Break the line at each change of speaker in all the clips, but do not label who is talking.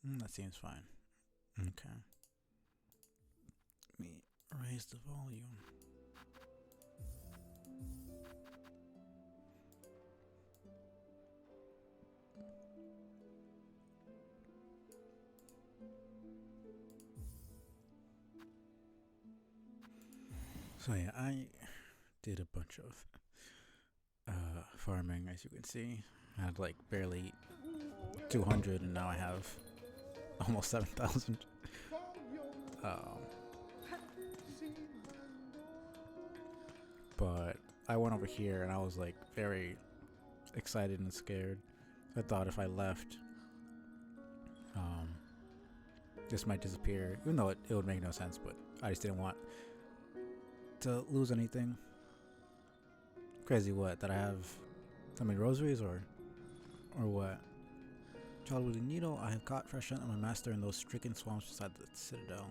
That seems fine. Okay. Let me raise the volume. So yeah, I did a bunch of farming, as you can see. I had like barely 200, and now I have almost 7,000. Um, but I went over here, and I was like very excited and scared. I thought if I left, um, this might disappear, even though it would make no sense. But I just didn't want to lose anything. Crazy what? That I have so many rosaries, or what? Child with a needle, I have caught fresh scent of my master in those stricken swamps beside the citadel.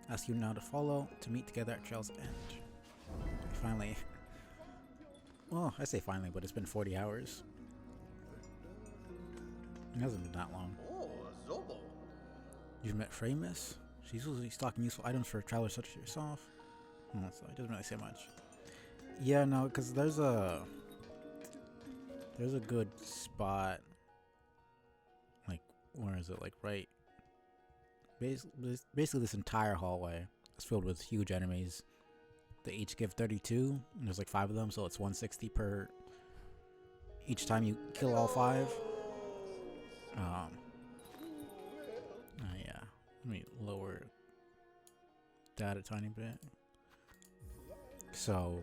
Ask you now to follow, to meet together at trail's end. Finally. Well, I say finally, but it's been 40 hours. It hasn't been that long.
Oh, Zobo.
You've met Framus? She's usually stocking useful items for travelers such as yourself. Oh, so it doesn't really say much. Yeah, no, because there's a good spot. Like, where is it? Like, right. Basically, this entire hallway is filled with huge enemies. They each give 32, and there's like 5 of them, so it's 160 per. Each time you kill all 5. Yeah. Let me lower that a tiny bit. So,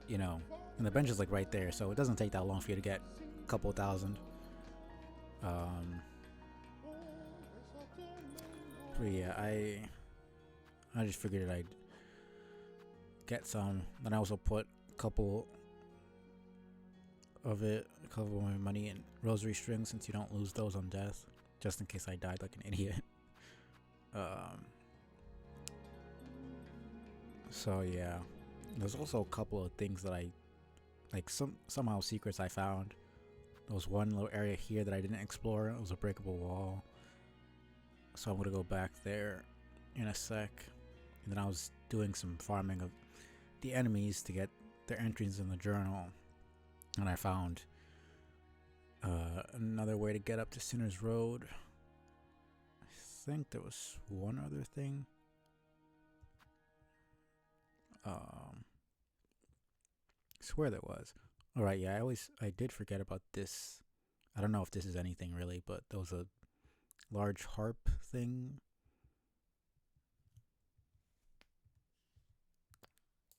and the bench is like right there, so it doesn't take that long for you to get a couple thousand. But yeah, I just figured I'd get some. Then I also put a couple of my money in rosary strings, since you don't lose those on death, just in case I died like an idiot. So yeah, there's also a couple of things that I like, somehow secrets I found. There was one little area here that I didn't explore. It was a breakable wall, so I'm gonna go back there in a sec. And then I was doing some farming of the enemies to get their entries in the journal, and I found another way to get up to Sinner's Road. I think there was one other thing. I swear there was. Alright, yeah, I did forget about this. I don't know if this is anything really, but there was a large harp thing.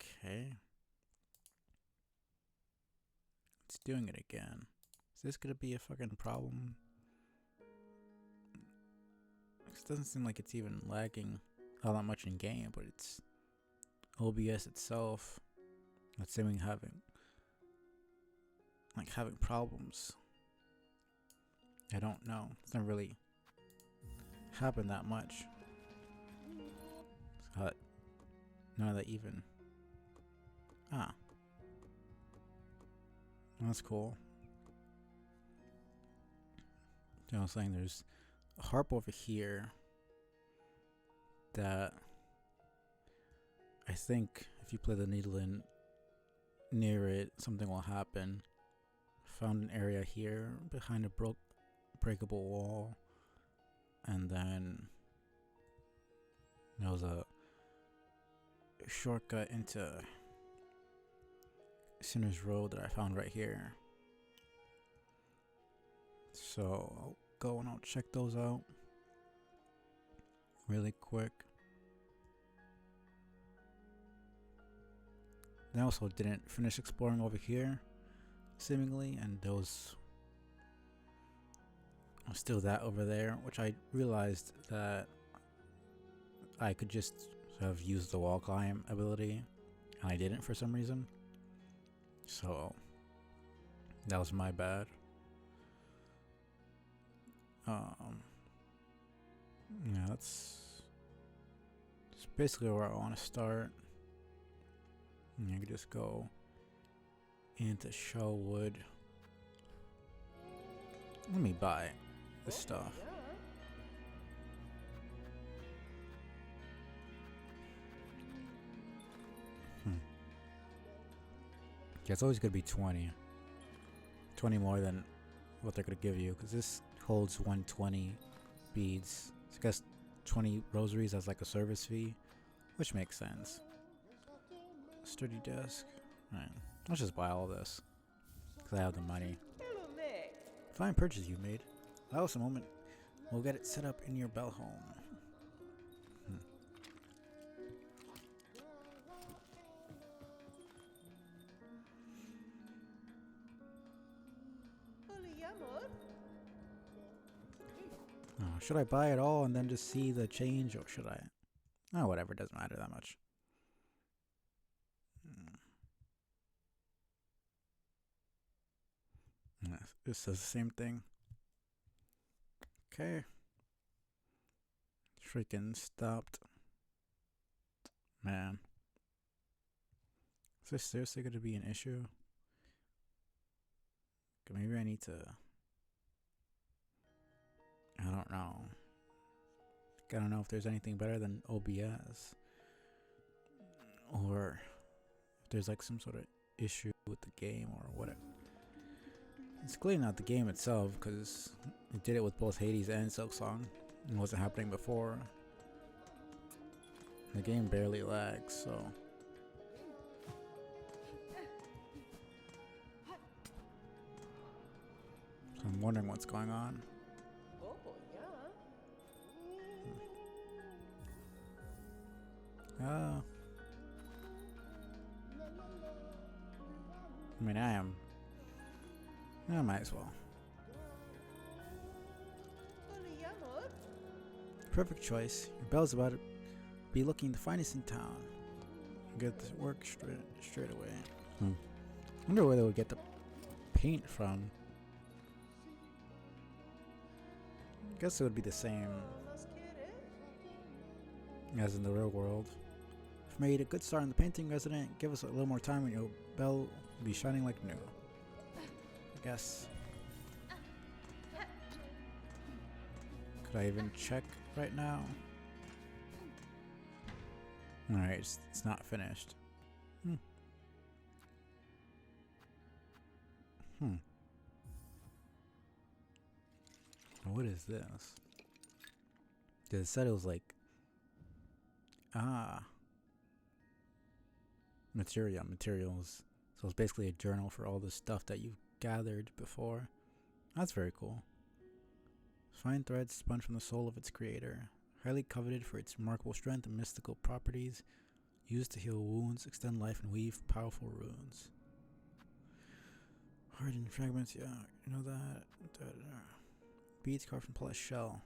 Okay. It's doing it again. Is this gonna be a fucking problem? It doesn't seem like it's even lagging all that much in game, but it's OBS itself that's seeming having problems. I don't know. It's not really happened that much. But none of that even. That's cool. I was saying there's a harp over here that I think if you play the needle in near it, something will happen. Found an area here behind a breakable wall, and then there was a shortcut into Sinner's Road that I found right here. So I'll go and I'll check those out really quick. I also didn't finish exploring over here, seemingly, and there was still that over there, which I realized that I could just have used the wall climb ability, and I didn't for some reason. So that was my bad. Yeah, that's basically where I want to start. I could just go into Shellwood. Let me buy this stuff. Yeah, it's always going to be 20. 20 more than what they're going to give you, because this holds 120 beads. So I guess 20 rosaries as like a service fee, which makes sense. Sturdy desk. Alright, let's just buy all this, because I have the money. Fine purchase you made. Allow us a moment. We'll get it set up in your bell home. Oh, should I buy it all and then just see the change, or should I? Oh, whatever, it doesn't matter that much. This says the same thing. Okay. Freaking stopped. Man. Is this seriously going to be an issue? Okay, maybe I need to... I don't know. I don't know if there's anything better than OBS. Or if there's like some sort of issue with the game or whatever. It's clearly not the game itself, because it did it with both Hades and Silksong. It wasn't happening before. The game barely lags, so... I'm wondering what's going on. Oh. I mean, I might as well. Perfect choice. Your bell's about to be looking the finest in town. Get this work straight away. I wonder where they would get the paint from. I guess it would be the same as in the real world. If made a good start in the painting, resident, give us a little more time and your bell will be shining like new. I guess. Could I even check right now? Alright, it's not finished. What is this? It said it was like... materials. So it's basically a journal for all the stuff that you've gathered before. That's very cool. Fine thread spun from the soul of its creator. Highly coveted for its remarkable strength and mystical properties. Used to heal wounds, extend life, and weave powerful runes. Hardened fragments, yeah, you know that. Beads carved from polished shell.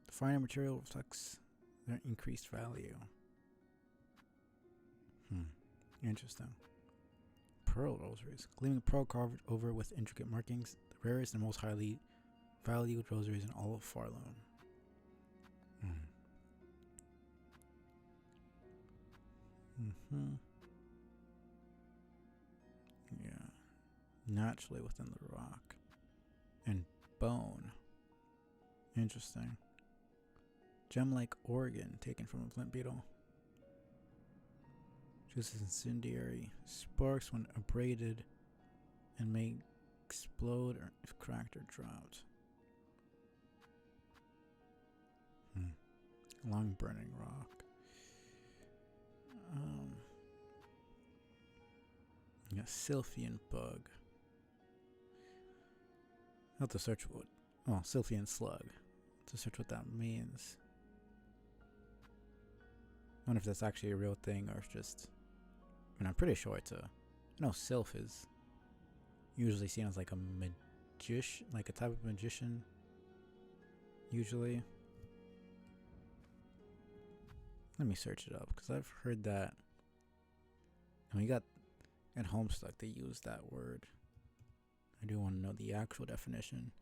The finer material reflects their increased value. Interesting. Pearl rosaries. Gleaming pearl carved over with intricate markings. The rarest and most highly valued rosaries in all of Farloan. Yeah. Naturally within the rock. And bone. Interesting. Gem-like organ taken from a flint beetle. Just incendiary. Sparks when abraded and may explode or if cracked or dropped. Long burning rock. Yeah, Sylphian bug. I'll have to search what. Oh, Sylphian slug. To search what that means. I wonder if that's actually a real thing or if just. I mean, I'm pretty sure it's a. I know Sylph is usually seen as like a magician, like a type of magician. Usually. Let me search it up because I've heard that. And we got in Homestuck they use that word. I do want to know the actual definition.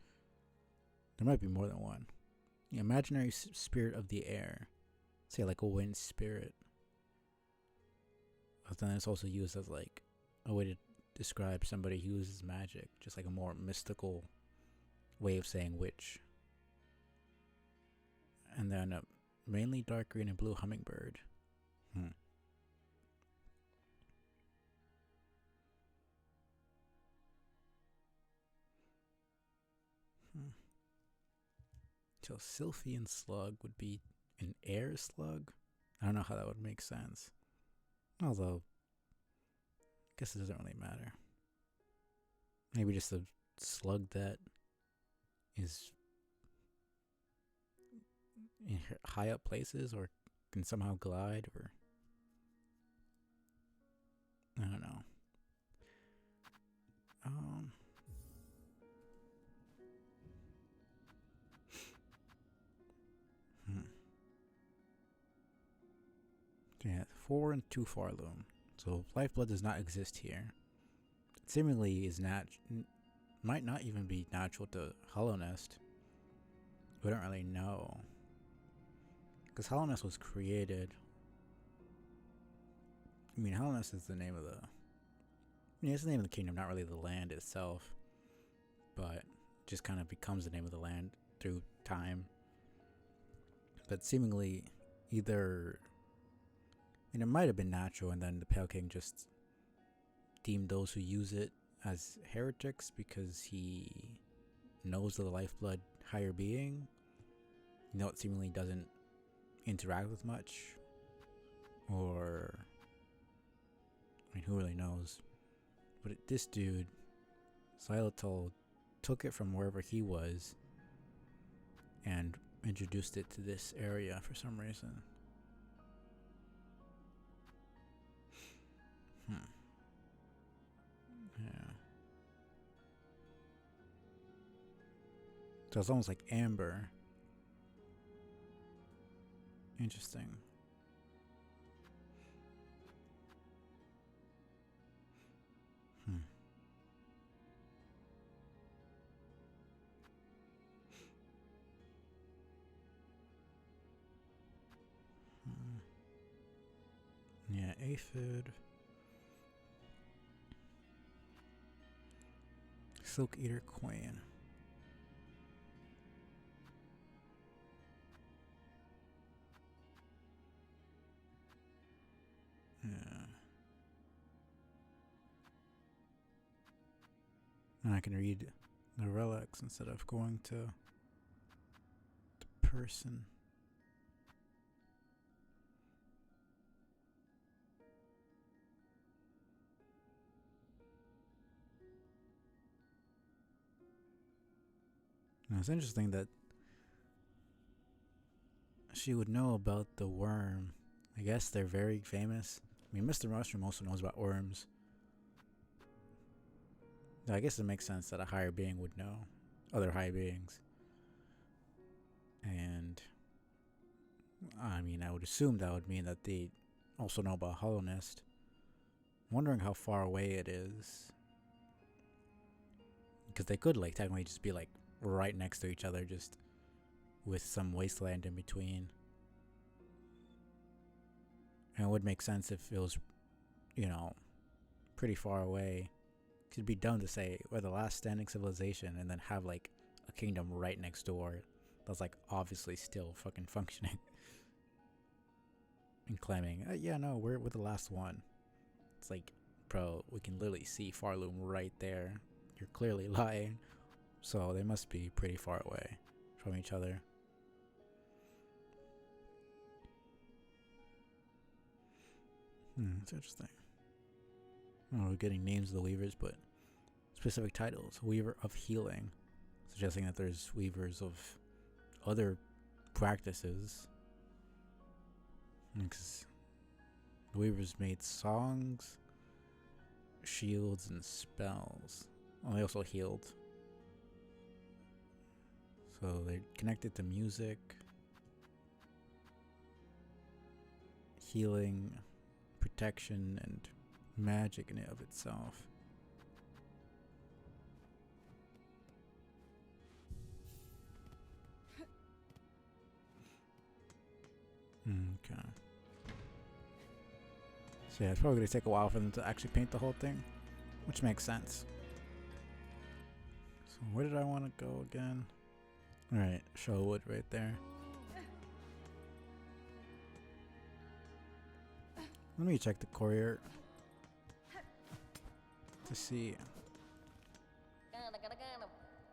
There might be more than one. The imaginary spirit of the air. Say like a wind spirit. But then it's also used as like a way to describe somebody who uses magic. Just like a more mystical way of saying witch. And then a mainly dark green and blue hummingbird. So Sylphian slug would be an air slug? I don't know how that would make sense. Although, I guess it doesn't really matter. Maybe just a slug that is in high up places or can somehow glide, or I don't know. Yeah, 4 and 2 Farloom. So lifeblood does not exist here. It seemingly is might not even be natural to Hollow Nest. We don't really know. Because Hollow Nest was created. I mean, Hollow Nest is the name of the. It's the name of the kingdom, not really the land itself. But it just kind of becomes the name of the land through time. But seemingly, either. It might have been natural, and then the Pale King just deemed those who use it as heretics because he knows of the lifeblood higher being. It seemingly doesn't interact with much. Or, I mean, who really knows? But this dude, Xylitol, took it from wherever he was and introduced it to this area for some reason. Yeah. So it's almost like amber. Interesting. Yeah, aphid. Silk Eater Queen. Yeah. And I can read the relics instead of going to the person. Now it's interesting that she would know about the worm. I guess they're very famous. I mean, Mr. Mushroom also knows about worms. I guess it makes sense that a higher being would know other high beings. And I mean, I would assume that would mean that they also know about Hollow Nest. I'm wondering how far away it is. Because they could, like, technically just be, like, right next to each other, just with some wasteland in between. And it would make sense if it was, pretty far away. It'd be dumb to say we're the last standing civilization and then have, like, a kingdom right next door that's, like, obviously still fucking functioning. And claiming, we're the last one. It's like, bro, we can literally see Farloom right there. You're clearly lying. So they must be pretty far away from each other. It's interesting. We're getting names of the weavers, but specific titles. Weaver of Healing, suggesting that there's weavers of other practices. Because the weavers made songs, shields, and spells. Oh, they also healed. So they're connected to music, healing, protection, and magic in and of itself. Okay. So yeah, it's probably going to take a while for them to actually paint the whole thing, which makes sense. So where did I want to go again? Alright, Shellwood right there. Let me check the courier to see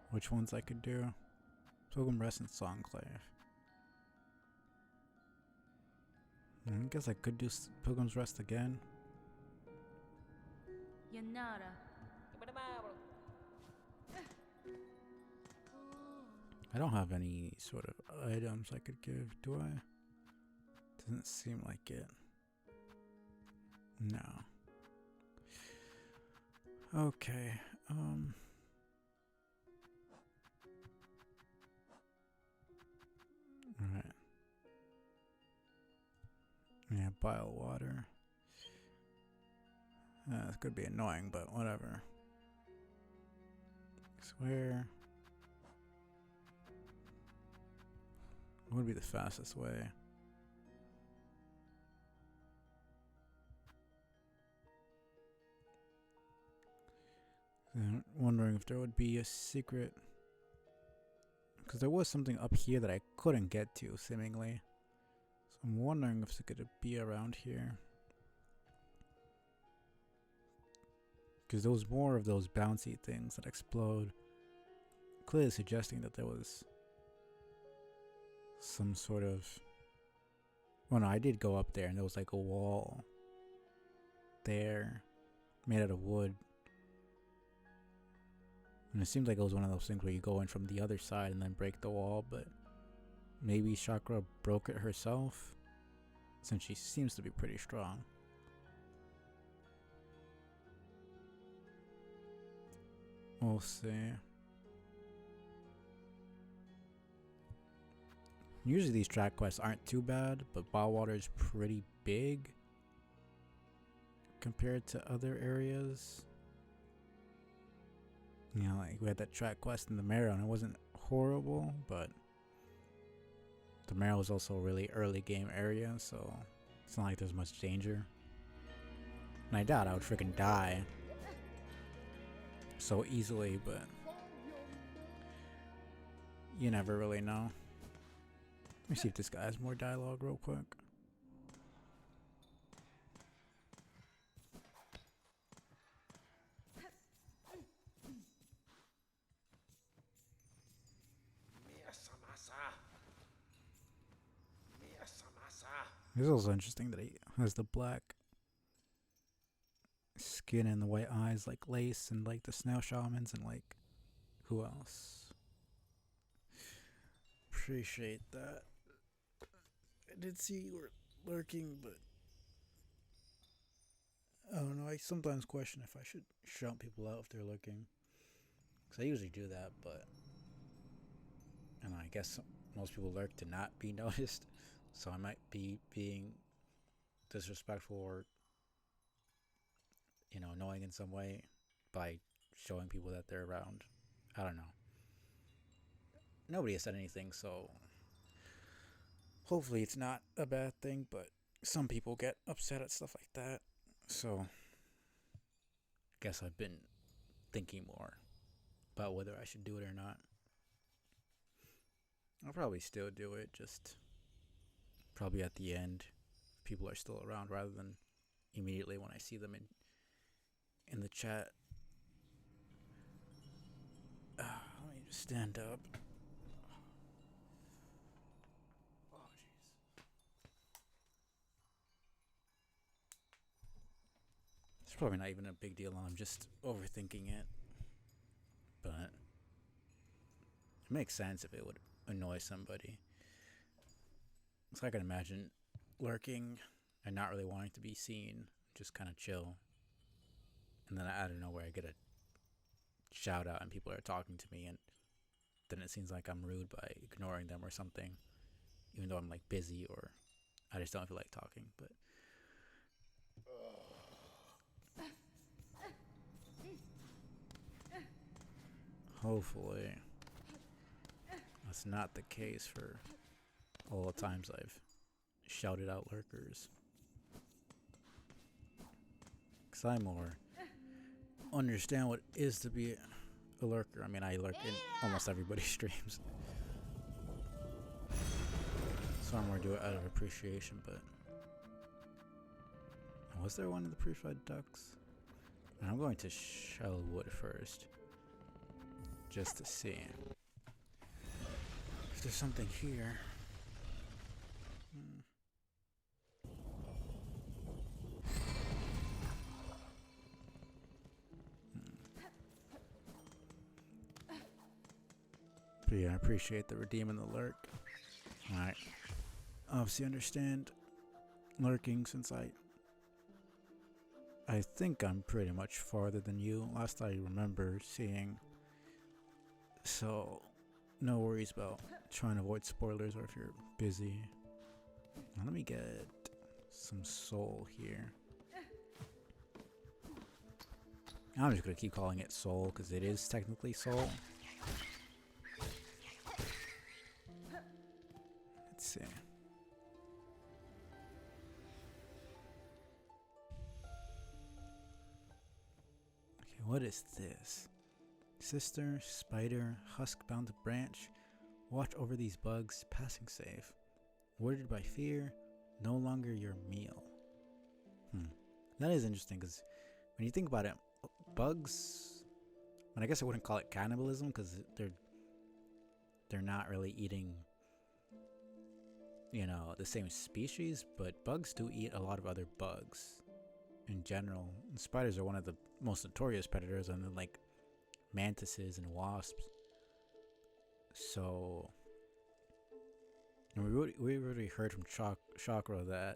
which ones I could do. Pilgrim Rest and Songclave. I guess I could do Pilgrim's Rest again.
Yanara.
I don't have any sort of items I could give, do I? Doesn't seem like it. No. Okay, alright. Yeah, bile water. This could be annoying, but whatever. Swear. What would be the fastest way? I'm wondering if there would be a secret. Because there was something up here that I couldn't get to, seemingly. So I'm wondering if it's going to be around here. Because there was more of those bouncy things that explode. Clearly suggesting that there was some sort of... Well, no, I did go up there and there was like a wall there made out of wood. And it seemed like it was one of those things where you go in from the other side and then break the wall, but maybe Chakra broke it herself, since she seems to be pretty strong. We'll see. Usually these track quests aren't too bad, but Billwater is pretty big compared to other areas. You know, like we had that track quest in the Marrow and it wasn't horrible, but the Marrow was also a really early game area, so it's not like there's much danger. And I doubt I would freaking die so easily, but you never really know. Let me see if this guy has more dialogue real quick. It's also interesting that he has the black skin and the white eyes like Lace and like the Snail Shamans and like who else? Appreciate that. I did see you were lurking, but I don't know. I sometimes question if I should shout people out if they're lurking. Because I usually do that, but and I guess most people lurk to not be noticed. So I might be being disrespectful or, you know, annoying in some way by showing people that they're around. I don't know. Nobody has said anything, so hopefully it's not a bad thing, but some people get upset at stuff like that. So I guess I've been thinking more about whether I should do it or not. I'll probably still do it, just probably at the end if people are still around rather than immediately when I see them in the chat. Let me just stand up. Oh jeez. It's probably not even a big deal, I'm just overthinking it. But it makes sense if it would annoy somebody. So I can imagine lurking and not really wanting to be seen, just kind of chill. And then out of nowhere I get a shout out and people are talking to me, and then it seems like I'm rude by ignoring them or something, even though I'm like busy or I just don't feel like talking. But hopefully that's not the case for all the times I've shouted out lurkers. Because I more understand what it is to be a lurker. I mean, I lurk in almost everybody's streams. So I more do it out of appreciation, but... Was there one of the pre-fed ducks? And I'm going to shell wood first. Just to see. If there's something here. But yeah, I appreciate the redeem and the lurk. Alright. Obviously understand lurking since I think I'm pretty much farther than you. Last I remember seeing. So no worries about trying to avoid spoilers or if you're busy. Now let me get some soul here. I'm just gonna keep calling it soul because it is technically soul. Let's see. Okay, what is this? Sister, spider, husk bound to branch. Watch over these bugs, passing safe. Warded by fear, no longer your meal. That is interesting because when you think about it, bugs. I guess I wouldn't call it cannibalism because they're not really eating, the same species, but bugs do eat a lot of other bugs in general. And spiders are one of the most notorious predators, and then like mantises and wasps. So, and we already heard from Chakra that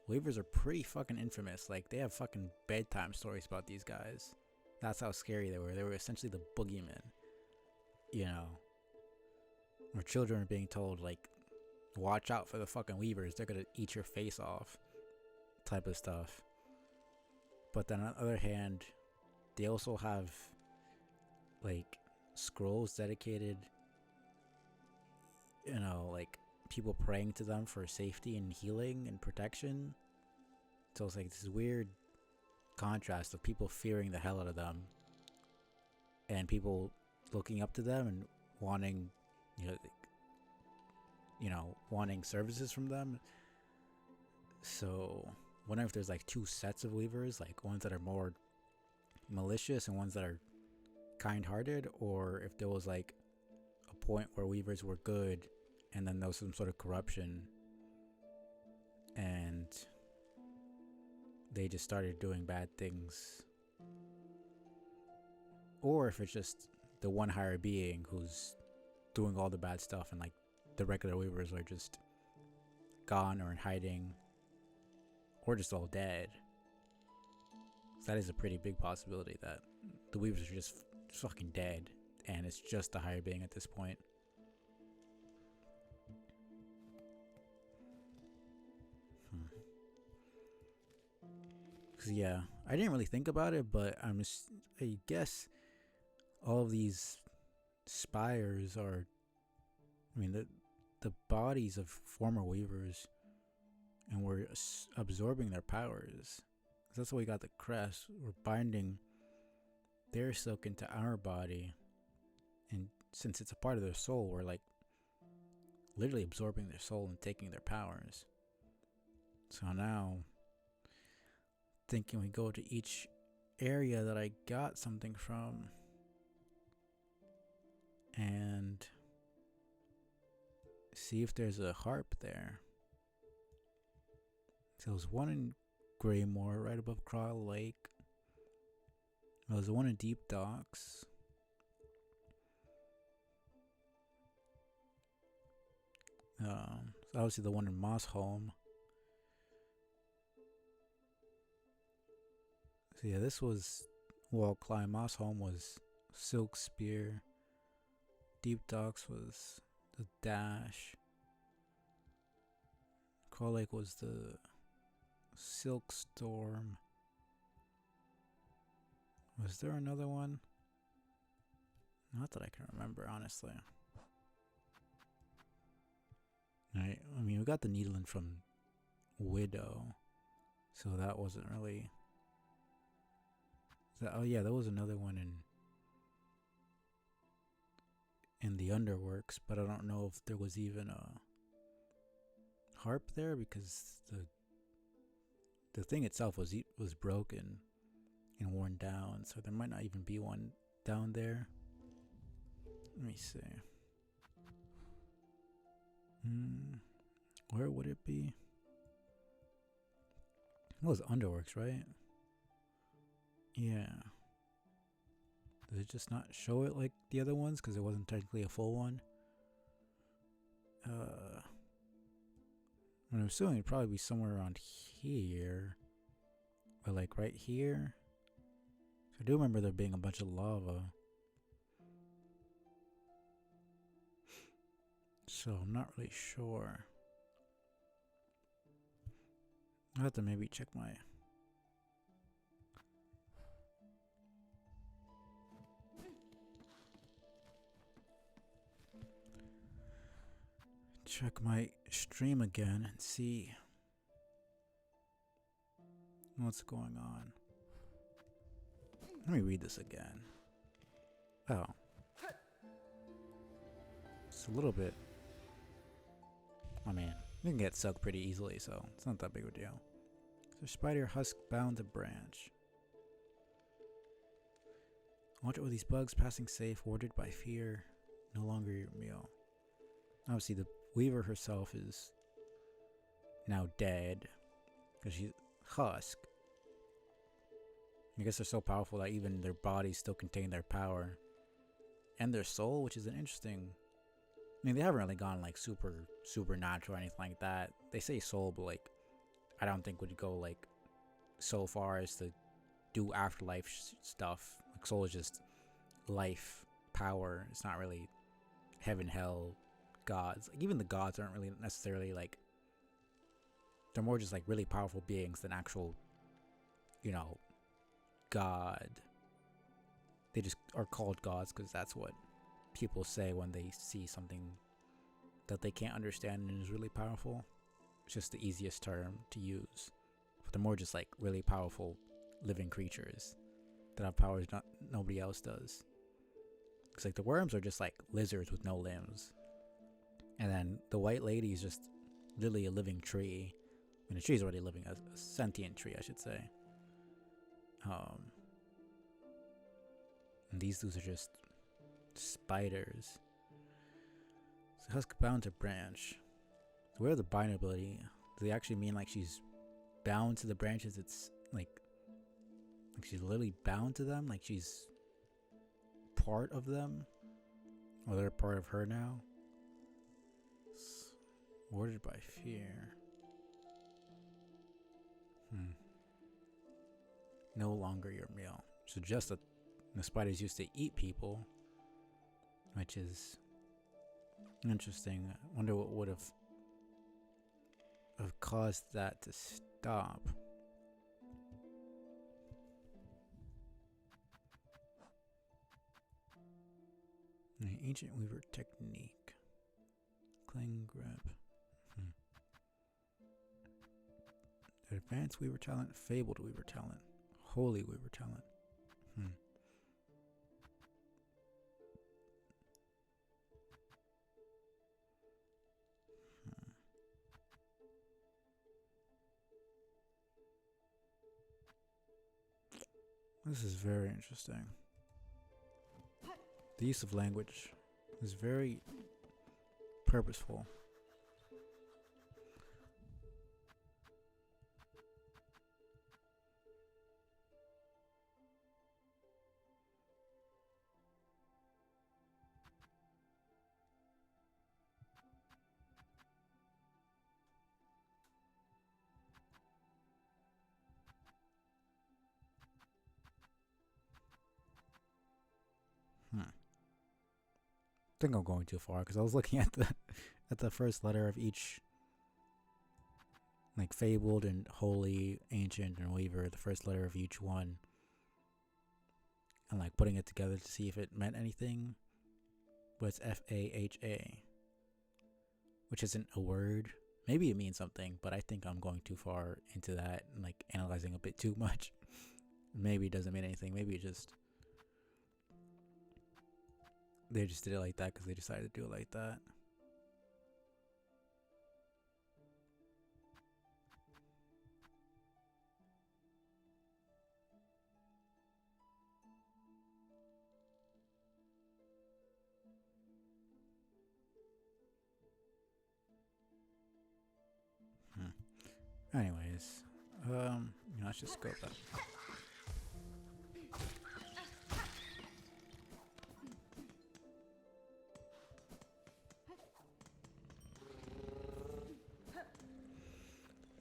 weavers are pretty fucking infamous. Like, they have fucking bedtime stories about these guys. That's how scary they were. They were essentially the boogeymen. Where children are being told, like, watch out for the fucking weavers. They're gonna eat your face off. Type of stuff. But then on the other hand, they also have, like, scrolls dedicated, like, people praying to them for safety and healing and protection. So it's like this weird contrast of people fearing the hell out of them and people looking up to them and wanting, wanting services from them. So wondering if there's like two sets of weavers, like ones that are more malicious and ones that are kind-hearted, or if there was like a point where weavers were good and then there was some sort of corruption and they just started doing bad things, or if it's just the one higher being who's doing all the bad stuff and like the regular weavers are just gone or in hiding or just all dead. So that is a pretty big possibility that the weavers are just fucking dead and it's just the higher being at this point. Cause yeah, I didn't really think about it, but I guess all of these spires are, the bodies of former weavers, and we're absorbing their powers. That's why we got the crest. We're binding their silk into our body, and since it's a part of their soul, we're like literally absorbing their soul and taking their powers. So now, thinking we go to each area that I got something from and see if there's a harp there. So there's one in Greymoor right above Crawl Lake. There's one in Deep Docks. So obviously the one in Mossholm. So yeah, this was Wall Climb. Mossholm was Silk Spear. Deep Docks was the Dash. Crawl Lake was the Silk Storm. Was there another one? Not that I can remember, honestly. Right, we got the Needling from Widow, so that wasn't really. Oh yeah, there was another one in the Underworks, but I don't know if there was even a harp there because the thing itself was broken and worn down, so there might not even be one down there. Let me see. Where would it be? It was Underworks, right? Yeah. Did it just not show it like the other ones because it wasn't technically a full one? I'm assuming it'd probably be somewhere around here. Or like right here. I do remember there being a bunch of lava. So I'm not really sure. I'll have to maybe check my... check my stream again and see what's going on. Let me read this again. Oh. It's a little bit... I mean, you can get sucked pretty easily, so it's not that big of a deal. So spider husk bound to branch. Watch out with these bugs passing safe, warded by fear. No longer your meal. Obviously, the Weaver herself is now dead because she's husk. I guess they're so powerful that even their bodies still contain their power and their soul, which is an interesting... I mean, they haven't really gone like supernatural or anything like that. They say soul, but like, I don't think would go like so far as to do afterlife stuff. Like, soul is just life, power. It's not really heaven, hell, gods. Like, even the gods aren't really necessarily like... they're more just like really powerful beings than actual, you know, God. They just are called gods because that's what people say when they see something that they can't understand and is really powerful. It's just the easiest term to use. But they're more just like really powerful living creatures that have powers nobody else does. Because like the worms are just like lizards with no limbs. And then the white lady is just literally a living tree. I mean, the tree's already living, a sentient tree, I should say. And these dudes are just spiders. So husk bound to branch. So where the bind ability? Do they actually mean like she's bound to the branches? It's like she's literally bound to them? Like she's part of them? Or they're part of her now? Warded by fear. No longer your meal. Suggests that the spiders used to eat people, which is interesting. I wonder what would have caused that to stop. An ancient weaver technique. Cling grip. Advanced weaver talent, fabled weaver talent, holy weaver talent. This is very interesting. The use of language is very purposeful. I think I'm going too far because I was looking at the first letter of each, like fabled and holy, ancient and weaver, the first letter of each one, and like putting it together to see if it meant anything. But it's F-A-H-A, which isn't a word. Maybe it means something, but I think I'm going too far into that and like analyzing a bit too much. Maybe it doesn't mean anything. Maybe it just... they just did it like that because they decided to do it like that. Anyways, let's just go back.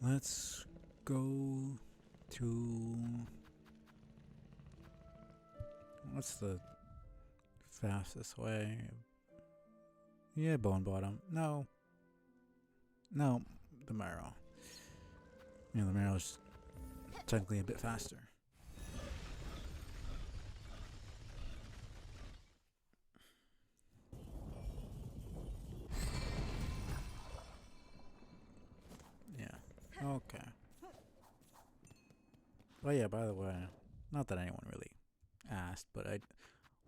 Let's go to... What's the fastest way? Yeah, Bone Bottom. No. No, the Marrow. Yeah, the Marrow's technically a bit faster. Yeah. Okay. Oh yeah, by the way, not that anyone really asked, but I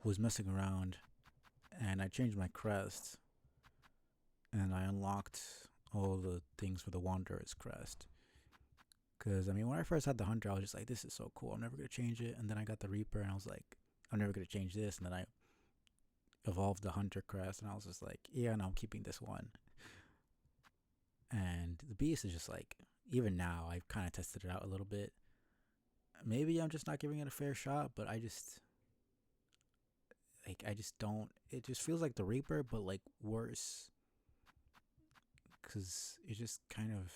was messing around and I changed my crest and I unlocked all the things for the Wanderer's crest. Because, I mean, when I first had the Hunter, I was just like, this is so cool, I'm never going to change it. And then I got the Reaper and I was like, I'm never going to change this. And then I evolved the Hunter crest and I was just like, yeah, no, I'm keeping this one. And the Beast is just like, even now, I've kind of tested it out a little bit. Maybe I'm just not giving it a fair shot, but I just don't. It just feels like the Reaper, but like worse. Because it just kind of,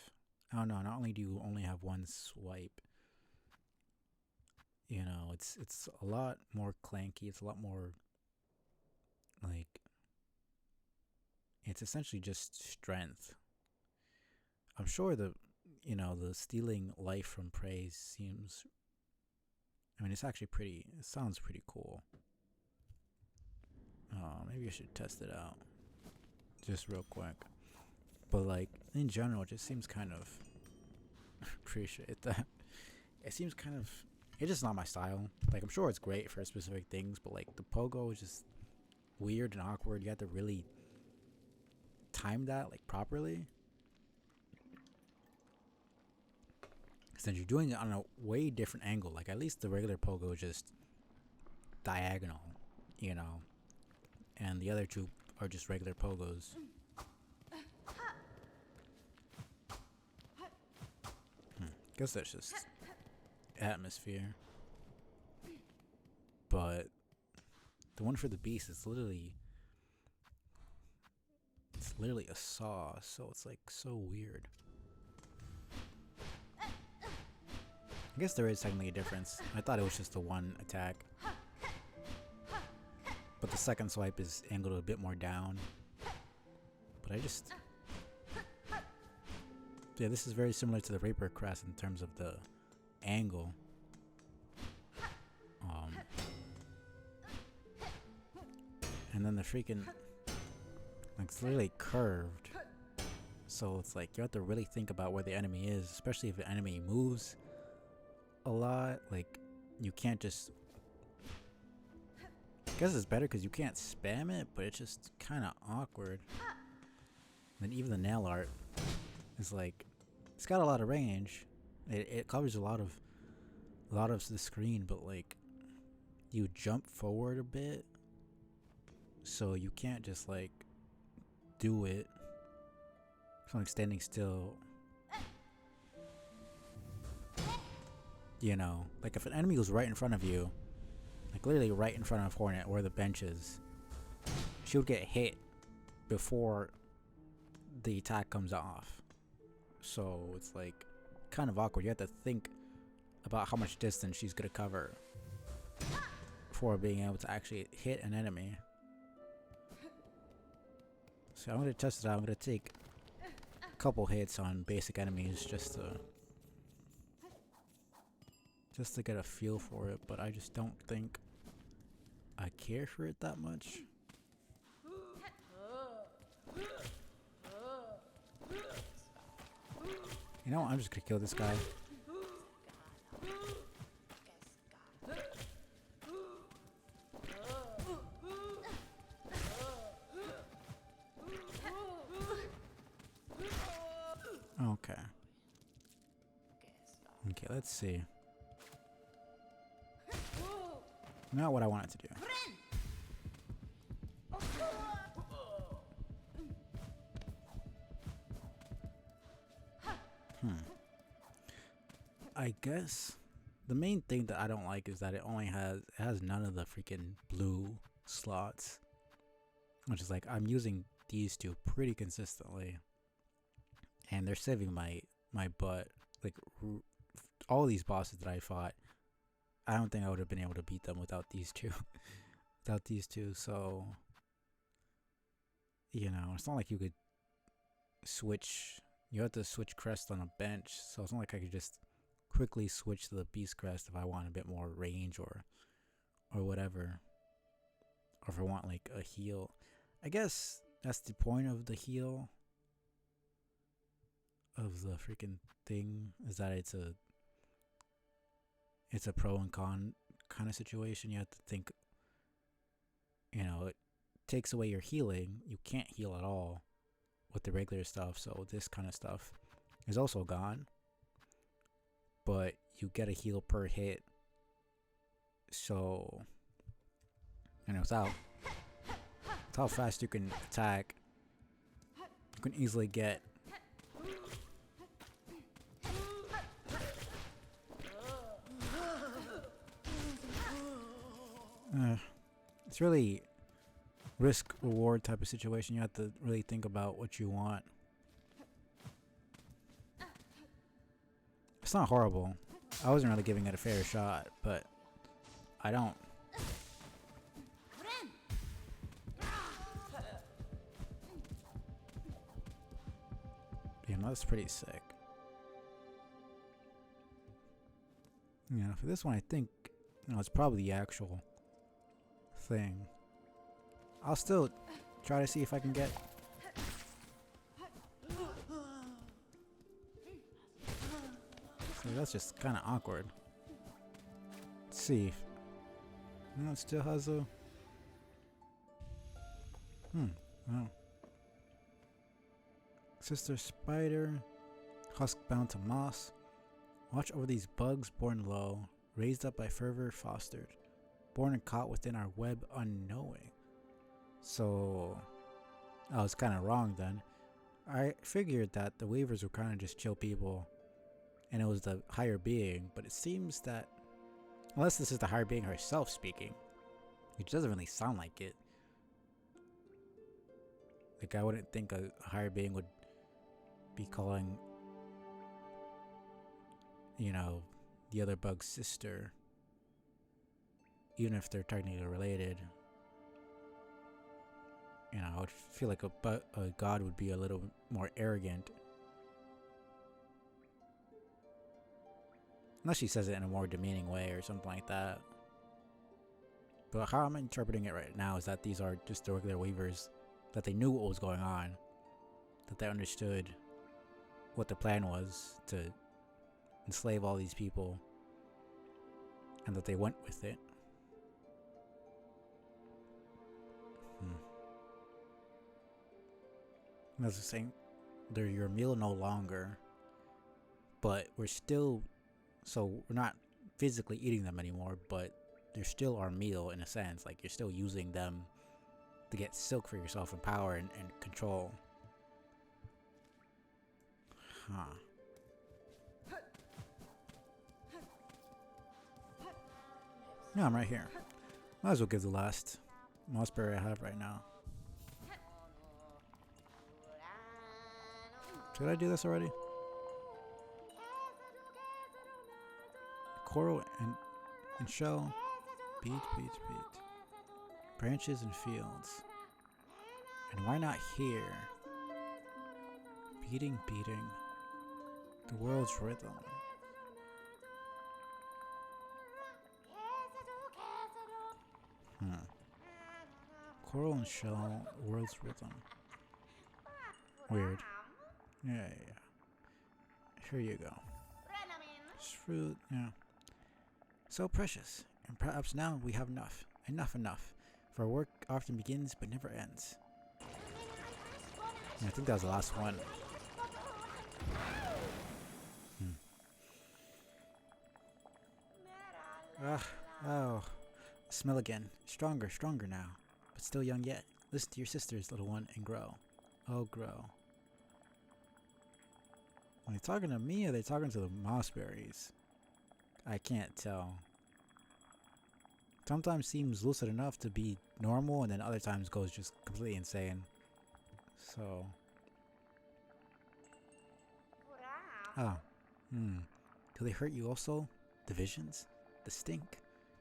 I don't know. Not only do you only have one swipe, it's a lot more clanky. It's a lot more like, it's essentially just strength. I'm sure the stealing life from prey seems, I mean, it's actually pretty, it sounds pretty cool. Maybe I should test it out just real quick. But like, in general, it just seems kind of, appreciate that. It seems kind of, it's just not my style. Like, I'm sure it's great for specific things, but like, the pogo is just weird and awkward. You have to really time that like properly. Since you're doing it on a way different angle, like at least the regular pogo is just diagonal, and the other two are just regular pogos. Guess that's just atmosphere. But the one for the Beast is literally, it's literally a saw, so it's like so weird. I guess there is technically a difference. I thought it was just the one attack. But the second swipe is angled a bit more down. But yeah, this is very similar to the Reaper crest in terms of the angle. And then the freaking, like, it's literally curved. So it's like, you have to really think about where the enemy is, especially if the enemy moves a lot. Like, you can't just, I guess it's better because you can't spam it, but it's just kind of awkward. And then even the nail art is like, it's got a lot of range. It covers a lot of the screen, but like, you jump forward a bit, so you can't just like do it from like standing still. Like if an enemy goes right in front of you, like literally right in front of Hornet where the bench is, she would get hit before the attack comes off. So it's like kind of awkward. You have to think about how much distance she's gonna cover before being able to actually hit an enemy. So I'm gonna test it out. I'm gonna take a couple hits on basic enemies just to get a feel for it, but I just don't think I care for it that much. You know what? I'm just gonna kill this guy. Okay. Okay, let's see. Not what I wanted to do. I guess the main thing that I don't like is that it has none of the freaking blue slots, which is like I'm using these two pretty consistently, and they're saving my butt. Like all these bosses that I fought, I don't think I would have been able to beat them without these two. Without these two, so it's not like you could switch. You have to switch crest on a bench, so it's not like I could just quickly switch to the beast crest if I want a bit more range or whatever, or if I want like a heal. I guess that's the point of the heal of the freaking thing, is that it's a pro and con kind of situation. You have to think, it takes away your healing. You can't heal at all with the regular stuff, so this kind of stuff is also gone, but you get a heal per hit, so with how fast you can attack, you can easily get it's really risk reward type of situation. You have to really think about what you want. It's not horrible. I wasn't really giving it a fair shot, but I don't. Damn, that's pretty sick. For this one, I think it's probably the actual thing. I'll still try to see if I can get. See, that's just kind of awkward. Let's see. No, it still has a. Oh. Sister Spider, husk bound to moss. Watch over these bugs born low, raised up by fervor fostered, born and caught within our web unknowing. So, I was kind of wrong then. I figured that the Weavers were kind of just chill people, and it was the higher being, but it seems that, unless this is the higher being herself speaking, which doesn't really sound like it. Like, I wouldn't think a higher being would be calling, the other bug's sister, even if they're technically related. I would feel like a god would be a little more arrogant. Unless she says it in a more demeaning way or something like that. But how I'm interpreting it right now is that these are just the regular Weavers, that they knew what was going on, that they understood what the plan was to enslave all these people, and that they went with it. As I was saying, they're your meal no longer, but we're not physically eating them anymore, but they're still our meal in a sense. Like, you're still using them to get silk for yourself and power and control. Yeah, I'm right here. Might as well give the last mossberry I have right now. Did I do this already? Coral and shell. Beat. Branches and fields. And why not here? Beating. The world's rhythm. Coral and shell, world's rhythm. Weird. Yeah. Here you go. Fruit, yeah. So precious, and perhaps now we have enough. Enough. For our work often begins but never ends. Yeah, I think that was the last one. Oh. Smell again. Stronger now. But still young yet. Listen to your sisters, little one, and grow. Oh, grow. Are they talking to me or are they talking to the mossberries? I can't tell. Sometimes seems lucid enough to be normal, and then other times goes just completely insane. So. Ah. Do they hurt you also? The visions? The stink?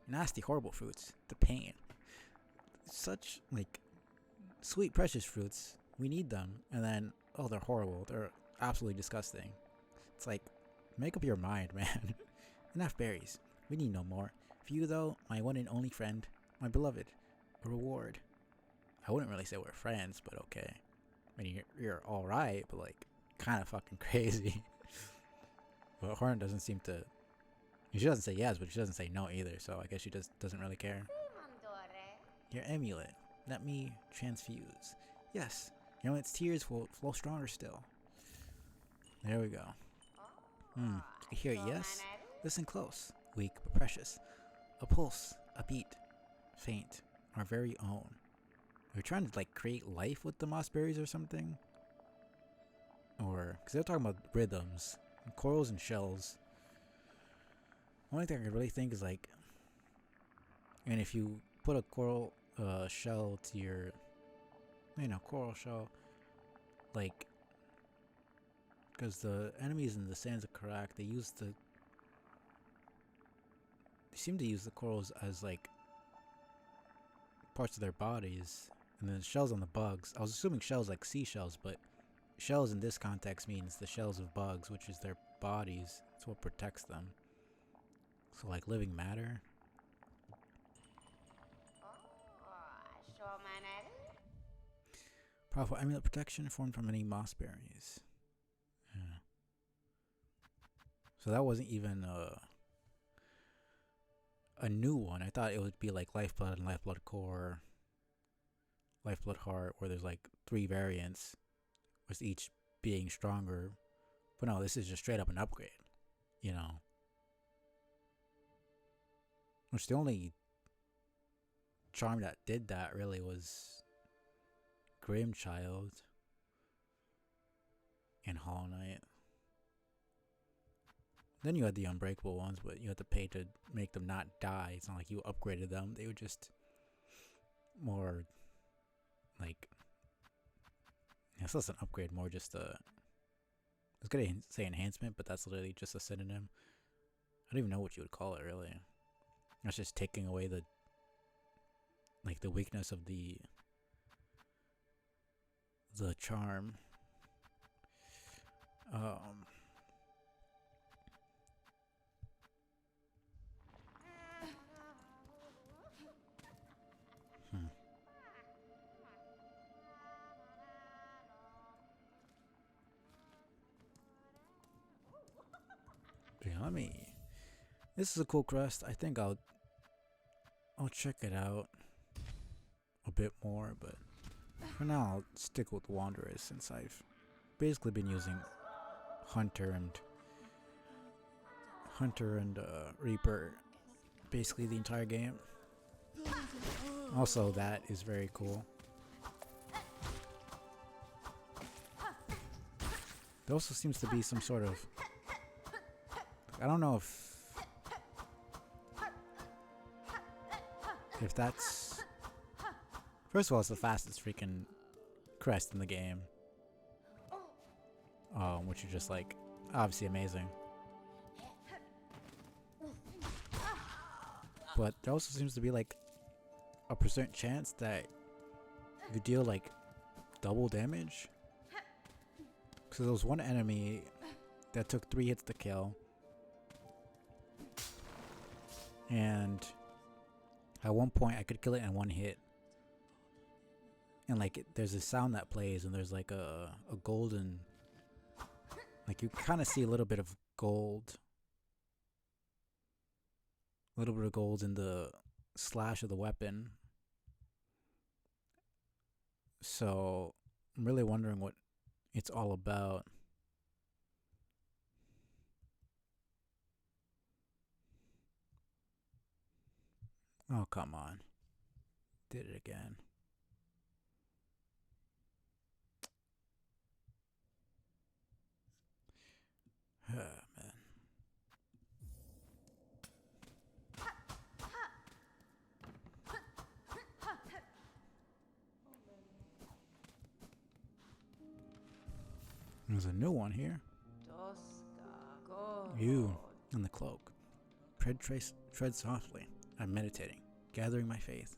Nasty, horrible fruits. The pain. Such, like, sweet, precious fruits. We need them. And then, oh, they're horrible. They're absolutely disgusting. It's like, make up your mind, man. Enough berries. We need no more. For you, though, my one and only friend, my beloved, a reward. I wouldn't really say we're friends, but okay. I mean, you're alright, but like, kind of fucking crazy. But Horn doesn't seem to. She doesn't say yes, but she doesn't say no either, so I guess she just doesn't really care. Your amulet. Let me transfuse. Yes, your amulet's tears will flow stronger still. There we go. You hear a yes? Listen close. Weak but precious. A pulse, a beat, faint, our very own. We're trying to like create life with the moss berries or something? Or, because they're talking about rhythms, and corals and shells. Only thing I can really think is like, and if you put a coral shell to your, coral shell, like, because the enemies in the Sands of Karak, they seem to use the corals as like parts of their bodies, and then shells on the bugs. I was assuming shells like seashells, but shells in this context means the shells of bugs, which is their bodies. It's what protects them. So like living matter. Powerful amulet protection formed from many moss berries. Yeah. So that wasn't even a new one. I thought it would be like Lifeblood and Lifeblood Core, Lifeblood Heart, where there's like 3 variants, with each being stronger. But no, this is just straight up an upgrade. Which the only charm that did that really was Grimchild and Hollow Knight. Then you had the unbreakable ones, but you had to pay to make them not die. It's not like you upgraded them. They were just more like, it's less an upgrade, more just a, I was gonna say enhancement, but that's literally just a synonym. I don't even know what you would call it really. That's just taking away the weakness of the charm. Yeah, this is a cool quest. I think I'll check it out a bit more, but for now I'll stick with Wanderers since I've basically been using Hunter and Reaper basically the entire game. Also, that is very cool. There also seems to be some sort of, I don't know if that's, first of all, it's the fastest freaking crest in the game, which is just like obviously amazing. But there also seems to be like a % chance that you deal like double damage. Because there was one enemy that took 3 hits to kill, and at one point I could kill it in 1 hit. And like there's a sound that plays, and there's like a golden, like you kind of see a little bit of gold, in the slash of the weapon. So I'm really wondering what it's all about. Oh, come on. Did it again. Man. There's a new one here. You in the cloak. Tread softly. I'm meditating, gathering my faith.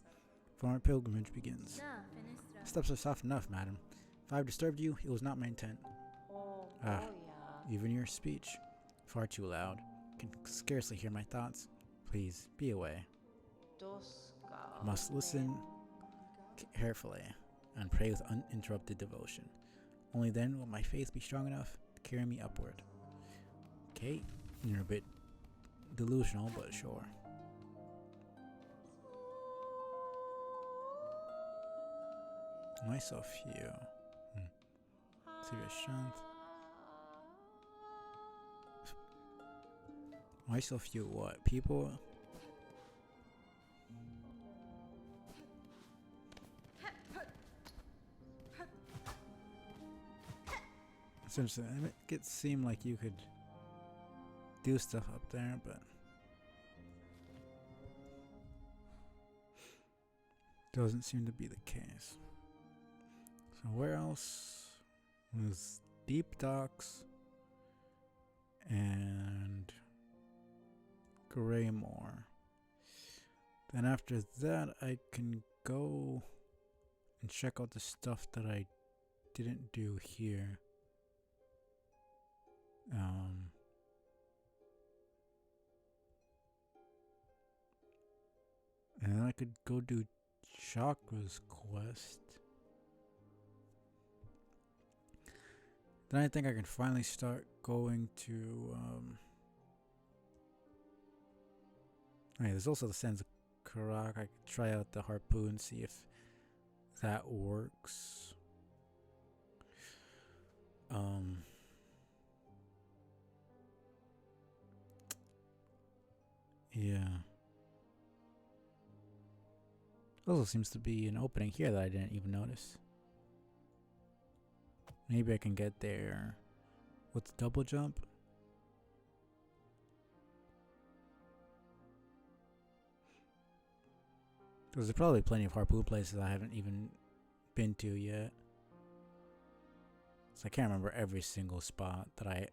For my pilgrimage begins. Steps are soft enough, madam. If I have disturbed you, it was not my intent. Ah, even your speech. Far too loud. Can scarcely hear my thoughts. Please, be away. I must listen carefully and pray with uninterrupted devotion. Only then will my faith be strong enough to carry me upward. Okay, you're a bit delusional, but sure. Myself few. Serious strength. Myself few what? People? Essentially, it seemed like you could do stuff up there, but doesn't seem to be the case. So where else? There's deep docks and Greymore. Then after that, I can go and check out the stuff that I didn't do here. And then I could go do Chakra's quest. Then I think I can finally start going to there's also the Sands of Karak. I could try out the harpoon, see if that works. Yeah. Also seems to be an opening here that I didn't even notice. Maybe I can get there with the double jump. There's probably plenty of harpoon places I haven't even been to yet. So I can't remember every single spot that I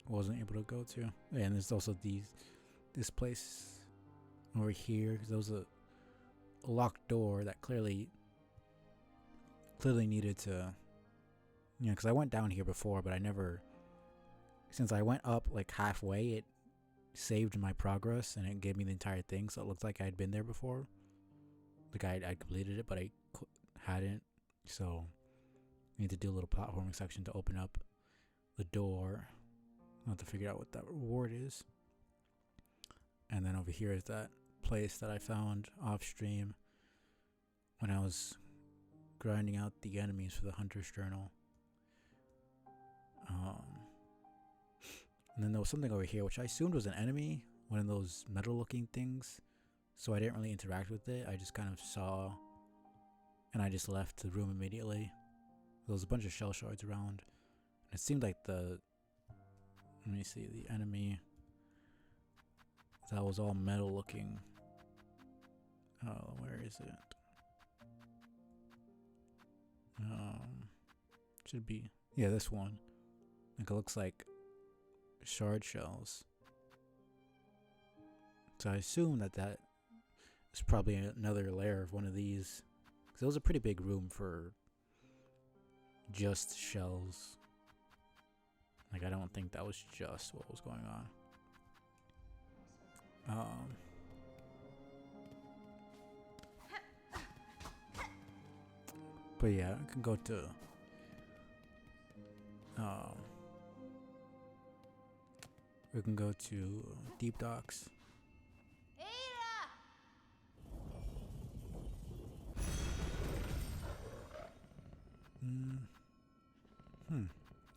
wasn't able to go to. And there's also this place over here, because there was a locked door that clearly needed to, because I went down here before, but I never, since I went up like halfway, it saved my progress and it gave me the entire thing, so it looked like I had been there before. Like I completed it, but I hadn't, so I need to do a little platforming section to open up the door. I'll have to figure out what that reward is. And then over here is that place that I found off stream when I was grinding out the enemies for the Hunter's Journal. And then there was something over here which I assumed was an enemy, one of those metal looking things, so I didn't really interact with it. I just kind of saw and I just left the room immediately. There was a bunch of shell shards around, and it seemed like the enemy that was all metal looking. Oh, where is it? Should be, yeah, this one. Like, it looks like shard shells. So I assume that is probably another layer of one of these, because it was a pretty big room for just shells. Like, I don't think that was just what was going on. But yeah, I can go to we can go to Deep Docks.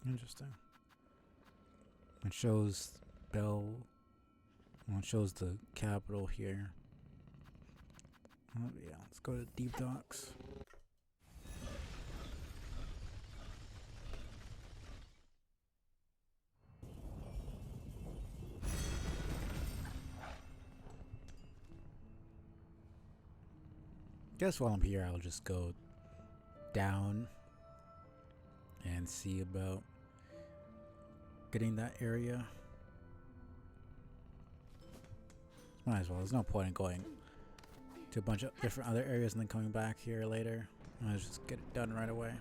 Interesting. It shows Bell. Well, it shows the capital here. Oh yeah, let's go to Deep Docks. Guess while I'm here, I'll just go down and see about targeting that area. Might as well. There's no point in going to a bunch of different other areas and then coming back here later. I'll just get it done right away.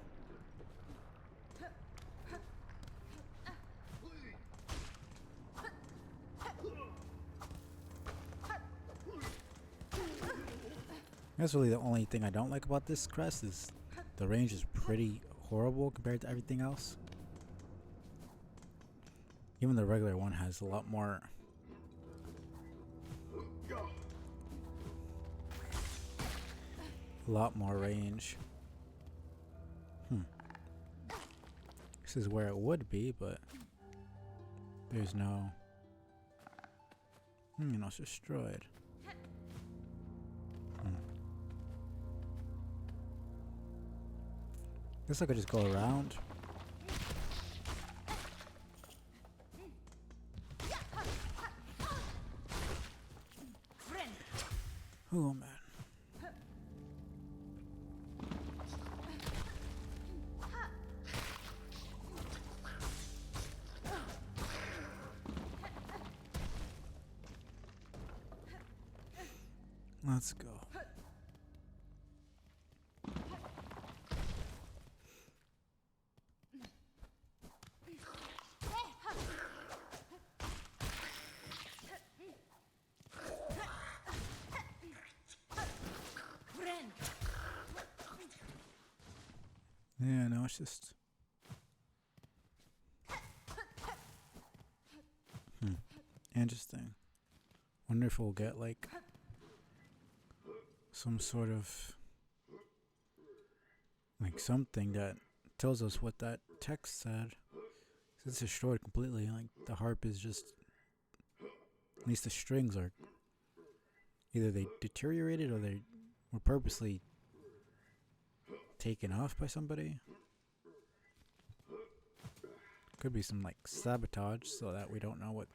That's really the only thing I don't like about this crest is the range is pretty horrible compared to everything else. Even the regular one has a lot more range. This is where it would be, but there's no. You know, it's destroyed. Guess I could just go around. Oh man. Let's go. Yeah, no, it's just. Interesting. Wonder if we'll get like some sort of like something that tells us what that text said. It's destroyed completely. Like the harp is just, at least the strings are either they deteriorated or they were purposely taken off by somebody. Could be some like sabotage so that we don't know what.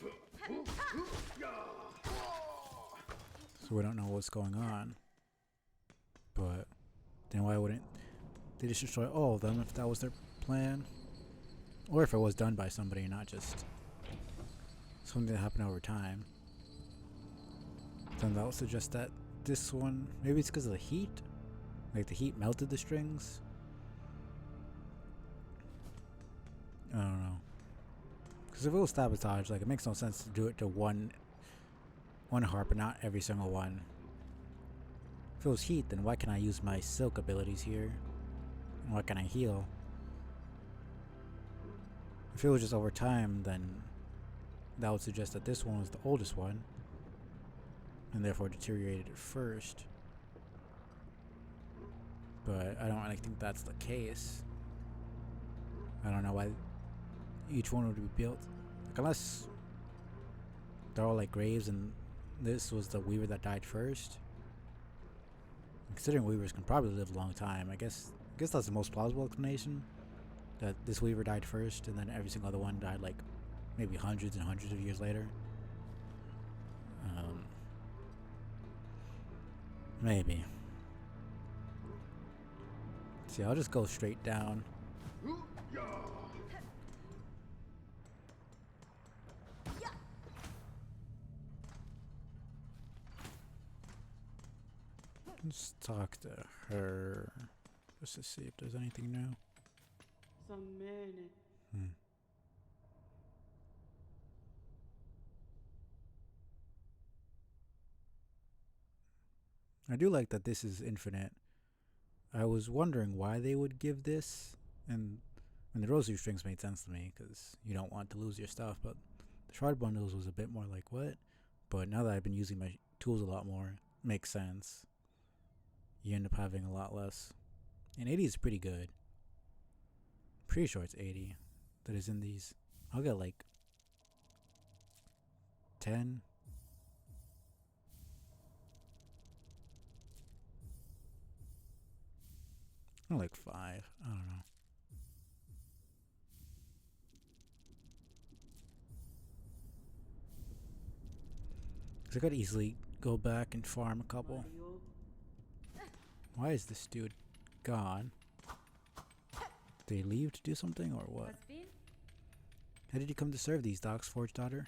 So we don't know what's going on. But then why wouldn't they just destroy all of them if that was their plan? Or if it was done by somebody, not just something that happened over time. Then that would suggest that this one, maybe it's because of the heat? Like the heat melted the strings? I don't know. Because if it was sabotage, like it makes no sense to do it to one harp and not every single one. If it was heat, then why can't I use my silk abilities here? And why can I heal? If it was just over time, then that would suggest that this one was the oldest one, and therefore deteriorated it first. But I don't really think that's the case. I don't know why each one would be built. Like, unless they're all like graves and this was the weaver that died first. Considering weavers can probably live a long time, I guess that's the most plausible explanation. That this weaver died first and then every single other one died like maybe hundreds and hundreds of years later. Maybe. See, I'll just go straight down. Let's talk to her just to see if there's anything new. I do like that this is infinite. I was wondering why they would give this, and the rosary strings made sense to me because you don't want to lose your stuff, but the shroud bundles was a bit more like what? But now that I've been using my tools a lot more, it makes sense. You end up having a lot less. And 80 is pretty good. Pretty sure it's 80 that is in these. I'll get like 10. Or like 5. I don't know. Because I could easily go back and farm a couple. Why is this dude gone? Did he leave to do something or what? How did you come to serve these docks, Forge Daughter?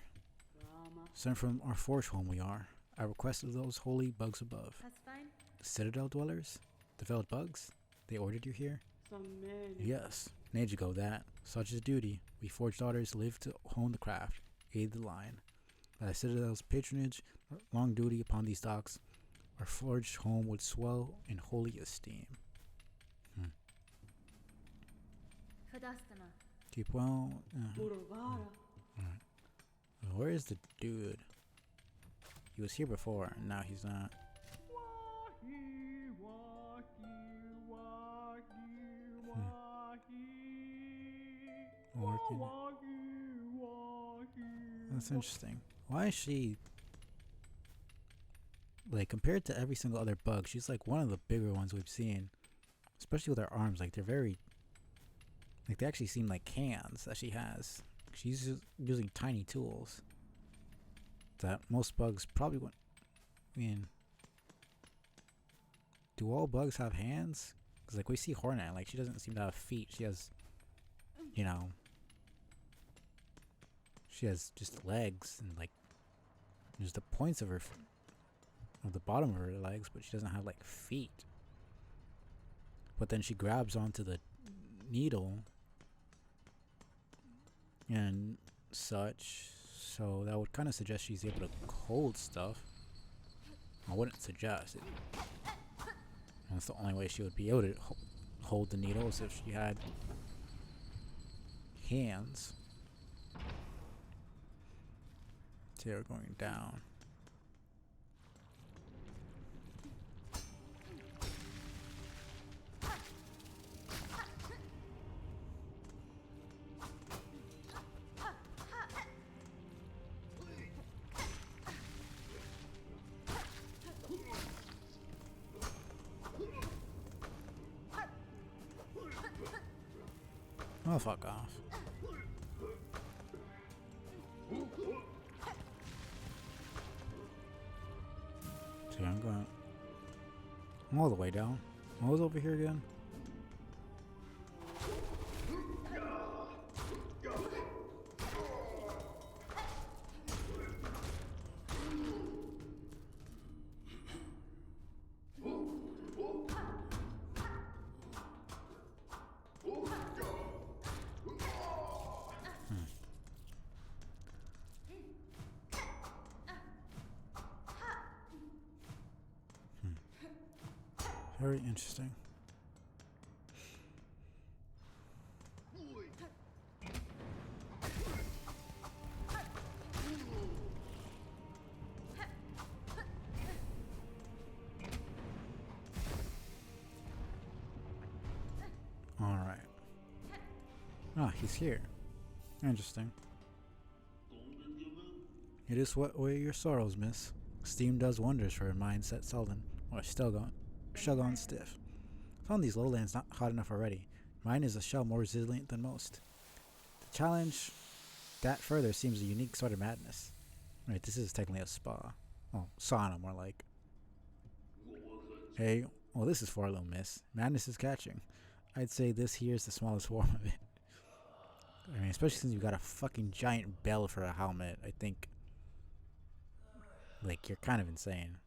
Sent from our forge home we are. I requested those holy bugs above.
That's fine.
The Citadel dwellers? The veiled bugs? They ordered you here? Yes. An age ago that. Such is duty. We Forge Daughters live to hone the craft, aid the line. By the Citadel's patronage, long duty upon these docks, our forged home would swell in holy esteem. Keep well. Alright. Where is the dude? He was here before, and now he's not. Working. That's interesting. Why is she, like, compared to every single other bug, she's like one of the bigger ones we've seen. Especially with her arms, like they're very, like they actually seem like hands that she has. She's just using tiny tools that most bugs probably wouldn't. I mean, do all bugs have hands? Because like we see Hornet, like she doesn't seem to have feet. She has, you know, she has just legs and like there's the points of her, of the bottom of her legs, but she doesn't have like feet. But then she grabs onto the needle and such, so that would kind of suggest she's able to hold stuff. I wouldn't suggest it. That's the only way she would be able to hold the needle, is if she had hands. So we're going down. Oh, fuck off. See, I'm all the way down. What was over here again? Very interesting. Alright. Ah, he's here. Interesting. It is what way your sorrows, miss. Steam does wonders for a mind set sullen, or shell gone stiff. Found these lowlands not hot enough already. Mine is a shell more resilient than most. The challenge that further seems a unique sort of madness. Right, this is technically a spa. Oh, sauna more like. Hey, well this is for a little miss. Madness is catching. I'd say this here is the smallest form of it. I mean, especially since you've got a fucking giant bell for a helmet, I think, like, you're kind of insane.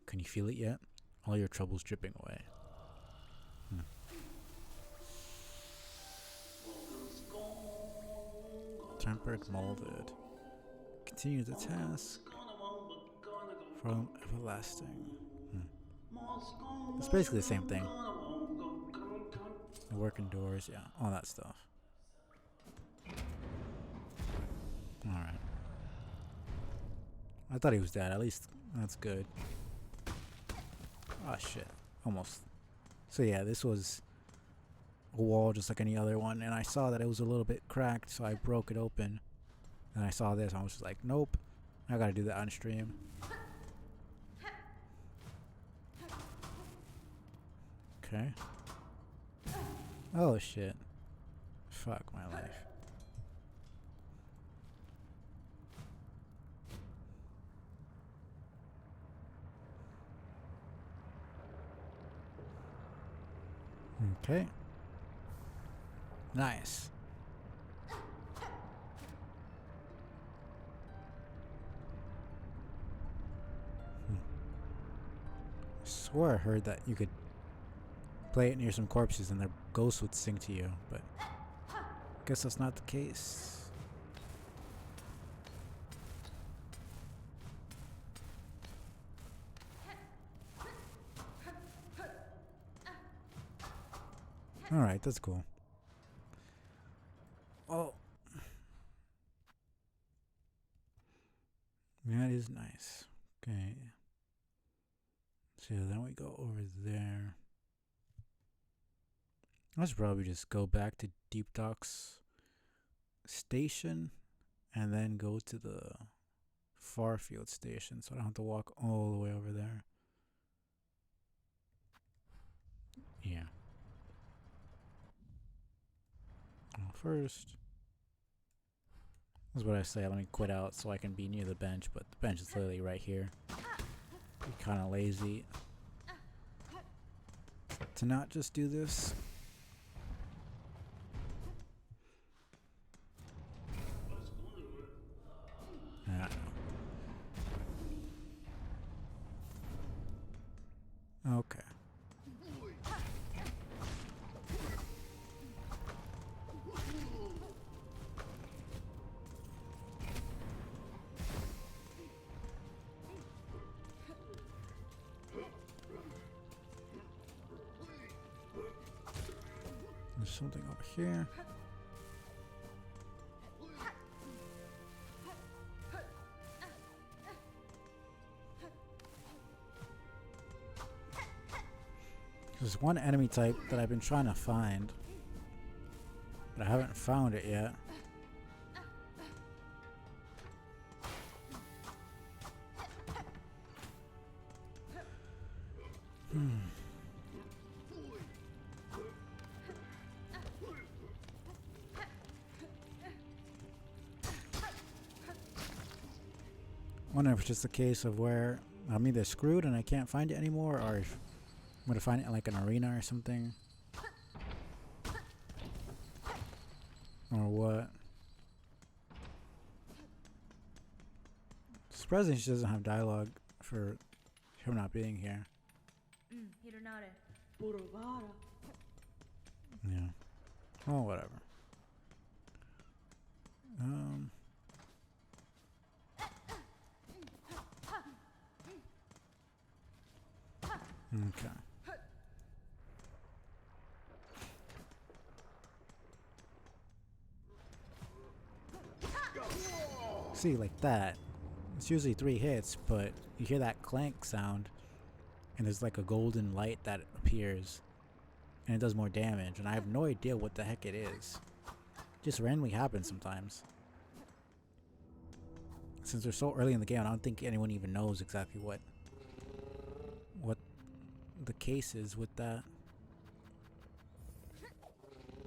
Can you feel it yet? All your troubles dripping away. Tempered, molded. Continue the task. From everlasting. It's basically the same thing. The work indoors, yeah, all that stuff. Alright. I thought he was dead, at least that's good. Oh shit, almost. So yeah, this was a wall just like any other one, and I saw that it was a little bit cracked, so I broke it open. And I saw this, and I was just like, nope, I gotta do that on stream. Okay. Oh shit. Fuck my life. Okay. Nice. swore I heard that you could play it near some corpses and their ghosts would sing to you, but I guess that's not the case. Alright, that's cool. Oh. That is nice. Okay. So then we go over there. I should probably just go back to Deep Docks Station and then go to the Farfield Station so I don't have to walk all the way over there. Yeah. Well, first, that's what I say. Let me quit out so I can be near the bench, but the bench is literally right here. Be kind of lazy to not just do this. I don't know. Okay. There's something over here. There's one enemy type that I've been trying to find, but I haven't found it yet. Wonder if it's just a case of where I'm either screwed and I can't find it anymore, or if I'm gonna find it in like an arena or something, or what. Surprisingly, she doesn't have dialogue for him not being here. Yeah. Oh, whatever. Okay. See, like that. It's usually 3 hits, but you hear that clank sound, and there's like a golden light that appears, and it does more damage, and I have no idea what the heck it is. It just randomly happens sometimes. Since we're so early in the game, I don't think anyone even knows exactly what the case is with that.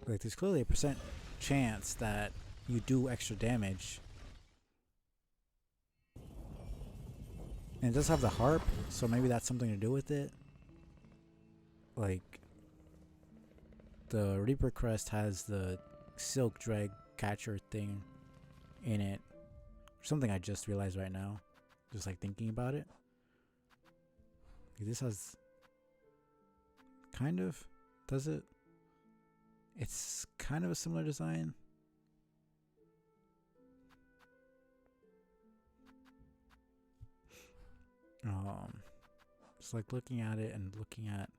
Like, there's clearly a % chance that you do extra damage. And it does have the harp, so maybe that's something to do with it. Like, the Reaper Crest has the Silk Drag Catcher thing in it. Something I just realized right now. Just like thinking about it. This has... kind of? Does it? It's kind of a similar design. Just like looking at it and looking at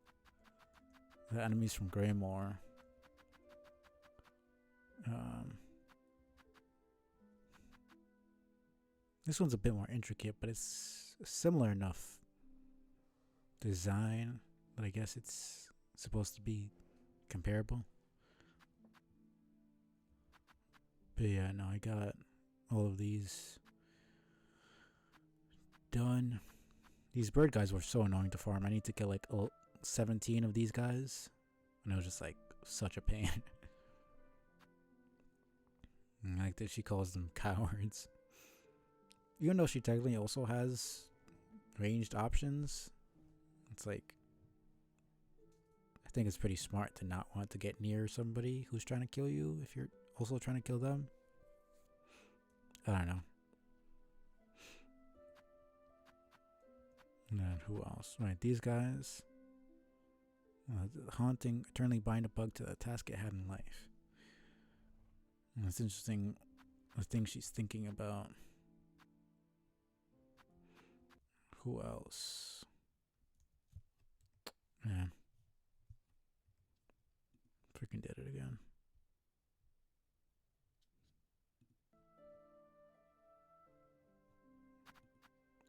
the enemies from Greymore. This one's a bit more intricate, but it's a similar enough design that I guess it's supposed to be comparable. But yeah, no, I got all of these done. These bird guys were so annoying to farm. I need to get like 17 of these guys, and it was just like such a pain. Like that, she calls them cowards. Even though she technically also has ranged options, it's like, I think it's pretty smart to not want to get near somebody who's trying to kill you if you're also trying to kill them. I don't know. And then who else? Right, these guys. Haunting, eternally bind a bug to the task it had in life. And it's interesting the thing she's thinking about. Who else? Man. Freaking did it again.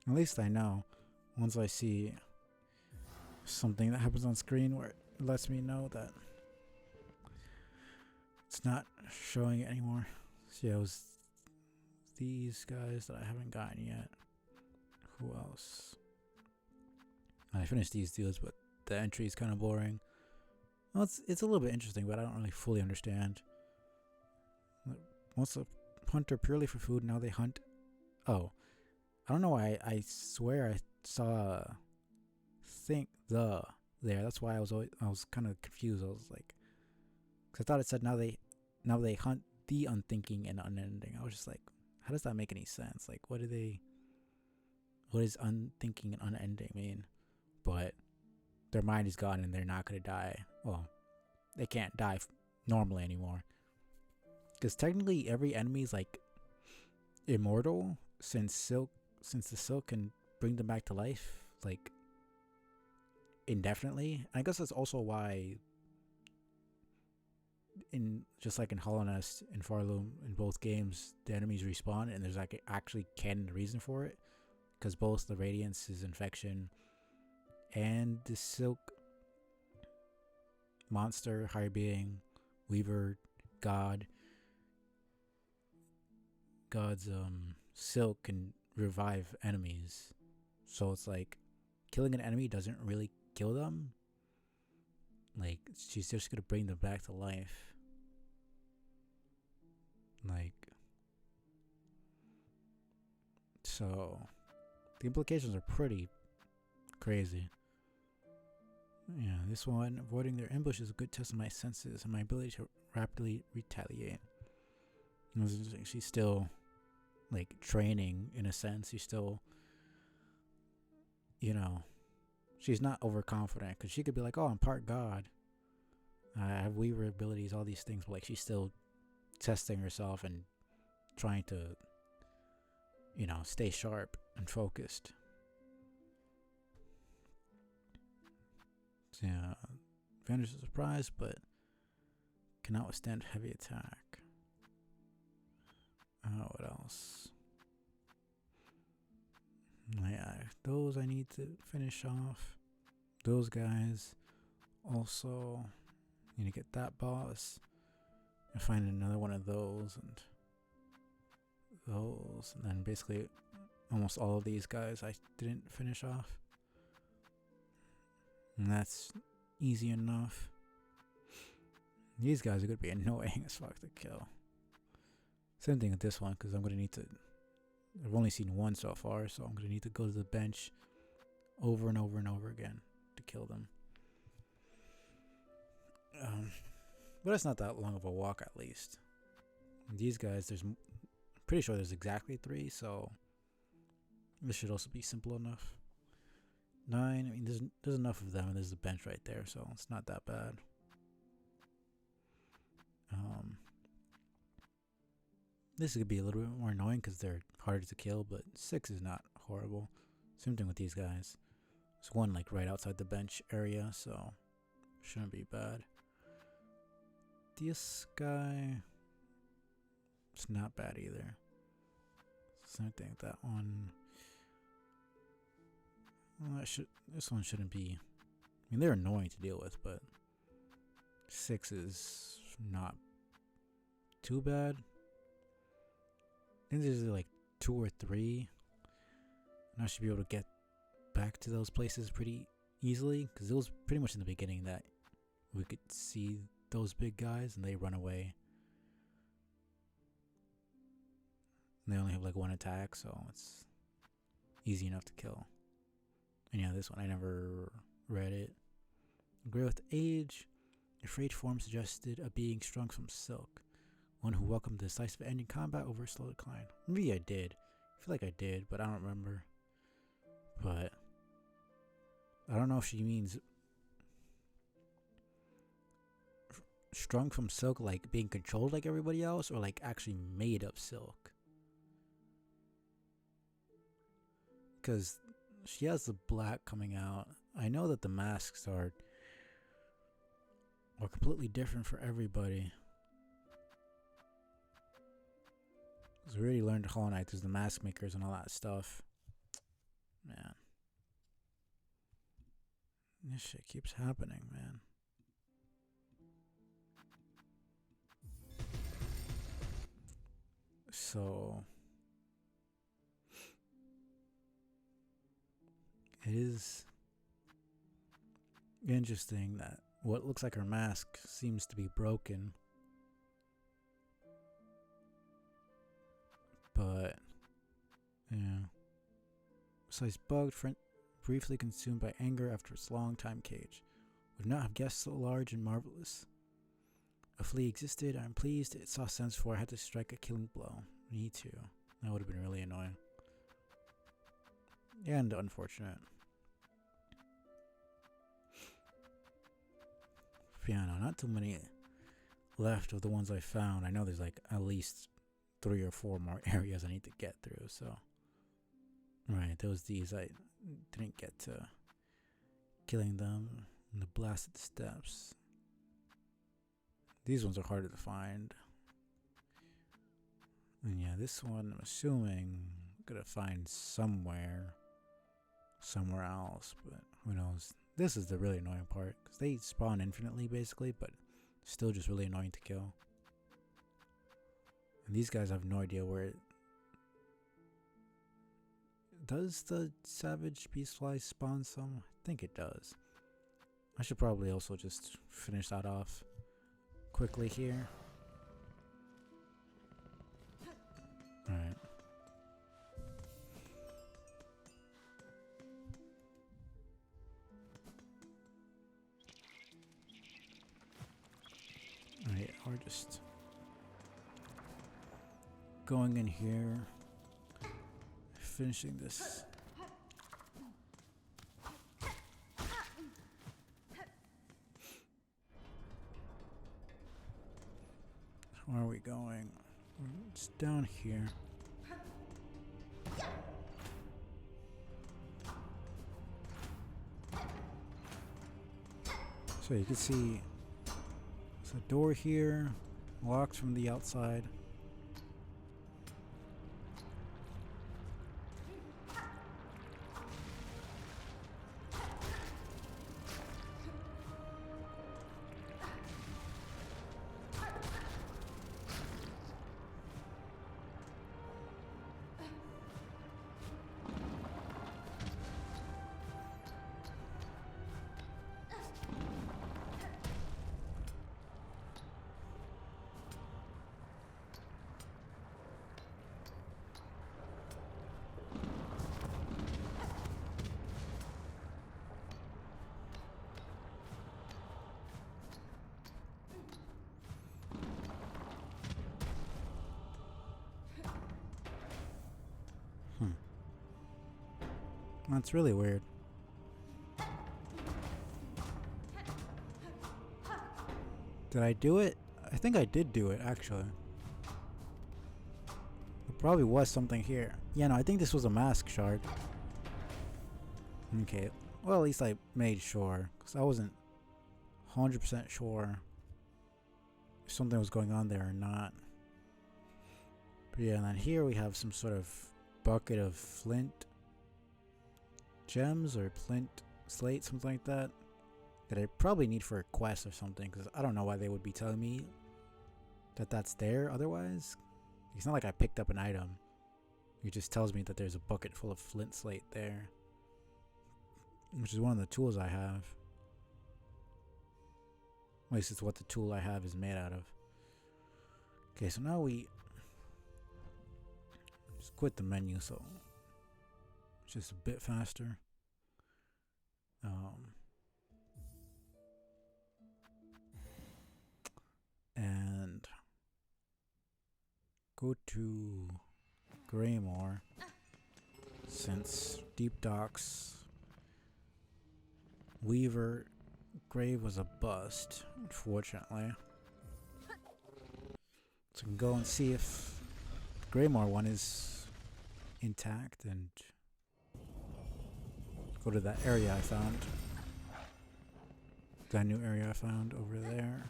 At least I know. Once I see something that happens on screen where it lets me know that it's not showing it anymore. So yeah, it was these guys that I haven't gotten yet. Who else? I finished these deals, but the entry is kind of boring. Well, it's a little bit interesting, but I don't really fully understand. Once a hunter purely for food, now they hunt. Oh, I don't know why. I swear I saw think the there. That's why I was kind of confused. I was like, because I thought it said now they hunt the unthinking and unending. I was just like, how does that make any sense? Like, what does unthinking and unending mean? But their mind is gone and they're not gonna die. Well, they can't die normally anymore. Because technically every enemy is like immortal since the silk can bring them back to life like indefinitely. I guess that's also why in just like in Hollow Nest and Farloom in both games the enemies respawn and there's like actually canon reason for it, because both the Radiance's infection and the silk monster, higher being, Weaver, God's silk can revive enemies. So it's like killing an enemy doesn't really kill them. Like she's just gonna bring them back to life. Like, so the implications are pretty crazy. Yeah, this one, avoiding their ambush is a good test of my senses and my ability to rapidly retaliate. She's still like training in a sense. She's still, she's not overconfident, because she could be like, oh, I'm part god, I have Weaver abilities, all these things, but like she's still testing herself and trying to, stay sharp and focused. So, yeah, Vander's a surprise, but cannot withstand heavy attack. What else? Yeah, those I need to finish off. Those guys. Also, need to get that boss. And find another one of those and those. And then basically almost all of these guys I didn't finish off. And that's easy enough. These guys are going to be annoying as fuck to kill. Same thing with this one, because I'm going to need to... I've only seen one so far, so I'm going to need to go to the bench over and over and over again to kill them. But it's not that long of a walk, at least. These guys, I'm pretty sure there's exactly 3, so this should also be simple enough. 9, I mean, there's enough of them, and there's the bench right there, so it's not that bad. This could be a little bit more annoying because they're harder to kill, but 6 is not horrible. Same thing with these guys. There's one like right outside the bench area, so shouldn't be bad. This guy, it's not bad either. Same thing with that one. Well, this one shouldn't be. I mean, they're annoying to deal with, but 6 is not too bad. I think there's like 2 or 3, and I should be able to get back to those places pretty easily, because it was pretty much in the beginning that we could see those big guys and they run away. And they only have like 1 attack, so it's easy enough to kill. And yeah, this one I never read it. Gray with age, your frayed form suggested a being strung from silk, one who welcomed the decisive ending combat over a slow decline. Maybe I did. I feel like I did, but I don't remember. But I don't know if she means strung from silk, like being controlled like everybody else, or like actually made of silk. Because she has the black coming out. I know that the masks are completely different for everybody. Because we already learned Hollow Knight, there's the mask makers and all that stuff. Man. This shit keeps happening, man. So it is interesting that what looks like her mask seems to be broken. But yeah. Besides bugged, briefly consumed by anger after its long time cage. Would not have guessed so large and marvelous. A flea existed, I'm pleased. It saw sense for I had to strike a killing blow. Me too. That would have been really annoying. And unfortunate. Yeah, no, not too many left of the ones I found. I know there's like at least 3 or 4 more areas I need to get through, so. Right, those these I didn't get to killing them in the blasted steps. These ones are harder to find. And yeah, this one I'm assuming I'm gonna find somewhere else, but who knows. This is the really annoying part, because they spawn infinitely basically, but still just really annoying to kill. And these guys have no idea where it... Does the Savage Beastfly spawn some? I think it does. I should probably also just finish that off quickly here. Alright. Alright, we're just going in here, finishing this. Where are we going? It's down here. So you can see there's a door here, locked from the outside. That's really weird. Did I do it? I think I did do it, actually. There probably was something here. Yeah, no, I think this was a mask shard. Okay, well, at least I made sure, because I wasn't 100% sure if something was going on there or not. But yeah, and then here we have some sort of bucket of flint gems or flint slate, something like that I probably need for a quest or something, because I don't know why they would be telling me that that's there otherwise. It's not like I picked up an item. It just tells me that there's a bucket full of flint slate there, which is one of the tools I have. At least it's what the tool I have is made out of. Okay, so now we just quit the menu so it's just a bit faster. And go to Greymore, since Deep Docks Weaver grave was a bust, unfortunately. So we can go and see if the Greymore one is intact and go to that area I found. That new area I found over there.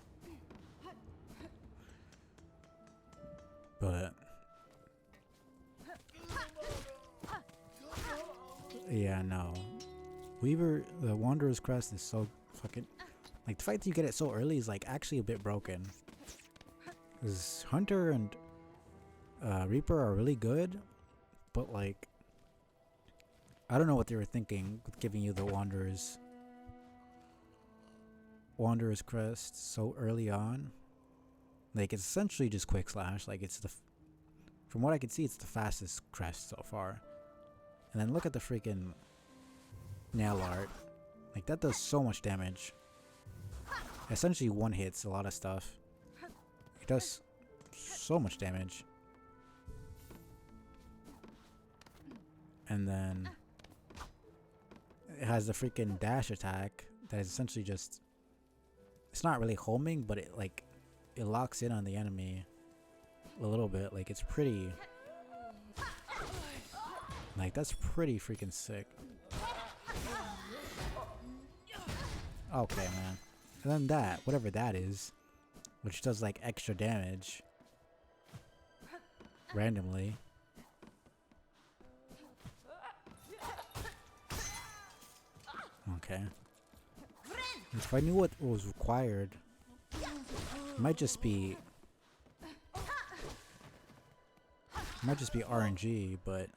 But yeah, no. Weaver, the Wanderer's Crest is so fucking... Like, the fact that you get it so early is, like, actually a bit broken. Because Hunter and Reaper are really good, but, like, I don't know what they were thinking with giving you the Wanderer's Crest so early on. Like, it's essentially just Quick Slash. Like, it's from what I can see, it's the fastest crest so far. And then look at the freaking nail art. Like, that does so much damage. Essentially one hits a lot of stuff. It does so much damage. And then it has the freaking dash attack that is essentially just... It's not really homing, but it, like, it locks in on the enemy a little bit. Like, it's pretty... Like, that's pretty freaking sick. Okay, man. And then that, whatever that is, which does, like, extra damage randomly. Okay. If I knew what was required, it might just be RNG, but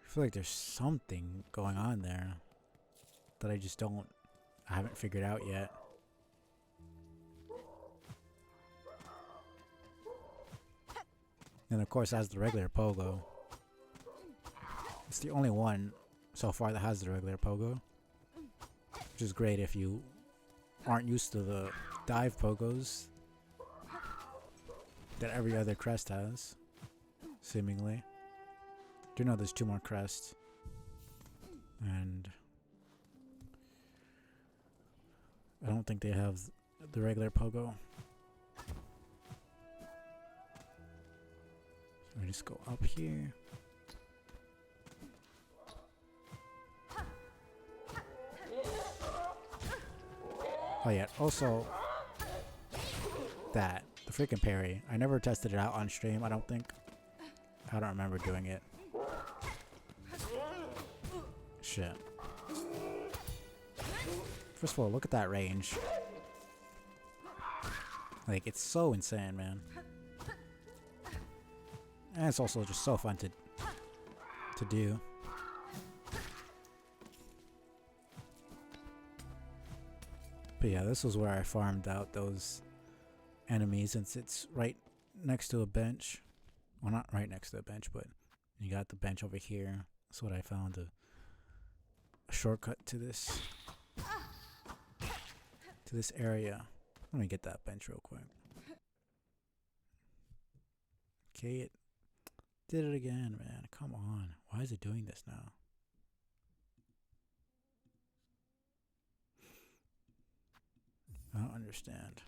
I feel like there's something going on there that I haven't figured out yet. And of course, it has the regular pogo. It's the only one so far that has the regular pogo, which is great if you aren't used to the dive pogos that every other crest has, seemingly. Do know there's 2 more crests, and I don't think they have the regular pogo. So we just go up here. Oh yeah, also that, the freaking parry. I never tested it out on stream, I don't think. I don't remember doing it. Shit. First of all, look at that range. Like, it's so insane, man. And it's also just so fun to do. But yeah, this was where I farmed out those enemies, since it's right next to a bench. Well, not right next to a bench, but you got the bench over here. That's what I found, a shortcut to this area. Let me get that bench real quick. Okay, it did it again, man. Come on. Why is it doing this now? I don't understand.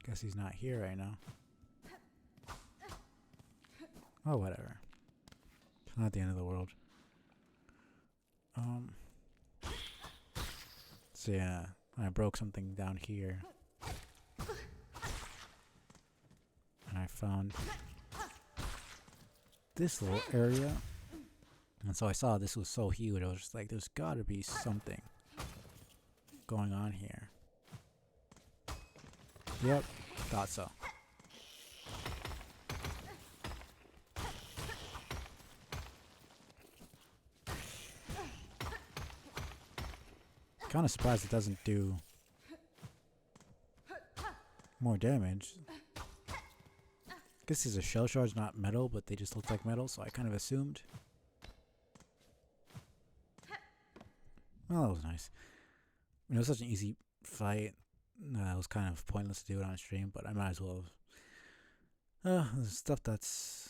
Guess he's not here right now. Oh, whatever. It's not the end of the world. So yeah, I broke something down here. And I found this little area. And so I saw this was so huge, I was just like, there's gotta be something going on here. Yep, thought so. Kind of surprised it doesn't do more damage. Guess these are shell shards, not metal, but they just look like metal, so I kind of assumed. Well, that was nice. I mean, it was such an easy fight. It was kind of pointless to do it on stream, but I might as well Stuff that's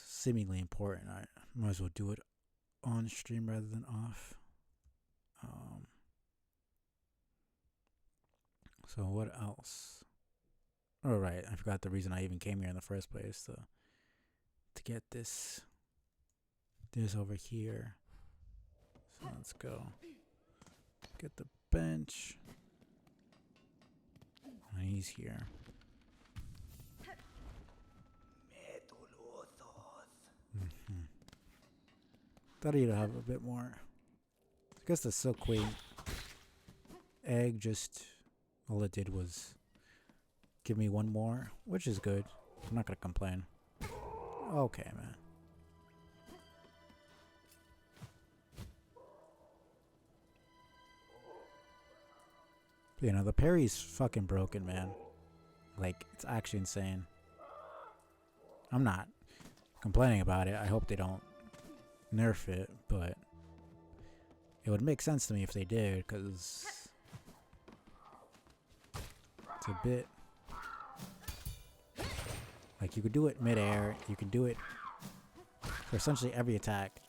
seemingly important. I might as well do it on stream rather than off. So what else? Oh right, I forgot the reason I even came here in the first place to get this over here. So let's go. Get the bench. Oh, he's here. Thought he'd have a bit more. I guess the silkweed egg just all it did was give me one more, which is good. I'm not gonna complain. Okay, man. You know, the parry's fucking broken, man. Like, it's actually insane. I'm not complaining about it. I hope they don't nerf it, but it would make sense to me if they did, because it's a bit like you could do it mid-air, you can do it for essentially every attack.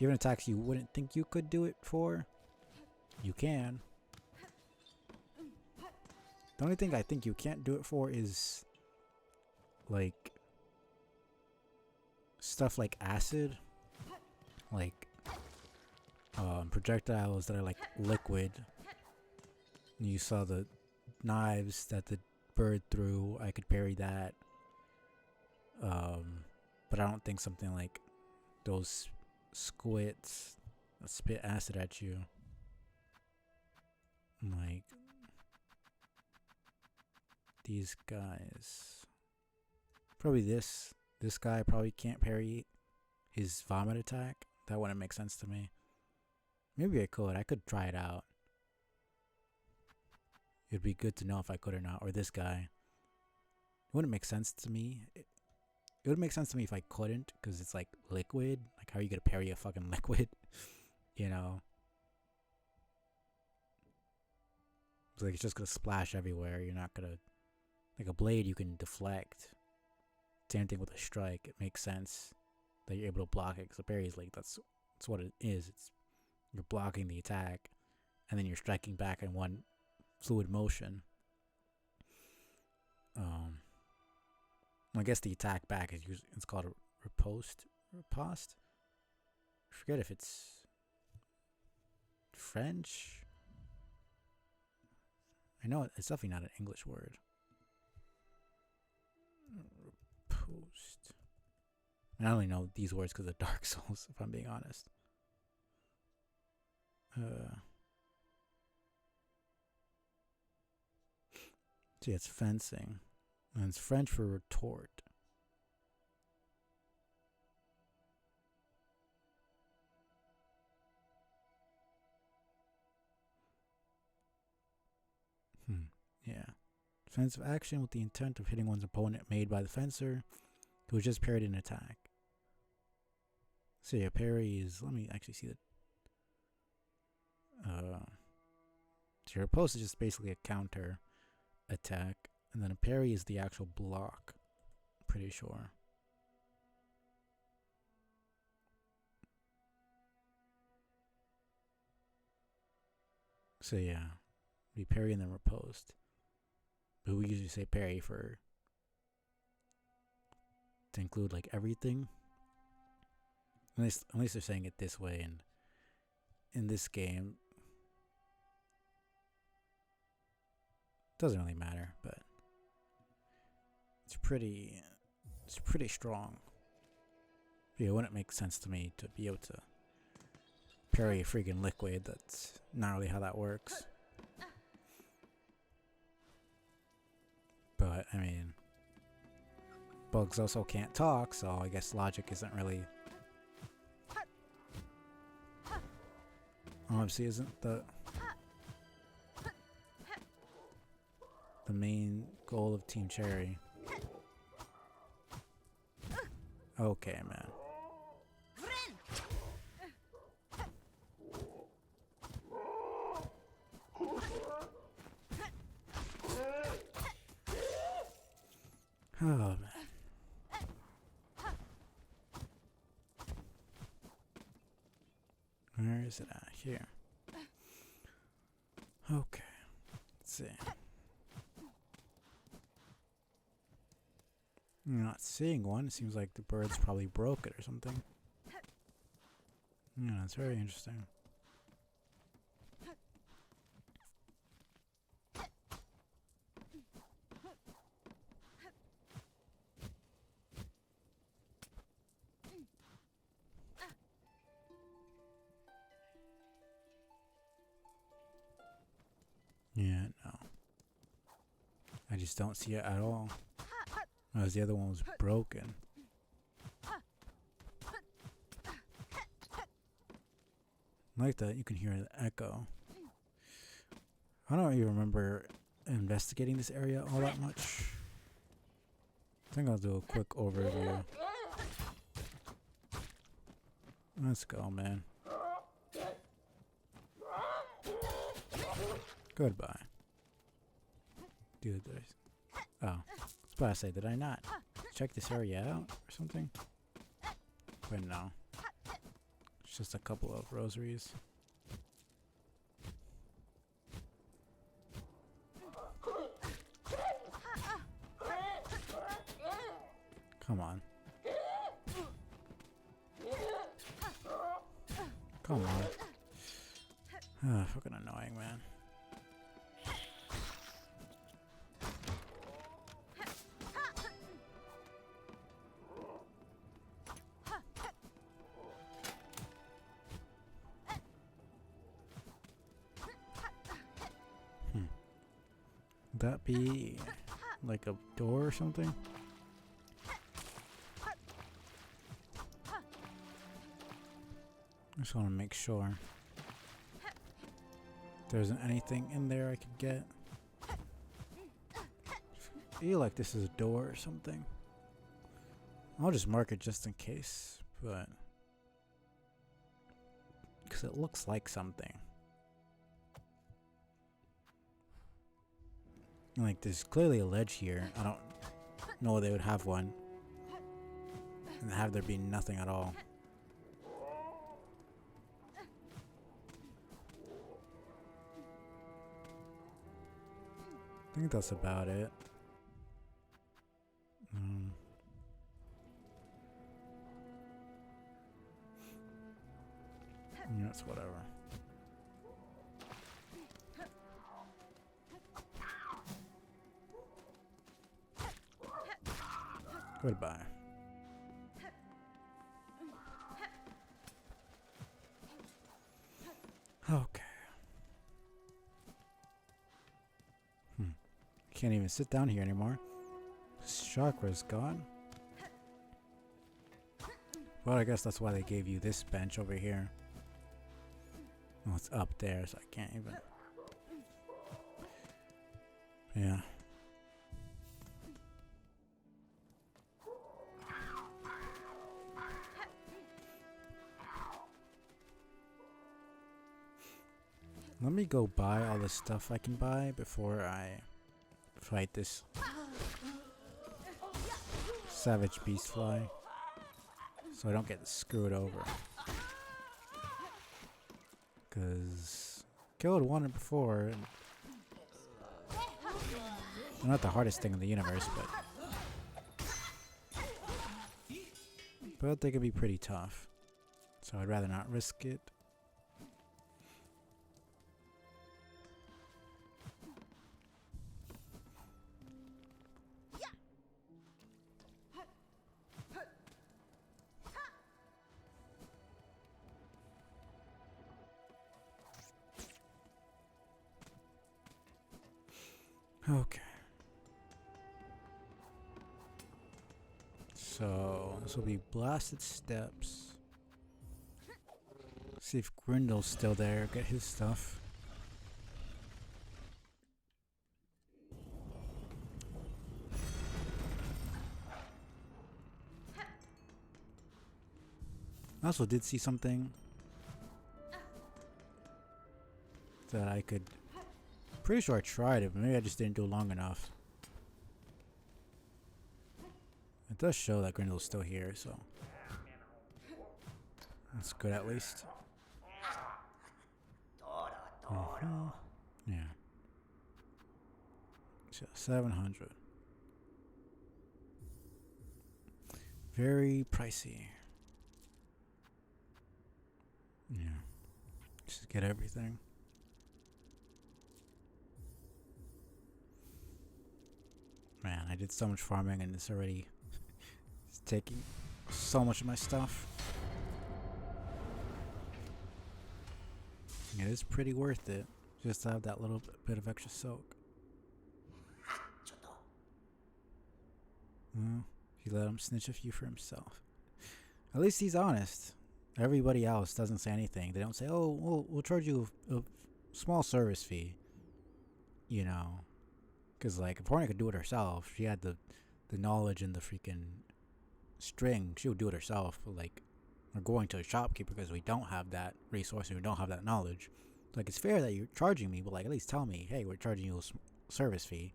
Even attacks you wouldn't think you could do it for, you can. The only thing I think you can't do it for is like stuff like acid, like projectiles that are like liquid. You saw the knives that the bird threw. I could parry that, but I don't think something like those squits that spit acid at you, like these guys. Probably this guy probably can't parry his vomit attack. That wouldn't make sense to me. Maybe I could try it out. It'd be good to know if I could or not. Or this guy. It wouldn't make sense to me. It would make sense to me if I couldn't, because it's like liquid. Like, how are you gonna parry a fucking liquid? You know? It's like it's just gonna splash everywhere. You're not gonna... Like a blade you can deflect. Same thing with a strike. It makes sense that you're able to block it, because a parry is like, that's what it is. It's you're blocking the attack, and then you're striking back in one fluid motion. I guess the attack back is usually, it's called a riposte. I forget if it's French. I know it's definitely not an English word. Riposte. I only know these words because of Dark Souls, if I'm being honest. See, it's fencing. And it's French for retort. Yeah. Defensive action with the intent of hitting one's opponent made by the fencer who has just parried an attack. So yeah, parry is... Let me actually see that. So your riposte is just basically a counter attack. And then a parry is the actual block. Pretty sure. So yeah. We parry and then riposte. But we usually say parry to include like everything. Unless they're saying it this way, and in this game doesn't really matter, but it's pretty strong. Yeah, it wouldn't make sense to me to be able to parry a freaking liquid. That's not really how that works. But I mean, bugs also can't talk, so I guess logic isn't really... Obviously isn't the main goal of Team Cherry. Okay, man. Oh, man. is it at? Here. Okay. Let's see. I'm not seeing one. It seems like the bird's probably broke it or something. Yeah, it's very interesting. Yeah, no. I just don't see it at all. Whereas the other one was broken. Like that, you can hear the echo. I don't even remember investigating this area all that much. I think I'll do a quick overview. Let's go, man. Goodbye. Dude, oh. I was about to say, did I not check this area out or something? But no. It's just a couple of rosaries. Come on. Come on. Ah, fucking annoying, man. Would that be like a door or something? I just want to make sure there isn't anything in there I could get. I feel like this is a door or something. I'll just mark it just in case, but because it looks like something. Like, there's clearly a ledge here. I don't know they would have one and have there be nothing at all. I think that's about it. Yeah, it's whatever. Goodbye. Okay. Can't even sit down here anymore. This chakra's gone. Well, I guess that's why they gave you this bench over here. Oh, it's up there, so I can't even. Yeah. Let me go buy all the stuff I can buy before I fight this savage beast fly, so I don't get screwed over. Cause killed one before, and not the hardest thing in the universe, but they can be pretty tough. So I'd rather not risk it. Okay. So this will be blasted steps. See if Grindel's still there. Get his stuff. I also did see something that I could. Pretty sure I tried it, but maybe I just didn't do it long enough. It does show that Grindel's still here, so that's good at least. Mhm. Yeah. So 700. Very pricey. Yeah. Just get everything. Man, I did so much farming and it's taking so much of my stuff. It is pretty worth it just to have that little bit of extra soak. Well, he let him snitch a few for himself. At least he's honest. Everybody else doesn't say anything. They don't say, "Oh, we'll charge you a small service fee." You know, because like if Hornet could do it herself, she had the knowledge and the freaking string. She would do it herself. But like, we're going to a shopkeeper because we don't have that resource and we don't have that knowledge. Like, it's fair that you're charging me, but like at least tell me, hey, we're charging you a service fee.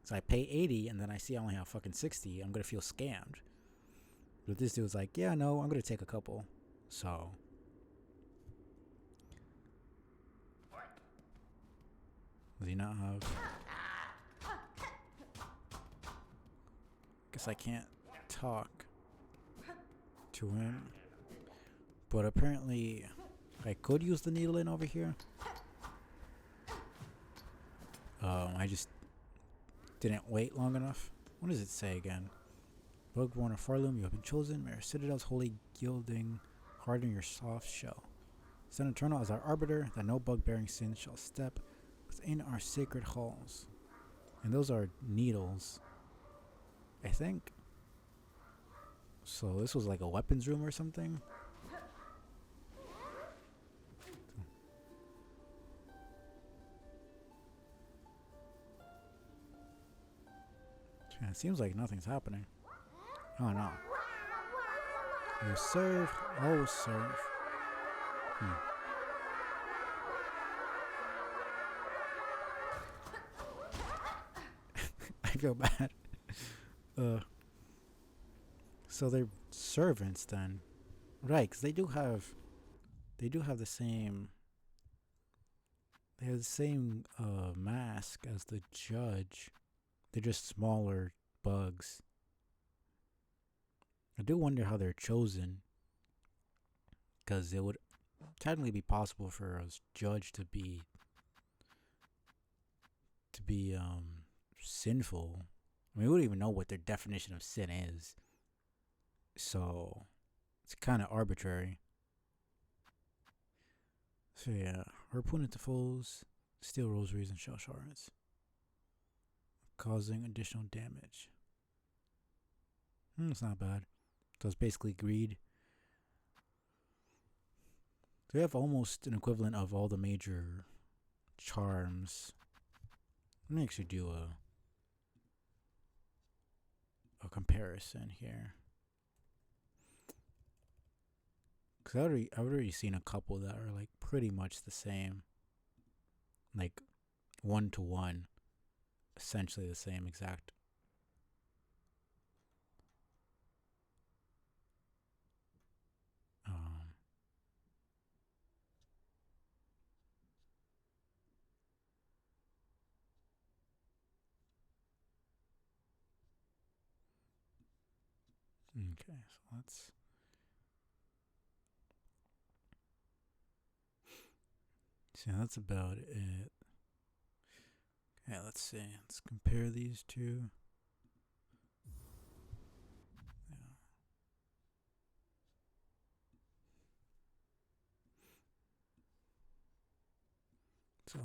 So I pay 80 and then I see I only have fucking 60. I'm gonna feel scammed. But this dude's like, yeah, no, I'm gonna take a couple. So does he not have? Guess I can't talk to him. But apparently, I could use the needle in over here. I just didn't wait long enough. What does it say again? Bugborn of Farloom, you have been chosen. May our citadel's holy gilding harden your soft shell. Send Eternal as our arbiter, that no bug-bearing sin shall step within our sacred halls. And those are needles, I think. So this was like a weapons room or something. It seems like nothing's happening. Oh no. You serve, always serve. I feel bad. So they're servants then, right? Because they do have the same. They have the same mask as the judge. They're just smaller bugs. I do wonder how they're chosen, because it would technically be possible for a judge to be sinful. I mean, we wouldn't even know what their definition of sin is, so it's kind of arbitrary. So yeah, harpoon into foes, steal rosaries and shell shards, causing additional damage. It's not bad. So it's basically greed. They have almost an equivalent of all the major charms. Let me actually do a comparison here. Because I've already seen a couple that are like pretty much the same. Like 1-to-1. Essentially the same exact. Okay, so let's. See, that's about it. Yeah, let's see. Let's compare these two. Yeah.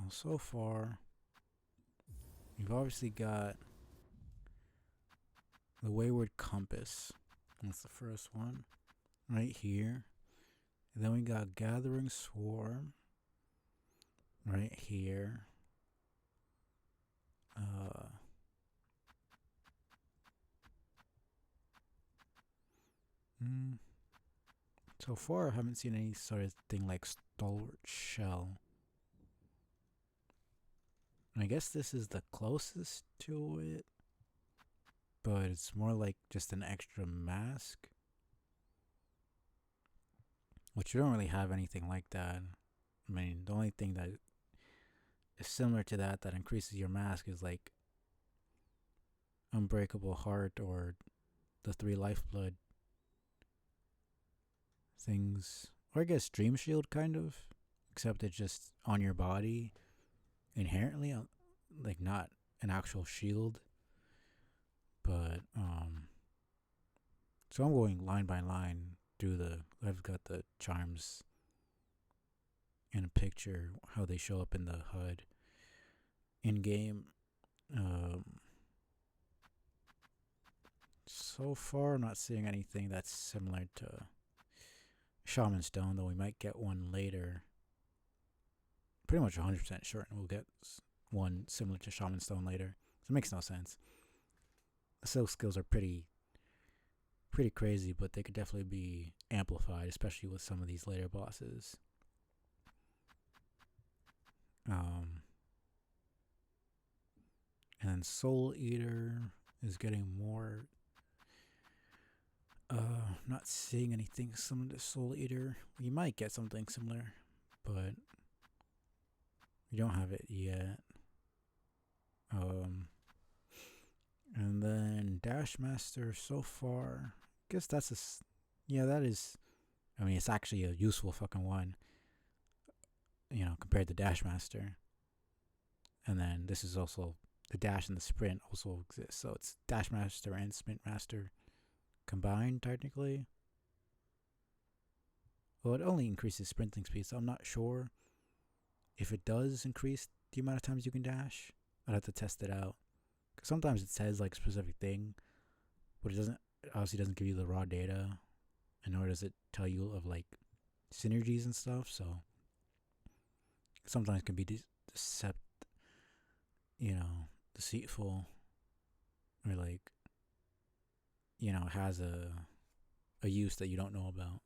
So far, you've obviously got the Wayward Compass. That's the first one. Right here. And then we got Gathering Swarm. Right here. So far, I haven't seen any sort of thing like Stalwart Shell. I guess this is the closest to it, but it's more like just an extra mask, which you don't really have anything like that. I mean, the only thing that is similar to that increases your mask is like Unbreakable Heart or the Three Lifeblood things. Or I guess Dream Shield, kind of. Except it's just on your body inherently, like not an actual shield. But, so I'm going line by line through I've got the charms in a picture, how they show up in the HUD in game. Um, so far, I'm not seeing anything that's similar to Shaman Stone, though we might get one later. Pretty much 100% sure we'll get one similar to Shaman Stone later. So it makes no sense. The silk skills are pretty crazy, but they could definitely be amplified, especially with some of these later bosses. And then Soul Eater is getting more. Not seeing anything similar to Soul Eater. We might get something similar, but we don't have it yet. And then Dash Master so far. I guess that's that is. I mean, it's actually a useful fucking one. Compared to Dash Master. And then this is also the dash and the sprint also exists. So it's Dash Master and Sprint Master combined, technically. Well, it only increases sprinting speed, so I'm not sure if it does increase the amount of times you can dash. I'd have to test it out. Because sometimes it says like a specific thing, but it obviously doesn't give you the raw data, and nor does it tell you of like synergies and stuff. So sometimes it can be deceitful, or like has a use that you don't know about.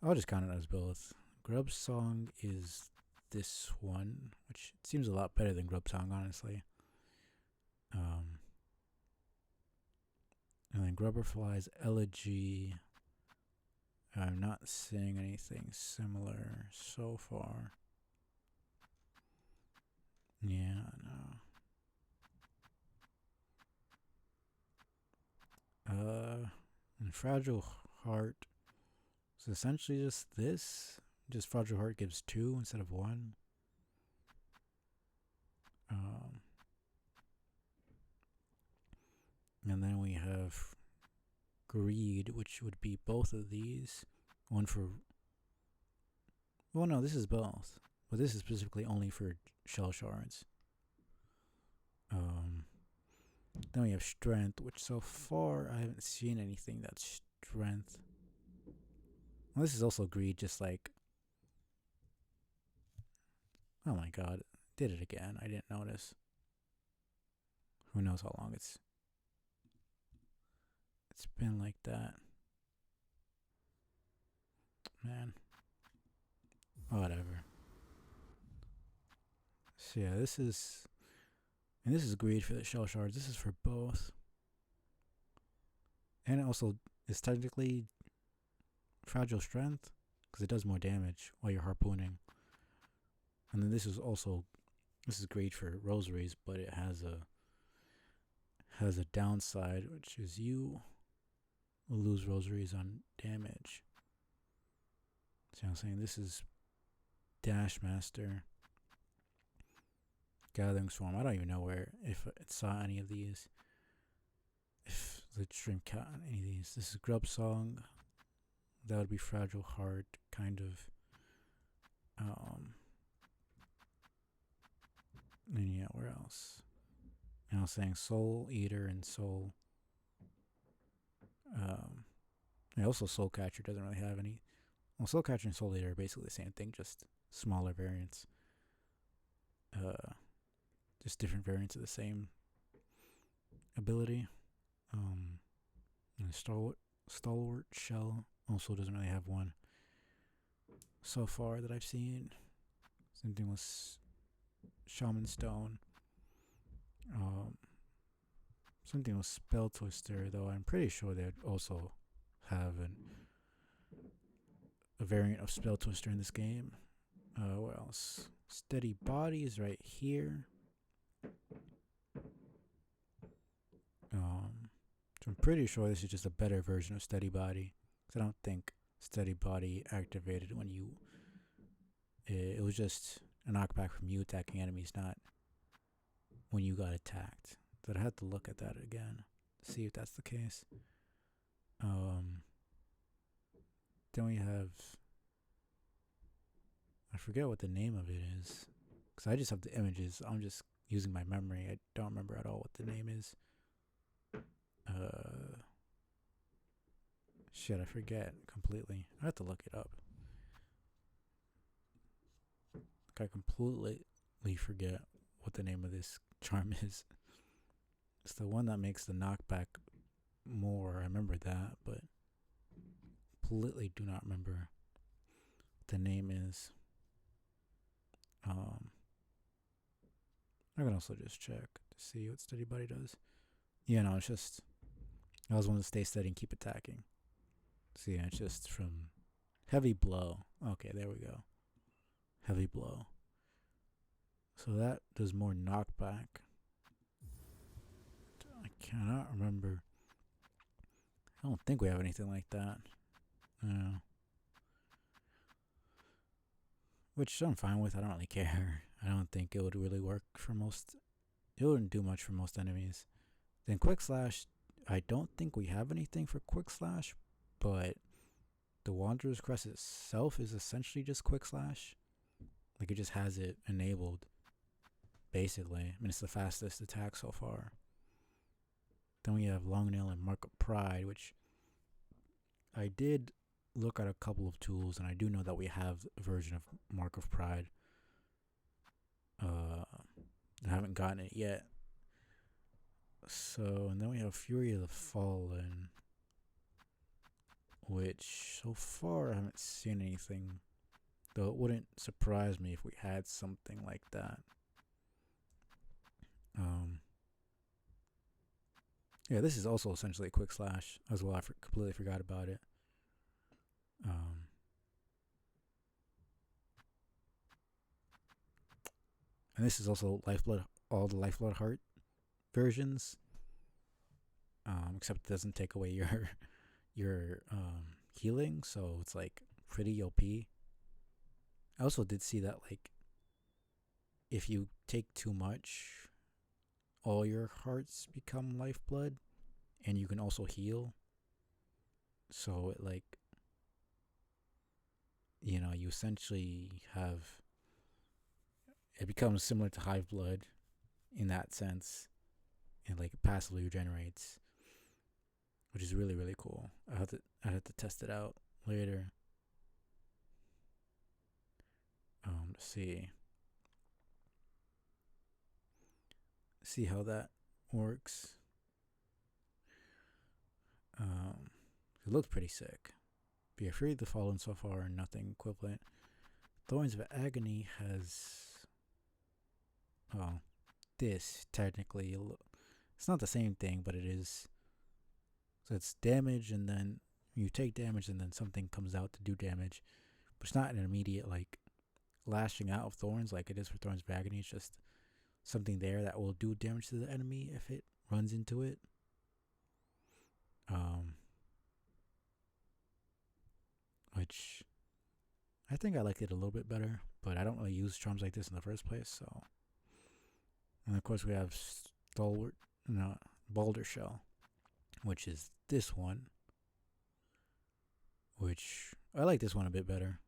I'll just count it as both. Grub Song is this one, which seems a lot better than Grub Song, honestly. And then Grubberfly's Elegy. I'm not seeing anything similar so far. Yeah, no. And Fragile Heart. So essentially just this. Just Fragile Heart gives 2 instead of 1. And then we have Greed, which would be both of these. One for... Well, no, this is both. But this is specifically only for shell shards. Then we have Strength, which so far I haven't seen anything that's Strength. Well, this is also Greed, just like... Oh my god, did it again. I didn't notice. Who knows how long it's been like that. Man. Whatever. So yeah, this is Greed for the shell shards. This is for both. And it also is technically Fragile Strength, because it does more damage while you're harpooning. And then this is Greed for rosaries, but it has a downside, which is you will lose rosaries on damage. So I'm saying this is Dash Master. Gathering Swarm. I don't even know if it saw any of these. If the stream caught any of these. This is Grub Song. That would be Fragile Heart, kind of. And yeah, where else? And I was saying Soul Eater and Soul. And also Soul Catcher doesn't really have any. Well, Soul Catcher and Soul Eater are basically the same thing, just smaller variants. Just different variants of the same ability. And Stalwart Shell also doesn't really have one so far that I've seen. Same thing with Shaman Stone. Something with Spell Twister, though I'm pretty sure they'd also have a variant of Spell Twister in this game. What else? Steady body is right here. So I'm pretty sure this is just a better version of steady body. Cause I don't think steady body activated when you. It was just a knockback from you attacking enemies, not when you got attacked. But I had to look at that again to see if that's the case. Then we have. I forget what the name of it is. Because I just have the images. I'm just using my memory. I don't remember at all what the name is. Shit, I forget completely. I have to look it up. I completely forget what the name of this charm is. It's the one that makes the knockback more. I remember that, but completely do not remember what the name is. I can also just check to see what steady body does. Yeah, no, it's just I always want to stay steady and keep attacking. So yeah, it's just from heavy blow. Okay, there we go. Heavy blow. So that does more knockback. I cannot remember. I don't think we have anything like that. No. Which I'm fine with. I don't really care. I don't think it would really work for most. It wouldn't do much for most enemies. Then Quick Slash, I don't think we have anything for Quick Slash, but the Wanderer's Crest itself is essentially just Quick Slash. Like, it just has it enabled, basically. I mean, it's the fastest attack so far. Then we have Long Nail and Mark of Pride, which I did look at a couple of tools, and I do know that we have a version of Mark of Pride. I haven't gotten it yet. So, and then we have Fury of the Fallen, which so far I haven't seen anything. Though it wouldn't surprise me if we had something like that. Yeah, this is also essentially a Quick Slash as well. I completely forgot about it. And this is also Lifeblood, all the Lifeblood Heart versions. Except it doesn't take away your healing, so it's like pretty OP. I also did see that like if you take too much, all your hearts become lifeblood, and you can also heal. So it like, you know, you essentially have, it becomes similar to Hive Blood in that sense, and like it passively regenerates, which is really really cool. I have to test it out later. See how that works. It looks pretty sick. Be afraid of the fallen so far, and nothing equivalent. Thorns of Agony has. Oh, this technically. It's not the same thing, but it is. So it's damage, and then you take damage, and then something comes out to do damage. But it's not an immediate, like, lashing out of thorns like it is for Thorns of Agony. It's just something there that will do damage to the enemy if it runs into it. Which I think I liked it a little bit better, but I don't really use charms like this in the first place. So, and of course we have Boulder Shell, which is this one. Which I like this one a bit better,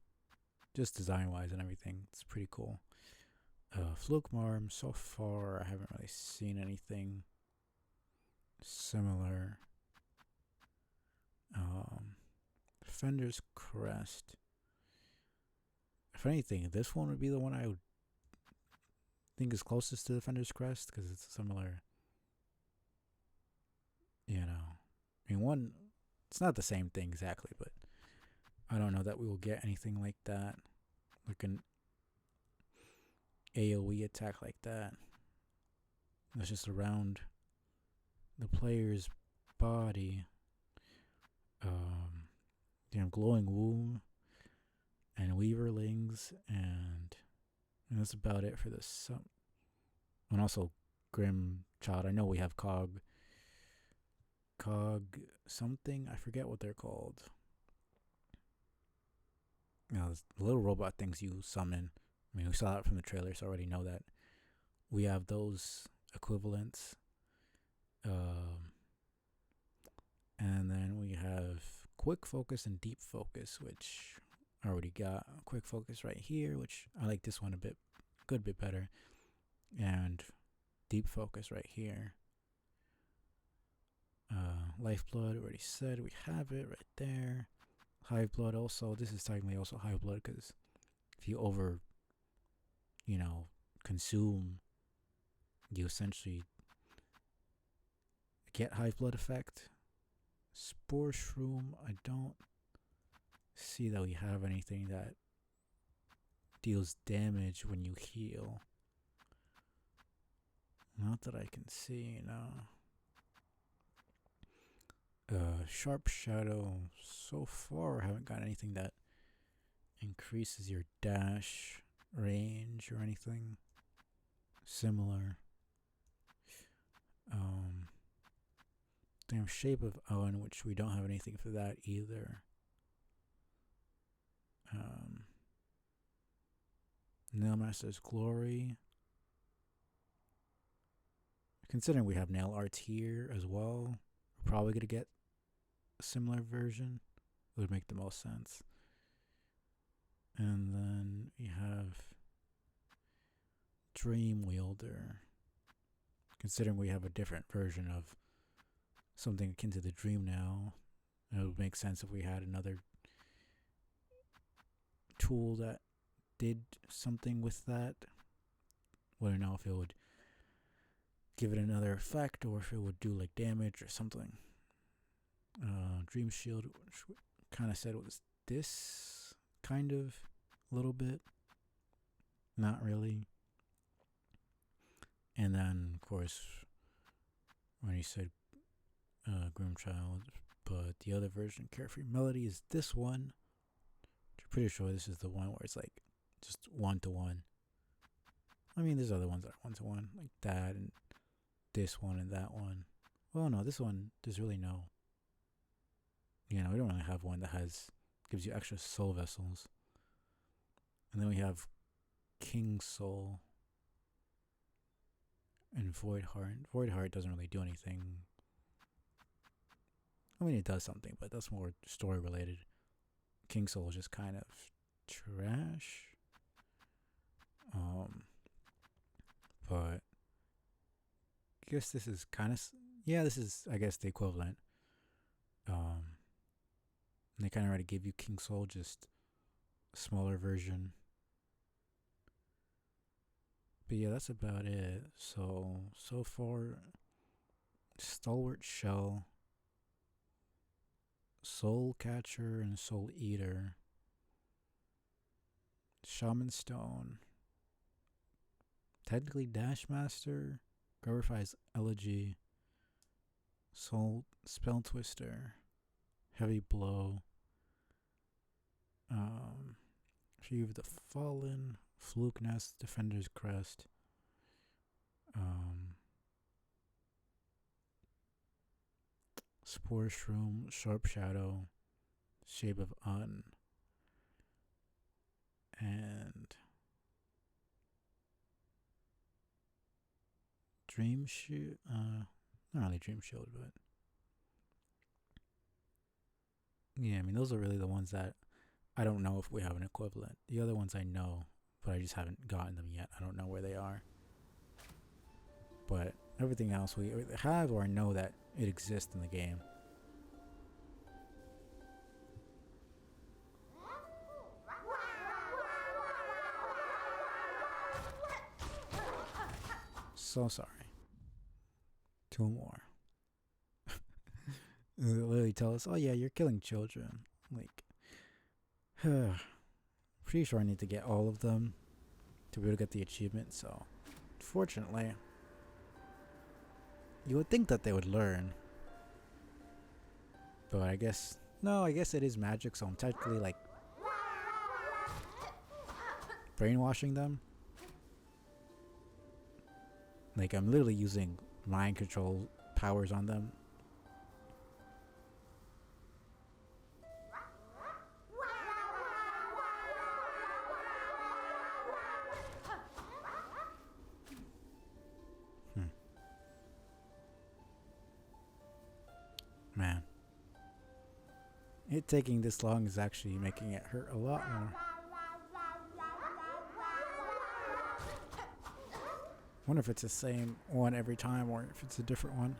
just design wise and everything. It's pretty cool. Fluke Marm, so far I haven't really seen anything similar. Defender's Crest. If anything, this one would be the one I would think is closest to Defender's Crest because it's similar. You know, I mean, one, it's not the same thing exactly, but I don't know that we will get anything like that. Like an AoE attack like that. That's just around the player's body. Glowing Womb and Weaverlings, and that's about it for this. And also Grim Child. I know we have Cog something. I forget what they're called. The little robot things you summon. I mean, we saw that from the trailer, so I already know that. We have those equivalents. And then we have Quick Focus and Deep Focus, which I already got. Quick Focus right here, which I like this one a good bit better. And Deep Focus right here. Lifeblood, already said, we have it right there. Hive Blood also, this is technically also Hive Blood, because if you consume, you essentially get Hive Blood effect. Spore Shroom, I don't see that we have anything that deals damage when you heal. Not that I can see, no. Sharp Shadow, so far I haven't got anything that increases your dash range or anything similar. Damn Shape of Owen, which we don't have anything for that either. Nailmaster's Glory. Considering we have nail arts here as well, we're probably going to get a similar version. It would make the most sense. And then we have Dream Wielder. Considering we have a different version of something akin to the Dream now, it would make sense if we had another tool that did something with that. I don't know if it would give it another effect or if it would do like damage or something. Dream Shield, which kind of said it was this kind of a little bit. Not really. And then, of course, when he said Grim Child, but the other version, Carefree Melody, is this one. I'm pretty sure this is the one where it's like just 1-to-1. I mean, there's other ones that are 1-to-1, like that and this one and that one. Well, no, this one, there's really no. We don't really have one that gives you extra soul vessels. And then we have King Soul and Void Heart. Void Heart doesn't really do anything. I mean, it does something, but that's more story related. King Soul is just kind of trash. But I guess this is kind of, this is, I guess, the equivalent. They kind of already give you King Soul, just a smaller version. But yeah, that's about it. So far, Stalwart Shell, Soul Catcher, and Soul Eater. Shaman Stone. Technically Dash Master, Glorifies Elegy, Soul Spell Twister, Heavy Blow, Retrieve the Fallen, Fluke Nest, Defender's Crest, Spore Shroom, Sharp Shadow, Shape of Un, and Dream Shield. Not really Dream Shield, but yeah, I mean, those are really the ones that I don't know if we have an equivalent. The other ones I know, but I just haven't gotten them yet. I don't know where they are. But everything else we have or know that it exists in the game. So sorry. 2 more. They literally tell us, oh yeah, you're killing children. Like, pretty sure I need to get all of them to be able to get the achievement, so fortunately, you would think that they would learn. But I guess, no, I guess it is magic, so I'm technically like brainwashing them. Like, I'm literally using mind control powers on them. Man. It taking this long is actually making it hurt a lot more. Wonder if it's the same one every time or if it's a different one.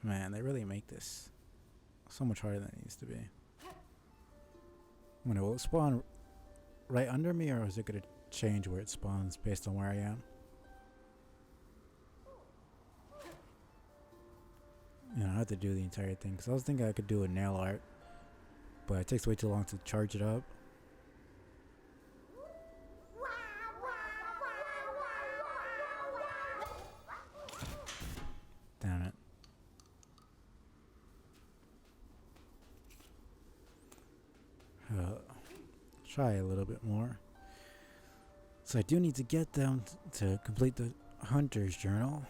Man, they really make this so much harder than it needs to be. Will it spawn right under me, or is it going to change where it spawns based on where I am? You know, I have to do the entire thing, because I was thinking I could do a nail art, but it takes way too long to charge it up. Damn it. Try a little bit more. So I do need to get them to complete the Hunter's Journal.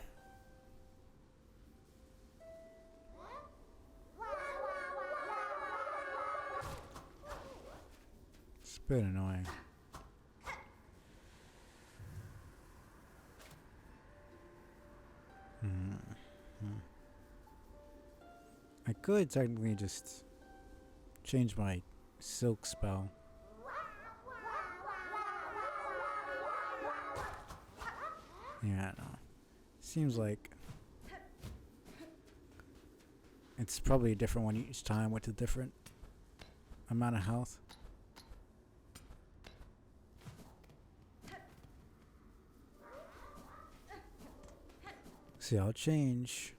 It's a bit annoying. I could technically just change my silk spell. Yeah, no. Seems like it's probably a different one each time with a different amount of health. See, I'll change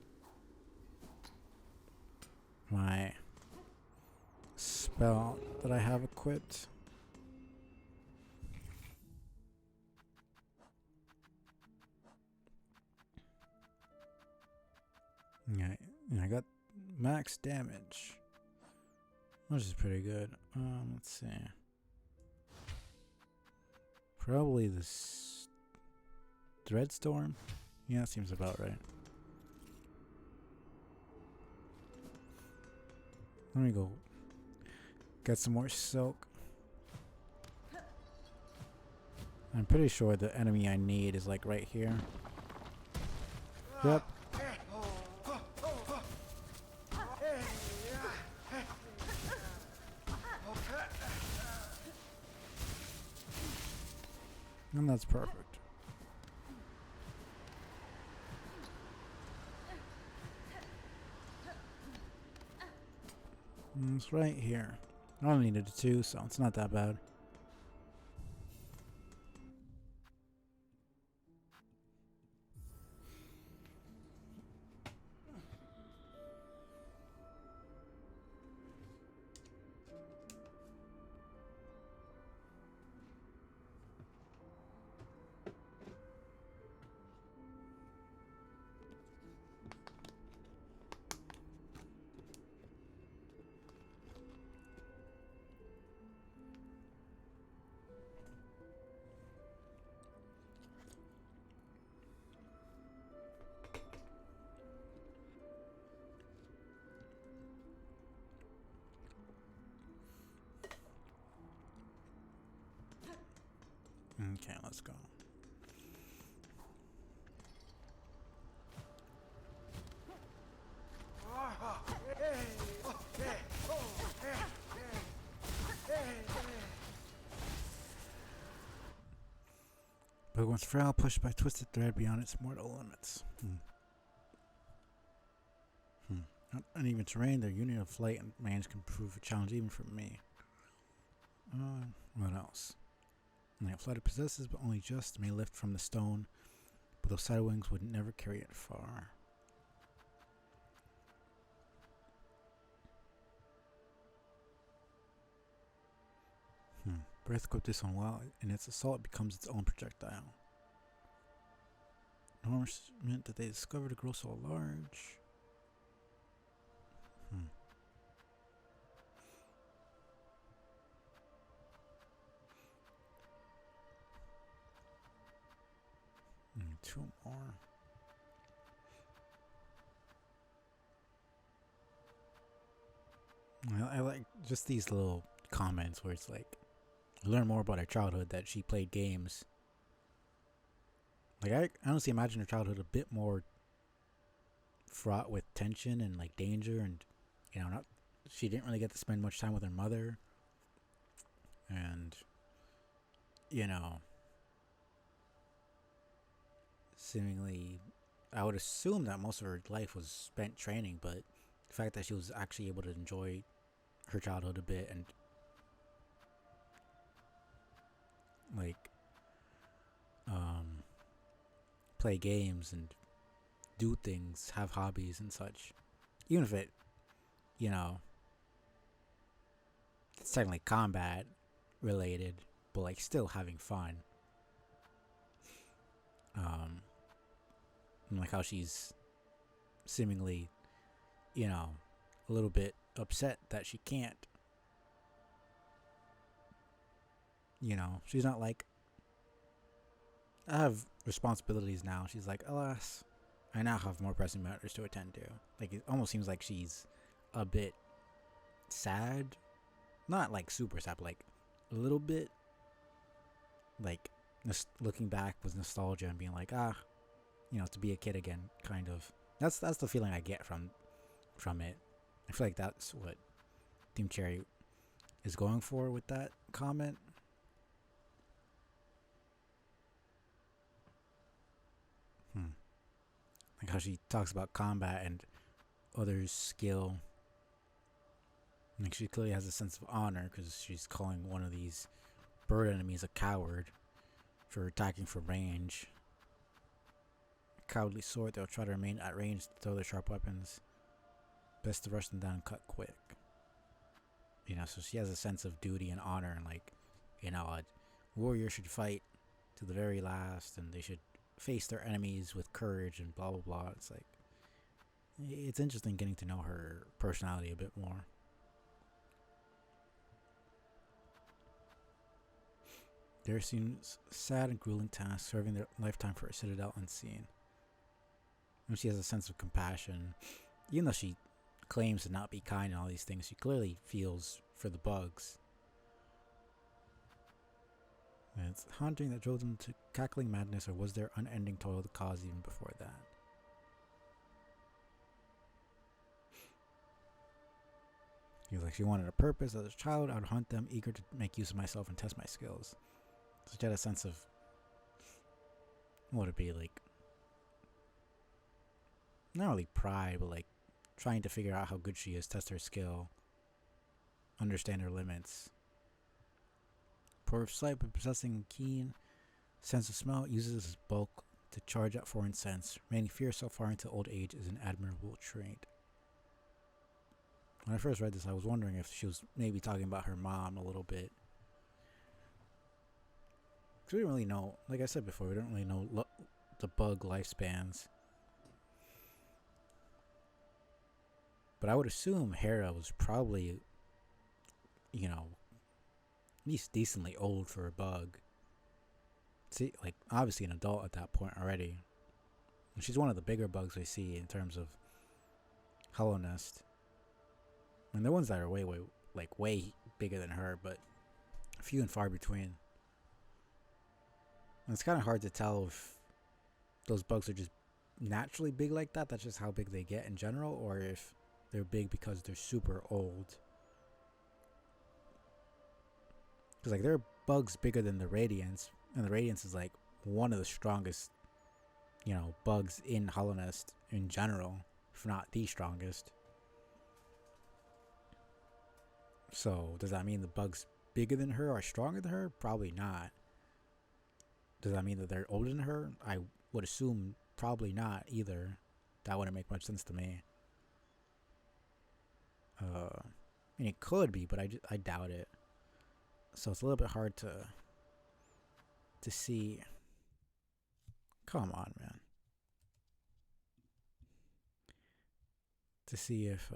my spell that I have equipped. Yeah, I got max damage, which is pretty good. Let's see. Probably this Dreadstorm. Yeah, that seems about right. Let me go get some more silk. I'm pretty sure the enemy I need is like right here. Yep. And that's perfect. And it's right here. I only needed two, so it's not that bad. Okay, let's go. But once frail, pushed by twisted thread beyond its mortal limits. On uneven terrain, their union of flight and range can prove a challenge even for me. What else? Flight it possesses, but only just, may lift from the stone, but those side wings would never carry it far. Breath equipped this one well. In its assault, it becomes its own projectile. Nourishment that they discovered to grow so large. Hmm. Two more. I like just these little comments where it's like, learn more about her childhood, that she played games. Like, I honestly imagine her childhood a bit more fraught with tension and like danger, and not, she didn't really get to spend much time with her mother, and you know, seemingly, I would assume that most of her life was spent training, but the fact that she was actually able to enjoy her childhood a bit and like um play games and do things, have hobbies and such, even if it, you know, it's technically combat related, but like still having fun. Um, and like how she's seemingly, you know, a little bit upset that she can't. She's not like, I have responsibilities now. She's like, alas, I now have more pressing matters to attend to. Like, it almost seems like she's a bit sad. Not like super sad, but like a little bit like looking back with nostalgia and being like, to be a kid again, kind of. That's the feeling I get from it. I feel like that's what Team Cherry is going for with that comment. Like how she talks about combat and others' skill. Like she clearly has a sense of honor because she's calling one of these bird enemies a coward for attacking from range. A cowardly sort, they'll try to remain at range to throw their sharp weapons. Best to rush them down and cut quick. So she has a sense of duty and honor, and like, a warrior should fight to the very last, and they should face their enemies with courage and blah blah blah. It's like, it's interesting getting to know her personality a bit more. There seems sad and grueling tasks, serving their lifetime for a citadel unseen. And she has a sense of compassion. Even though she claims to not be kind and all these things, she clearly feels for the bugs. And it's haunting that drove them to cackling madness, or was there unending toil the cause even before that? He was like, she wanted a purpose. As a child, I would hunt them, eager to make use of myself and test my skills. So she had a sense of, what would it be, like, not really pride, but like trying to figure out how good she is, test her skill, understand her limits. Poor of sight, but possessing keen sense of smell, uses his bulk to charge out foreign scents. Remaining fierce so far into old age is an admirable trait. When I first read this, I was wondering if she was maybe talking about her mom a little bit. Because we didn't really know, like I said before, we don't really know the bug lifespans. But I would assume Hera was probably, at least decently old for a bug. See, like, obviously an adult at that point already. And she's one of the bigger bugs we see in terms of Hollow Nest. And there are ones that are way bigger than her, but few and far between. And it's kind of hard to tell if those bugs are just naturally big like that. That's just how big they get in general, or if they're big because they're super old. Because like there are bugs bigger than the Radiance, and the Radiance is like one of the strongest, bugs in Hollow Nest in general, if not the strongest. So does that mean the bugs bigger than her are stronger than her? Probably not. Does that mean that they're older than her? I would assume probably not either. That wouldn't make much sense to me. I mean, it could be, but I doubt it. So it's a little bit hard to see. Come on, man. to see if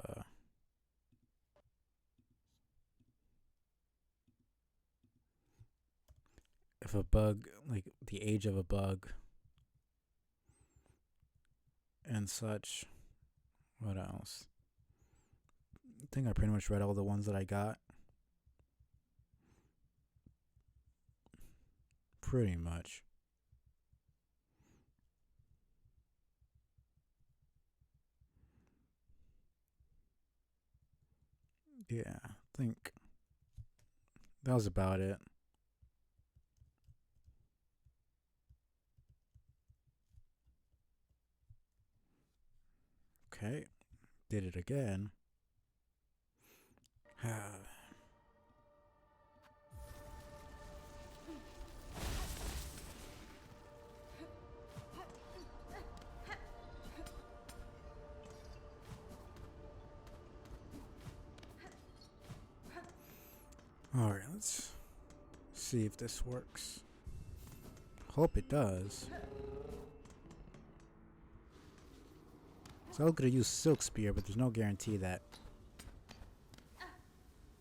a bug, like the age of a bug and such. What else? I think I pretty much read all the ones that I got. Pretty much. Yeah, I think that was about it. Okay, did it again. Alright, let's see if this works. Hope it does. So I was gonna use Silk Spear, but there's no guarantee that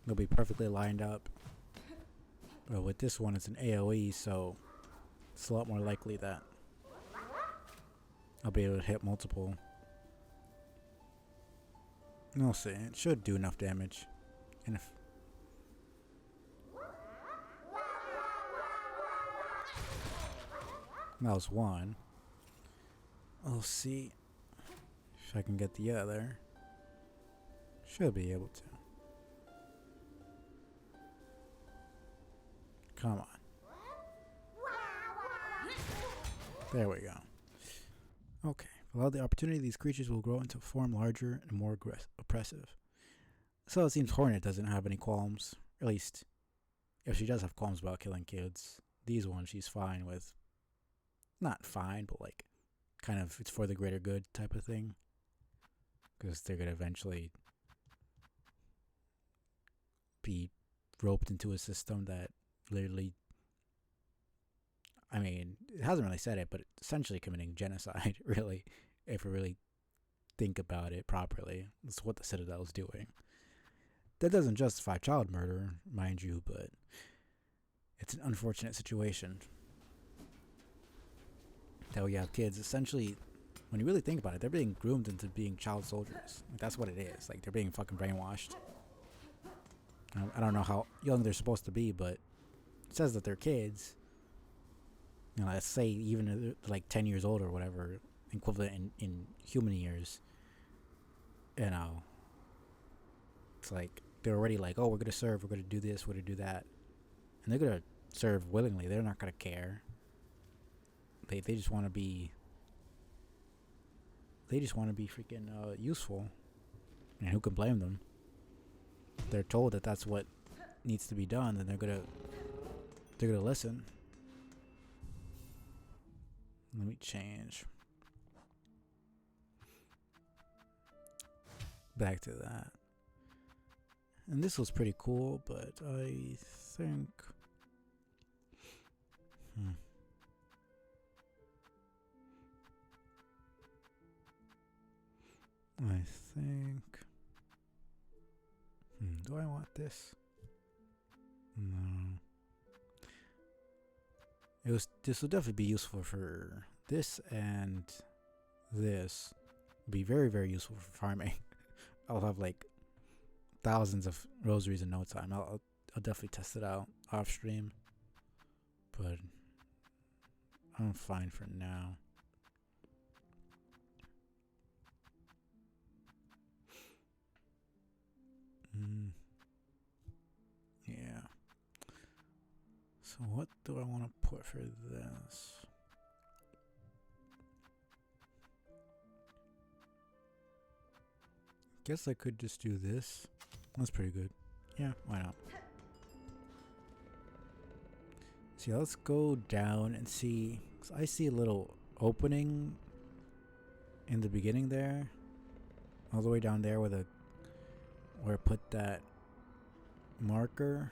they'll be perfectly lined up. But with this one, it's an AoE, so it's a lot more likely that I'll be able to hit multiple. We'll see. It should do enough damage. And if that was one, I'll see if I can get the other. Should be able to. Come on. There we go. Okay. Without the opportunity, these creatures will grow into form larger and more oppressive. So it seems Hornet doesn't have any qualms. At least, if she does have qualms about killing kids, these ones she's fine with. Not fine, but like, kind of, it's for the greater good type of thing. Because they're going to eventually be roped into a system that literally, I mean, it hasn't really said it, but it's essentially committing genocide, really, if we really think about it properly. That's what the Citadel is doing. That doesn't justify child murder, mind you, but it's an unfortunate situation that we have kids. Essentially, when you really think about it, they're being groomed into being child soldiers. Like, that's what it is. Like, they're being fucking brainwashed. I don't know how young they're supposed to be, but it says that they're kids. You know, let's say even like 10 years old or whatever, equivalent in human years. You know, it's like they're already like, oh, we're going to serve, we're going to do this, we're going to do that. And they're going to serve willingly. They're not going to care. They just want to be... They just want to be freaking useful. And who can blame them? They're told that that's what needs to be done, then they're gonna listen. Let me change back to that. And this was pretty cool, but I think do I want this? No. This will definitely be useful for this, and this will be very, very useful for farming. I'll have like thousands of rosaries in no time. I'll definitely test it out off stream, but I'm fine for now. Yeah. So what do I want to put for this? Guess I could just do this. That's pretty good. Yeah, why not? See, let's go down and see. 'Cause I see a little opening in the beginning there. All the way down there where I put that marker.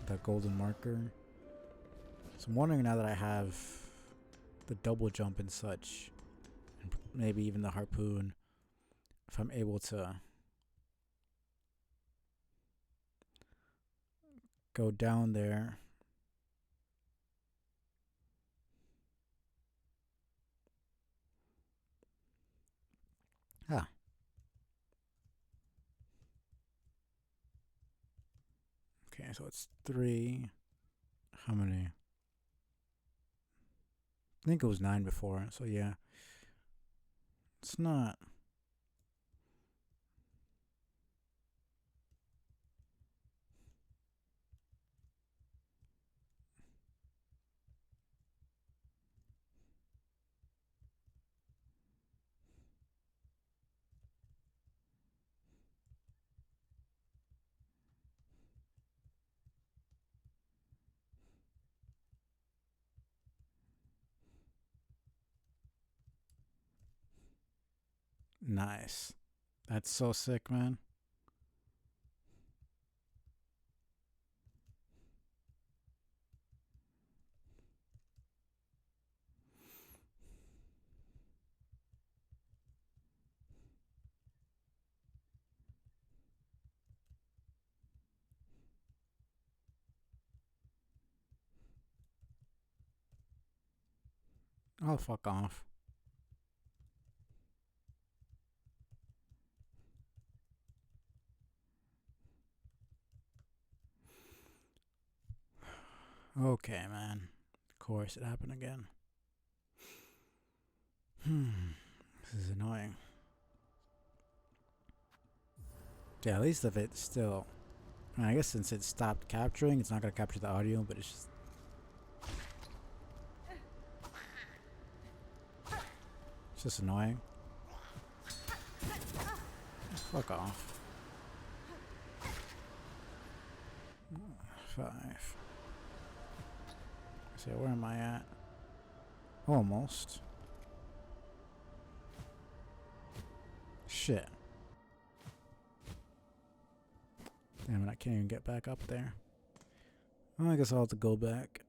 That golden marker. So I'm wondering, now that I have the double jump and such, and maybe even the harpoon, if I'm able to go down there. Ah. Okay, so it's 3. How many? I think it was 9 before, so yeah. It's not. Nice. That's so sick, man. Oh, fuck off. Okay, man. Of course, it happened again. This is annoying. Yeah, at least if it's still. I guess since it stopped capturing, it's not gonna capture the audio, but it's just annoying. Fuck off. 5. So where am I at? Almost. Shit. Damn it, I can't even get back up there. Well, I guess I'll have to go back.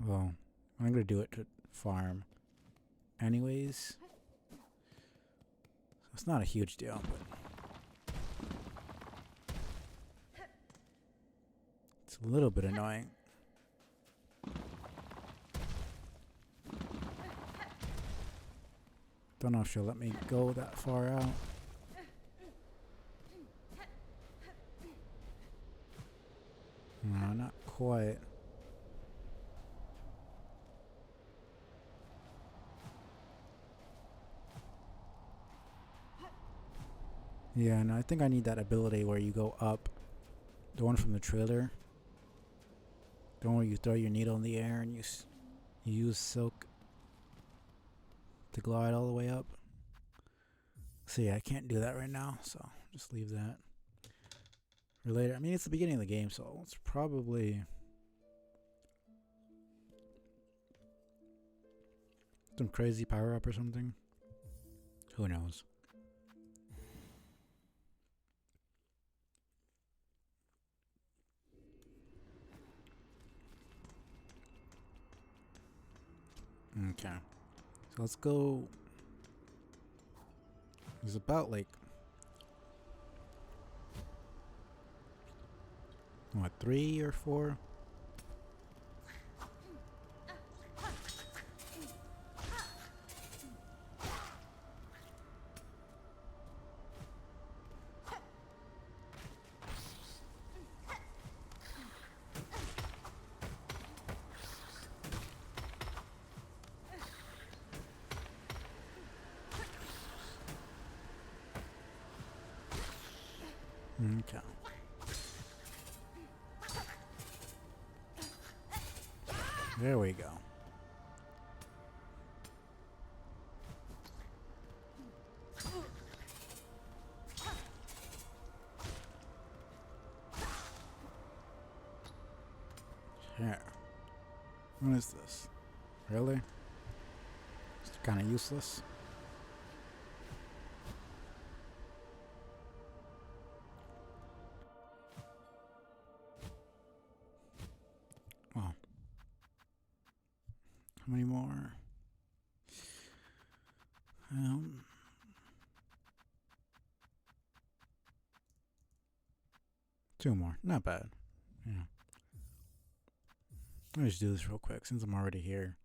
Well, I'm gonna do it to farm. Anyways. It's not a huge deal, but it's a little bit annoying. Don't know if she'll let me go that far out. No, not quite. Yeah, no, I think I need that ability where you go up. The one from the trailer. The one where you throw your needle in the air and you use silk to glide all the way up. So yeah, I can't do that right now, so just leave that for later. I mean, it's the beginning of the game, so it's probably some crazy power up or something. Who knows? Okay. So let's go. There's about like what, 3 or 4? Okay. There we go. Here. What is this? Really? It's kind of useless. Well, how many more? 2 more. Not bad. Yeah. Let me just do this real quick since I'm already here.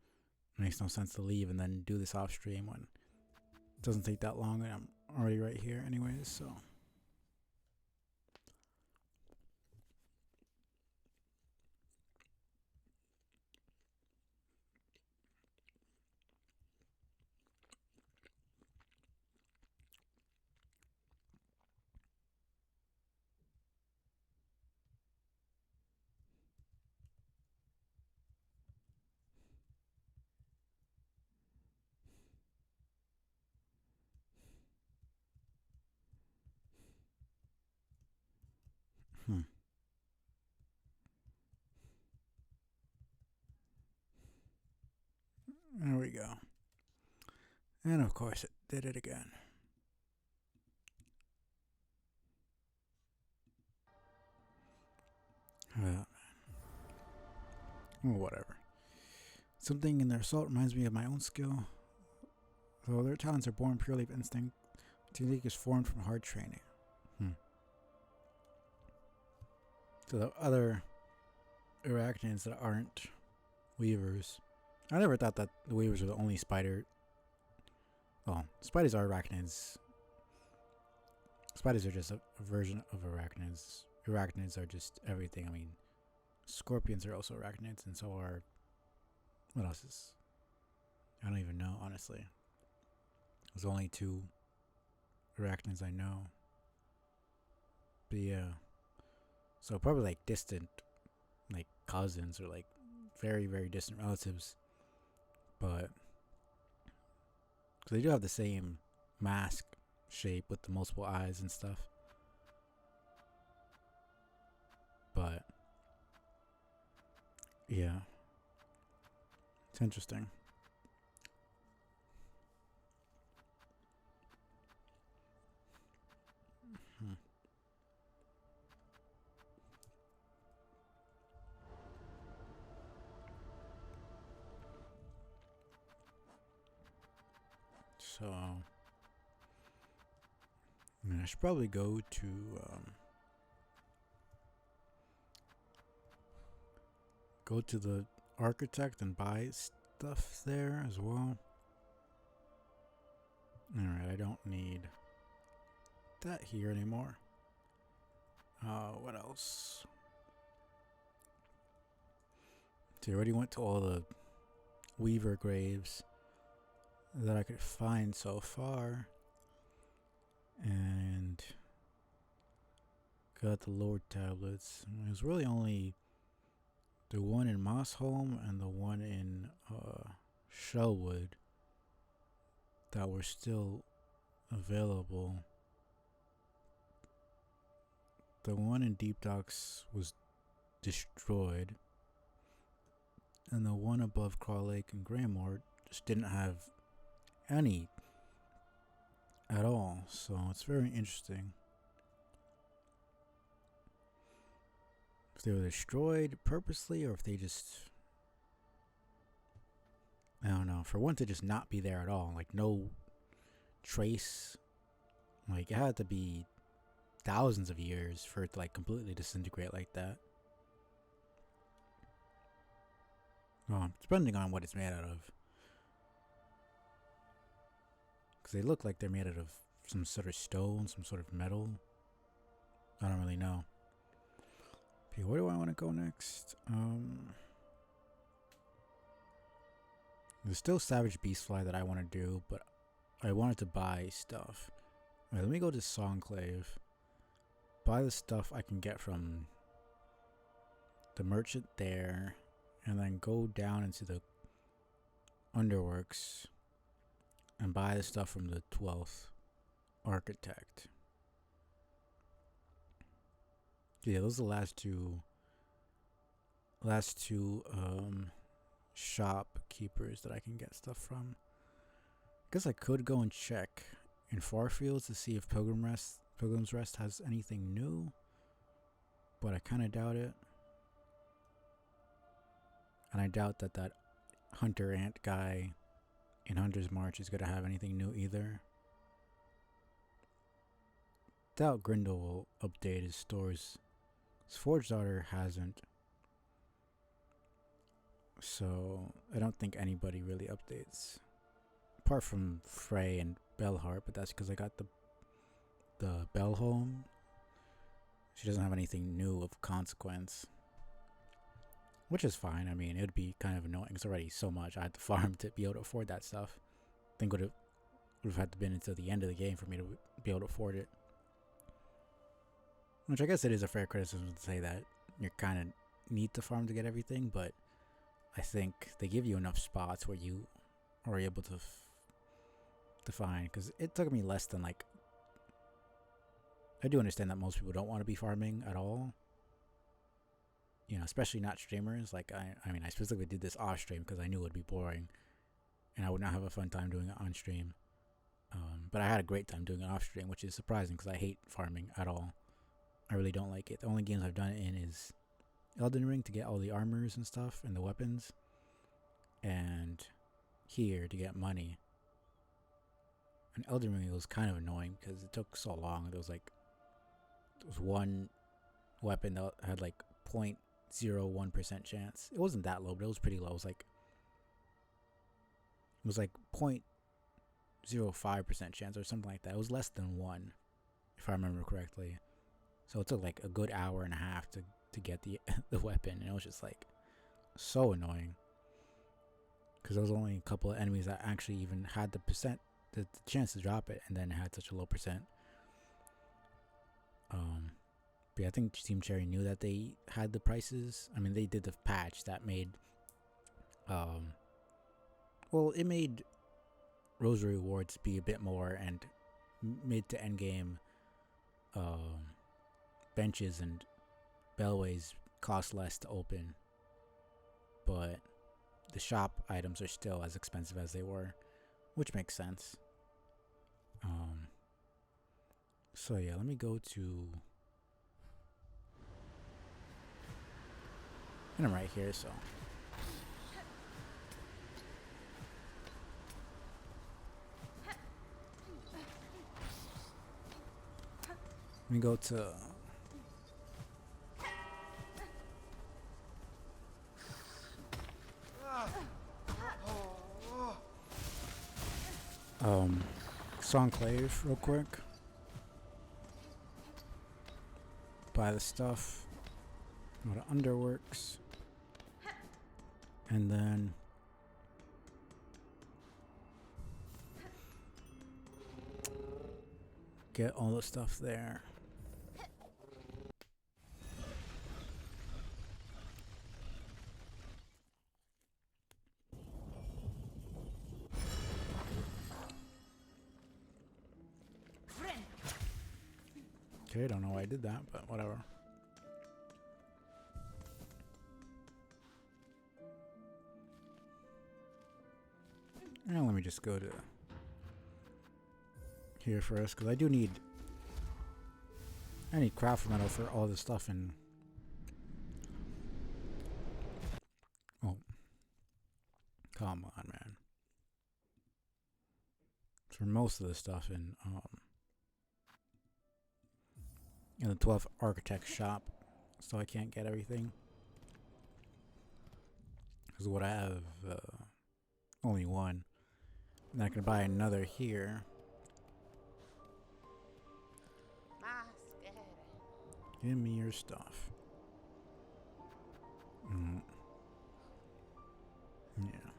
It makes no sense to leave and then do this off stream when it doesn't take that long and I'm already right here anyways, so. Hmm. There we go. And of course it did it again. Whatever. Something in their assault reminds me of my own skill. Though their talents are born purely of instinct, technique is formed from hard training. So the other arachnids that aren't weavers. I never thought that the weavers were the only spider. Well, spiders are arachnids. Spiders are just a version of arachnids. Arachnids are just everything. I mean, scorpions are also arachnids, and so are. What else is? I don't even know, honestly. There's only 2 arachnids I know. But yeah. So probably like distant, like cousins or like very, very distant relatives. But they do have the same mask shape with the multiple eyes and stuff. But yeah, it's interesting. So I should probably go to the architect and buy stuff there as well. Alright, I don't need that here anymore. What else? So I already went to all the weaver graves that I could find so far. And got the Lord tablets. It was really only the one in Mossholm and the one in Shellwood that were still available. The one in Deep Docks was destroyed, and the one above Craw Lake and Greymoor just didn't have any at all. So it's very interesting. If they were destroyed purposely, or if they just, I don't know, for one to just not be there at all, like no trace, like it had to be thousands of years for it to like completely disintegrate like that. Well, depending on what it's made out of, because they look like they're made out of some sort of stone, some sort of metal. I don't really know. Okay, where do I want to go next? There's still Savage Beastfly that I want to do, but I wanted to buy stuff. Alright, let me go to Songclave. Buy the stuff I can get from the merchant there, and then go down into the Underworks and buy the stuff from the 12th Architect. Yeah, those are the last two shopkeepers that I can get stuff from. Guess I could go and check in Farfields to see if Pilgrim's Rest has anything new, but I kind of doubt it. And I doubt that Hunter Ant guy in Hunter's March is going to have anything new either. Doubt Grindel will update his stores Forge Daughter hasn't. So I don't think anybody really updates. Apart from Frey and Bellheart, but that's because I got the Bellholm. She doesn't have anything new of consequence. Which is fine. I mean, it would be kind of annoying. It's already so much. I had to farm to be able to afford that stuff. I think would have had to been until the end of the game for me to be able to afford it. Which I guess it is a fair criticism to say that you kind of need to farm to get everything, but I think they give you enough spots where you are able to find. Because it took me less than like... I do understand that most people don't want to be farming at all. You know, especially not streamers. Like, I mean, I specifically did this off stream because I knew it would be boring. And I would not have a fun time doing it on stream. But I had a great time doing it off stream, which is surprising because I hate farming at all. I really don't like it. The only games I've done it in is Elden Ring to get all the armors and stuff and the weapons. And here to get money. And Elden Ring was kind of annoying because it took so long. There was one weapon that had like 0.01% chance. It wasn't that low, but it was pretty low. It was like 0.05% chance or something like that. It was less than 1, if I remember correctly. So it took like a good hour and a half to get the weapon, and it was just like so annoying because there was only a couple of enemies that actually even had the chance to drop it, and then it had such a low percent. But yeah, I think Team Cherry knew that they had the prices. I mean, they did the patch that made it made Rosary Rewards be a bit more, and mid to end game benches and bellways cost less to open, but the shop items are still as expensive as they were, which makes sense. So yeah, let me go to... And I'm right here, so... Let me go to... Songclave real quick. Buy the stuff. Go to Underworks. And then... get all the stuff there. Okay, don't know why I did that, but whatever. Now let me just go to here first, because I need craft metal for all this stuff in... Oh. Come on, man. For most of the stuff in the 12th Architect shop, so I can't get everything. Because what I have, only one. And I can buy another here. Give me your stuff. Yeah.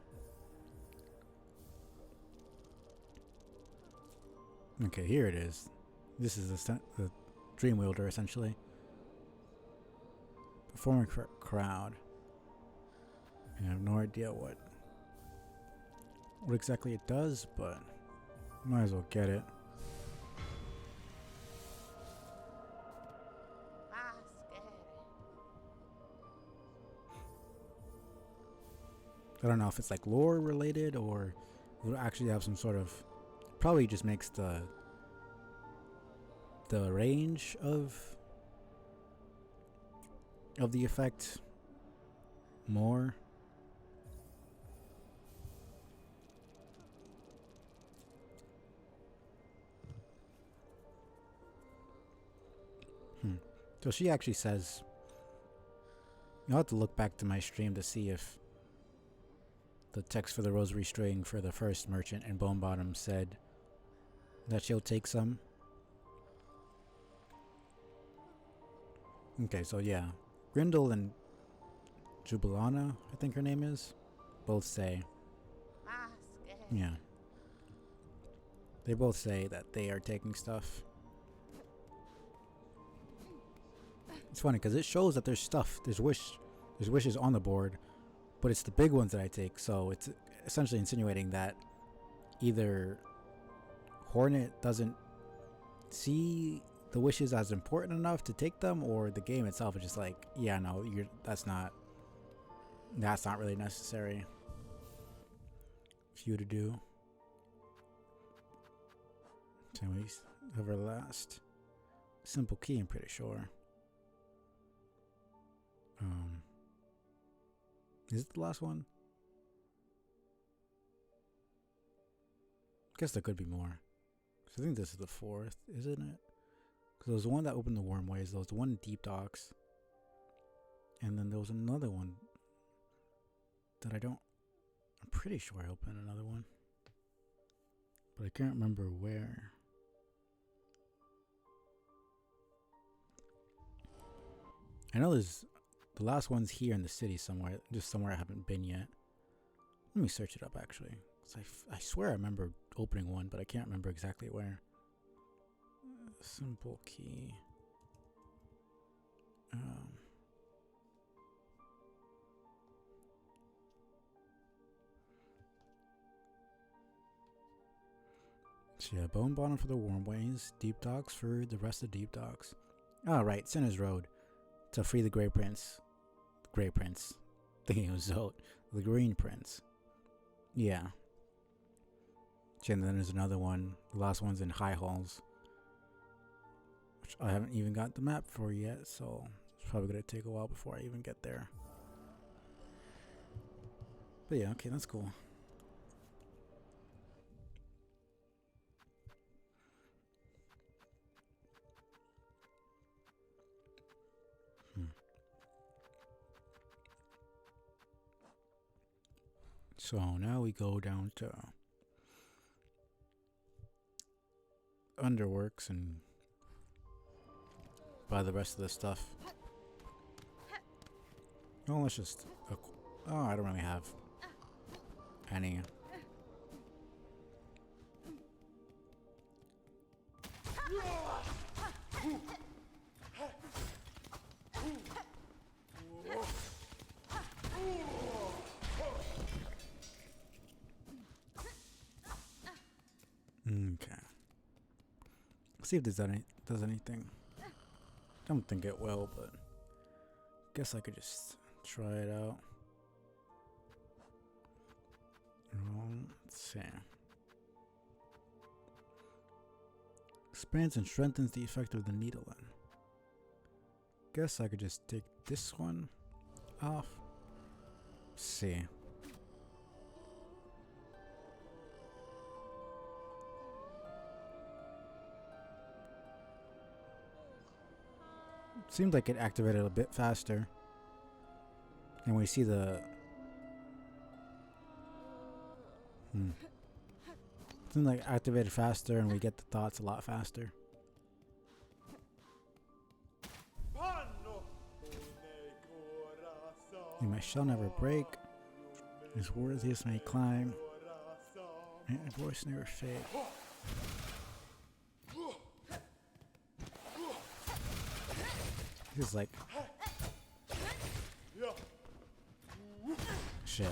Okay, here it is. This is the Dream Wielder, essentially. Performing crowd. And I have no idea what exactly it does, but might as well get it. I don't know if it's like lore related or it will actually have some sort of... Probably just makes the range of the effect more. So she actually says I'll have to look back to my stream to see if the text for the rosary string for the first merchant in Bone Bottom said that she'll take some. Okay, so yeah. Grindel and Jubilana, I think her name is, both say. Yeah. They both say that they are taking stuff. It's funny because it shows that there's stuff, there's wishes on the board, but it's the big ones that I take, so it's essentially insinuating that either Hornet doesn't see the wishes as important enough to take them, or the game itself is just like, yeah, no, that's not really necessary for you to do. So we have our last simple key, I'm pretty sure. Is it the last one? Guess there could be more. So I think this is the fourth, isn't it? Because there was the one that opened the Wormways, there was the one in Deep Docks, and then there was another one that I'm pretty sure I opened another one, but I can't remember where. I know there's the last one's here in the city somewhere, just somewhere I haven't been yet. Let me search it up actually, because I swear I remember opening one, but I can't remember exactly where. Simple key. So yeah, Bone Bottom for the Wormways, Deep Docks for the rest of Deep Docks. Oh right, Sinner's Road to free the Grey Prince. The Grey Prince. Thinking it was Zote. The Green Prince. Yeah. And then there's another one. The last one's in High Halls, which I haven't even got the map for yet, so it's probably gonna take a while before I even get there. But yeah, okay, that's cool. So now we go down to Underworks and buy the rest of the stuff. Oh, let's just... Oh, I don't really have any. Okay. See if does anything. Don't think it will, but guess I could just try it out. Let's see. Expands and strengthens the effect of the needle in. Guess I could just take this one off. Let's see. Seemed like it activated a bit faster. And we see the... Seemed like activated faster and we get the thoughts a lot faster. And my shall never break. His worthiest may climb. And his voice never fade. This is like... Shit.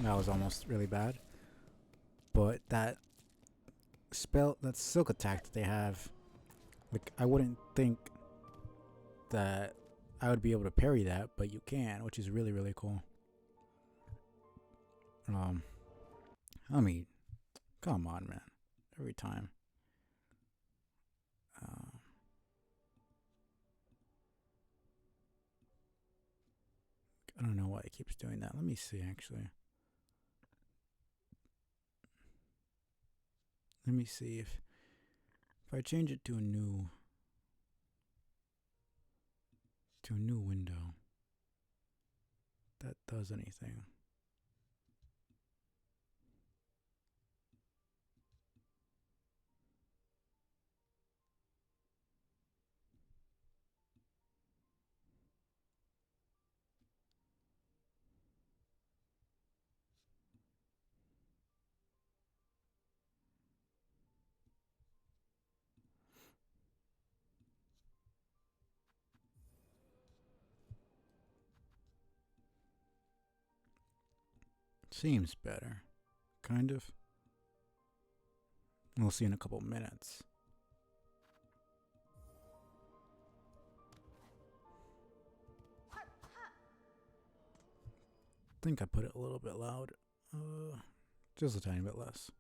That was almost really bad. But that spell, that silk attack that they have, like, I wouldn't think that I would be able to parry that, but you can, which is really, really cool. I mean, come on, man. Every time. I don't know why it keeps doing that. Let me see, actually. Let me see if I change it to a new to a new window. That does anything. Seems better. Kind of. We'll see in a couple minutes. I think I put it a little bit loud. Just a tiny bit less.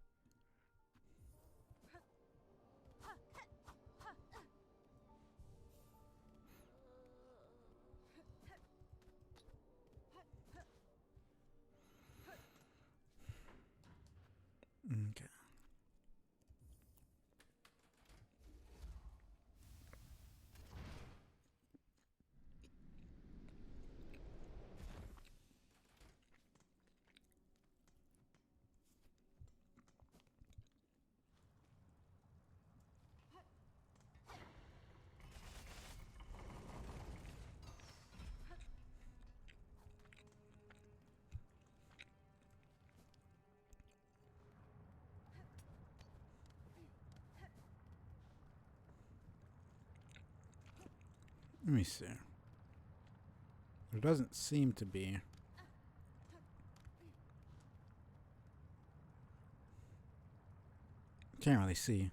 Okay. Let me see. There doesn't seem to be. Can't really see.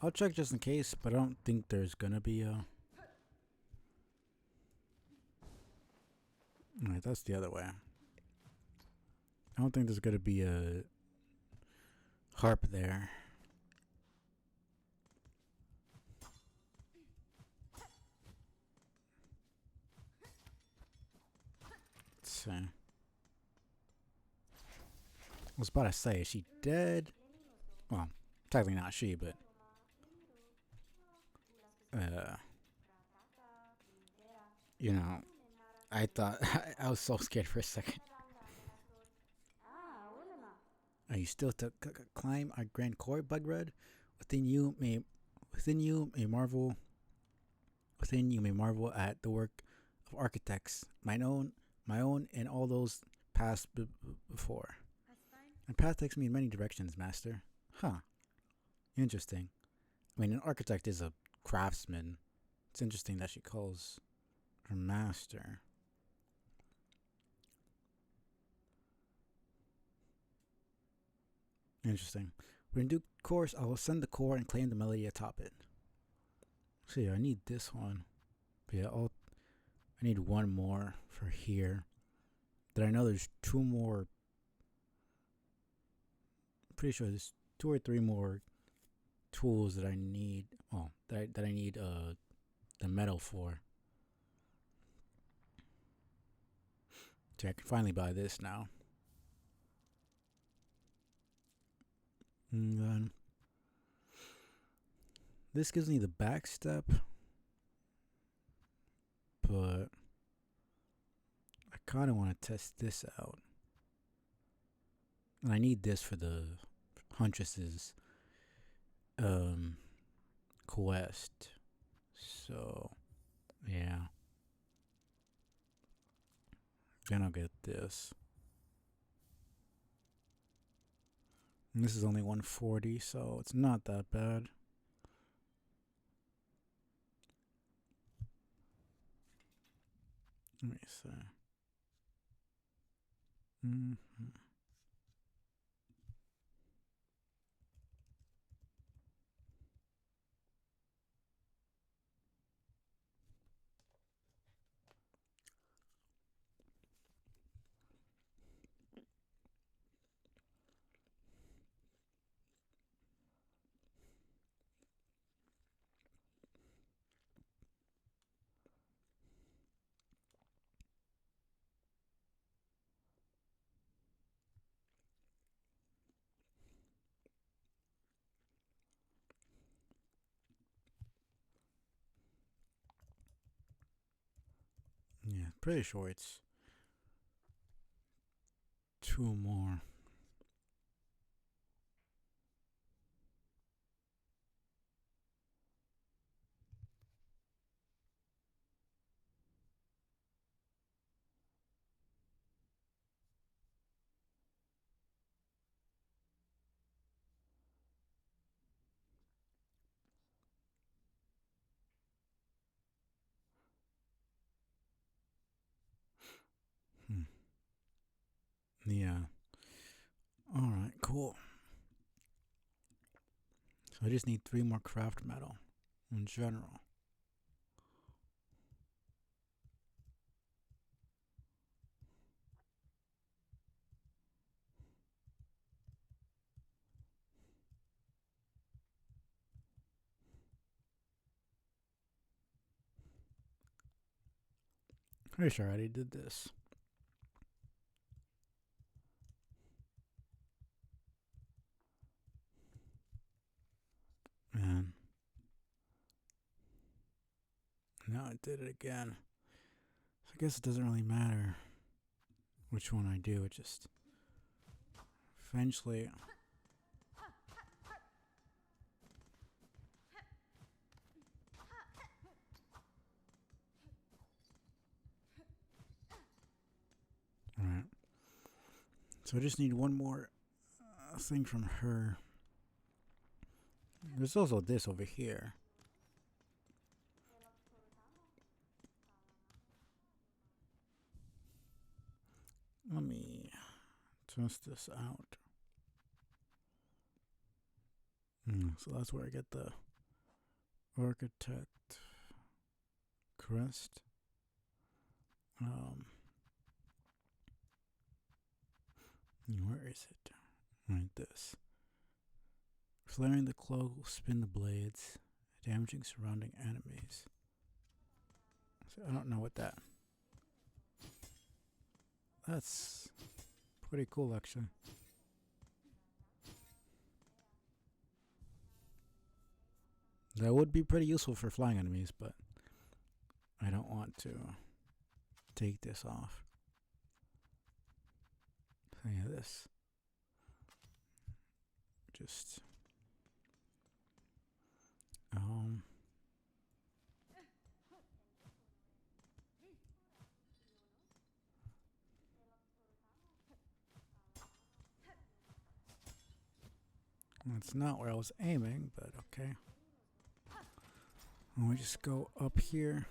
I'll check just in case, but I don't think there's gonna be a. Alright, that's the other way. I don't think there's gonna be a harp there. Let's see. I was about to say, is she dead? Well, technically not she, but you know, I thought I was so scared for a second. Are you still to climb our grand core, Bugred? Within you may, within you may marvel. Within you may marvel at the work of architects, my own, and all those passed before. And path takes me in many directions, master. Huh. Interesting. I mean, an architect is a craftsman. It's interesting that she calls her master. Interesting. When in due course, I will send the core and claim the melody atop it. See, I need this one. But yeah, I need one more for here. Then I know there's two more. I'm pretty sure there's 2 or 3 more tools that I need. Oh, that I need the metal for. So I can finally buy this now. And then this gives me the back step, but I kind of want to test this out. And I need this for the Huntress's quest. So, yeah. Then I'll get this. And this is only 140, so it's not that bad. Let me see. Mm-hmm. pretty sure it's two more. Hmm. Yeah. Alright, cool. So I just need 3 more craft metal in general. Pretty sure I already did this. Man. Now I did it again. So I guess it doesn't really matter which one I do. It just eventually. Alright. So I just need one more thing from her. There's also this over here. Let me test this out. So that's where I get the architect crest. Where is it? Right, this. Flaring the cloak will spin the blades, damaging surrounding enemies. So I don't know what that. That's pretty cool, actually. That would be pretty useful for flying enemies, but I don't want to take this off. So yeah, this. Just that's not where I was aiming, but okay. Let me just go up here.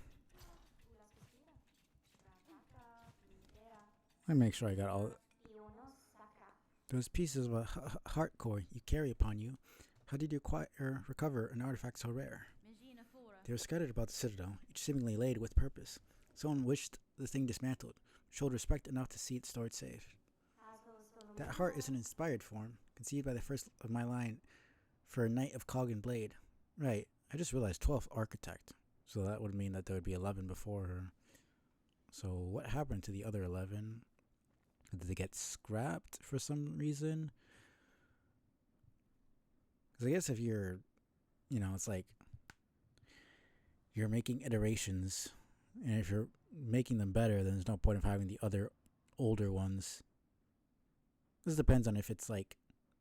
Let me make sure I got all those pieces of a heart core you carry upon you. How did you recover an artifact so rare? They were scattered about the citadel, each seemingly laid with purpose. Someone wished the thing dismantled, showed respect enough to see it stored safe. That heart is an inspired form, conceived by the first of my line for a knight of cog and blade. Right, I just realized 12th architect, so that would mean that there would be 11 before her. So what happened to the other 11? Did they get scrapped for some reason? Because I guess if you're, it's like you're making iterations, and if you're making them better, then there's no point of having the other older ones. This depends on if it's like,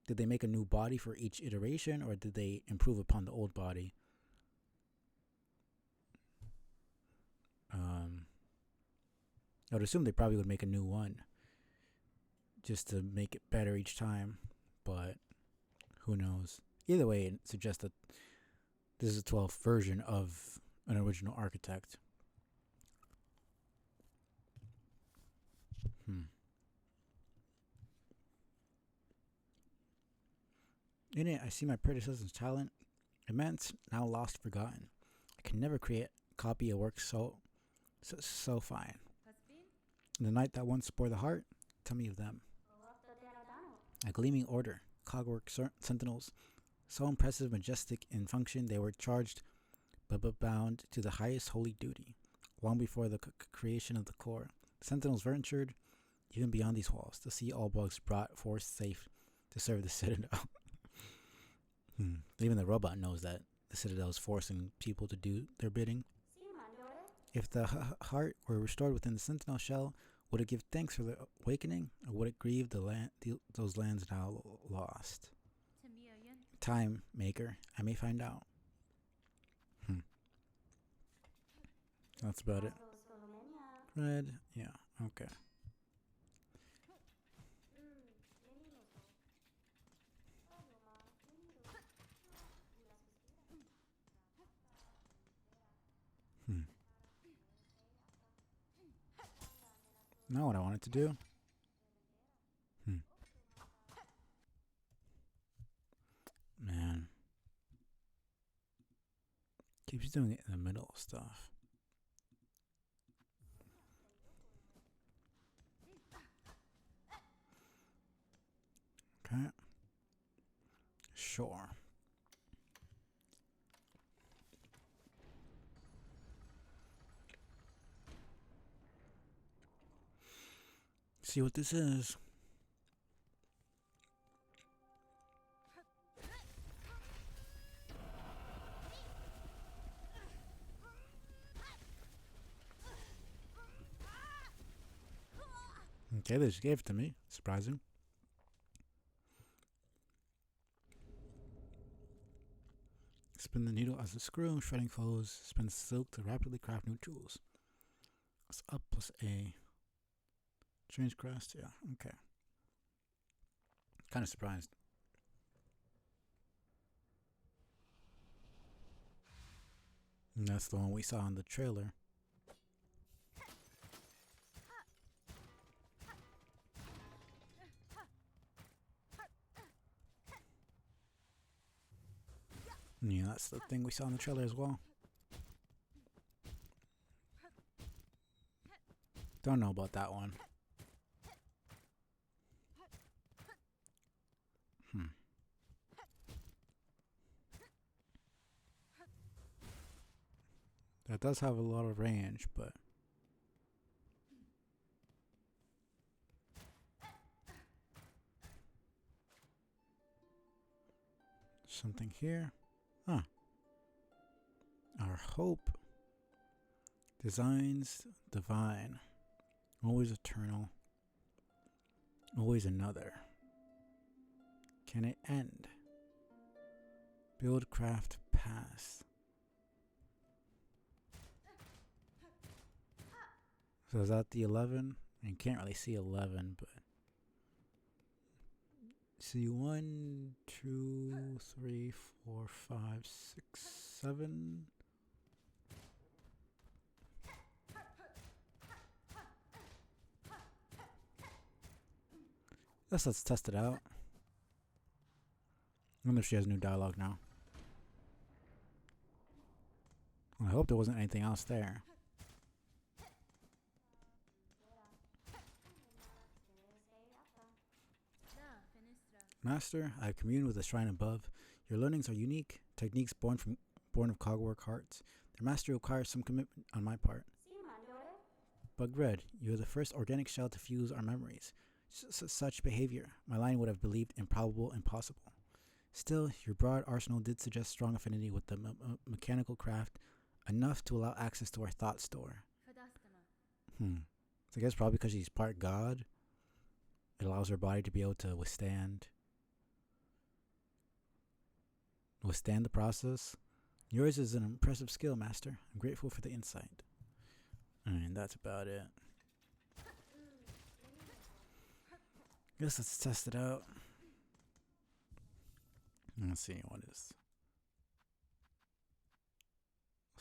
did they make a new body for each iteration, or did they improve upon the old body? I would assume they probably would make a new one just to make it better each time, but who knows? Either way, it suggests that this is a 12th version of an original architect. In it, I see my predecessor's talent, immense, now lost, forgotten. I can never create a copy of work so fine. The knight that once bore the heart, tell me of them. A gleaming order, cogwork sentinels, so impressive, majestic in function, they were charged but bound to the highest holy duty. Long before the creation of the core, sentinels ventured even beyond these walls to see all bugs brought forth safe to serve the citadel. Even the robot knows that the citadel is forcing people to do their bidding. If the heart were restored within the sentinel shell, would it give thanks for the awakening, or would it grieve those lands now lost? Time, Maker. I may find out. That's about it. Red. Yeah. Okay. Hmm. Not what I wanted to do. Man. Keeps doing it in the middle of stuff. Okay. Sure. See what this is. Okay, they just gave it to me. Surprising. Spin the needle as a screw, shredding foes. Spin silk to rapidly craft new tools. That's up plus A. Change crest, yeah, okay. Kind of surprised. And that's the one we saw in the trailer. Yeah, that's the thing we saw in the trailer as well. Don't know about that one. That does have a lot of range, but something here. Huh. Our hope. Designs divine. Always eternal. Always another. Can it end? Build, craft, pass. So is that the 11? You can't really see 11, but see 1, 2, 3, 4, 5, 6, 7. Let's test it out. I wonder if she has new dialogue now. I hope there wasn't anything else there. Master, I have communed with the shrine above. Your learnings are unique, techniques born of cogwork hearts. Their mastery requires some commitment on my part. Bug Red, you are the first organic shell to fuse our memories. Such behavior, my line would have believed improbable, impossible. Still, your broad arsenal did suggest strong affinity with the mechanical craft, enough to allow access to our thought store. So I guess probably because she's part god, it allows her body to be able to withstand the process. Yours is an impressive skill, Master. I'm grateful for the insight. And that's about it. Guess let's test it out. Let's see what is.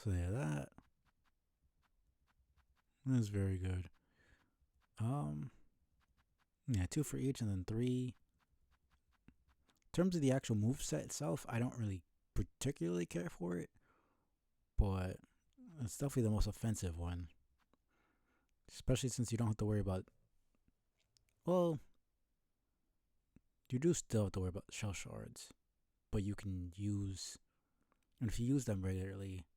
So yeah, that is very good. Yeah, 2 for each, and then 3. In terms of the actual moveset itself, I don't really particularly care for it, but it's definitely the most offensive one. Especially since you don't have to worry about. Well, you do still have to worry about shell shards, but you can use. And if you use them regularly,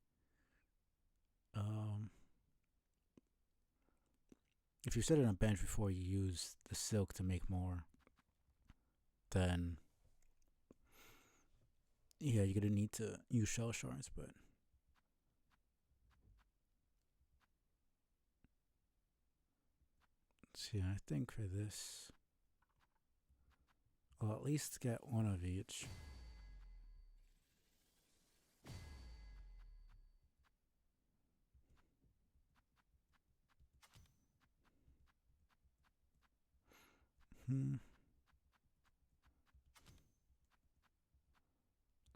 if you set it on a bench before you use the silk to make more, then yeah, you're gonna need to use shell shards, but See, I think for this, I'll at least get one of each.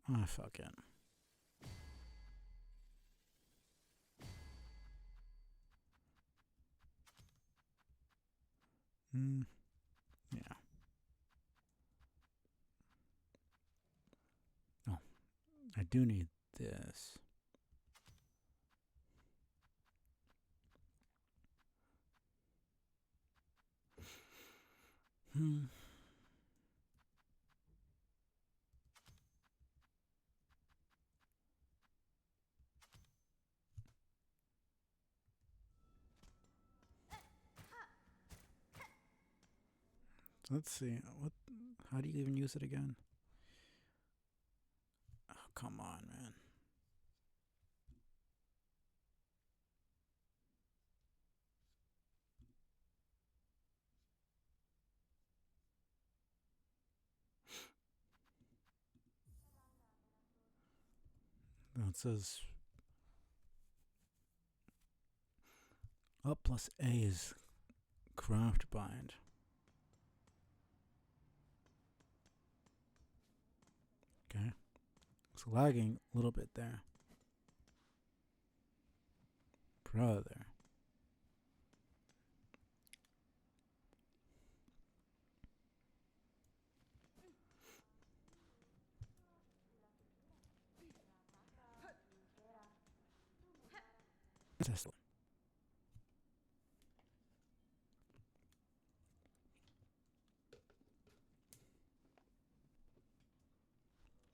Ah, fuck it. Yeah. Oh, I do need this. Let's see. What? How do you even use it again? Oh, come on, man. It says up plus A is craft bind. Okay. It's lagging a little bit there. Brother. Tesla.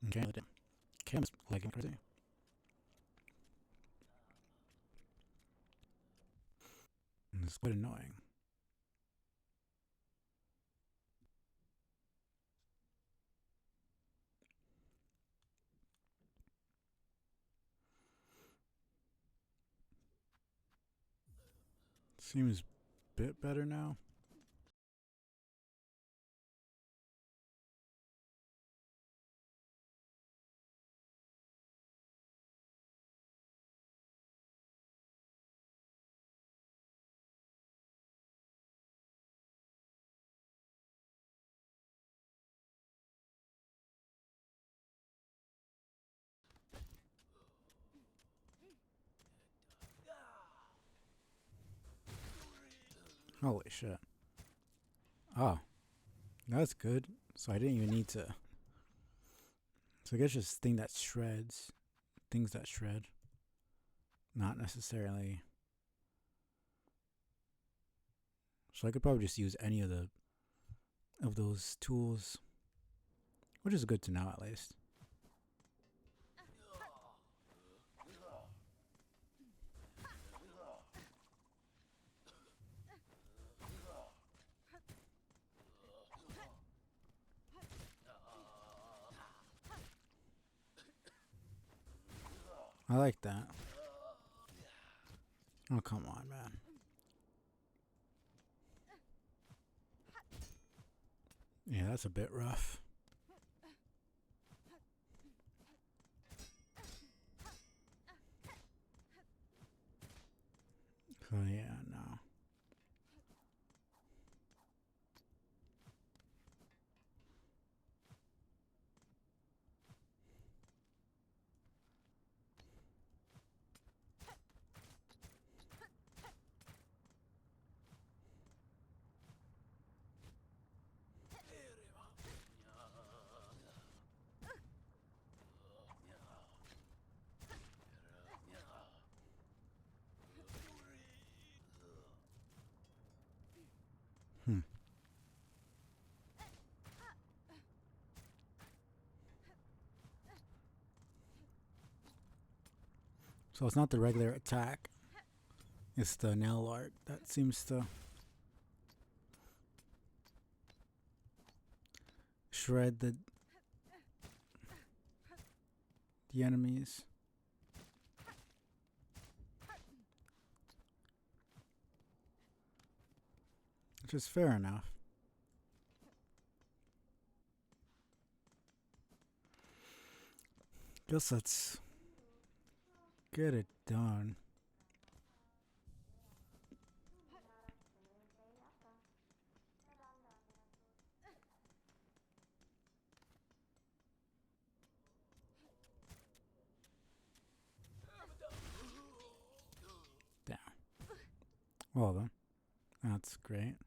Okay. Cam's lagging crazy. And it's quite annoying. Seems a bit better now. Holy shit. Oh, that's good. So I didn't even need to. So I guess just things that shred. Not necessarily. So I could probably just use any of those tools, which is good to know at least. I like that. Oh, come on, man. Yeah, that's a bit rough. So yeah, no. So it's not the regular attack. It's the nail art that seems to shred the enemies. which is fair enough. Guess let's get it done. Down. Well then, that's great.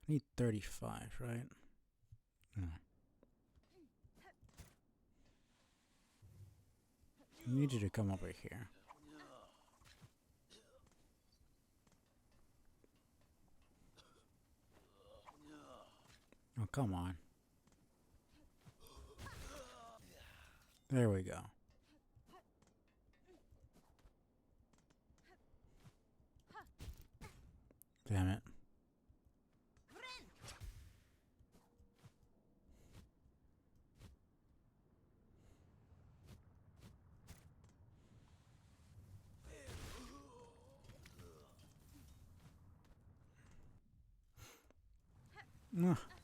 I need 35, right? No. I need you to come over here. Oh, come on. There we go. Damn it.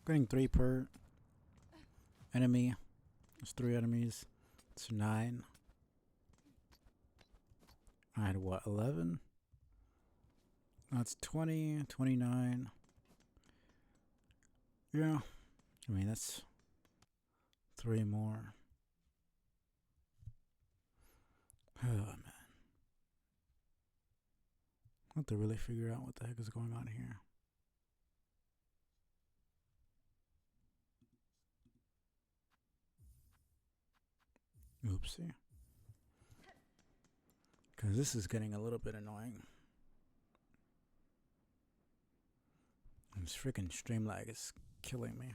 Getting 3 per enemy. There's 3 enemies. It's 9. I had what, 11? That's 20, 29. Yeah. I mean, that's 3 more. Oh, man. I have to really figure out what the heck is going on here. Oopsie. Because this is getting a little bit annoying. And this freaking stream lag is killing me.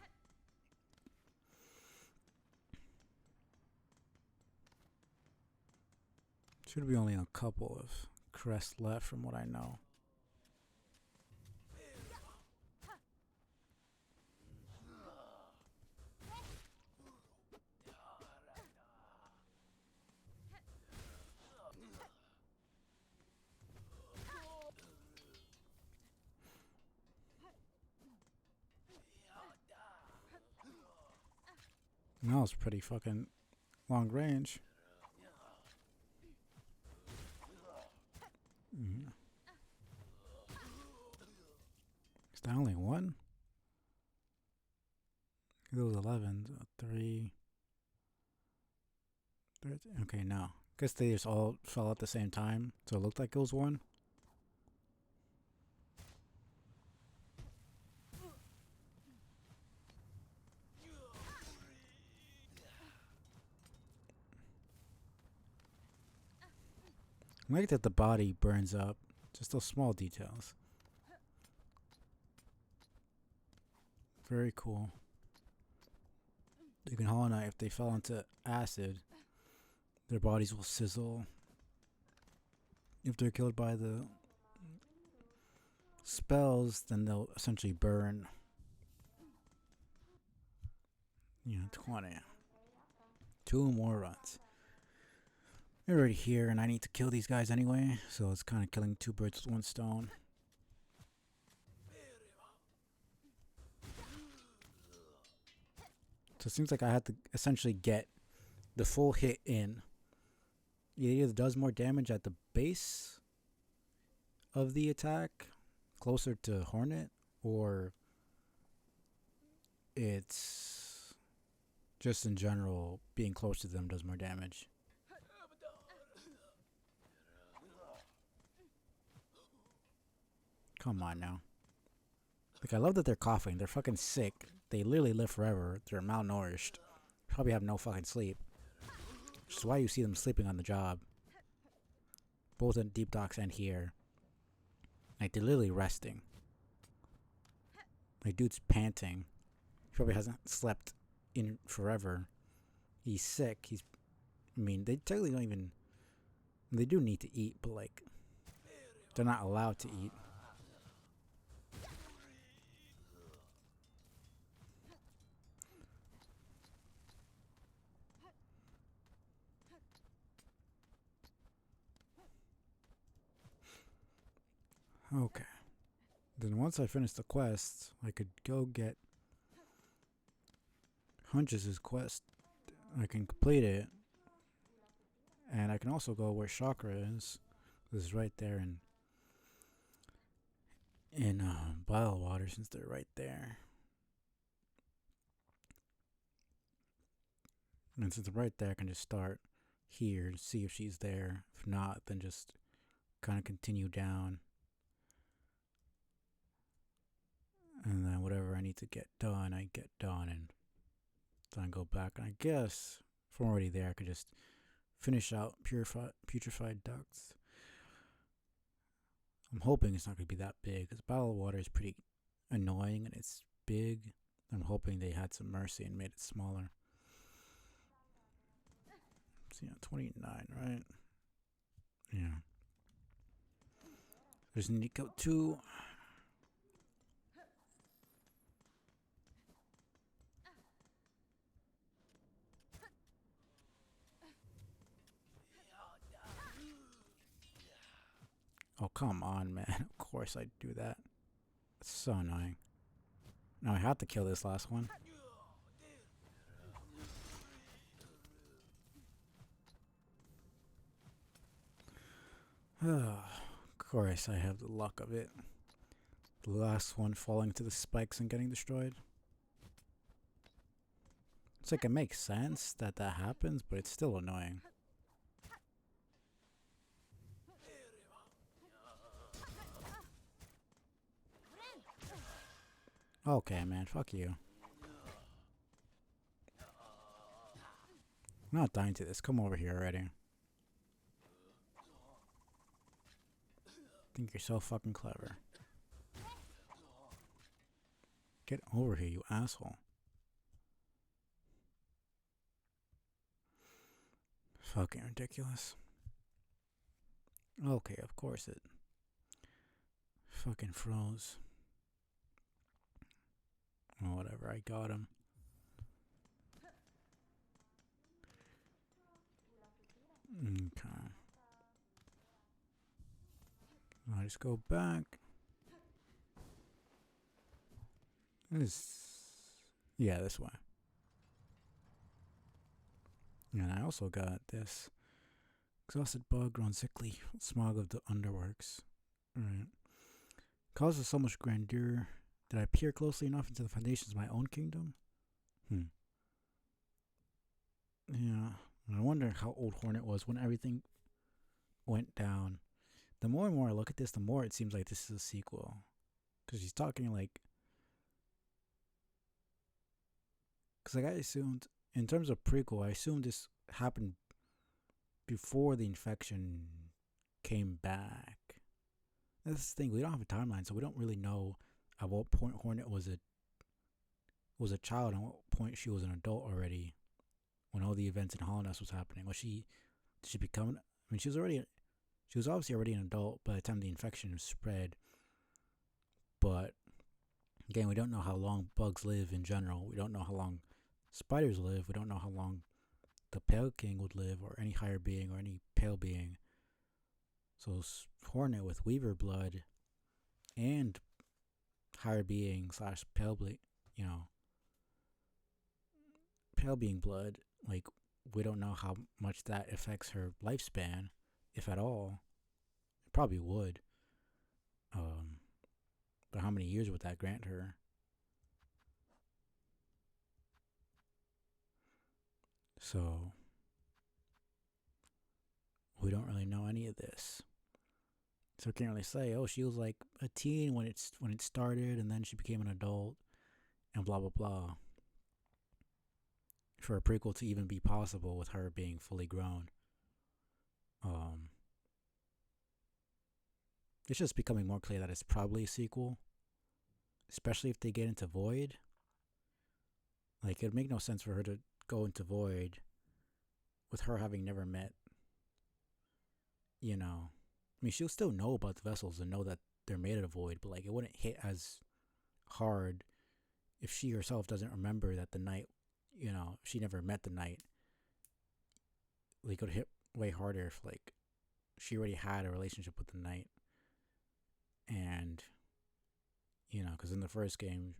Should be only a couple of crests left from what I know. That was pretty fucking long range. Is that only 1? It was 11. 3. 13. Okay, no. Guess they just all fell at the same time, so it looked like it was 1. I like that the body burns up. Just those small details. Very cool. You can Hollow Knight, if they fell into acid, their bodies will sizzle. If they're killed by the spells, then they'll essentially burn. 20. 2 more runs. They're already here, and I need to kill these guys anyway, so it's kind of killing 2 birds with 1 stone. So it seems like I had to essentially get the full hit in. It either does more damage at the base of the attack, closer to Hornet, or it's just in general being close to them does more damage. Come on now. Like, I love that they're coughing. They're fucking sick. They literally live forever. They're malnourished. Probably have no fucking sleep. Which is why you see them sleeping on the job. Both in Deep Docks and here. Like, they're literally resting. Like, dude's panting. He probably hasn't slept in forever. He's sick. I mean, they technically don't even... They do need to eat, but, like, they're not allowed to eat. Okay. Then once I finish the quest, I could go get Hunches' quest. I can complete it, and I can also go where Chakra is. This is right there in Bile Water, since they're right there. And since I'm right there, I can just start here to see if she's there. If not, then just kind of continue down. And then whatever I need to get done, I get done. And then I go back. And I guess if I'm already there, I could just finish out putrefied ducts. I'm hoping it's not going to be that big, because Bottle of Water is pretty annoying and it's big. I'm hoping they had some mercy and made it smaller. So, 29, right? Yeah. There's Nico 2. Oh, come on, man. Of course I'd do that. It's so annoying. Now I have to kill this last one. Of course I have the luck of it. The last one falling to the spikes and getting destroyed. It's like it makes sense that that happens, but it's still annoying. Okay, man, fuck you. I'm not dying to this. Come over here already. Think you're so fucking clever. Get over here, you asshole. Fucking ridiculous. Okay, of course it fucking froze. Oh, whatever, I got him. Okay. I'll just go back. Yeah, this way. And I also got this. Exhausted bug, grown sickly, smog of the underworks. Alright. Causes so much grandeur. Did I peer closely enough into the foundations of my own kingdom? Yeah. I wonder how old Hornet was when everything went down. The more and more I look at this, the more it seems like this is a sequel. Because she's talking like... Because like I assumed, in terms of prequel, I assumed this happened before the infection came back. That's the thing, we don't have a timeline, so we don't really know at what point Hornet was a child and what point she was an adult already when all the events in Hollownest was happening. Did she become... I mean, she was obviously already an adult by the time the infection spread, but again, we don't know how long bugs live in general. We don't know how long spiders live. We don't know how long the Pale King would live, or any higher being, or any pale being. So Hornet with Weaver blood and higher being / pale pale being blood, like, we don't know how much that affects her lifespan, if at all. It probably would. But how many years would that grant her? So we don't really know any of this. So we can't really say, oh, she was like a teen when it started, and then she became an adult, and blah blah blah. For a prequel to even be possible with her being fully grown, it's just becoming more clear that it's probably a sequel, especially if they get into Void. Like, it'd make no sense for her to go into Void with her having never met, I mean, she'll still know about the vessels and know that they're made out of void, but like, it wouldn't hit as hard if she herself doesn't remember that the Knight, if she never met the Knight. Like, it would hit way harder if, like, she already had a relationship with the Knight, and You know, because in the first game,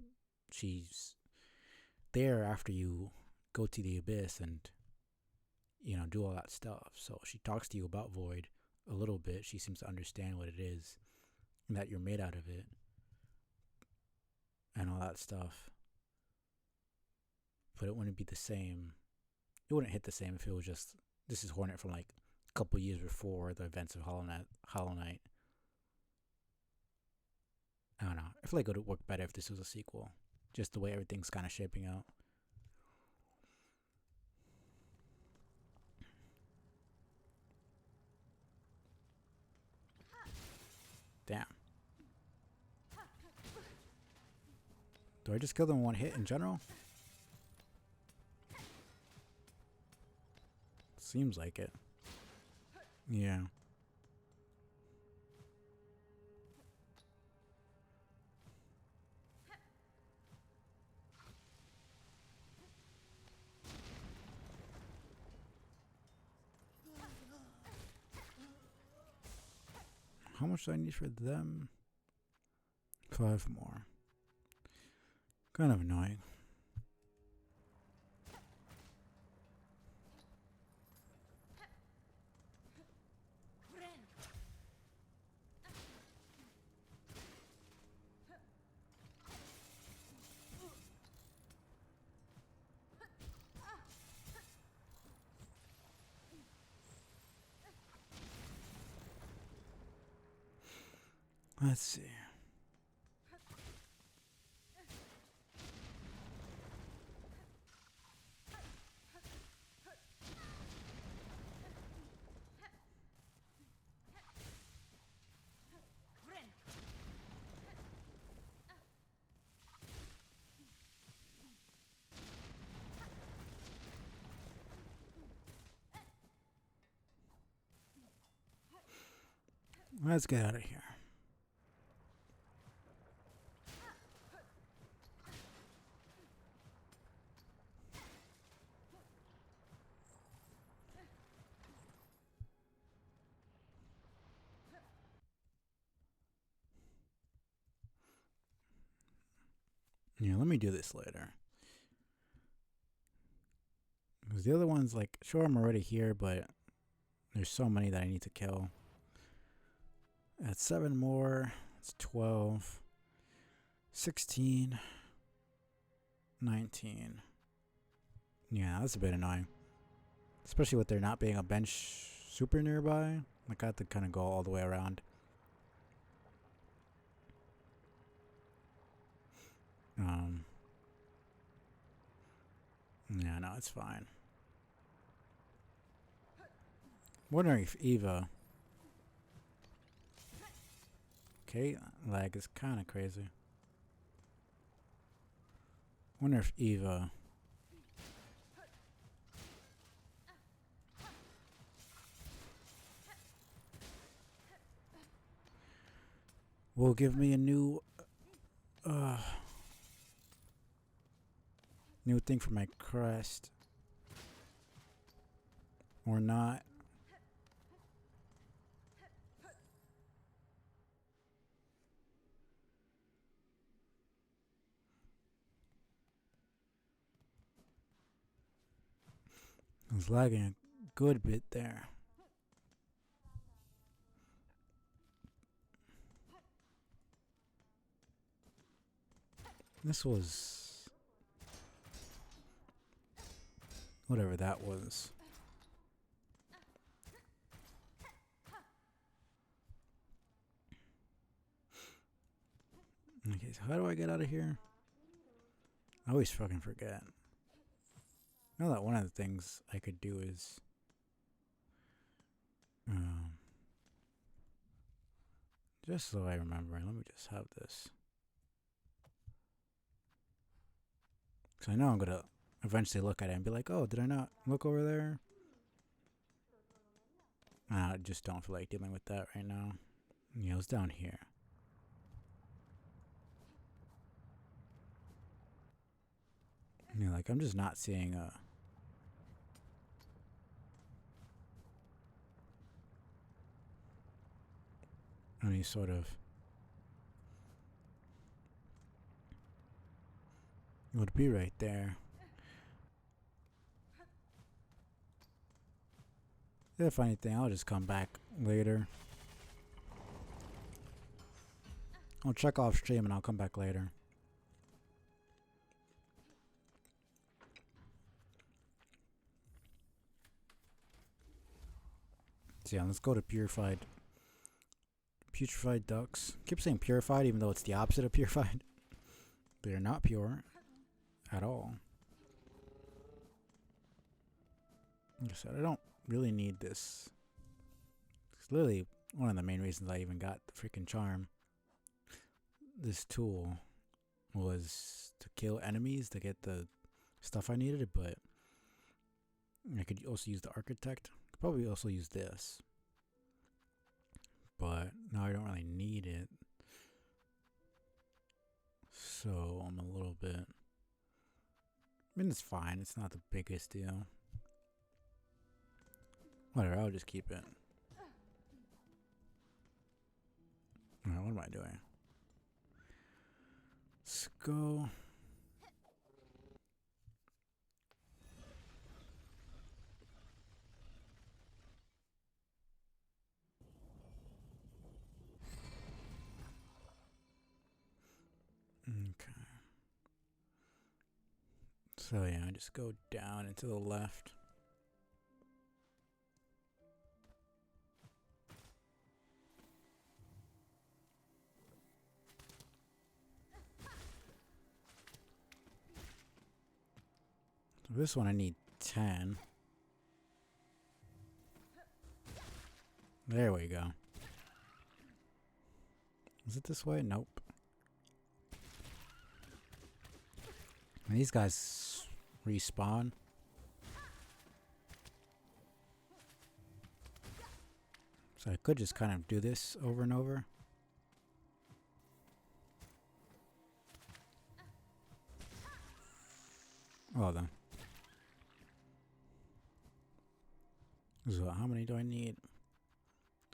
she's there after you go to the abyss and, you know, do all that stuff. So she talks to you about Void a little bit. She seems to understand what it is and that you're made out of it and all that stuff. But it wouldn't be the same. It wouldn't hit the same if it was just, this is Hornet from like a couple years before the events of Hollow Knight. I don't know. I feel like it would work better if this was a sequel. Just the way everything's kind of shaping out. Damn. Do I just kill them in one hit in general? Seems like it. Yeah. How much do I need for them? 5 more. Kind of annoying. Let's see. Let's get out of here. Yeah, let me do this later. Because the other ones, like, sure, I'm already here, but there's so many that I need to kill. That's 7 more. It's 12. 16. 19. Yeah, that's a bit annoying. Especially with there not being a bench super nearby. Like, I have to kind of go all the way around. Yeah, no, it's fine. Wondering if Eva... Okay, lag is kind of crazy. Wonder if Eva... will give me a new... new thing for my crest. Or not. I was lagging a good bit there. This was... whatever that was. Okay, so how do I get out of here? I always fucking forget. I know that one of the things I could do is... just so I remember, let me just have this. Because I know I'm going to eventually look at it and be like, oh, did I not look over there? I just don't feel like dealing with that right now. Yeah, it was down here. Yeah, like, I'm just not seeing any sort of... It would be right there. If anything, I'll just come back later. I'll check off stream and I'll come back later. So yeah, let's go to purified ducks. I keep saying purified even though it's the opposite of purified. They're not pure at all. Like I said, I don't really need this. It's literally one of the main reasons I even got the freaking charm. This tool was to kill enemies to get the stuff I needed, but I could also use the architect. Could probably also use this. But now I don't really need it. So I'm a little bit... I mean, it's fine. It's not the biggest deal. Whatever, I'll just keep it. Alright, what am I doing? Let's go. Okay. So yeah, I just go down and to the left. So this one I need 10. There we go. Is it this way? Nope. And these guys respawn. So I could just kind of do this over and over. Well then. So how many do I need?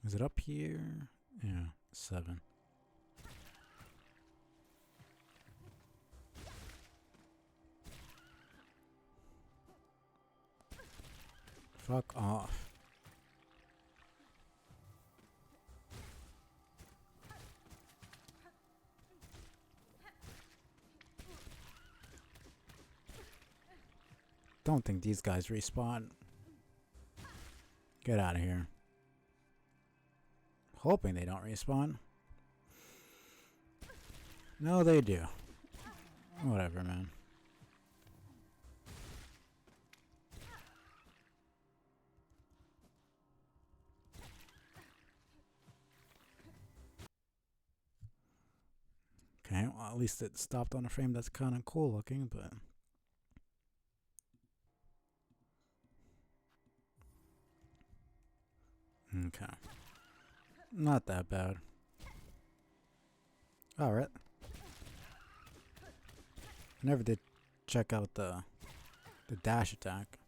Is it up here? Yeah, 7. Fuck off. Don't think these guys respawn. Get out of here. Hoping they don't respawn. No, they do. Whatever, man. Okay, well, at least it stopped on a frame that's kind of cool looking, but... Okay. Not that bad. Alright. I never did check out the dash attack.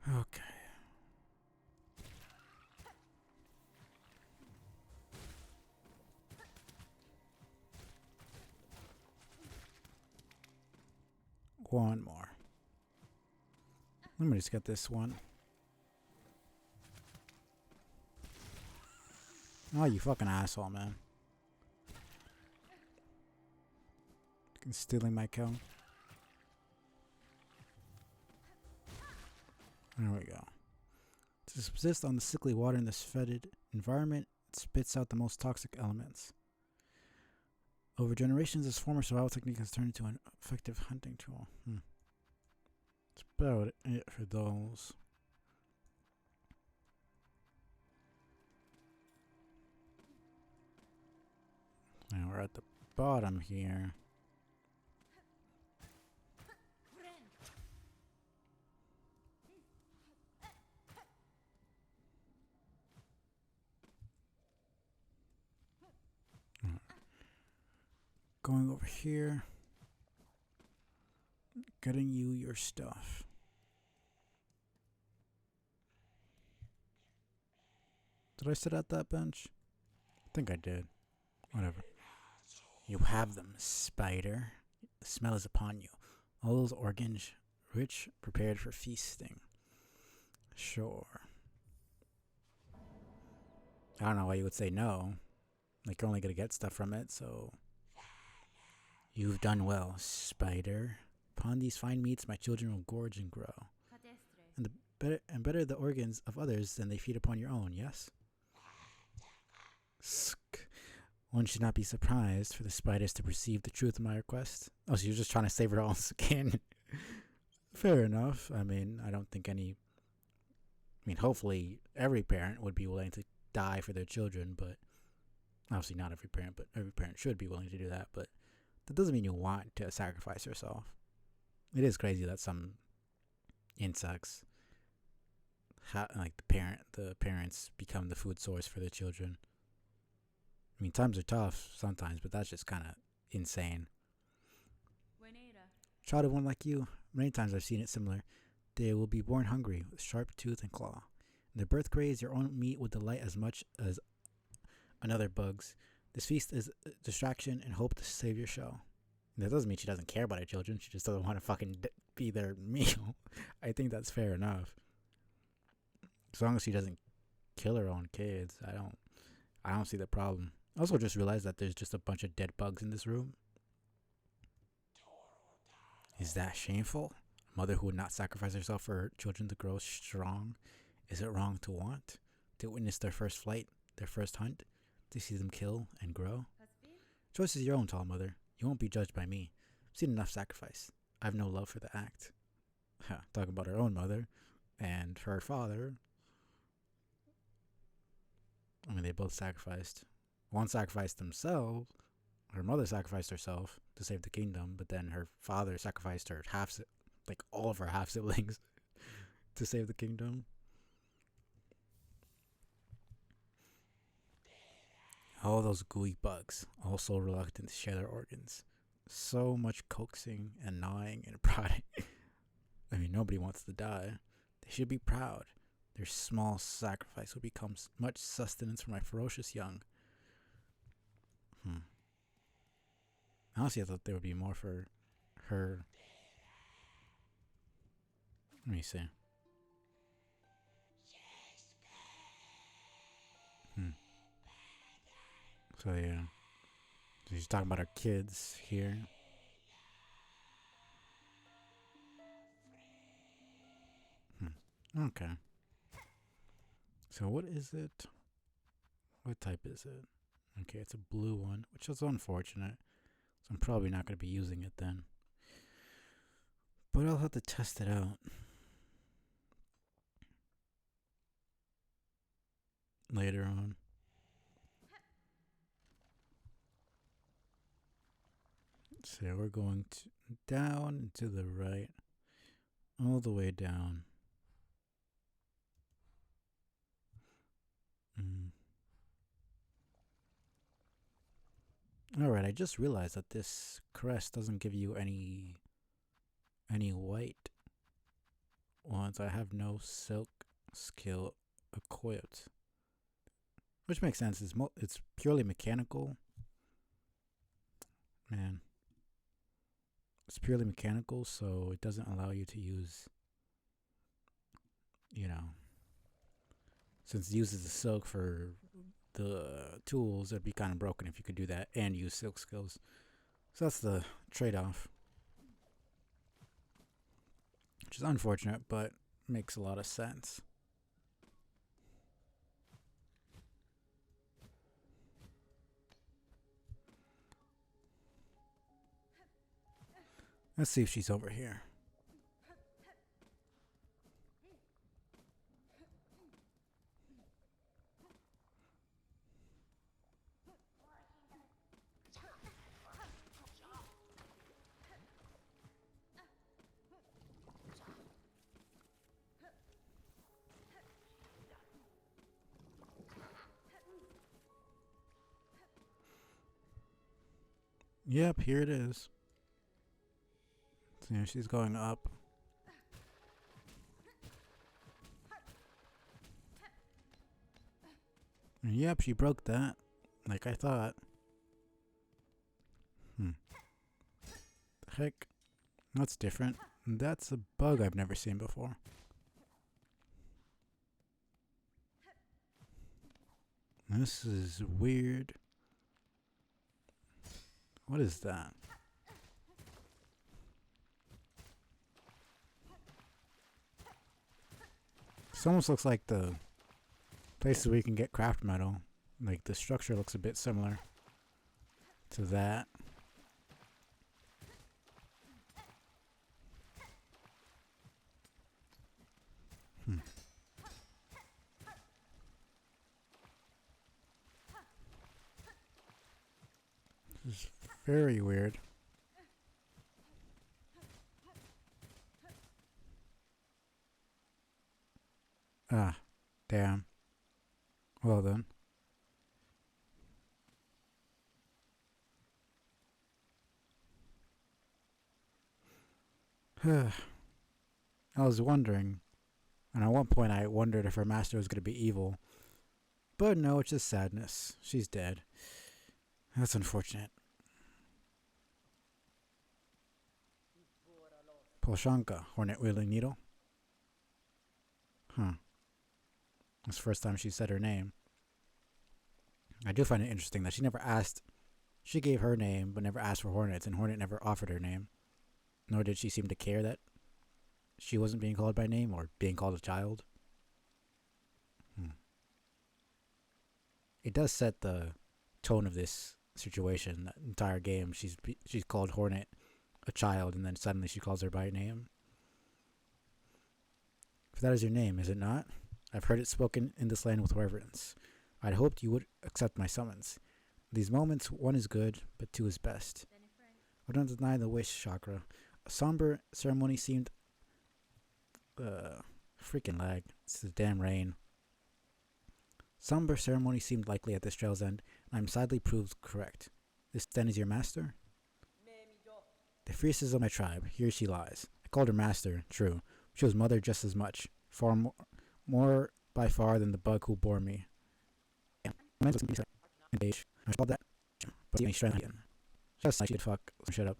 Okay. One more. Let me just get this one. Oh, you fucking asshole, man. Fucking stealing my kill. There we go. To subsist on the sickly water in this fetid environment, it spits out the most toxic elements. Over generations, this former survival technique has turned into an effective hunting tool. That's about it for those. Now we're at the bottom here. Going over here. Getting you your stuff. Did I sit at that bench? I think I did. Whatever. You have them, spider. The smell is upon you. All those organs, rich, prepared for feasting. Sure. I don't know why you would say no. Like, you're only gonna get stuff from it, so. You've done well, spider. Upon these fine meats, my children will gorge and grow. And better the organs of others than they feed upon your own, yes? Sk. One should not be surprised for the spiders to perceive the truth of my request. Oh, so you're just trying to save her own skin. Fair enough. I mean, I don't think any. I mean, hopefully every parent would be willing to die for their children, but obviously not every parent, but every parent should be willing to do that. But that doesn't mean you want to sacrifice yourself. It is crazy that some insects, like the parents become the food source for their children. I mean, times are tough sometimes, but that's just kind of insane. Child of one like you, many times I've seen it similar. They will be born hungry, with sharp tooth and claw. In their birth craze, your own meat would delight as much as another bug's. This feast is a distraction and hope to save your shell. And that doesn't mean she doesn't care about her children. She just doesn't want to fucking be their meal. I think that's fair enough. As long as she doesn't kill her own kids, I don't see the problem. I also just realized that there's just a bunch of dead bugs in this room. Is that shameful? A mother who would not sacrifice herself for her children to grow strong? Is it wrong to want? To witness their first flight, their first hunt? To see them kill and grow? Choice is your own, tall mother. You won't be judged by me. I've seen enough sacrifice. I have no love for the act. Talk about her own mother and her father. I mean, they both sacrificed. One sacrificed themselves. Her mother sacrificed herself to save the kingdom, but then her father sacrificed her all of her half siblings to save the kingdom. All those gooey bugs, all so reluctant to share their organs. So much coaxing and gnawing and prodding. I mean, nobody wants to die. They should be proud. Their small sacrifice would become much sustenance for my ferocious young. Honestly, I thought there would be more for her. Let me see. So yeah, so she's talking about her kids here. Okay. So what is it? What type is it? Okay, it's a blue one, which is unfortunate. So I'm probably not going to be using it then. But I'll have to test it out later on. So we're going down and to the right, all the way down. Alright, I just realized that this crest doesn't give you any white ones. I have no silk skill equipped. Which makes sense. It's purely mechanical. Man. It's purely mechanical, so it doesn't allow you to use, since it uses the silk for the tools, it'd be kind of broken if you could do that and use silk skills. So that's the trade-off, which is unfortunate, but makes a lot of sense. Let's see if she's over here. Yep, here it is. So she's going up. Yep, she broke that. Like I thought. Heck, that's different. That's a bug I've never seen before. This is weird. What is that? This almost looks like the places where you can get craft metal. Like the structure looks a bit similar to that. This is very weird. Ah, damn. Well then. I was wondering, and at one point I wondered if her master was going to be evil. But no, it's just sadness. She's dead. That's unfortunate. Polshanka, hornet wielding needle. Huh. That's the first time she said her name. I do find it interesting that she never asked. She gave her name, but never asked for Hornets, and Hornet never offered her name. Nor did she seem to care that she wasn't being called by name or being called a child. It does set the tone of this situation. That entire game, she's called Hornet a child, and then suddenly she calls her by name. If that is your name, is it not? I've heard it spoken in this land with reverence. I'd hoped you would accept my summons. These moments, one is good, but two is best. I don't deny the wish, Chakra. A somber ceremony seemed... freaking lag. It's the damn rain. Somber ceremony seemed likely at this trail's end, and I'm sadly proved correct. This then is your master? The fiercest of my tribe, here she lies. I called her master, true. She was mother just as much. Far more by far than the bug who bore me. I called that, but me strength again. Just like she'd fuck some shit up.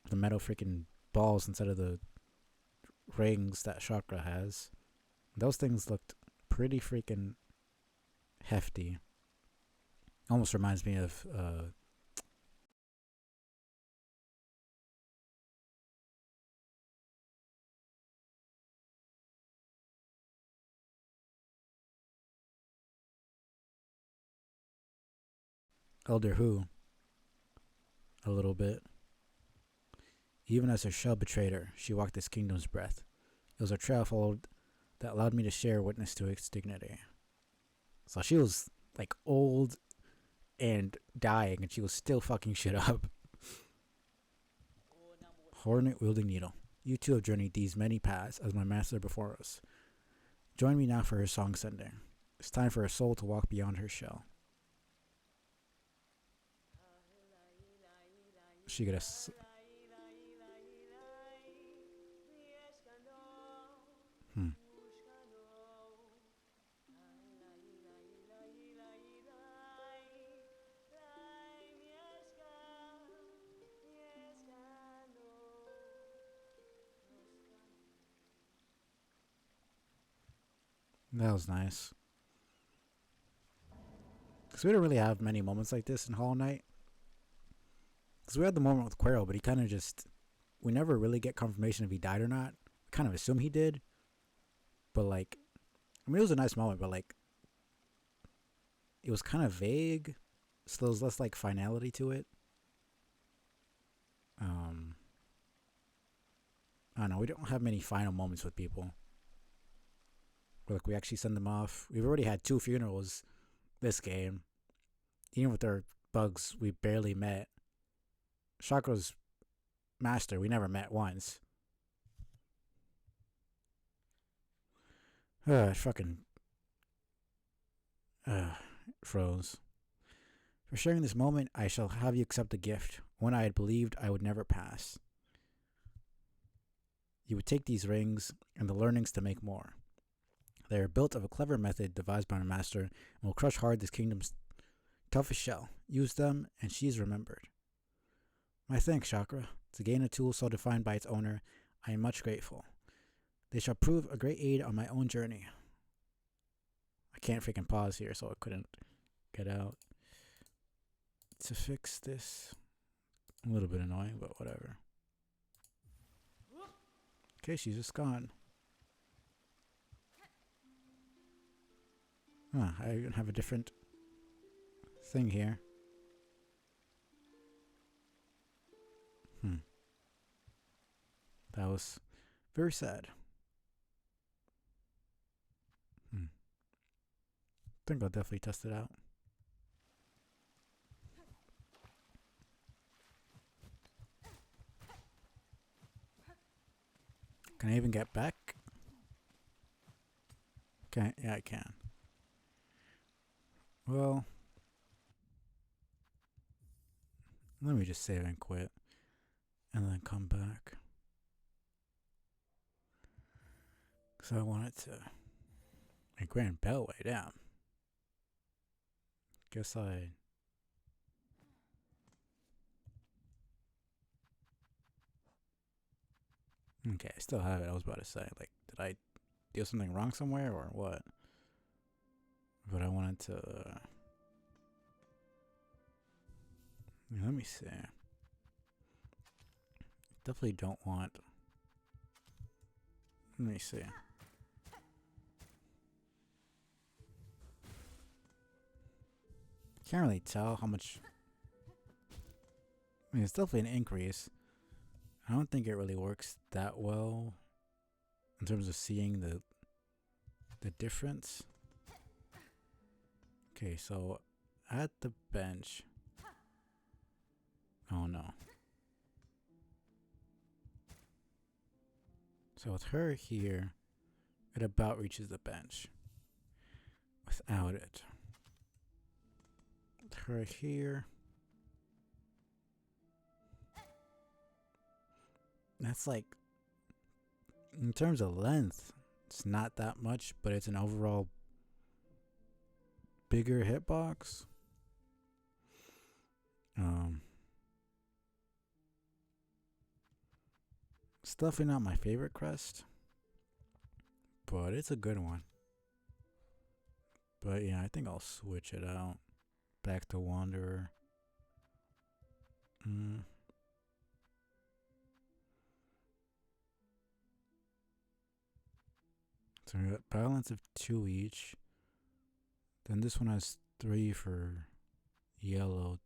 The metal freaking balls instead of the rings that Chakra has. Those things looked pretty freaking hefty. Almost reminds me of Elder Who a little bit. Even as her shell betrayed her, she walked this kingdom's breath. It was a trail followed that allowed me to share witness to its dignity. So she was like old and dying, and she was still fucking shit up. Hornet wielding needle. You too have journeyed these many paths as my master before us. Join me now for her song sending. It's time for her soul to walk beyond her shell. She got a. That was nice. Because we don't really have many moments like this in Hollow Knight. Because we had the moment with Quero, but he kind of just... We never really get confirmation if he died or not. We kind of assume he did. But like... I mean, it was a nice moment, but like... It was kind of vague. So there was less like finality to it. I don't know, we don't have many final moments with people. Where like we actually send them off. We've already had 2 funerals this game. Even with their bugs we barely met. Chakra's master we never met once. Fucking froze. For sharing this moment, I shall have you accept a gift, one I had believed I would never pass. You would take these rings and the learnings to make more. They are built of a clever method devised by my master and will crush hard this kingdom's toughest shell. Use them and she is remembered. My thanks, Chakra. To gain a tool so defined by its owner, I am much grateful. They shall prove a great aid on my own journey. I can't freaking pause here, so I couldn't get out. To fix this, a little bit annoying, but whatever. Okay, she's just gone. Huh, I even have a different thing here. That was very sad. I think I'll definitely test it out. Can I even get back? Okay, yeah, I can. Well, let me just save and quit, and then come back. Because I wanted to. My Grand Beltway, damn. Guess I. Okay, I still have it. I was about to say, like, did I do something wrong somewhere or what? But I wanted to. Let me see. Definitely don't want. Let me see. Can't really tell how much. I mean, it's definitely an increase. I don't think it really works that well in terms of seeing the difference. Okay, so at the bench. Oh no. So with her here, it about reaches the bench. Without it. With her here. That's like, in terms of length, it's not that much, but it's an overall bigger hitbox. It's definitely not my favorite crest, but it's a good one. But yeah, I think I'll switch it out. Back to Wanderer. So we got balance of 2 each. Then this one has 3 for yellow,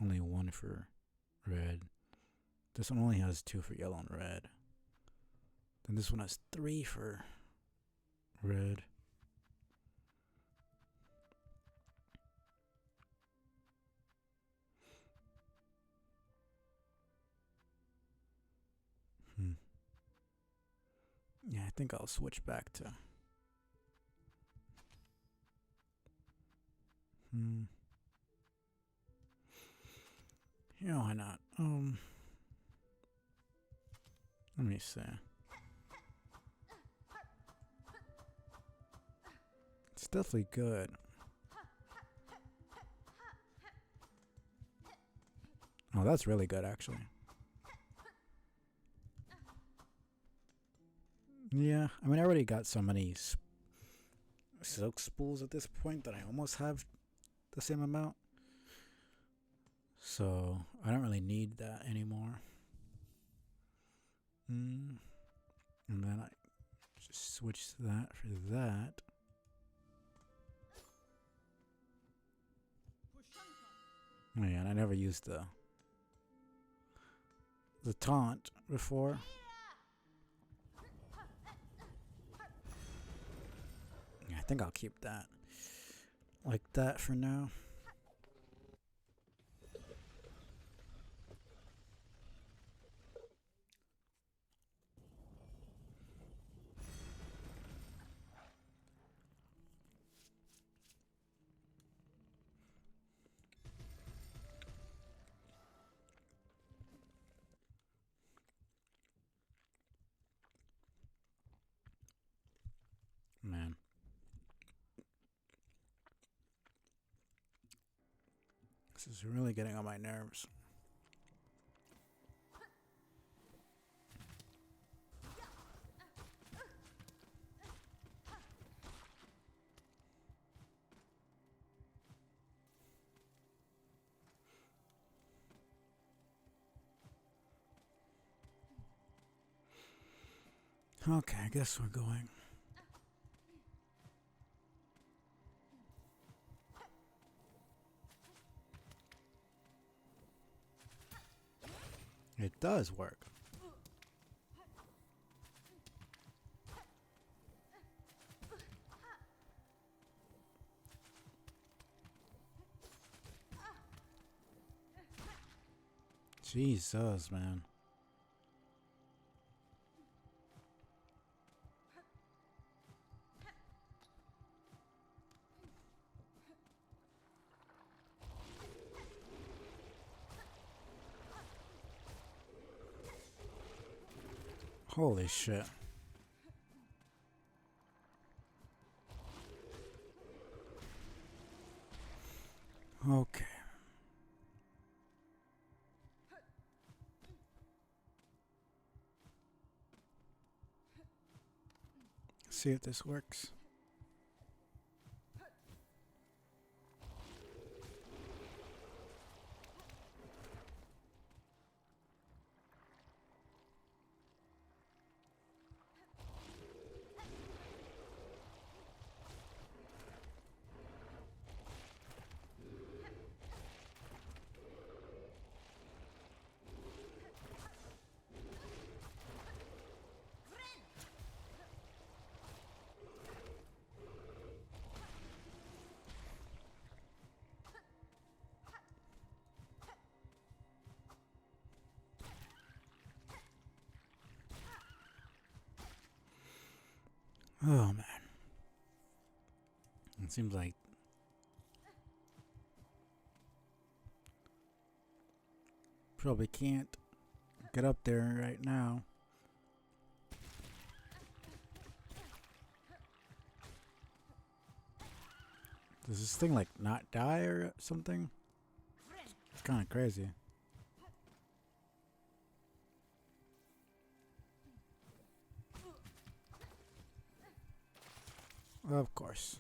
only 1 for red. This one only has 2 for yellow and red. Then this one has 3 for red. Yeah, I think I'll switch back to. Yeah, why not? Let me see. It's definitely good. Oh, that's really good, actually. Yeah, I mean, I already got so many silk spools at this point that I almost have the same amount. So, I don't really need that anymore. And then I just switch that for that. Oh yeah, and I never used the taunt before. Yeah, I think I'll keep that like that for now. Man. This is really getting on my nerves. Okay, I guess we're going. It does work. Jesus, man. Holy shit. Okay. See if this works. Oh man. It seems like probably can't get up there right now. Does this thing like not die or something? It's kind of crazy. Of course.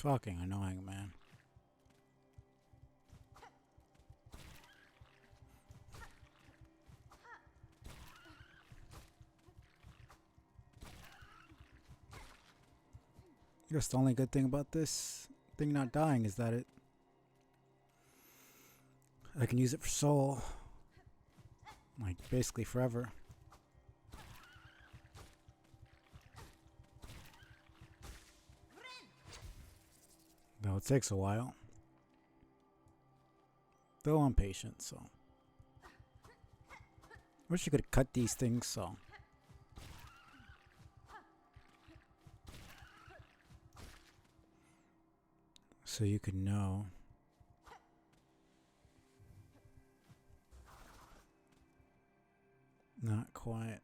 Fucking annoying, man. I guess the only good thing about this thing not dying is that I can use it for soul. Like, basically forever. Though it takes a while. Though I'm patient, so. Wish you could cut these things so you could know. Not quite.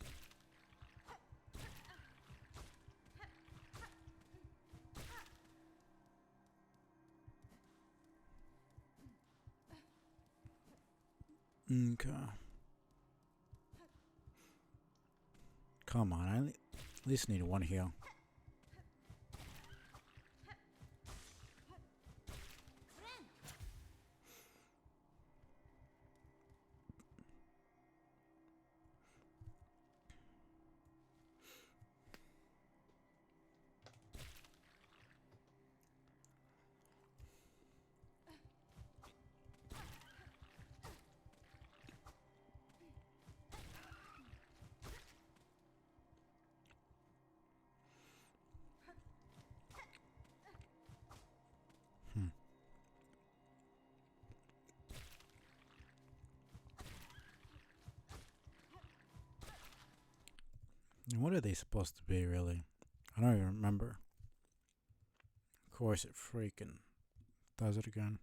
Okay. Come on, I at least need one heal. What are they supposed to be, really? I don't even remember. Of course, it freaking does it again.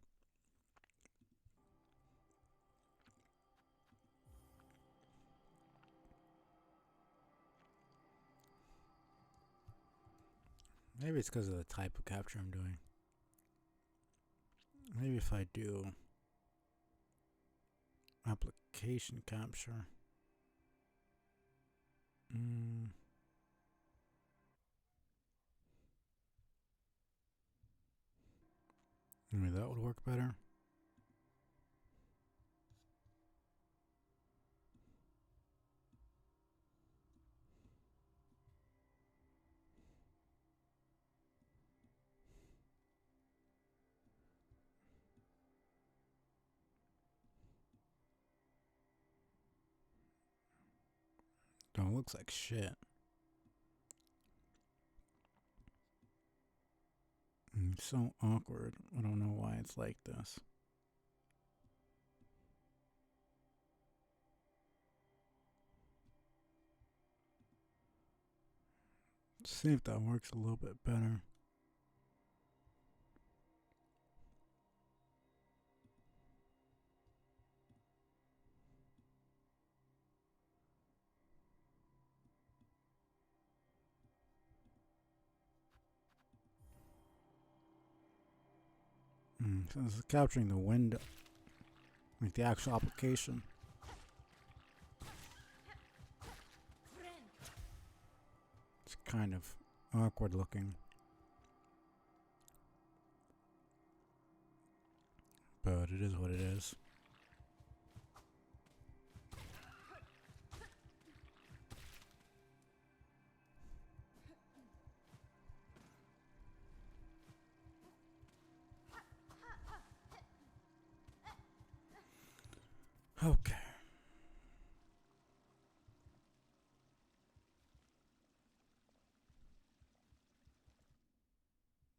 Maybe it's because of the type of capture I'm doing. Maybe if I do application capture. Maybe that would work better. Don't looks like shit. It's so awkward. I don't know why it's like this. Let's see if that works a little bit better. So this is capturing the window, like the actual application. It's kind of awkward looking, but it is what it is. Okay.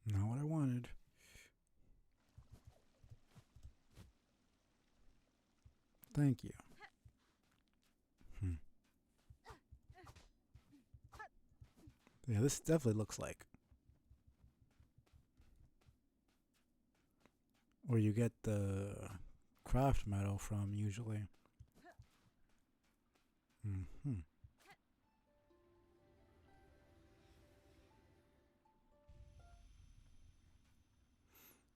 Not what I wanted. Thank you. Yeah, this definitely looks like where you get the craft metal from usually.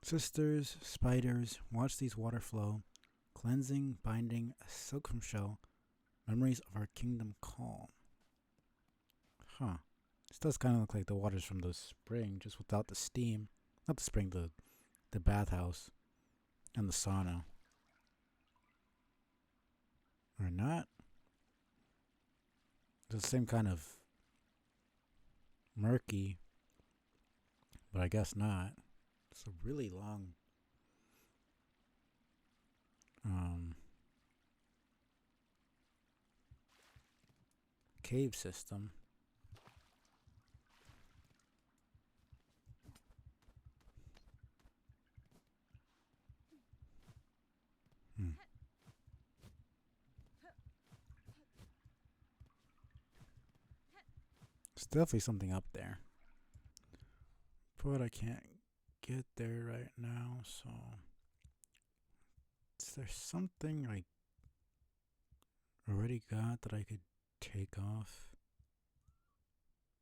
Sisters, spiders, watch these water flow. Cleansing, binding, a silksong shell. Memories of our kingdom calm. Huh. This does kind of look like the waters from the spring, just without the steam. Not the spring, the bathhouse and the sauna. Or not? It's the same kind of murky, but I guess not. It's a really long cave system. There's definitely something up there, but I can't get there right now, so is there something I already got that I could take off?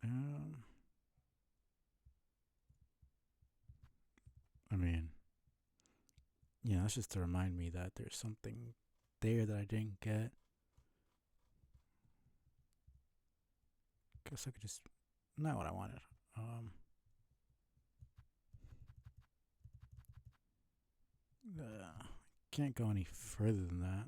I mean, yeah, that's just to remind me that there's something there that I didn't get. Guess I could just, not what I wanted. Can't go any further than that.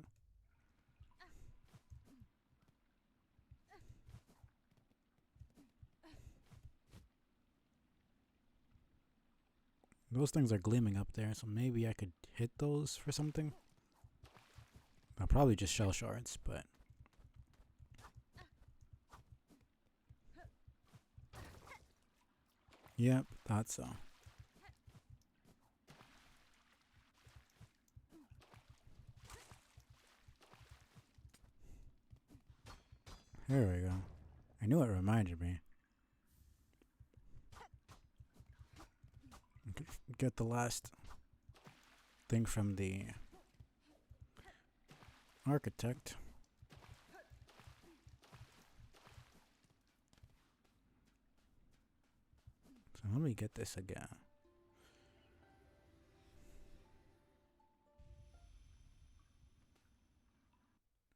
Those things are gleaming up there, so maybe I could hit those for something. Probably just shell shards, but yep, thought so. There we go. I knew it reminded me. Get the last thing from the architect. So Let me get this again.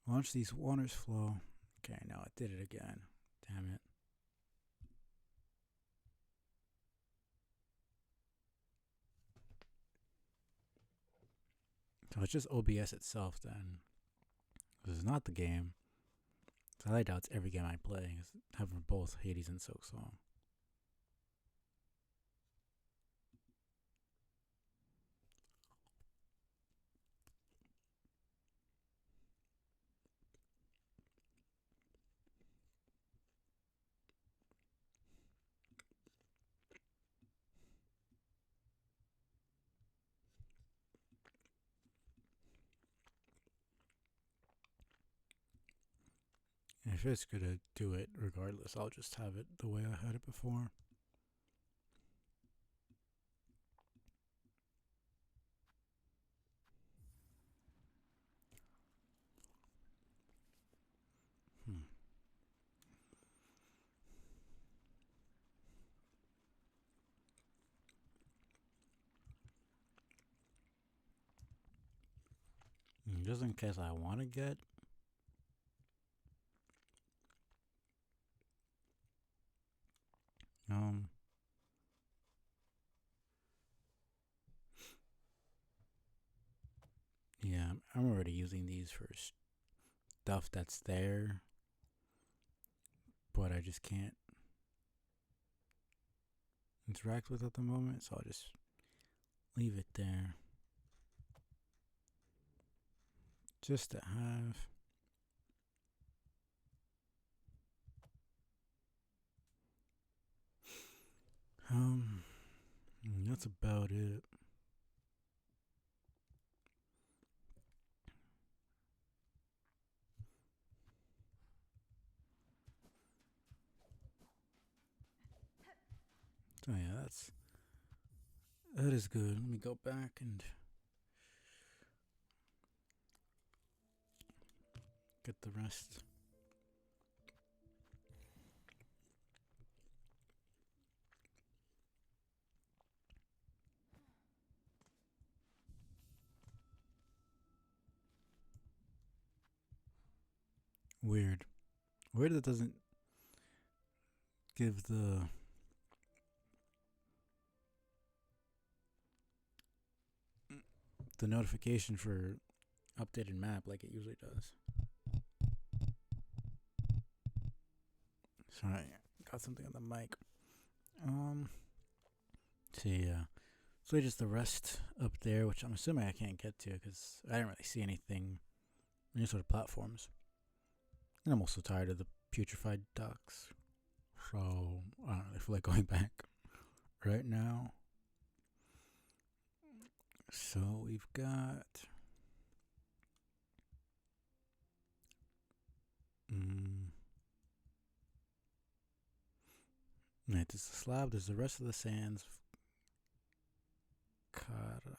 Watch these waters flow. Okay, now I did it again. Damn it. So it's just OBS itself then. This is not the game. So I doubt it's every game I play. Is having both Hades and Silksong. If it's gonna do it regardless, I'll just have it the way I had it before. Just in case I want to get yeah, I'm already using these for stuff that's there, but I just can't interact with at the moment, so I'll just leave it there. Just to have. That's about it. So yeah, that is good. Let me go back and get the rest. Weird. Weird that doesn't give the notification for updated map like it usually does. Sorry, got something on the mic. So yeah, so just the rest up there, which I'm assuming I can't get to because I didn't really see anything, any sort of platforms. And I'm also tired of the putrefied ducks, so I don't really feel like going back right now. So we've got right, there's the slab, there's the rest of the sands of Karak.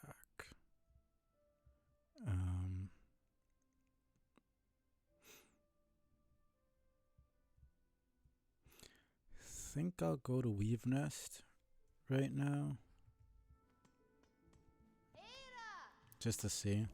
Think I'll go to Weave Nest right now. Just to see.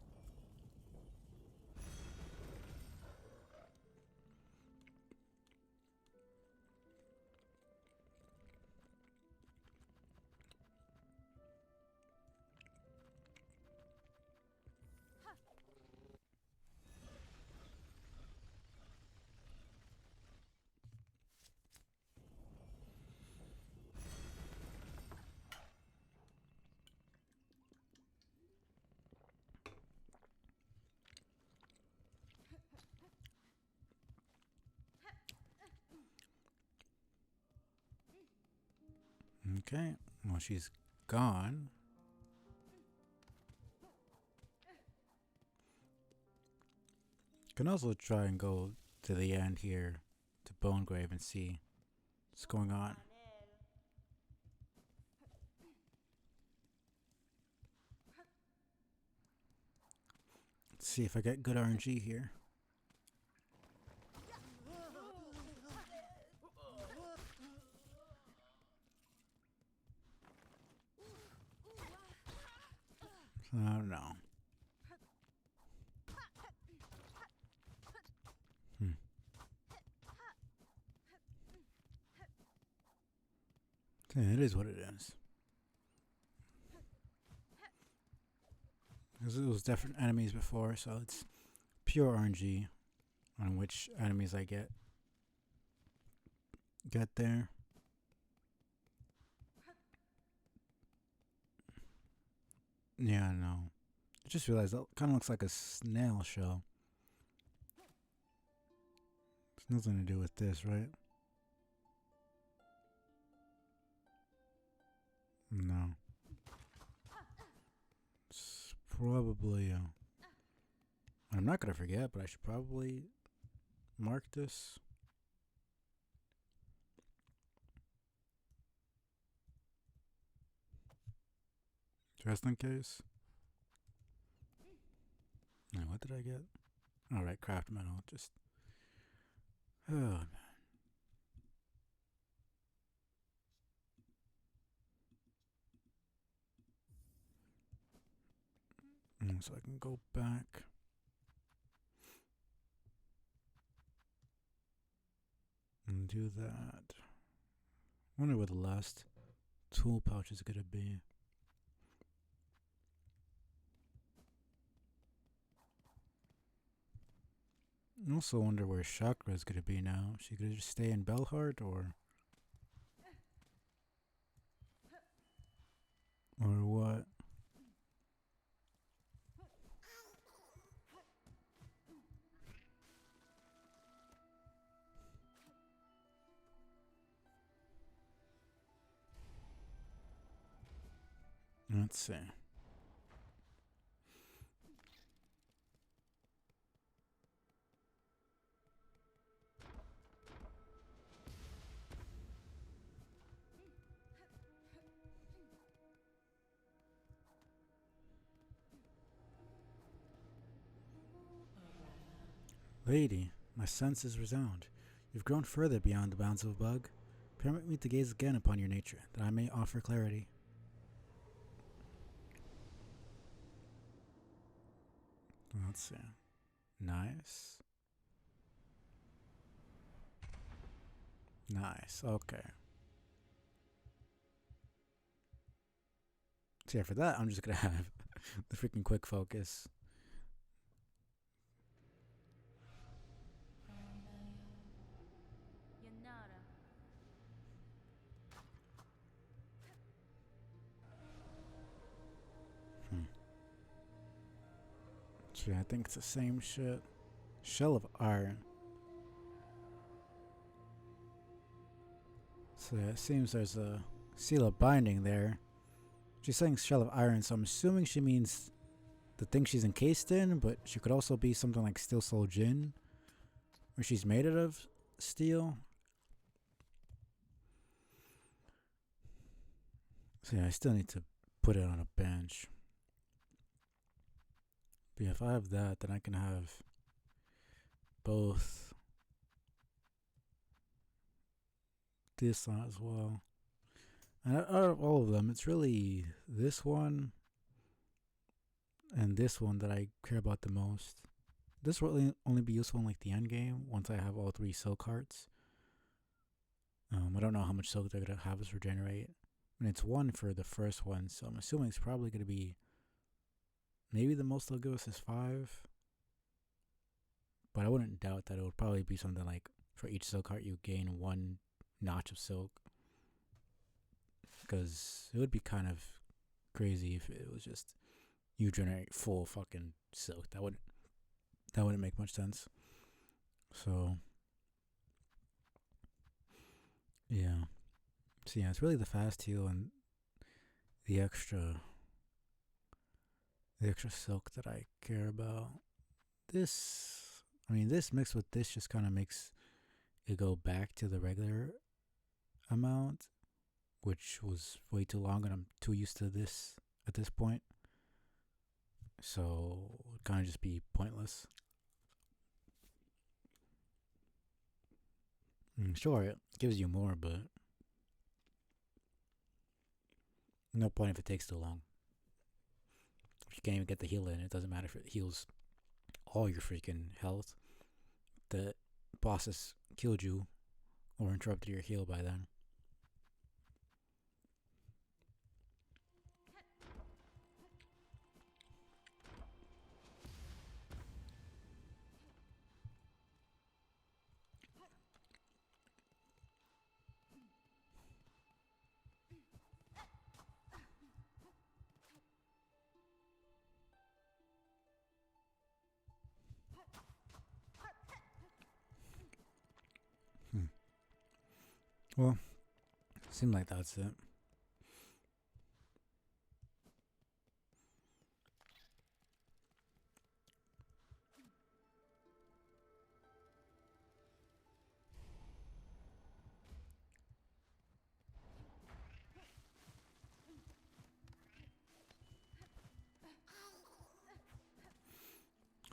Okay, well, she's gone. Can also try and go to the end here to Bonegrave and see what's going on. Let's see if I get good RNG here. I don't know. Yeah, it is what it is. Because it was different enemies before, so it's pure RNG on which enemies I get there. Yeah, I know. I just realized that kind of looks like a snail shell. It's nothing to do with this, right? No. It's probably. I'm not gonna forget, but I should probably mark this. Just in case. Now, what did I get? Alright, craft metal. Just. Oh, man. So I can go back. And do that. Wonder where the last tool pouch is gonna be. I also wonder where Chakra is gonna be now. Is she gonna just stay in Belheart or what? Let's see. Lady, my senses resound. You've grown further beyond the bounds of a bug. Permit me to gaze again upon your nature, that I may offer clarity. Let's see. Nice. Nice. Okay. So yeah, for that, I'm just gonna have the freaking quick focus. So yeah, I think it's the same shit. Shell of iron. So yeah, it seems there's a seal of binding there. She's saying shell of iron, so I'm assuming she means the thing she's encased in, but she could also be something like Steel Soul Jin, where she's made out of steel. So yeah, I still need to put it on a bench. But yeah, if I have that, then I can have both this on as well. And out of all of them, it's really this one and this one that I care about the most. This will only be useful in like the end game once I have all 3 silk hearts. I don't know how much silk they're gonna have us regenerate. And it's 1 for the first one, so I'm assuming it's probably gonna be maybe the most they'll give us is 5. But I wouldn't doubt that it would probably be something like for each silk heart you gain 1 notch of silk. Because it would be kind of crazy if it was just you generate full fucking silk. That wouldn't make much sense. So yeah. So yeah, it's really the fast heal and the extra silk that I care about. This mixed with this just kind of makes it go back to the regular amount, which was way too long and I'm too used to this at this point. So it kind of just be pointless. Sure, it gives you more, but no point if it takes too long. you can't even get the heal in. It doesn't matter if it heals all your freaking health. The boss has killed you or interrupted your heal by then. Well, seemed like that's it.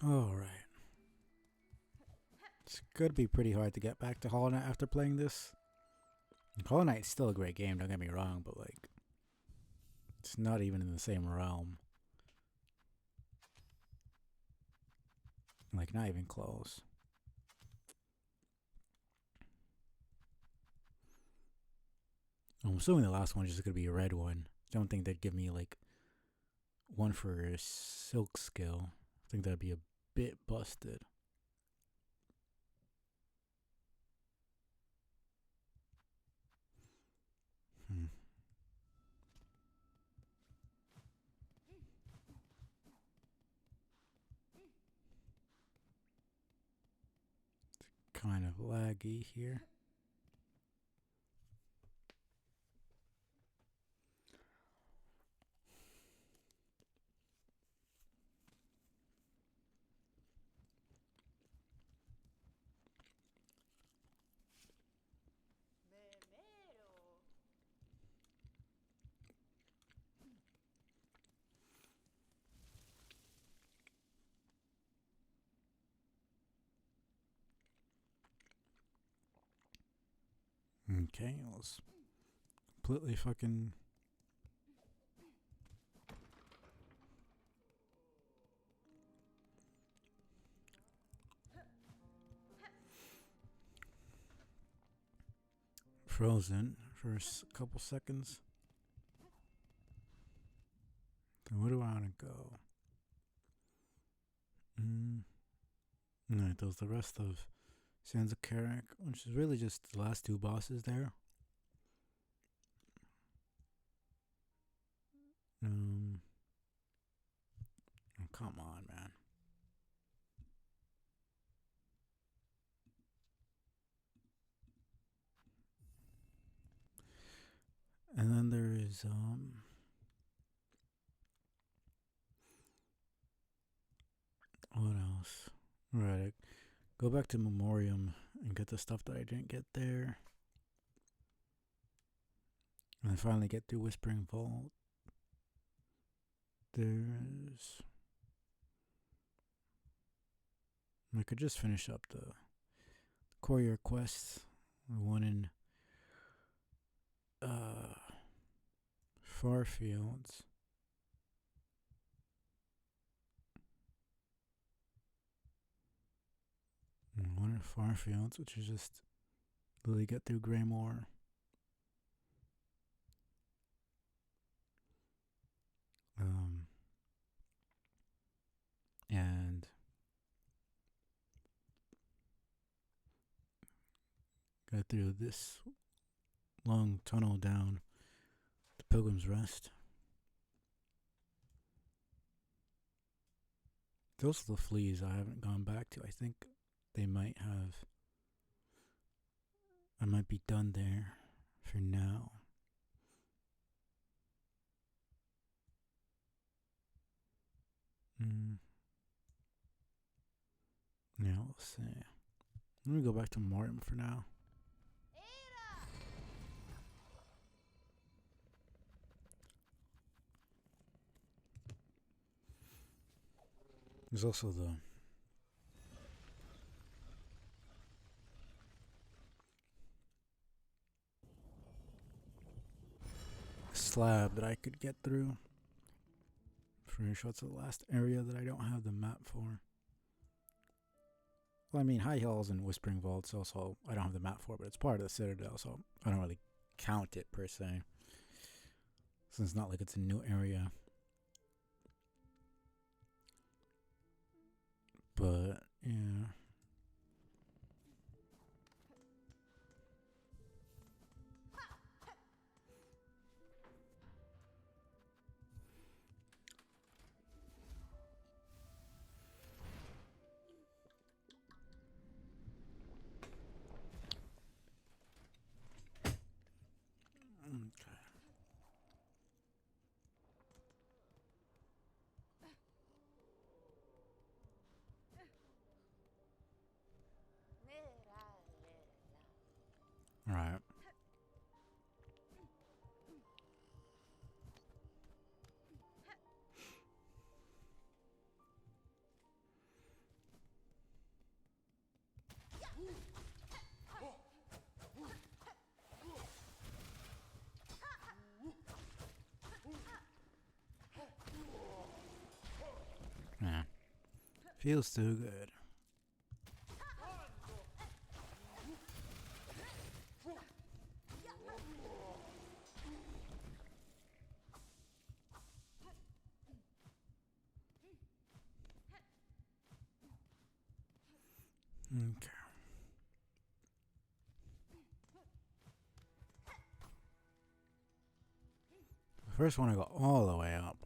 Alright. It's gonna be pretty hard to get back to Hollow Knight after playing this. Hollow Knight's still a great game, don't get me wrong, but like, it's not even in the same realm. Like, not even close. I'm assuming the last one is just gonna be a red one. Don't think they'd give me like one for a silk skill. I think that'd be a bit busted. Kind of laggy here. Okay, let's completely fucking frozen for a couple seconds. Then where do I want to go? Alright, those the rest of Sands of Karak, which is really just the last two bosses there. Oh, come on, man. And then there is what else? Right, go back to Memoriam and get the stuff that I didn't get there. And then finally get through Whispering Vault. There's... I could just finish up the courier quests. The one in Farfields. One in Farfields, which is just literally get through Greymoor. And go through this long tunnel down to Pilgrim's Rest. Those are the fleas I haven't gone back to. I think they might have. I might be done there for now. Yeah, we'll see. Let me go back to Morton for now. There's also the slab that I could get through Pretty sure it's the last area that I don't have the map for. Well, I mean, High Hills and Whispering Vaults also I don't have the map for, but it's part of the Citadel, so I don't really count it per se. Since it's not like it's a new area. But, yeah. Alright. Yeah. Feels too good. Okay. First want to go all the way up.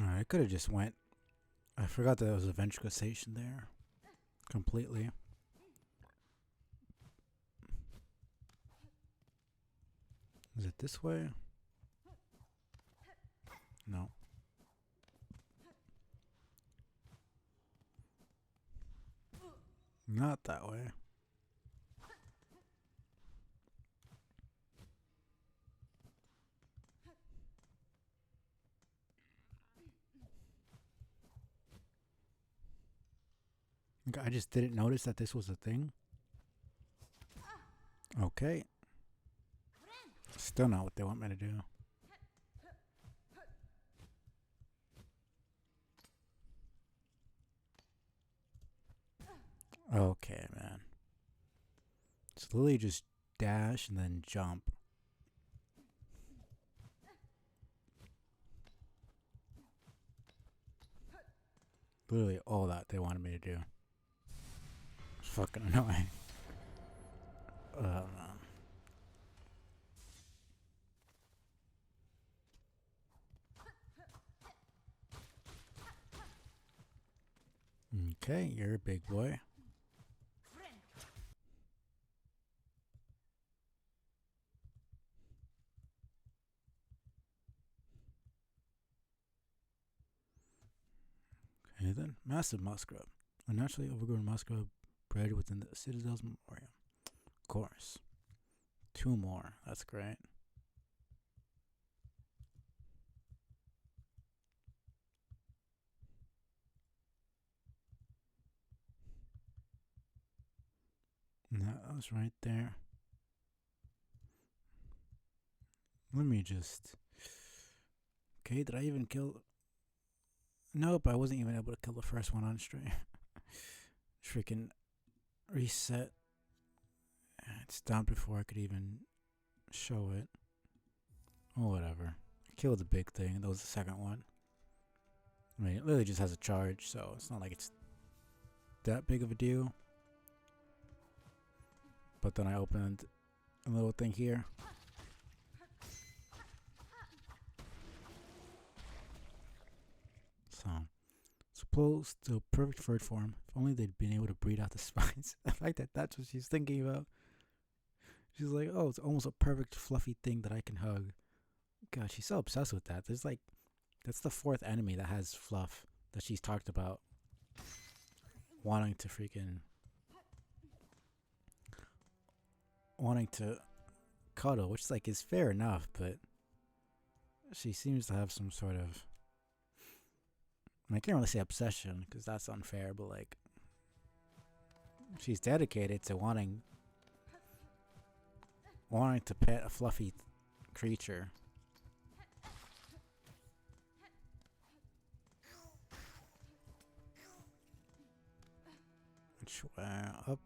Alright, I could have just went. I forgot that there was a Ventricle station there. Completely. Is it this way? No. Not that way. I just didn't notice that this was a thing. Okay. Still not what they want me to do. Okay, man. It's literally just dash and then jump. Literally all that they wanted me to do. It's fucking annoying. Oh, man. Okay, you're a big boy. Okay then, massive muskrat. A naturally overgrown muskrat bred within the Citadel's memorial. Of course. 2 more, that's great. And that was right there. Let me just... Okay, did I even kill... Nope, I wasn't even able to kill the first one on stream. Freaking reset. It's down before I could even show it. Oh, whatever. I killed the big thing. That was the second one. I mean, it literally just has a charge, so it's not like it's that big of a deal. But then I opened a little thing here. So, supposed to perfect bird form. If only they'd been able to breed out the spines. I like that that's what she's thinking about. She's like, oh, it's almost a perfect fluffy thing that I can hug. God, she's so obsessed with that. There's like, that's the 4th enemy that has fluff that she's talked about wanting to freaking wanting to cuddle, which like is fair enough, but she seems to have some sort of, I can't really say obsession because that's unfair, but like she's dedicated to wanting to pet a fluffy creature. Which way up?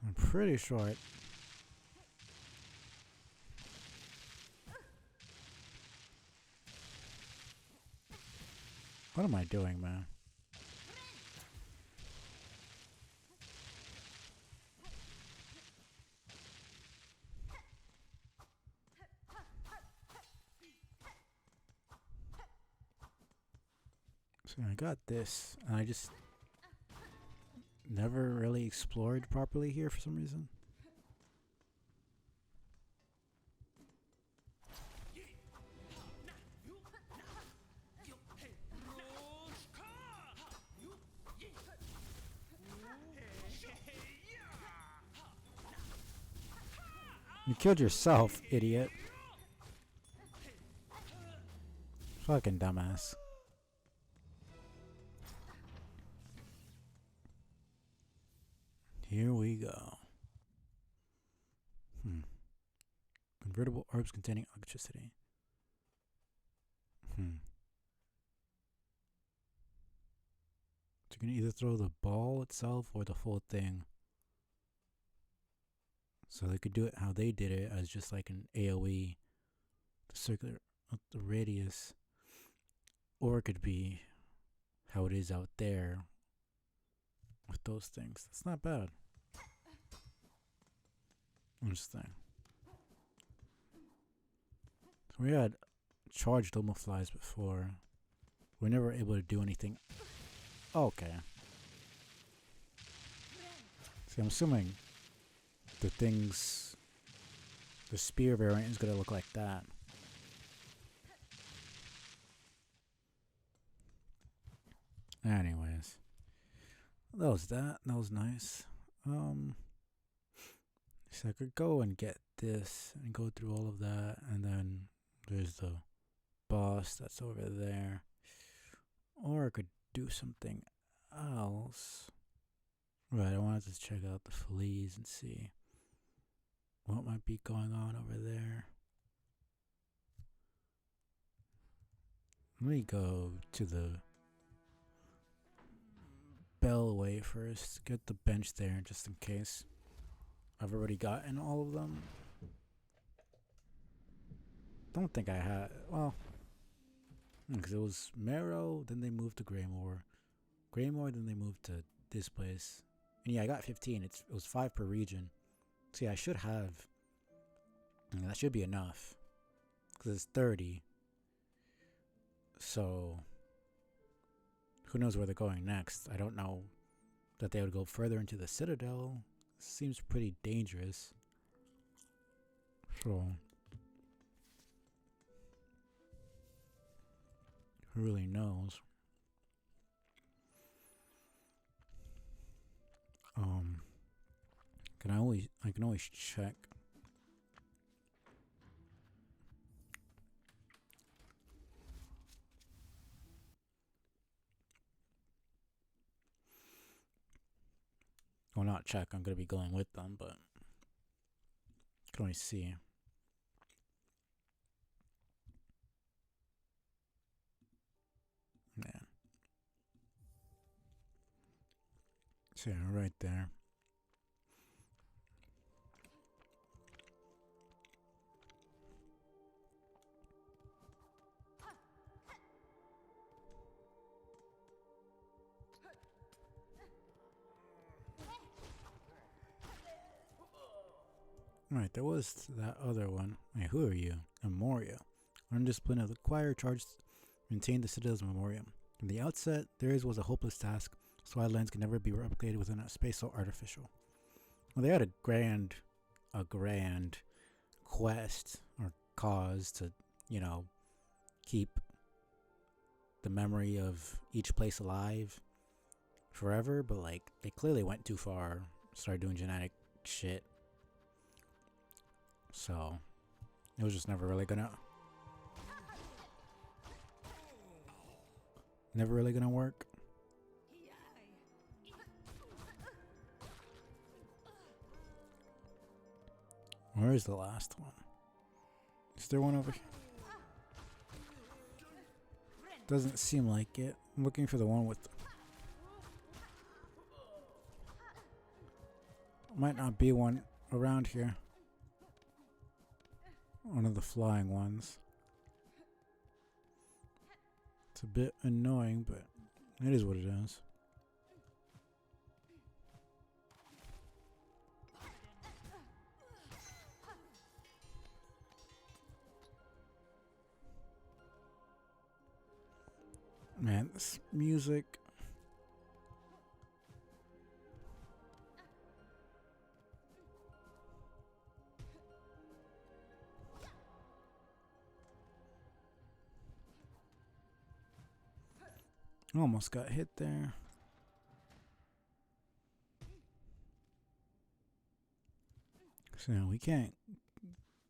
I'm pretty sure it. What am I doing, man? So I got this, and I just never really explored properly here for some reason. You killed yourself, idiot. Fucking dumbass. Here we go. Convertible orbs containing electricity. So you can either throw the ball itself or the full thing. So they could do it how they did it, as just like an AoE, the circular, the radius, or it could be how it is out there with those things. That's not bad. Interesting. So we had charged Loma flies before. We were never able to do anything. Okay. See, I'm assuming the spear variant is gonna look like that. Anyways, that was that. That was nice. So I could go and get this and go through all of that, and then there's the boss that's over there. Or I could do something else. Right, I wanted to check out the fleas and see what might be going on over there. Let me go to the Bellway first. Get the bench there just in case. I've already gotten all of them. Don't think I had. Well, because it was Marrow, then they moved to Greymore. Greymore, then they moved to this place. And yeah, I got 15. It was 5 per region. So yeah, I should have. That should be enough. Because it's 30. So who knows where they're going next? I don't know that they would go further into the Citadel. Seems pretty dangerous. So who really knows? I can always check. Well, not check. I'm gonna be going with them, but I can always see. Yeah. So yeah, right there. Right, there was that other one. Wait, who are you? Memoria. Undisciplined of the choir charged to maintain the Citadel's memoriam. From the outset, theirs was a hopeless task. Swidelands could never be replicated within a space so artificial. Well, they had a grand quest or cause to, keep the memory of each place alive. forever, but like they clearly went too far, started doing genetic shit. So it was just never really gonna work. Where is the last one? Is there one over here? Doesn't seem like it. I'm looking for the one with might not be one around here. One of the flying ones. It's a bit annoying, but it is what it is. Man, this music. Almost got hit there. So we can't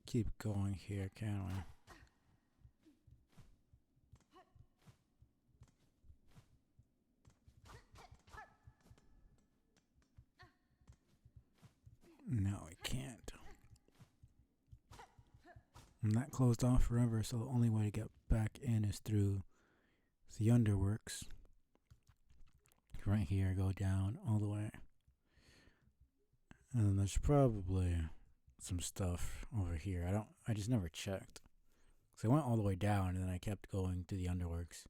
keep going here, can we? No, we can't. And that closed off forever, so the only way to get back in is through the underworks. Right here, go down all the way. And then there's probably some stuff over here. I just never checked. So I went all the way down and then I kept going to the underworks.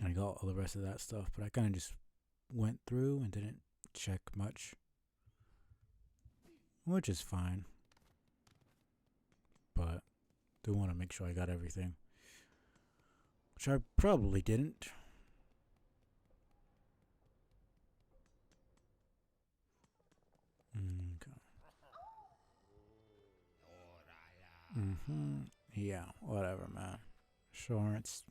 And I got all the rest of that stuff, but I kind of just went through and didn't check much. Which is fine. But do want to make sure I got everything. Which I probably didn't. Okay. Yeah, whatever, man. Sure, it's...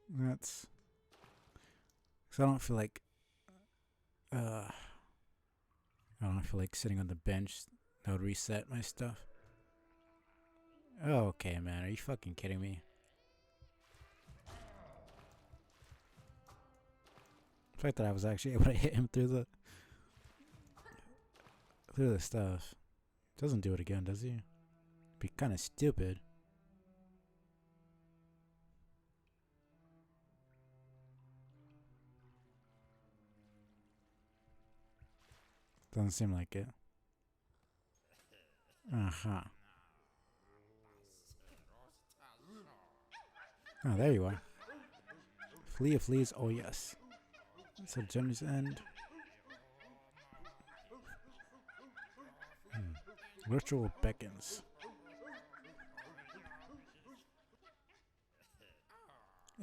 That's... Because I don't feel like... I don't feel like sitting on the bench. That would reset my stuff. Oh, okay, man. Are you fucking kidding me? The fact that I was actually able to hit him through the stuff. Doesn't do it again, does he? Be kind of stupid. Doesn't seem like it. Uh-huh. Oh, there you are. Flee of fleas, oh yes. So journey's end. Ritual beckons.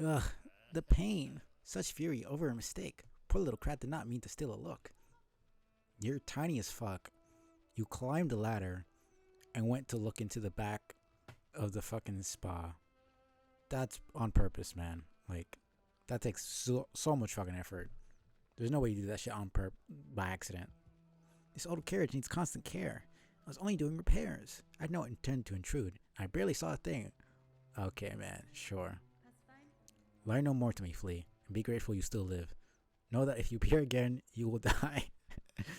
Ugh, the pain. Such fury over a mistake. Poor little Krat did not mean to steal a look. You're tiny as fuck. You climbed the ladder and went to look into the back of the fucking spa. That's on purpose, man. Like, that takes so much fucking effort. There's no way you do that shit by accident. This old carriage needs constant care. I was only doing repairs. I had no intent to intrude. I barely saw a thing. Okay, man, sure. That's fine. Lie no more to me, Flea, and be grateful you still live. Know that if you appear again, you will die.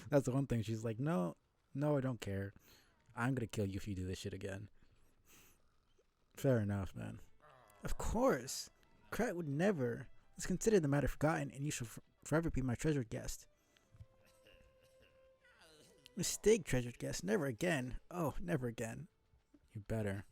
That's the one thing. She's like, no, I don't care. I'm gonna kill you if you do this shit again. Fair enough, man. Of course. Krat would never. Let's consider the matter forgotten, and you shall forever be my treasured guest. Mistake, treasured guest. Never again. Oh, never again. You better.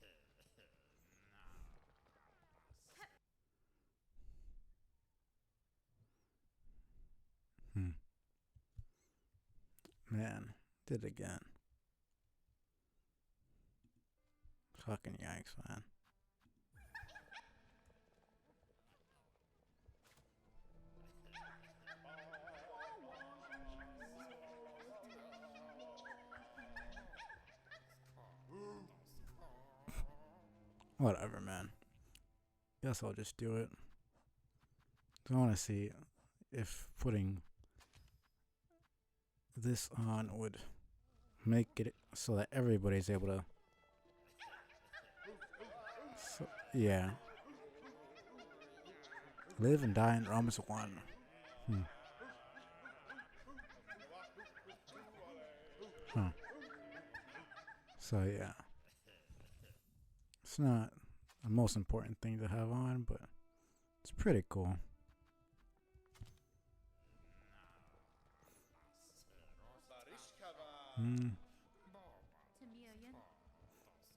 Man, did it again. Fucking yikes, man. Whatever, man. Guess I'll just do it. I want to see if putting this on would make it so that everybody's able to. So, yeah. Live and die in Romans 1. Huh. So, yeah. It's not the most important thing to have on, but it's pretty cool.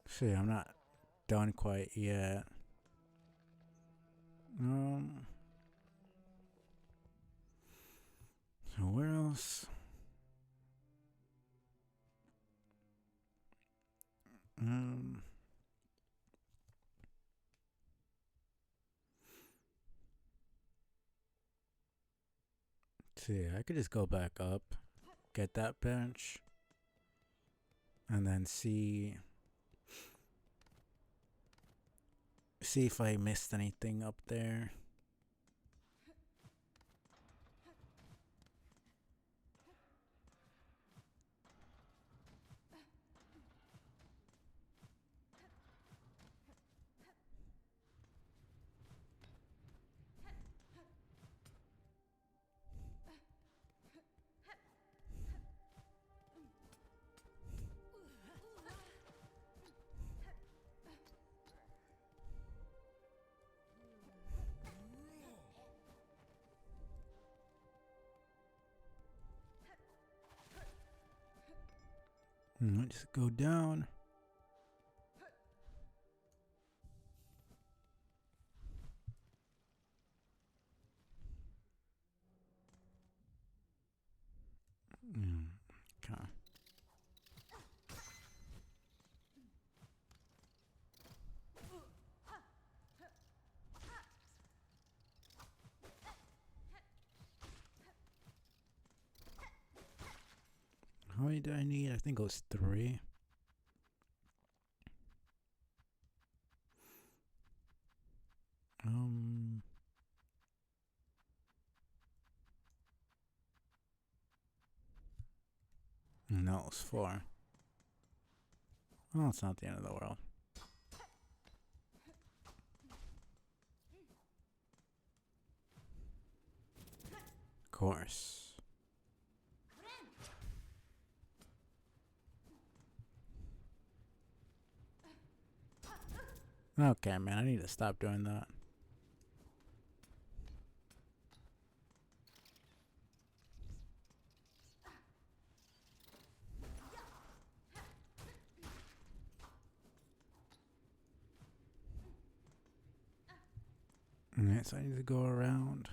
See, I'm not done quite yet. So where else? See, I could just go back up, get that bench, and then see if I missed anything up there. Just go down. Okay. How many do I need? I think it was 3. No, it was 4. Well, it's not the end of the world. Of course. Okay, man, I need to stop doing that. Alright, so I need to go around.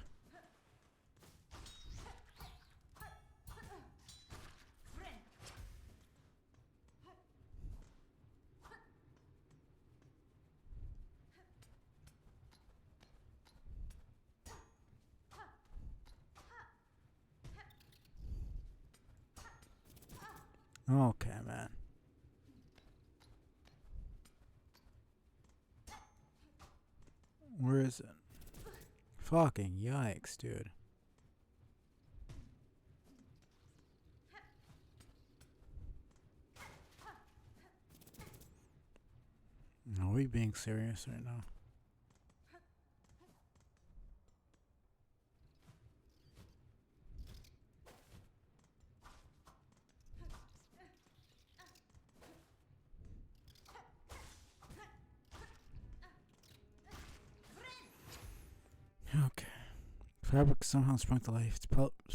Okay, man. Where is it? Fucking yikes, dude. Are we being serious right now? Okay. Fabric somehow sprung to life. It's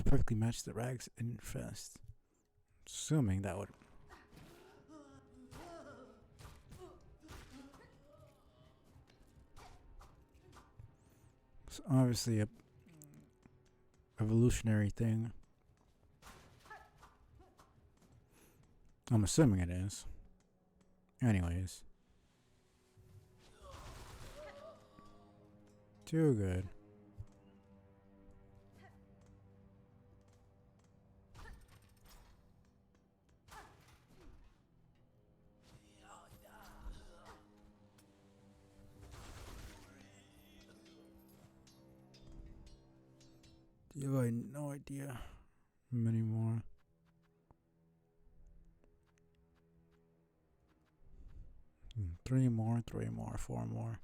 perfectly matched the rags infest. Assuming that would. It's obviously a evolutionary thing. I'm assuming it is. Anyways. Too good. You have no idea how many more. Three more, 4 more.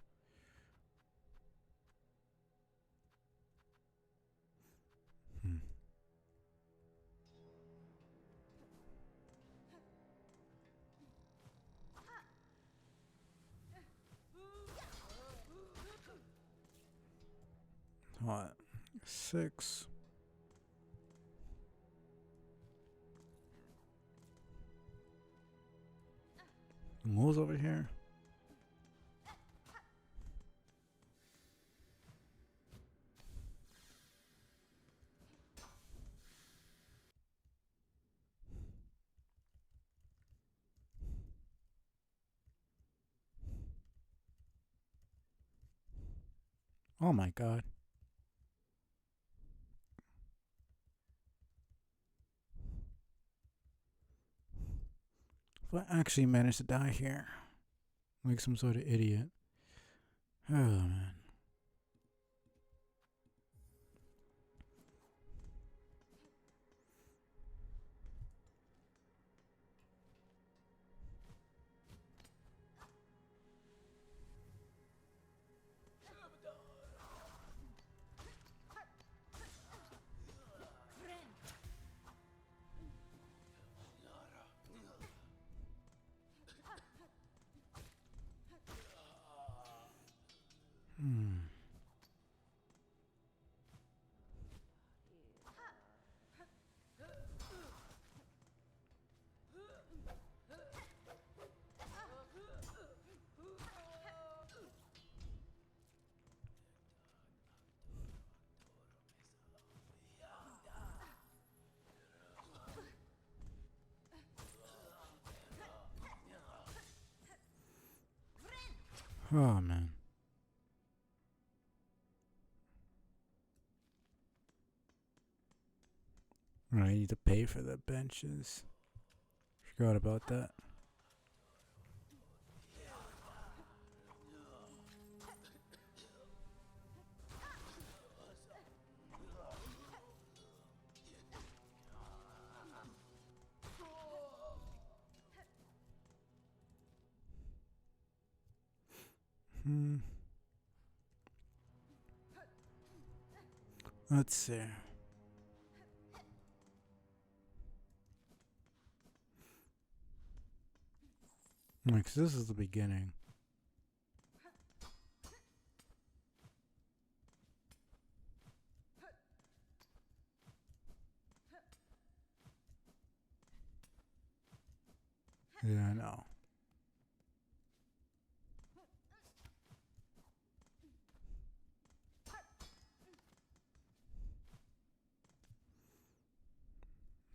Hmm. What? 6. Moles over here. Oh my god. If I actually managed to die here, like some sort of idiot. Oh man. Hmm. Oh man. I need to pay for the benches. Forgot about that. Hmm. Let's see. Like, this is the beginning. Yeah, I know.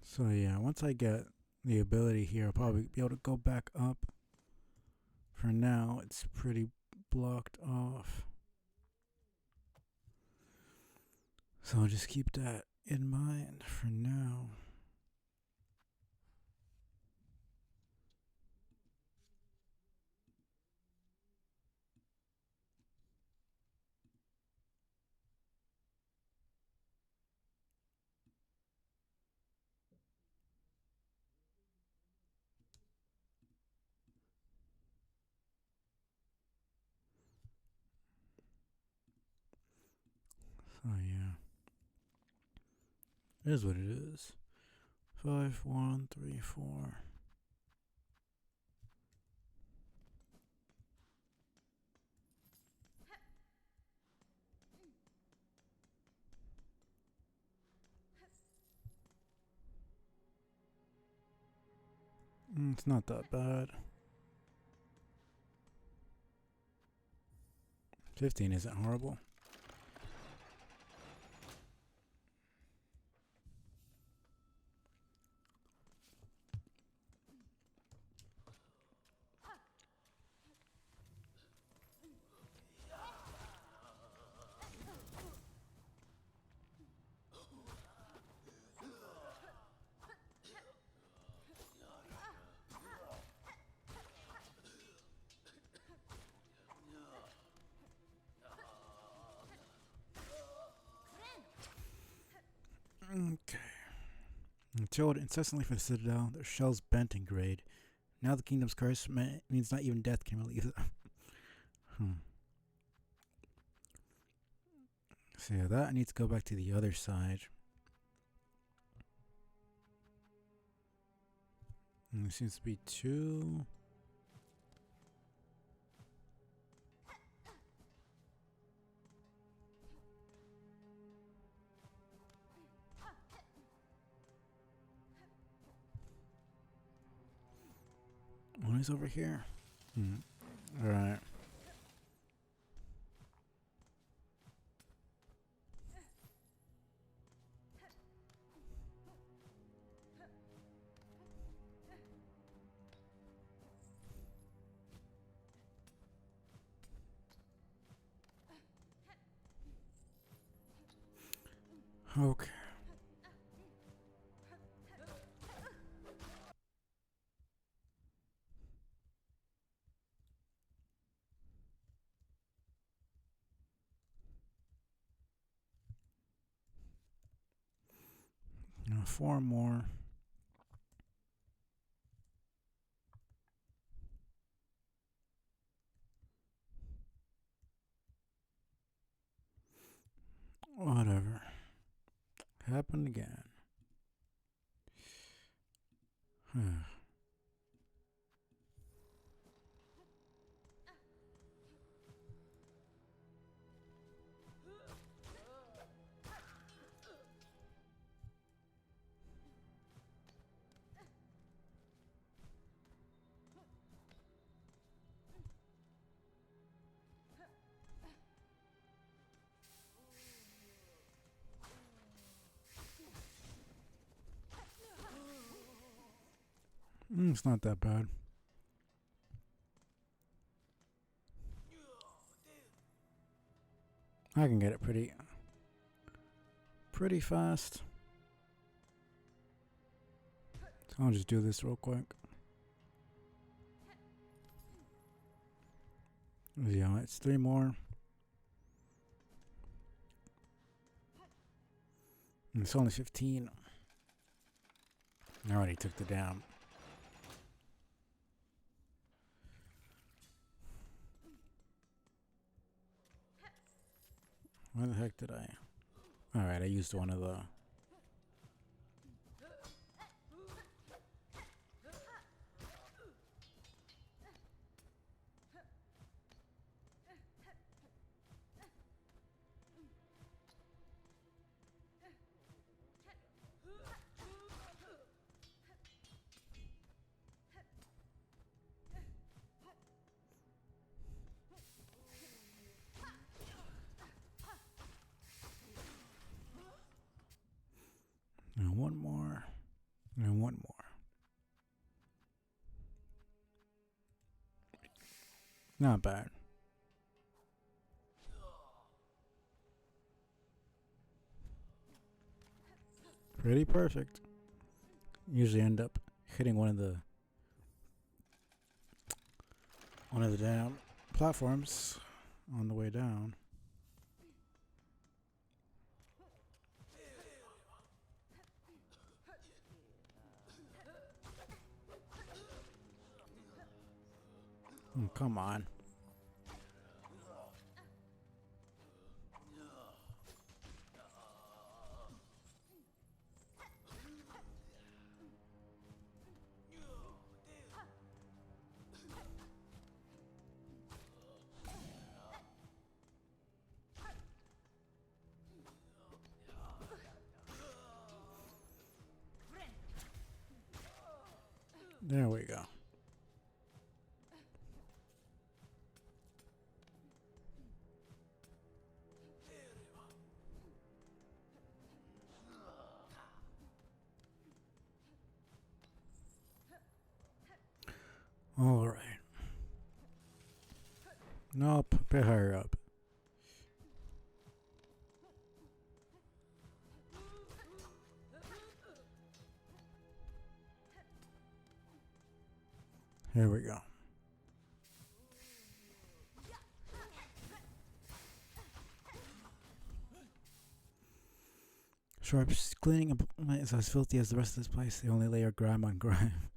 So yeah, once I get the ability here, I'll probably be able to go back up. For now, it's pretty blocked off. So I'll just keep that in mind for now. So yeah, it is what it is. 5, 1, 3, 4. It's not that bad. 15 isn't horrible. Until incessantly for the citadel, their shells bent and grayed. Now the kingdom's curse means not even death can relieve them. So yeah, that needs to go back to the other side. And there seems to be two. One is over here. Alright. Okay. Now 4 more. Whatever. Happened again. It's not that bad. I can get it pretty fast. So I'll just do this real quick. Yeah, it's 3 more. And it's only 15. I already took the dam. Where the heck did I? Alright, I used one of the... And one more. And one more. Not bad. Pretty perfect. Usually end up hitting one of the damn platforms on the way down. Oh, come on. There we go. All right. Nope, a bit higher up. Here we go. Sharp's cleaning implement is as filthy as the rest of this place. They only layer grime on grime.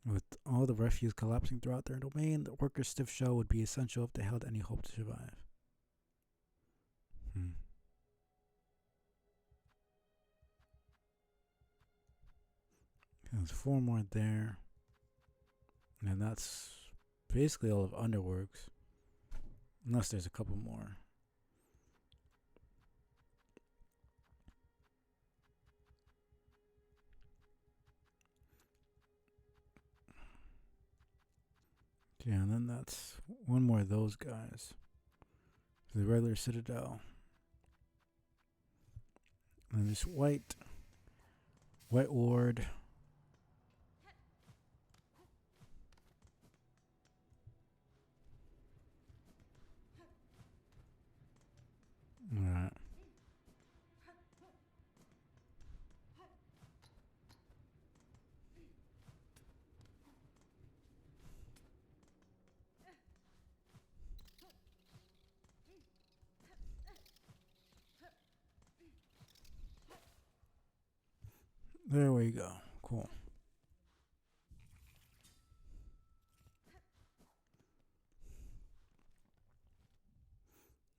With all the refuse collapsing throughout their domain, the workers' stiff shell would be essential if they held any hope to survive. There's 4 more there. And that's basically all of Underworks. Unless there's a couple more. Yeah, and then that's 1 more of those guys. The regular Citadel. And this White Ward. Alright. There we go. Cool.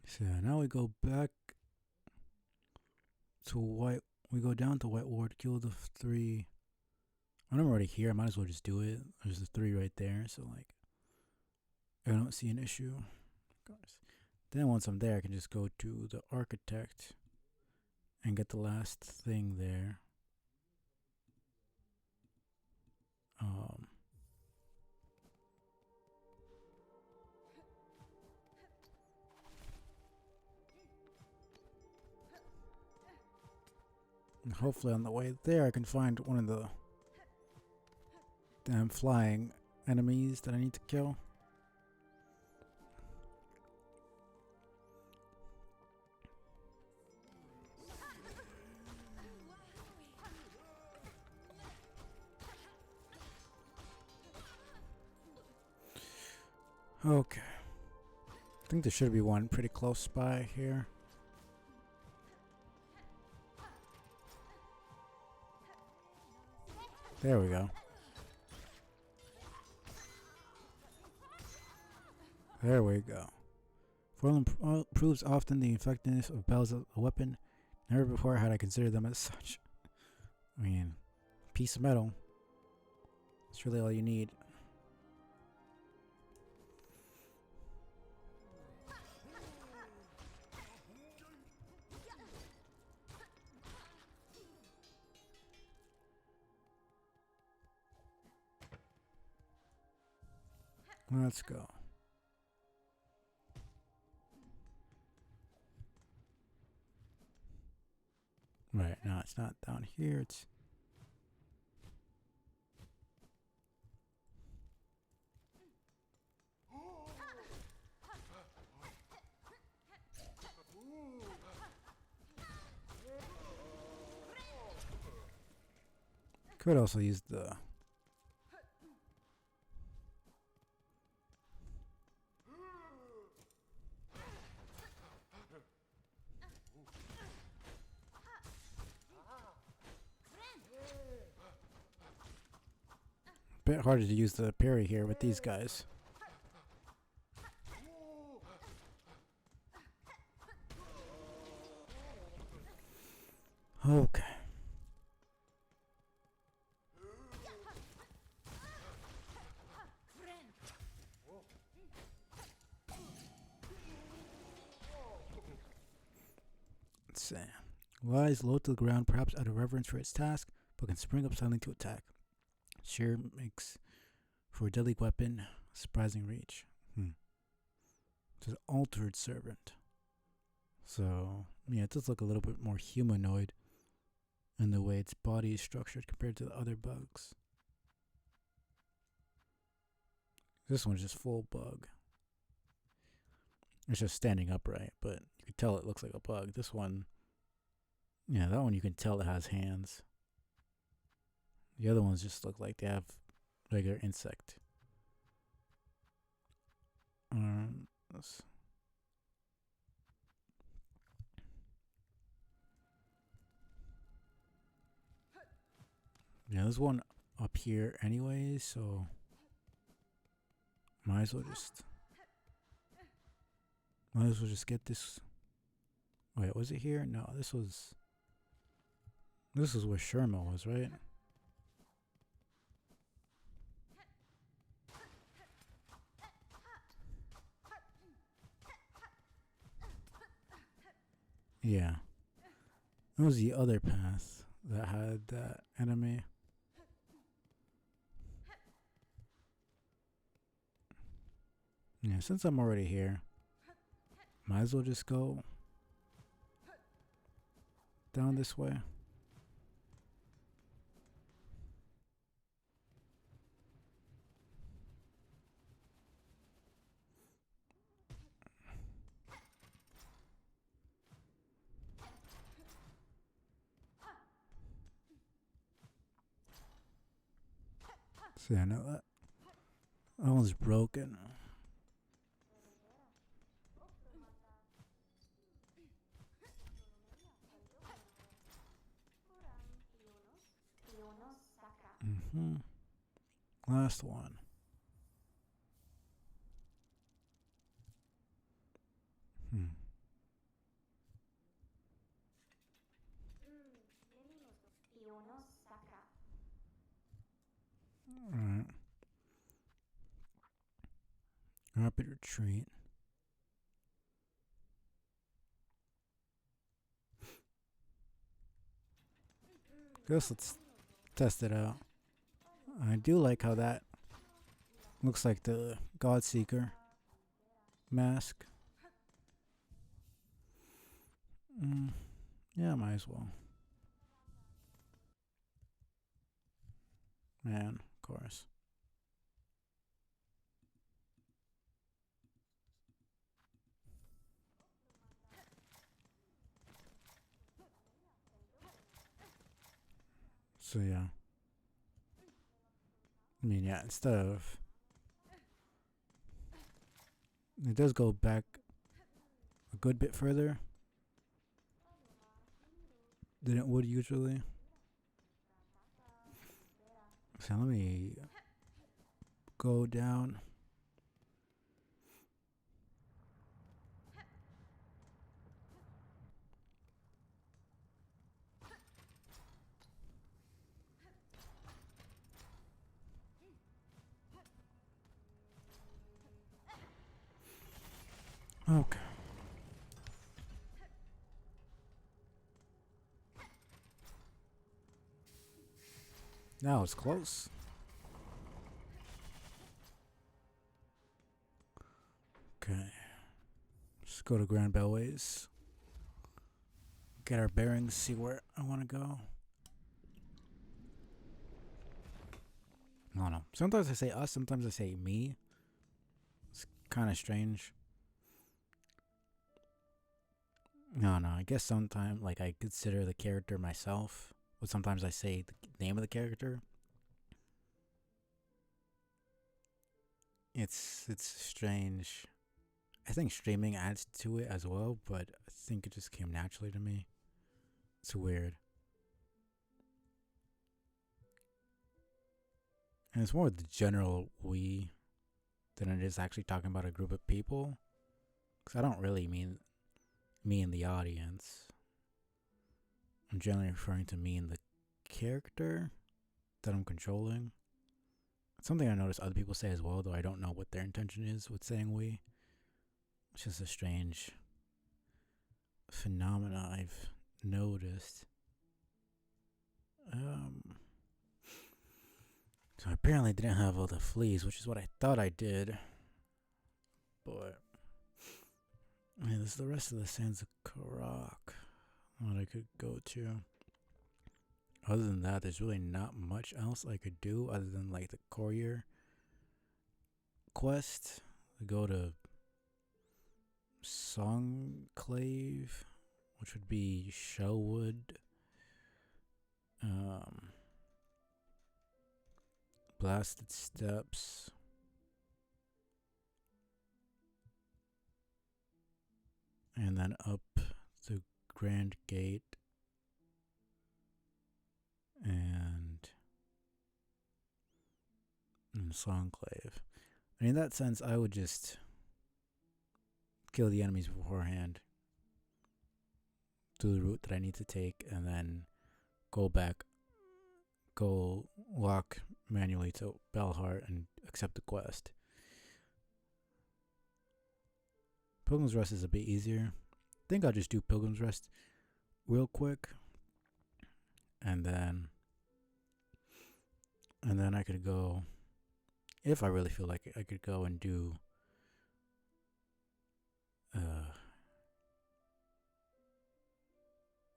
So now we go back to White. We go down to White Ward, kill the 3. I'm already here. I might as well just do it. There's the 3 right there, so like I don't see an issue. Then once I'm there, I can just go to the Architect and get the last thing there. And hopefully on the way there I can find one of the damn flying enemies that I need to kill. Okay. I think there should be one pretty close by here. There we go. There we go. Foil proves often the effectiveness of bells as a weapon. Never before had I considered them as such. I mean, piece of metal. That's really all you need. Let's go. Right, no, it's not down here, it's... Could also use the... Bit harder to use the parry here with these guys. Okay. Let's see. Lies low to the ground, perhaps out of reverence for its task, but can spring up suddenly to attack. Sheer makes for a deadly weapon, surprising reach. It's an altered servant. So, yeah, it does look a little bit more humanoid in the way its body is structured compared to the other bugs. This one's just full bug. It's just standing upright, but you can tell it looks like a bug. This one, yeah, that one you can tell it has hands. The other ones just look like they have regular insect. Yeah, there's one up here anyways, so might as well just get this. Wait, was it here? No, this was where Sherma was, right? Yeah. That was the other path that had that enemy. Yeah, since I'm already here, might as well just go down this way. So yeah, no, that one's broken. Mm-hmm. Last one. Hmm. Alright. Rapid retreat. Guess let's test it out. I do like how that looks like the Godseeker mask. Mm, yeah, might as well. Man, of course. So yeah. I mean, yeah, instead of... It does go back a good bit further than it would usually. So let me go down. Okay. Now it's close. Okay. Let's go to Grand Bellways. Get our bearings, see where I want to go. I don't know. Sometimes I say us, sometimes I say me. It's kind of strange. No, I guess sometimes, like, I consider the character myself, but sometimes I say the name of the character. It's strange. I think streaming adds to it as well, but I think it just came naturally to me. It's weird. And it's more the general we than it is actually talking about a group of people. Because I don't really mean me and the audience. I'm generally referring to me and the character that I'm controlling. It's something I notice other people say as well, though I don't know what their intention is with saying we. It's just a strange phenomena I've noticed. So I apparently didn't have all the fleas, which is what I thought I did. But yeah, there's the rest of the Sands of Karak that I could go to. Other than that, there's really not much else I could do other than like the courier quest. Go to Songclave, which would be Shellwood. Blasted Steps. And then up the Grand Gate. And in Songclave. And in that sense, I would just kill the enemies beforehand, do the route that I need to take, and then go walk manually to Belheart and accept the quest. Pilgrim's Rest is a bit easier. I think I'll just do Pilgrim's Rest real quick, and then I could go, if I really feel like it, I could go and do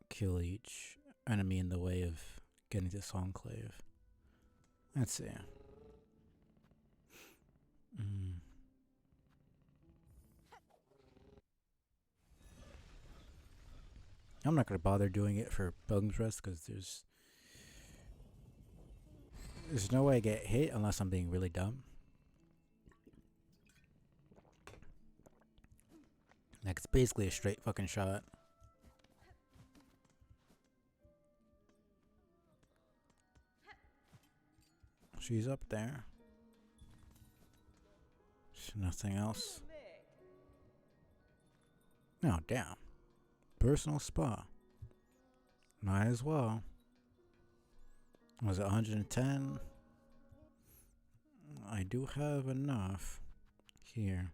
kill each enemy in the way of getting to Songclave. Let's see. I'm not gonna bother doing it for Pilgrim's Rest because there's no way I get hit unless I'm being really dumb. Like, it's basically a straight fucking shot. She's up there. There's nothing else. Oh, damn. Personal spa. Might as well. Was it 110? I do have enough here.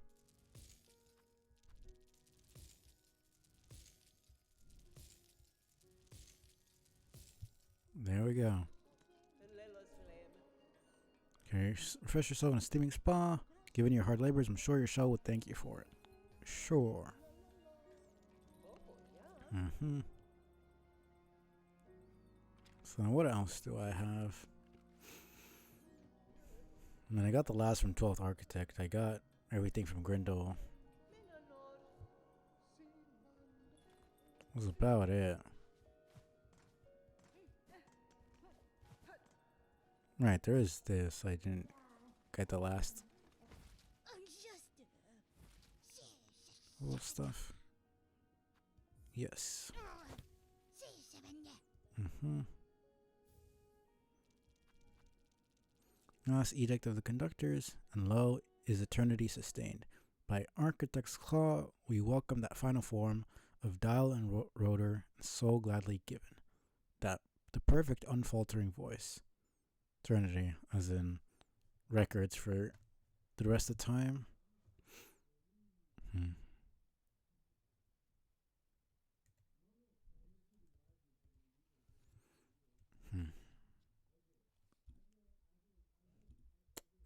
There we go. Okay, refresh yourself in a steaming spa. Given your hard labors, I'm sure your shell would thank you for it. Sure. So what else do I have? I mean, I got the last from 12th Architect. I got everything from Grindel. That was about it. Right, there is this. I didn't get the last little stuff. Yes. Last Edict of the Conductors, and lo, is eternity sustained. By Architect's Claw, we welcome that final form of dial and rotor, so gladly given. That the perfect unfaltering voice. Eternity, as in records for the rest of the time.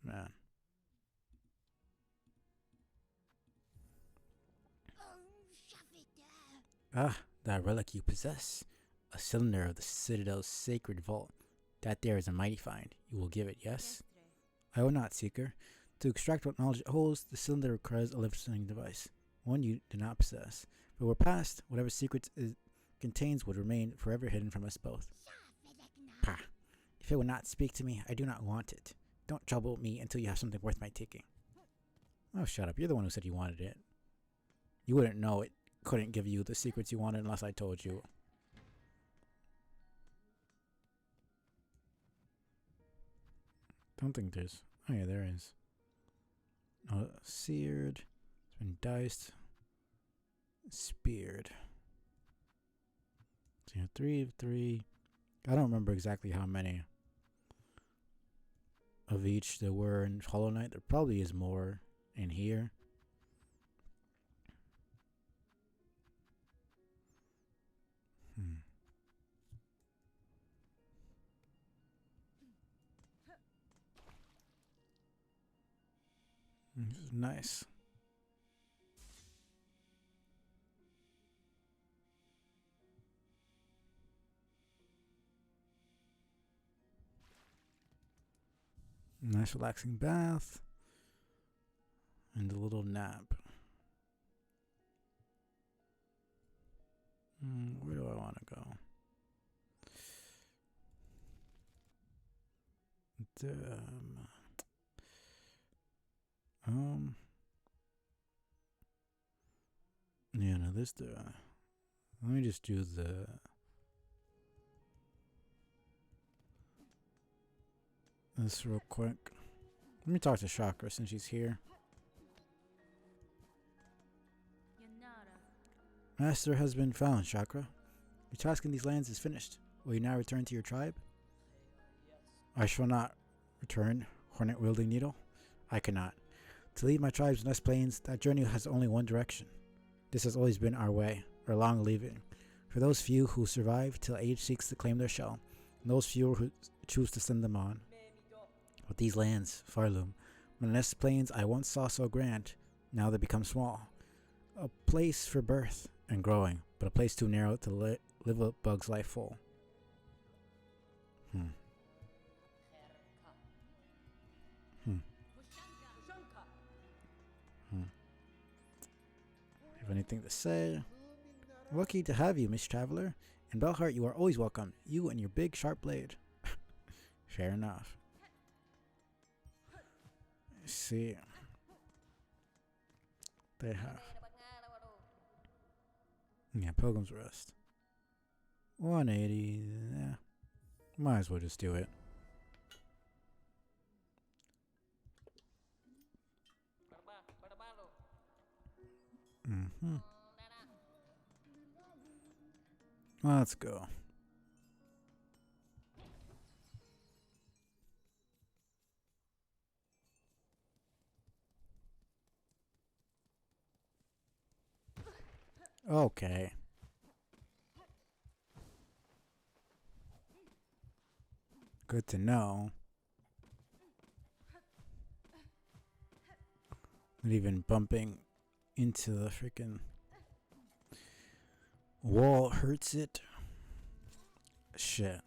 Man. Ah, that relic you possess. A cylinder of the Citadel's sacred vault. That there is a mighty find. You will give it, yes? I will not, Seeker. To extract what knowledge it holds, the cylinder requires a listening device. One you do not possess. But we're past, whatever secrets it contains would remain forever hidden from us both. Pah. If it will not speak to me, I do not want it. Don't trouble me until you have something worth my taking. Oh, shut up. You're the one who said you wanted it. You wouldn't know it couldn't give you the secrets you wanted unless I told you. Don't think there's... Oh yeah, there is. Oh, seared. It's been diced. Speared. So yeah, 3 of 3. I don't remember exactly how many of each there were in Hollow Knight. There probably is more in here. Nice. Nice relaxing bath. And a little nap. Where do I want to go? Yeah, no, let me just do this real quick. Let me talk to Chakra since she's here. Master has been found, Chakra. Your task in these lands is finished. Will you now return to your tribe? I shall not return, hornet-wielding needle. I cannot. To lead my tribes West Plains, that journey has only one direction. This has always been our way, our long leaving. For those few who survive till age seeks to claim their shell, and those few who choose to send them on. But these lands, Farloom, West Plains I once saw so grand, now they become small. A place for birth and growing, but a place too narrow to live a bug's life full. Have anything to say? Lucky to have you, Miss Traveler. In Belheart, you are always welcome. You and your big sharp blade. Fair enough. Let's see. They have. Yeah, Pilgrim's Rest. 180. Yeah. Might as well just do it. Let's go. Okay. Good to know. Not even bumping into the freaking wall hurts it. Shit.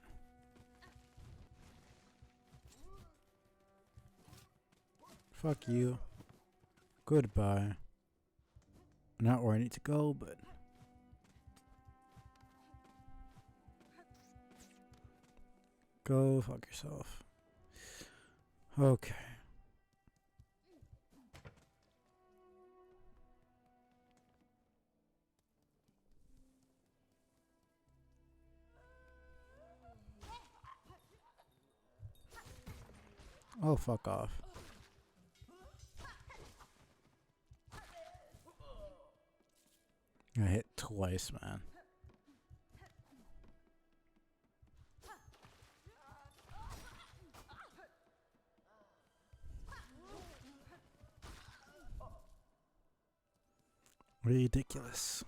Fuck you. Goodbye. Not where I need to go, but go fuck yourself. Okay. Oh, fuck off. I hit twice, man. Ridiculous.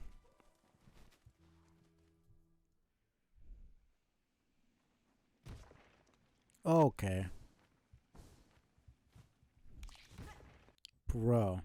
Okay. Bro.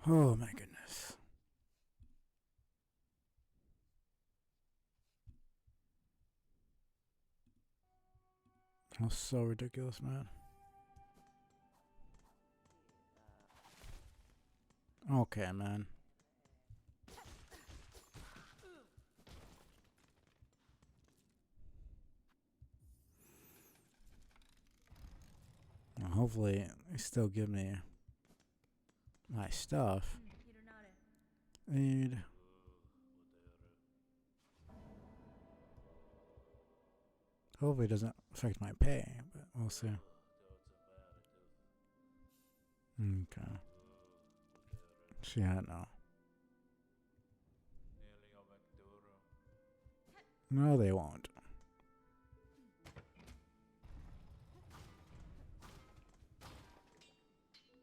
Oh my goodness. That was so ridiculous, man. Okay, man. Well, hopefully, they still give me my stuff. Aid. Hopefully, it doesn't affect my pay, but we'll see. Okay. Yeah, no. No, they won't.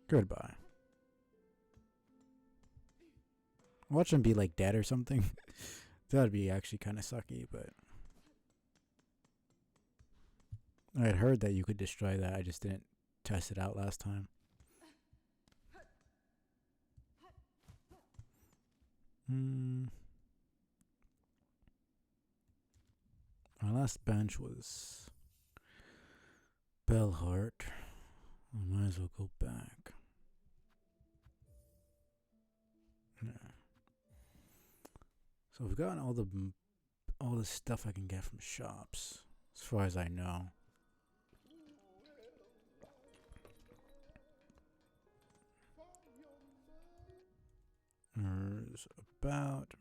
Goodbye. Watch them be like dead or something. That'd be actually kind of sucky, but I had heard that you could destroy that. I just didn't test it out last time. My last bench was Belheart. I might as well go back. Yeah. So we've gotten all the all the stuff I can get from shops, as far as I know. There's about...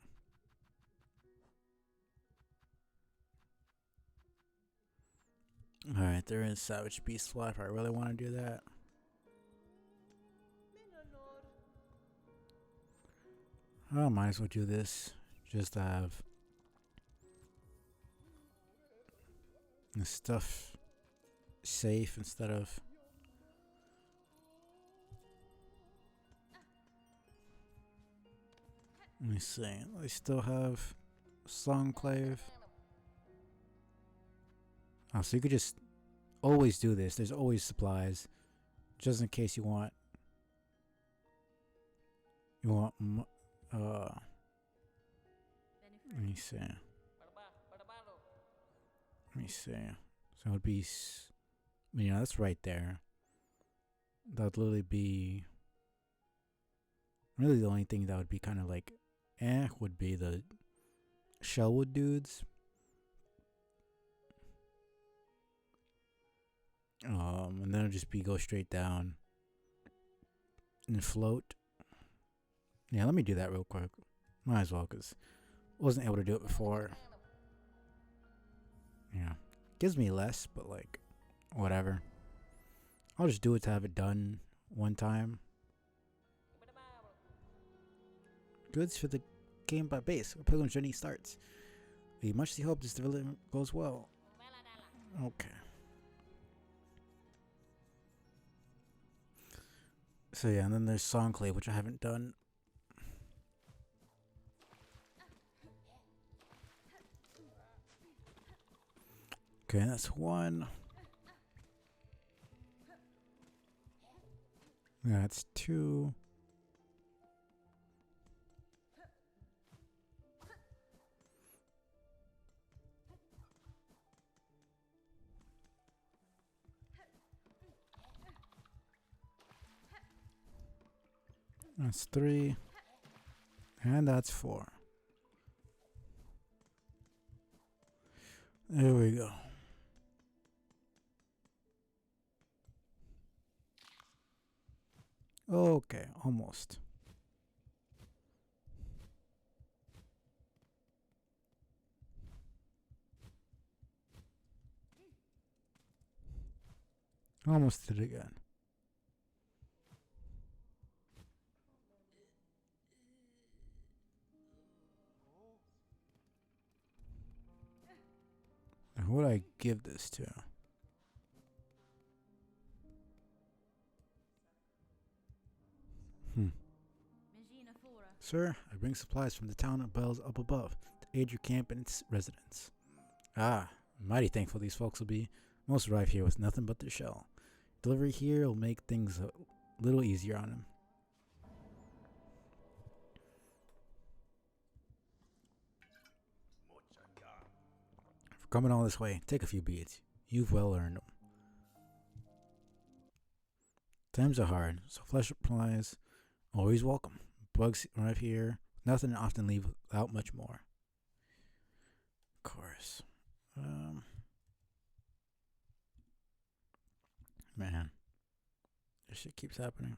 Alright, there is Savage Beast Fly if I really want to do that. I might as well do this. Just to have the stuff safe instead of... Let me see. I still have Songclave. Oh, so you could just always do this. There's always supplies, just in case you want. Let me see. Let me see. So it would be, you know, that's right there. That would literally be. Really, the only thing that would be kind of like, would be the Shellwood dudes. And then it'll just be go straight down and float. Yeah, let me do that real quick. Might as well, because I wasn't able to do it before. Yeah. Gives me less, but like, whatever. I'll just do it to have it done one time. Goods for the game by base. Where Pilgrim's Journey starts. We muchly hope this development goes well. Okay. So yeah, and then there's Songclave, which I haven't done. Okay, that's one. That's two. That's three. And that's four. There we go. Okay, almost. Almost did it again. Now, who would I give this to? Sir, I bring supplies from the town of Bells up above to aid your camp and its residents. Ah, I'm mighty thankful these folks will be. Most arrive here with nothing but their shell. Delivery here will make things a little easier on them. For coming all this way, take a few beads. You've well earned them. Times are hard, so flesh supplies always welcome. Bugs arrive here, nothing, and often leave without much more. Of course. Man, this shit keeps happening.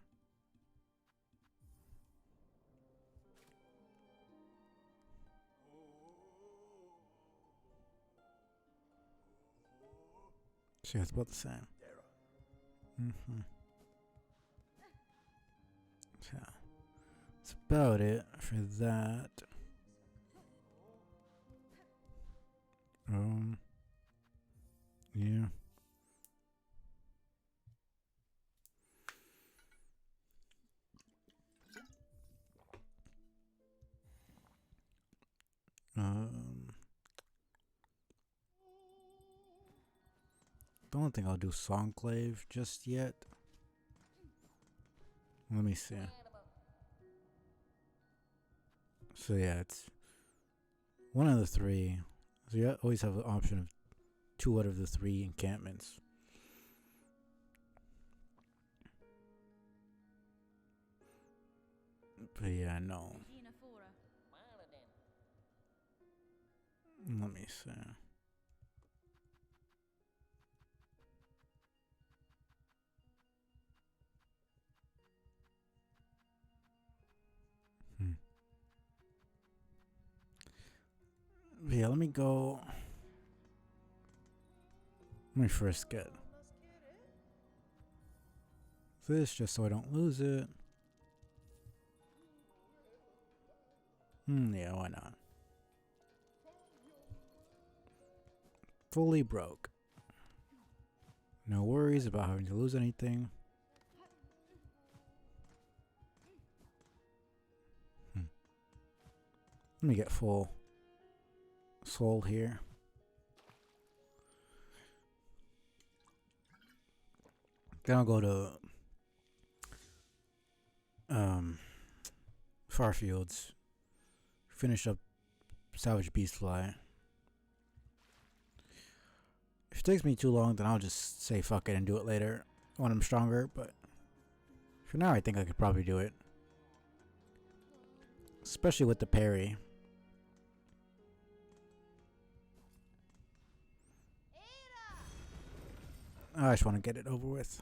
See, it's about the same. Mm-hmm. So, that's about it for that. Yeah. Don't think I'll do Songclave just yet. Let me see. So yeah, it's one of the three. So you always have the option of 2 out of the 3 encampments. But yeah, no. Let me see. Yeah, let me go. Let me first get this just so I don't lose it. Yeah, why not? Fully broke. No worries about having to lose anything. Let me get full soul here. Then I'll go to Farfields. Finish up Savage Beastfly. If it takes me too long, then I'll just say fuck it and do it later when I'm stronger. But for now, I think I could probably do it. Especially with the parry. I just want to get it over with.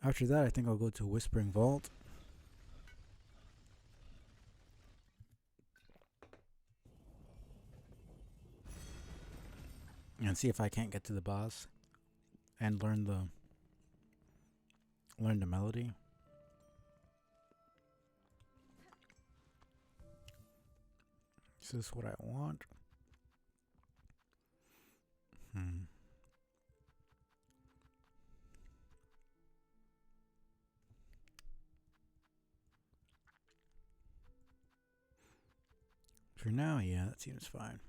After that, I think I'll go to Whispering Vault. And see if I can't get to the boss and learn the melody. Is this what I want? For now, yeah, that seems fine.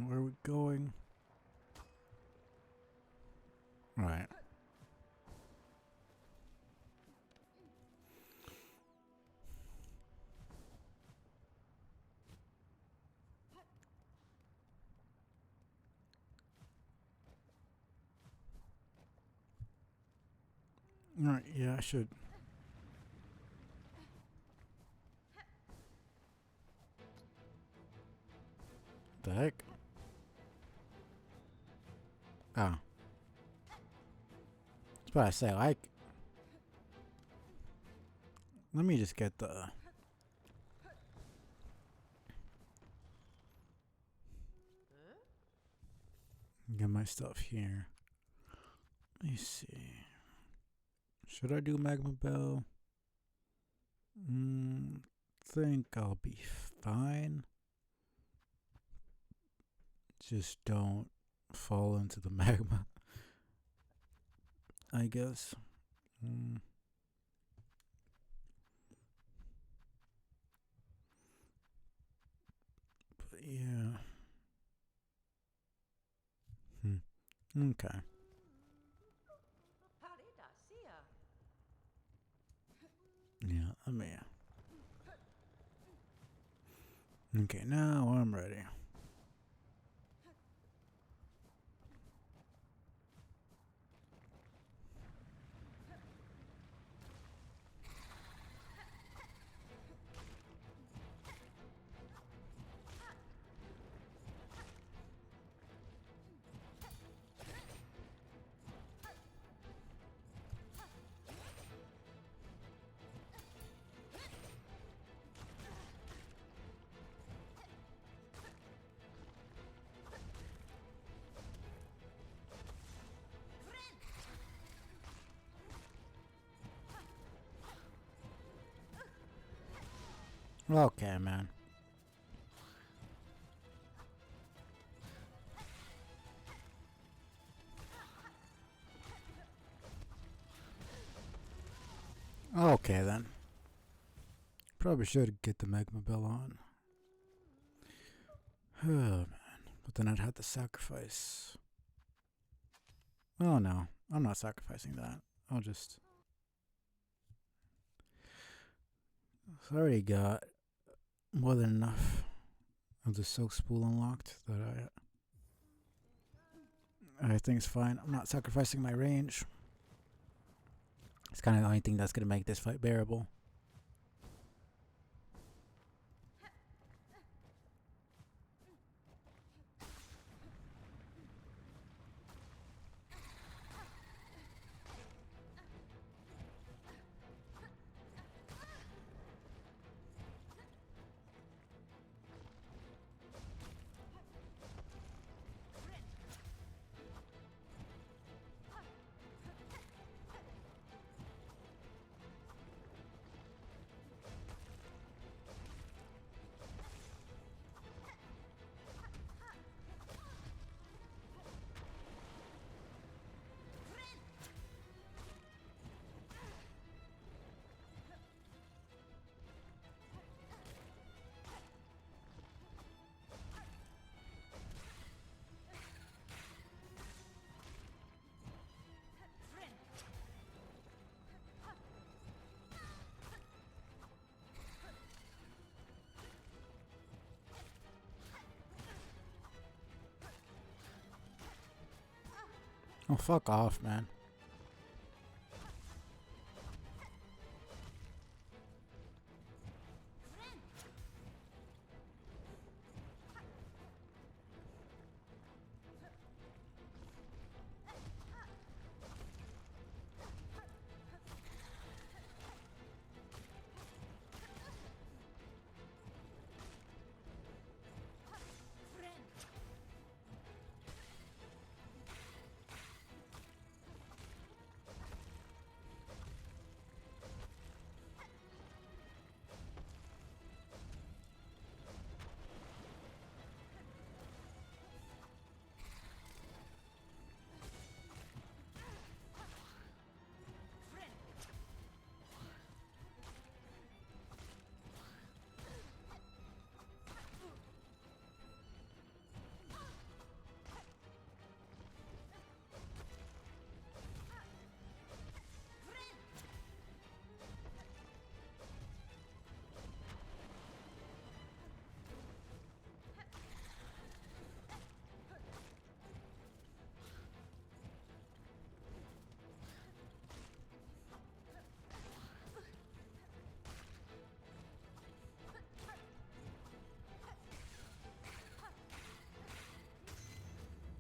Where are we going? Right. Alright, yeah, I should. The heck? Oh. That's what I say, like. Let me just get the. Get my stuff here. Let me see. Should I do Magma Bell? Think I'll be fine. Just don't fall into the magma, I guess. But yeah. Okay. Yeah, let me. Okay, now I'm ready. Okay, man. Okay, then. Probably should get the Magma Bell on. Oh, man. But then I'd have to sacrifice. Oh, no. I'm not sacrificing that. I'll just. So I already got more than enough of the silk spool unlocked that I think it's fine. I'm not sacrificing my range. It's kind of the only thing that's gonna make this fight bearable. Oh, fuck off, man.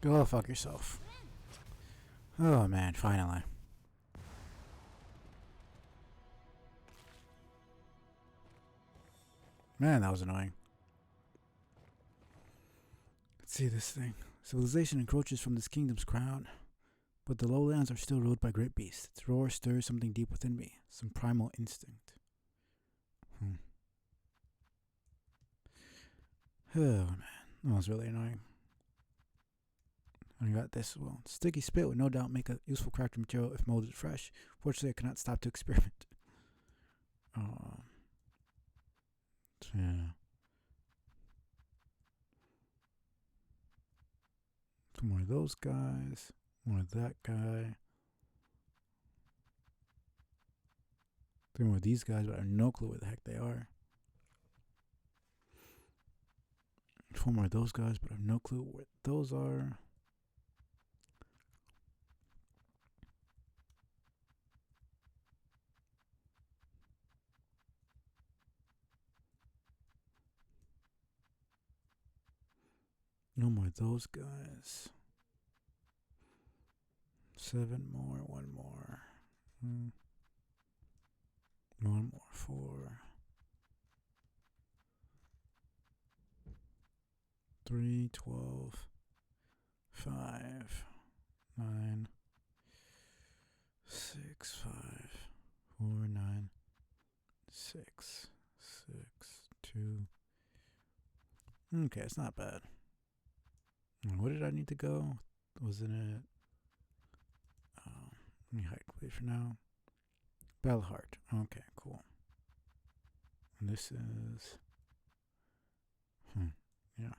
Go fuck yourself. Oh man, finally. Man, that was annoying. Let's see this thing. Civilization encroaches from this kingdom's crown, but the lowlands are still ruled by great beasts. Its roar stirs something deep within me, some primal instinct. Oh man, that was really annoying. I got this as well. Sticky spit would no doubt make a useful crafting material if molded fresh. Fortunately, I cannot stop to experiment. Yeah. Two more of those guys. One of that guy. Three more of these guys, but I have no clue where the heck they are. Four more of those guys, but I have no clue where those are. No more of those guys. 7 more, one more. One more, 4. 3, 12, 5, 9, 6, 5, 4, 9, 6, 6, 2. Okay, it's not bad. Where did I need to go? Wasn't it? Let me hide away for now. Bellheart. Okay, cool. And this is. Yeah.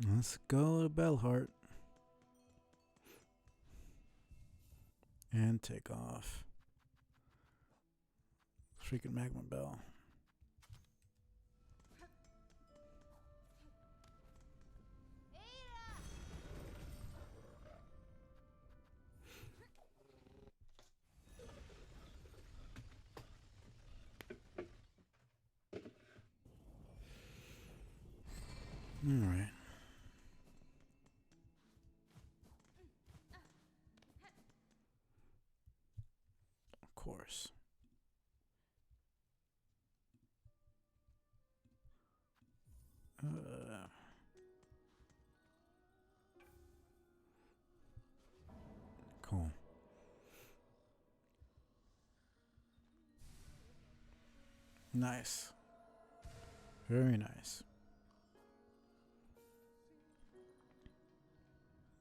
Let's go to Bellheart. And take off. Freaking magma bell. Alright. Of course. Cool. Nice. Very nice.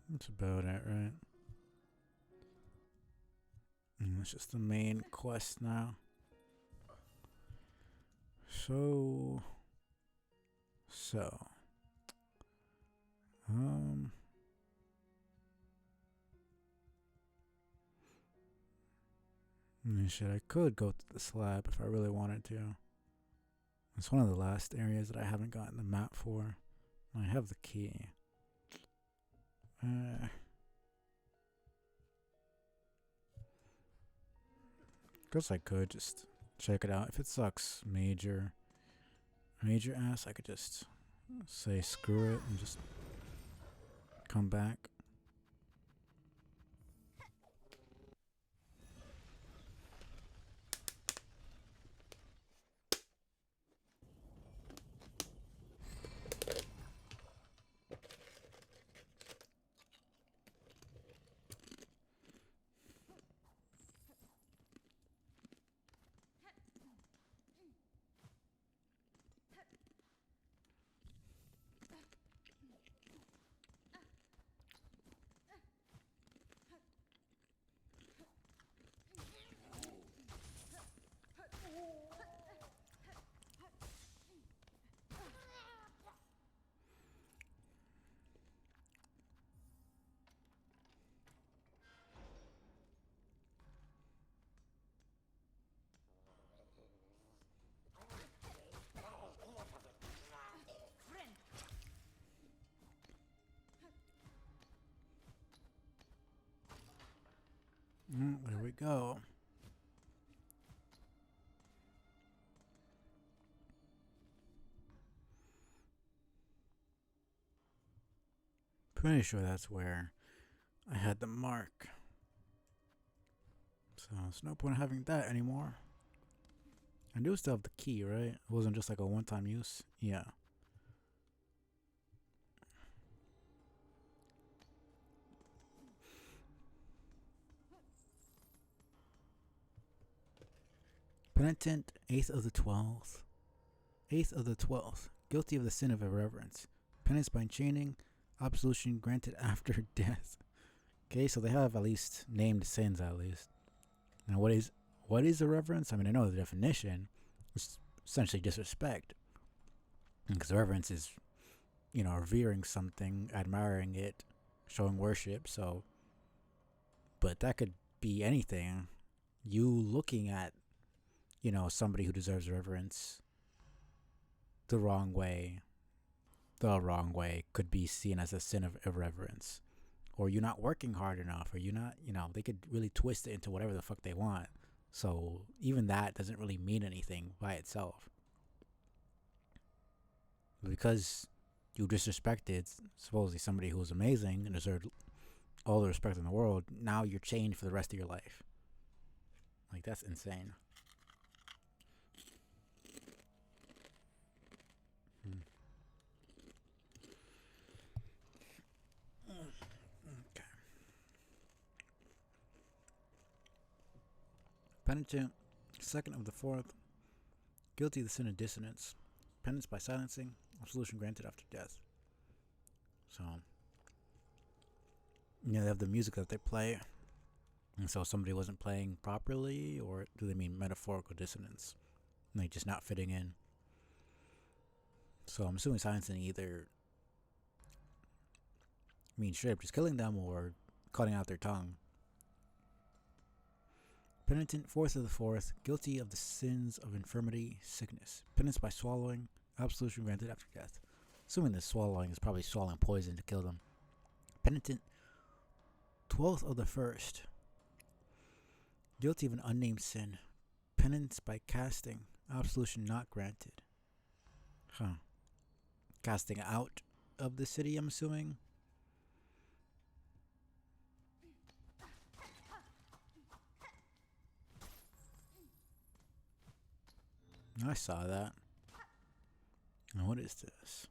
That's about it, right? And it's just the main quest now. So. Shit, I could go to the slab if I really wanted to. It's one of the last areas that I haven't gotten the map for. I have the key. Guess I could just check it out. If it sucks major ass, I could just say screw it and just come back. There we go. Pretty sure that's where I had the mark. So there's no point in having that anymore. I do still have the key, right? It wasn't just like a one-time use. Yeah. Penitent, 8th of the 12th. 8th of the 12th. Guilty of the sin of irreverence. Penance by chaining. Absolution granted after death. Okay, so they have at least named sins at least. Now what is irreverence? I mean, I know the definition. It's essentially disrespect. Because irreverence is, revering something, admiring it, showing worship. So, but that could be anything. You looking at, somebody who deserves reverence the wrong way could be seen as a sin of irreverence. Or you're not working hard enough, or you're not, they could really twist it into whatever the fuck they want. So even that doesn't really mean anything by itself. Because you disrespected supposedly somebody who was amazing and deserved all the respect in the world, now you're chained for the rest of your life. Like, that's insane. Okay. Penitent, 2nd of the 4th. Guilty of the sin of dissonance. Penance by silencing. Absolution granted after death. So, they have the music that they play. And so somebody wasn't playing properly, or do they mean metaphorical dissonance? Like just not fitting in. So I'm assuming silencing either mean straight up just killing them or cutting out their tongue. Penitent, fourth of the fourth, guilty of the sins of infirmity, sickness. Penance by swallowing, absolution granted after death. Assuming this swallowing is probably swallowing poison to kill them. Penitent, 12th of the first, guilty of an unnamed sin. Penance by casting, absolution not granted. Casting out of the city, I'm assuming. I saw that. Now what is this?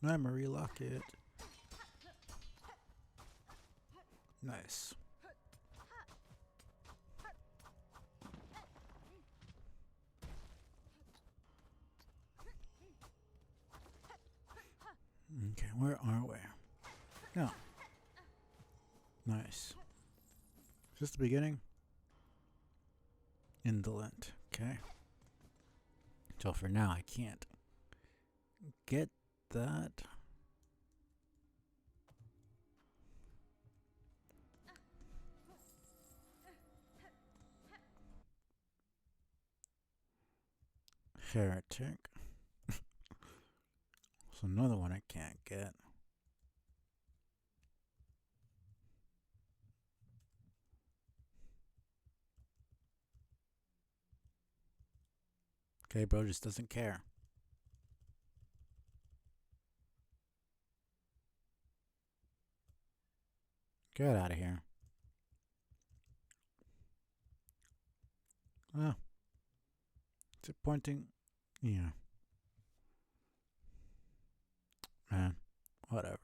Memory locket. Nice. Okay, where are we? No. Nice. Is this the beginning? Indolent. Okay. So for now, I can't get that. Heretic. So another one I can't get. Okay, bro just doesn't care. Get out of here. Ah. Is it pointing? Yeah. Man, whatever.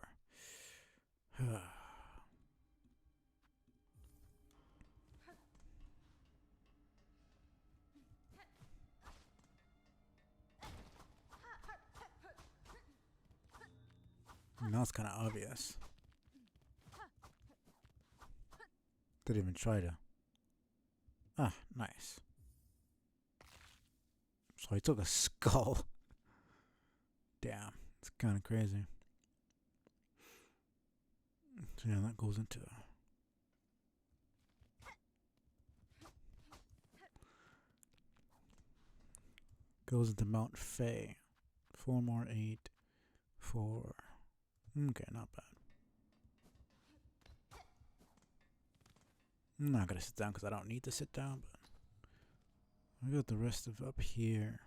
Now it's kind of obvious. Didn't even try to. Ah, nice. So he took a skull. Damn, it's kind of crazy. So yeah, that goes into... Goes into Mount Fay. 4 more 8. 4. Okay, not bad. I'm not gonna sit down because I don't need to sit down, but I got the rest of up here.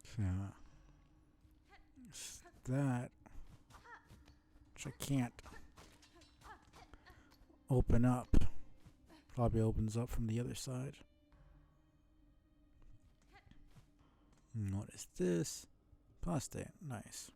So it's that, which I can't open up. Probably opens up from the other side. And what is this? Prostate. Nice.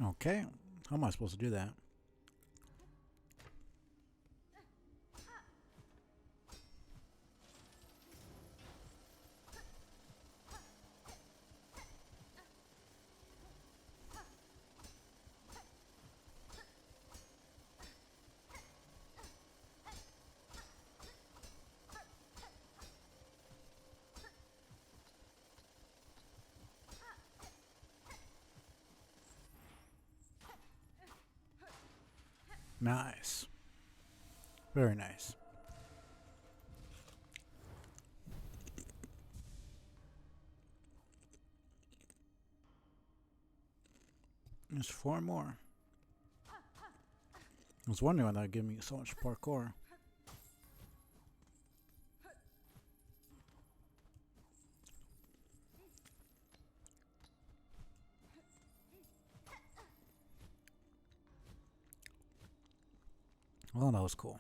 Okay. How am I supposed to do that? Nice. Very nice. There's 4 more. I was wondering why that would give me so much parkour. Well, that was cool.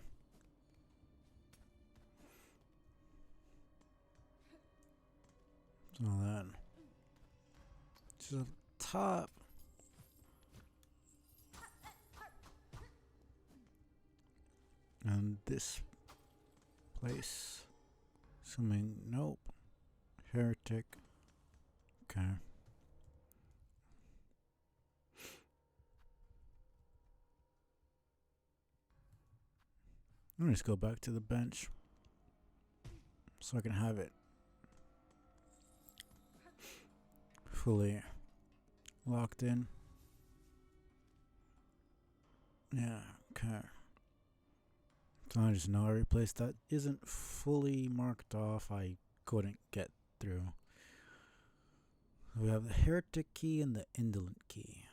So then, to the top. And this place. Assuming, nope. Heretic. Okay. Let me just go back to the bench so I can have it fully locked in. Yeah, okay. So I just know every place that isn't fully marked off I couldn't get through. We have the heretic key and the indolent key.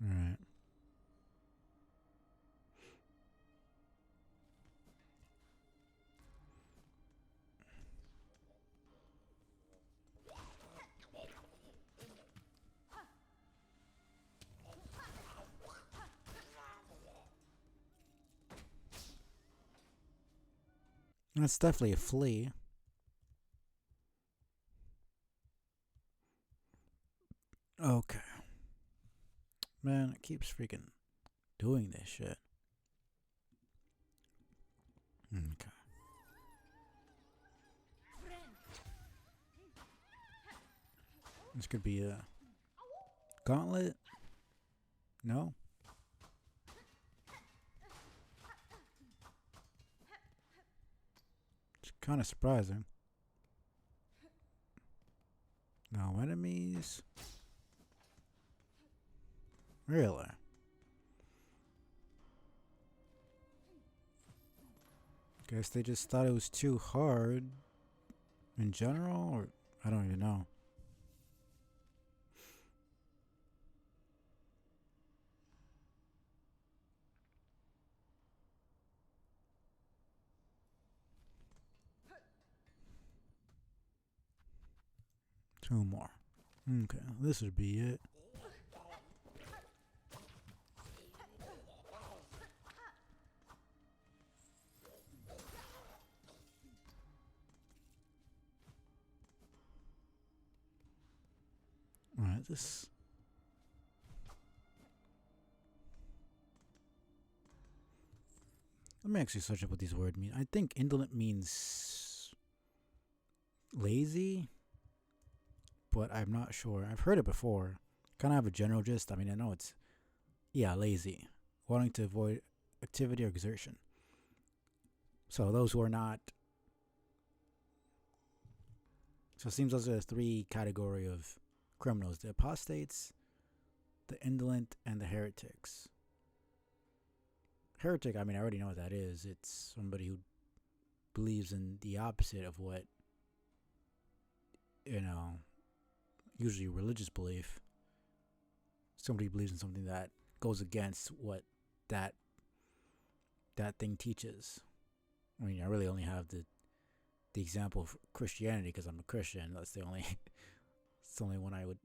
Alright. That's definitely a flea. Okay. Man, it keeps freaking doing this shit. Okay. This could be a gauntlet? No? It's kind of surprising. No enemies? Really? Guess they just thought it was too hard in general, or I don't even know. Two more. Okay, this would be it. Alright, this. Let me actually search up what these words mean. I think indolent means lazy, but I'm not sure. I've heard it before. Kind of have a general gist. I mean, I know it's, yeah, lazy. Wanting to avoid activity or exertion. So those who are not. So it seems those are the 3 category of criminals: the apostates, the indolent, and the heretics. Heretic, I mean, I already know what that is. It's somebody who believes in the opposite of what, usually religious belief. Somebody believes in something that goes against what that thing teaches. I mean, I really only have the example of Christianity because I'm a Christian. That's the only one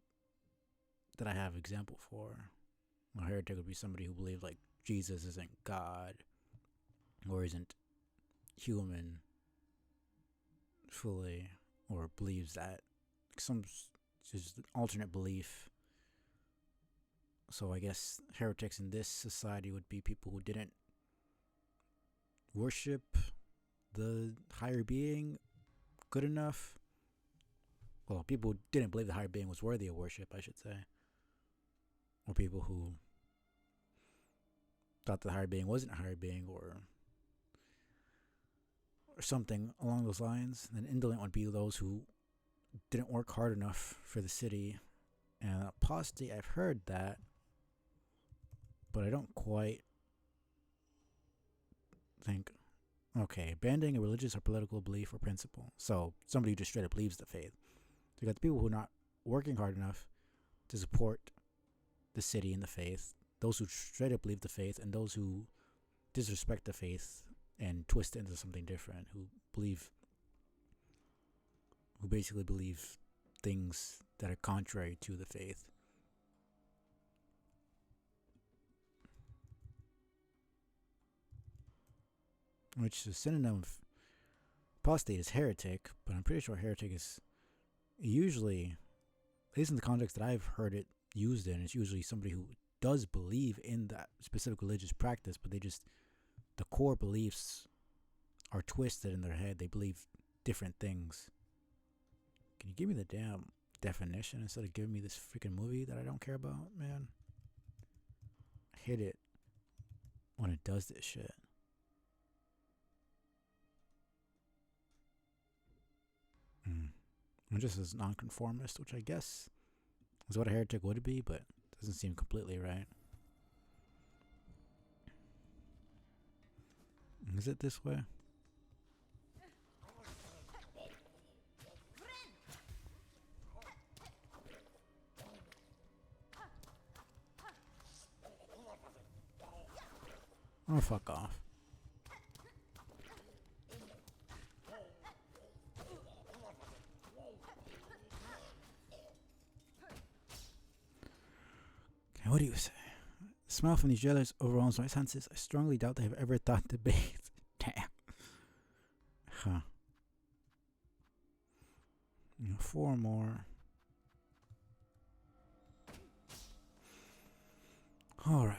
that I have example for. A heretic would be somebody who believes like Jesus isn't God or isn't human fully, or believes that some just an alternate belief. So I guess heretics in this society would be people who didn't worship the higher being good enough. Well, people who didn't believe the higher being was worthy of worship, I should say. Or people who thought the higher being wasn't a higher being, or something along those lines. And indolent would be those who didn't work hard enough for the city. And apostate, I've heard that, but I don't quite think. Okay, abandoning a religious or political belief or principle. So somebody who just straight up leaves the faith. So you got the people who are not working hard enough to support the city and the faith, those who straight up leave the faith, and those who disrespect the faith and twist it into something different, who basically believe things that are contrary to the faith. Which is a synonym of apostate is heretic, but I'm pretty sure heretic is usually, at least in the context that I've heard it used in, it's usually somebody who does believe in that specific religious practice, but the core beliefs are twisted in their head. They believe different things. Can you give me the damn definition instead of giving me this freaking movie that I don't care about, man? I hate it when it does this shit. It just is nonconformist, which I guess is what a heretic would be, but doesn't seem completely right. Is it this way? Oh, fuck off. Okay, what do you say? The smell from these jailers overwhelms my senses. I strongly doubt they have ever thought to bathe. Damn. Huh. 4 more. Alright.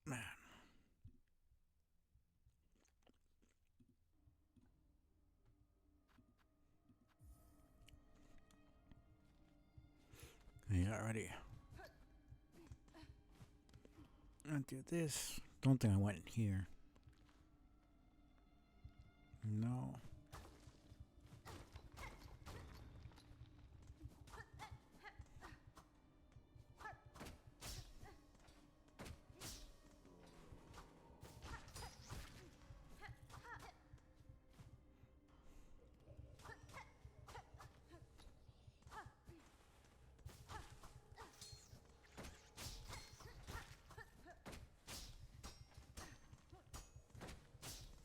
Man. Yeah, ready. I'll do this. Don't think I went in here. No.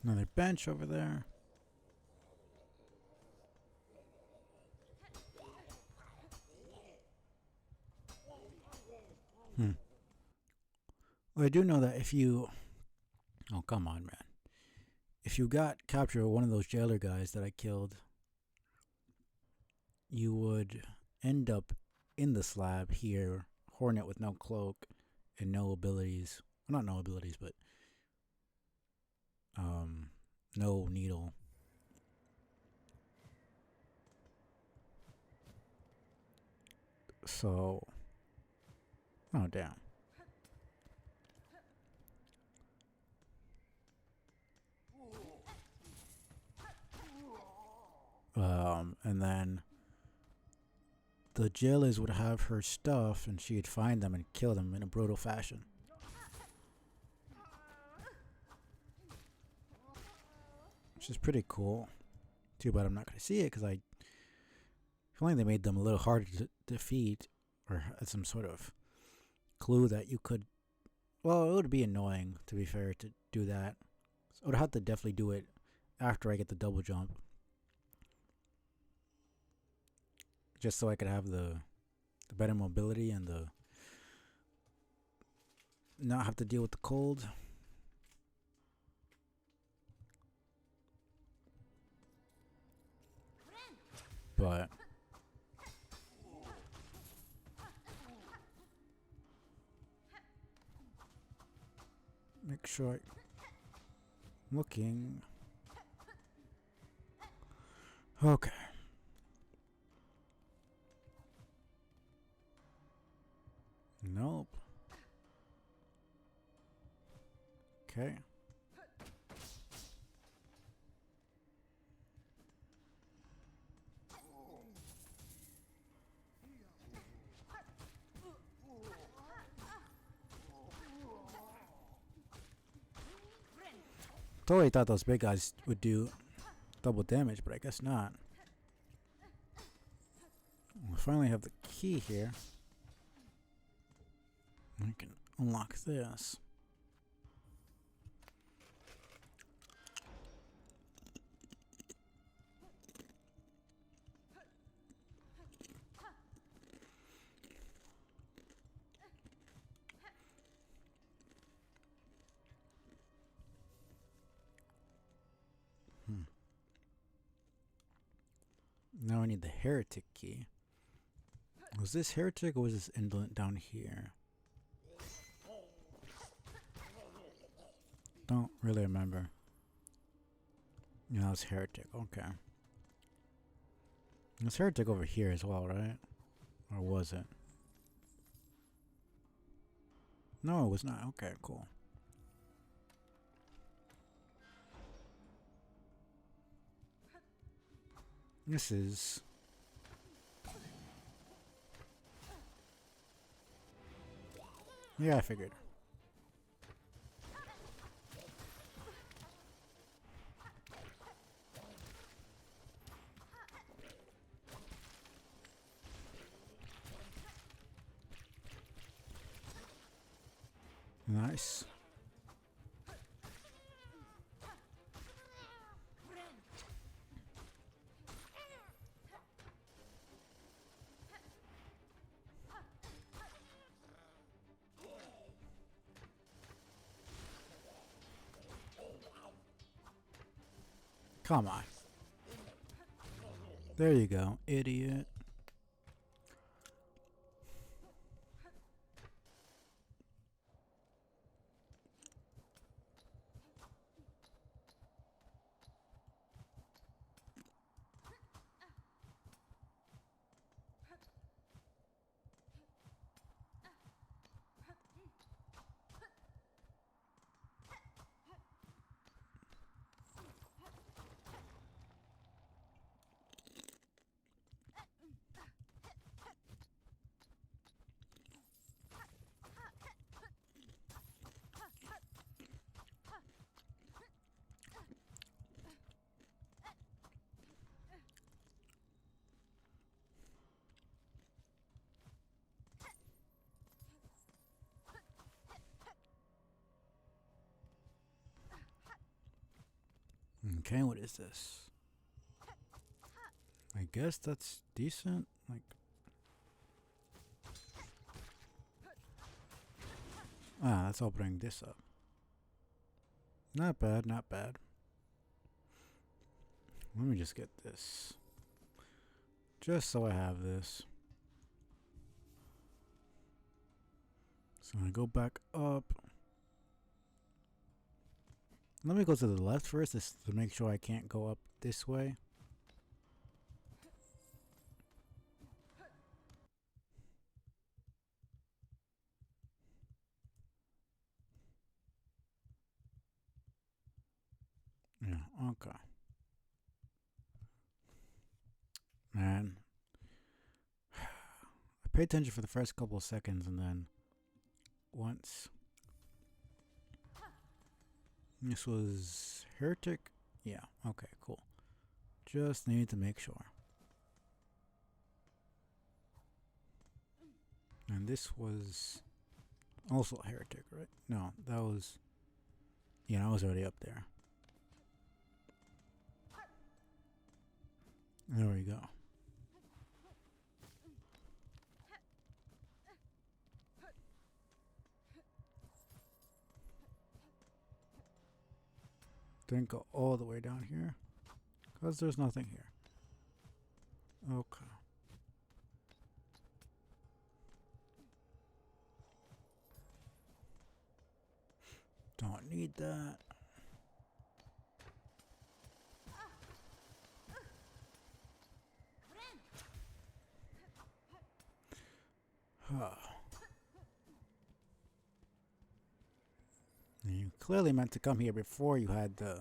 Another bench over there. Well, I do know that if you... Oh, come on, man. If you got captured one of those jailer guys that I killed, you would end up in the slab here, Hornet with no cloak and no abilities. Well, not no abilities, but no needle. So, oh damn. And then the jailers would have her stuff, and she'd find them and kill them in a brutal fashion. Which is pretty cool. Too bad I'm not going to see it, because I feel like they made them a little harder to defeat, or had some sort of clue that you could... Well, it would be annoying, to be fair, to do that. So I would have to definitely do it after I get the double jump. Just so I could have the better mobility and the not have to deal with the cold. but make sure I'm looking. Okay. Nope. Okay. Totally thought those big guys would do double damage, but I guess not. We finally have the key here. I can unlock this. Now I need the heretic key. Was this heretic or was this indolent down here? Don't really remember. Yeah, it's heretic. Okay. It's heretic over here as well, right? Or was it? No, it was not. Okay, cool. This is... Yeah, I figured. Nice. Come on. There you go, idiot. Okay, what is this? I guess that's decent. Like, that's opening this up. Not bad, not bad. Let me just get this. Just so I have this. So I go back up. Let me go to the left first just to make sure I can't go up this way. Yeah, okay. Man. I pay attention for the first couple of seconds and then once. This was Heretic? Yeah, okay, cool. Just need to make sure. And this was also Heretic, right? No, that was... Yeah, I was already up there. There we go. Didn't go all the way down here because there's nothing here. Okay. Don't need that. Huh. You clearly meant to come here before you had the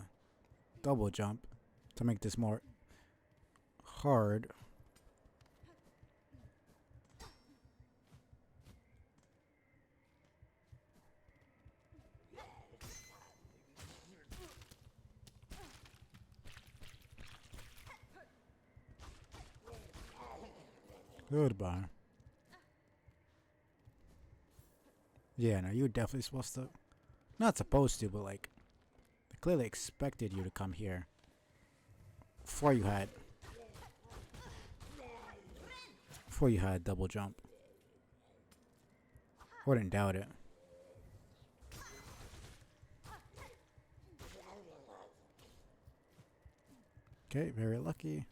double jump to make this more hard. Goodbye. Yeah, no, you were definitely supposed to. Not supposed to, but like, they clearly expected you to come here before you had. Before you had double jump. Wouldn't doubt it. Okay, very lucky.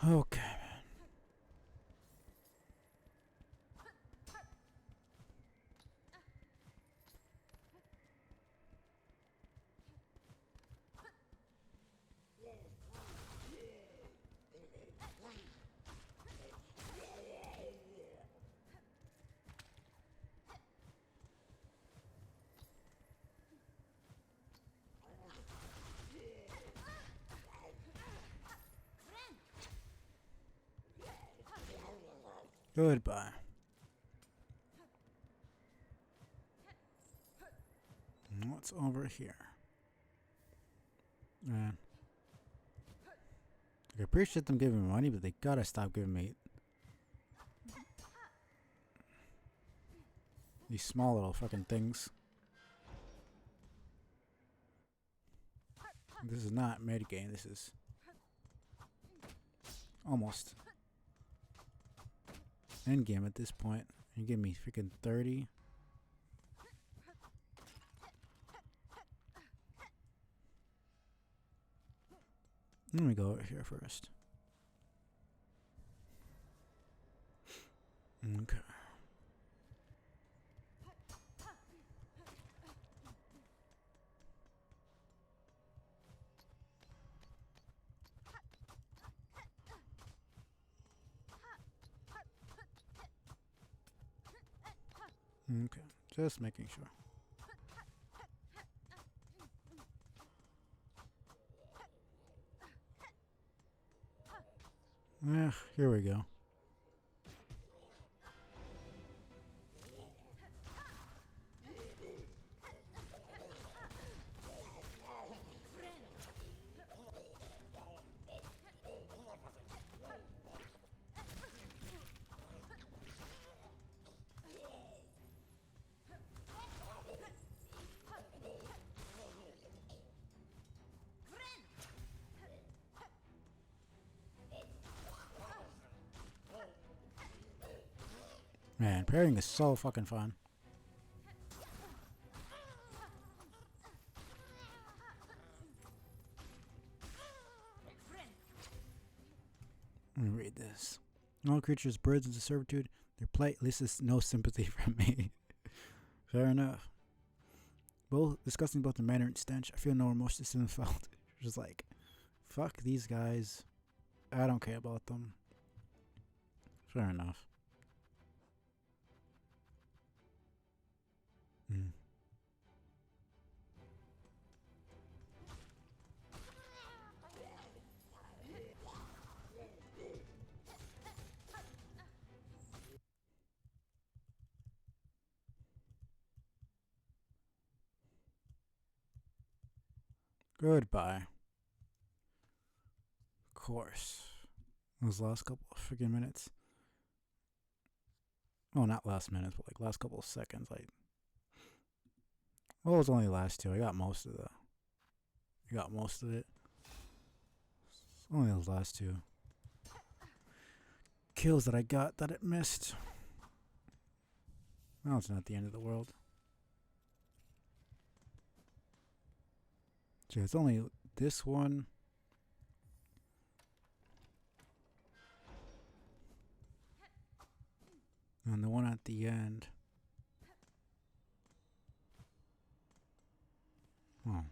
Okay. Goodbye. What's over here? Man. I appreciate them giving me money, but they gotta stop giving me these small little fucking things. This is not mid game. This is almost end game at this point. You give me freaking 30. Let me go over here first. Okay. Okay. Just making sure. Here we go. Man, parrying is so fucking fun. Let me read this. All creatures, birds into servitude. Their plight elicits no sympathy from me. Fair enough. Both discussing both the manner and stench, I feel no remorse this isn't felt. Just like, fuck these guys. I don't care about them. Fair enough. Mm. Goodbye. Of course. Those last couple of freaking minutes. Oh, not last minutes, but like last couple of seconds. Like, well, it was only the last two. I got most of the. I got most of it. It's only those last two. kills that I got that it missed. Well, it's not the end of the world. So it's only this one. And the one at the end. Oh.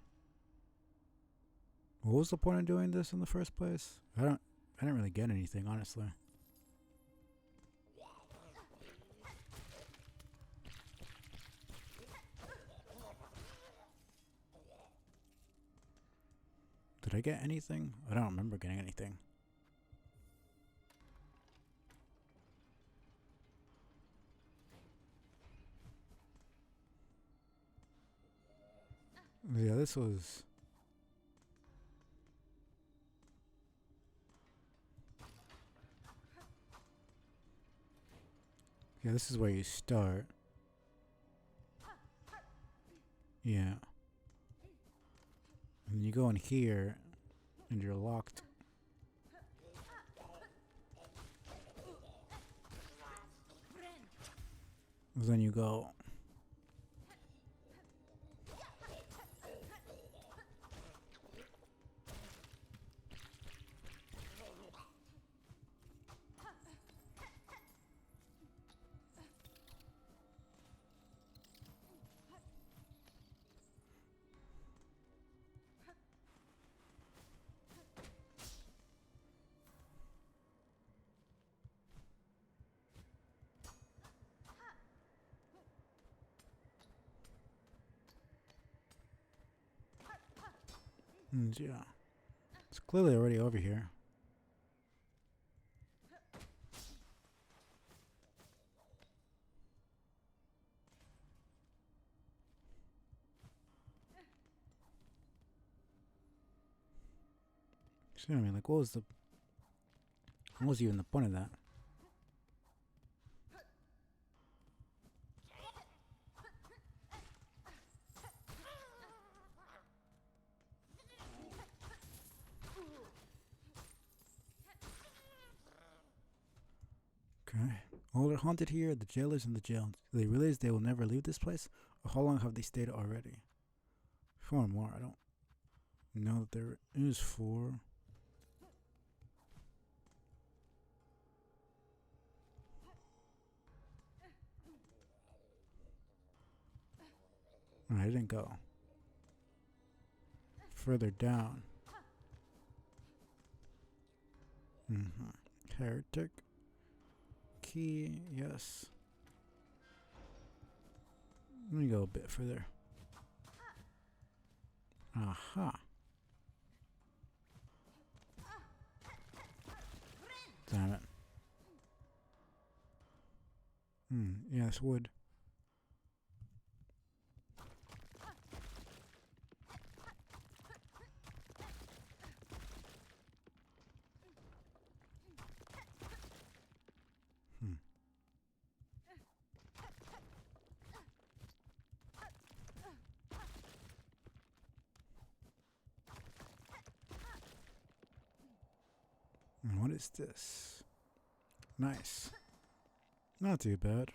What was the point of doing this in the first place? I didn't really get anything, honestly. Did I get anything? I don't remember getting anything. Yeah, this was... Yeah, this is where you start. Yeah. And you go in here, and you're locked. Then you go. And yeah. It's clearly already over here. See what I mean? Like, what was even the point of that? Okay. All are haunted here, the jailers in the jail. Do they realize they will never leave this place? Or how long have they stayed already? 4 more. I don't know that there is 4. I didn't go. Further down. Heretic. Key, yes. Let me go a bit further. Aha. Damn it. Yes, wood. And what is this? Nice. Not too bad.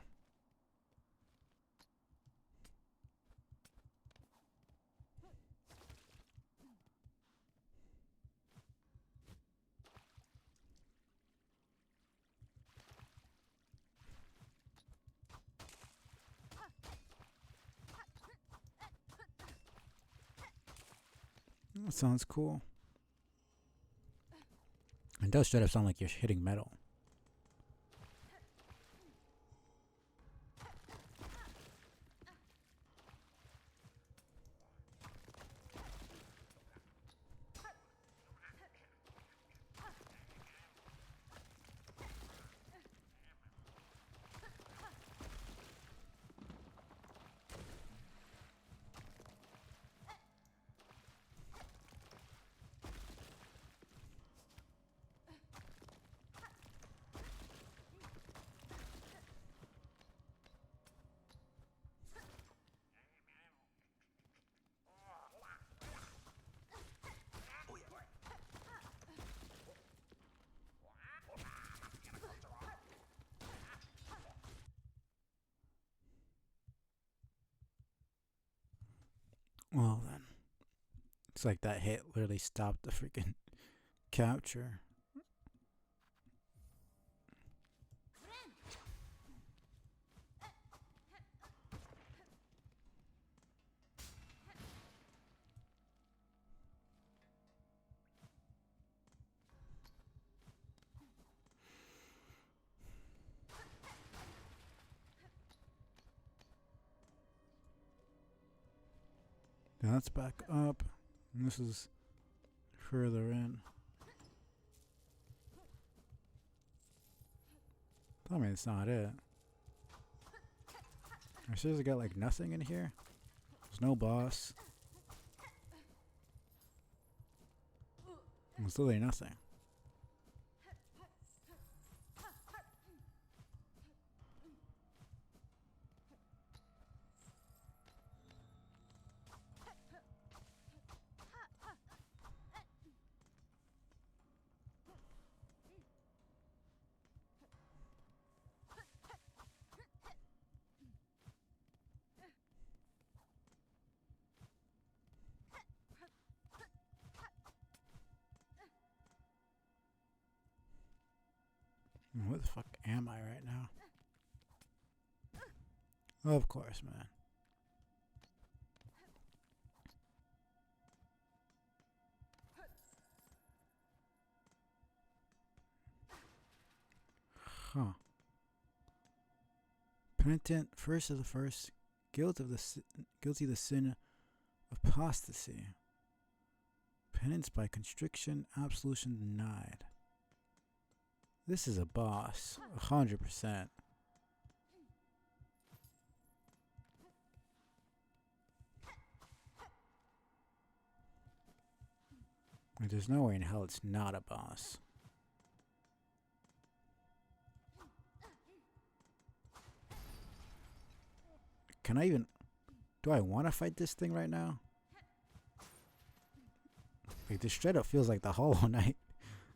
That sounds cool. It does straight up sound like you're hitting metal. Well then, it's like that hit literally stopped the freaking capture. Now let's back up. And this is further in. Tell me it's not it. I seriously got like nothing in here? There's no boss. There's literally nothing. Where the fuck am I right now? Of course, man. Huh. Penitent, first of the first, guilty of the sin of apostasy. Penance by constriction, absolution denied. This is a boss, 100%. Like, there's no way in hell it's not a boss. Can I even... Do I want to fight this thing right now? Like, this straight up feels like the Hollow Knight.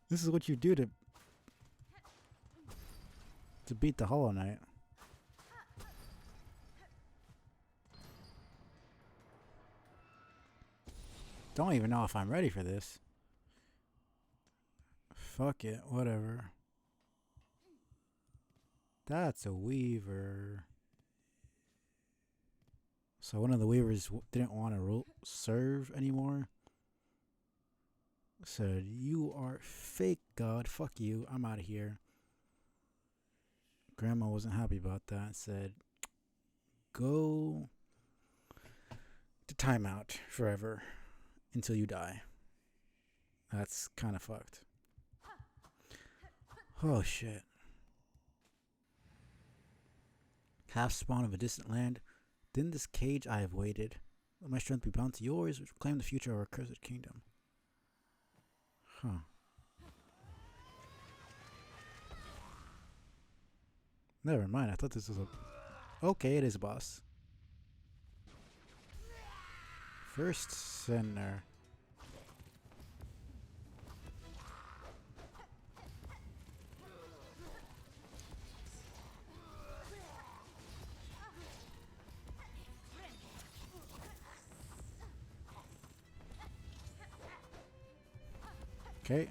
This is what you do to beat the Hollow Knight. Don't even know if I'm ready for this. Fuck it, whatever. That's a weaver. So one of the weavers didn't want to serve anymore. Said, "You are fake god, fuck you, I'm out of here." Grandma wasn't happy about that. Said, "Go to timeout forever until you die." That's kind of fucked. Oh shit. Half spawn of a distant land. Within this cage I have waited. Let my strength be bound to yours, which will claim the future of our cursed kingdom. Huh. Never mind, I thought this was a... Okay, it is a boss. First center. Okay.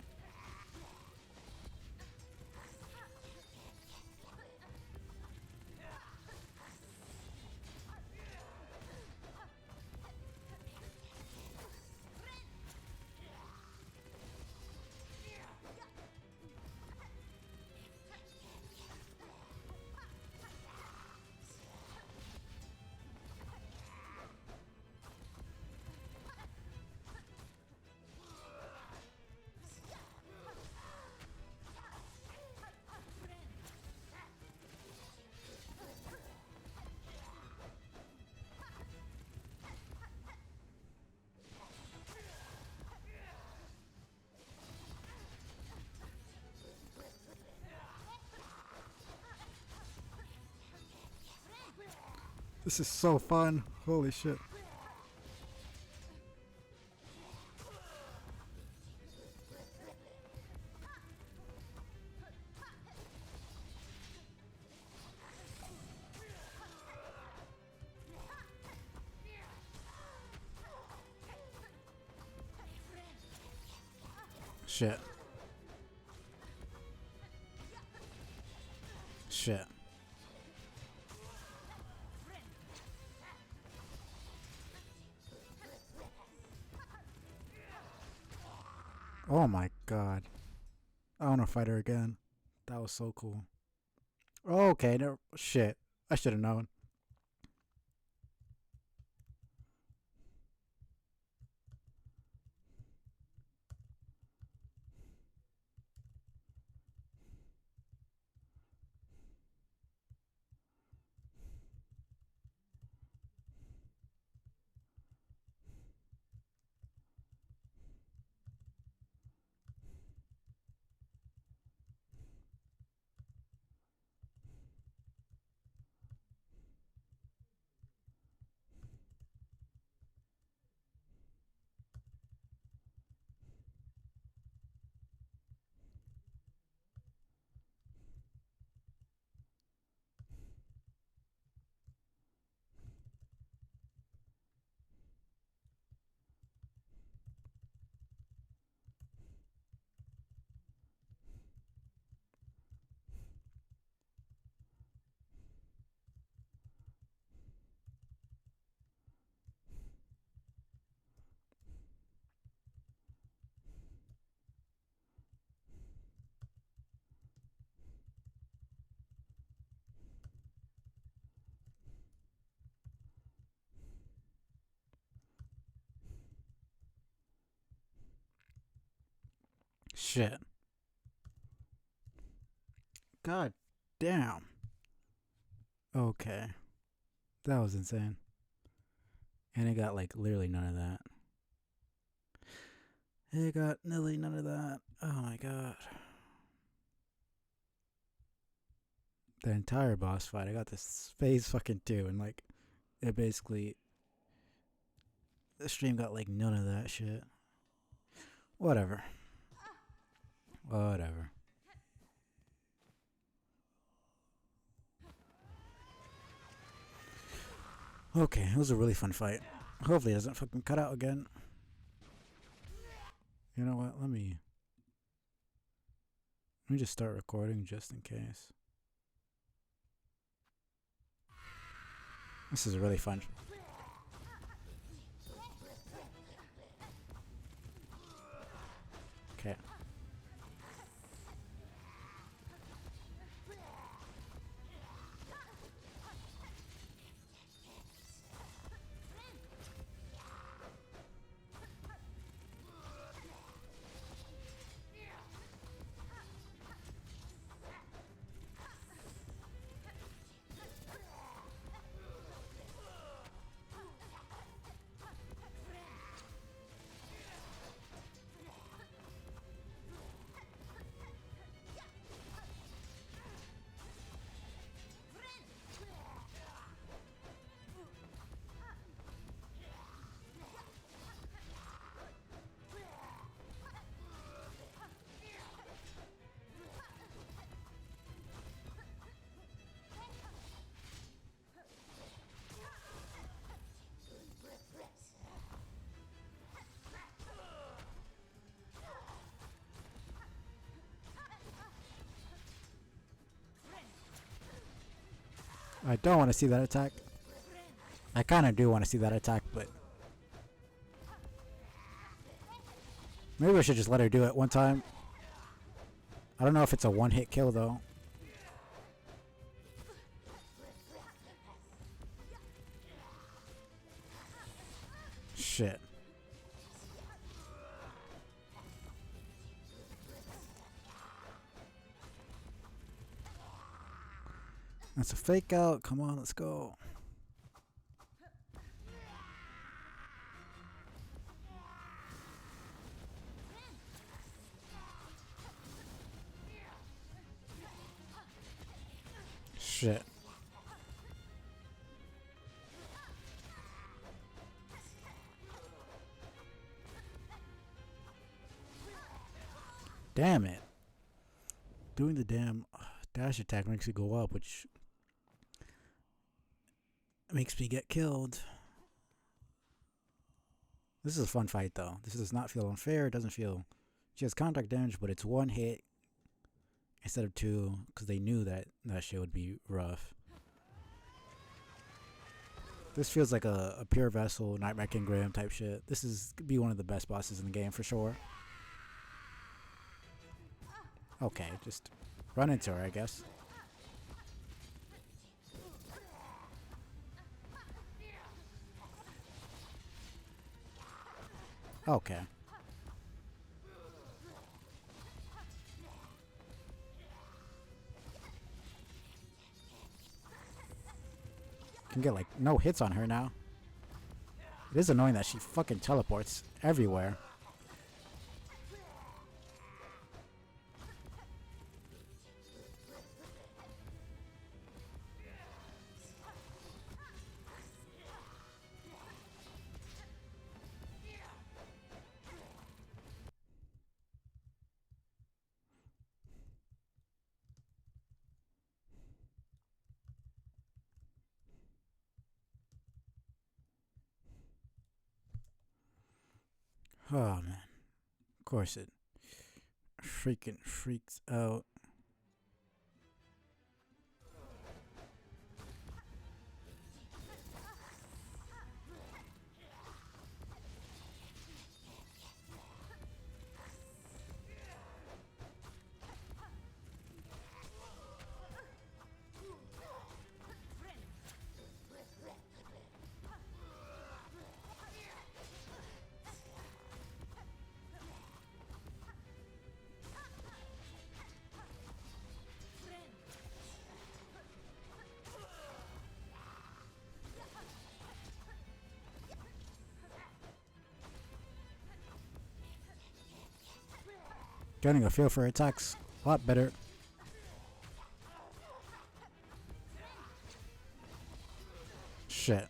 This is so fun. Holy shit. Shit. Shit. Oh my god. I want to fight her again. That was so cool. Oh, okay, no shit. I should have known. Shit. God damn. Okay. That was insane. And it got like literally none of that. It got nearly none of that. Oh my god. The entire boss fight, I got this phase fucking 2, and like, it basically. The stream got like none of that shit. Whatever. Whatever. Okay, it was a really fun fight. Hopefully it doesn't fucking cut out again. You know what? Let me just start recording just in case. This is really fun. Okay. I don't want to see that attack. I kind of do want to see that attack, but maybe I should just let her do it one time. I don't know if it's a one-hit kill though. Shit. That's a fake out. Come on, let's go. Shit. Damn it. Doing the damn dash attack makes it go up, which makes me get killed. This is a fun fight though. This does not feel unfair. It doesn't feel She has contact damage, but it's one hit instead of two because they knew that that shit would be rough. This feels like a pure vessel, Nightmare King Graham type shit. This is could be one of the best bosses in the game for sure. Okay, just run into her, I guess. Okay. Can get like no hits on her now. It is annoying that she fucking teleports everywhere. Oh man. Of course it freaking freaks out. Getting a feel for attacks a lot better. Shit.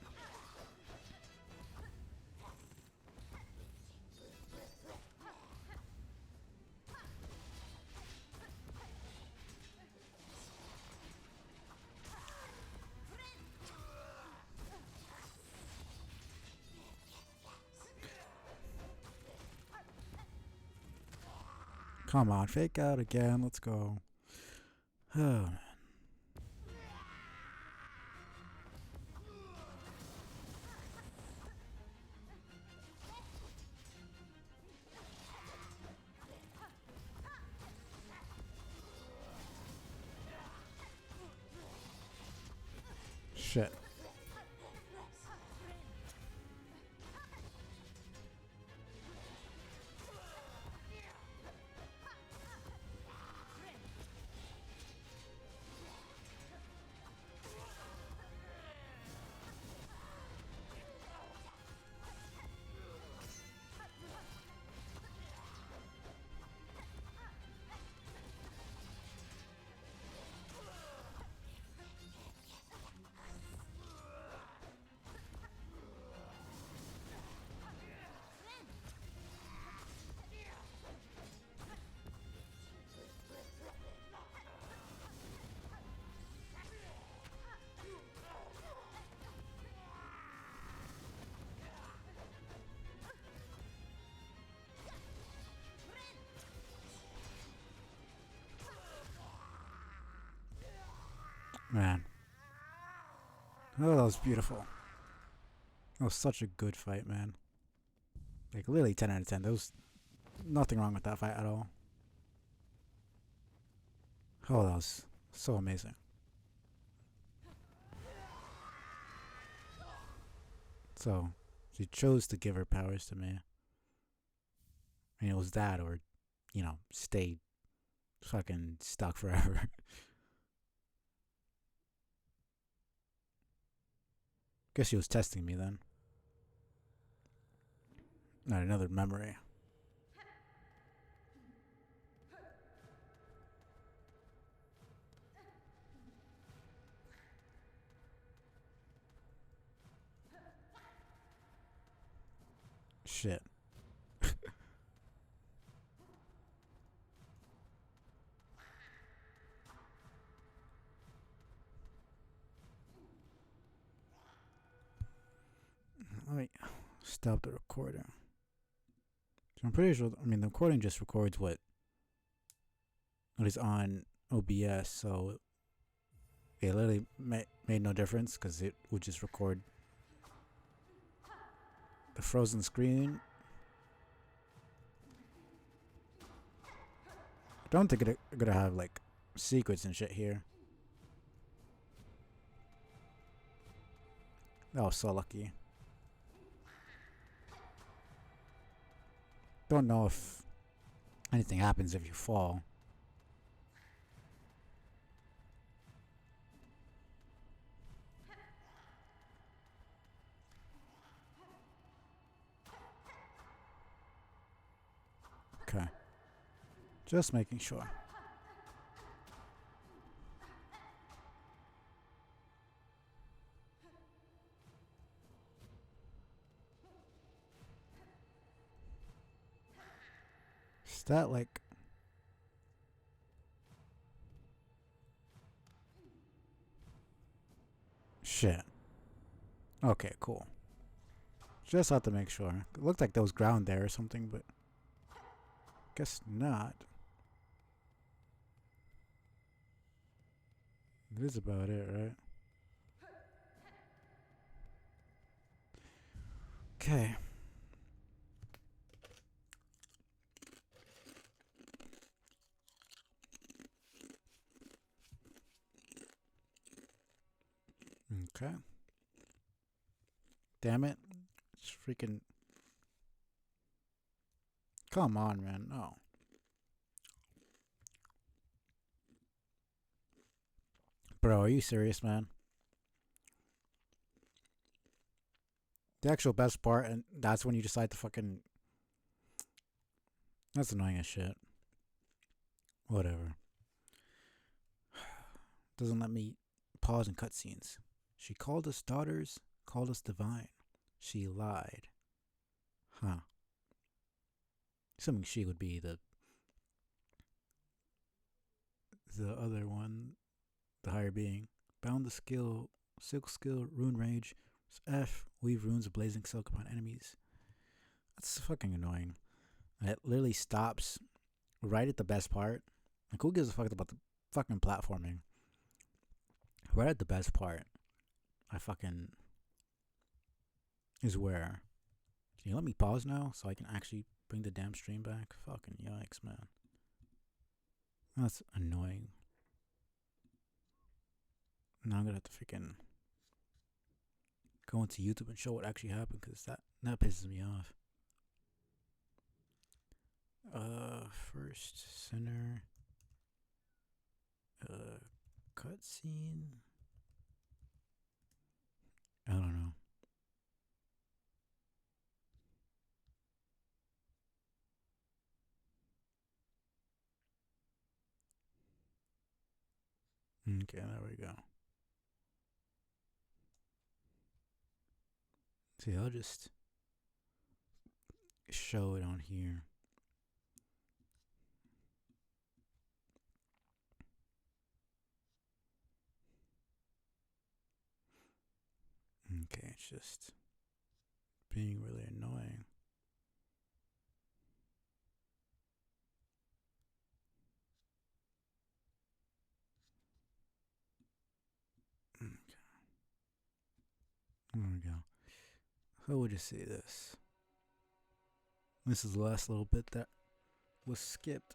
Come on, fake out again. Let's go. Oh, man. Shit. Man. Oh, that was beautiful. That was such a good fight, man. Like, literally 10 out of 10. There was nothing wrong with that fight at all. Oh, that was so amazing. So, she chose to give her powers to me. I mean, it was that or, stay fucking stuck forever. Guess she was testing me then. Not another memory. Shit. Let me stop the recording. So I'm pretty sure. I mean, the recording just records what is on OBS, so it literally made no difference because it would just record the frozen screen. I don't think it's gonna have like secrets and shit here. That was so lucky. Don't know if anything happens if you fall. Okay. Just making sure. Is that like... Shit. Okay, cool. Just have to make sure. It looked like there was ground there or something, but... Guess not. This is about it, right? Okay. Okay. Damn it. It's freaking... Come on, man. No. Bro, are you serious, man? The actual best part, and that's when you decide to fucking... That's annoying as shit. Whatever. Doesn't let me pause in cutscenes. She called us daughters, called us divine. She lied. Huh. Assuming she would be the other one, the higher being. Bound the skill, silk skill, rune rage. F, weave runes of blazing silk upon enemies. That's fucking annoying. It literally stops right at the best part. Like, who gives a fuck about the fucking platforming? Right at the best part, I fucking... is where... Can you let me pause now so I can actually bring the damn stream back? Fucking yikes, man. That's annoying. Now I'm gonna have to freaking go into YouTube and show what actually happened because that pisses me off. First center. Cutscene. I don't know. Okay, there we go. See, I'll just show it on here. Okay, it's just being really annoying. Okay. There we go. How would you say this? This is the last little bit that was skipped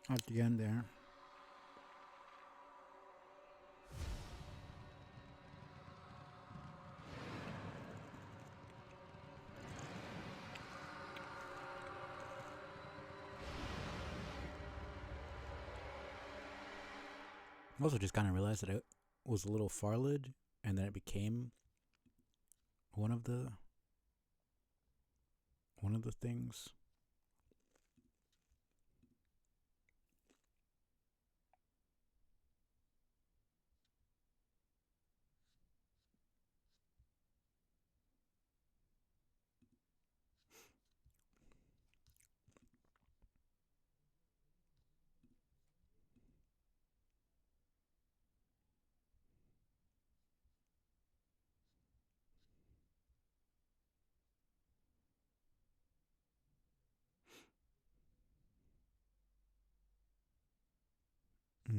at the end there. I also just kind of realized that it was a little farlid, and then it became one of the things.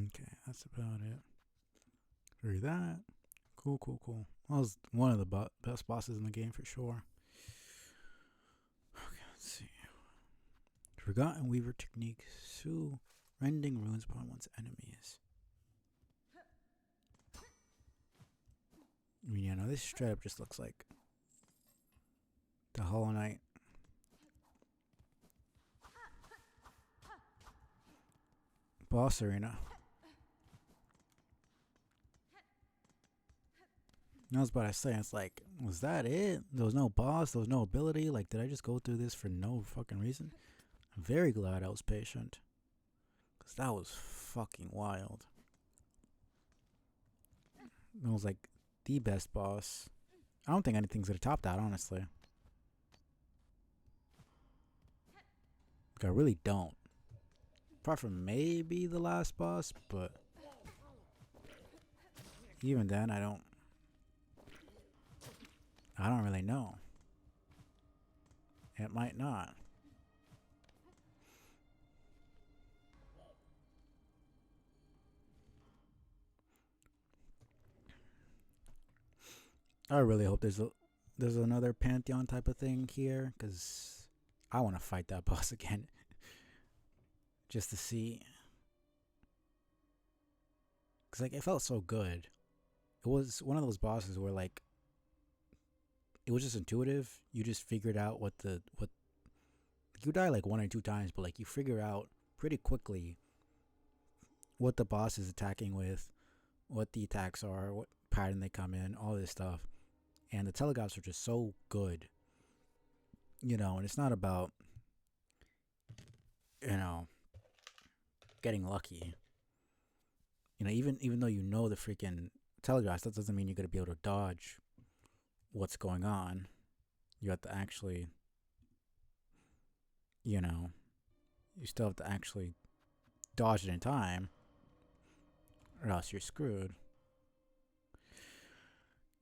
Okay, that's about it. For that. Cool, cool, cool. That was one of the best bosses in the game for sure. Okay, let's see. Forgotten Weaver technique. Sue rending runes upon one's enemies. I mean, this straight up just looks like the Hollow Knight. Boss arena. I was about to say, it's like, was that it? There was no boss, there was no ability. Like, did I just go through this for no fucking reason? I'm very glad I was patient. Because that was fucking wild. It was like the best boss. I don't think anything's gonna top that, honestly. Like, I really don't. Apart from maybe the last boss, but even then, I don't really know. It might not. I really hope there's another Pantheon type of thing here, because I want to fight that boss again. Just to see. Because, like, it felt so good. It was one of those bosses where, like, it was just intuitive. You just figured out what you die like 1 or 2 times, but like you figure out pretty quickly what the boss is attacking with, what the attacks are, what pattern they come in, all this stuff. And the telegraphs are just so good. And it's not about getting lucky. Even though the freaking telegraphs, that doesn't mean you're gonna be able to dodge what's going on. You have to actually you still have to actually dodge it in time, or else you're screwed.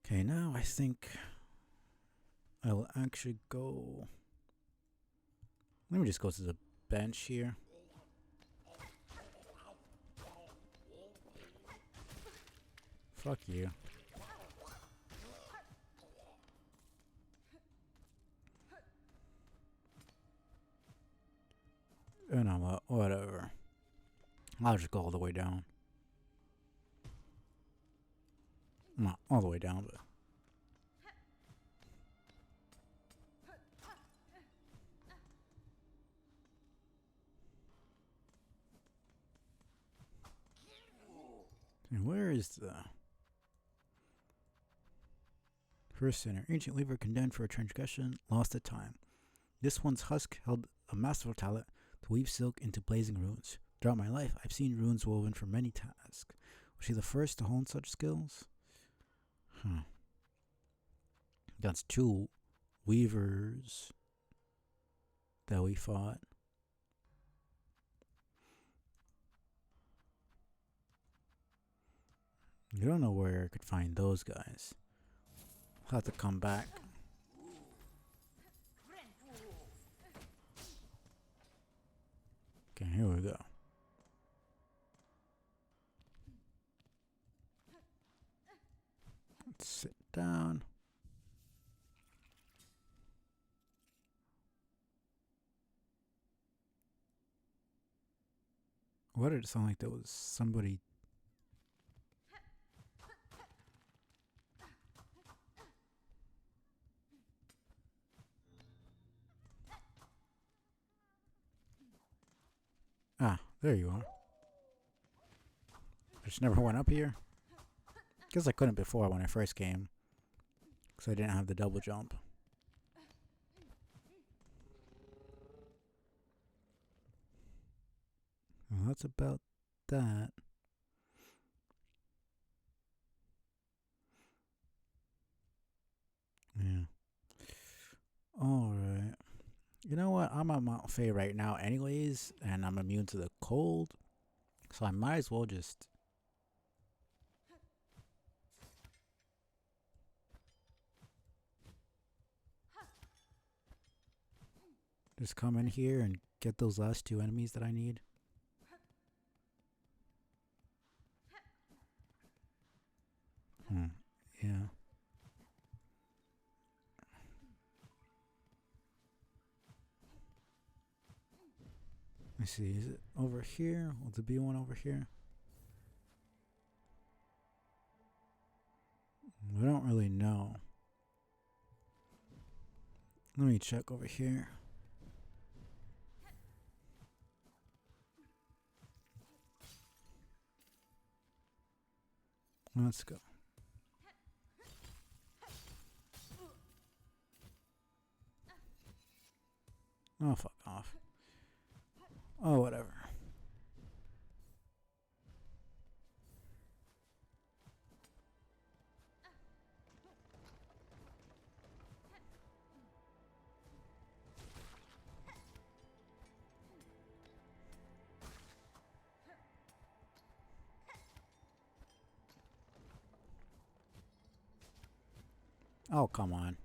Okay, now I think I will actually go. Let me just go to the bench here. Fuck you. You know what? Whatever. I'll just go all the way down. Not all the way down, but. And where is the first center? Ancient weaver condemned for a transgression, lost to time. This one's husk held a masterful talent to weave silk into blazing runes. Throughout my life, I've seen runes woven for many tasks. Was she the first to hone such skills? That's 2 weavers that we fought. You don't know where I could find those guys. I'll have to come back. Okay, here we go. Let's sit down. What did it sound like? There was somebody. Ah, there you are. I just never went up here. Guess I couldn't before when I first came, because I didn't have the double jump. Well, that's about that. Yeah. Alright. You know what? I'm on Mount Faye right now anyways, and I'm immune to the cold. So I might as well just come in here and get those last 2 enemies that I need. Yeah. Let me see. Is it over here? Will there be one over here? I don't really know. Let me check over here. Let's go. Oh, fuck off. Oh, whatever. Oh, come on.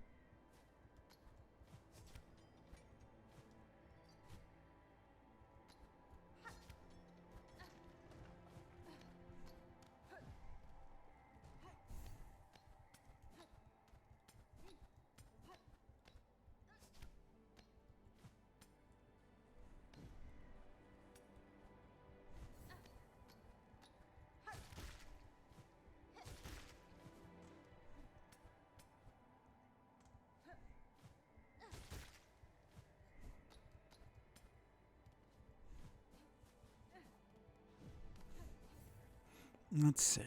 Let's see.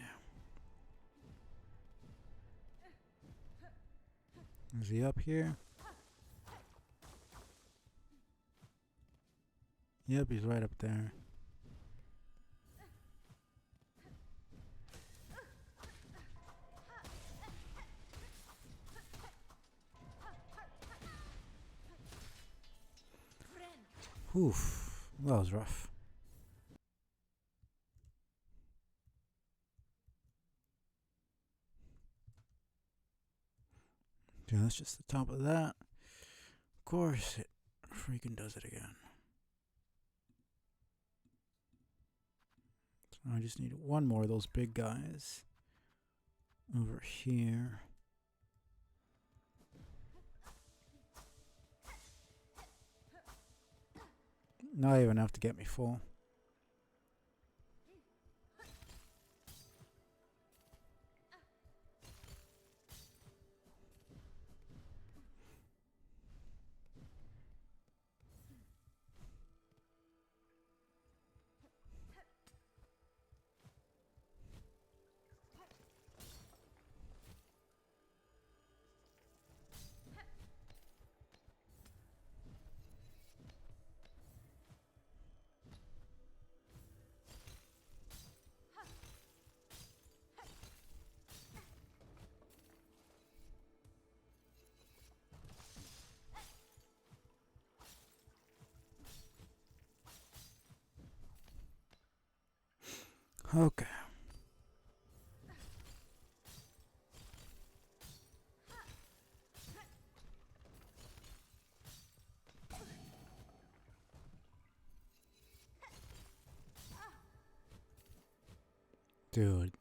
Is he up here? Yep, he's right up there. Oof. That was rough. Okay, that's just the top of that. Of course, it freaking does it again. So I just need one more of those big guys over here. Not even enough to get me full. Okay. Dude.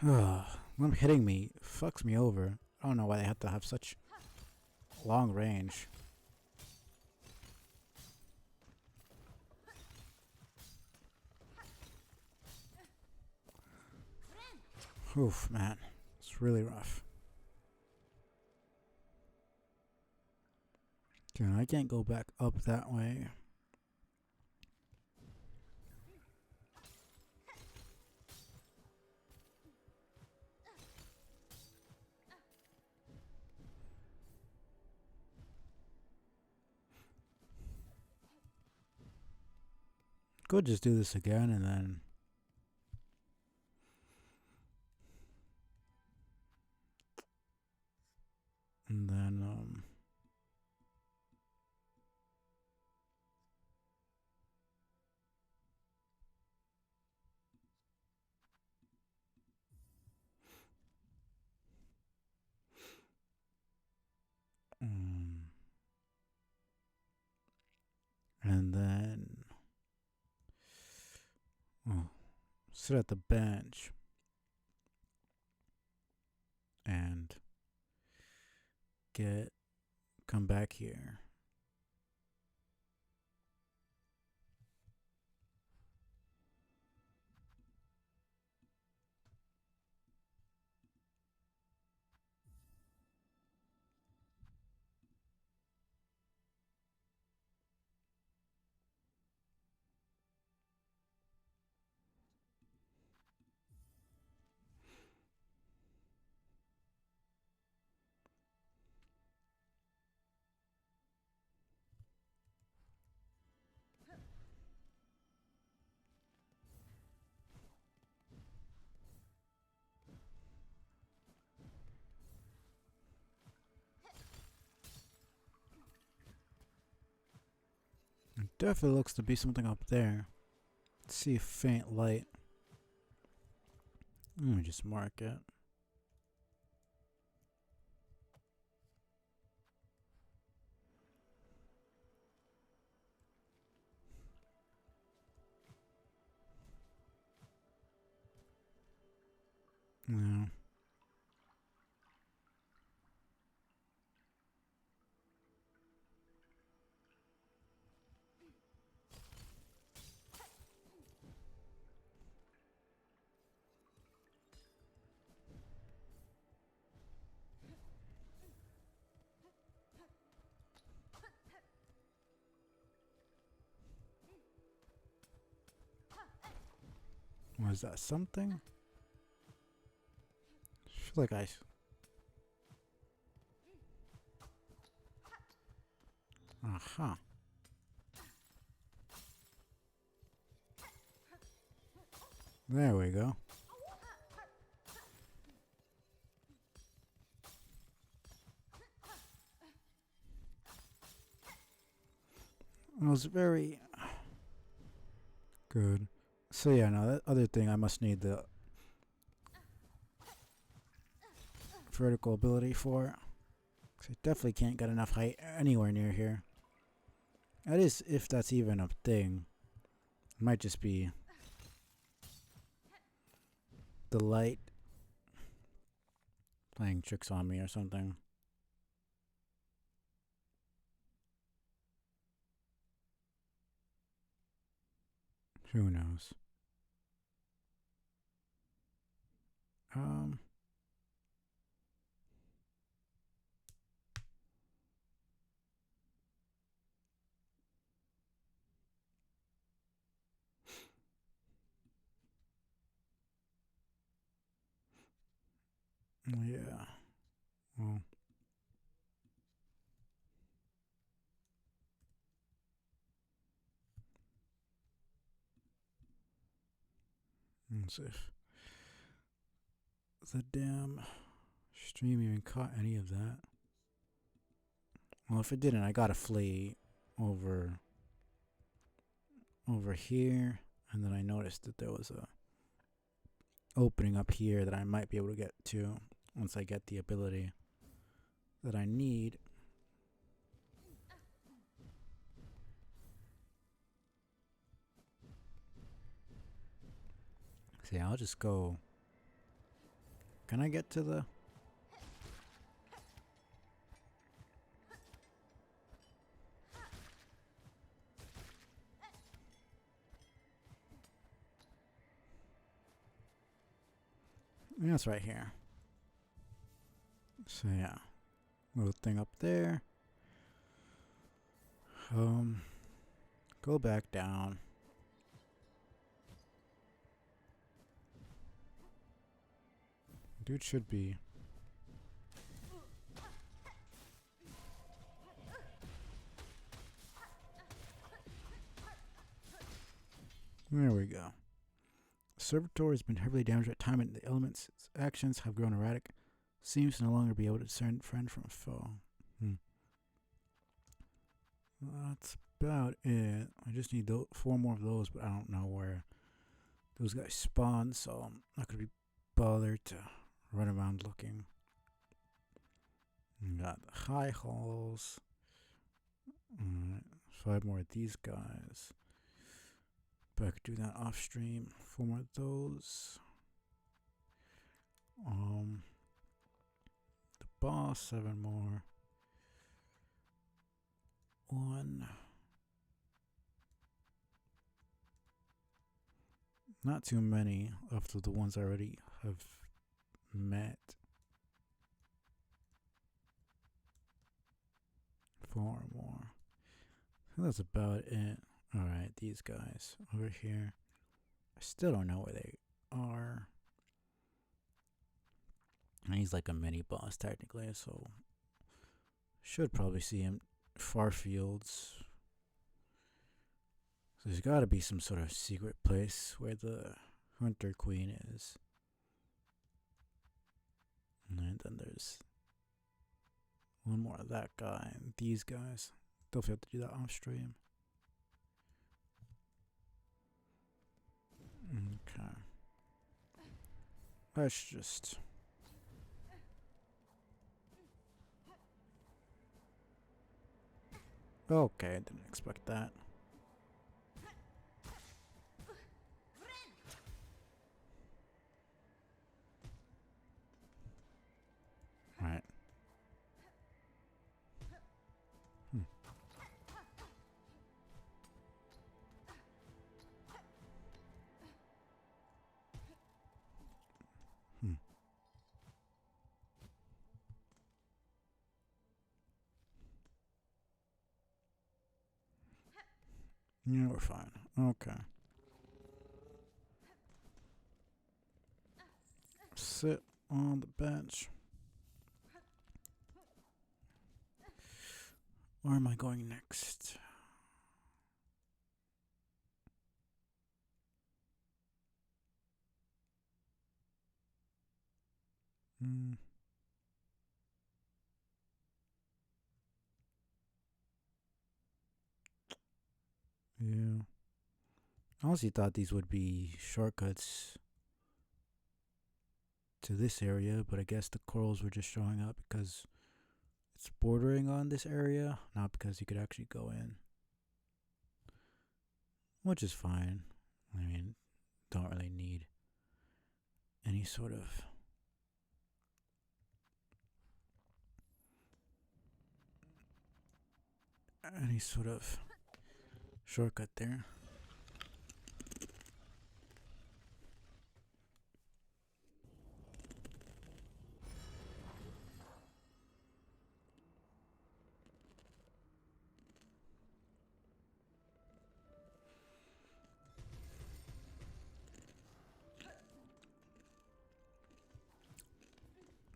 Them hitting me fucks me over. I don't know why they have to have such long range. Oof, man. It's really rough. Okay, I can't go back up that way. Could just do this again and then... And then, and then... Oh, sit at the bench and come back here. It definitely looks to be something up there. Let's see a faint light. Let me just mark it. Yeah. Was that something? I feel like I. Aha. There we go. It was very good. So yeah, no, that other thing I must need the vertical ability for. 'Cause I definitely can't get enough height anywhere near here. That is, if that's even a thing. It might just be the light playing tricks on me or something. Who knows? Um. Yeah. Well. Let's see if the damn stream even caught any of that. Well, if it didn't, I gotta flee over here, and then I noticed that there was a opening up here that I might be able to get to once I get the ability that I need. See, I'll just go. Can I get to the? Yeah, it's right here. So yeah, little thing up there. Go back down. Dude should be. There we go. Servitor has been heavily damaged by time, and the elements' actions have grown erratic. Seems to no longer be able to discern friend from foe. That's about it. I just need 4 more of those, but I don't know where those guys spawn, so I'm not going to be bothered to run around looking. We got the high halls. 5 more of these guys. But I could do that off stream. 4 more of those. The boss, 7 more. 1. Not too many after the ones I already have met. 4 more. I think that's about it. Alright, these guys over here. I still don't know where they are. And he's like a mini boss technically, so should probably see him far fields. So there's gotta be some sort of secret place where the Hunter Queen is. And then there's one more of that guy and these guys. Don't have to do that off stream. Okay. Let's just... Okay, I didn't expect that. Alright. Yeah, we're fine. Okay. Sit on the bench. Where am I going next? Yeah. I honestly thought these would be shortcuts to this area, but I guess the corals were just showing up because it's bordering on this area, not because you could actually go in. Which is fine. I mean, don't really need any sort of shortcut there.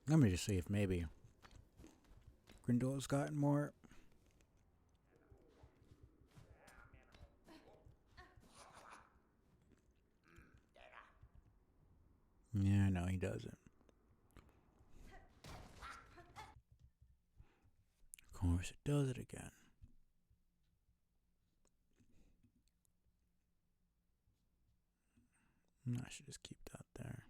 Let me just see if maybe Grindel's gotten more. Yeah, no, he doesn't. Of course, it does it again. I should just keep that there.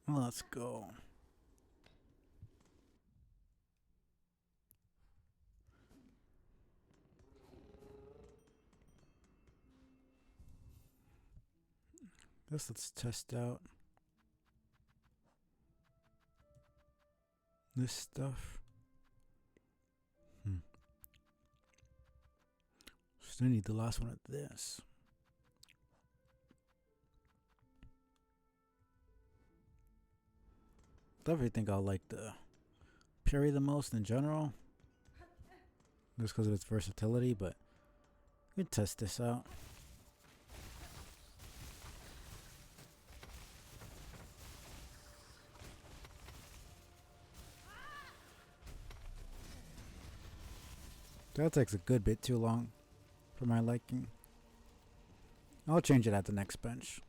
Well, let's go. Guess let's test out this stuff. Still need the last one of this. Definitely think I'll like the parry the most in general, just because of its versatility, but we can test this out. That takes a good bit too long for my liking. I'll change it at the next bench.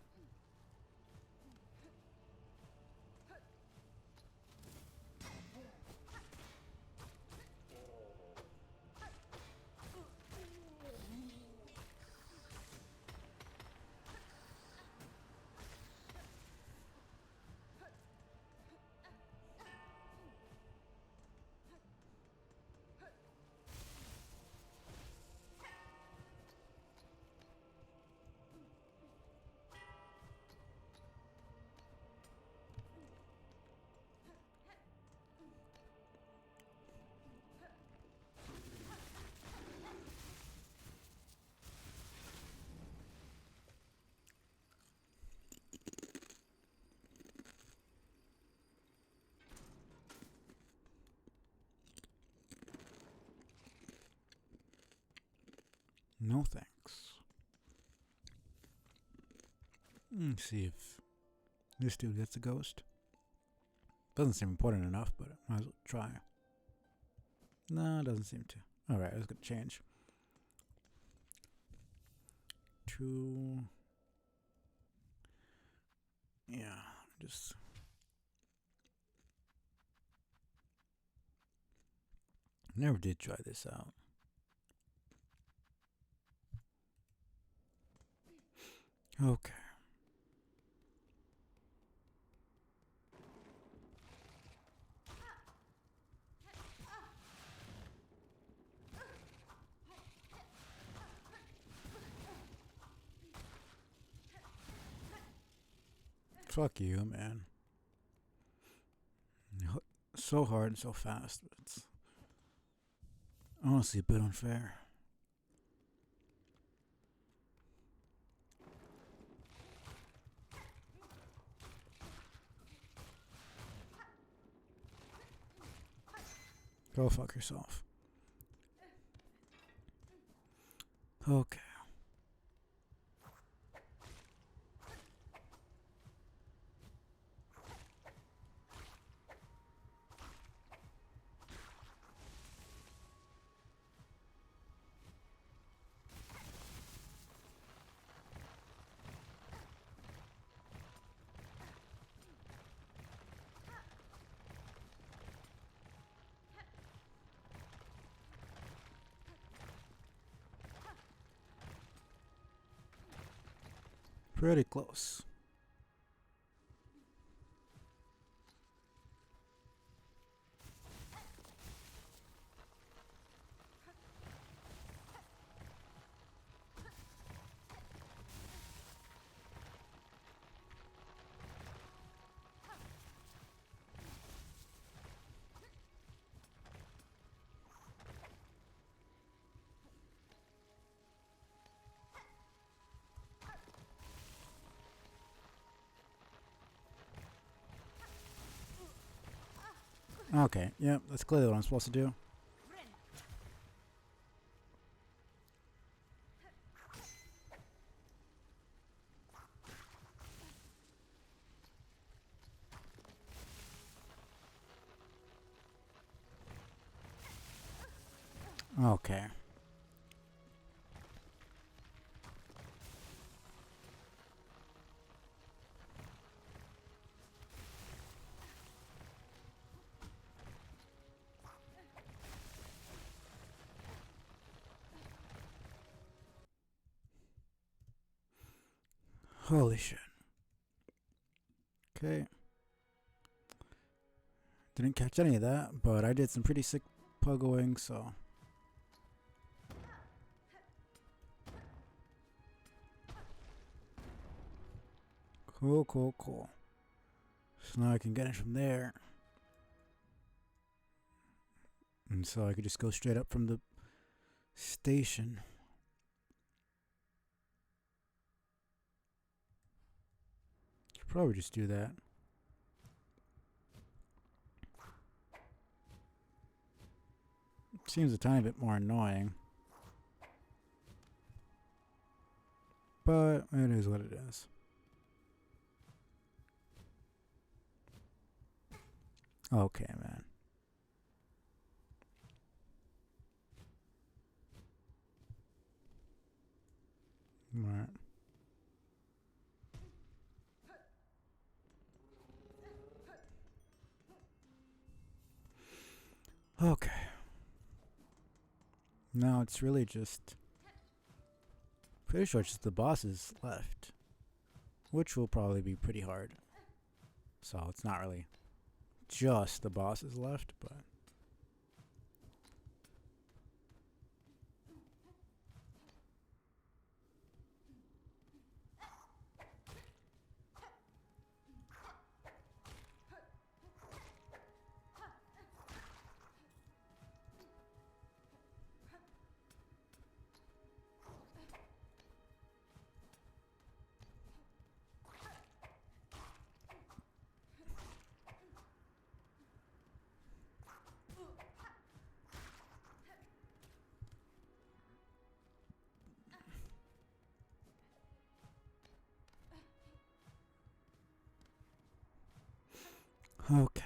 No thanks. Let's see if this dude gets a ghost. Doesn't seem important enough, but I might as well try. No, it doesn't seem to. Alright, I was gonna change. To... Yeah, just... Never did try this out. Okay. Fuck you, man. So hard and so fast. It's honestly a bit unfair. Go fuck yourself. Okay. Pretty close. Okay, yep, that's clearly what I'm supposed to do. Okay. Holy shit. Okay. Didn't catch any of that, but I did some pretty sick puggoing, so... Cool, cool, cool. So now I can get it from there. And so I could just go straight up from the station. Should probably just do that. Seems a tiny bit more annoying. But it is what it is. Okay, man. Alright. Okay. Now it's really just... Pretty sure it's just the bosses left. Which will probably be pretty hard. So it's not really just the bosses left, but... Okay.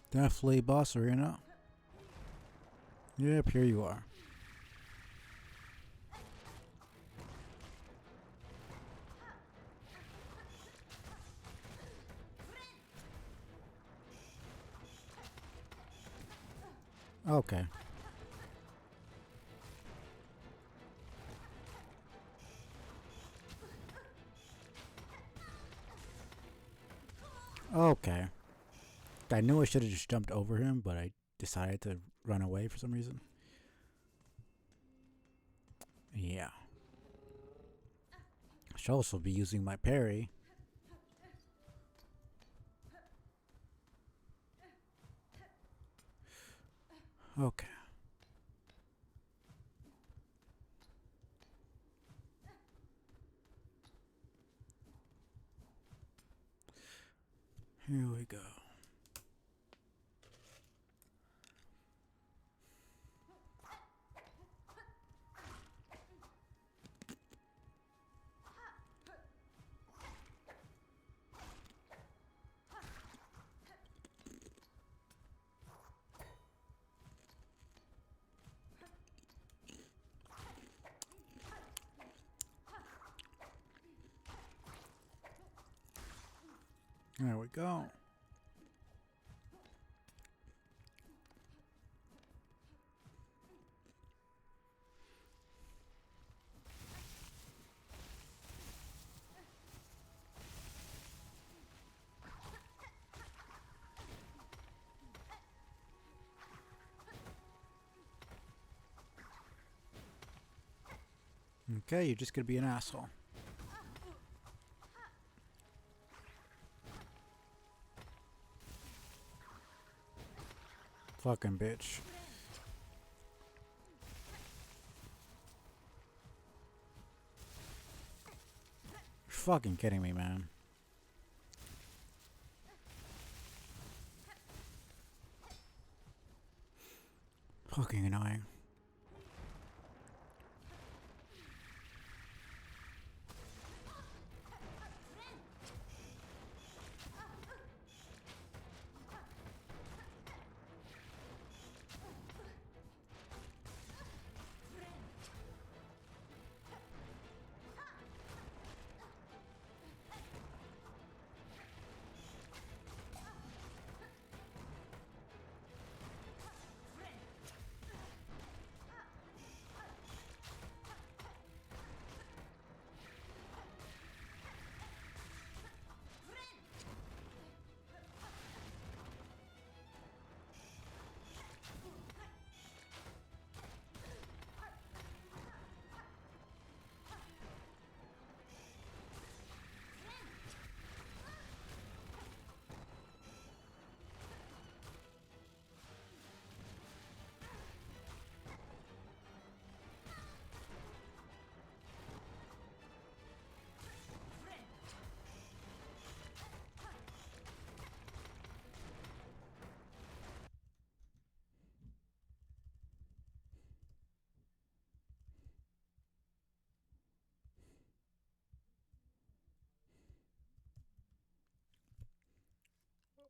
Definitely boss arena. Yep, here you are. Okay. Okay. I knew I should have just jumped over him, but I decided to run away for some reason. Yeah. I should also be using my parry. Okay. Here we go. There we go. Okay, you're just gonna be an asshole. Fucking bitch. You're fucking kidding me, man. Fucking annoying.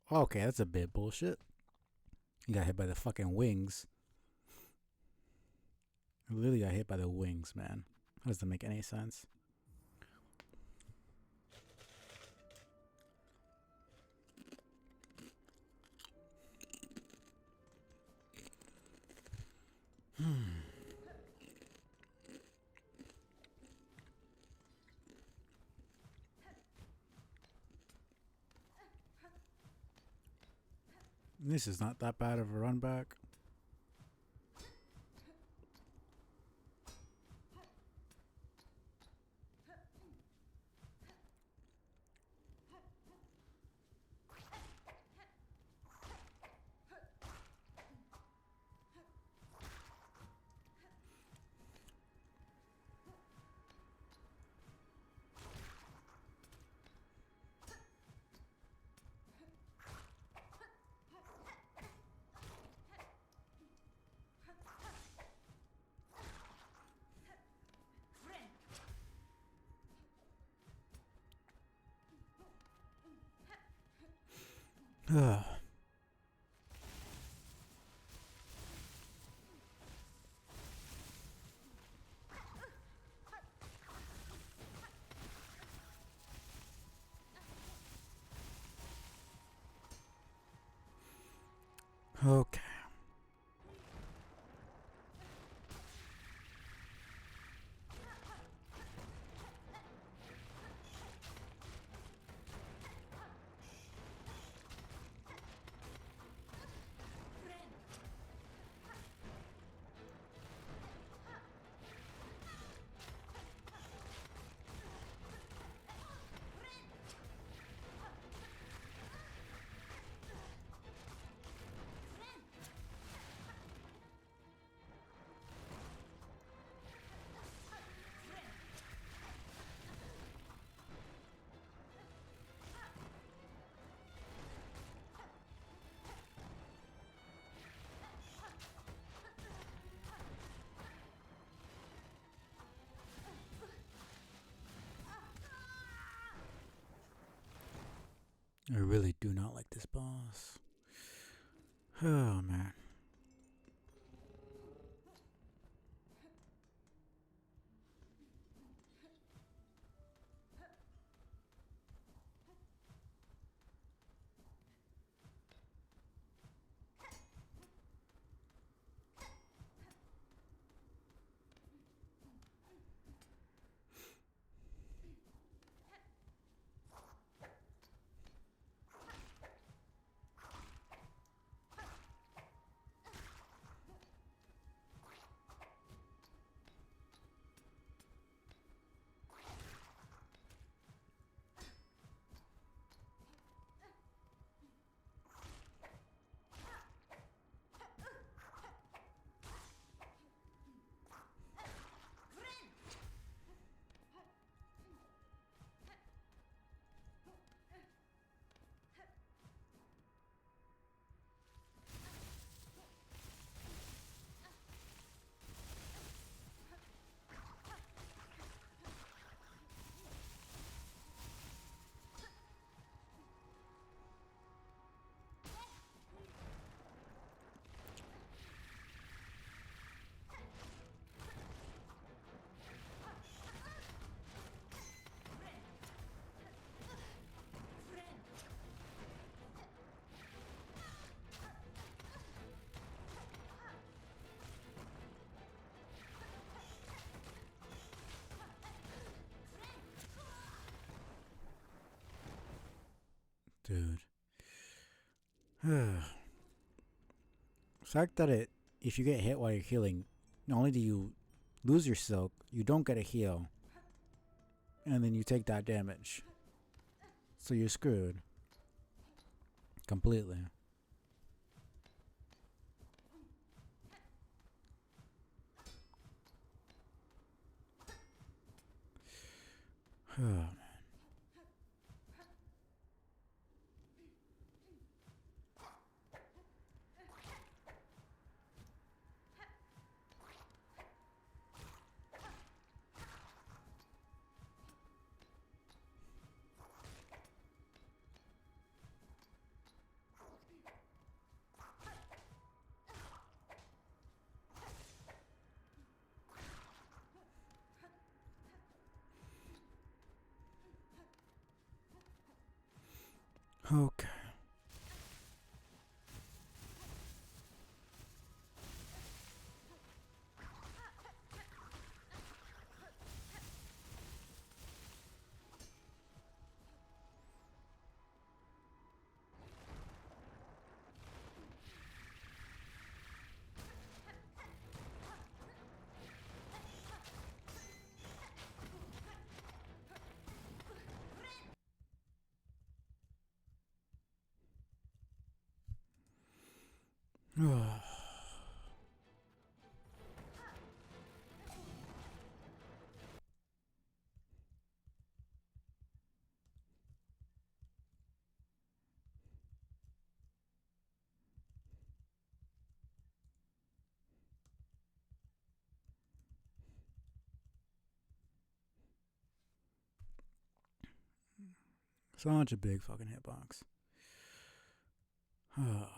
Okay, that's a bit bullshit. You got hit by the fucking wings. I literally got hit by the wings, man. How does that make any sense? This is not that bad of a run back. Okay. I really do not like this boss. Oh man. Dude. The fact that if you get hit while you're healing, not only do you lose your silk, you don't get a heal, and then you take that damage. So you're screwed. Completely. Okay. Such a big fucking hitbox. Of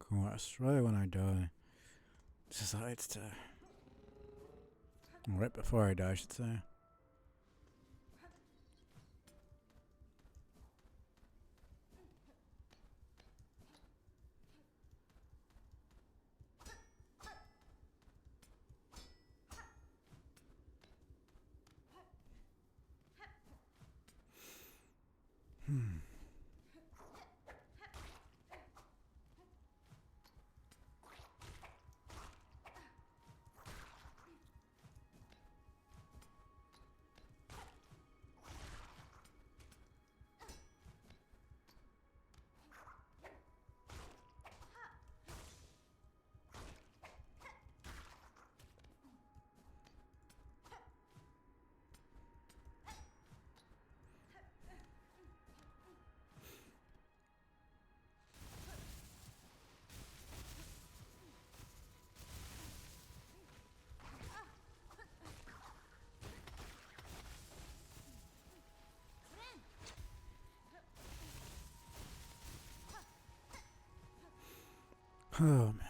course, right when I die, decides to. Right before I die, I should say. Oh man.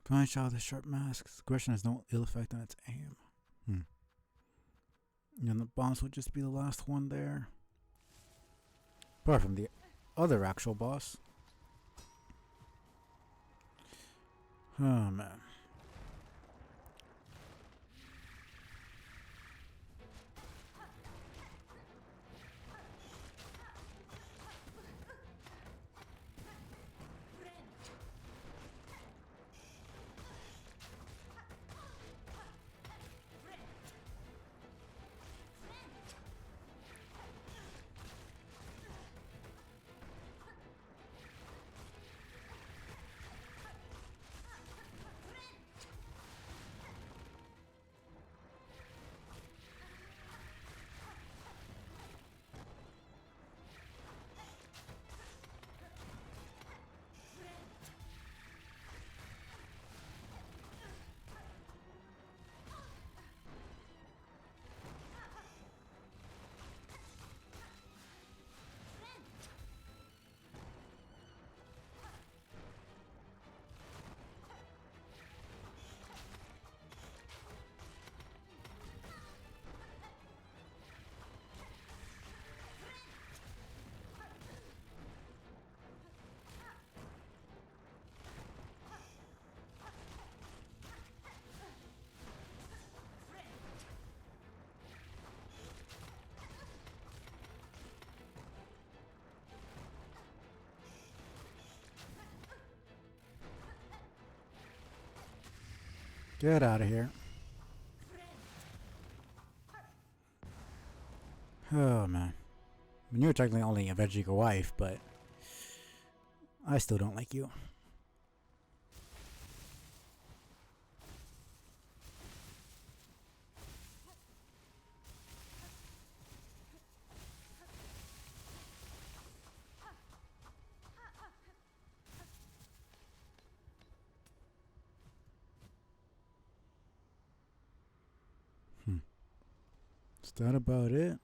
Fine shot with a sharp mask. The question has no ill effect on its aim. And the boss would just be the last one there. Apart from the other actual boss. Oh man. Get out of here. Oh, man. I mean, you're technically only avenging your wife, but I still don't like you. Is that about it?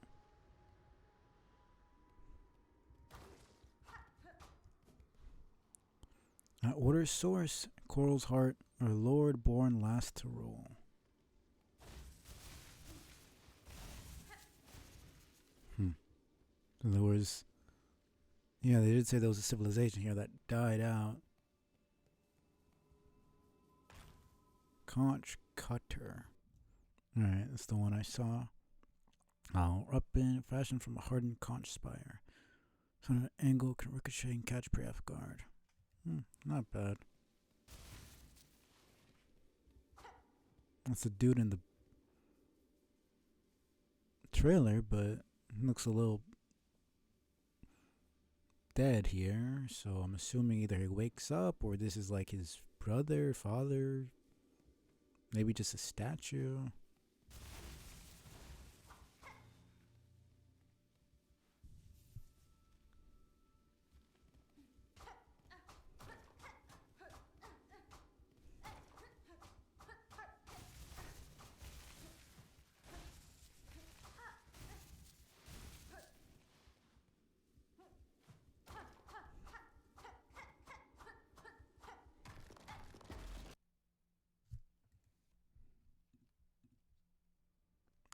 At order source, Coral's heart, our lord born last to rule. So there was, yeah, they did say there was a civilization here that died out. Conch Cutter. Alright, that's the one I saw. Oh, up in fashion from a hardened conch spire. So on an angle can ricochet and catch prey off guard. Not bad. That's the dude in the trailer, but looks a little dead here. So I'm assuming either he wakes up or this is like his brother, father, maybe just a statue.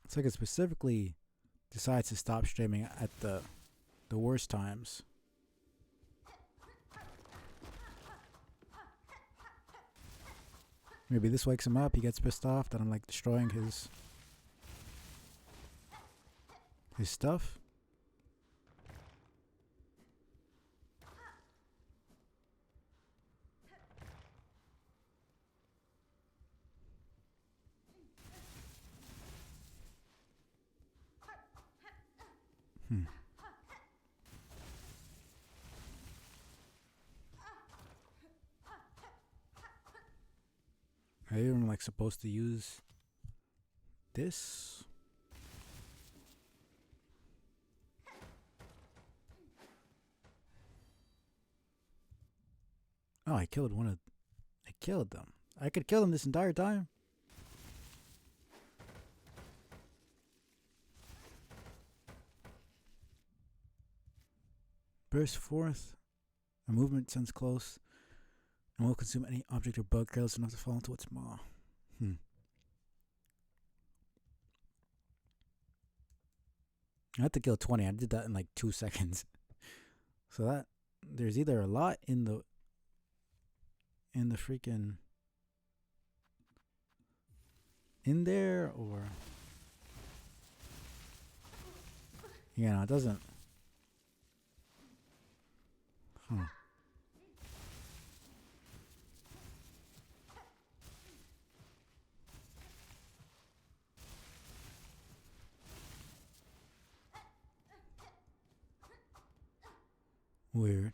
It's like it specifically decides to stop streaming at the worst times. Maybe this wakes him up, he gets pissed off that I'm like destroying his stuff. Are you even like supposed to use this? Oh, I killed I killed them. I could kill them this entire time. Burst forth. A movement sends close and will consume any object or bug careless enough to fall into its maw. I had to kill 20. I did that in like 2 seconds. So that there's either a lot in the freaking in there or it doesn't. Weird.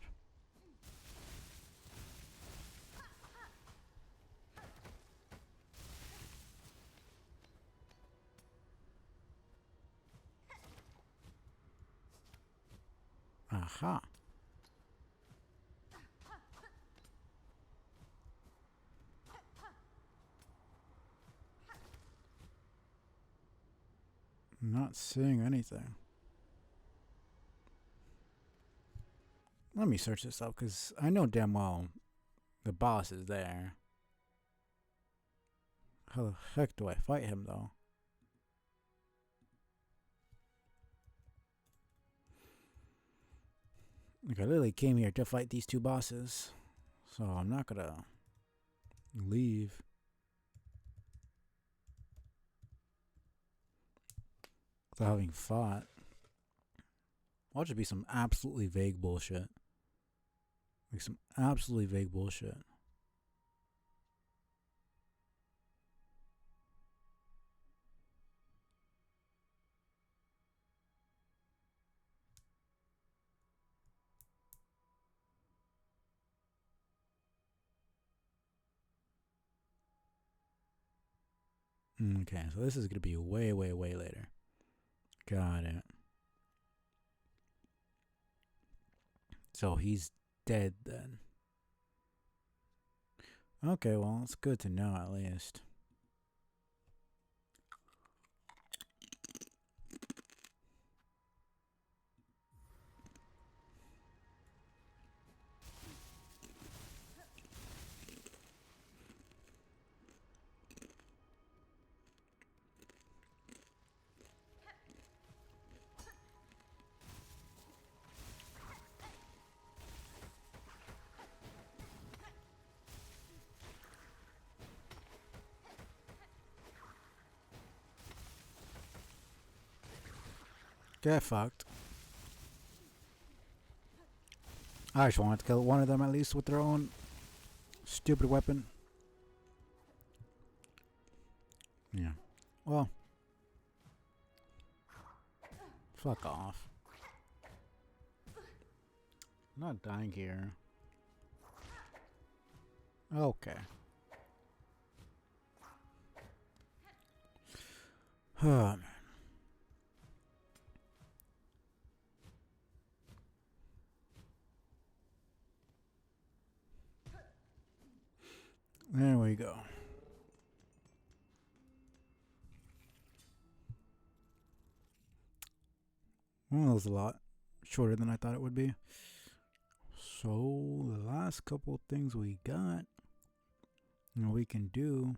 Aha. Not seeing anything. Let me search this up because I know damn well the boss is there. How the heck do I fight him though? Like I literally came here to fight these two bosses. So I'm not gonna leave. Without having fought. Watch it be some absolutely vague bullshit. Like some absolutely vague bullshit. Okay, so this is gonna be way, way, way later. Got it. So he's dead then. Okay, well, it's good to know at least. Get fucked. I just wanted to kill one of them at least with their own stupid weapon. Yeah. Well. Fuck off. I'm not dying here. Okay. Huh. There we go. Well, that was a lot shorter than I thought it would be. So, the last couple things we got, we can do.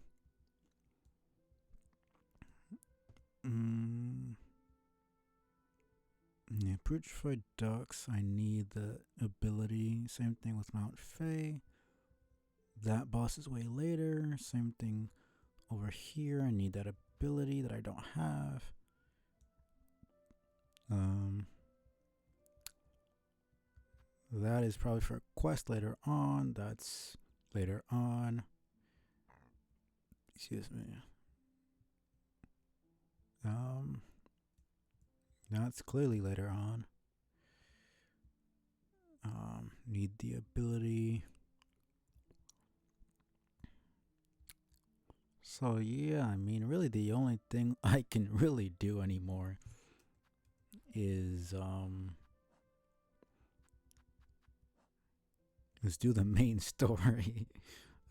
Yeah, Putrefied Ducks, I need the ability. Same thing with Mount Fae. That boss is way later. Same thing over here. I need that ability that I don't have. That is probably for a quest later on. That's later on. Excuse me. That's clearly later on. Need the ability. So yeah, I mean, really the only thing I can really do anymore is do the main story.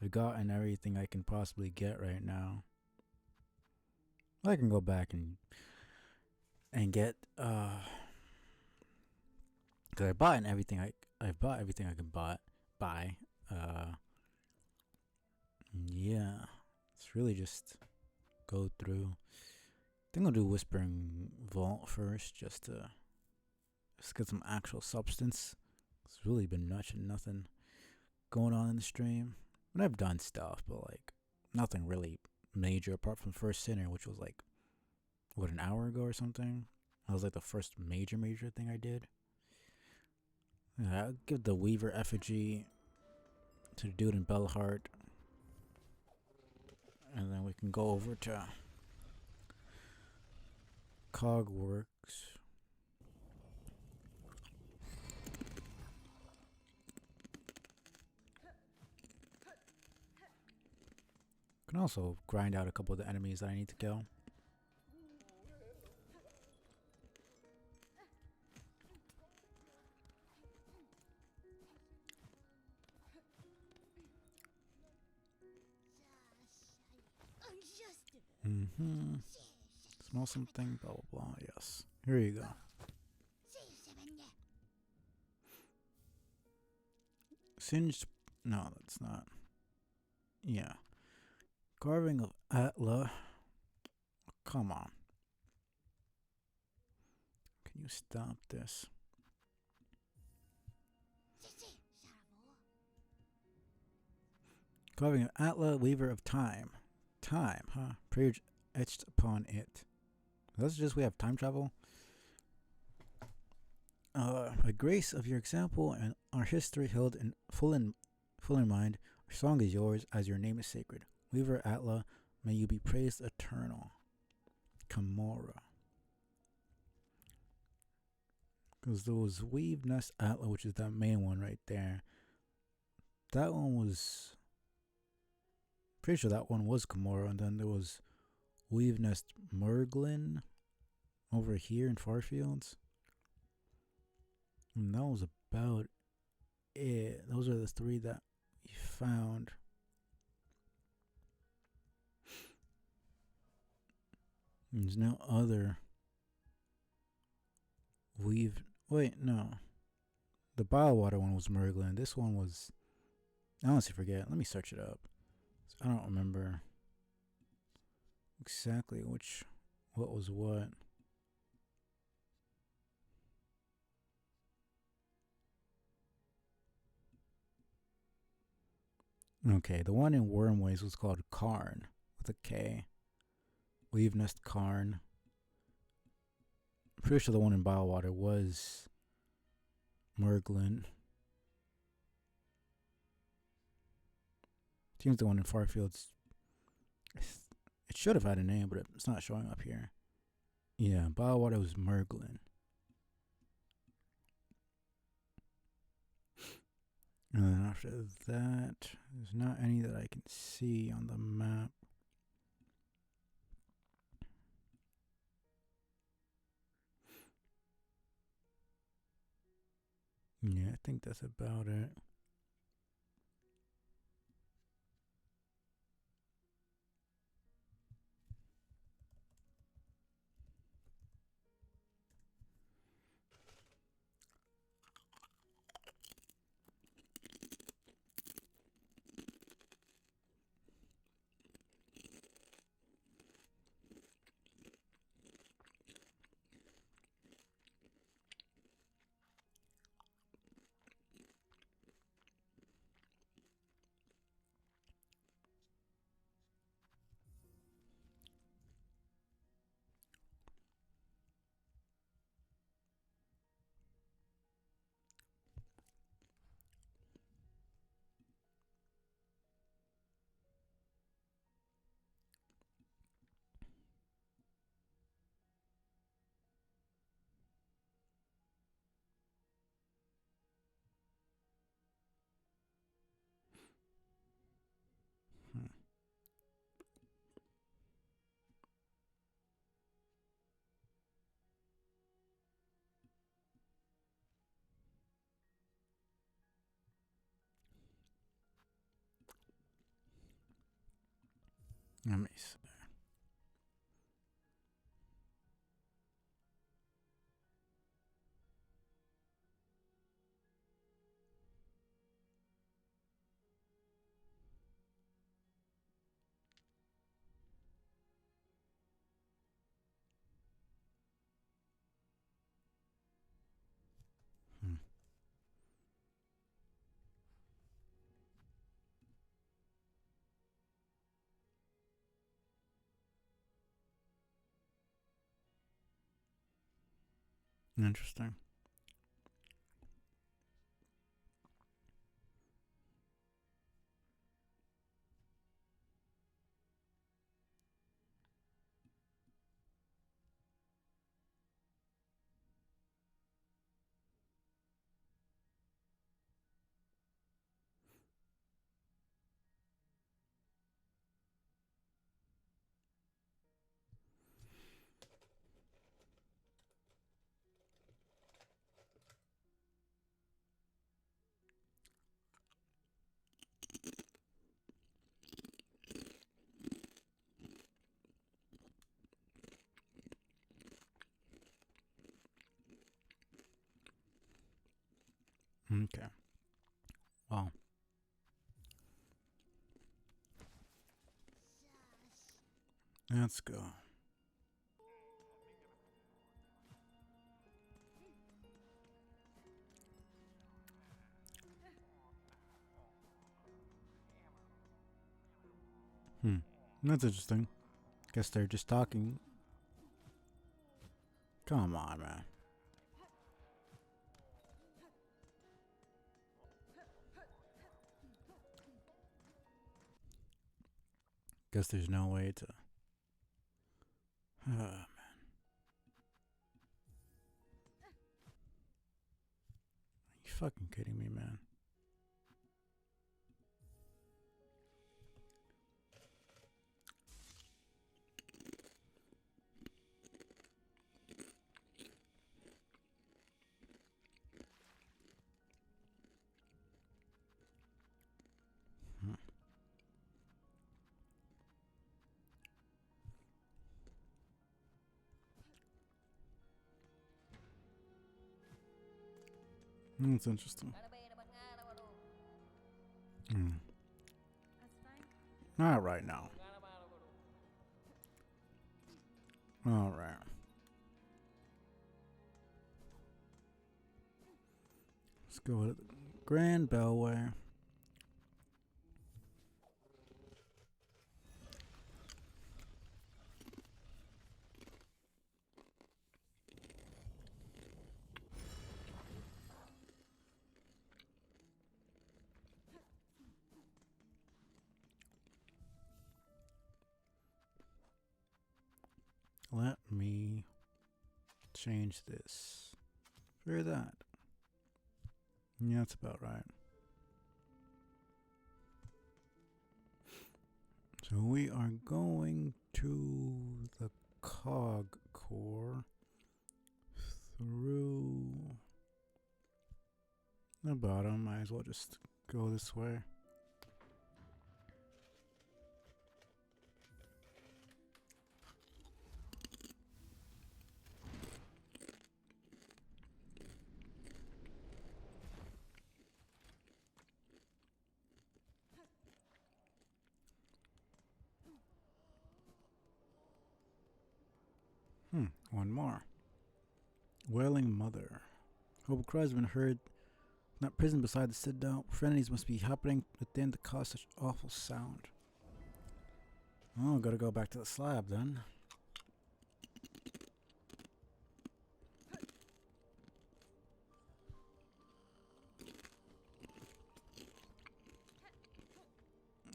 I've gotten everything I can possibly get right now. I can go back and get because I bought everything I've bought everything I can buy. Yeah, it's really just go through. I think I'll do Whispering Vault first, just to get some actual substance. It's really been nothing going on in the stream. And I've done stuff, but like nothing really major apart from First Sinner, which was like an hour ago or something. That was like the first major thing I did. Yeah, I'll give the Weaver effigy to the dude in Bellheart, and then we can go over to Cogworks. Can also grind out a couple of the enemies that I need to kill. Smell something, blah, blah, blah. Yes. Here you go. Singed. No, that's not. Yeah. Carving of Atla. Come on. Can you stop this? Carving of Atla, Weaver of Time. Time, huh? Prayer etched upon it. That's just we have time travel. By grace of your example and our history held in full in mind, our song is yours as your name is sacred. Weaver Atla, may you be praised eternal. Kamora. Because there was Weave Nest Atla, which is that main one right there. That one was... Pretty sure that one was Kamora, and then there was Weave Nest Merglin over here in Farfields. And that was about it. Those are the three that we found. There's no other weave. Wait, no. The Biowater one was Merglin. This one was. I honestly forget. Let me search it up. I don't remember exactly what was what. Okay, the one in Wormways was called Karn with a K. Weave Nest Karn. I'm pretty sure the one in Biowater was Merglin. Seems the one in Farfields. It should have had a name, but it's not showing up here. Yeah, Biowater was Merglin. And then after that, there's not any that I can see on the map. Yeah, I think that's about it. Let me see. Interesting. Okay. Well. Let's go. That's interesting. Guess they're just talking. Come on, man. Guess there's no way to. Man. Are you fucking kidding me, man? That's interesting. Hmm. Not right now. All right. Let's go to the Grand Bellway. Let me change this for that. Yeah, that's about right. So we are going to the cog core through the bottom. Might as well just go this way. One more. Wailing Mother. Hope cries have been heard. That prison beside the citadel. Profanities must be happening within to cause such awful sound. Oh, gotta go back to the slab then.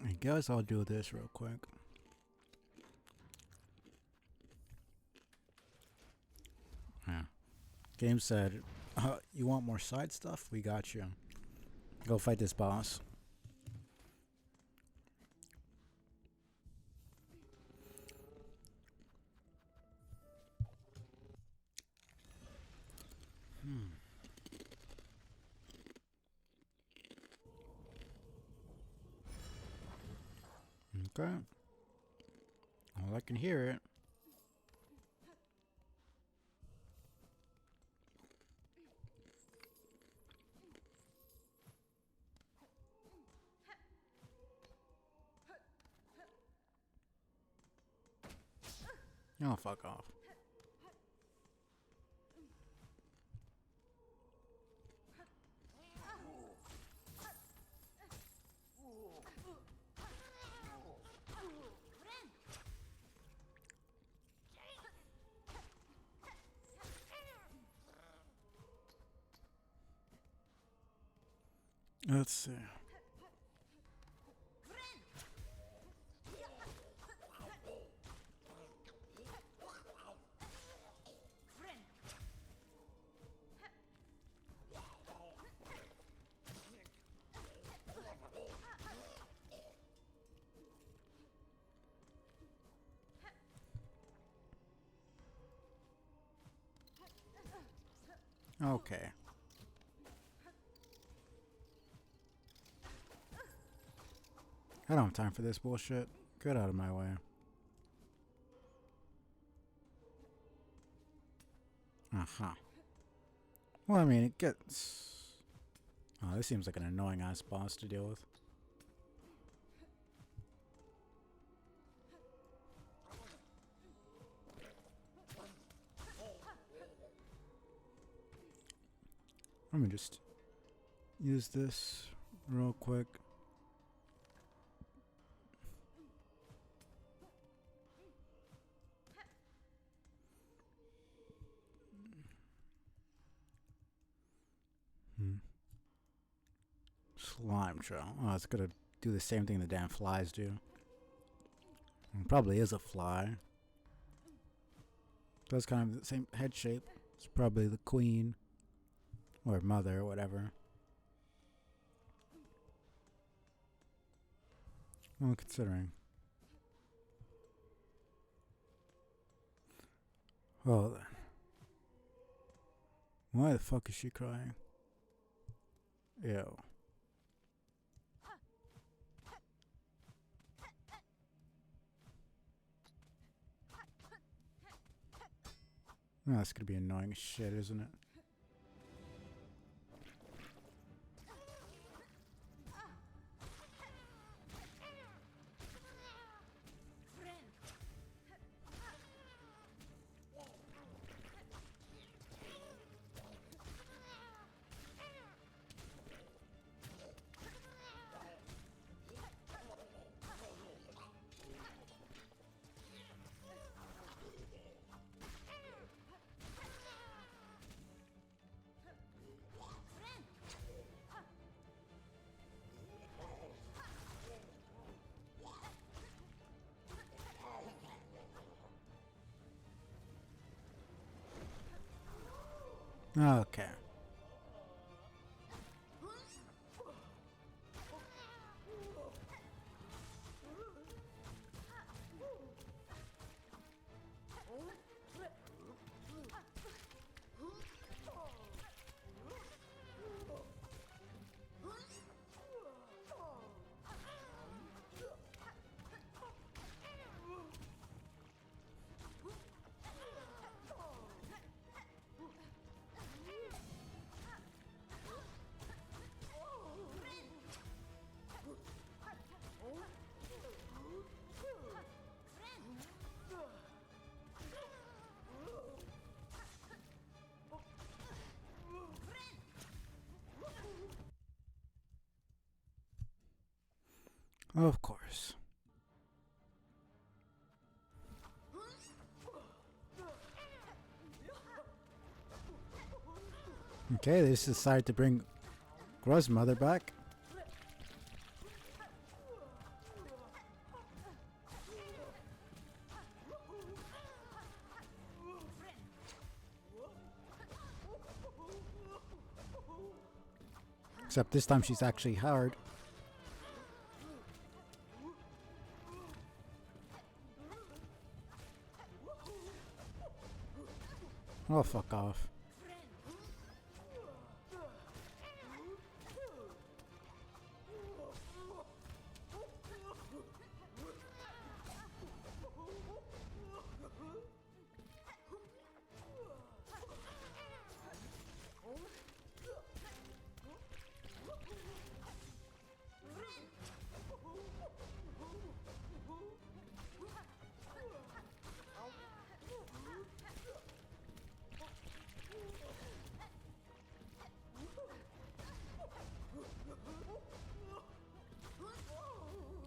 I guess I'll do this real quick. Yeah. Game said, you want more side stuff? We got you. Go fight this boss. Okay. Well, I can hear it. Oh, fuck off. Let's see. Okay. I don't have time for this bullshit. Get out of my way. Uh-huh. Well, I mean, it gets... Oh, this seems like an annoying ass boss to deal with. Let me just use this real quick. Slime trail. Oh, it's gonna do the same thing the damn flies do. It probably is a fly. Does kind of the same head shape. It's probably the queen. Or mother, or whatever. Well, considering. Well then. Why the fuck is she crying? Ew. Oh, that's gonna be annoying as shit, isn't it? Okay. Of course. Okay, they just decided to bring Gro's mother back. Except this time she's actually hard. Oh, fuck off.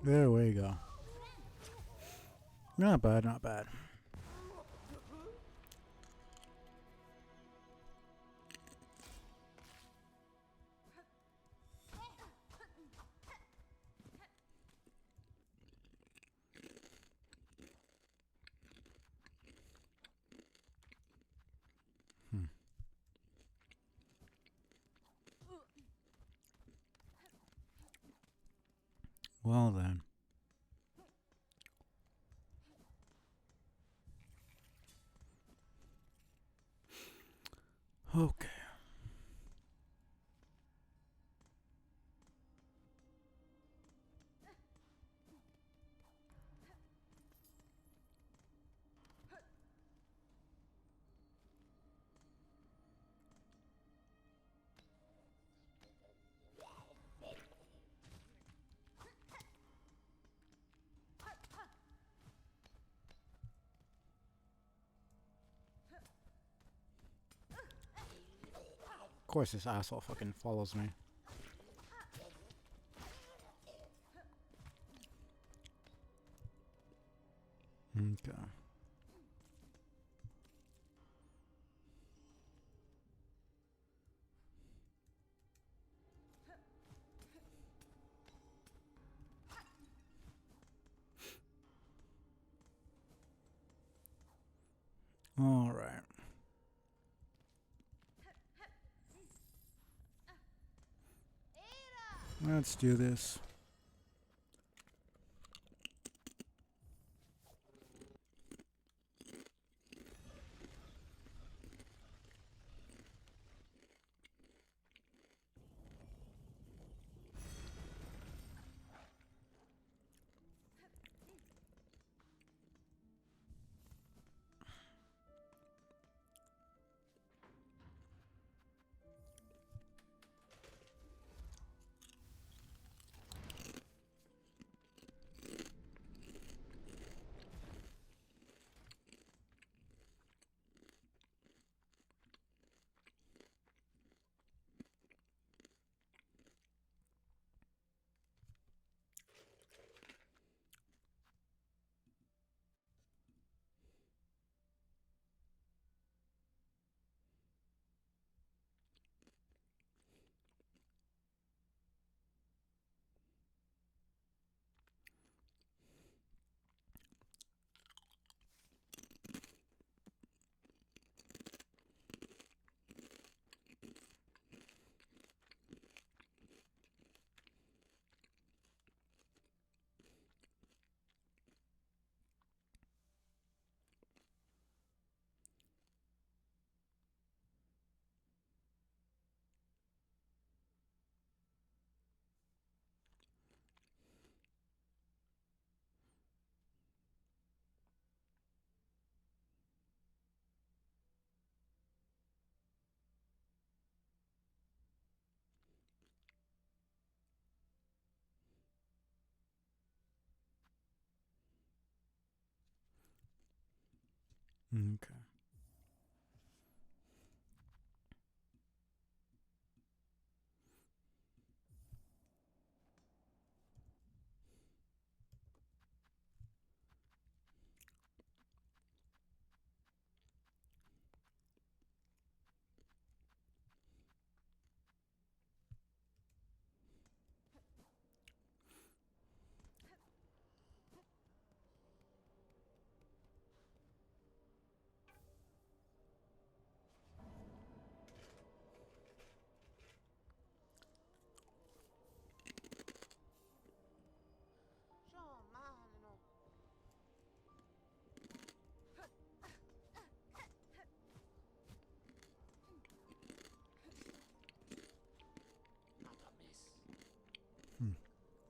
There we go. Not bad, not bad. Well then. Okay. Of course this asshole fucking follows me. Okay. All right. Let's do this. Okay.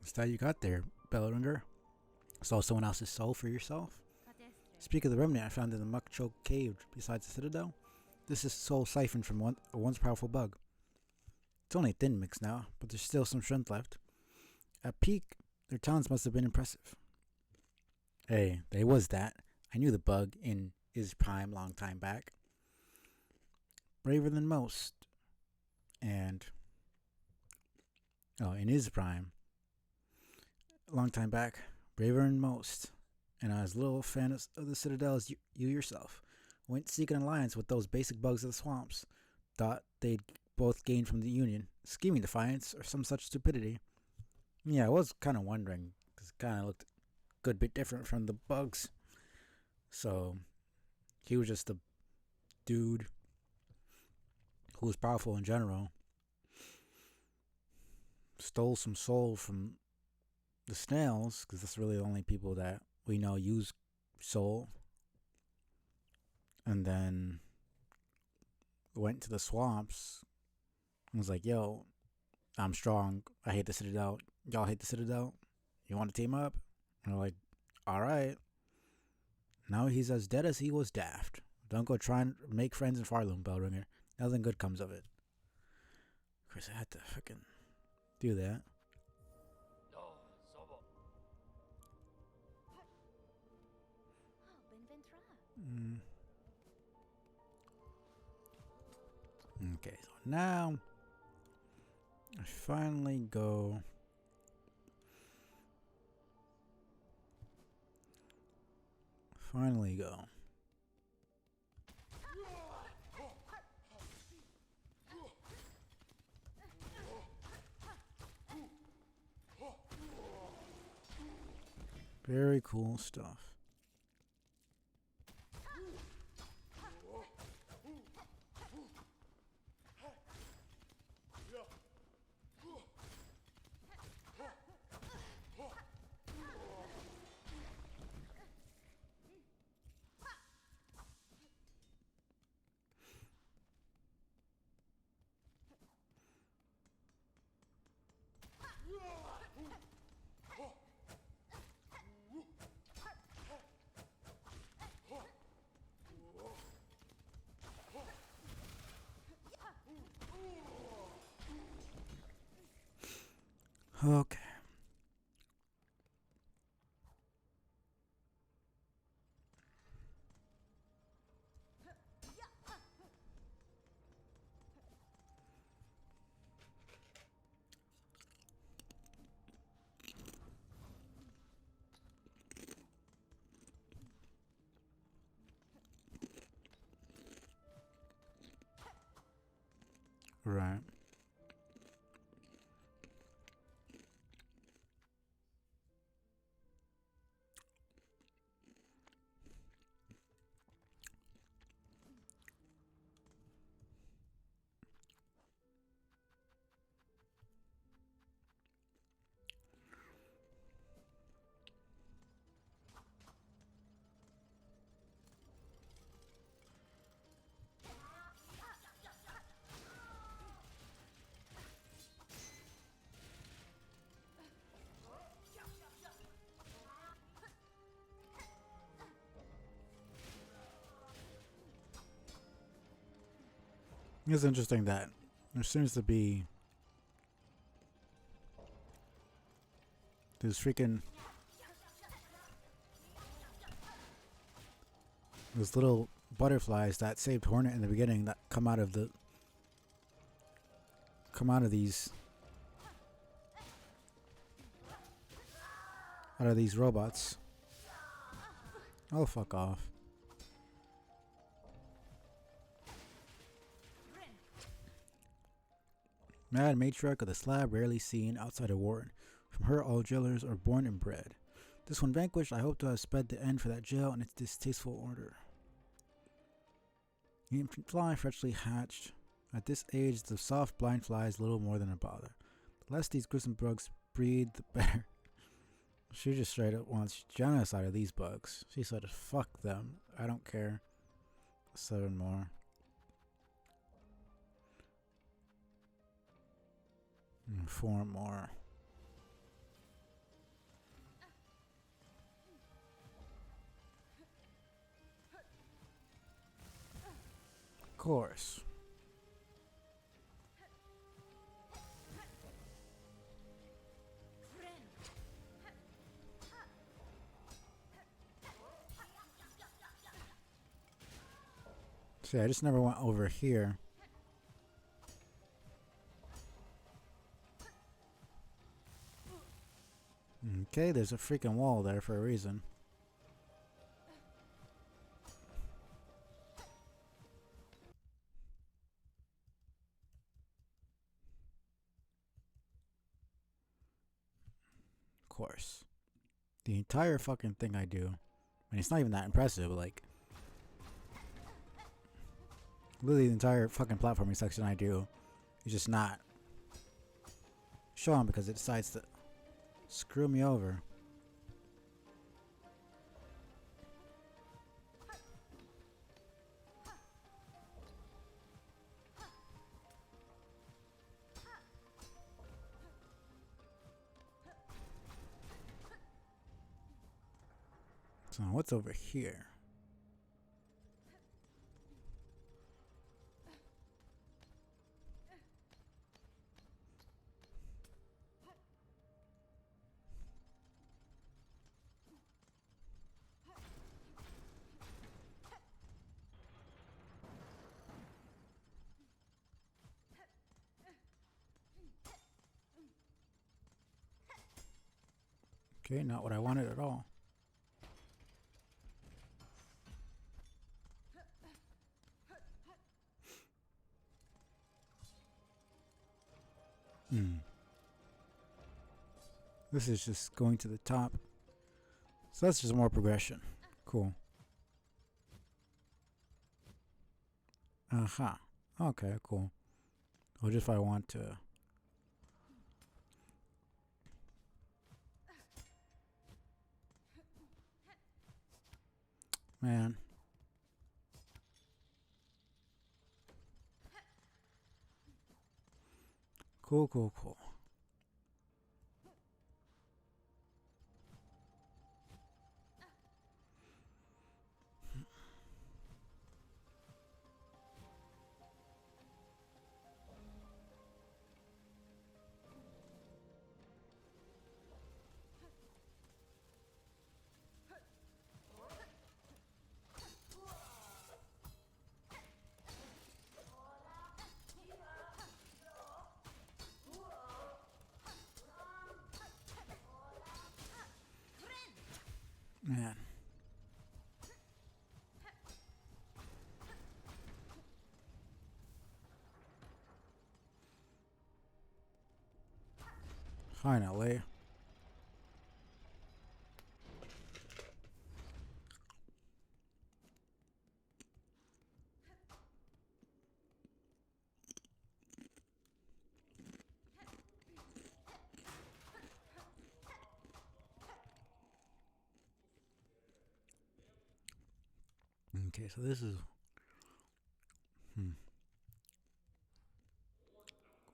What's that you got there, Bellringer? Saw someone else's soul for yourself? Speak of the remnant I found in the muck choked cave beside the citadel. This is soul siphoned from a once powerful bug. It's only a thin mix now, but there's still some strength left. At peak, their talents must have been impressive. Hey, they was that. I knew the bug in his prime long time back. Braver than most. And, in his prime, long time back, braver than most. And I was a little fan of the Citadel as you yourself. Went seeking alliance with those basic bugs of the swamps. Thought they'd both gain from the Union. Scheming defiance or some such stupidity. Yeah, I was kind of wondering, because it kind of looked a good bit different from the bugs. So, he was just a dude who was powerful in general. Stole some soul from the snails, because that's really the only people that we know use soul. And then went to the swamps and was like, yo, I'm strong. I hate the Citadel. Y'all hate the Citadel? You want to team up? And we're like, alright. Now he's as dead as he was daft. Don't go try and make friends in Farloom, Bellringer. Nothing good comes of it. Of course, I had to fucking do that. Mm. Okay, so now I finally go. Very cool stuff. Okay. Right. It's interesting that there seems to be this little butterflies that saved Hornet in the beginning that come out of these robots. Oh, fuck off. Mad matriarch of the slab, rarely seen outside a ward. From her, all jailers are born and bred. This one vanquished, I hope to have sped the end for that jail and its distasteful order. The infant fly, freshly hatched. At this age, the soft blind fly is little more than a bother. The less these gruesome bugs breed, the better. She just straight up wants genocide of these bugs. She said, fuck them. I don't care. 7 more. And 4 more. Of course. See, I just never went over here. Okay, there's a freaking wall there for a reason. Of course. The entire fucking thing I do, and it's not even that impressive, like, literally the entire fucking platforming section I do is just not shown because it decides to screw me over. So what's over here? Okay, not what I wanted at all. This is just going to the top. So that's just more progression. Cool. Aha. Okay, cool. Or just if I want to. Man. Cool, cool, cool. Man. Finally. Okay, so this is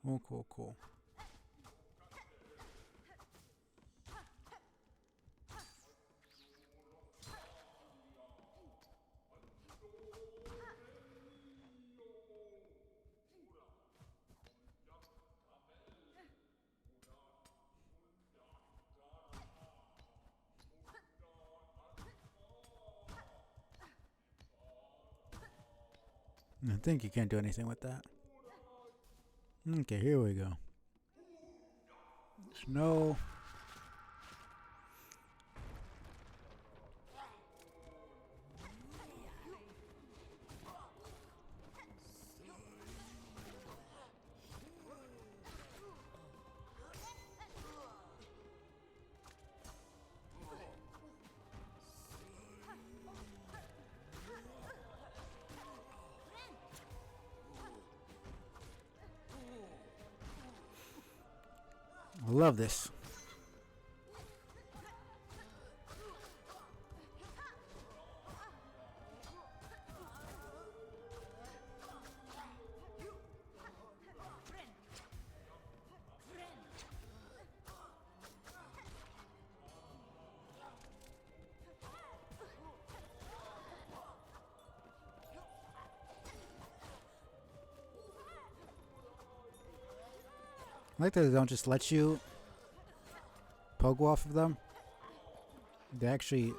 cool, cool, cool. I think you can't do anything with that. Okay, here we go. Snow. I love this. I like that they don't just let you pogo off of them. They actually...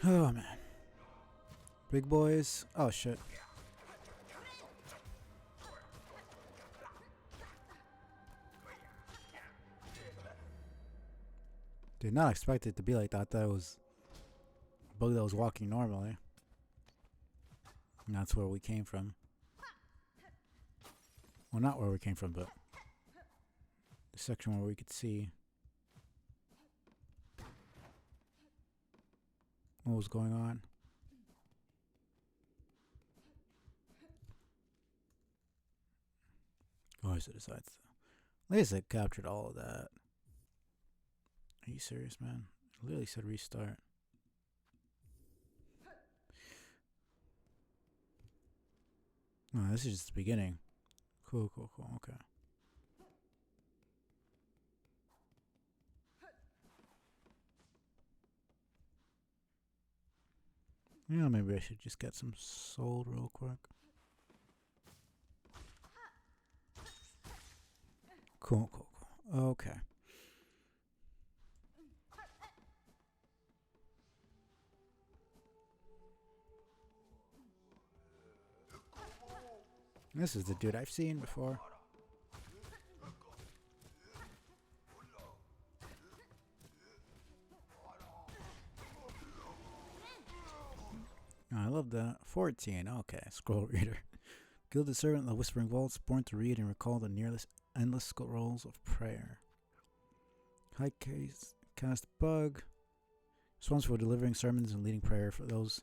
Oh man. Big boys. Oh shit. Did not expect it to be like that. That was a bug that was walking normally. And that's where we came from. Well, not where we came from, but the section where we could see what was going on. Oh, so decides to. At least it captured all of that. Are you serious, man? It literally said restart. No, this is just the beginning. Cool. Okay. Yeah, maybe I should just get some sold real quick. Cool. Okay. This is the dude I've seen before. Oh, I love that. 14. Okay, scroll reader. Gilded servant of the Whispering Vaults, born to read and recall the nearless endless scrolls of prayer. High cast bug. Responsible for delivering sermons and leading prayer for those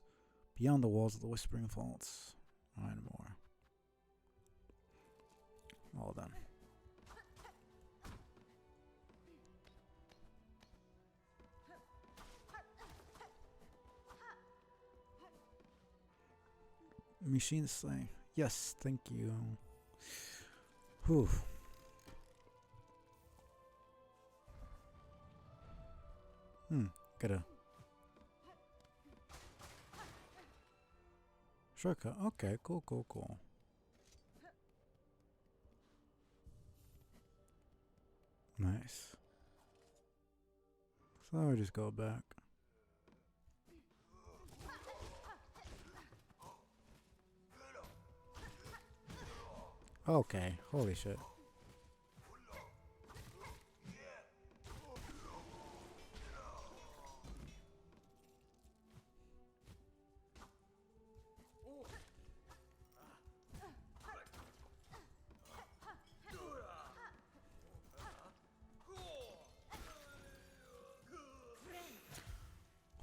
beyond the walls of the Whispering Vaults. And more. All done. Machine Slay. Yes, thank you. Whew. Gotta. Shortcut. Okay, cool. Nice. So I'll just go back. Okay, holy shit.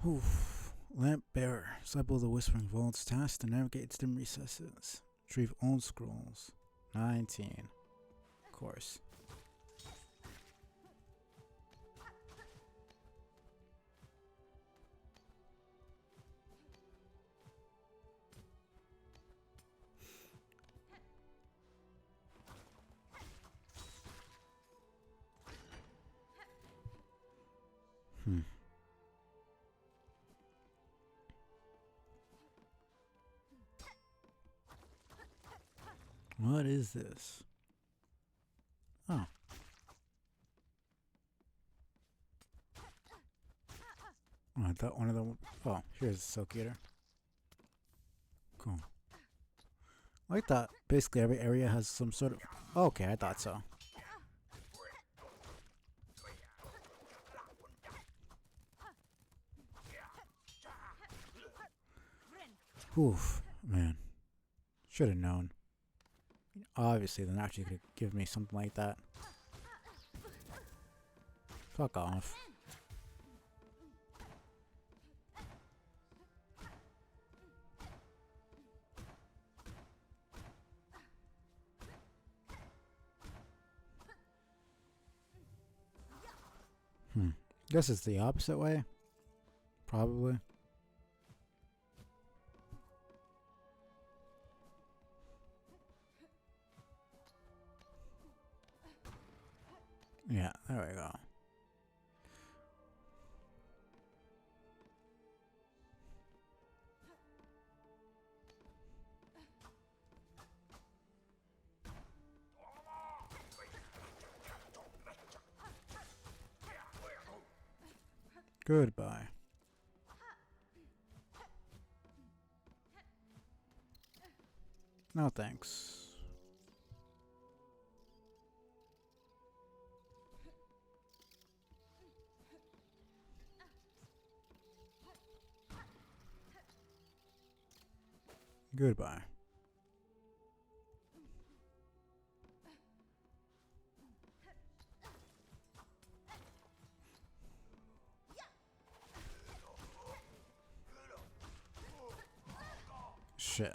Oof. Lamp Bearer, disciple of the Whispering Vaults, tasked to navigate its dim recesses. Retrieve old scrolls. 19. Of course. What is this? Oh. Oh, I thought one of them. Oh, here's a Silk Eater. Cool. I thought basically every area has some sort of. Oh, okay, I thought so. Oof, man. Should have known. Obviously, they're not actually going to give me something like that. Fuck off. Guess it's the opposite way. Probably. Yeah, there we go. Goodbye. No thanks. Goodbye. Shit.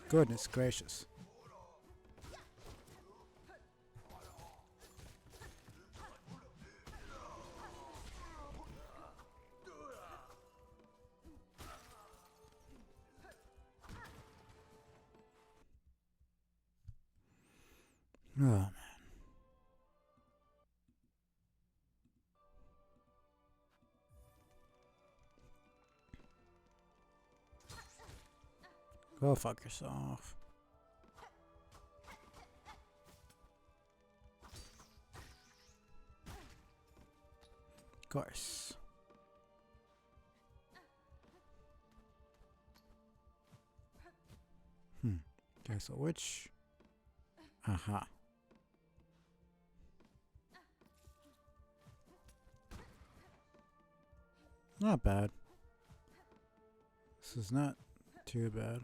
Goodness gracious. Oh, man. Go fuck yourself. Of course. Okay, so which? Aha. Not bad. This is not too bad.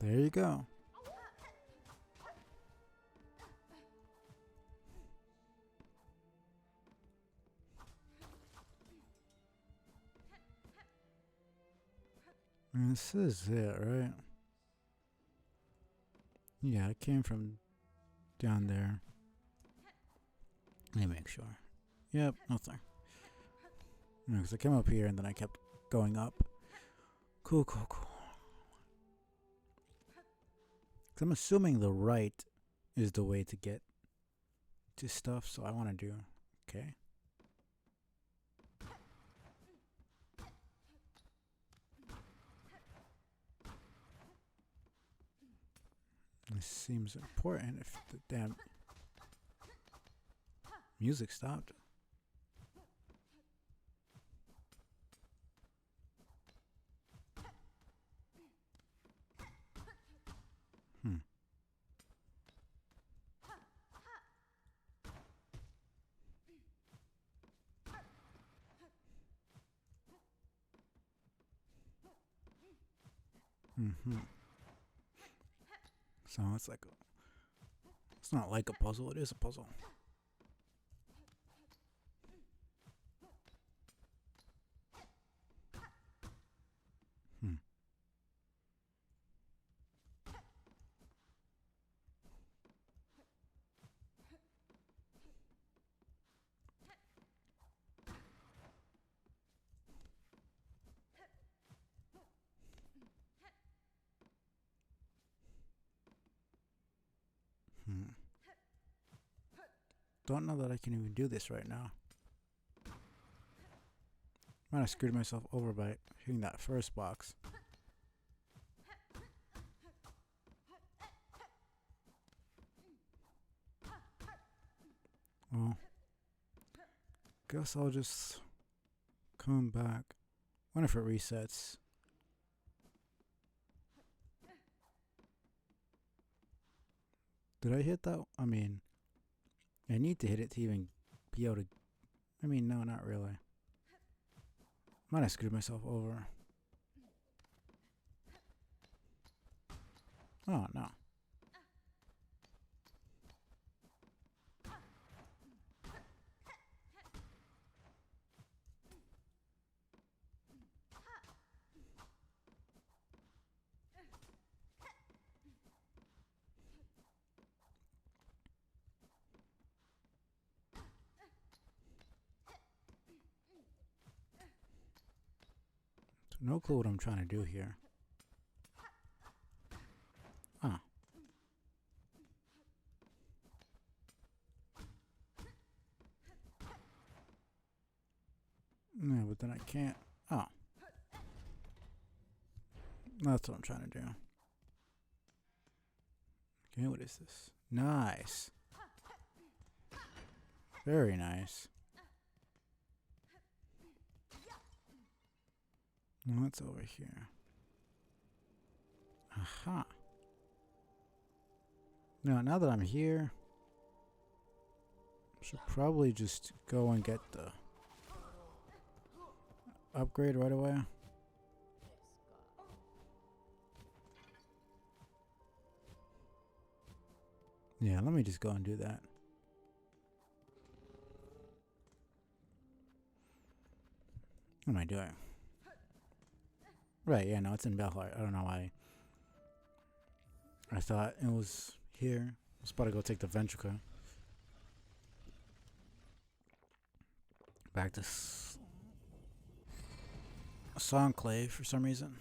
There you go. And this is it, right? Yeah, it came from down there. Let me make sure. Yep, nothing. Because I came up here and then I kept going up. Cool, cool, cool. Because I'm assuming the right is the way to get to stuff, so I want to do. Okay. This seems important if the damn music stopped. So it's like it's not like a puzzle, it is a puzzle. don't know that I can even do this right now. Might have screwed myself over by hitting that first box. Well, guess I'll just come back. Wonder if it resets. Did I hit that? I mean, I need to hit it to even be able to. I mean, no, not really. Might have screwed myself over. Oh, no. No clue what I'm trying to do here. Ah. Yeah, but then I can't. Oh. That's what I'm trying to do. Okay, what is this? Nice. Very nice. What's over here? Aha. Now that I'm here, I should probably just go and get the upgrade right away. Yeah, let me just go and do that. What am I doing? Right, yeah, no, it's in Belheart. I don't know why. I thought it was here. I was about to go take the Ventrica. Back to Songclave for some reason.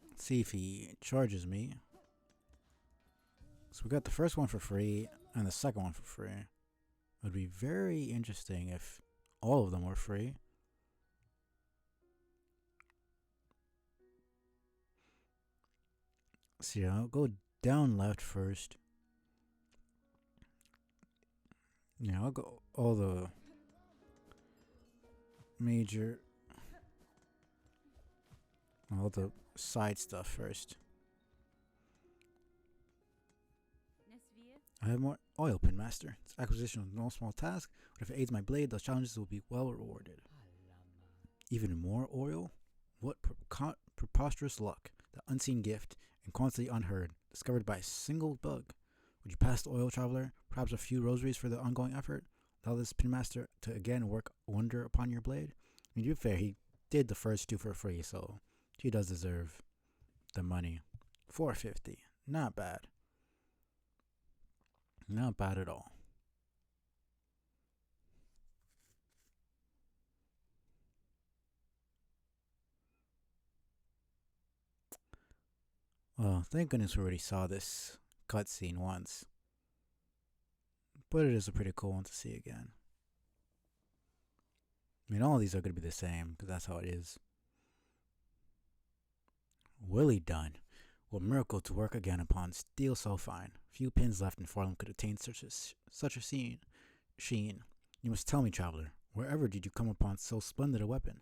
Let's see if he charges me. So we got the first one for free and the second one for free. It would be very interesting if all of them were free. See, I'll go down left first. Yeah, I'll go all the major, all the side stuff first. I have more oil, Pin Master. Its acquisition is no small task, but if it aids my blade, those challenges will be well rewarded. Even more oil? What preposterous luck! The unseen gift, and quantity unheard, discovered by a single bug. Would you pass the oil, traveler? Perhaps a few rosaries for the ongoing effort? Allow this Pin Master to again work wonder upon your blade? I mean, to be fair, he did the first two for free, so he does deserve the money. $4.50. Not bad. Not bad at all. Well, thank goodness we already saw this cutscene once. But it is a pretty cool one to see again. I mean, all of these are going to be the same, because that's how it is. Willie done. What miracle to work again upon steel so fine. Few pins left in Farlam could attain such a sheen. You must tell me, traveler, wherever did you come upon so splendid a weapon?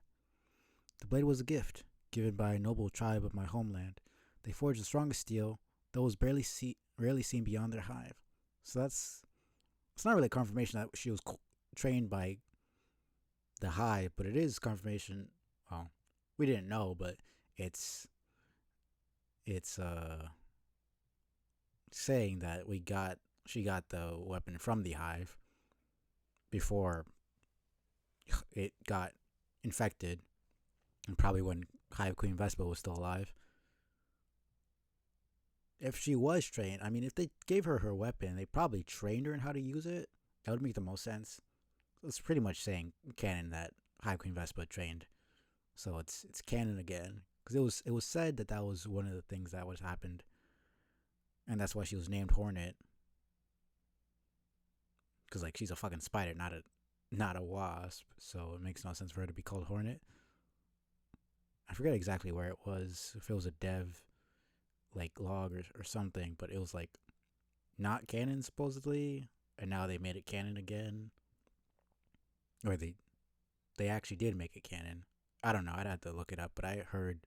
The blade was a gift, given by a noble tribe of my homeland. They forged the strongest steel, though it was rarely seen beyond their hive. So it's not really confirmation that she was trained by the hive, but it is confirmation. Well, we didn't know, but it's saying that she got the weapon from the hive before it got infected, and probably when Hive Queen Vespa was still alive. If she was trained, I mean, if they gave her weapon, they probably trained her in how to use it. That would make the most sense. It's pretty much saying canon that Hive Queen Vespa trained, so it's canon again, because it was said that was one of the things that was happened, and that's why she was named Hornet. because like she's a fucking spider, not a wasp. So it makes no sense for her to be called Hornet. I forget exactly where it was. If it was a dev like log or something, but it was like not canon supposedly, and now they made it canon again, or they actually did make it canon. I don't know. I'd have to look it up, but I don't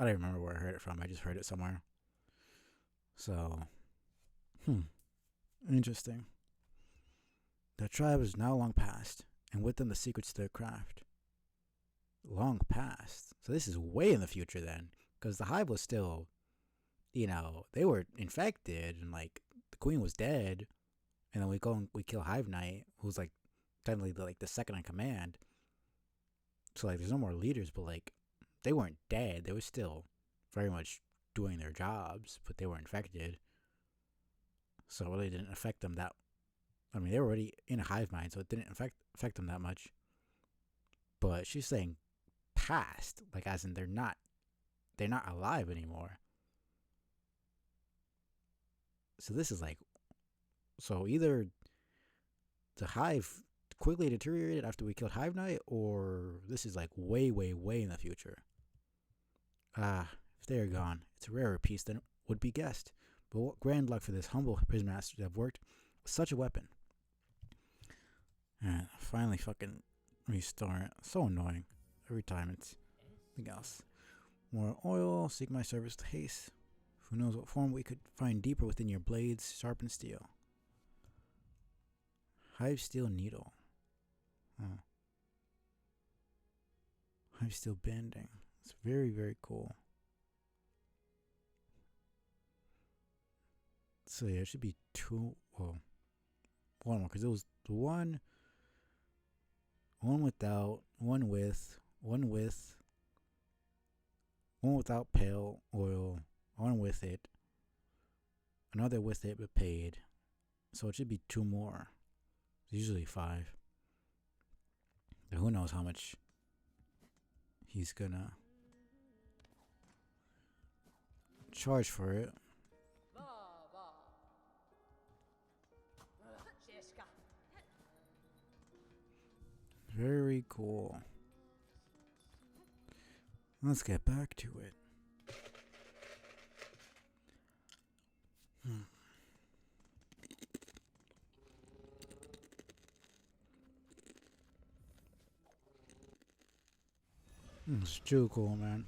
remember where I heard it from. I just heard it somewhere. So, interesting. The tribe is now long past, and with them the secrets to their craft. Long past. So this is way in the future then, because the hive was still, they were infected, and like the queen was dead, and then we go and we kill Hive Knight, who's like technically the second in command. So like there's no more leaders, but like they weren't dead. They were still very much doing their jobs, but they were infected. So it really didn't affect them that. I mean, they were already in a hive mind, so it didn't affect them that much. But she's saying past, like as in they're not alive anymore. So this is like, so either the hive quickly deteriorated after we killed Hive Knight, or this is like way, way, way in the future. If they are gone, it's a rarer piece than would be guessed. But what grand luck for this humble prison master to have worked with such a weapon. And finally fucking restore it. So annoying. Every time it's something else. More oil, seek my service to haste. Who knows what form we could find deeper within your blades, sharpened steel. Hive steel needle. Oh. Hive steel bending. It's very, very cool. So yeah, it should be two. Well, one more, because it was the one without, one without pale oil, one with it, another with it but paid. So it should be two more. It's usually 5. But who knows how much he's gonna charge for it. Very cool. Let's get back to it. It's too cool, man.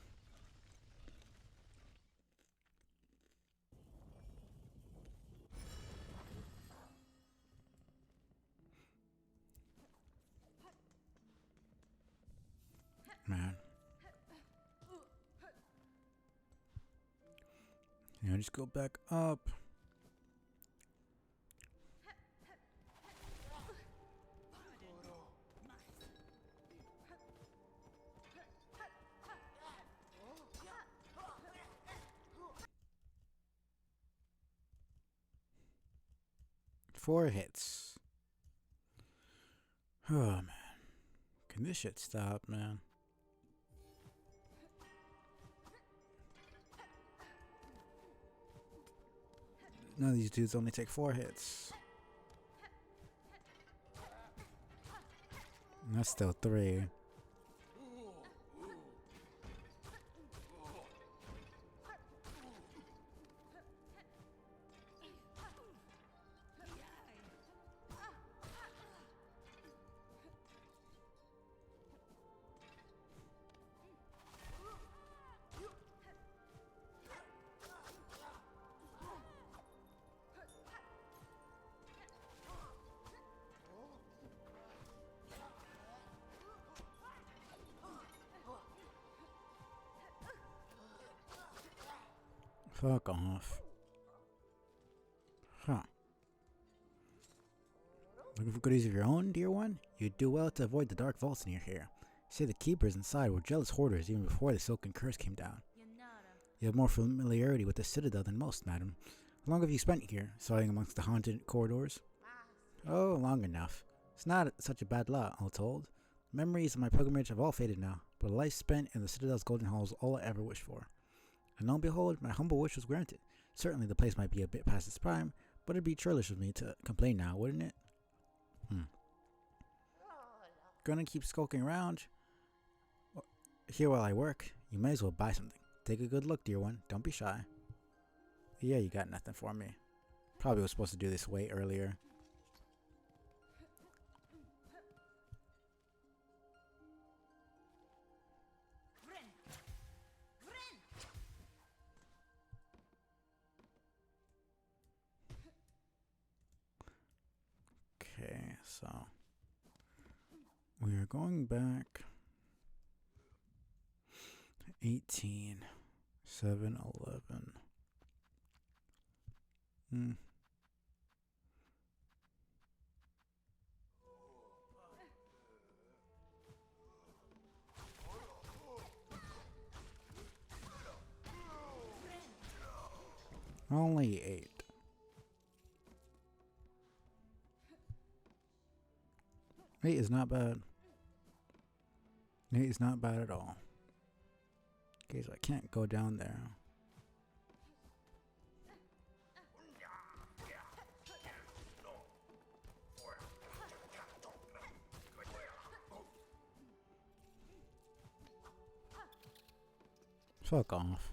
Man. Yeah, just go back up. Four hits. Oh, man. Can this shit stop, man? None of these dudes only take 4 hits. And that's still 3. Fuck off. Huh. Looking for goodies of your own, dear one? You'd do well to avoid the dark vaults near here. Say the keepers inside were jealous hoarders even before the Silken Curse came down. You have more familiarity with the Citadel than most, madam. How long have you spent here, sawing amongst the haunted corridors? Oh, long enough. It's not such a bad lot, all told. Memories of my pilgrimage have all faded now, but a life spent in the Citadel's golden halls is all I ever wished for. And lo and behold, my humble wish was granted. Certainly the place might be a bit past its prime, but it'd be churlish of me to complain now, wouldn't it? Gonna keep skulking around here while I work? You may as well buy something. Take a good look, dear one. Don't be shy. Yeah, you got nothing for me. Probably was supposed to do this way earlier. Okay, so we are going back 18, 7, 11. Only 8. 8 is not bad. 8 is not bad at all. Okay, so I can't go down there. Fuck off.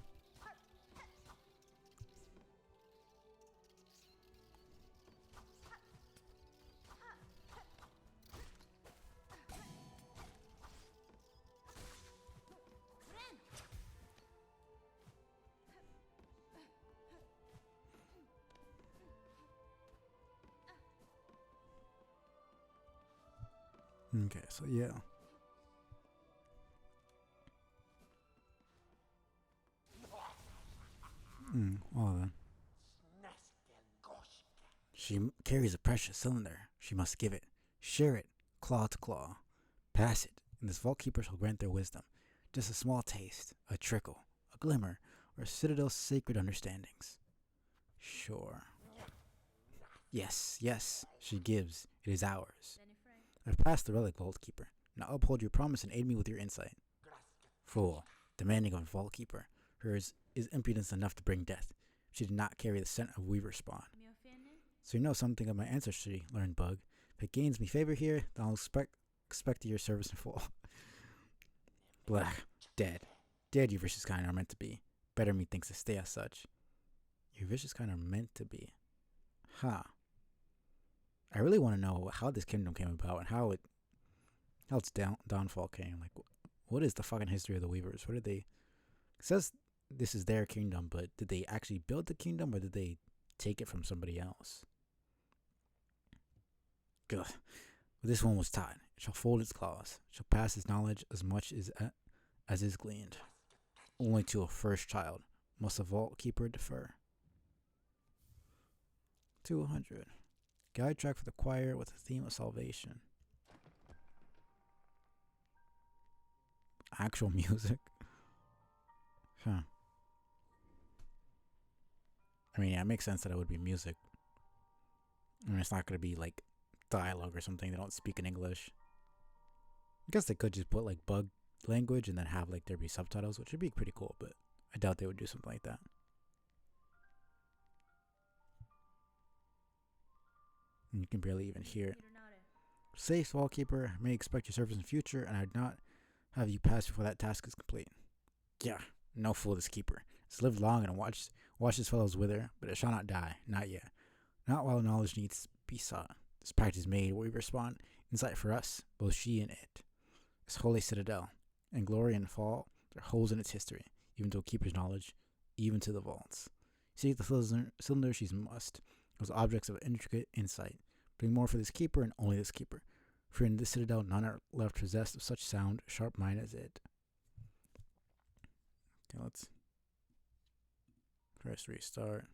Okay, so yeah. Well then. She carries a precious cylinder. She must give it. Share it. Claw to claw. Pass it, and this vault keeper shall grant their wisdom. Just a small taste, a trickle, a glimmer, or Citadel's sacred understandings. Sure. Yes, yes, she gives. It is ours. I've passed the relic, Vault Keeper. Now uphold your promise and aid me with your insight. Fool, demanding of a Vault Keeper. Hers is impudence enough to bring death. She did not carry the scent of Weaver spawn. So you know something of my ancestry, learned Bug. If it gains me favor here, then I'll expect your service in full. Blah. Dead. Dead, you vicious kind are meant to be. Better methinks to stay as such. You vicious kind are meant to be. Huh. I really want to know how this kingdom came about and how its downfall came. Like, what is the fucking history of the Weavers? What did they... It says this is their kingdom, but did they actually build the kingdom or did they take it from somebody else? Ugh. This one was taught. It shall fold its claws. It shall pass its knowledge as much as is gleaned. Only to a first child must a vault keeper defer. 200. Guide track for the choir with a theme of salvation. Actual music. Huh. I mean, yeah, it makes sense that it would be music. I mean, it's not going to be like dialogue or something. They don't speak in English. I guess they could just put like bug language and then have like there be subtitles, which would be pretty cool, but I doubt they would do something like that. And you can barely even hear it. Safe, Wallkeeper. I may expect your service in the future, and I'd not have you pass before that task is complete. Yeah, no fool this keeper. It's lived long and watch his fellows wither, but it shall not die, not yet. Not while knowledge needs be sought. This pact is made where we respond insight for us, both she and it. This holy citadel, and glory and fall, there are holes in its history, even to a keeper's knowledge, even to the vaults. Seek the cylinder she must, those objects of intricate insight. Bring more for this keeper and only this keeper. For in this citadel none are left possessed of such sound, sharp mind as it. Okay, let's press restart.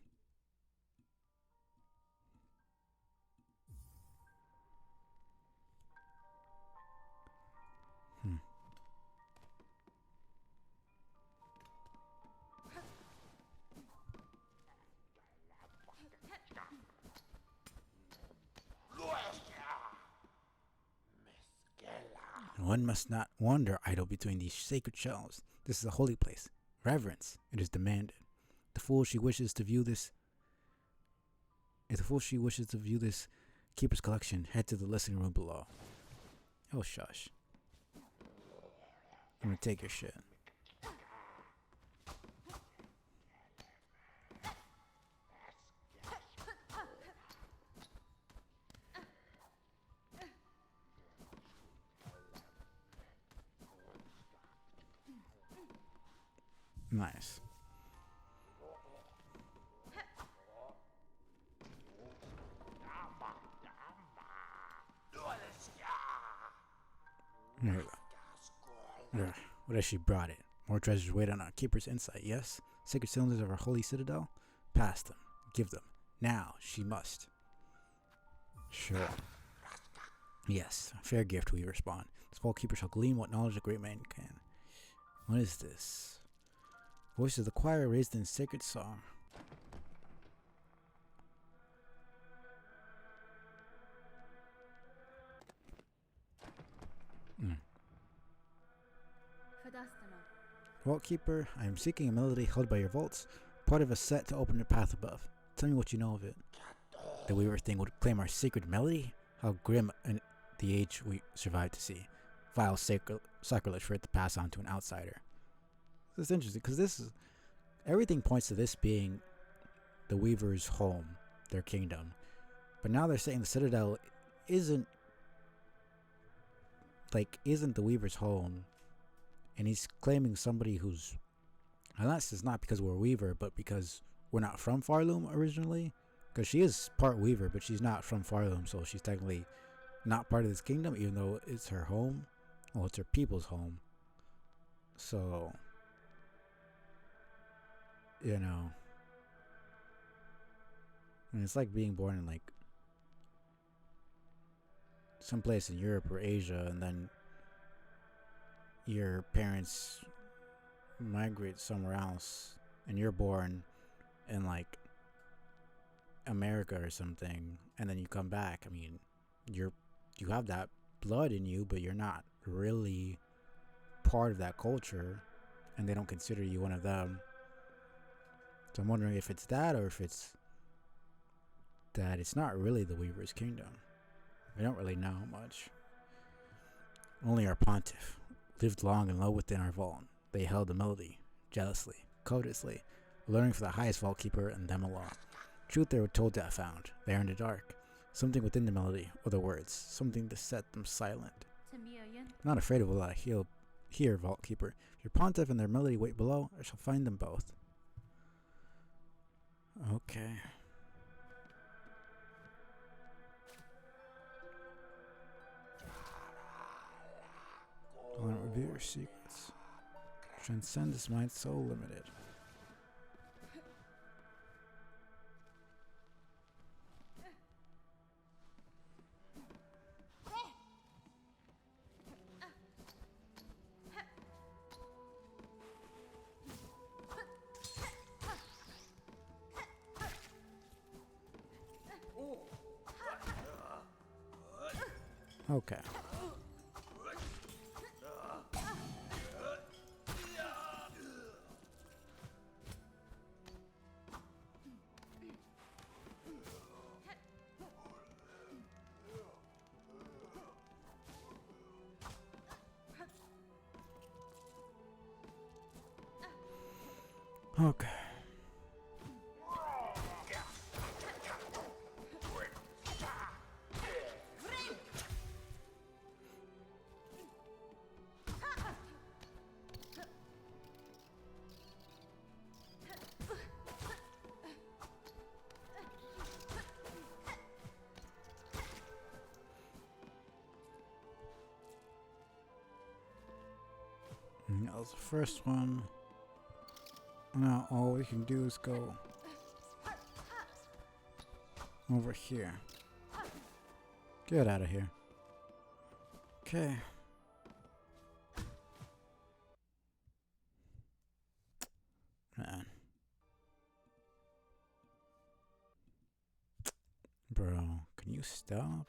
And one must not wander idle between these sacred shelves. This is a holy place. Reverence, it is demanded. If the fool she wishes to view this Keeper's collection, head to the listening room below. Oh, shush. I'm gonna take your shit. Nice. There we go. What has she brought it? More treasures wait on our keeper's insight, yes? Sacred cylinders of our holy citadel? Pass them. Give them. Now, she must. Sure. Yes, a fair gift, we respond. This vault keeper shall glean what knowledge a great man can. What is this? Voice of the choir raised in sacred song. Vault Keeper, I am seeking a melody held by your vaults, part of a set to open the path above. Tell me what you know of it. The Weaver thing would claim our sacred melody? How grim in the age we survived to see. Vile sacrilege for it to pass on to an outsider. This is interesting, because everything points to this being the Weaver's home, their kingdom. But now they're saying the Citadel isn't the Weaver's home. And he's claiming somebody who's, unless it's not because we're Weaver, but because we're not from Farloom originally. Because she is part Weaver, but she's not from Farloom, so she's technically not part of this kingdom, even though it's her home. Well, it's her people's home. So, you know. And it's like being born in like someplace in Europe or Asia, and then your parents migrate somewhere else and you're born in like America or something, and then you come back. I mean, you have that blood in you, but you're not really part of that culture, and they don't consider you one of them. So I'm wondering if it's that, or if it's that it's not really the Weaver's kingdom. We don't really know much. Only our pontiff lived long and low within our vault. They held the melody, jealously, covetously, learning for the highest vault keeper and them alone. Truth they were told to have found, there in the dark. Something within the melody, or the words, something to set them silent. I'm not afraid of what I hear, vault keeper. If your pontiff and their melody wait below, I shall find them both. Okay. Don't reveal your secrets. Transcend this mind so limited. Okay. Okay. That was the first one. Now all we can do is go over here. Get out of here. Okay. Man. Bro, can you stop?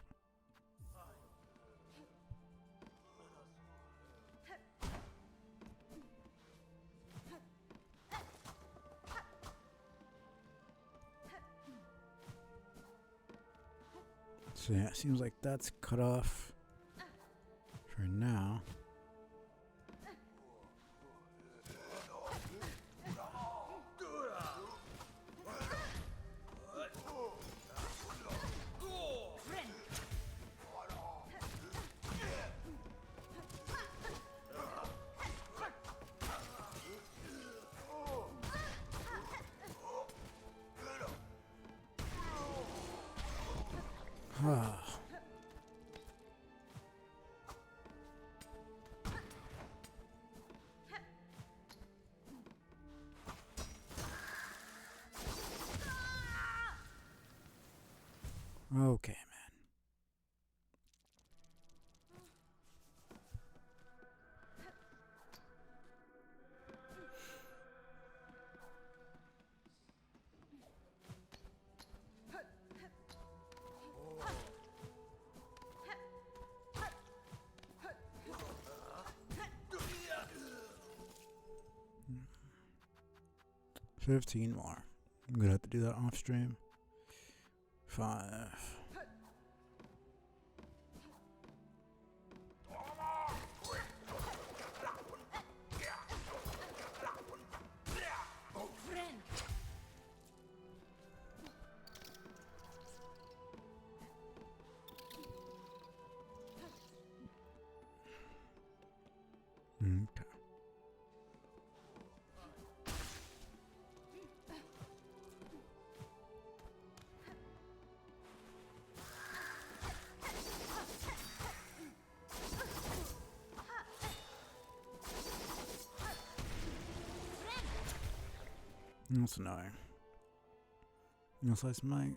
So yeah, it seems like that's cut off for now. Ah. Okay, man. Hmm. 15 more. I'm gonna have to do that off stream. 5. Okay. That's annoying. No slice might.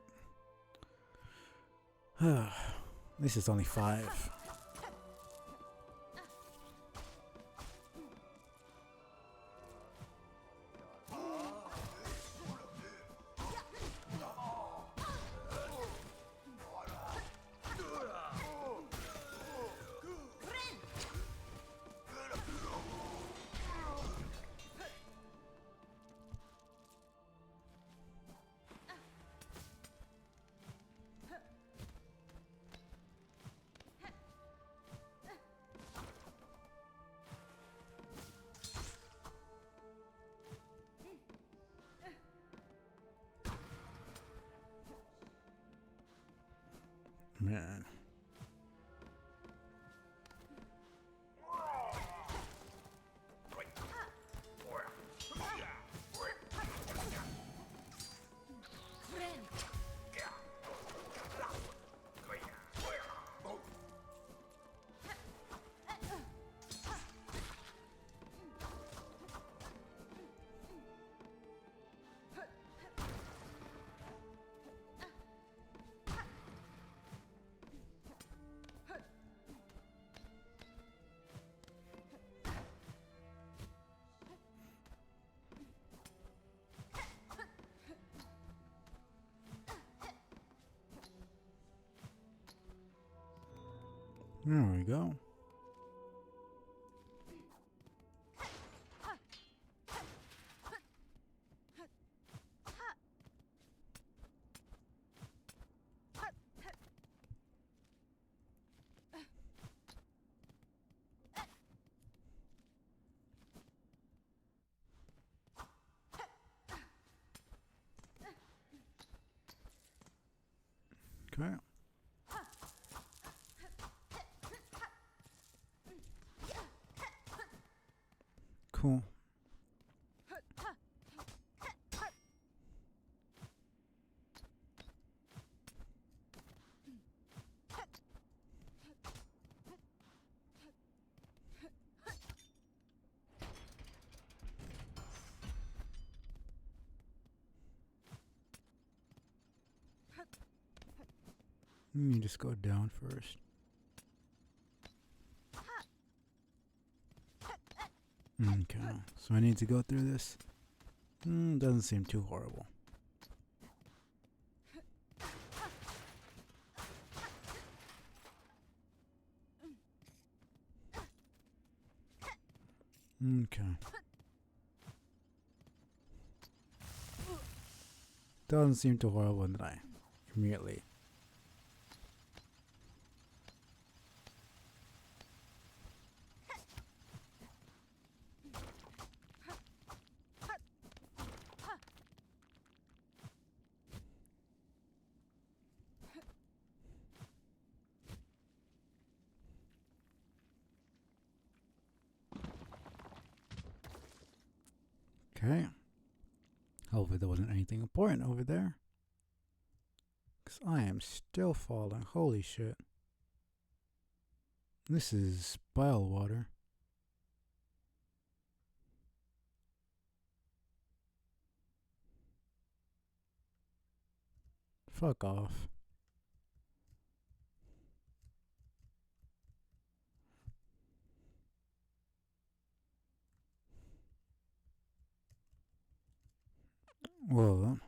At least it's only 5. Man. There we go. Okay. Cool. Let me just go down first. Okay, so I need to go through this. Doesn't seem too horrible. Okay. Doesn't seem too horrible that I immediately Okay. Hopefully there wasn't anything important over there. Because I am still falling. Holy shit. This is bile water. Fuck off. Well,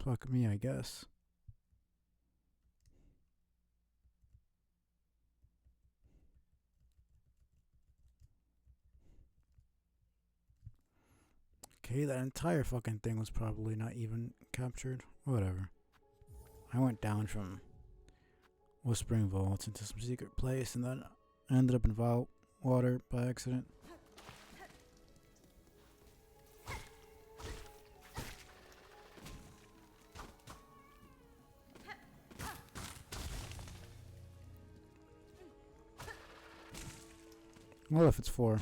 fuck me, I guess. Okay, that entire fucking thing was probably not even captured. Whatever. I went down from Whispering Vaults into some secret place and then I ended up in Vault water by accident. Well, if it's 4.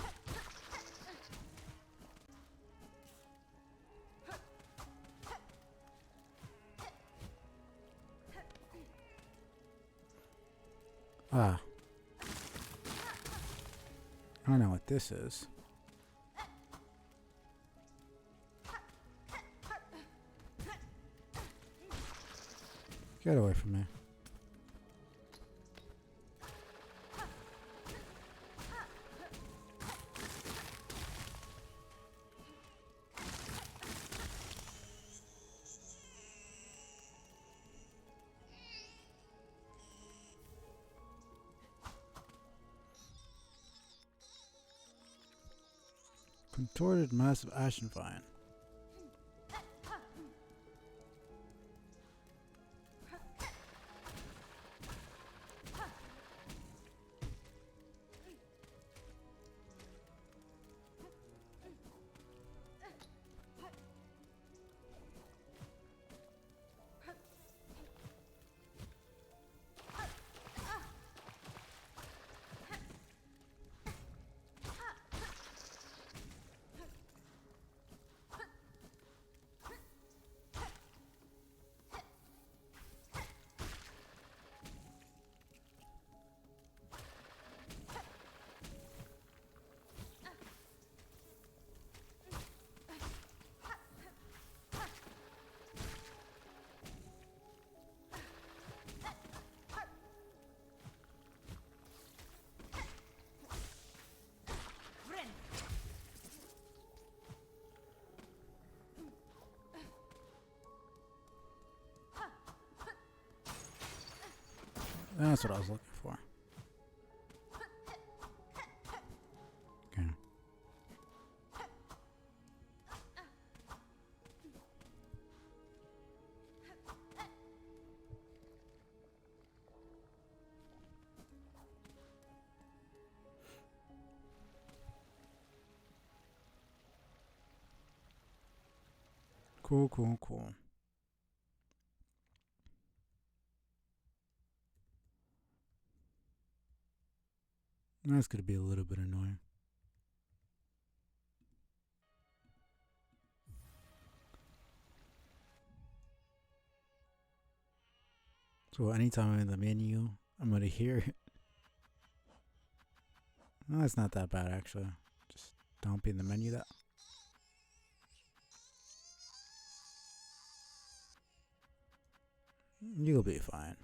Ah. I don't know what this is. Get away from me. Contorted massive ashen vine. That's what I was looking for. Okay. Cool, cool, cool. That's gonna be a little bit annoying. So anytime I'm in the menu, I'm gonna hear it. Well, that's not that bad actually. Just don't be in the menu that. You'll be fine.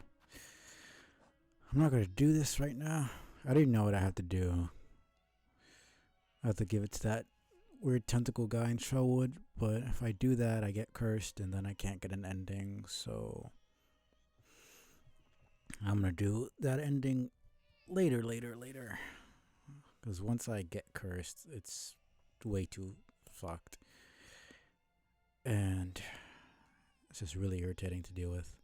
I'm not gonna do this right now. I didn't know what I have to do. I have to give it to that weird tentacle guy in Shellwood, but if I do that, I get cursed and then I can't get an ending, so I'm gonna do that ending later. Because once I get cursed, it's way too fucked. And it's just really irritating to deal with.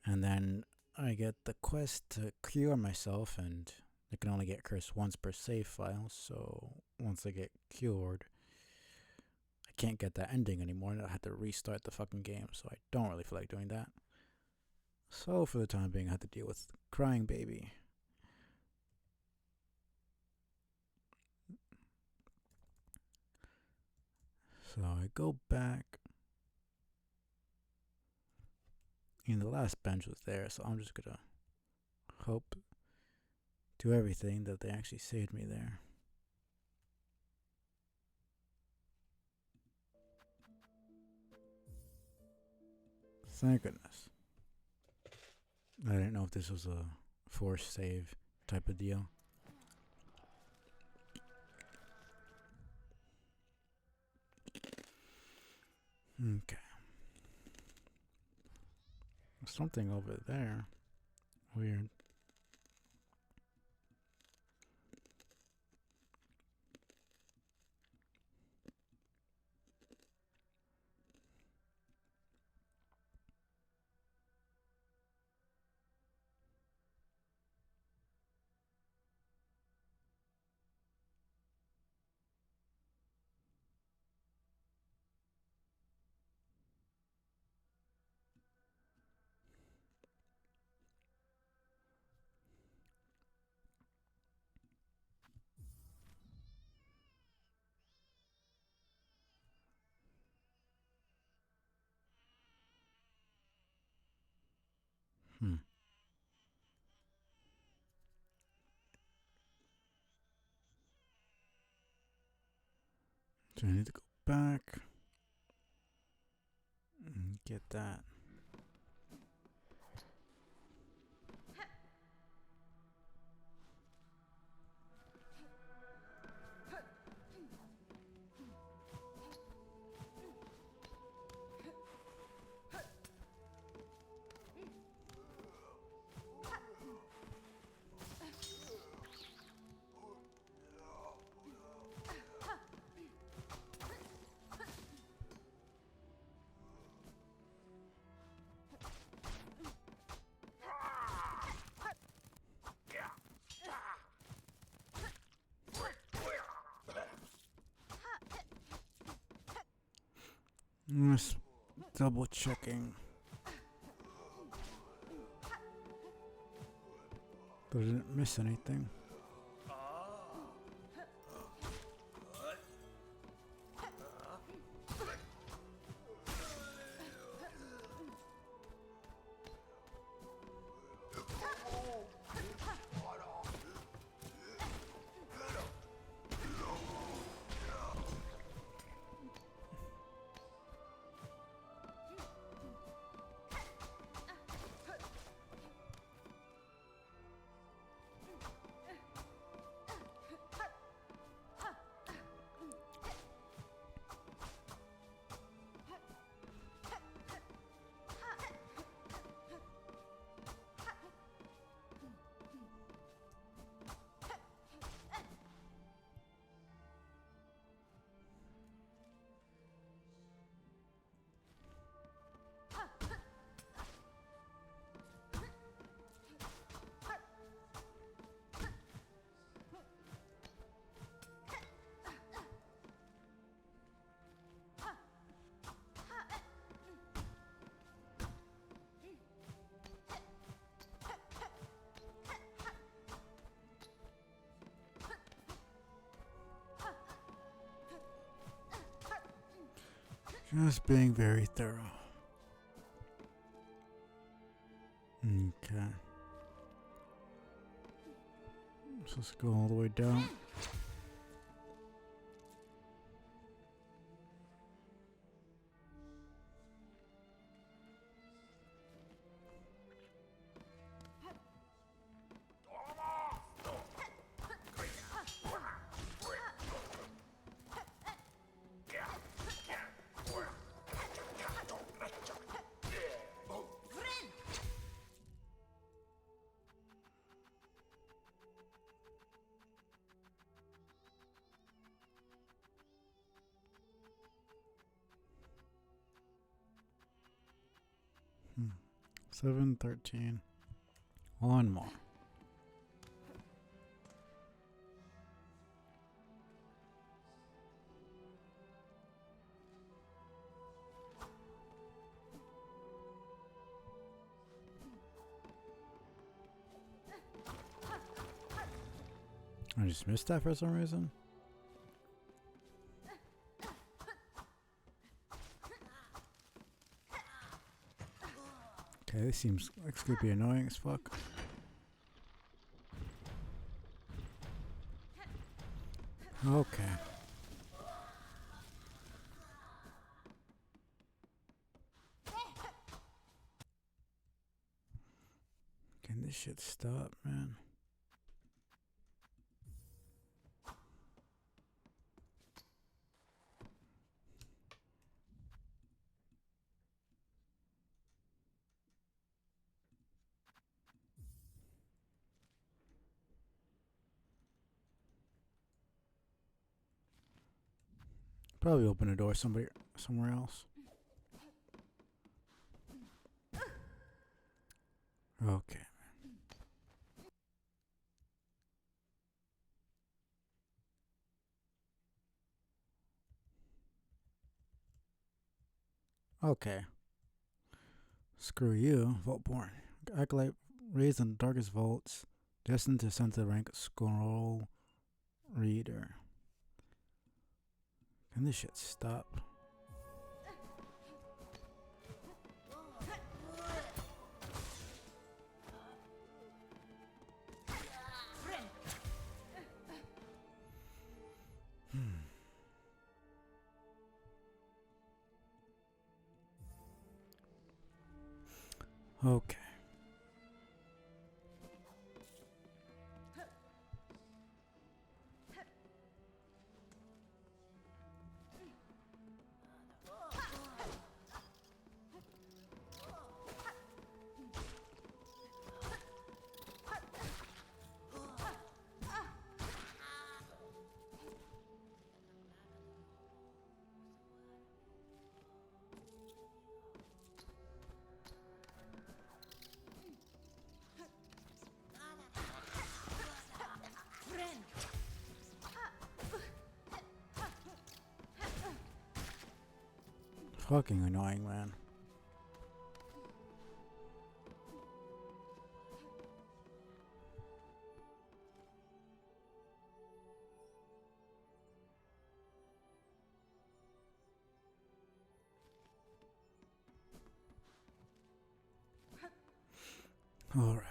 And then I get the quest to cure myself, and I can only get cursed once per save file, so once I get cured, I can't get that ending anymore, and I have to restart the fucking game, so I don't really feel like doing that. So for the time being, I have to deal with crying baby. So I go back. And the last bench was there, so I'm just gonna hope, do everything that they actually saved me there. Thank goodness. I didn't know if this was a forced save type of deal. Okay. Something over there. Weird. Hmm. So I need to go back and get that. Just double checking. But I didn't miss anything. Just being very thorough. Okay. So let's go all the way down. Hmm. 713. One more. I just missed that for some reason. Okay, this seems like it's gonna be annoying as fuck. Okay. Can this shit stop, man? Probably open a door somewhere else. Okay. Okay. Screw you, Vaultborn. Acolyte raised in the darkest vaults, destined to ascend to the rank of scroll reader. Can this shit stop? Okay. Fucking annoying, man. All right.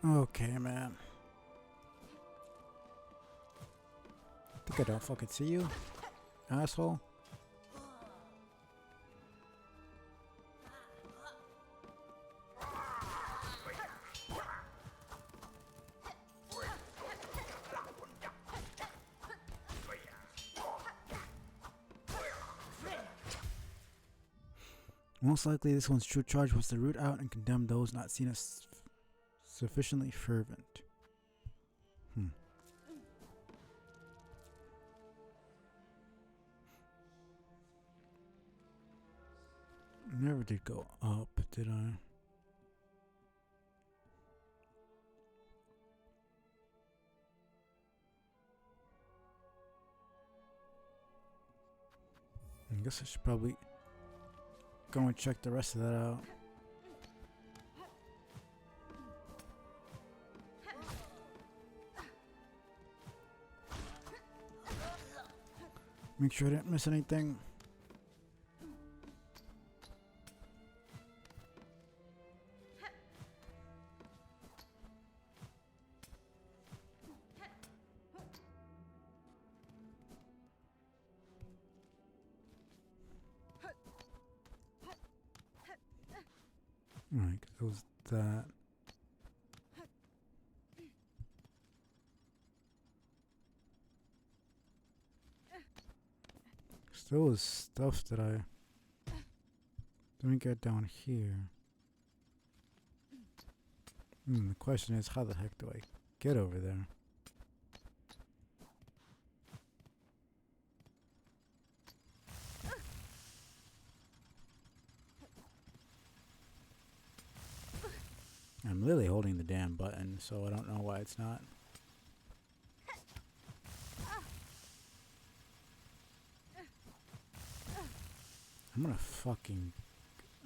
Okay, man. Think I don't fucking see you, asshole. Most likely, this one's true charge was to root out and condemn those not seen as sufficiently fervent. Never did go up, did I? I guess I should probably go and check the rest of that out. Make sure I didn't miss anything. Alright, it was that. Still was stuff that I didn't get down here. The question is, how the heck do I get over there? I'm literally holding the damn button, so I don't know why it's not. I'm gonna fucking...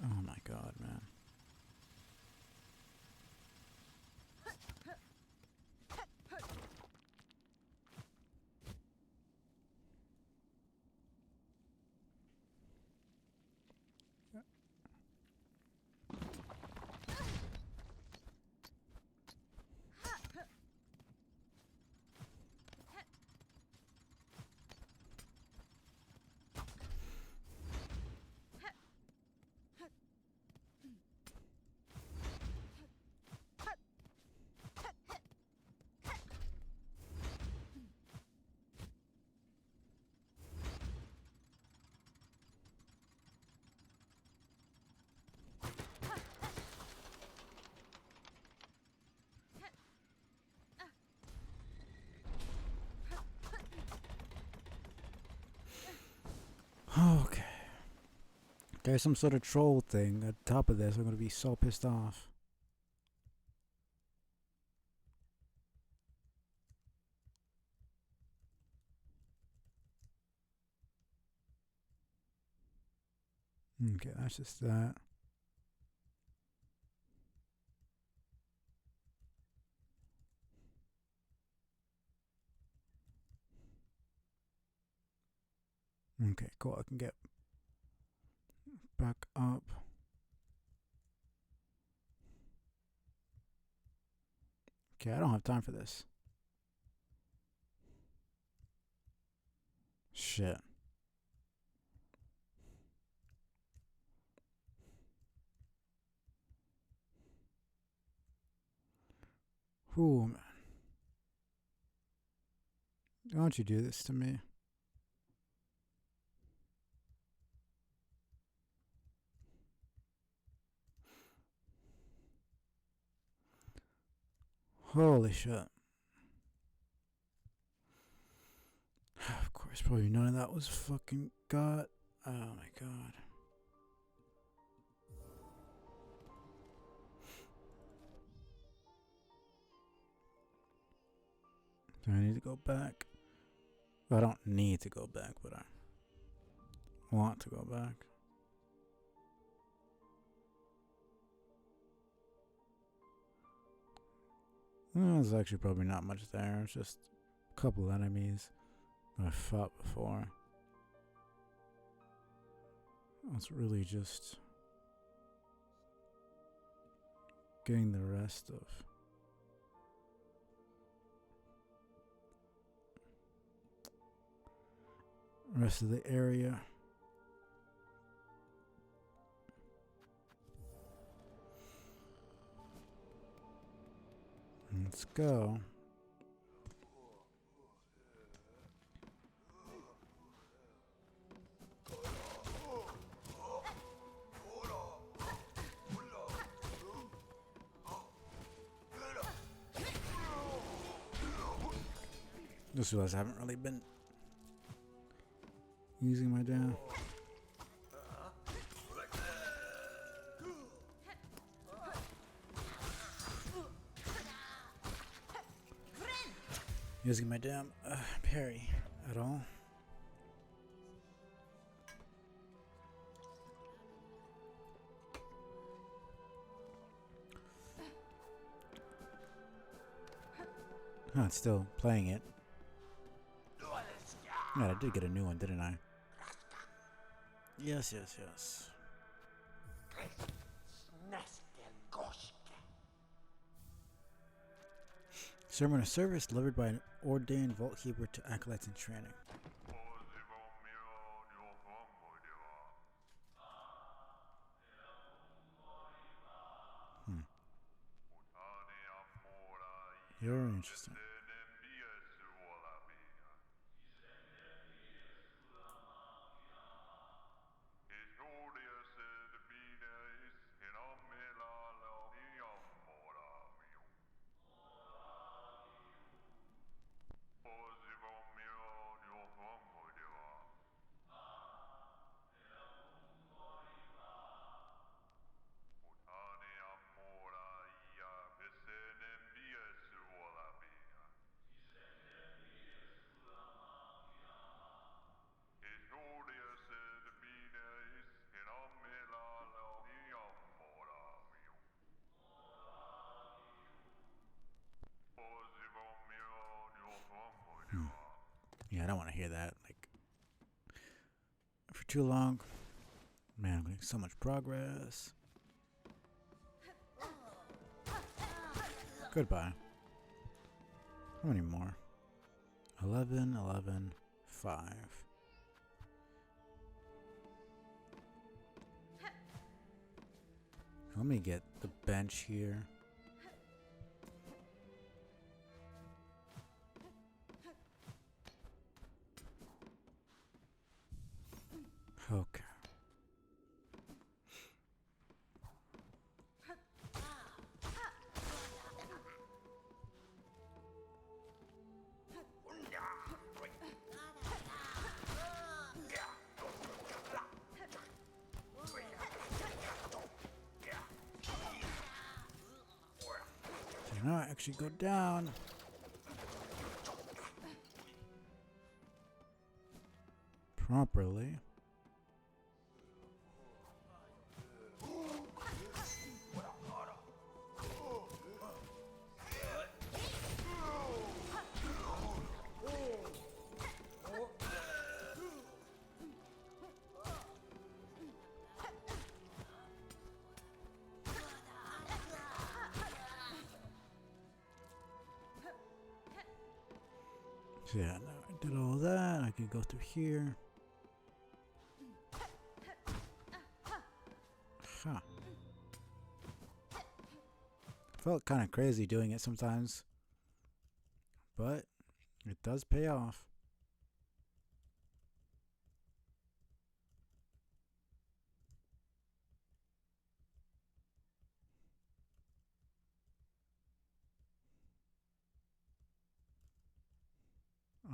Oh my god, man. Okay. There's some sort of troll thing at the top of this. I'm gonna be so pissed off. Okay, that's just that. Okay, cool. I can get back up. Okay, I don't have time for this. Shit. Ooh, man. Don't you do this to me. Holy shit. Of course, probably none of that was fucking got. Oh my god. Do I need to go back? Well, I don't need to go back, but I want to go back. There's actually probably not much there. It's just a couple enemies I fought before. It's really just getting the rest of the area. Let's go. Just realized I haven't really been using my damn. Using my damn parry at all. Huh, it's still playing it. Yeah, I did get a new one, didn't I? Yes. Sermon of service delivered by an ordained vault keeper to acolytes in training. Very interesting. I don't want to hear that like for too long. Man, I'm making so much progress. Goodbye. How many more? 11, 11, 5. Let me get the bench here. Okay. So now I actually go down. Properly. So yeah, now I did all that. I could go through here. Huh. Felt kind of crazy doing it sometimes, but it does pay off.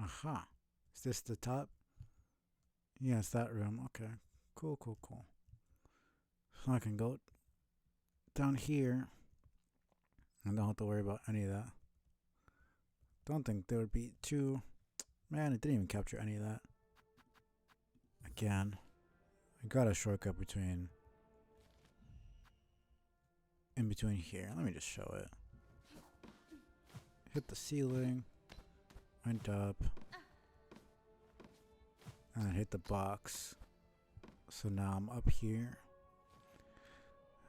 Aha. Is this the top? Yeah, it's that room. Okay. Cool, cool, cool. So I can go down here. I don't have to worry about any of that. Don't think there would be too... Man, it didn't even capture any of that. Again. I got a shortcut between... In between here. Let me just show it. Hit the ceiling. Went up. And hit the box. So now I'm up here.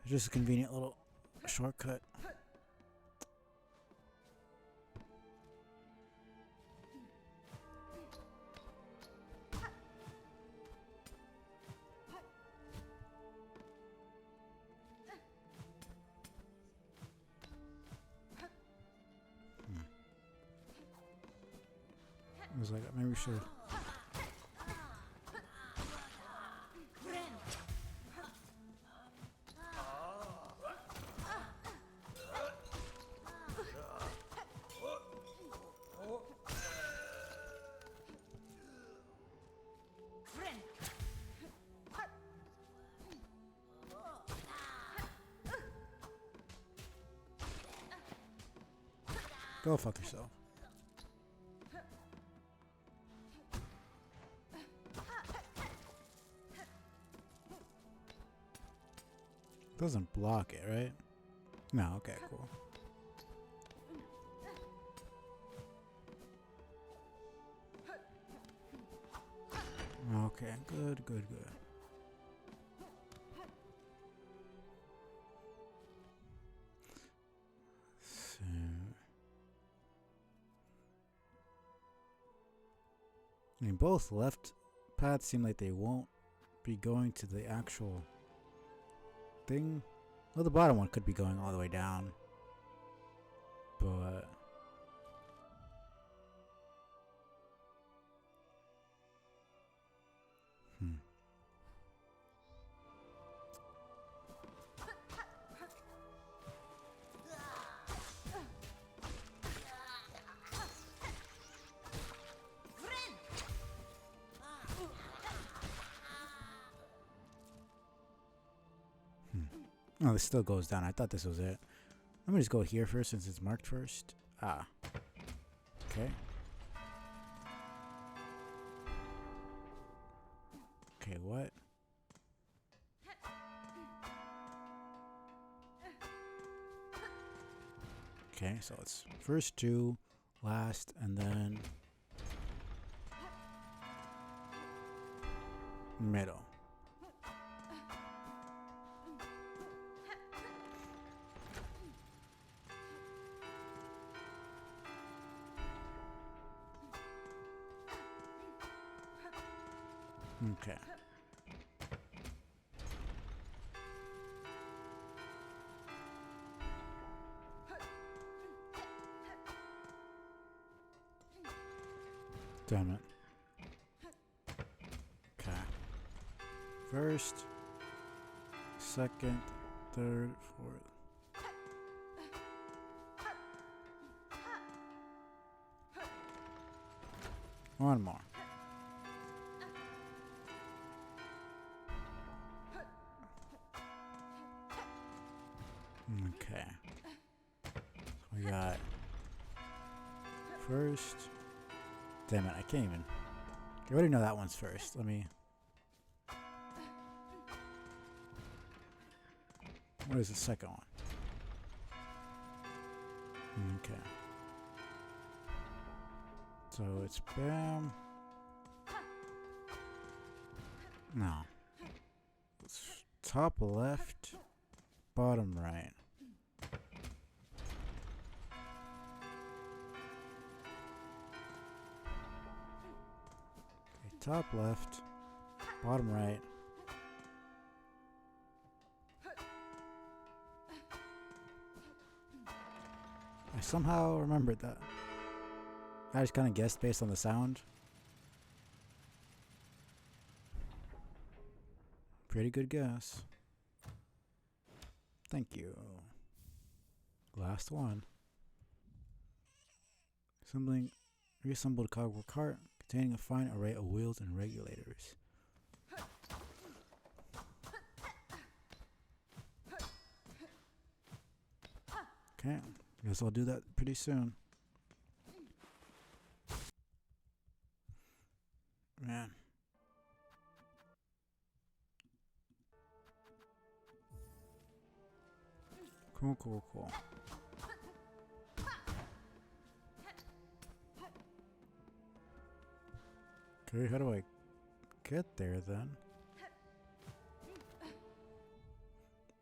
Just a convenient little shortcut. I was like, maybe we should. Go fuck yourself. Doesn't block it, right? No, okay, cool. Okay, good, good, good. So, I mean, both left paths seem like they won't be going to the actual thing. Well, the bottom one could be going all the way down, but oh, this still goes down. I thought this was it. Let me just go here first since it's marked first. Ah. Okay. Okay, what? Okay, so it's first two, last, and then... Middle. Okay. Damn it. Okay. First, second, third, fourth. One more. Okay. We got first. Damn it, I can't even. You already know that one's first. Let me. What is the second one? Okay. So it's bam. No. It's top left, bottom right. Okay, top left, bottom right. I somehow remembered that. I just kind of guessed based on the sound. Pretty good guess. Thank you. Last one. Assembling reassembled cardboard cart containing a fine array of wheels and regulators. Okay, guess I'll do that pretty soon. Man. Cool, cool, cool. Okay, how do I get there then?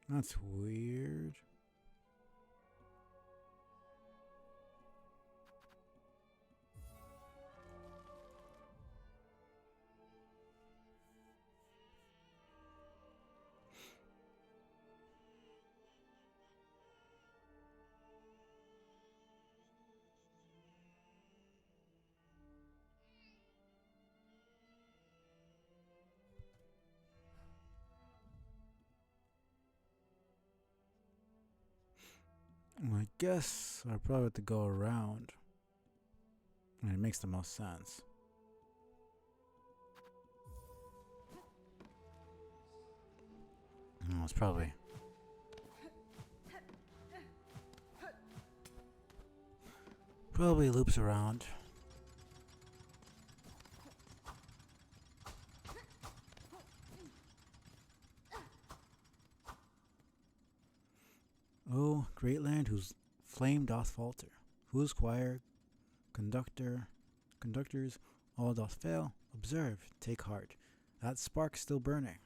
That's weird. I guess I probably have to go around. And it makes the most sense. No, it's probably loops around. Oh, great land whose flame doth falter, whose choir, conductors, all doth fail. Observe, take heart, that spark still burning.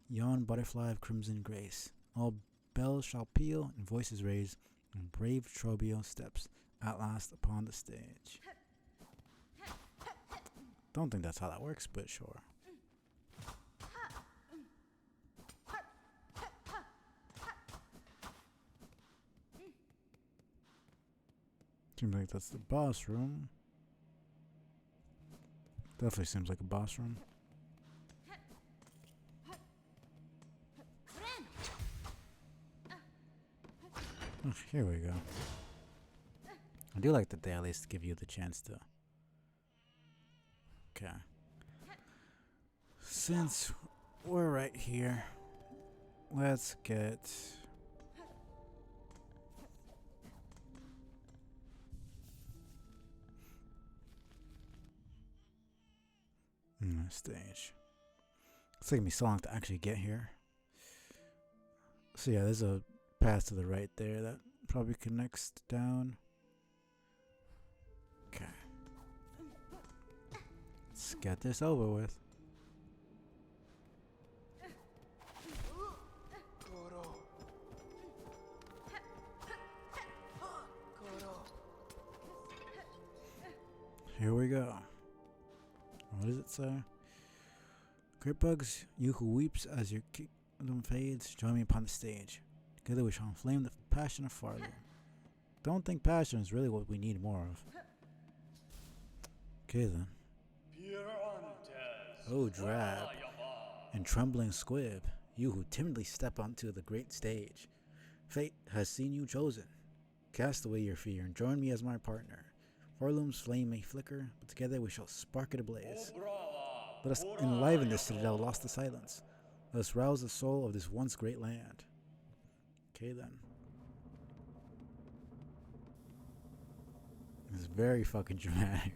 Yon butterfly of crimson grace, all bells shall peal and voices raise, and brave Trobio steps at last upon the stage. Don't think that's how that works, but sure. Seems like that's the boss room. Definitely seems like a boss room. Oh, here we go. I do like that they at least give you the chance to. Okay. Since we're right here, let's get. Stage. It's taking me so long to actually get here. So yeah, there's a path to the right there that probably connects down. Okay. Let's get this over with. go. What does it say? Great bugs, you who weeps as your kingdom fades, join me upon the stage. Together we shall inflame the passion of Farloom. Don't think passion is really what we need more of. Okay then. Oh, drab and trembling squib, you who timidly step onto the great stage. Fate has seen you chosen. Cast away your fear and join me as my partner. Farloom's flame may flicker, but together we shall spark it ablaze. Let us enliven this citadel lost to silence. Let us rouse the soul of this once great land. Okay then. This is very fucking dramatic.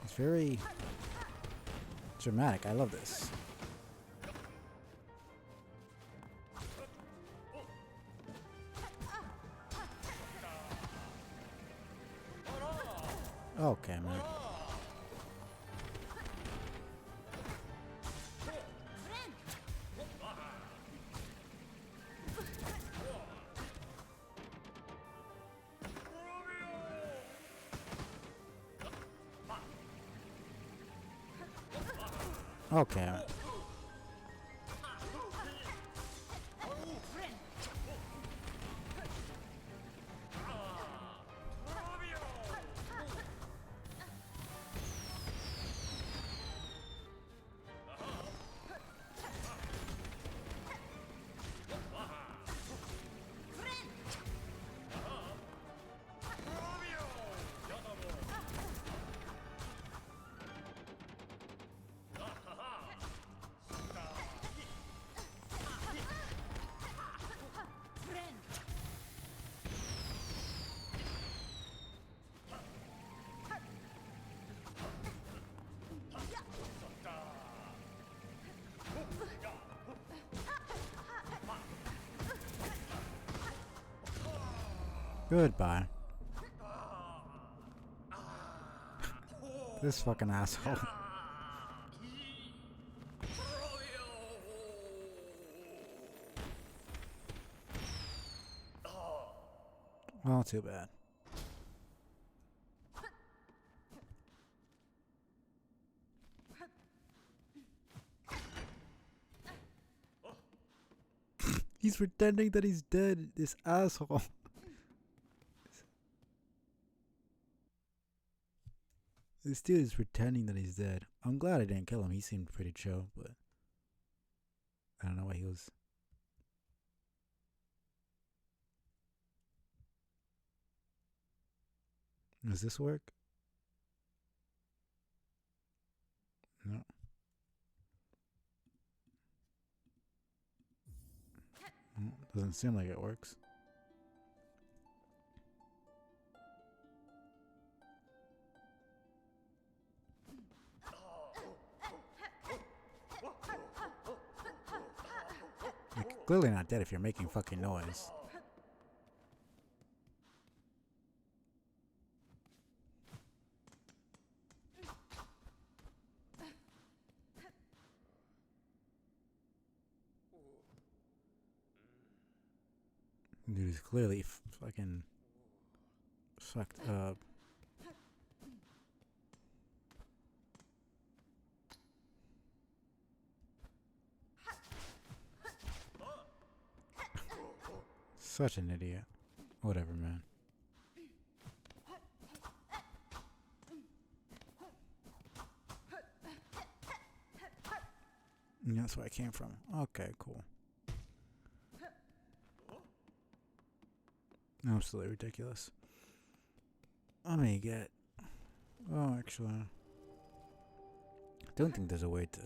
It's very dramatic. I love this. Okay, man. Okay. Goodbye. This fucking asshole. Well, too bad. He's pretending that he's dead, this asshole. This dude is pretending that he's dead. I'm glad I didn't kill him. He seemed pretty chill, but I don't know why he was. Does this work? No. Doesn't seem like it works. You're clearly not dead if you're making fucking noise. Dude is clearly fucking fucked up. Such an idiot. Whatever, man. And that's where I came from. Okay, cool. Absolutely ridiculous. I may get... Oh, actually... I don't think there's a way to...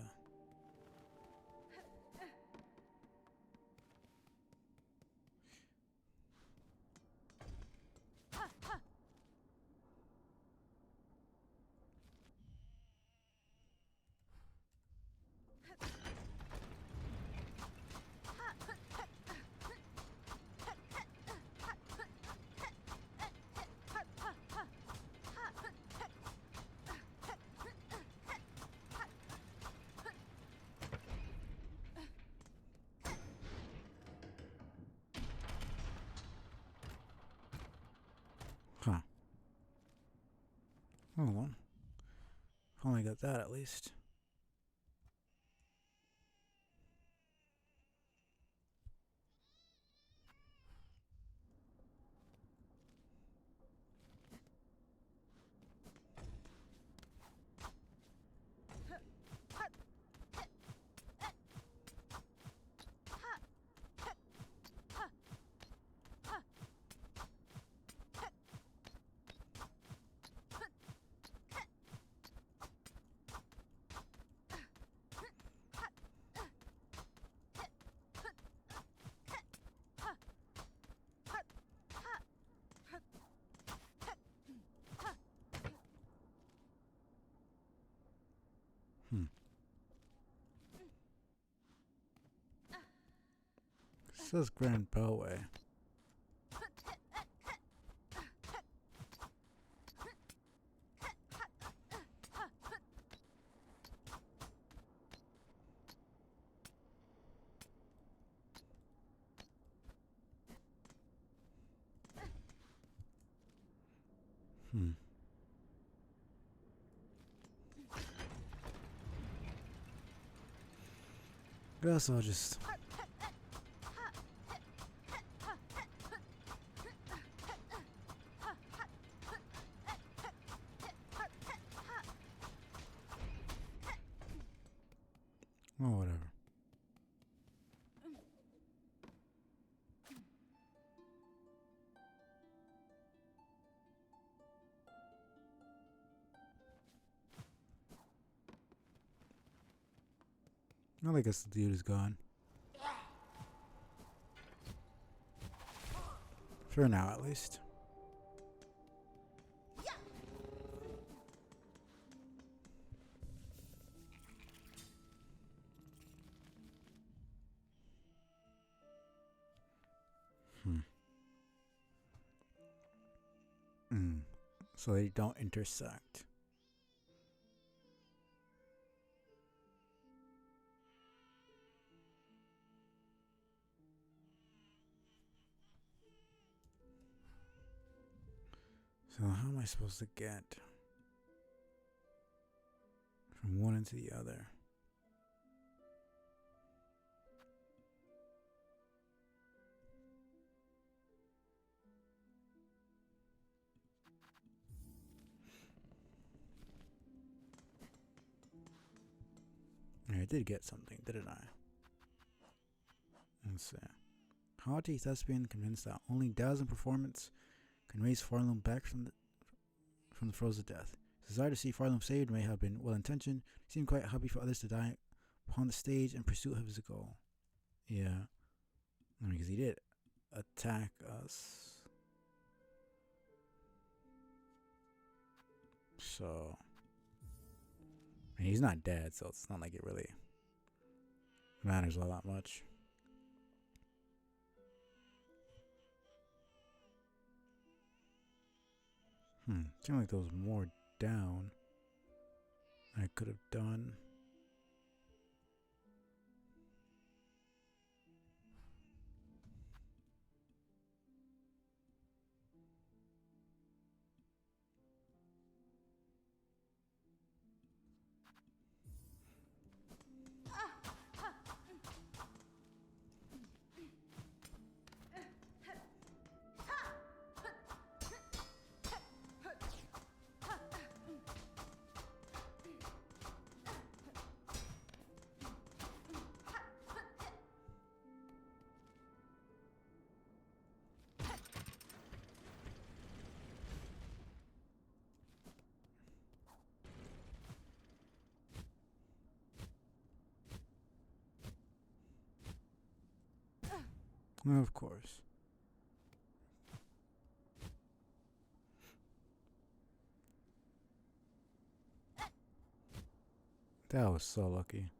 Hold on. Only got that at least. It says Grand Bellway. Guess I'll just... Oh, whatever. I guess the dude is gone. For now, at least. So they don't intersect. So how am I supposed to get from one into the other? I did get something, didn't I? Let's see. Haughty thespian convinced that only dazzling performance can raise Farloom back from the throes of death. His desire to see Farloom saved may have been well-intentioned. He seemed quite happy for others to die upon the stage in pursuit of his goal. Yeah. Because he did attack us. So... And he's not dead, so it's not like it really matters all that much. Seemed like there was more down I could have done. Of course. That was so lucky.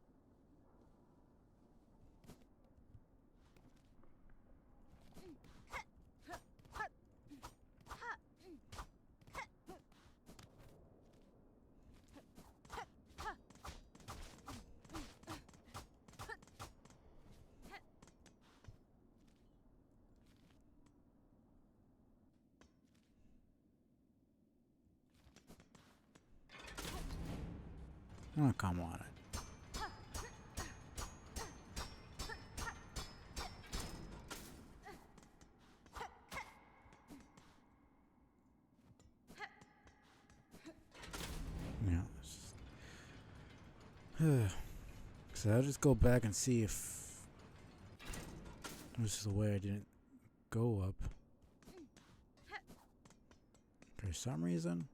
Oh, come on. Yeah. So I'll just go back and see if this is the way I didn't go up. For some reason.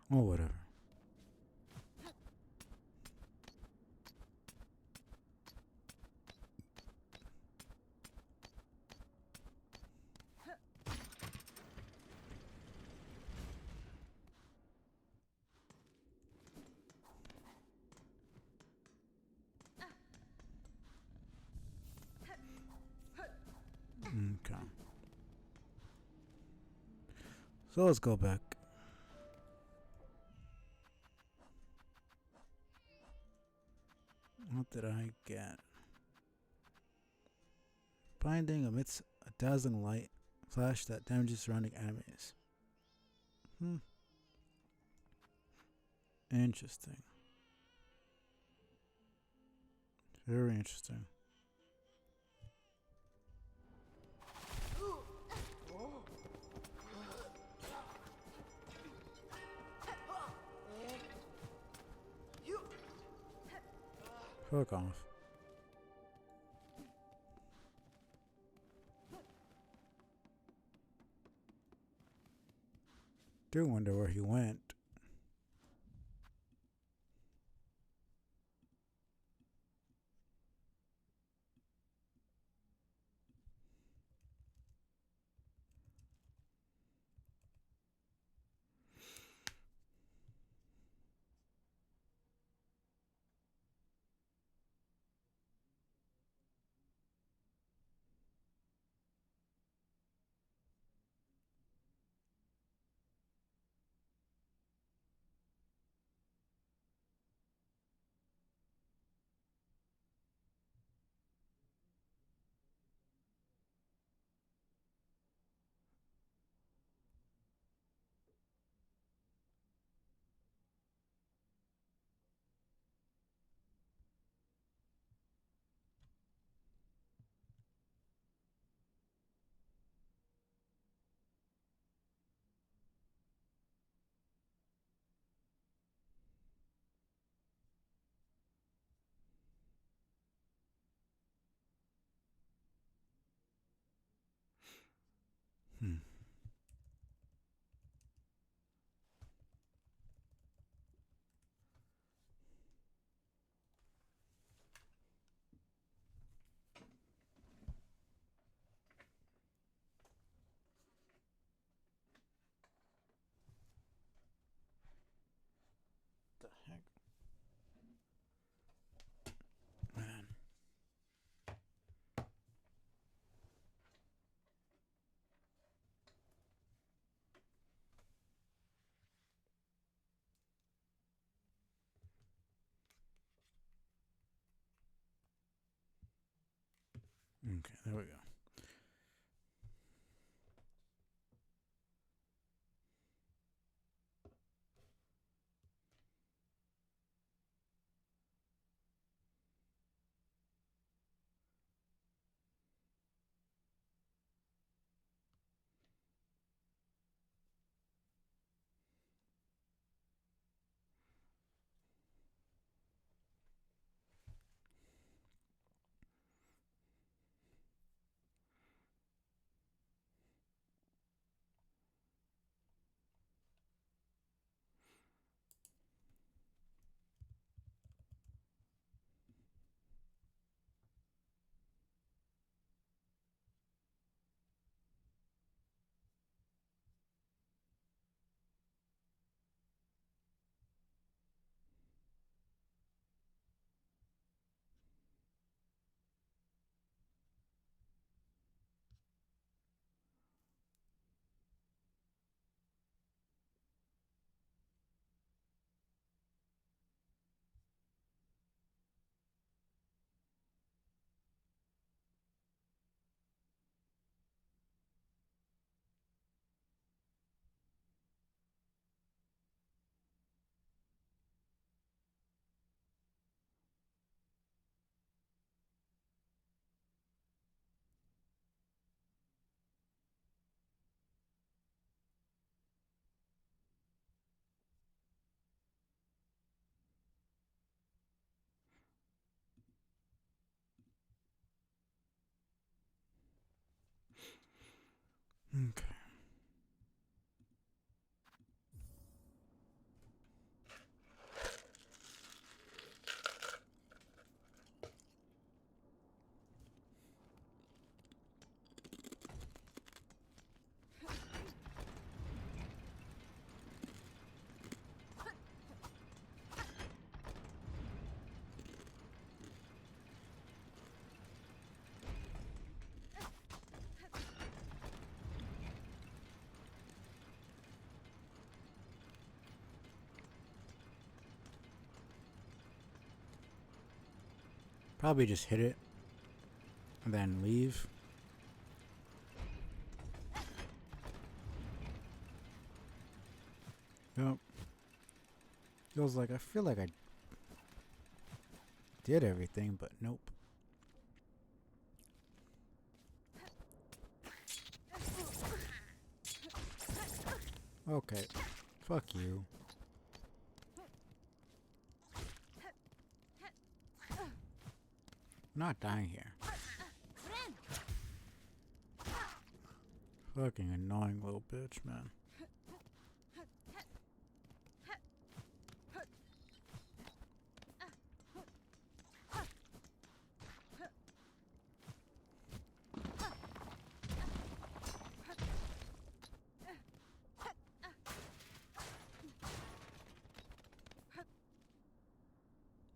Or whatever. Okay. So let's go back. What did I get? Binding emits a dazzling light flash that damages surrounding enemies. Interesting. Very interesting. Fuck off. Do wonder where he went. Hmm. The heck? Man. Okay, there we go. Okay. Probably just hit it and then leave. Yep. Feels like I feel like I did everything, but nope. Okay. Fuck you. I'm not dying here. Fucking annoying little bitch, man.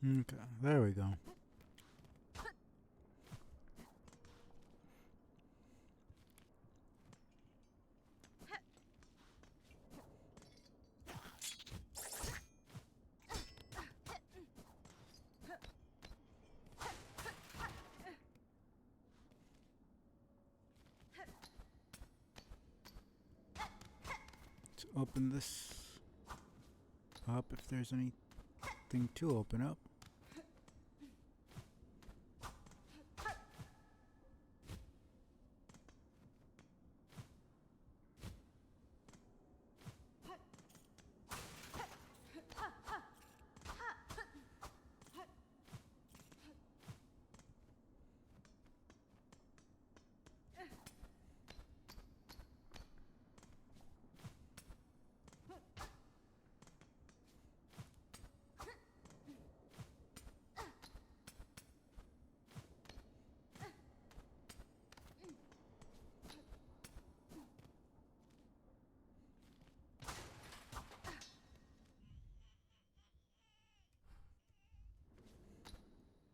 Okay, there we go. Let's open this up if there's anything to open up.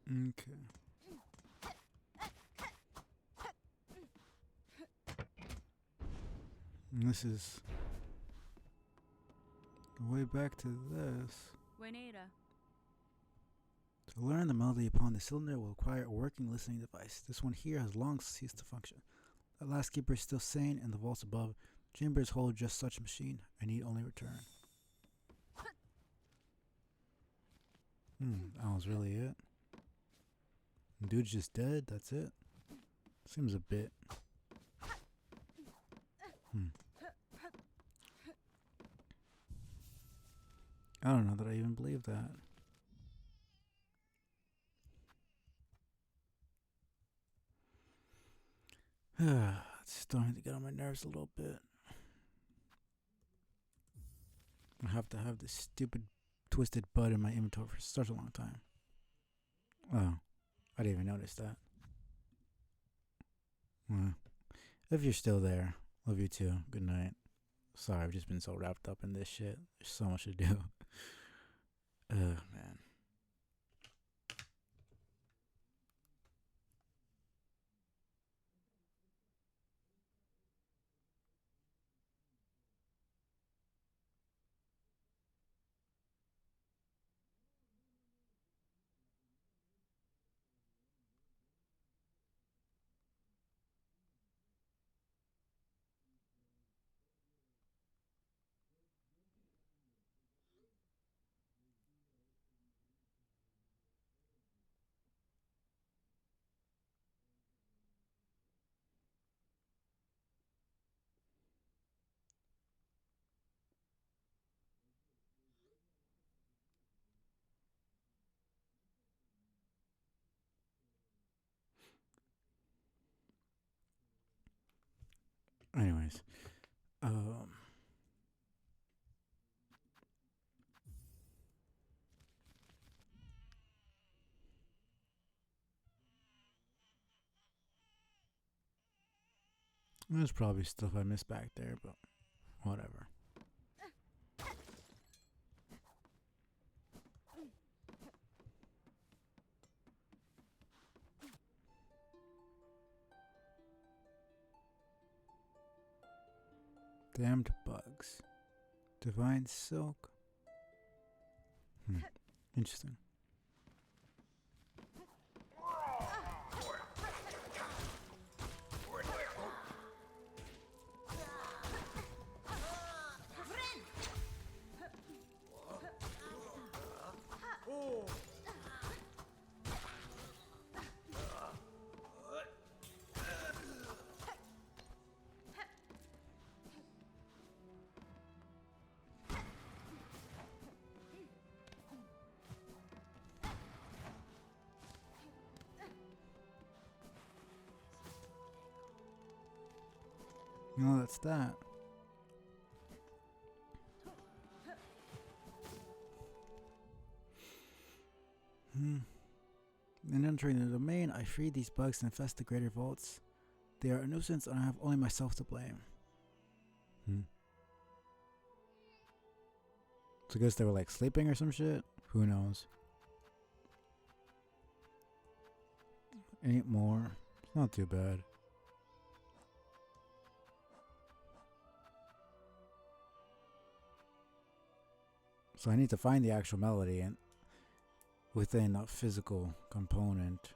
Okay. And this is the way back to this.
Buenera.
To learn the melody upon the cylinder will require a working listening device. This one here has long ceased to function. The last keeper is still sane, and the vaults above chambers hold just such a machine. I need only return. That was really it. Dude's just dead, that's it. Seems a bit. I don't know that I even believe that. It's starting to get on my nerves a little bit. I have to have this stupid twisted bud in my inventory for such a long time. Oh, I didn't even notice that. Well, if you're still there, love you too. Good night. Sorry, I've just been so wrapped up in this shit. There's so much to do. Man. Anyways, there's probably stuff I missed back there, but whatever. Damned bugs. Divine silk. Interesting. No, that's that. In entering the domain, I freed these bugs to infest the greater vaults. They are a nuisance and I have only myself to blame. So I guess they were like sleeping or some shit? Who knows? 8 more. It's not too bad. So I need to find the actual melody and within a physical component,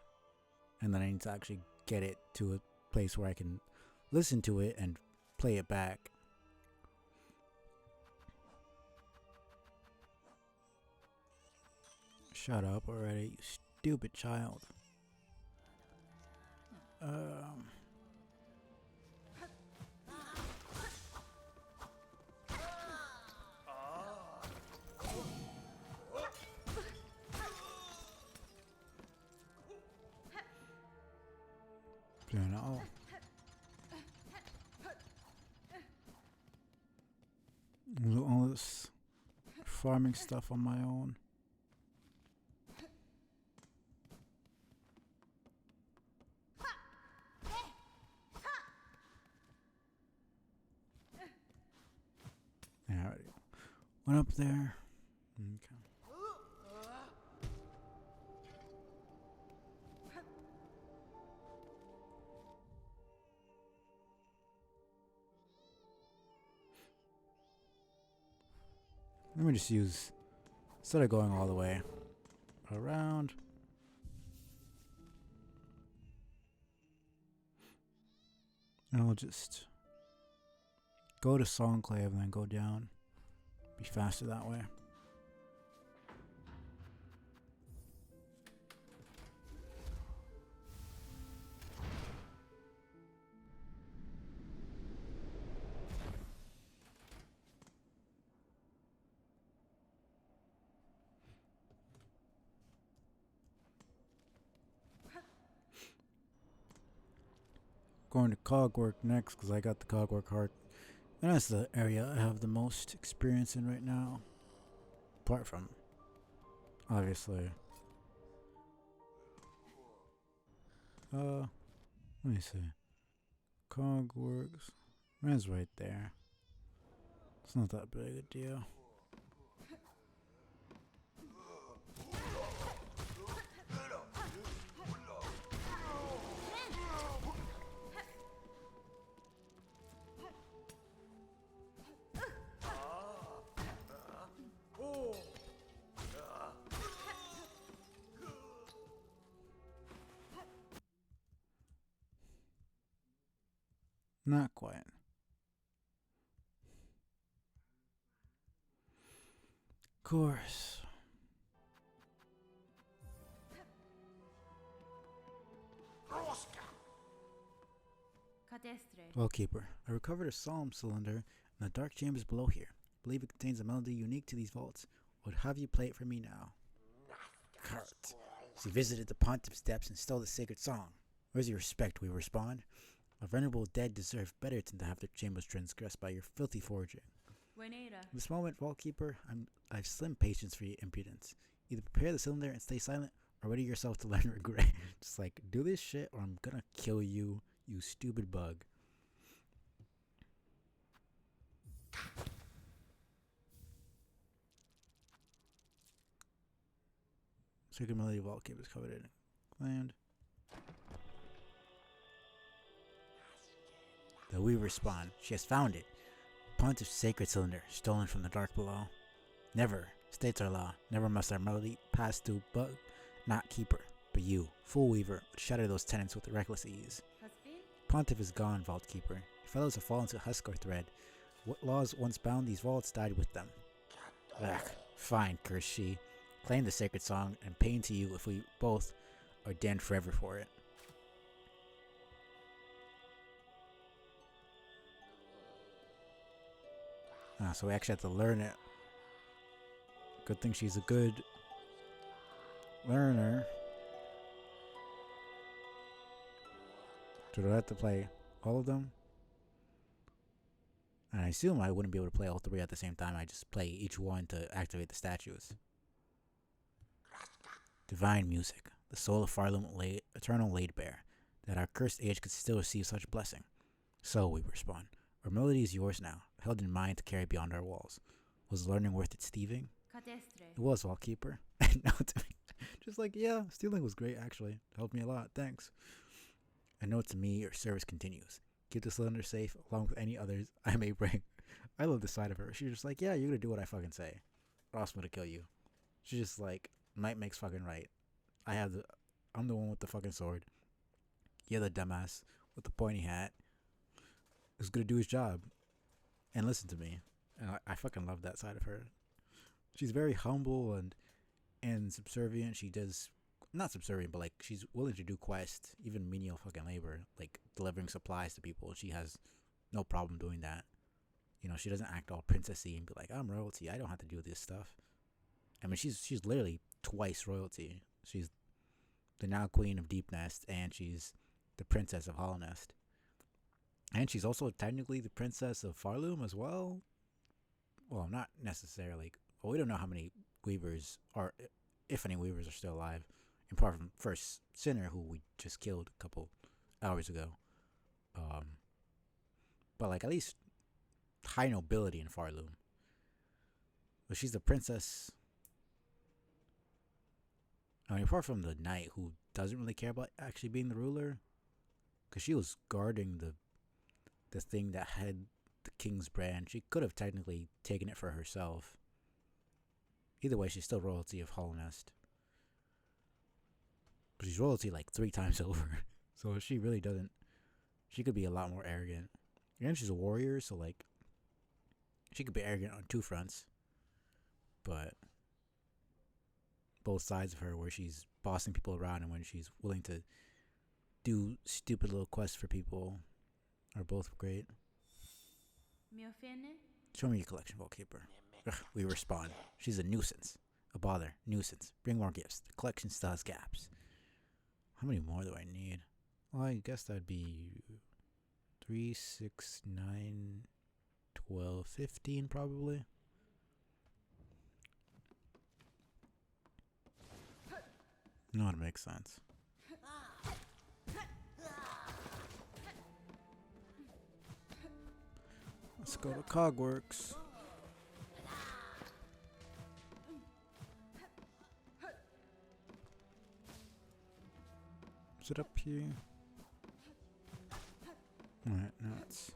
and then I need to actually get it to a place where I can listen to it and play it back. Shut up already, you stupid child. No. All this farming stuff on my own. Yeah, already went up there. Okay. Let me just use, instead of going all the way around, I'll just go to Songclave and then go down. Be faster that way. Going to Cogwork next because I got the Cogwork heart. And that's the area I have the most experience in right now. Apart from, obviously. Let me see. Cogworks. It's right there. It's not that big a deal. Not quite. Course. Well, Keeper, I recovered a psalm cylinder in the dark chambers below here. I believe it contains a melody unique to these vaults. Would have you play it for me now. Kurt. He visited the pontiff's depths and stole the sacred song. Where's your respect, we respond? A venerable dead deserve better than to have their chambers transgressed by your filthy foraging. In this moment, Vaultkeeper, I have slim patience for your impudence. Either prepare the cylinder and stay silent, or ready yourself to learn regret. Just like, do this shit or I'm gonna kill you, you stupid bug. Sacred melody of Vaultkeeper is covered in land. The Weaver spawn. She has found it. Pontiff's sacred cylinder, stolen from the dark below. Never, states our law, never must our melody pass through bug, not keeper, but you, fool weaver, would shatter those tenets with reckless ease. Pontiff is gone, vault keeper. Your fellows have fallen to husk or thread. What laws once bound these vaults died with them. Ugh, fine, curse she. Claim the sacred song and pain to you if we both are damned forever for it. So we actually have to learn it. Good thing she's a good learner. So do I have to play all of them? And I assume I wouldn't be able to play all three at the same time. I just play each one to activate the statues. Divine music, the soul of Farloom eternal laid bare, that our cursed age could still receive such blessing. So we respond. Our melody is yours now, held in mind to carry beyond our walls. Was learning worth its thieving? It was, Vaultkeeper. No, just like, yeah, stealing was great, actually. Helped me a lot, thanks. And note to me, your service continues. Keep the cylinder safe, along with any others I may bring. I love this side of her. She's just like, yeah, you're gonna do what I fucking say, or else I'm gonna kill you. She's just like, might makes fucking right. I'm the one with the fucking sword. You're the dumbass with the pointy hat who's gonna do his job and listen to me. And I fucking love that side of her. She's very humble and subservient. She does, not subservient, but like she's willing to do quests, even menial fucking labor, like delivering supplies to people. She has no problem doing that. You know, she doesn't act all princessy and be like, I'm royalty, I don't have to do this stuff. I mean, she's literally twice royalty. She's the now queen of Deep Nest, and she's the princess of Hollow Nest. And she's also technically the princess of Farloom as well. Well, not necessarily. Well, we don't know how many weavers are, if any weavers are still alive, apart from First Sinner, who we just killed a couple hours ago. But like at least high nobility in Farloom. But she's the princess. I mean, apart from the knight who doesn't really care about actually being the ruler, because she was guarding the thing that had the king's brand. She could have technically taken it for herself. Either way, she's still royalty of Hollow Nest. But she's royalty like 3 times over. So she really doesn't. She could be a lot more arrogant. And she's a warrior, so like she could be arrogant on 2 fronts. But both sides of her, where she's bossing people around and when she's willing to do stupid little quests for people, are both great. Show me your collection, Vaultkeeper. We respond. She's a nuisance. A bother. Nuisance. Bring more gifts. The collection still has gaps. How many more do I need? Well, I guess that'd be 3, 6, 9, 12, 15 probably. No, it makes sense. Let's go to Cogworks. Is it up here? Alright, now it's...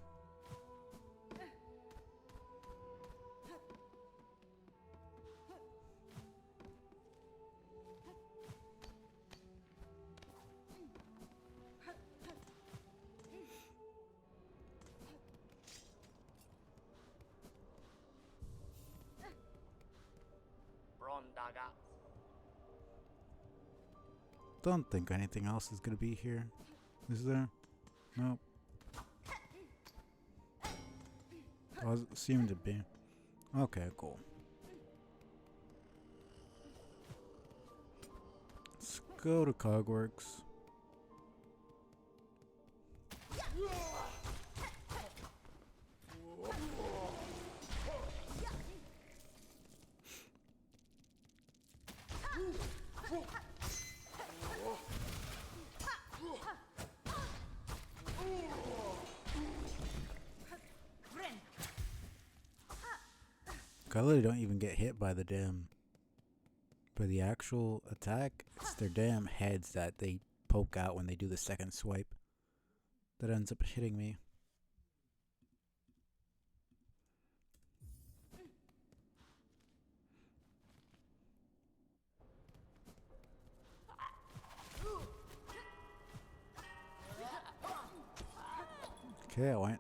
Don't think anything else is gonna be here. Is there? Nope. Oh, it seemed to be. Okay, cool. Let's go to Cogworks. I literally don't even get hit by the actual attack. It's their damn heads that they poke out when they do the second swipe that ends up hitting me. Okay, I went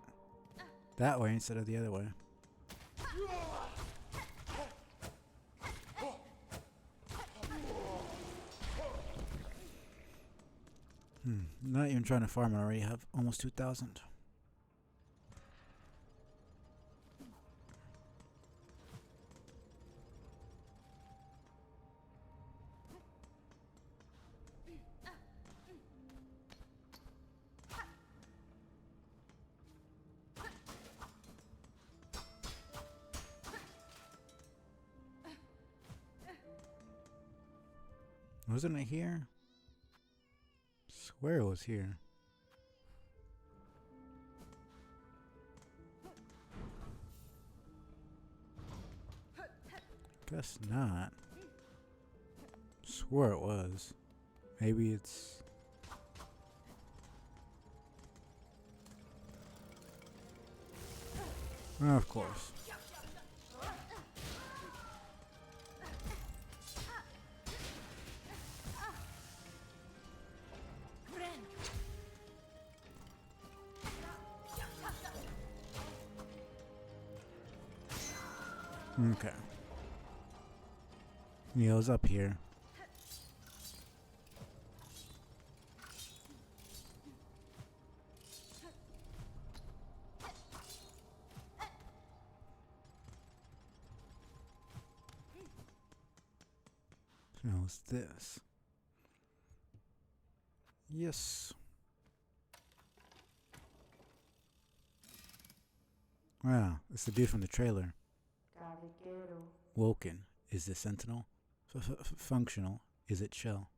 that way instead of the other way. Not even trying to farm, I already have almost 2,000. Wasn't it here? Swear it was here. Guess not. Swear it was. Maybe it's... Oh, of course. Okay. Neil's up here. So what's this? Yes. Wow, it's the dude from the trailer. Woken is the sentinel. Functional is its shell.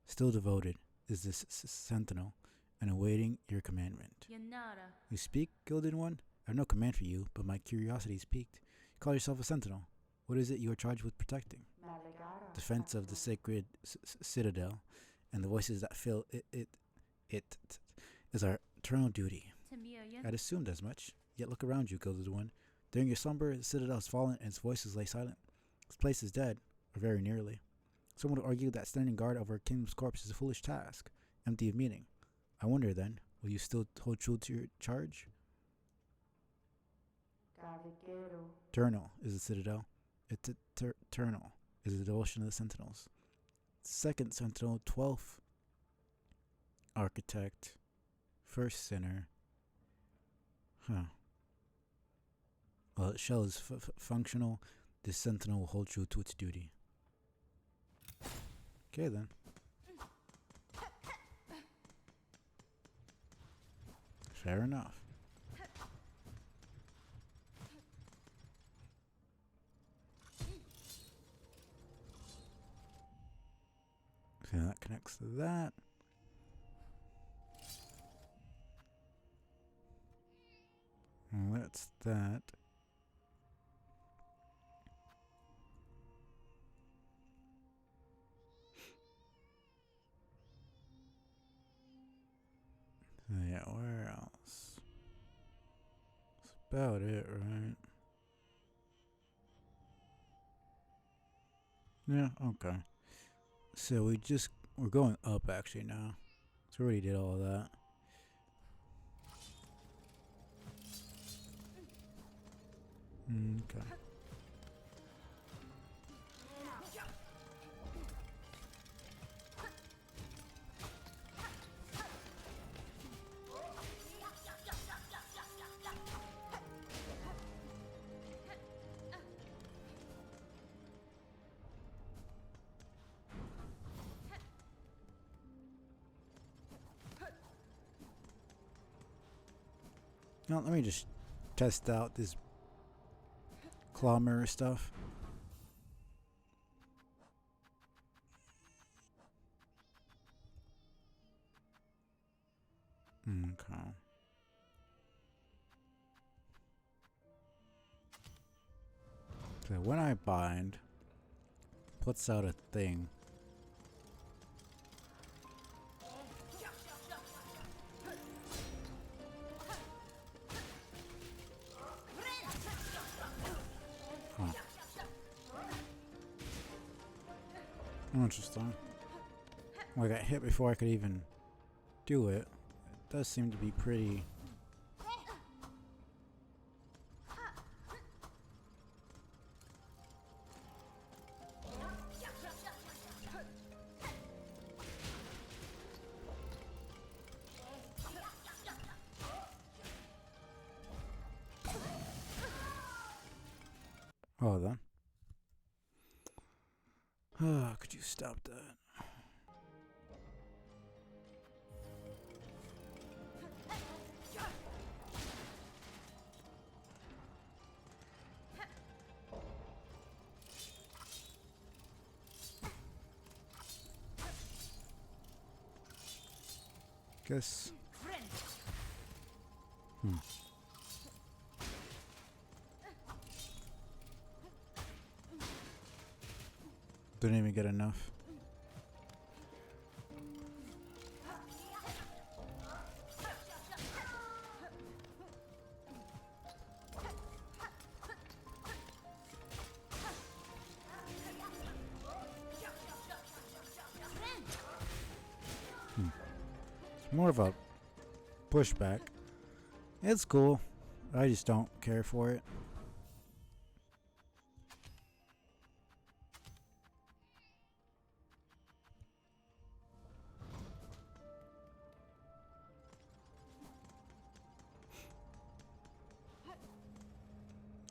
Still devoted is this sentinel, and awaiting your commandment. You speak, Gilded One? I have no command for you, but my curiosity is piqued. You call yourself a sentinel. What is it you are charged with protecting? Defense of the sacred citadel, and the voices that fill it is our eternal duty. I'd assumed as much. Yet look around you, Gilded One. During your slumber, the citadel has fallen and its voices lay silent. This place is dead, or very nearly. Some would argue that standing guard over a kingdom's corpse is a foolish task, empty of meaning. I wonder then, will you still hold true to your charge? Eternal is the citadel. Eternal is the devotion of the sentinels. Second sentinel, 12th architect, first sinner. Huh. Well, its shell is functional. This sentinel will hold true to its duty. Okay then. Fair enough. So that connects to that. Well, that's that. Yeah, where else? That's about it, right? Yeah, okay. So we're going up actually now. So we already did all of that. Okay. Now let me just test out this claw mirror stuff. Okay. So So when I bind, puts out a thing. Oh. Interesting. Well, I got hit before I could even do it. It does seem to be pretty... Oh, then. Could you stop that? Guess. Didn't even get enough. It's more of a pushback. It's cool. I just don't care for it.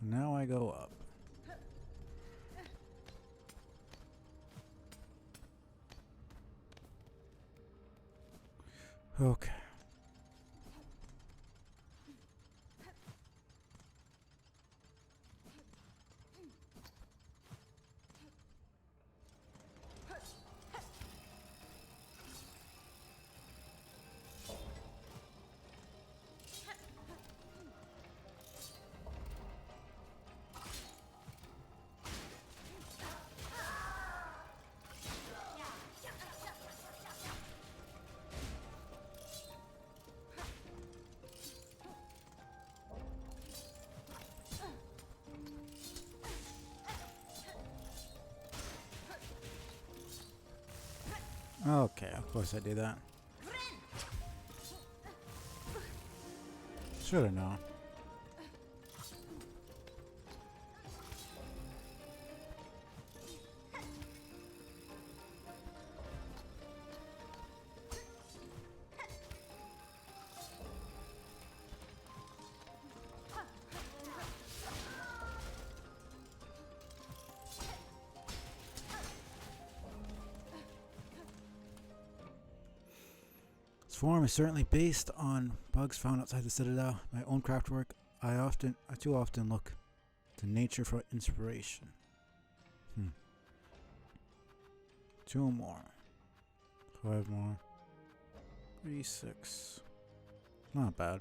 Now I go up. Okay. Okay, of course I do that. Should have known. Form is certainly based on bugs found outside the Citadel. My own craft work, I too often look to nature for inspiration. 2 more. 5 more. 36. Not bad.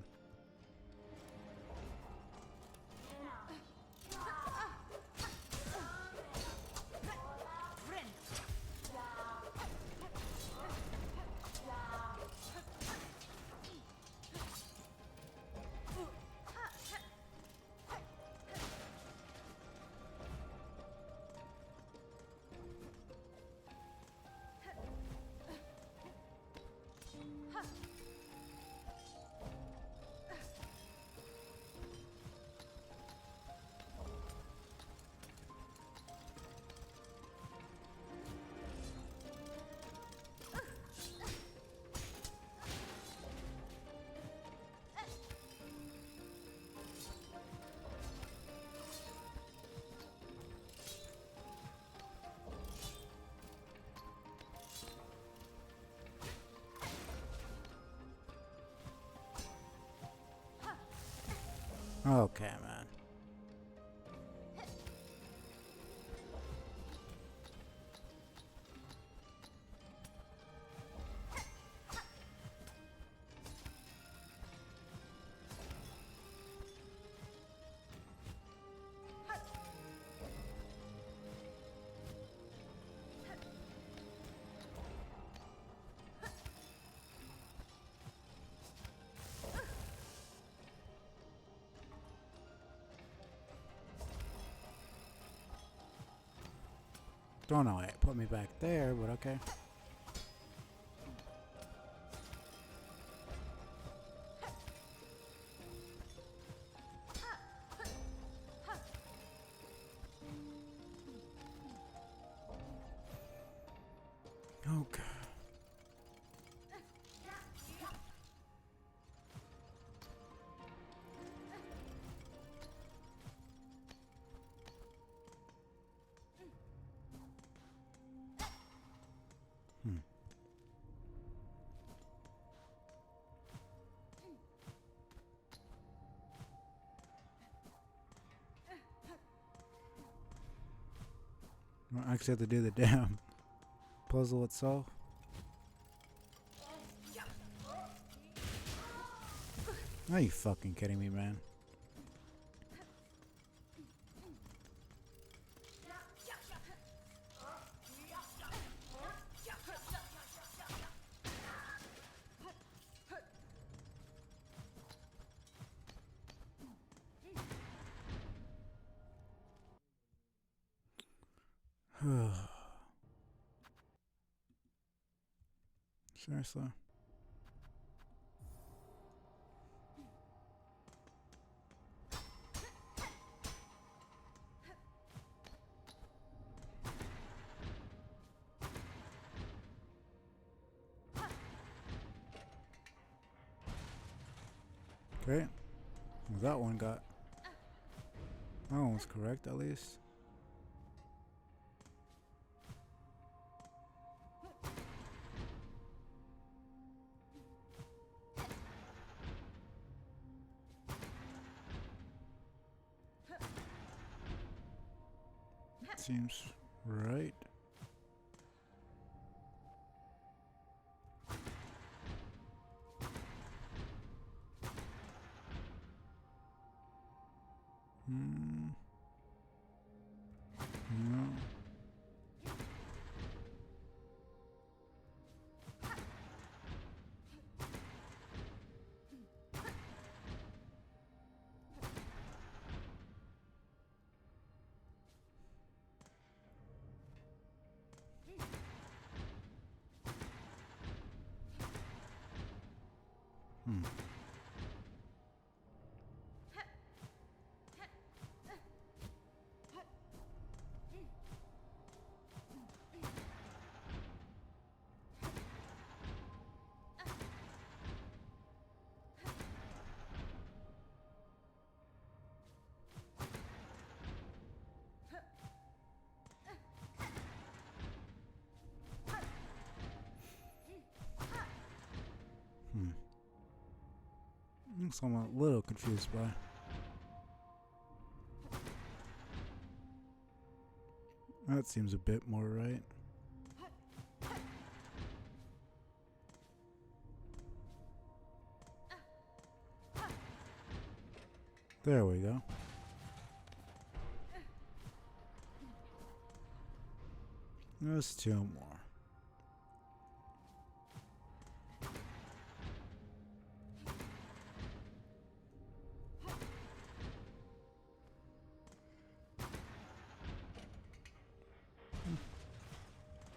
Okay, man. Don't know, it put me back there, but okay. Okay. I actually have to do the damn puzzle itself. Are you fucking kidding me, man? Seriously. Okay. Well, that one got... That one was correct, at least. Seems right. No. So I'm a little confused by. That seems a bit more right. There we go. There's two more.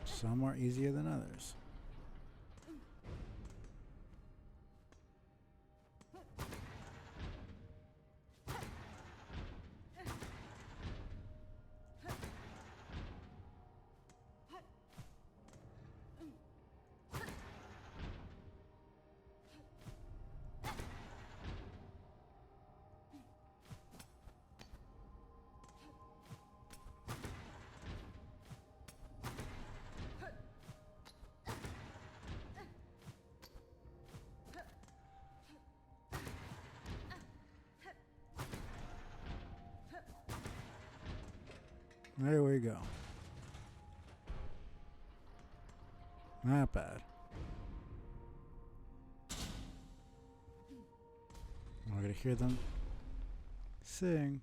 Some are easier than others. There we go. Not bad. We're gonna hear them sing.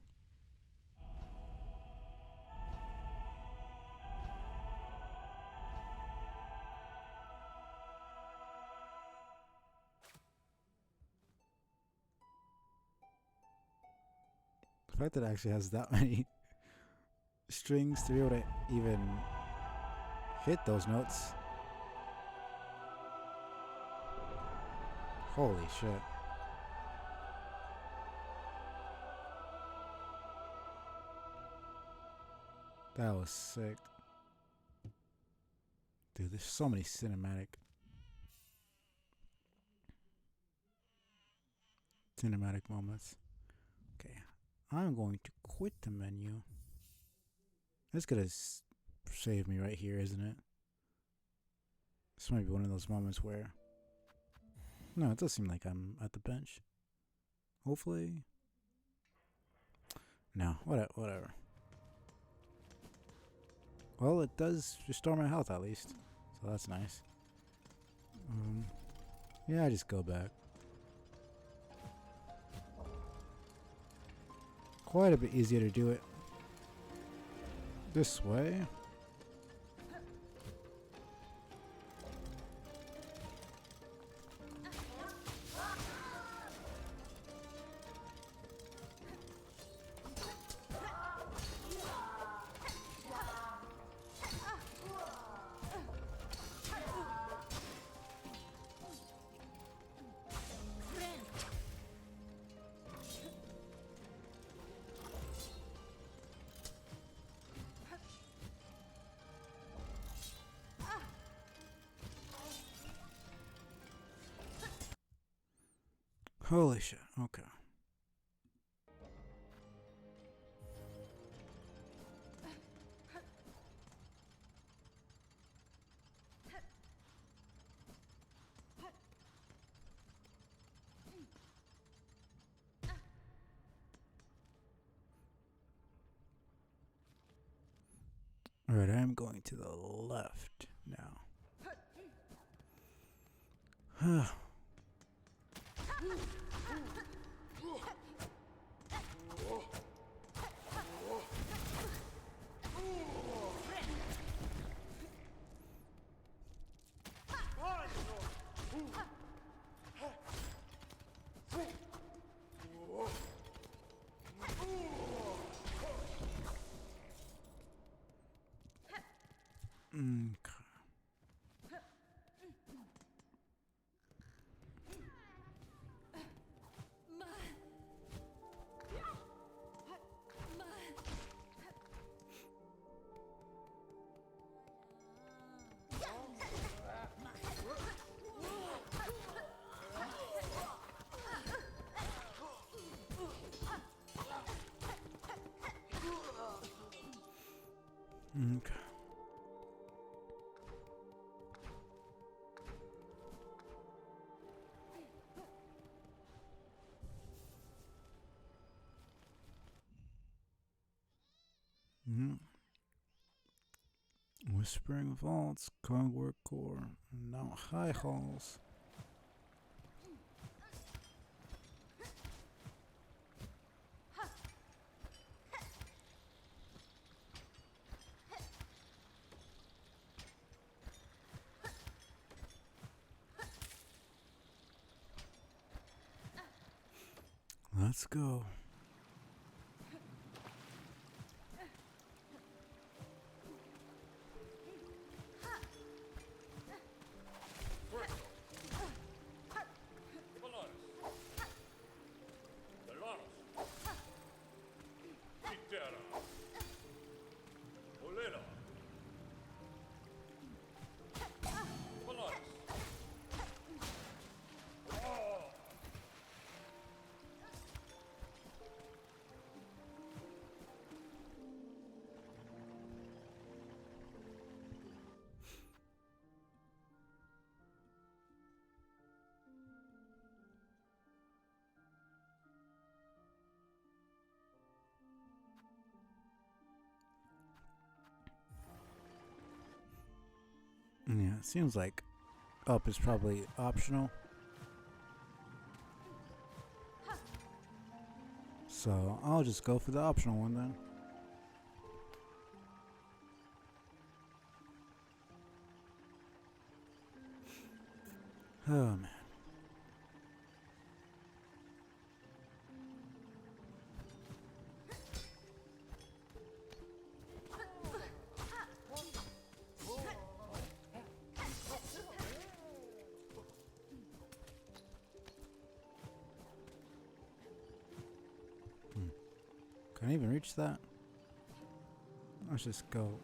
The fact that it actually has that many strings to be able to even Hit those notes. Holy shit. That was sick. Dude, there's so many cinematic moments. Okay, I'm going to quit the menu. That's gonna save me right here, isn't it? This might be one of those moments where... No, it does seem like I'm at the bench. Hopefully. No, whatever. Well, it does restore my health at least, so that's nice. Yeah, I just go back. Quite a bit easier to do it this way. Holy shit, okay. Alright, I'm going to the left now. Okay. Whispering Vaults, Cogwork Core, now High Halls. Let's go. Yeah, it seems like up is probably optional. So I'll just go for the optional one then. Oh man. Can I even reach that? Let's just go.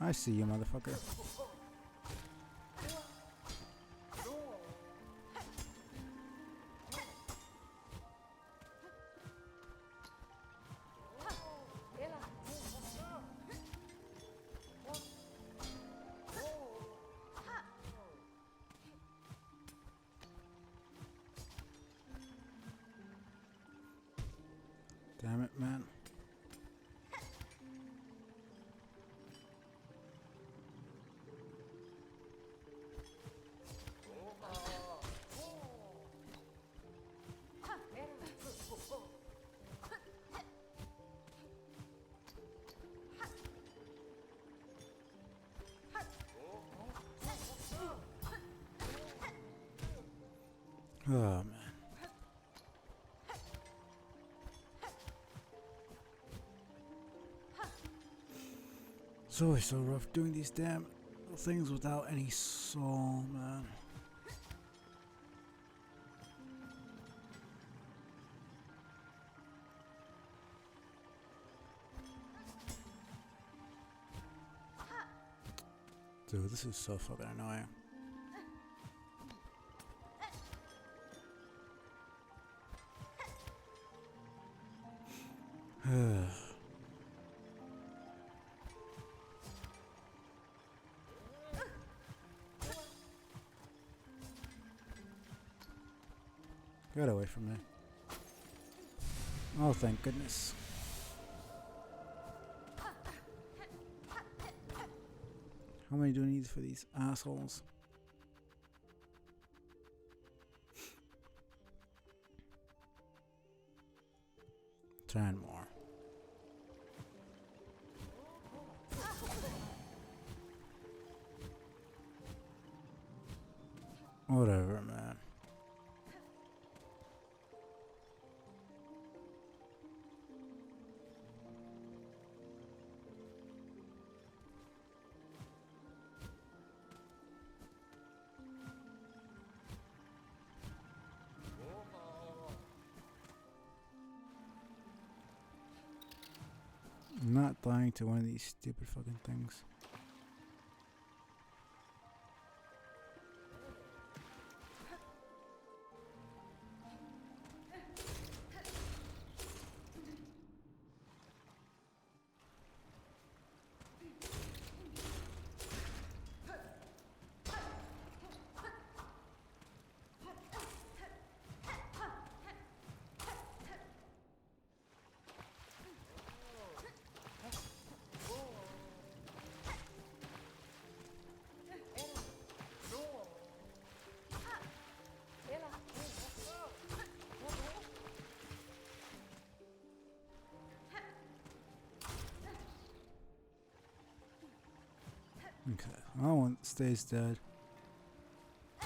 I see you, motherfucker. Damn it, man. Oh, man. It's always so rough doing these damn things without any soul, man. Dude, this is so fucking annoying. Get away from me. Oh, thank goodness. How many do I need for these assholes? 10 more. Whatever, man. I'm not dying to one of these stupid fucking things. Okay, that one stays dead. Oh,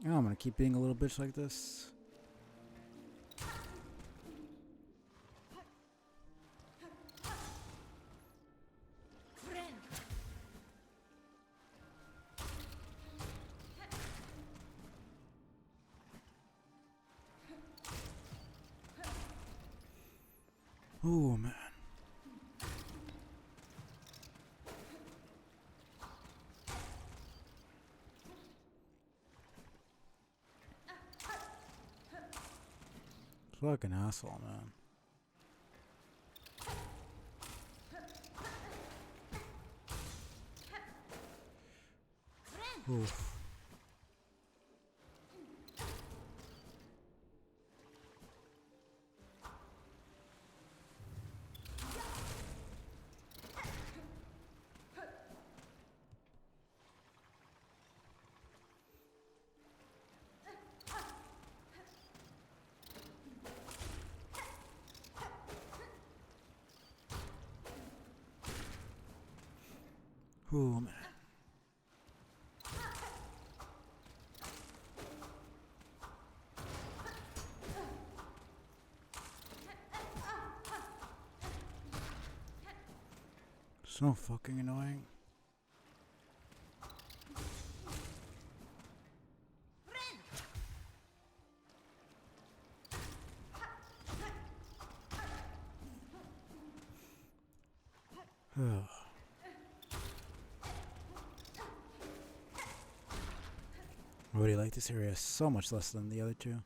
I'm gonna keep being a little bitch like this. Oh man. Fucking asshole, man. Oof. Oh man. So fucking annoying. I really like this area so much less than the other two.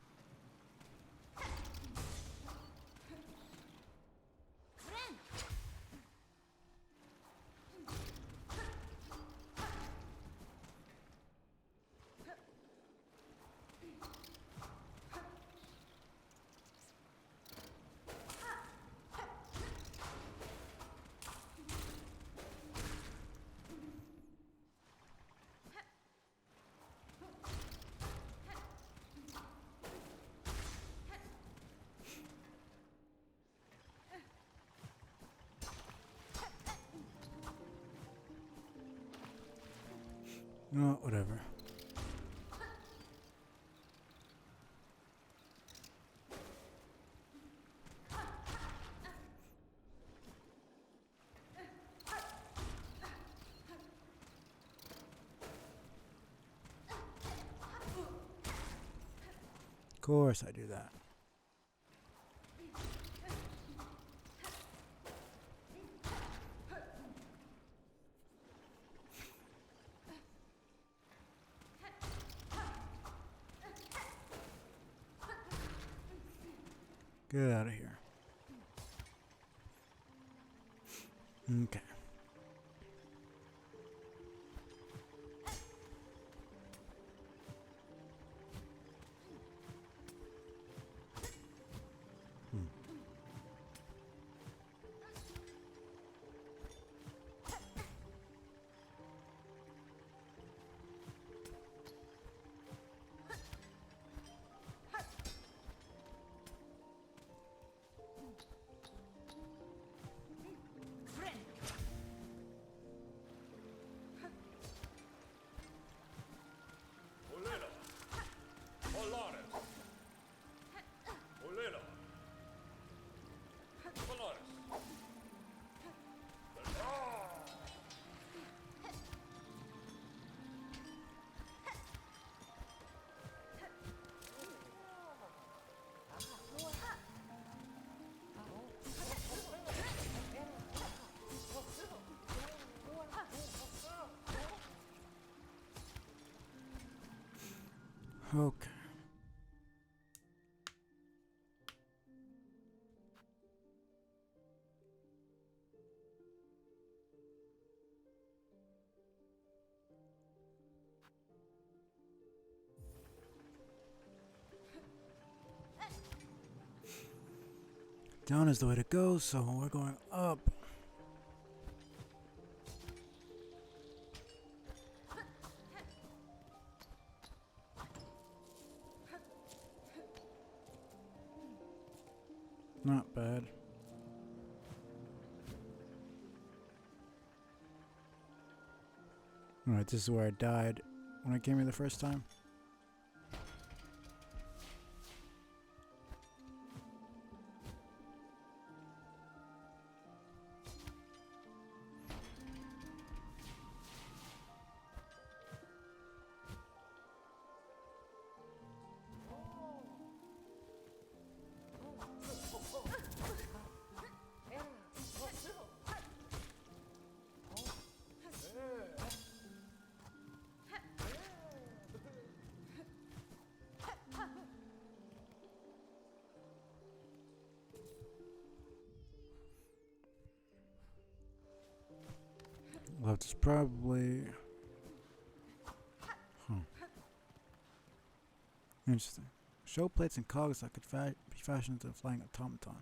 No, whatever. Of course I do that. Get out of here. Okay. Okay. Down is the way to go, so we're going up. Not bad. Alright, this is where I died when I came here the first time. Left is probably... Interesting. Show plates and cogs that could be fashioned into a flying automaton.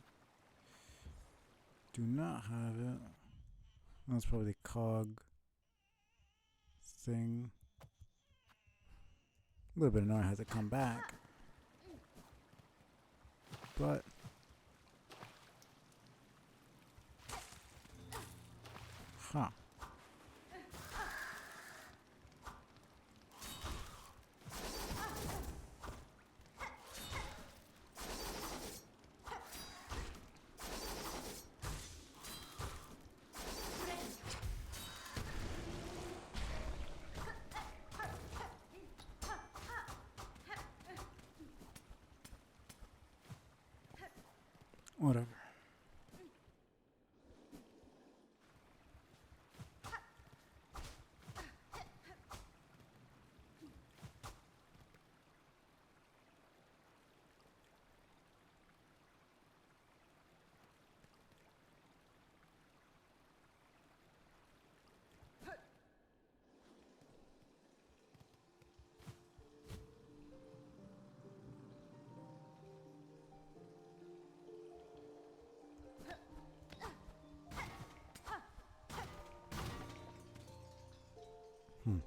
Do not have it. That's probably the cog thing. A little bit annoying how to come back. But... Huh. Whatever. Hmm.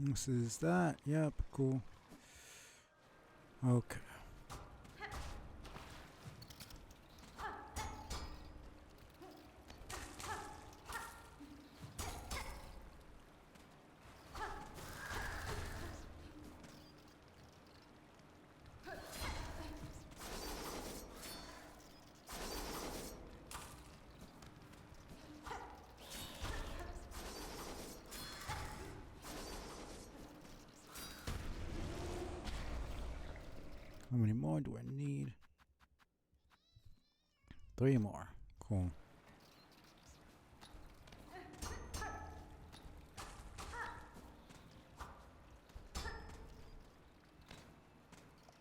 This is that. Yep, cool. Okay. How many more do I need? 3 more. Cool.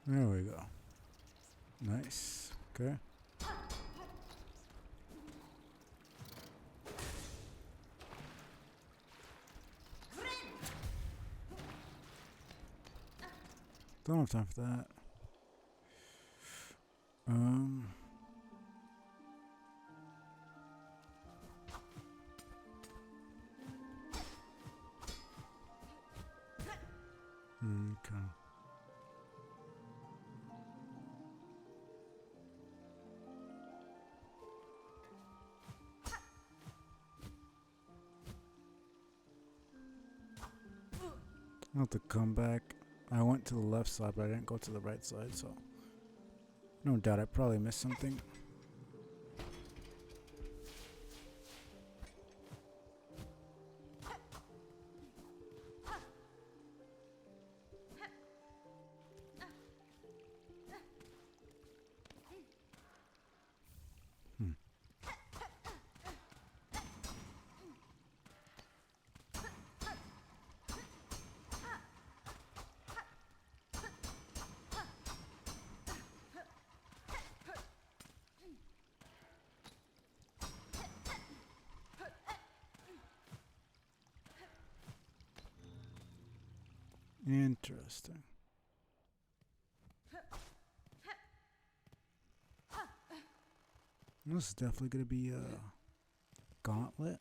There we go. Nice. Okay. Don't have time for that. Okay. I'll have to come back. I went to the left side, but I didn't go to the right side, so no doubt I probably missed something. Interesting. This is definitely going to be a gauntlet.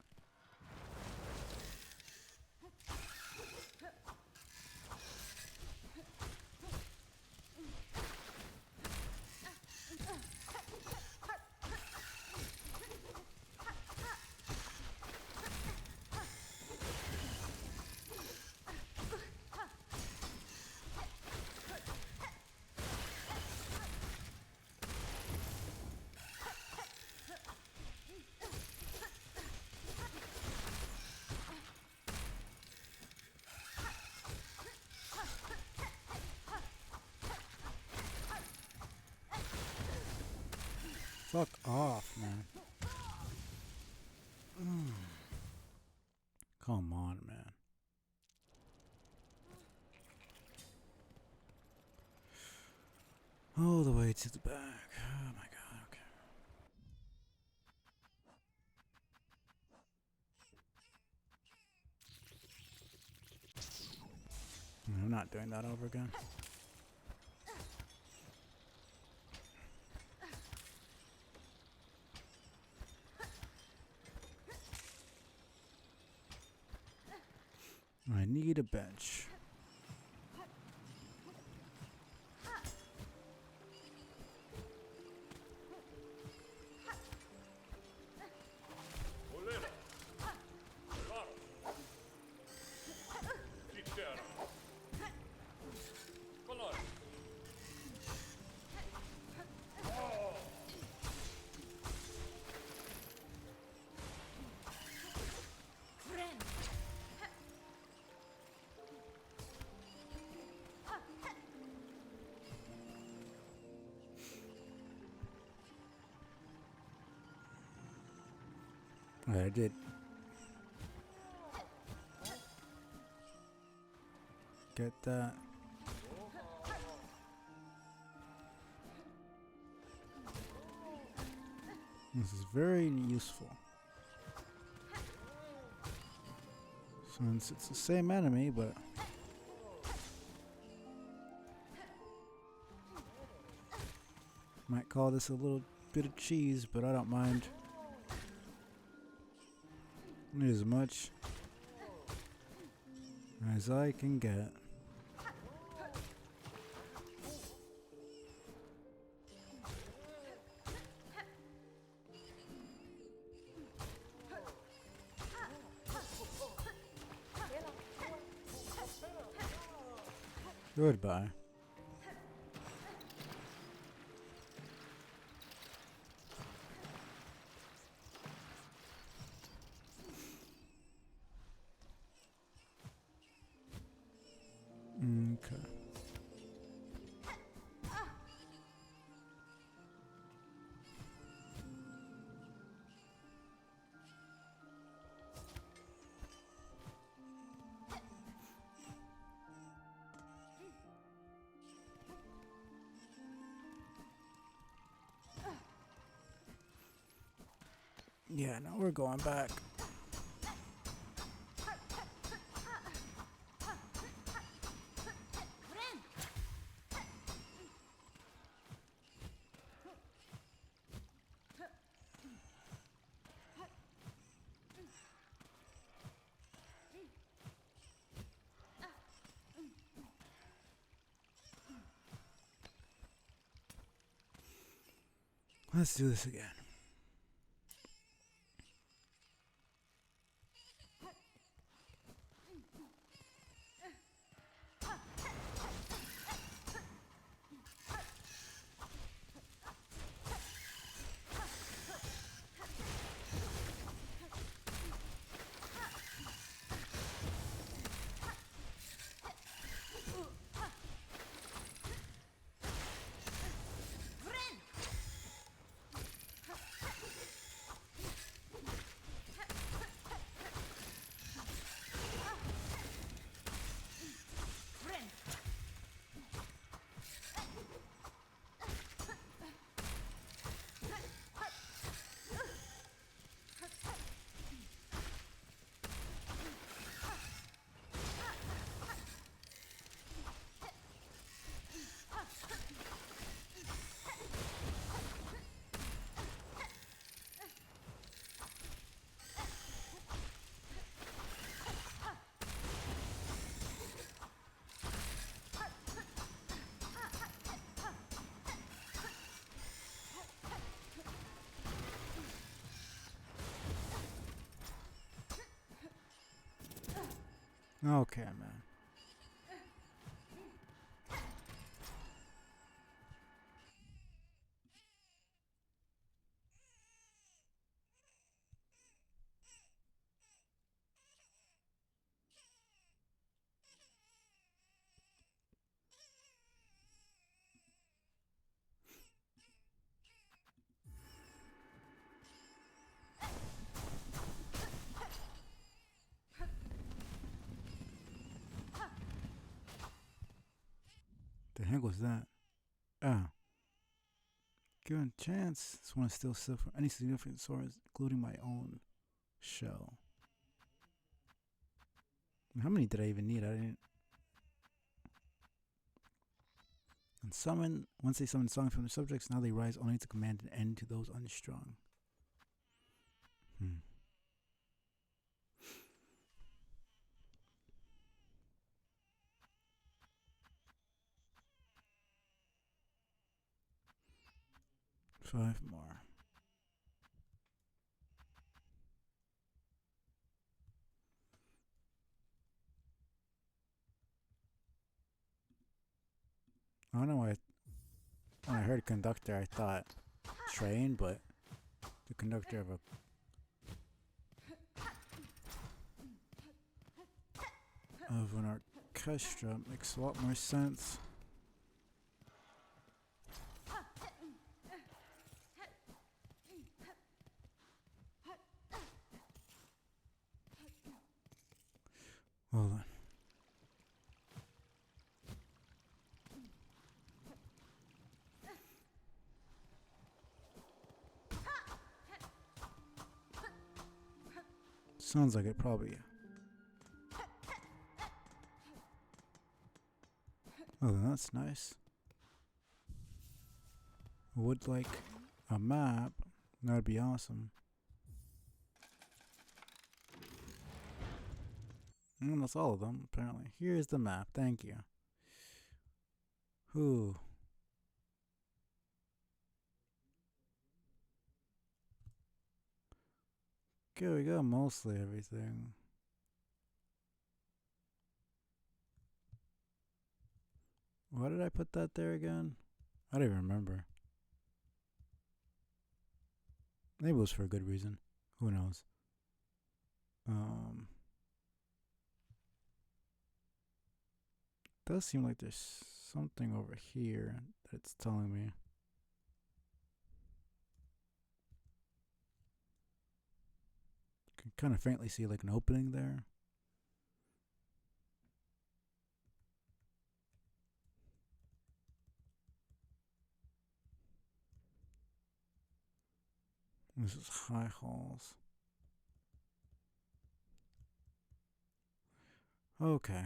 Fuck off, man. Come on, man. All the way to the back. Oh my god, okay. I'm not doing that over again. I need a bench. Alright, I did get that. This is very useful. Since it's the same enemy, but might call this a little bit of cheese, but I don't mind. Need as much as I can get. Goodbye. Okay. Yeah, now we're going back. Let's do this again. Okay, man. The heck was that? Ah. Given a chance, this one is still suffer any significant source, including my own shell. How many did I even need? I didn't. And summon, once they summon songs from their subjects, now they rise only to command an end to those unstrung. 5 more. I don't know why when I heard conductor I thought train, but the conductor of an orchestra makes a lot more sense. Hold on. Sounds like it probably. Oh, that's nice. Would like a map. That'd be awesome. And that's all of them, apparently. Here's the map. Thank you. Whew. Okay, we got mostly everything. Why did I put that there again? I don't even remember. Maybe it was for a good reason. Who knows? Does seem like there's something over here that's telling me. Can kind of faintly see like an opening there. This is high halls. Okay.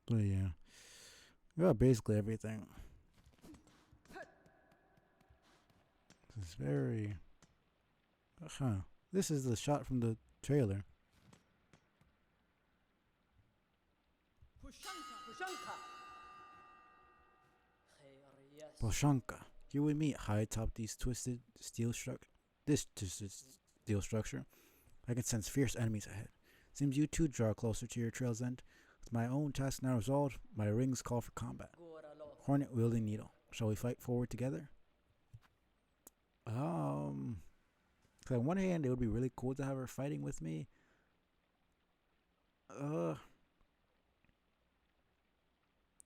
But yeah. We got basically everything. This is very... Huh. This is the shot from the trailer. Boshanka. Here we meet high atop these twisted steel structure. This twisted steel structure. I can sense fierce enemies ahead. Seems you too draw closer to your trail's end. With my own task now resolved, my rings call for combat. Hornet wielding needle. Shall we fight forward together? Cause on one hand, it would be really cool to have her fighting with me.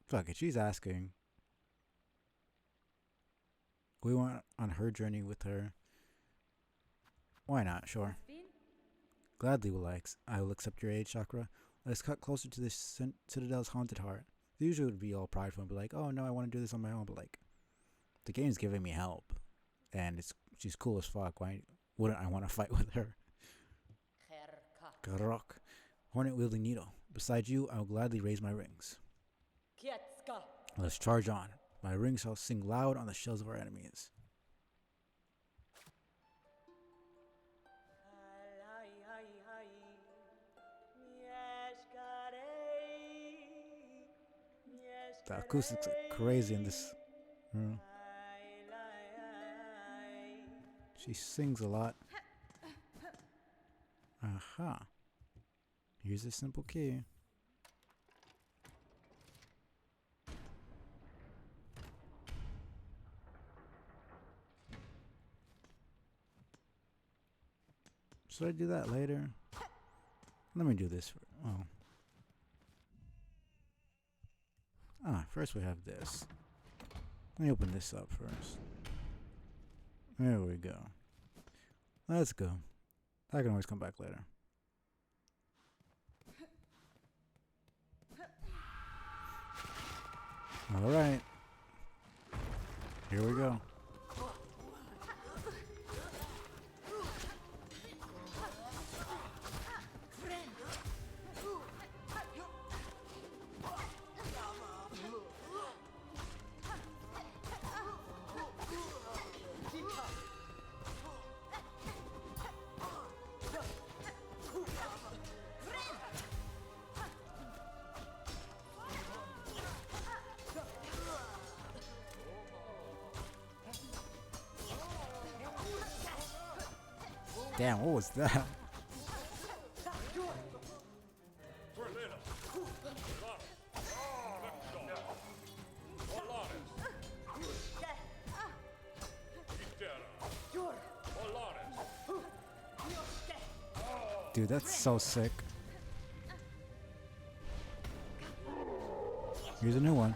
Fuck it, she's asking. We went on her journey with her. Why not? Sure. Gladly I will accept your aid, Chakra. Let's cut closer to this Citadel's haunted heart. Usually it would be all prideful and be like, oh no, I want to do this on my own, but like, the game's giving me help. And she's cool as fuck. Why wouldn't I want to fight with her? Garok. Hornet wielding needle. Beside you, I will gladly raise my rings. Let's charge on. My rings shall sing loud on the shells of our enemies. The acoustics are crazy in this room. She sings a lot. Aha. Here's a simple key. Should I do that later? Let me do this. First we have this. Let me open this up first. There we go. Let's go. I can always come back later. Alright. Here we go. Damn, what was that? Dude, that's so sick. Here's a new one.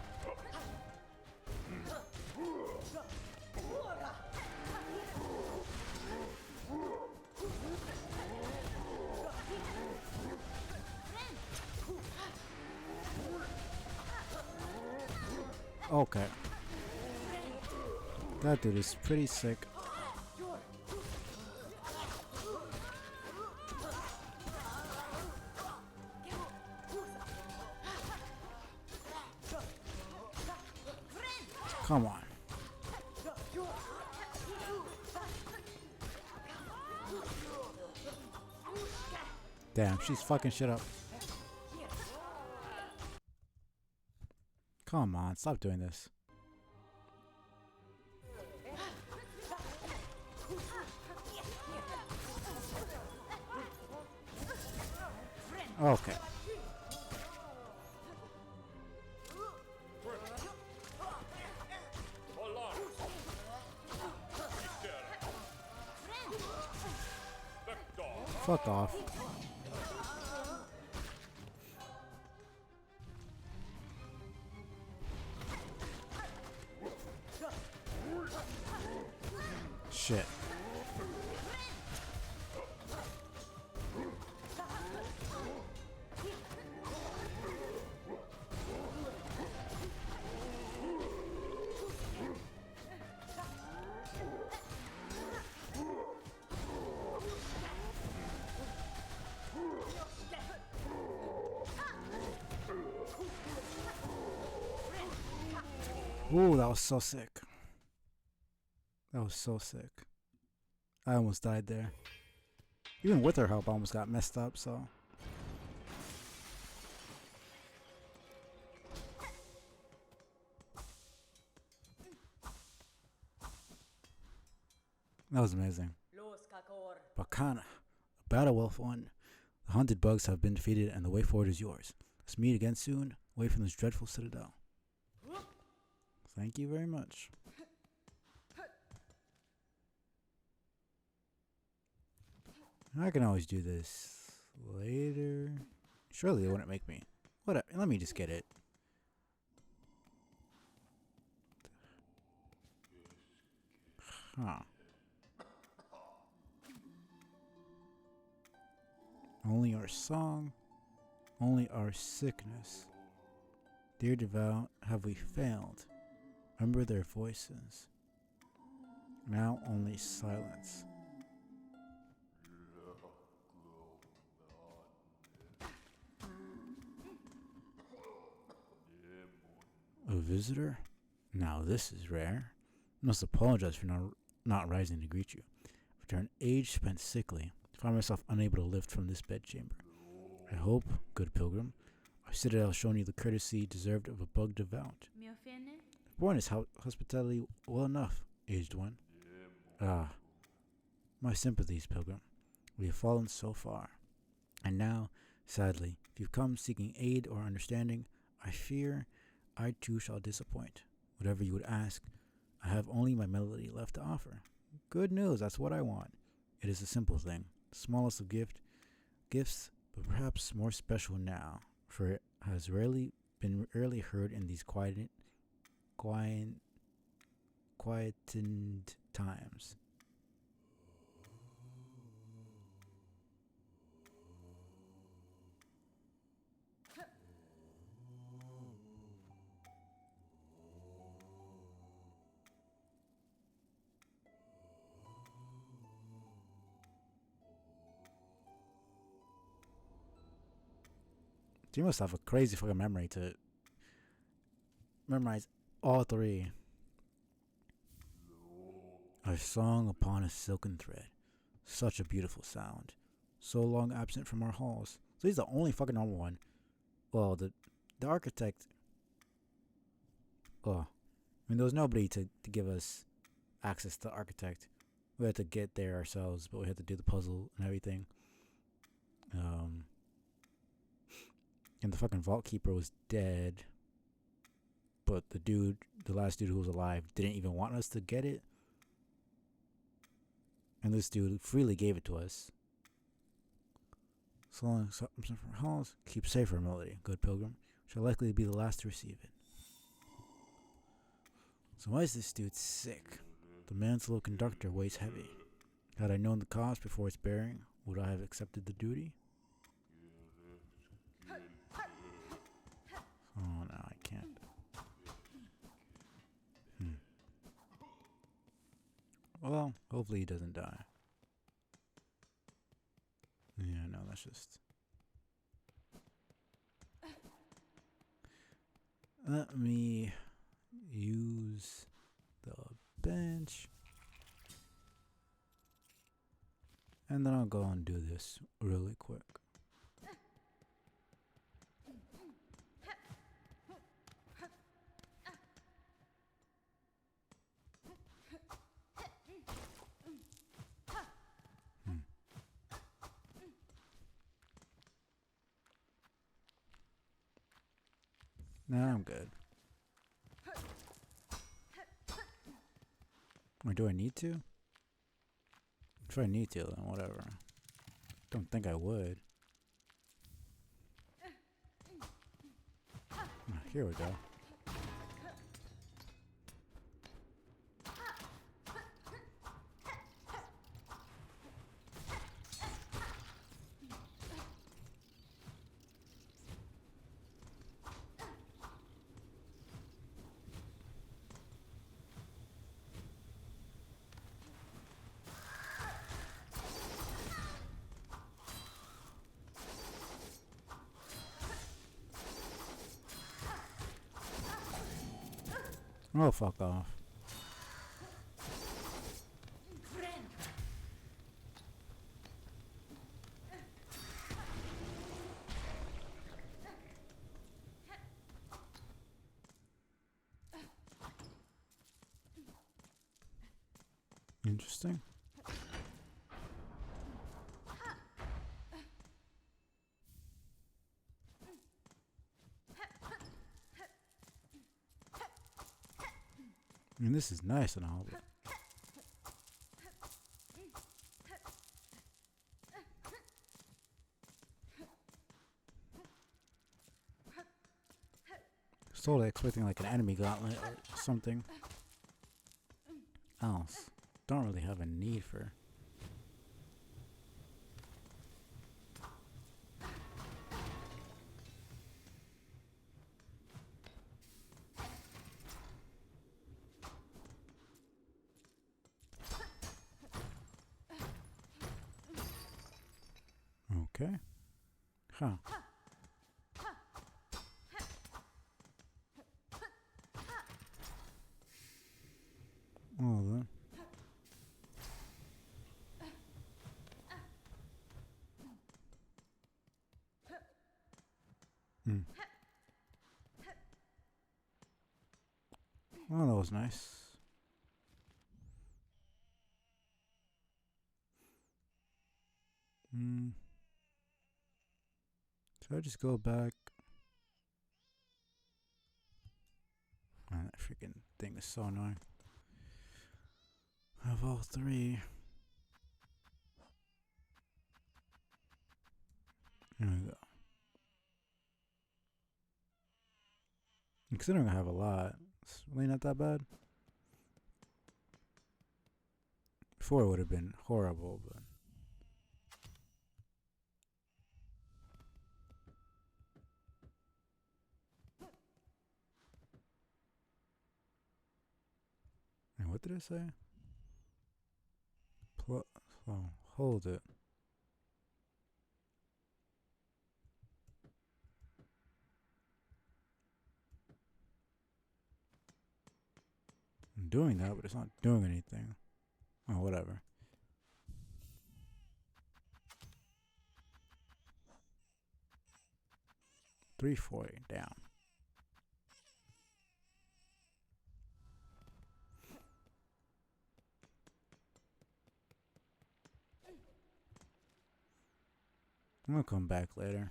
Okay. That dude is pretty sick. Come on. Damn, she's fucking shit up. Come on, stop doing this. Okay. Fuck off. Shit. Ooh, that was so sick. That was so sick. I almost died there. Even with her help, I almost got messed up, so. That was amazing. Bacana. A battle well won. The haunted bugs have been defeated and the way forward is yours. Let's meet again soon, away from this dreadful citadel. Thank you very much. I can always do this later. Surely they wouldn't make me. Whatever. Let me just get it. Huh. Only our song, only our sickness. Dear devout, have we failed? Remember their voices. Now only silence. A visitor? Now this is rare. Must apologize for not rising to greet you. Return age spent sickly. Find myself unable to lift from this bedchamber. I hope, good pilgrim, our citadel has shown you the courtesy deserved of a bug devout. Born is hospitality well enough, aged one. Ah, my sympathies, pilgrim. We have fallen so far. And now, sadly, if you've come seeking aid or understanding, I fear I too shall disappoint. Whatever you would ask, I have only my melody left to offer. Good news, that's what I want. It is a simple thing, the smallest of gifts, but perhaps more special now, for it has been rarely heard in these quietened times. You must have a crazy fucking memory to memorize all three. A song upon a silken thread. Such a beautiful sound. So long absent from our halls. So he's the only fucking normal one. Well, the architect. Well, I mean, there was nobody to give us access to the architect. We had to get there ourselves, but we had to do the puzzle and everything. And the fucking vault keeper was dead. But the last dude who was alive, didn't even want us to get it. And this dude freely gave it to us. So long as something from halls, keep safe for melody, good pilgrim. Shall likely be the last to receive it. So why is this dude sick? The man's little conductor weighs heavy. Had I known the cause before its bearing, would I have accepted the duty? Oh no, I can't. Well, hopefully he doesn't die. Yeah, no, that's just... Let me use the bench. And then I'll go and do this really quick. Nah, I'm good. Or do I need to? If I need to, then whatever. Don't think I would. Here we go. Oh, fuck off. Interesting. I mean, this is nice and all, but totally expecting like an enemy gauntlet or something else. Don't really have a need for. Okay. Huh. Well then. Well, that was nice. Should I just go back? Oh, that freaking thing is so annoying. I have all three. There we go. Considering I have a lot, it's really not that bad. Before it would have been horrible, but. And what did I say? Oh, hold it. I'm doing that, but it's not doing anything. Oh, whatever. $340 down. I'm gonna come back later.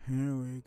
Here we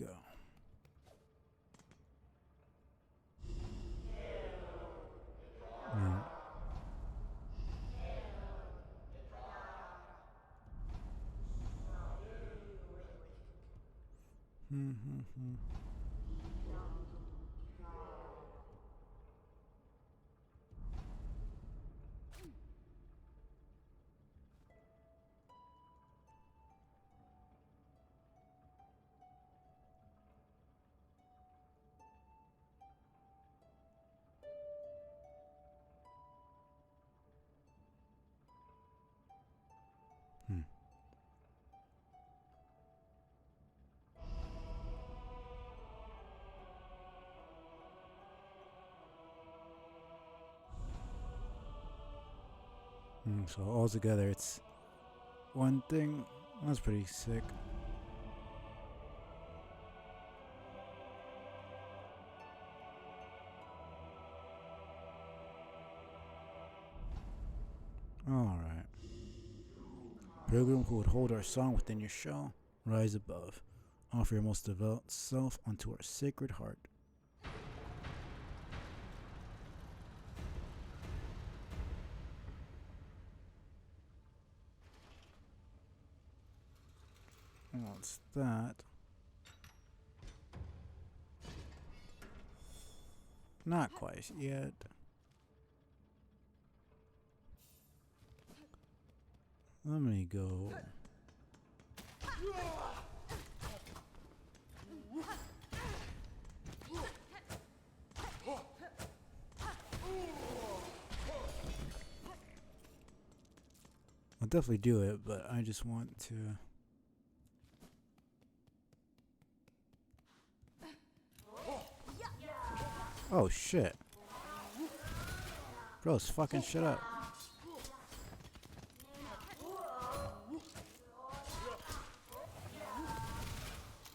So altogether, it's one thing. That's pretty sick. Alright. Pilgrim who would hold our song within your shell, rise above. Offer your most devout self unto our sacred heart. What's that? Not quite yet. Let me go. I'll definitely do it, but I just want to. Oh shit. Gross, fucking shit up.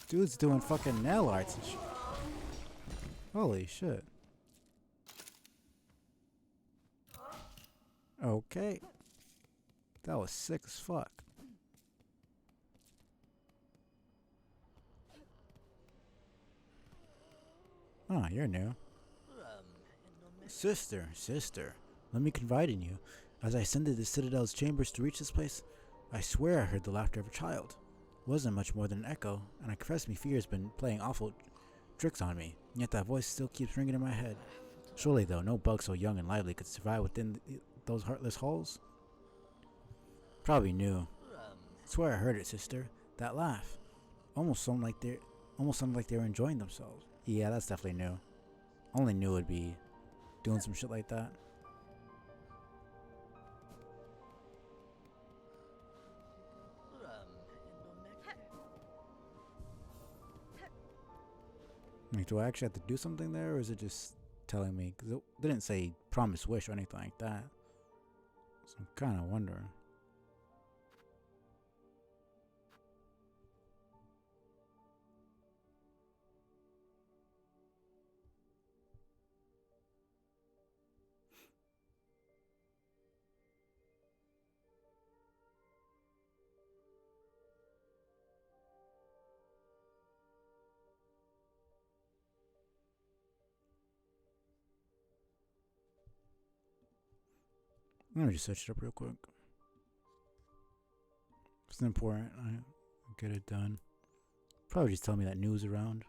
Dude's doing fucking nail arts and shit. Holy shit. Okay. That was sick as fuck. Oh, you're new. Sister, let me confide in you. As I ascended the Citadel's chambers to reach this place, I swear I heard the laughter of a child. It wasn't much more than an echo, and I confess me fear has been playing awful tricks on me, yet that voice still keeps ringing in my head. Surely, though, no bug so young and lively could survive within those heartless halls? Probably new. Swear I heard it, sister. That laugh. Almost sounded like they were enjoying themselves. Yeah, that's definitely new. Only knew would be doing some shit like that. Like, do I actually have to do something there, or is it just telling me? Because it didn't say promise wish or anything like that. So I'm kind of wondering. Let me just search it up real quick. If it's important, I get it done. Probably just tell me that news around.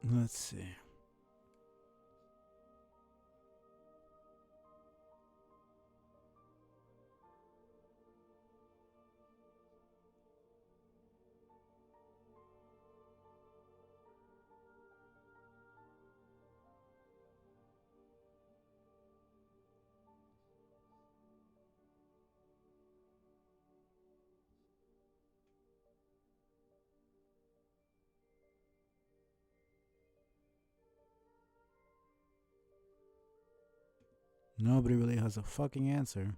Let's see. Nobody really has a fucking answer.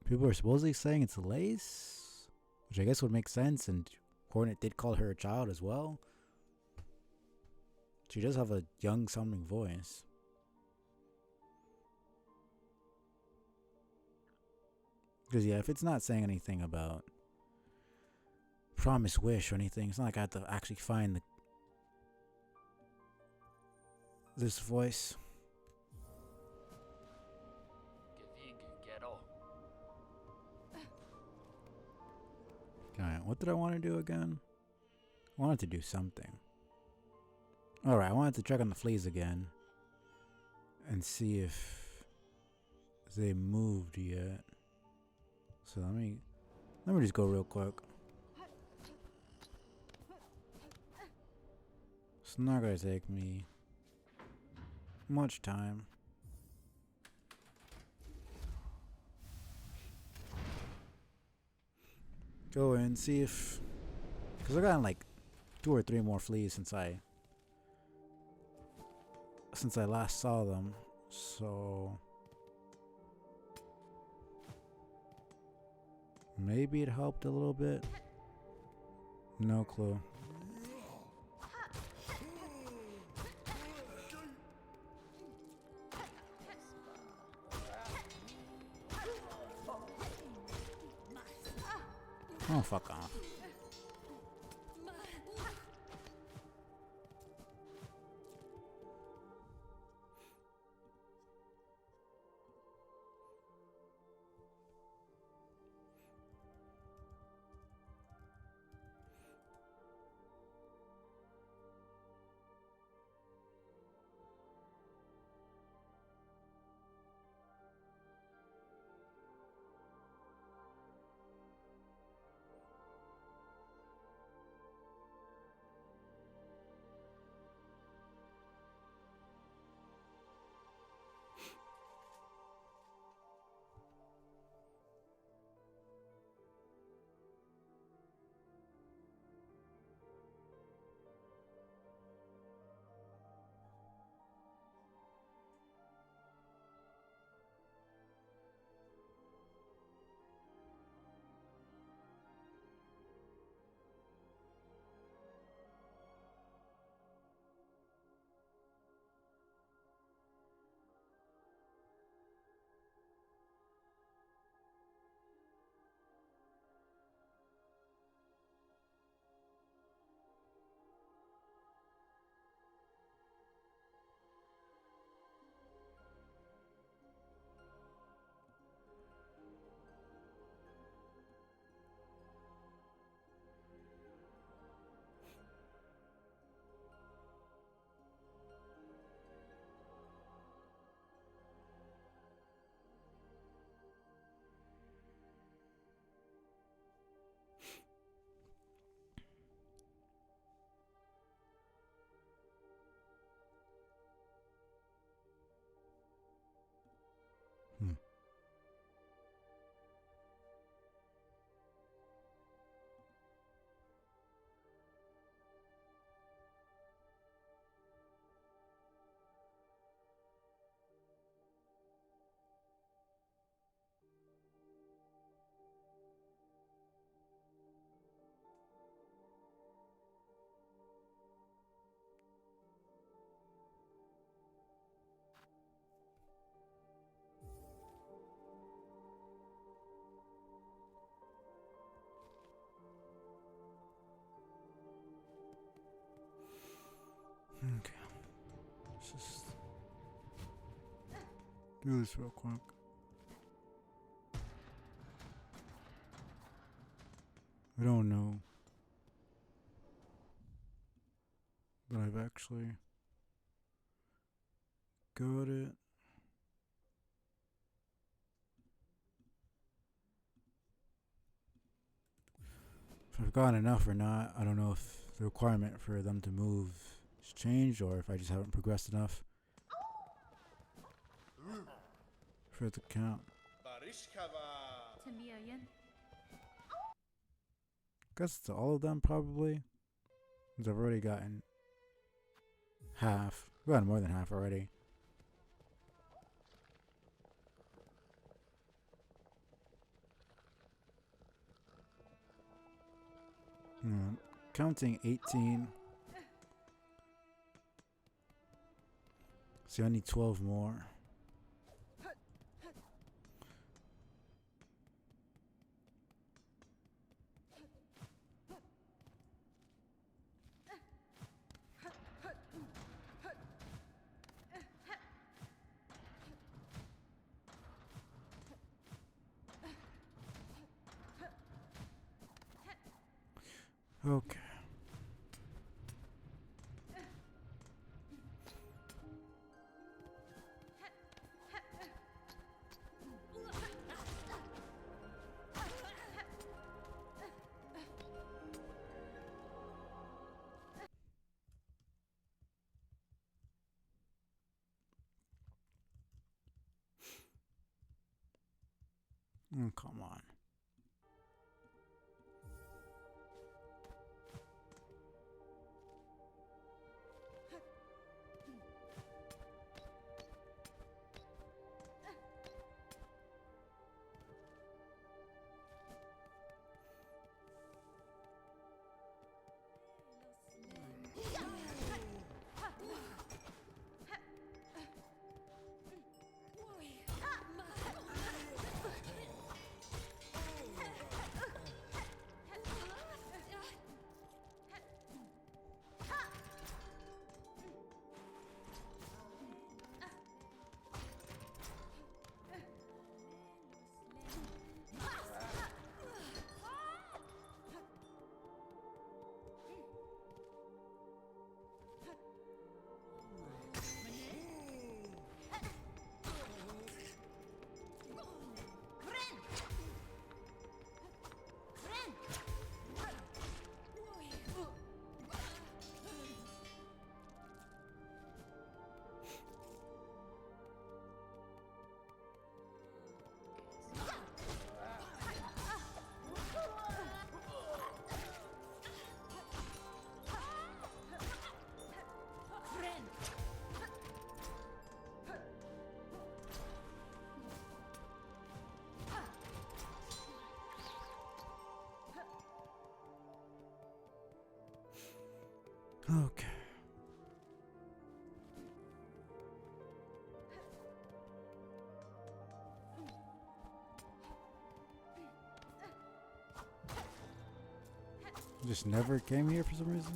People are supposedly saying it's Lace, which I guess would make sense, and Hornet did call her a child as well. She does have a young sounding voice. Because yeah, if it's not saying anything about Promise Wish or anything, it's not like I have to actually find this voice. Alright, what did I want to do again? I wanted to do something. Alright, I wanted to check on the fleas again and see if they moved yet. So let me just go real quick. It's not gonna take me much time. Go in, see if, because I got like 2 or 3 more fleas since I last saw them. So maybe it helped a little bit. No clue. Oh, fuck off. Okay. Let's just do this real quick. I don't know, but I've actually got it. If I've gotten enough or not, I don't know if the requirement for them to move has changed or if I just haven't progressed enough for it to count. Guess it's all of them probably, because I've already gotten half. I've gotten more than half already. Counting 18. So I need 12 more. Okay. Come on. Okay. Just never came here for some reason.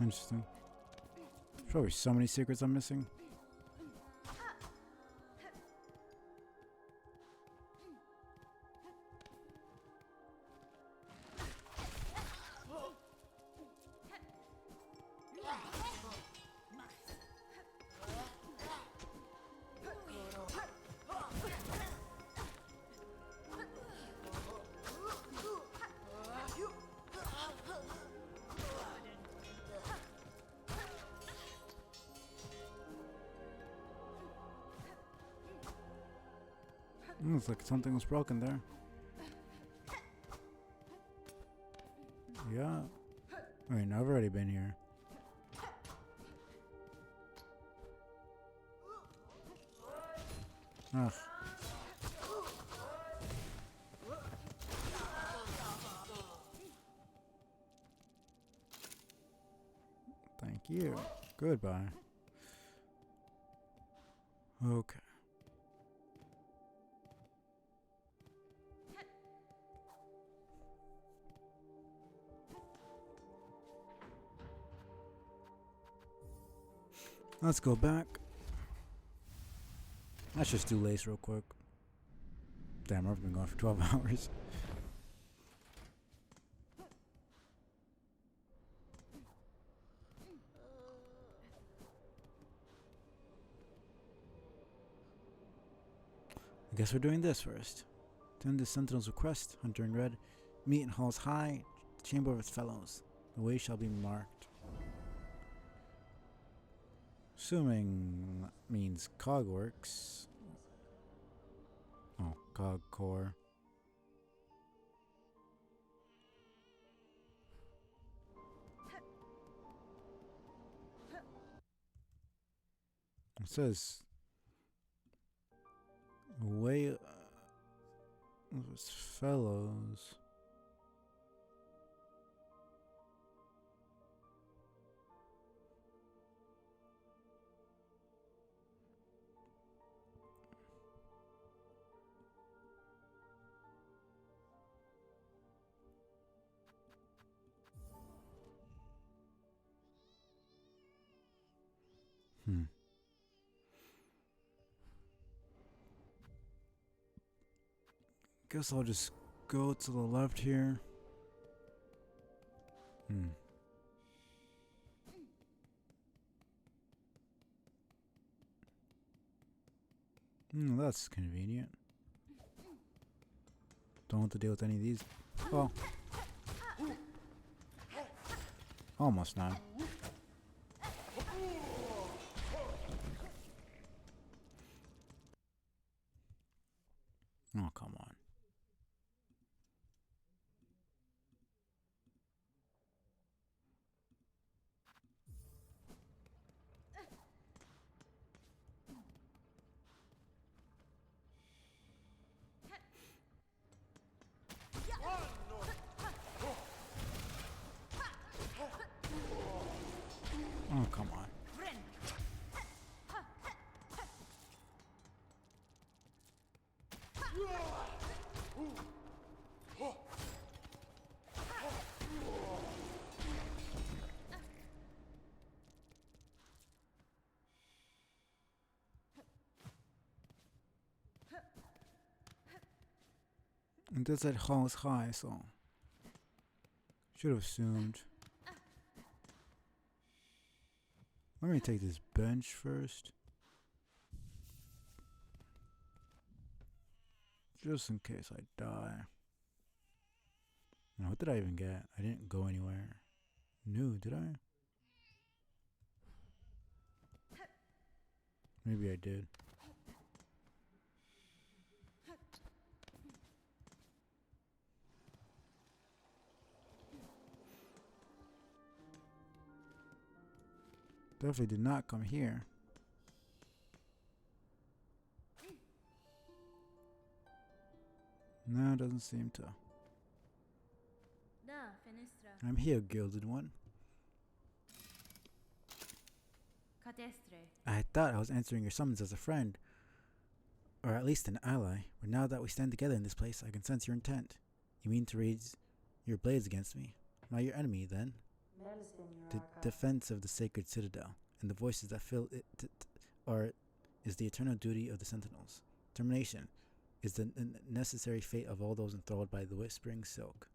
Interesting. There's probably so many secrets I'm missing. Looks like something was broken there. Yeah. Wait, no, I've already been here. Ugh. Thank you. Goodbye. Okay. Let's go back. Let's just do lace real quick. Damn, I've been going for 12 hours. I guess we're doing this first. Attend the Sentinel's request, Hunter in Red. Meet in Hall's High, chamber of its fellows. The way shall be marked. Assuming that means Cogworks. Oh, Cog Core. It says way of his fellows. Guess I'll just go to the left here. That's convenient. Don't have to deal with any of these. Well, almost not. Oh, come on. Oh, come on. And that's at Hall's High, so should have assumed. Let me take this bench first. Just in case I die. Now, what did I even get? I didn't go anywhere. No, did I? Maybe I did. Definitely did not come here. No, it doesn't seem to. I'm here, Gilded One. I thought I was answering your summons as a friend, or at least an ally, but now that we stand together in this place, I can sense your intent. You mean to raise your blades against me? Am I your enemy, then? The defense of the sacred citadel, and the voices that fill it is the eternal duty of the sentinels. Termination is the necessary fate of all those enthralled by the whispering silk.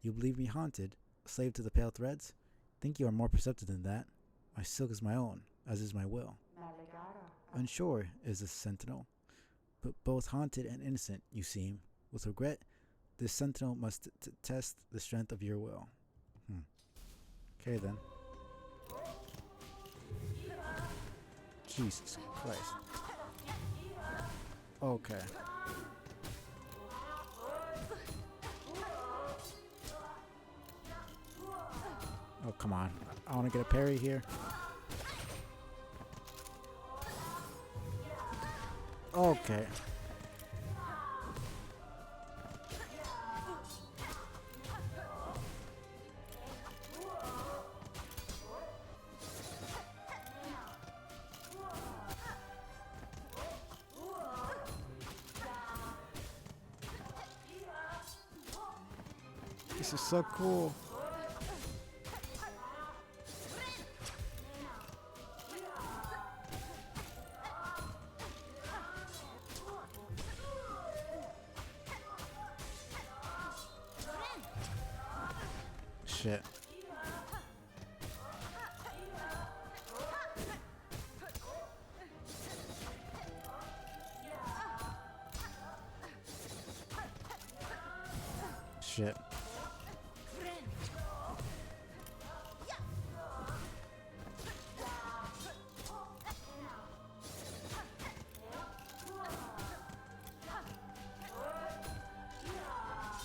You believe me haunted, a slave to the pale threads? Think you are more perceptive than that? My silk is my own, as is my will. Unsure is the sentinel, but both haunted and innocent, you seem. With regret, this sentinel must test the strength of your will. Okay then. Jesus Christ. Okay. Oh, come on. I want to get a parry here. Okay. This is so cool. Shit. Shit.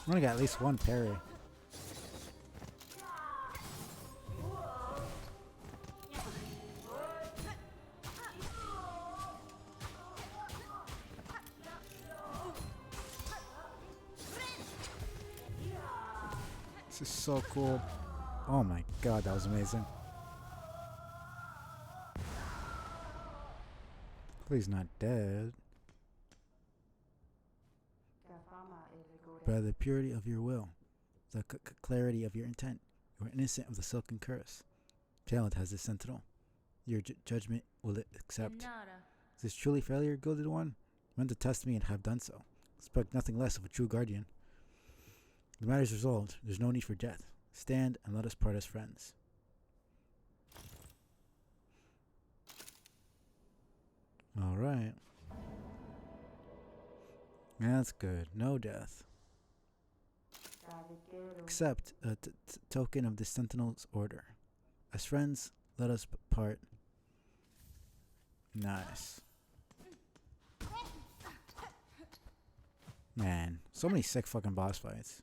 I'm gonna get at least one parry. This is so cool. Oh my god, that was amazing. He's not dead. By the purity of your will, the clarity of your intent, you are innocent of the silken curse. Talent has this sentinel. Your judgment will it accept. Is this truly failure, gilded one? You meant to test me and have done so. Expect nothing less of a true guardian. The matter is resolved. There's no need for death. Stand and let us part as friends. Alright. That's good. No death. Accept a token of the Sentinel's order. As friends, let us part. Nice. Man, so many sick fucking boss fights.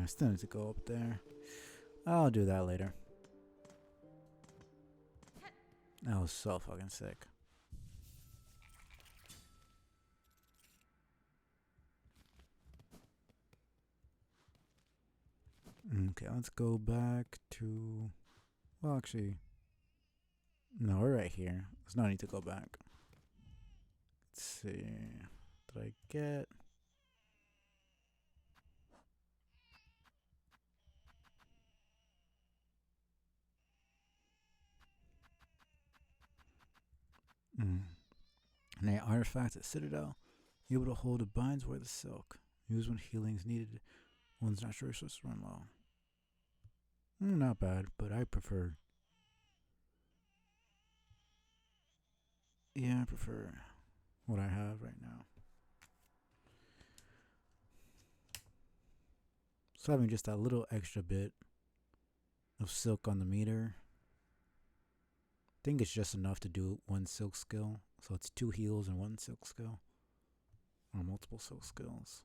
I still need to go up there. I'll do that later. That was so fucking sick. Okay, let's go back to... Well, actually... No, we're right here. There's no need to go back. Let's see... Did I get... An artifact at Citadel. Able to hold a binds worth of silk. Use when healing is needed. One's natural resources run low. Not bad, but I prefer... Yeah, I prefer what I have right now. So having just that little extra bit of silk on the meter, I think it's just enough to do one silk skill. So it's 2 heals and 1 silk skill. Or multiple silk skills.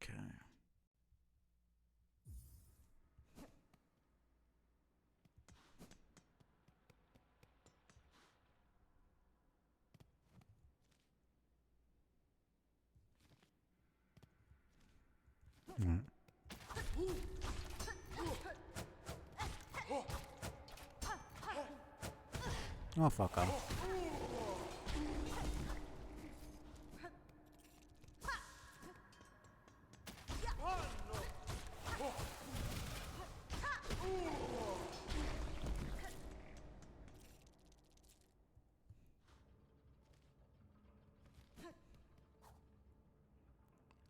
Okay. Alright. Oh, fuck off.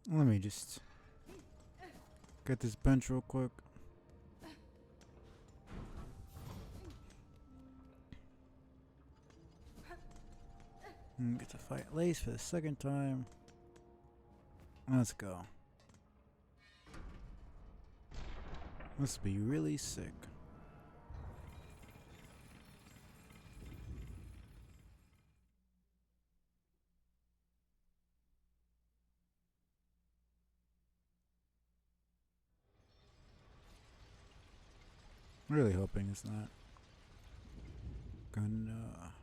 Let me just get this bench real quick. And get to fight Lace for the second time. Let's go. Must be really sick. Really hoping it's not gonna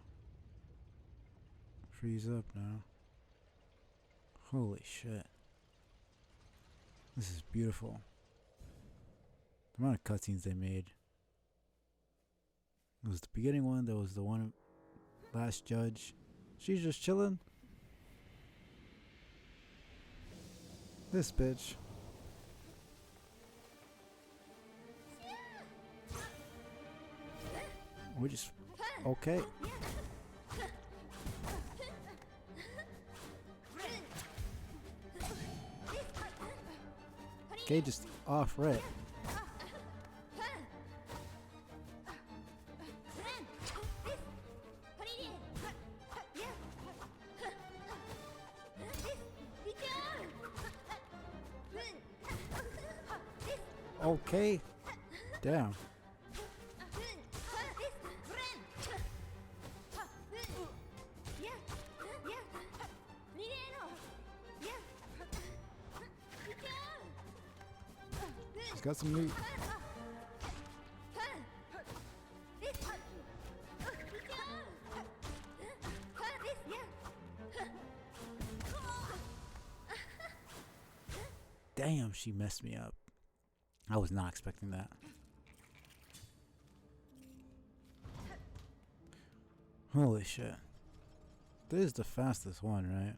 freeze up now. Holy shit. This is beautiful. The amount of cutscenes they made. It was the beginning one, there was the one last judge. She's just chilling. This bitch. We just... Okay. Okay, just off red. Okay. Damn. She's got some meat. Damn, she messed me up. I was not expecting that. Holy shit. This is the fastest one, right?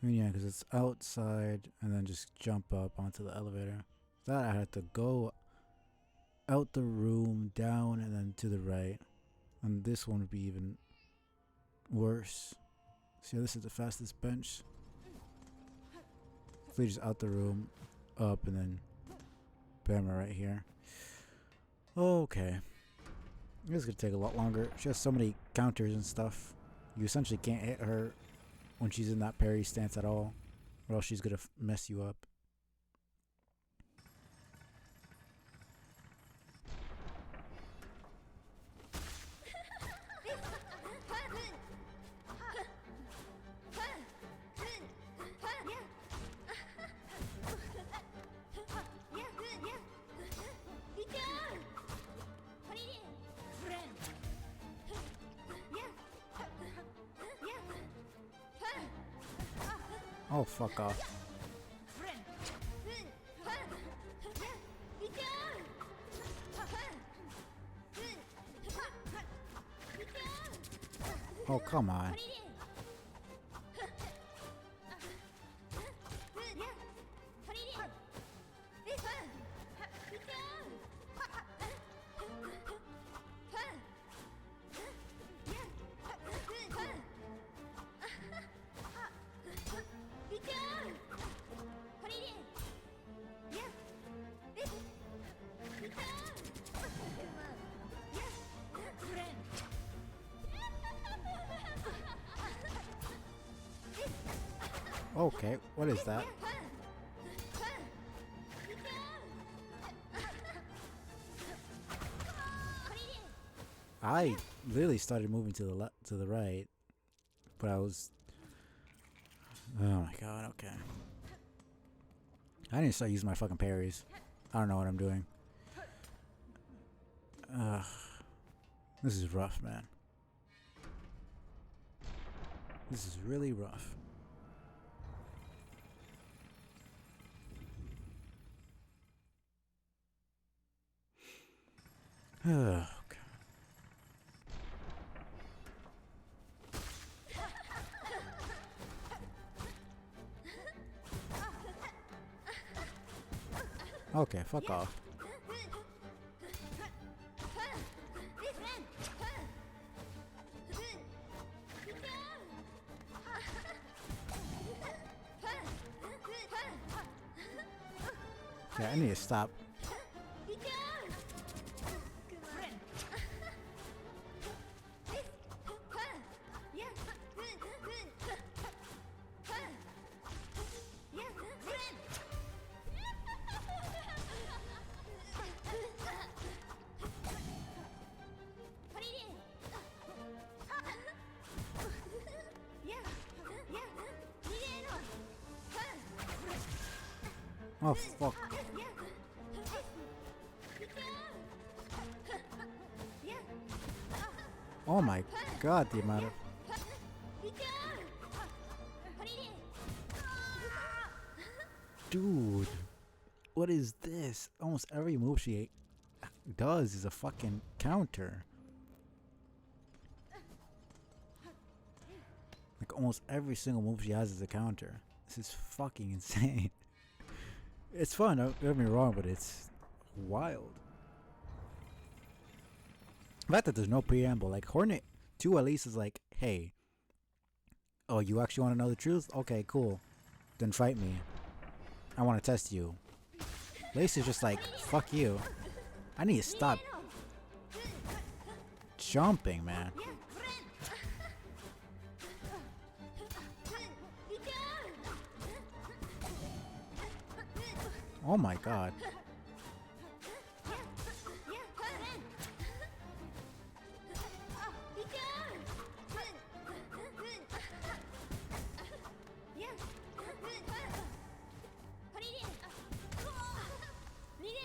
I mean, yeah, because it's outside and then just jump up onto the elevator. That I had to go out the room, down, and then to the right. And this one would be even worse. See, this is the fastest bench. So just out the room, up, and then bam, right here. Okay. This is gonna take a lot longer. She has so many counters and stuff. You essentially can't hit her when she's in that parry stance at all, or else she's gonna mess you up. Oh, fuck off. Oh, come on. Okay, what is that? I literally started moving to the left, to the right, but I was. Oh my god! Okay. I need to start using my fucking parries. I don't know what I'm doing. This is rough, man. This is really rough. Okay. Okay, fuck off. Yeah, I need to stop. Oh, fuck. Oh my god, the amount of... Dude, what is this? Almost every move she does is a fucking counter. Like almost every single move she has is a counter. This is fucking insane. It's fun, don't get me wrong, but it's wild. The fact that there's no preamble, like Hornet 2 at least is like, hey, oh, you actually want to know the truth? Okay, cool. Then fight me. I want to test you. Lace is just like, fuck you. I need to stop jumping, man. Oh my god.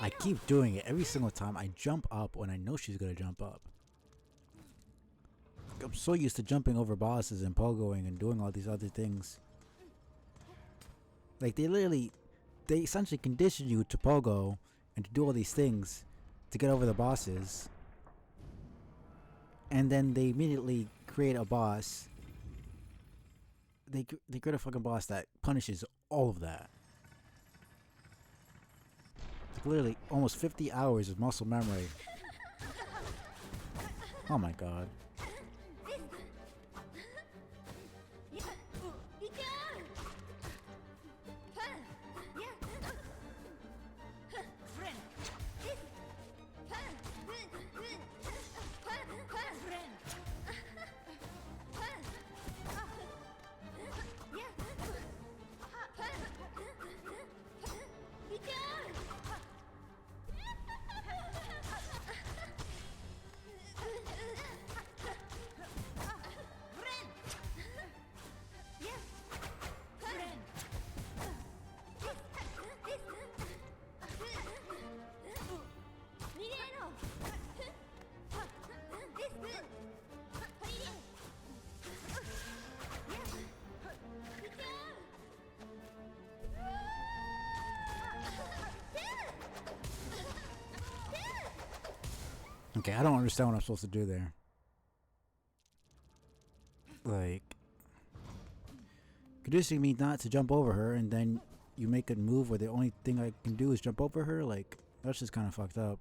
I keep doing it every single time I jump up when I know she's gonna jump up. I'm so used to jumping over bosses and pogoing and doing all these other things. Like they essentially condition you to pogo and to do all these things to get over the bosses. And then they immediately create a boss. They create a fucking boss that punishes all of that. Like literally almost 50 hours of muscle memory. Oh my god. Okay, I don't understand what I'm supposed to do there. Like, conditioning me not to jump over her, and then you make a move where the only thing I can do is jump over her? Like, that's just kind of fucked up.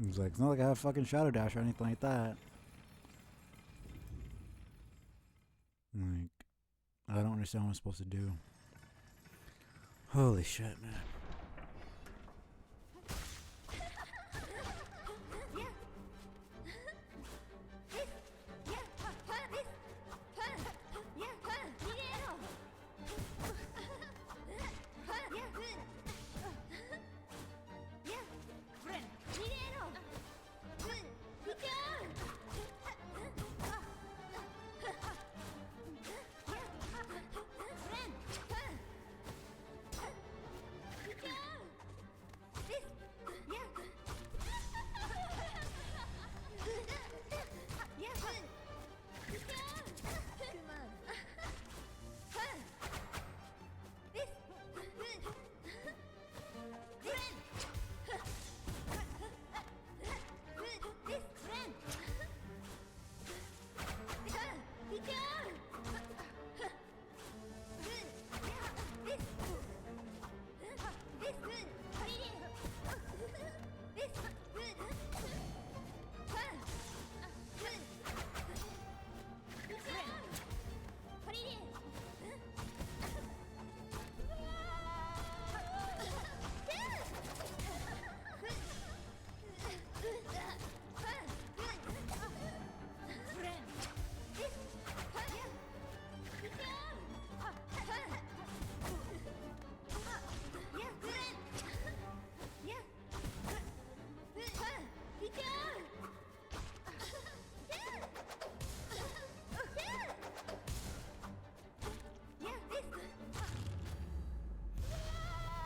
It's like, it's not like I have fucking Shadow Dash or anything like that. Like, I don't understand what I'm supposed to do. Holy shit, man.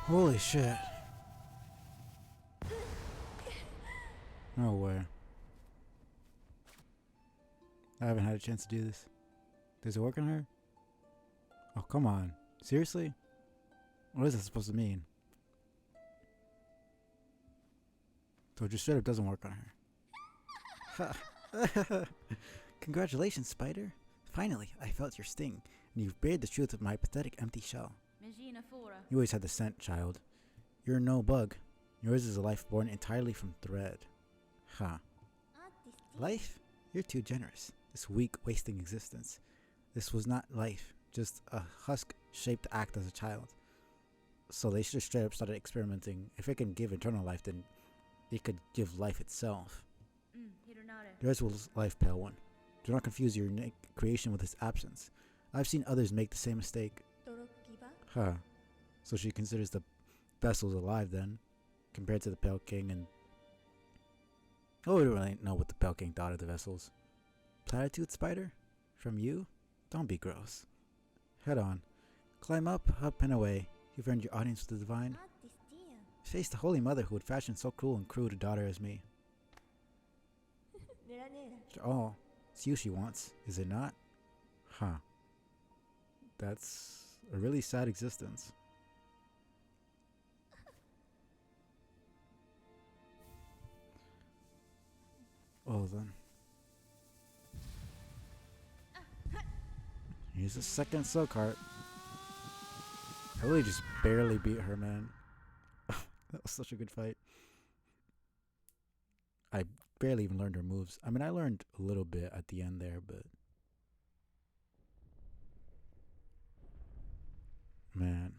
Holy shit. No way. I haven't had a chance to do this. Does it work on her? Oh, come on. Seriously? What is this supposed to mean? So it just straight up doesn't work on her. Congratulations, Spider. Finally, I felt your sting, and you've bared the truth of my pathetic empty shell. You always had the scent, child. You're no bug. Yours is a life born entirely from thread. Huh. Life? You're too generous. This weak, wasting existence. This was not life, just a husk-shaped act as a child. So they should have straight up started experimenting. If it can give eternal life, then it could give life itself. Yours was life, Pale One. Do not confuse your unique creation with its absence. I've seen others make the same mistake. Huh. So she considers the vessels alive then, compared to the Pale King and... Oh, we don't really know what the Pale King thought of the vessels. Platitude spider? From you? Don't be gross. Head on. Climb up, up and away. You've earned your audience with the divine. Face the Holy Mother who would fashion so cruel and crude a daughter as me. After all, it's you she wants, is it not? Huh. That's a really sad existence. Well then. Here's the second silk heart. I really just barely beat her, man. That was such a good fight. I barely even learned her moves. I mean, I learned a little bit at the end there, but... Man.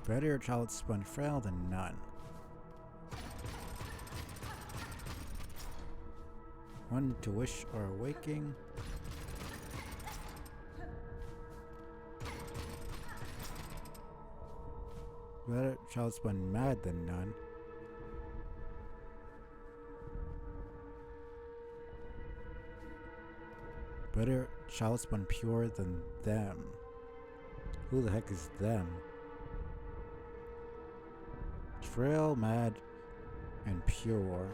Better a child spun frail than none. One to wish or awaking. Better child spun mad than none. Better child spun pure than them. Who the heck is them? Frail, mad, and pure.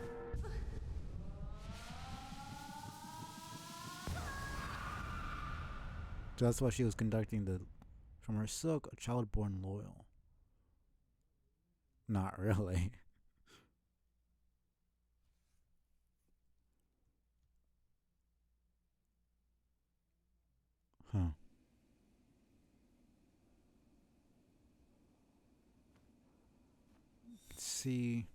So that's why she was conducting the... From her silk, a child born loyal. Not really. Huh. Let's see.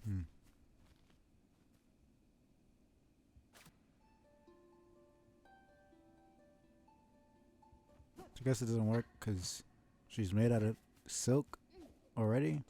Hmm. I guess it doesn't work because she's made out of silk already.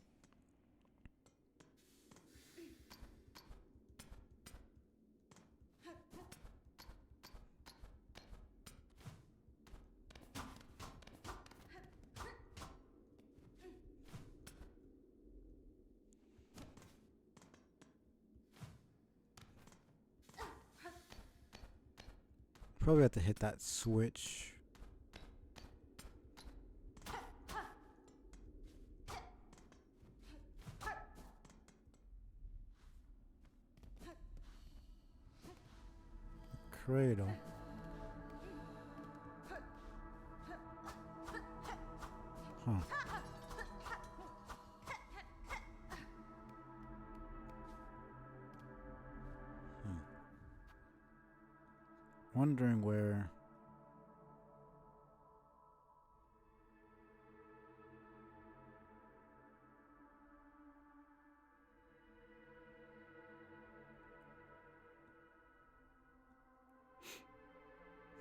Probably have to hit that switch. Cradle. Huh. Wondering where...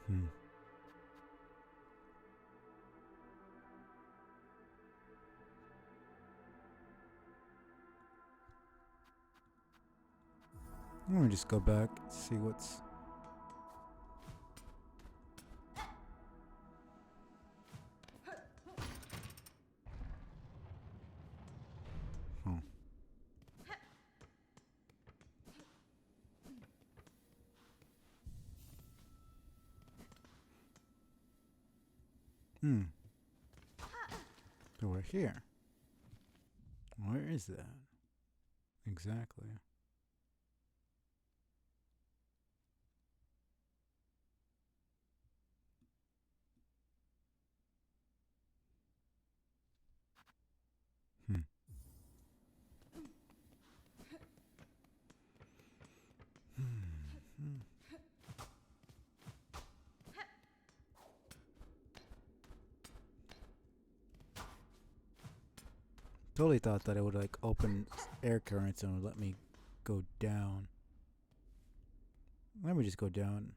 Hmm. Let me just go back, see what's... Huh. Hmm. So we're here. Where is that? Exactly. Hmm. Hmm. Totally thought that it would like open air currents and would let me go down. Let me just go down.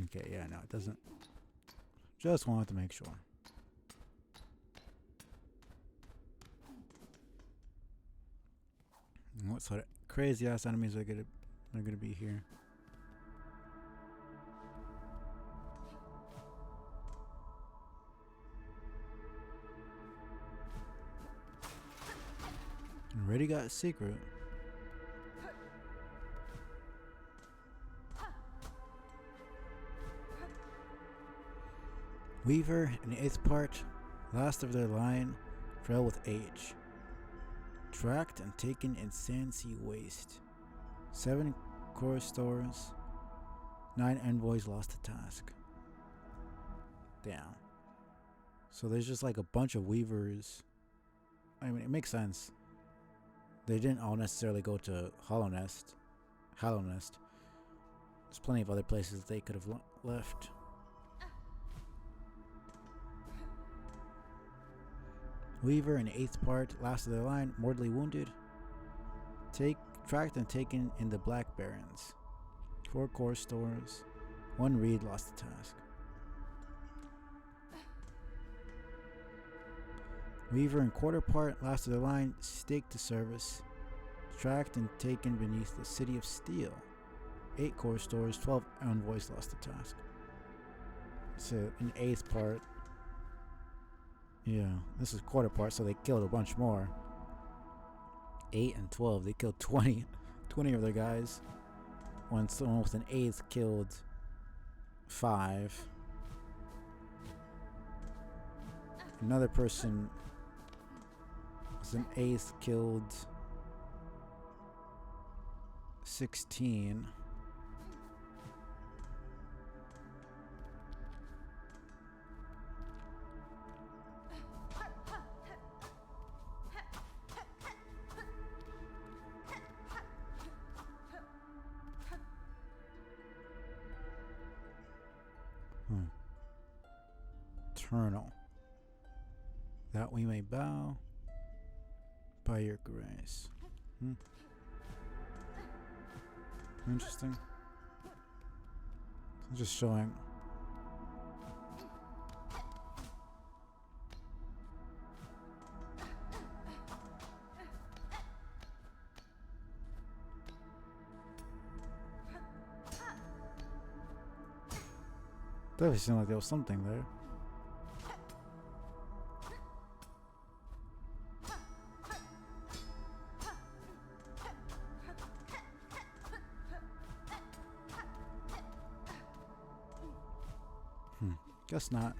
Okay, yeah, no, it doesn't. Just wanted to make sure. And what sort of crazy ass enemies are gonna be here? Already got a secret. Weaver in the 8th part, last of their line, fell with age. Tracked and taken in Sandsea Waste. 7 core stores, 9 envoys lost to task. Damn. So there's just like a bunch of weavers. I mean, it makes sense. They didn't all necessarily go to Hollow Nest. There's plenty of other places they could have left. Weaver in the 8th part, last of their line, mortally wounded. Tracked and taken in the Black Barrens. 4 core stores, 1 reed lost to task. Weaver in quarter part, last of their line, staked to service. Tracked and taken beneath the City of Steel. 8 core stores, 12 envoys lost to task. So in 8th part, yeah, this is quarter part, so they killed a bunch more. 8 and 12, they killed 20 of their guys. Someone with an 8th killed 5. Another person with an 8th killed 16. Eternal, that we may bow by your grace. Interesting. Just showing. Definitely seemed like there was something there. Guess not.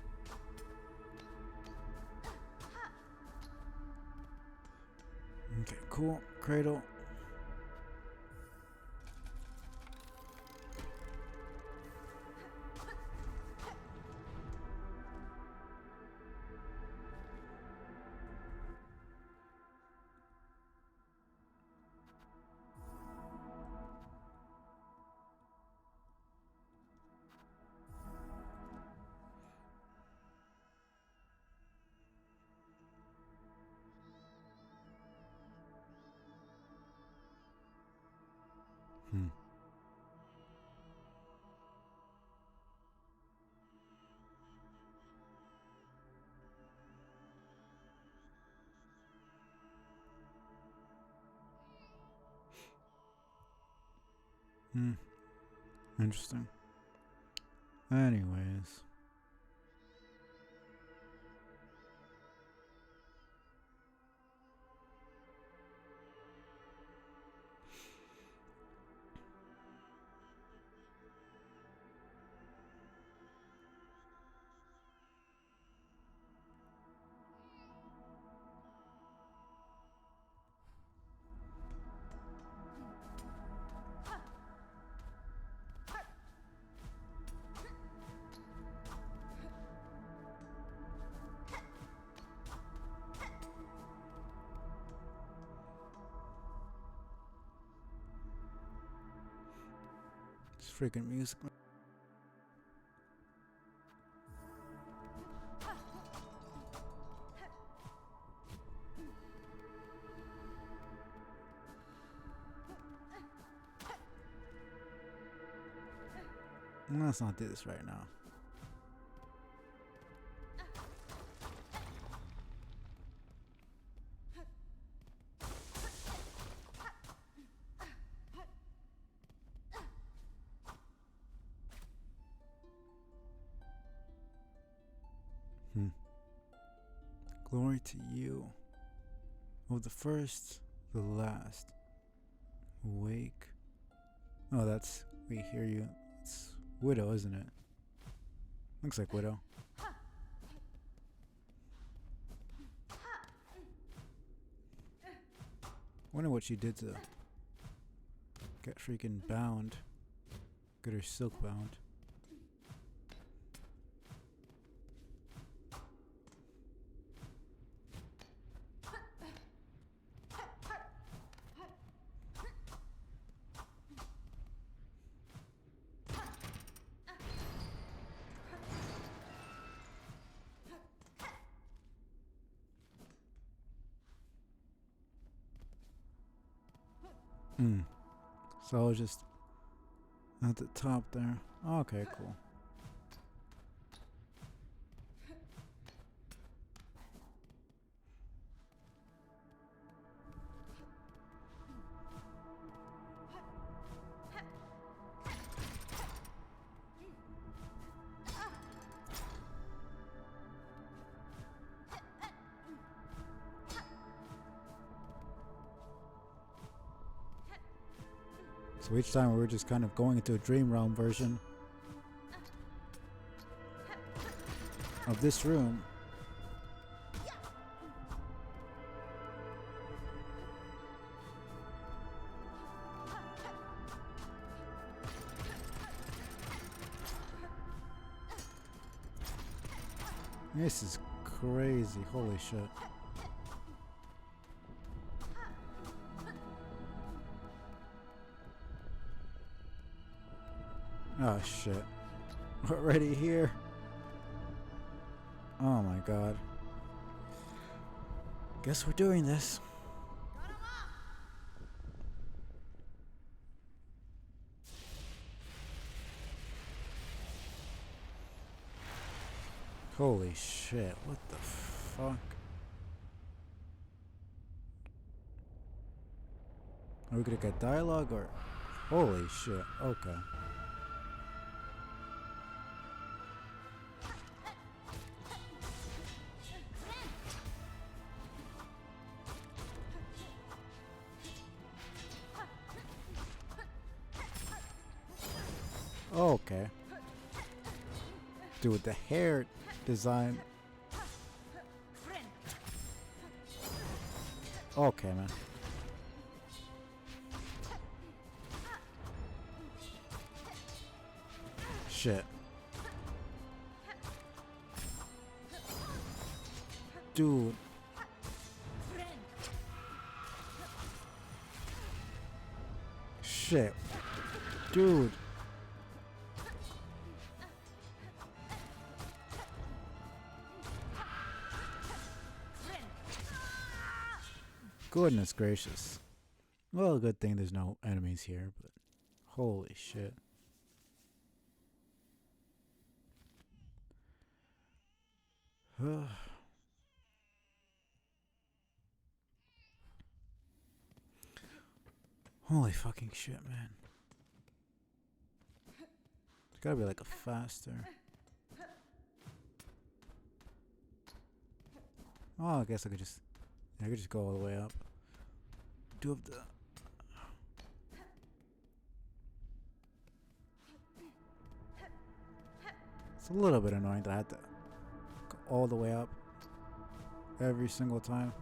Okay, cool. Cradle. Interesting. Anyways. It's freaking music. Let's not do this right now. Glory to you, of the first, the last. Awake. Oh, that's, we hear you. It's Widow, isn't it? Looks like Widow. Wonder what she did to get freaking bound. Get her silk bound. So I was just at the top there. Okay, cool. So each time we were just kind of going into a dream realm version of this room. This is crazy, holy shit. Oh shit. We're already here. Oh my god. Guess we're doing this. Holy shit, what the fuck? Are we gonna get dialogue or? Holy shit, okay. Okay. Dude, the hair design. Okay, man. Shit. Dude. Shit. Dude. Goodness gracious. Well, good thing there's no enemies here, but holy shit. Holy fucking shit, man. It's gotta be like a faster. Oh, I guess I could just go all the way up. Do have the. It's a little bit annoying that I had to go all the way up every single time.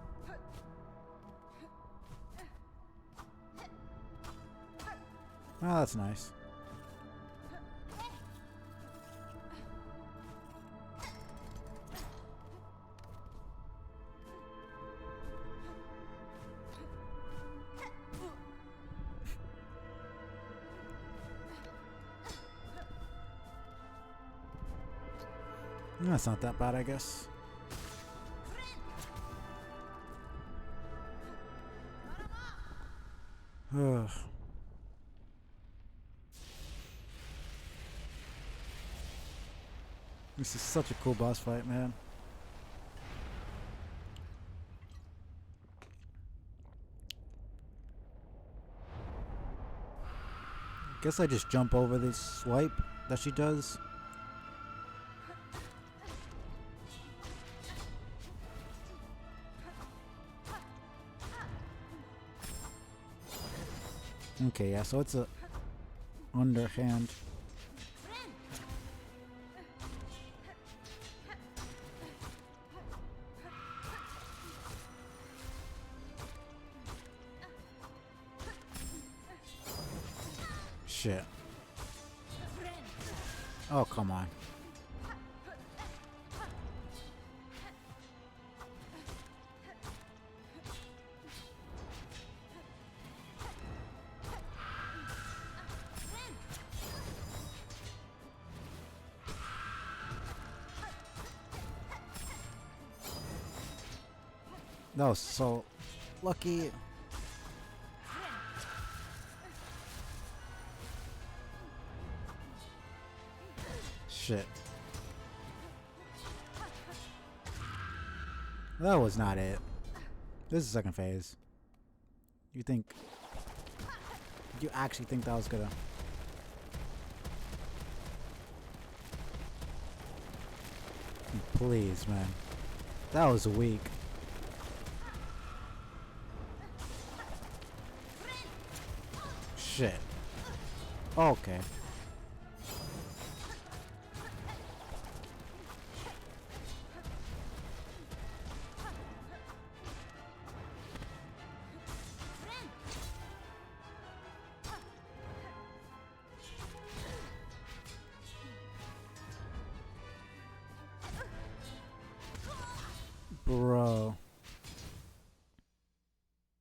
Oh, that's nice. That's not that bad, I guess. Ugh. This is such a cool boss fight, man. Guess I just jump over this swipe that she does. Okay, yeah, so it's a underhand. Shit. Oh, come on. That was so lucky. Shit. That was not it. This is the second phase. You think... You actually think that was gonna... Please, man. That was weak. Shit. Okay. Bro.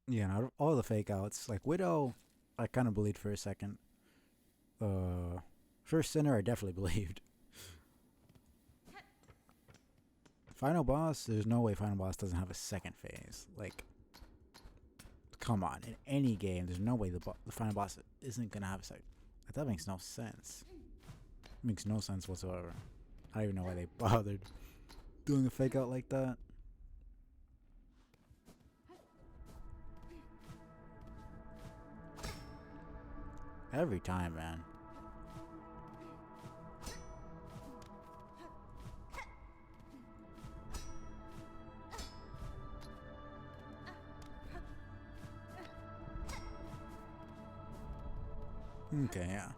Yeah, out of all the fake outs, like Widow, I kind of believed for a second. First Sinner, I definitely believed. Final boss, there's no way Final boss doesn't have a second phase. Like, come on, in any game, there's no way the final boss isn't gonna have a second. That makes no sense. It makes no sense whatsoever. I don't even know why they bothered doing a fake out like that. Every time, man. Okay, yeah.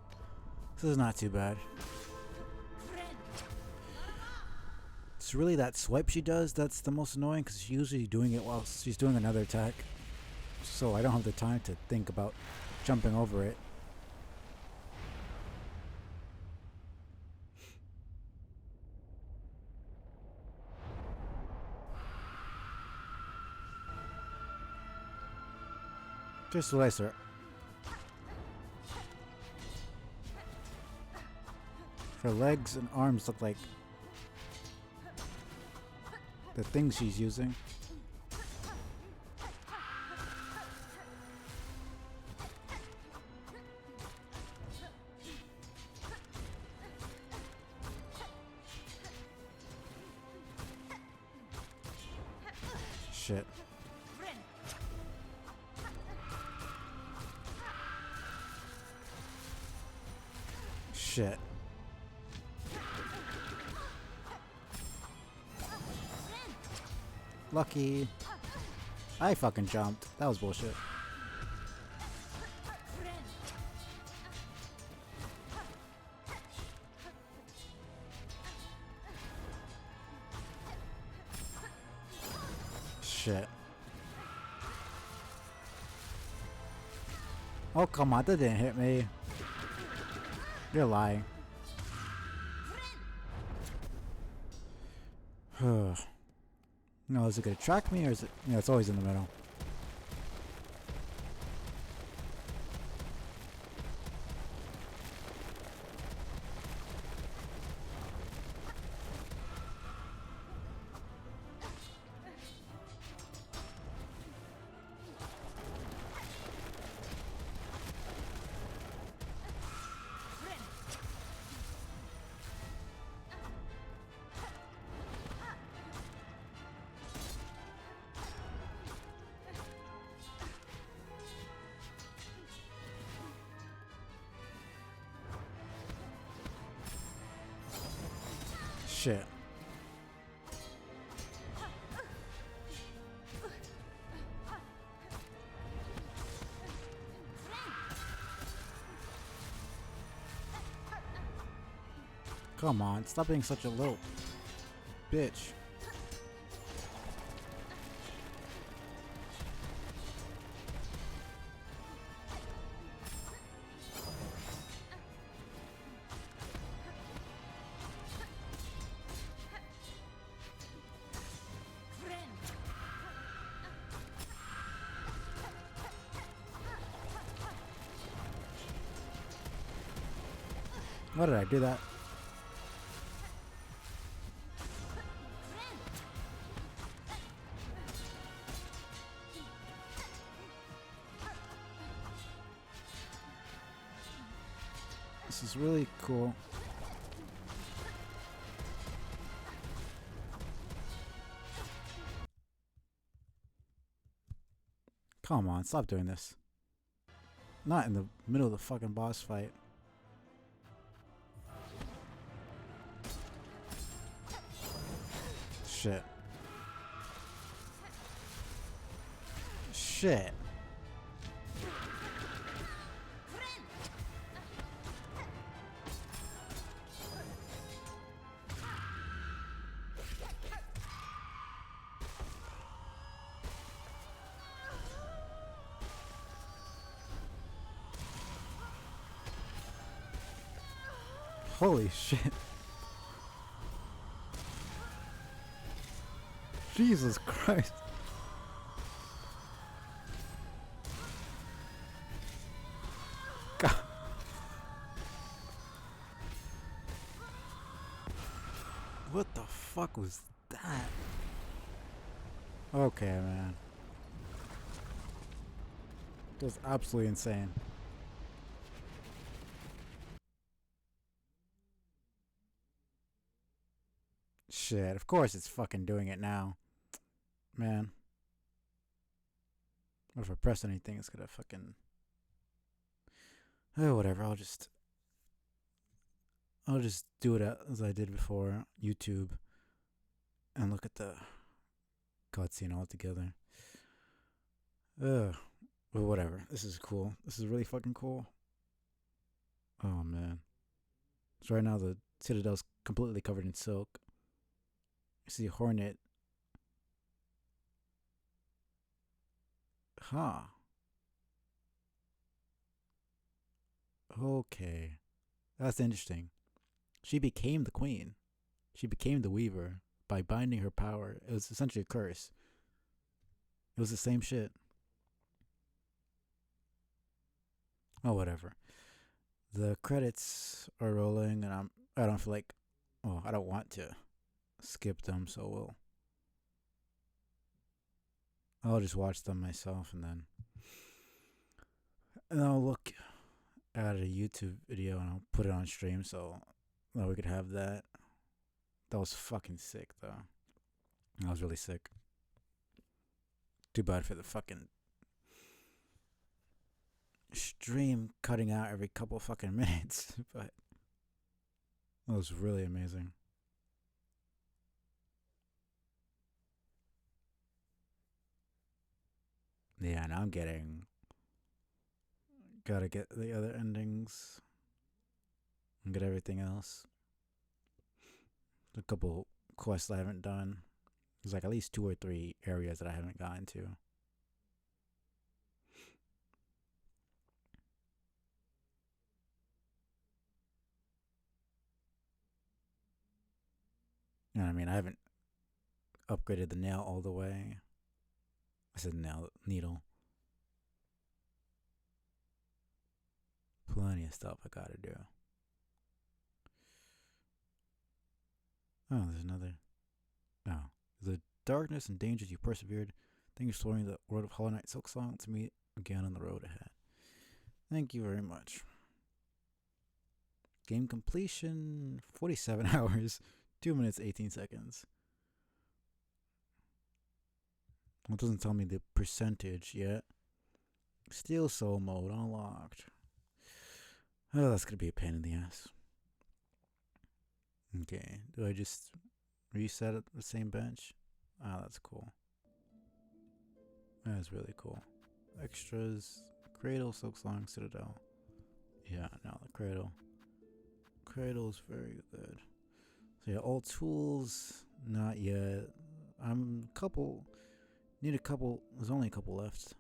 This is not too bad. It's really that swipe she does that's the most annoying, because she's usually doing it while she's doing another attack. So I don't have the time to think about jumping over it. Just slice her. Her legs and arms look like the things she's using. Shit. Shit. Lucky. I fucking jumped. That was bullshit. Shit. Oh, come on. That didn't hit me. You're lying. No, is it gonna track me or is it... Yeah, it's always in the middle. Shit. Come on, stop being such a little bitch. Why did I do that? This is really cool. Come on, stop doing this. Not in the middle of the fucking boss fight. Shit. Shit. Holy shit. Jesus Christ. God. What the fuck was that? Okay, man. That was absolutely insane. Shit, of course it's fucking doing it now. Man. If I press anything, it's gonna fucking... Oh, whatever, I'll just do it as I did before, YouTube, and look at the cutscene all together. Ugh. But whatever, this is cool. This is really fucking cool. Oh, man. So right now the Citadel's completely covered in silk. You see Hornet. Huh. Okay. That's interesting. She became the queen. She became the weaver by binding her power. It was essentially a curse. It was the same shit. Oh, whatever. The credits are rolling, and I don't feel like... Oh, I don't want to skip them, so I'll just watch them myself, and I'll look at a YouTube video and I'll put it on stream so that we could have that. That was fucking sick, though. I was really sick. Too bad for the fucking stream cutting out every couple fucking minutes, but that was really amazing. Yeah, now I'm gotta get the other endings and get everything else. A couple quests I haven't done. There's like at least 2 or 3 areas that I haven't gotten to. You know what I mean? I haven't upgraded the nail all the way. I said nail, needle. Plenty of stuff I gotta do. Oh, there's another. Oh. The darkness and dangers you persevered. Thank you for exploring the world of Hollow Knight Silksong to meet again on the road ahead. Thank you very much. Game completion 47 hours, 2 minutes, 18 seconds. It doesn't tell me the percentage yet. Steel Soul mode unlocked. Oh, that's gonna be a pain in the ass. Okay, do I just reset at the same bench? Ah, that's cool. That is really cool. Extras, Cradle, Silksong, Citadel. Yeah, no, the Cradle. Cradle is very good. So yeah, all tools, not yet. I'm a couple, need a couple, there's only a couple left.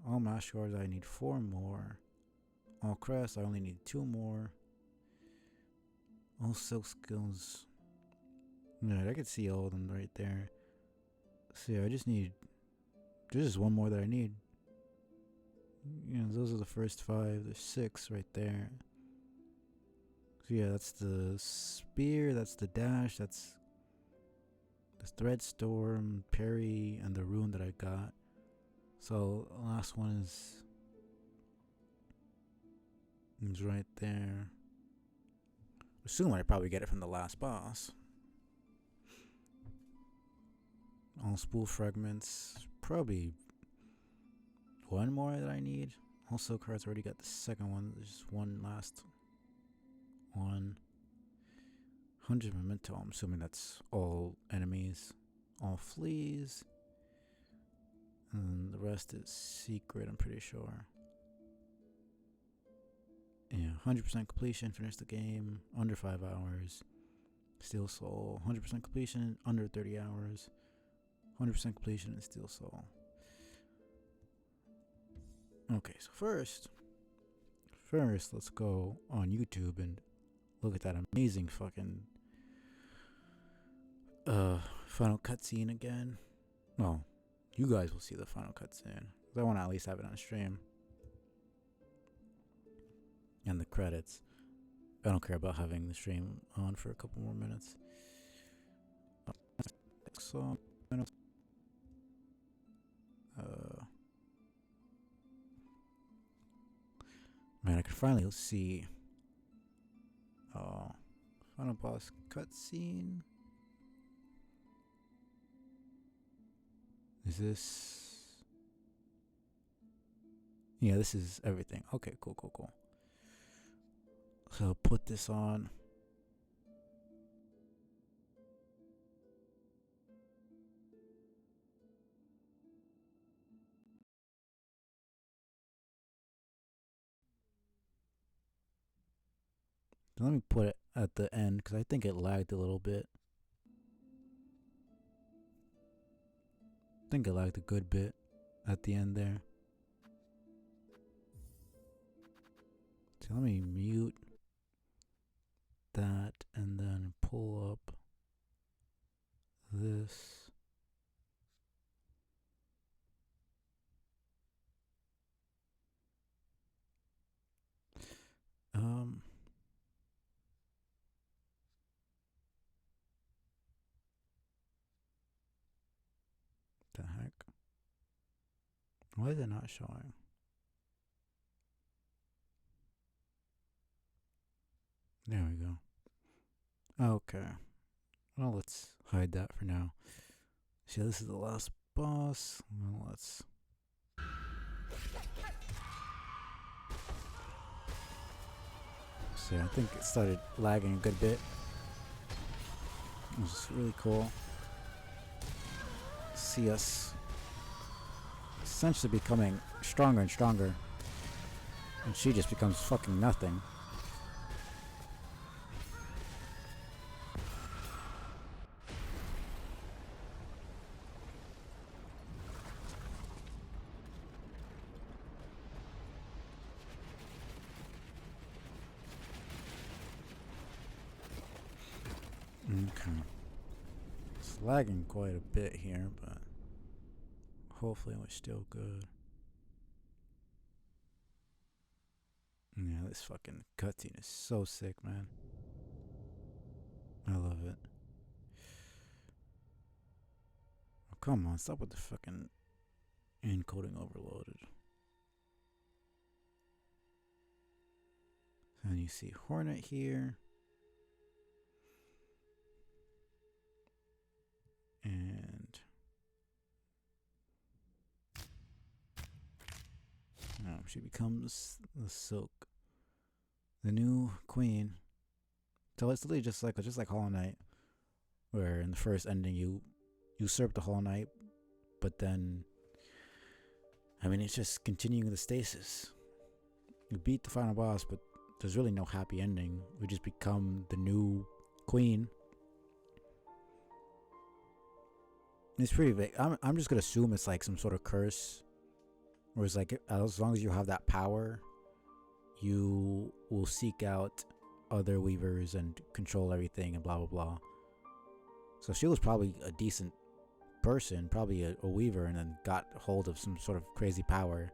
All mash guards, I need 4 more. All crest, I only need 2 more. All silk skills. Yeah, I could see all of them right there. So yeah, I just need, there's just one more that I need. You know, those are the first 5. There's 6 right there. So yeah, that's the spear, that's the dash, that's the thread storm, parry, and the rune that I got. So the last one is right there. Assume I probably get it from the last boss. All spool fragments. Probably one more that I need. Also, cards already got the second one. There's just one last one. 100 memento. I'm assuming that's all enemies. All fleas. And the rest is secret, I'm pretty sure. Yeah, 100% completion. Finish the game under 5 hours. Steel Soul. 100% completion under 30 hours. 100% completion in Steel Soul. Okay, so first, let's go on YouTube and look at that amazing fucking final cutscene again. Well, you guys will see the final cutscene. I want to at least have it on stream. And the credits. I don't care about having the stream on for a couple more minutes. So, man, I can finally see. Oh, final boss cutscene. Is this? Yeah, this is everything. Okay, cool. So I'll put this on. Let me put it at the end because I think it lagged a little bit. I think it lagged a good bit at the end there. So let me mute that and then pull up this. The heck? Why is it not showing? There we go. Okay. Well, let's hide that for now. So this is the last boss. Well, let's. So I think it started lagging a good bit. It was really cool. See us essentially becoming stronger and stronger. And she just becomes fucking nothing. Okay. It's lagging quite a bit here, but hopefully it was still good. Yeah, this fucking cutscene is so sick, man. I love it. Oh, come on, stop with the fucking encoding overloaded. And you see Hornet here. And she becomes the Silk, the new queen. So it's literally just like Hollow Knight, where in the first ending you usurp the Hollow Knight, but then I mean it's just continuing the stasis. You beat the final boss, but there's really no happy ending. We just become the new queen. It's pretty vague. I'm just gonna assume it's like some sort of curse, where it's like as long as you have that power, you will seek out other weavers and control everything and blah blah blah. So she was probably a decent person, probably a weaver, and then got hold of some sort of crazy power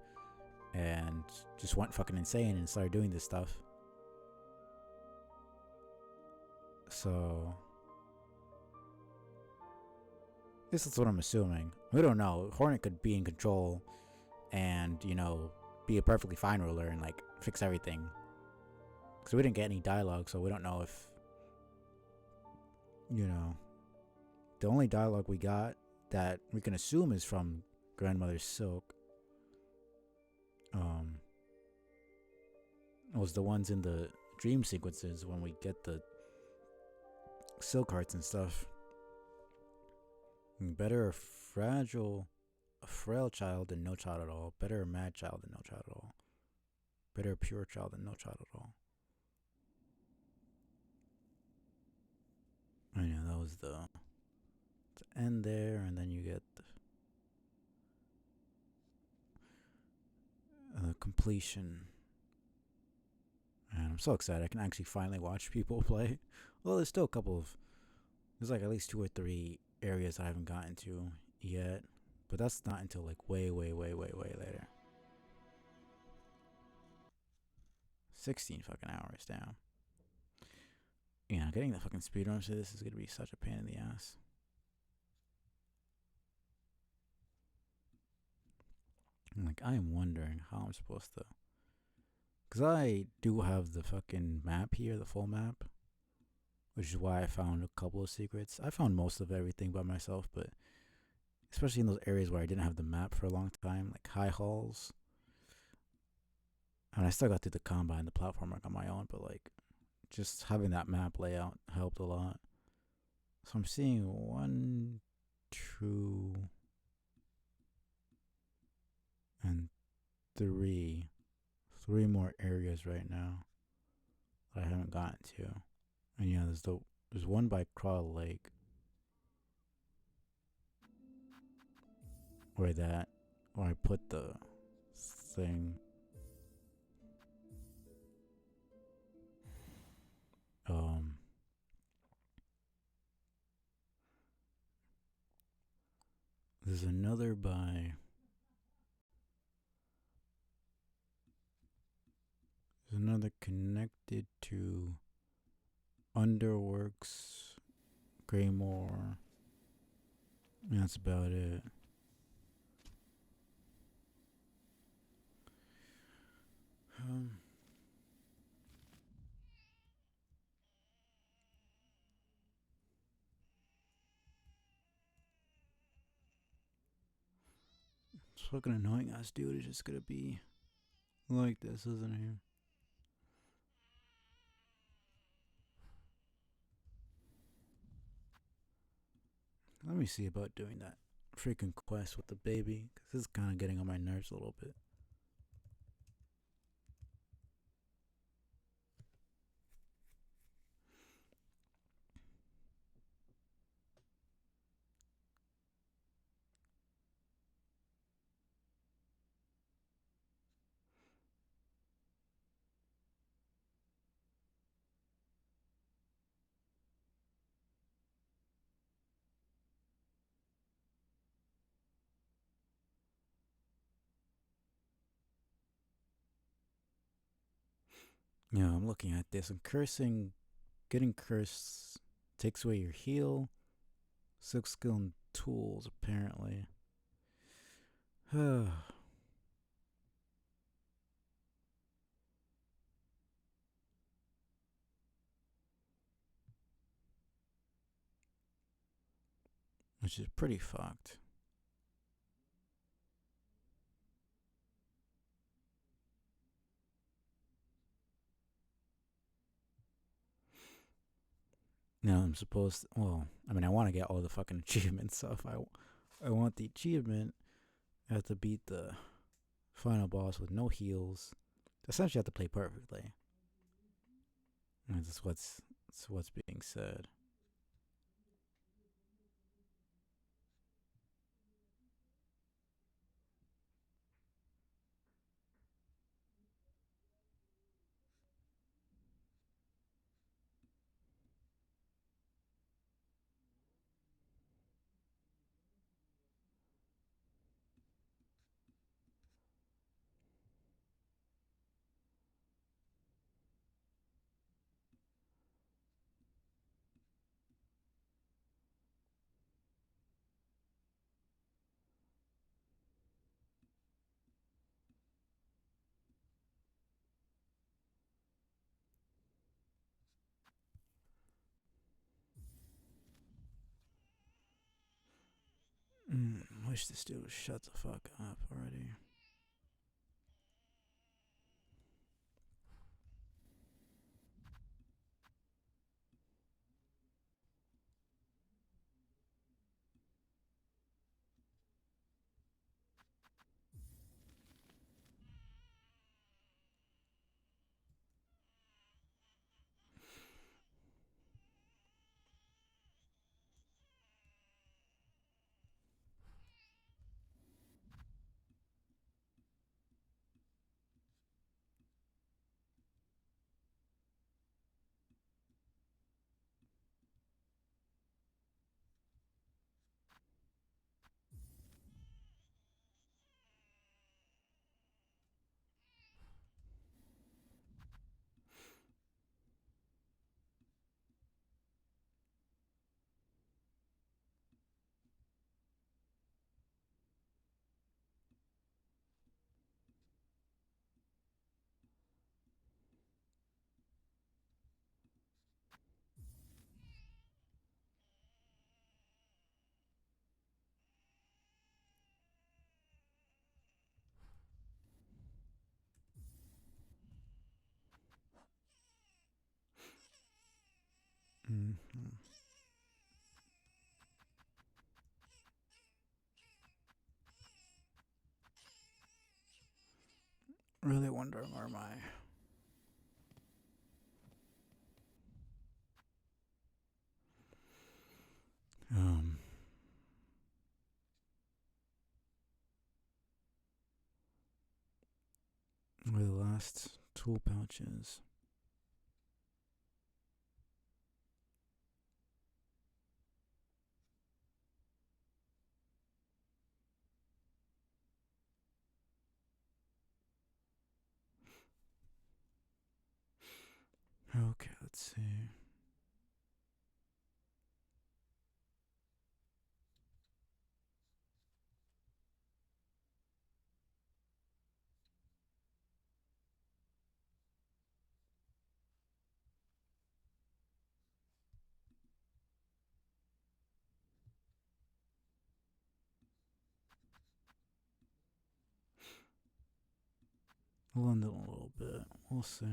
and just went fucking insane and started doing this stuff. So this is what I'm assuming. We don't know. Hornet could be in control and, be a perfectly fine ruler and like fix everything. Because we didn't get any dialogue, so we don't know if, the only dialogue we got that we can assume is from Grandmother Silk was the ones in the dream sequences when we get the silk hearts and stuff. Better a frail child than no child at all. Better a mad child than no child at all. Better a pure child than no child at all. I know that was the end there, and then you get the completion. And I'm so excited I can actually finally watch people play. Well, there's still a couple of, there's like at least 2 or 3 areas I haven't gotten to yet, but that's not until like way later. 16 fucking hours down. Getting the fucking speedruns to this is gonna be such a pain in the ass. Like, I am wondering how I'm supposed to, because I do have the fucking map here, the full map, which is why I found a couple of secrets. I found most of everything by myself, but especially in those areas where I didn't have the map for a long time, like high halls. I mean, I still got through the combat and the platform on my own, but like just having that map layout helped a lot. So I'm seeing 1, 2, and 3 more areas right now that I haven't gotten to. And there's one by Crawl Lake where I put the thing. There's another connected to Underworks, Greymore. And that's about it. This fucking annoying ass dude is just gonna be like this, isn't he? Let me see about doing that freaking quest with the baby, because this is kind of getting on my nerves a little bit. I'm looking at this and cursing, getting cursed takes away your heal, Silksong and tools apparently. Which is pretty fucked. I'm supposed to, well, I mean, I want to get all the fucking achievements, so if I want the achievement, I have to beat the final boss with no heals. Essentially, I have to play perfectly. That's what's being said. Wish this dude would shut the fuck up already. Mm-hmm. Really wondering where my um where the last tool pouch is. Okay, let's see. London a little bit. We'll see.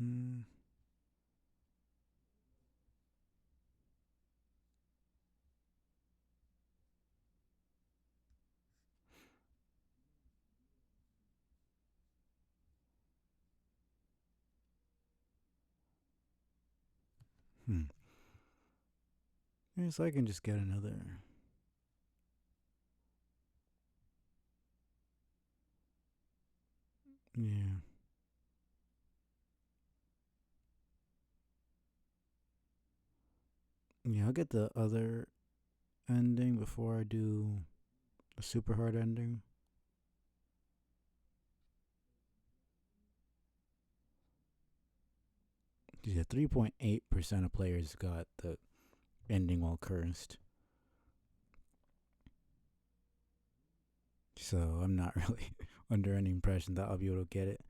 Mm. Hmm. Maybe so I can just get another. Yeah. Yeah, I'll get the other ending before I do a super hard ending. Yeah, 3.8% of players got the ending while cursed. So I'm not really under any impression that I'll be able to get it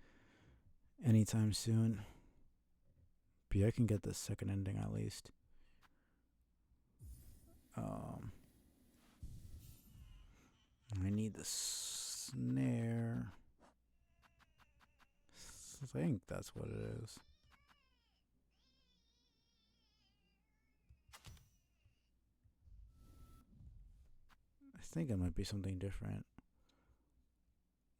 anytime soon. But yeah, I can get the second ending at least. Um, I need the snare. Because I think that's what it is. I think it might be something different.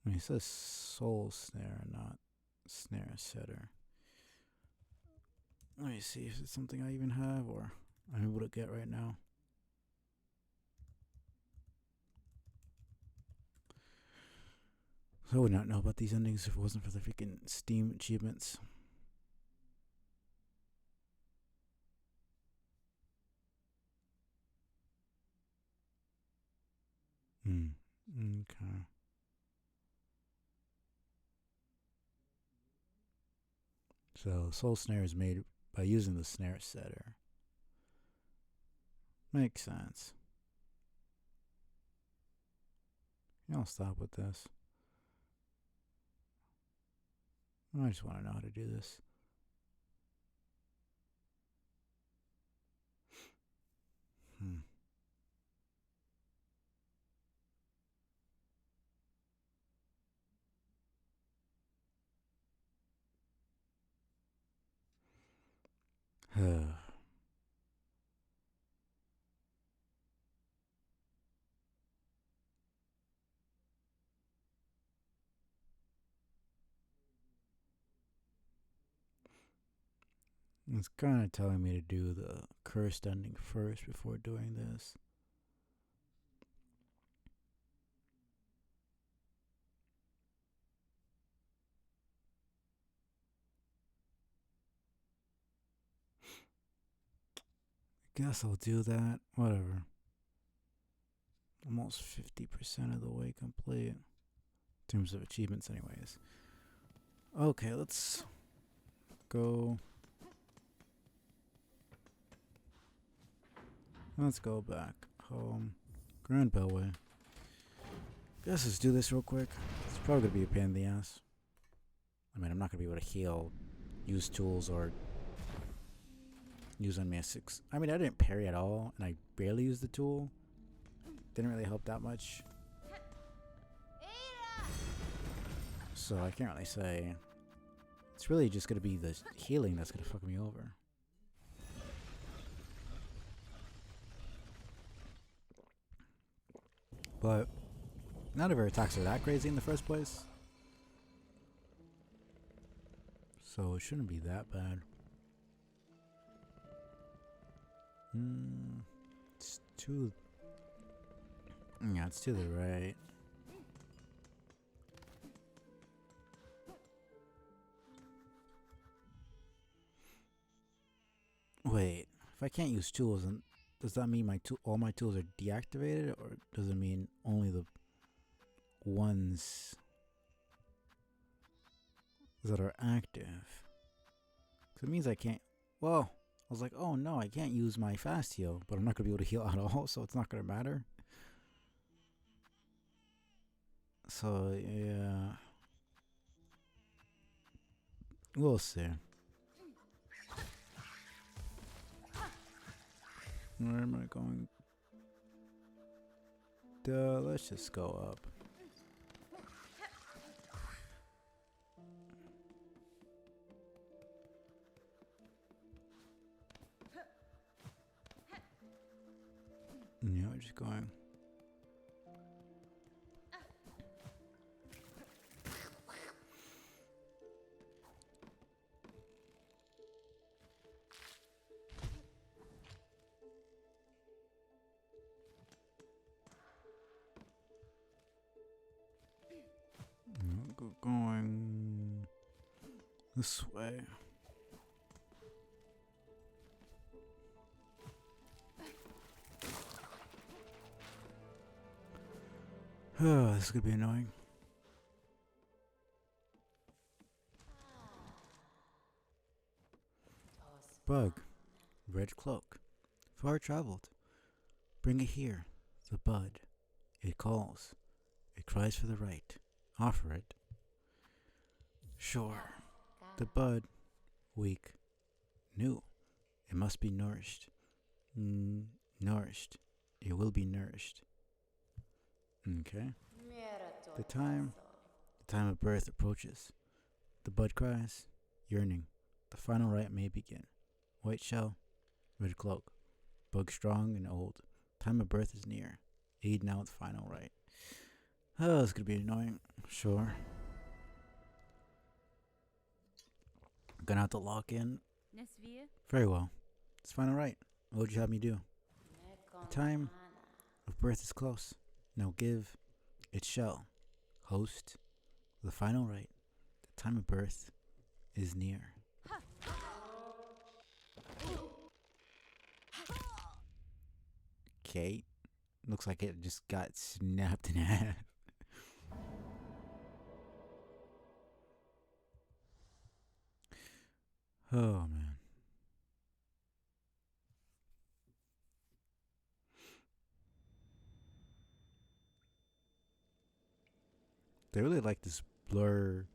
I mean, it says soul snare, not snare setter. Let me see if it's something I even have or I'm able to get right now. So I would not know about these endings if it wasn't for the freaking Steam achievements. Okay. So soul snare is made by using the snare setter. Makes sense. I'll stop with this. I just want to know how to do this. It's kind of telling me to do the cursed ending first before doing this. Guess I'll do that. Whatever. Almost 50% of the way complete. In terms of achievements, anyways. Okay, let's go. Let's go back home. Grand Bellway. Guess let's do this real quick. It's probably going to be a pain in the ass. I mean, I'm not going to be able to heal, use tools, or use on my 6. I mean, I didn't parry at all, and I barely used the tool. Didn't really help that much. So I can't really say. It's really just going to be the healing that's going to fuck me over. But none of her attacks are that crazy in the first place. So it shouldn't be that bad. It's to... Yeah, it's to the right. Wait, if I can't use tools, then does that mean all my tools are deactivated, or does it mean only the ones that are active? Because it means I can't... Well, I was like, oh no, I can't use my fast heal, but I'm not going to be able to heal at all, so it's not going to matter. So, yeah. We'll see. Where am I going? Let's just go up. Yeah, we're just going. Going this way. Oh, this is gonna be annoying. Bug, red cloak, far traveled. Bring it here, the bud. It calls. It cries for the right. Offer it. Sure. The bud, weak, new. It must be nourished. Nourished. It will be nourished. Okay. The time of birth approaches. The bud cries, yearning. The final rite may begin. White shell, red cloak. Bug strong and old. Time of birth is near. Aid now with final rite. Oh, it's gonna be annoying. Sure. Gonna have to lock in. Very well. It's final rite. What would you have me do? The time of birth is close. Now give. It shall. Host. The final rite. The time of birth is near. Okay. Looks like it just got snapped in half. Oh, man. They really like this blur.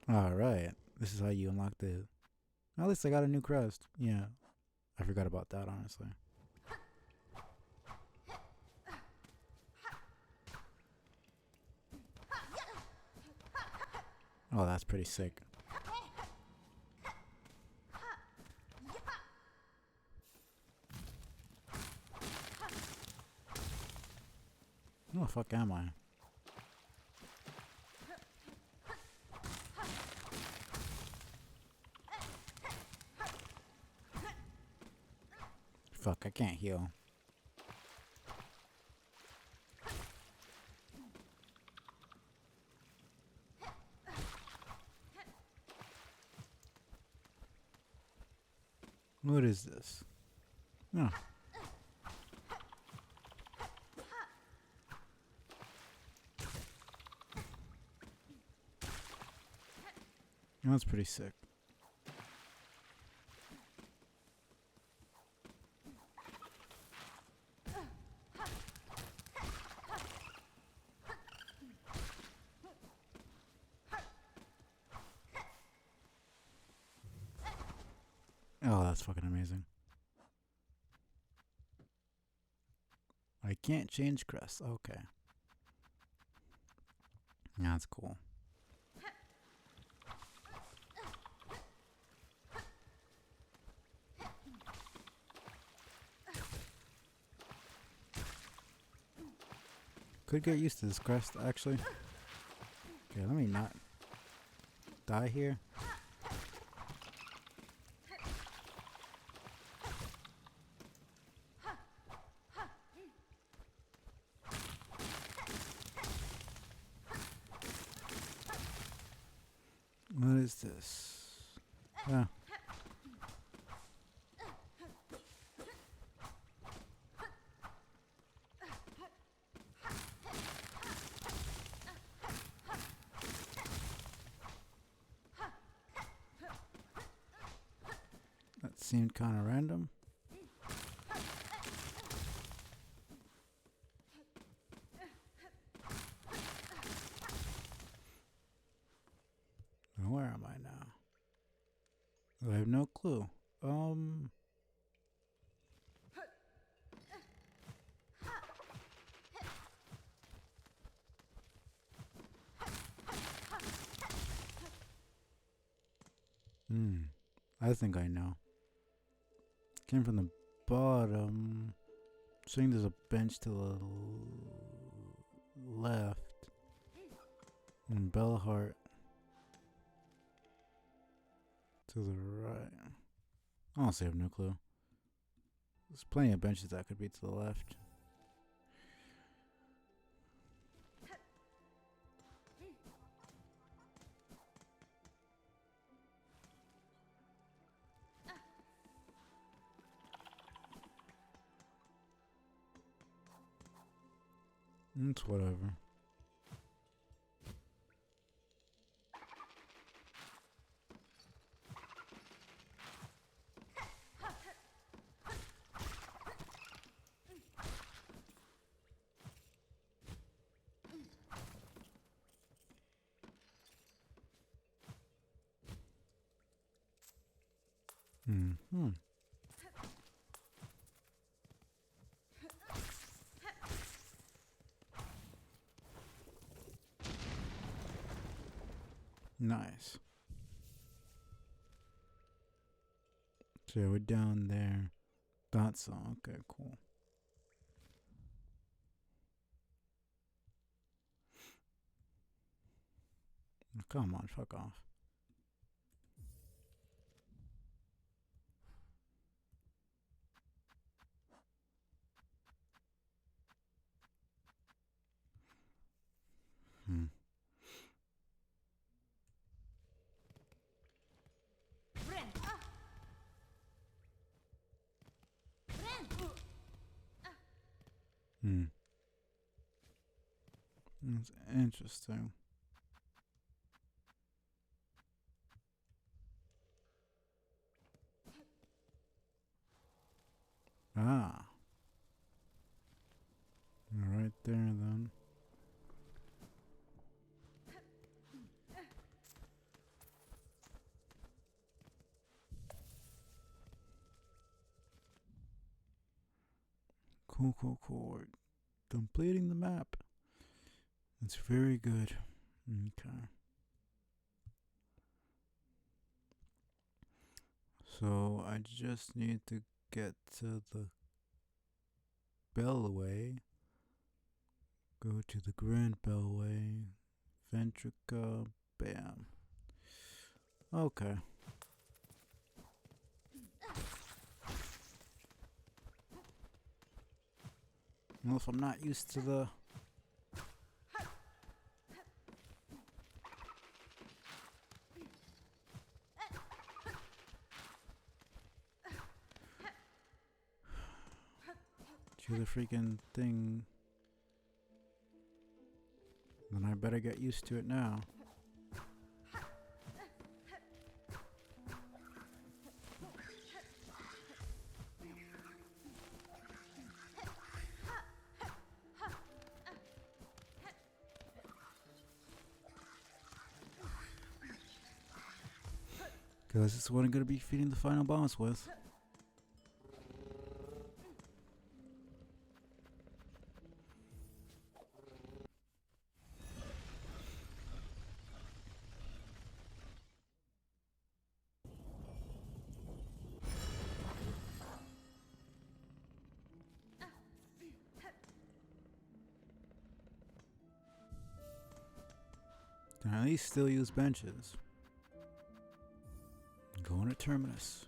Alright. This is how you unlock the... At least I got a new crest. Yeah. I forgot about that, honestly. Oh, that's pretty sick. Who the fuck am I? Fuck, I can't heal. What is this? Oh. That's pretty sick. Oh, that's fucking amazing. I can't change crest. Okay. Yeah, that's cool. Could get used to this crest, actually. Okay, let me not die here. What is this? Ah. That seemed kind of random. Where am I now? I have no clue. I think I know. Came from the bottom. Saying there's a bench to the left. And Bellheart to the right. Honestly, I have no clue. There's plenty of benches that could be to the left. It's whatever. Hmm. Nice. So we're down there. Thought so. Okay, cool. Come on, fuck off. Hmm. Hmm. That's interesting. Ah. Right there then. Cool, cool, cool. We're completing the map. It's very good. Okay. So I just need to get to the Bellway. Go to the Grand Bellway. Ventrica. Bam. Okay. Well, if I'm not used to the freaking thing, then I better get used to it now. Because this is what I'm going to be feeding the final boss with. Can I at least still use benches? Going to Terminus.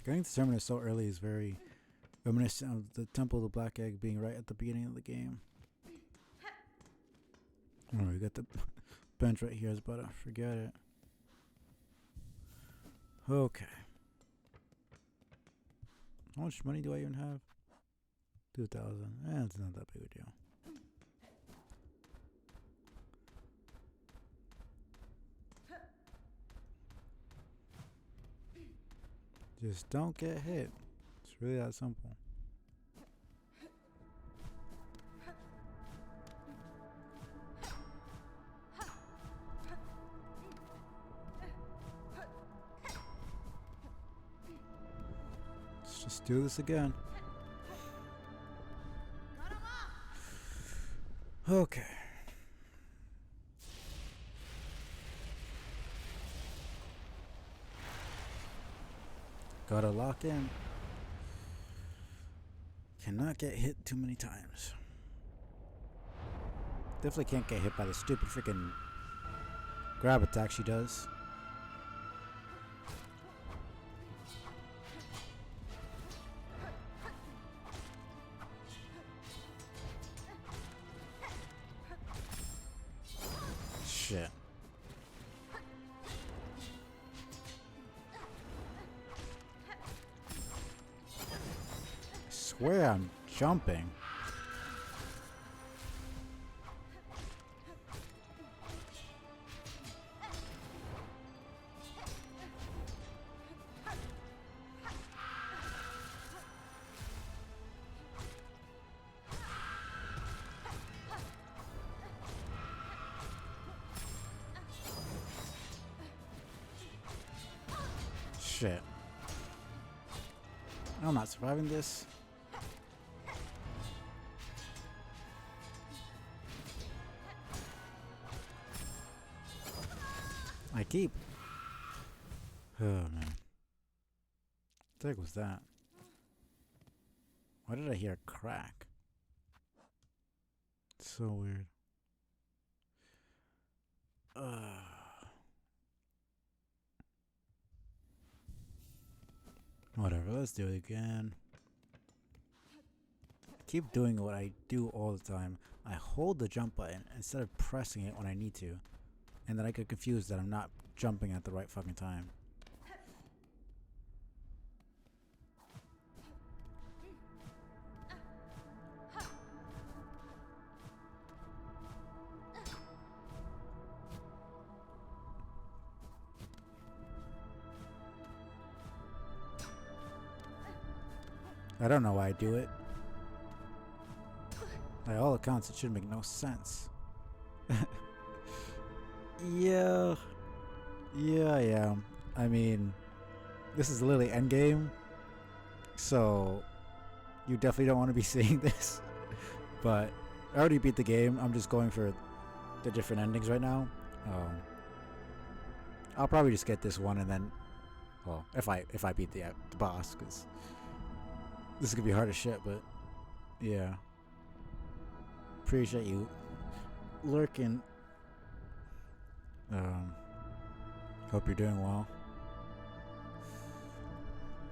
Getting to Terminus so early is very reminiscent of the Temple of the Black Egg being right at the beginning of the game. Oh, we got the bench right here, but forget it. Okay. How much money do I even have? 2,000. It's not that big a deal. Just don't get hit. It's really that simple. Let's just do this again. Okay. Gotta lock in. Cannot get hit too many times. Definitely can't get hit by the stupid freaking grab attack she does. Shit. I swear I'm jumping. Shit. I'm not surviving this. I keep. Oh man. What the heck was that? Why did I hear a crack? It's so weird. Whatever, let's do it again. Keep doing what I do all the time. I hold the jump button instead of pressing it when I need to. And then I get confused that I'm not jumping at the right fucking time. I don't know why I do it. By all accounts, it should make no sense. Yeah, I am. I mean, this is literally endgame, so you definitely don't want to be seeing this. But I already beat the game. I'm just going for the different endings right now. I'll probably just get this one and then, well, if I beat the boss, because this is gonna be hard as shit. But yeah, appreciate you lurking. Hope you're doing well.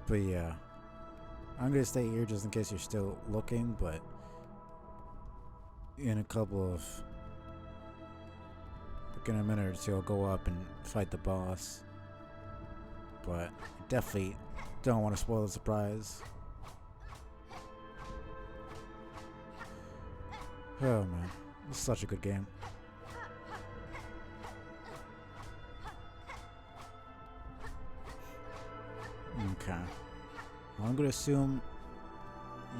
But yeah, I'm gonna stay here just in case you're still looking, but in a couple of, like in a minute or two, I'll go up and fight the boss. But I definitely don't want to spoil the surprise. Oh man, this is such a good game. Okay. Well, I'm gonna assume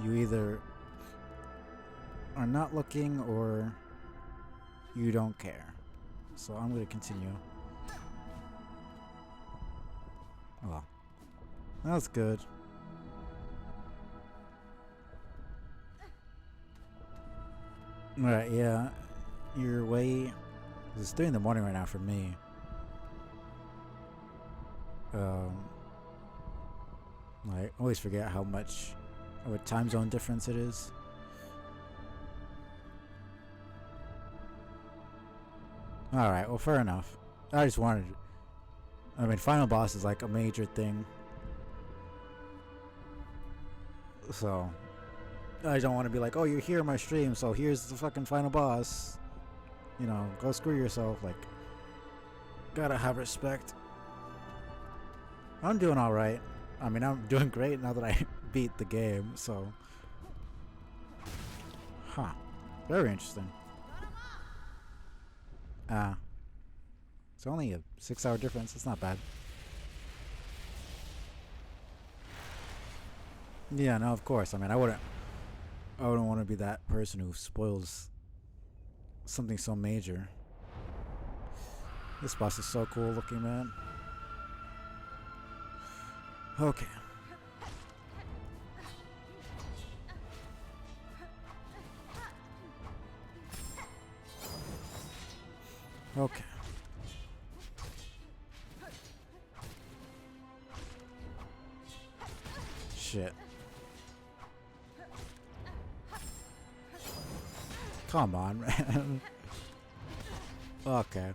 you either are not looking or you don't care. So I'm gonna continue. Well, that's good. Alright, yeah. You're way... It's 3 in the morning right now for me. I always forget how much of a time zone difference it is. Alright, well, fair enough. I just wanted... I mean, final boss is like a major thing. So... I don't want to be like, oh, you're here in my stream, so here's the fucking final boss. You know, go screw yourself. Like, gotta have respect. I'm doing alright. I mean, I'm doing great now that I beat the game, so... Huh. Very interesting. It's only a 6-hour difference. It's not bad. Yeah, no, of course. I mean, I wouldn't want to be that person who spoils something so major. This boss is so cool looking, man. Okay. Okay. Shit. Come on, man. Okay.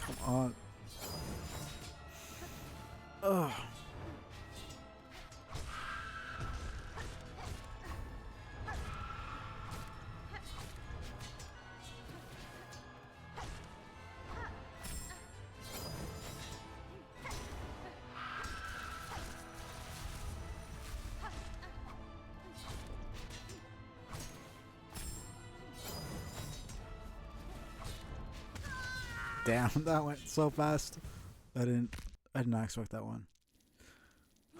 Come on. Ugh. Damn, that went so fast. I did not expect that one.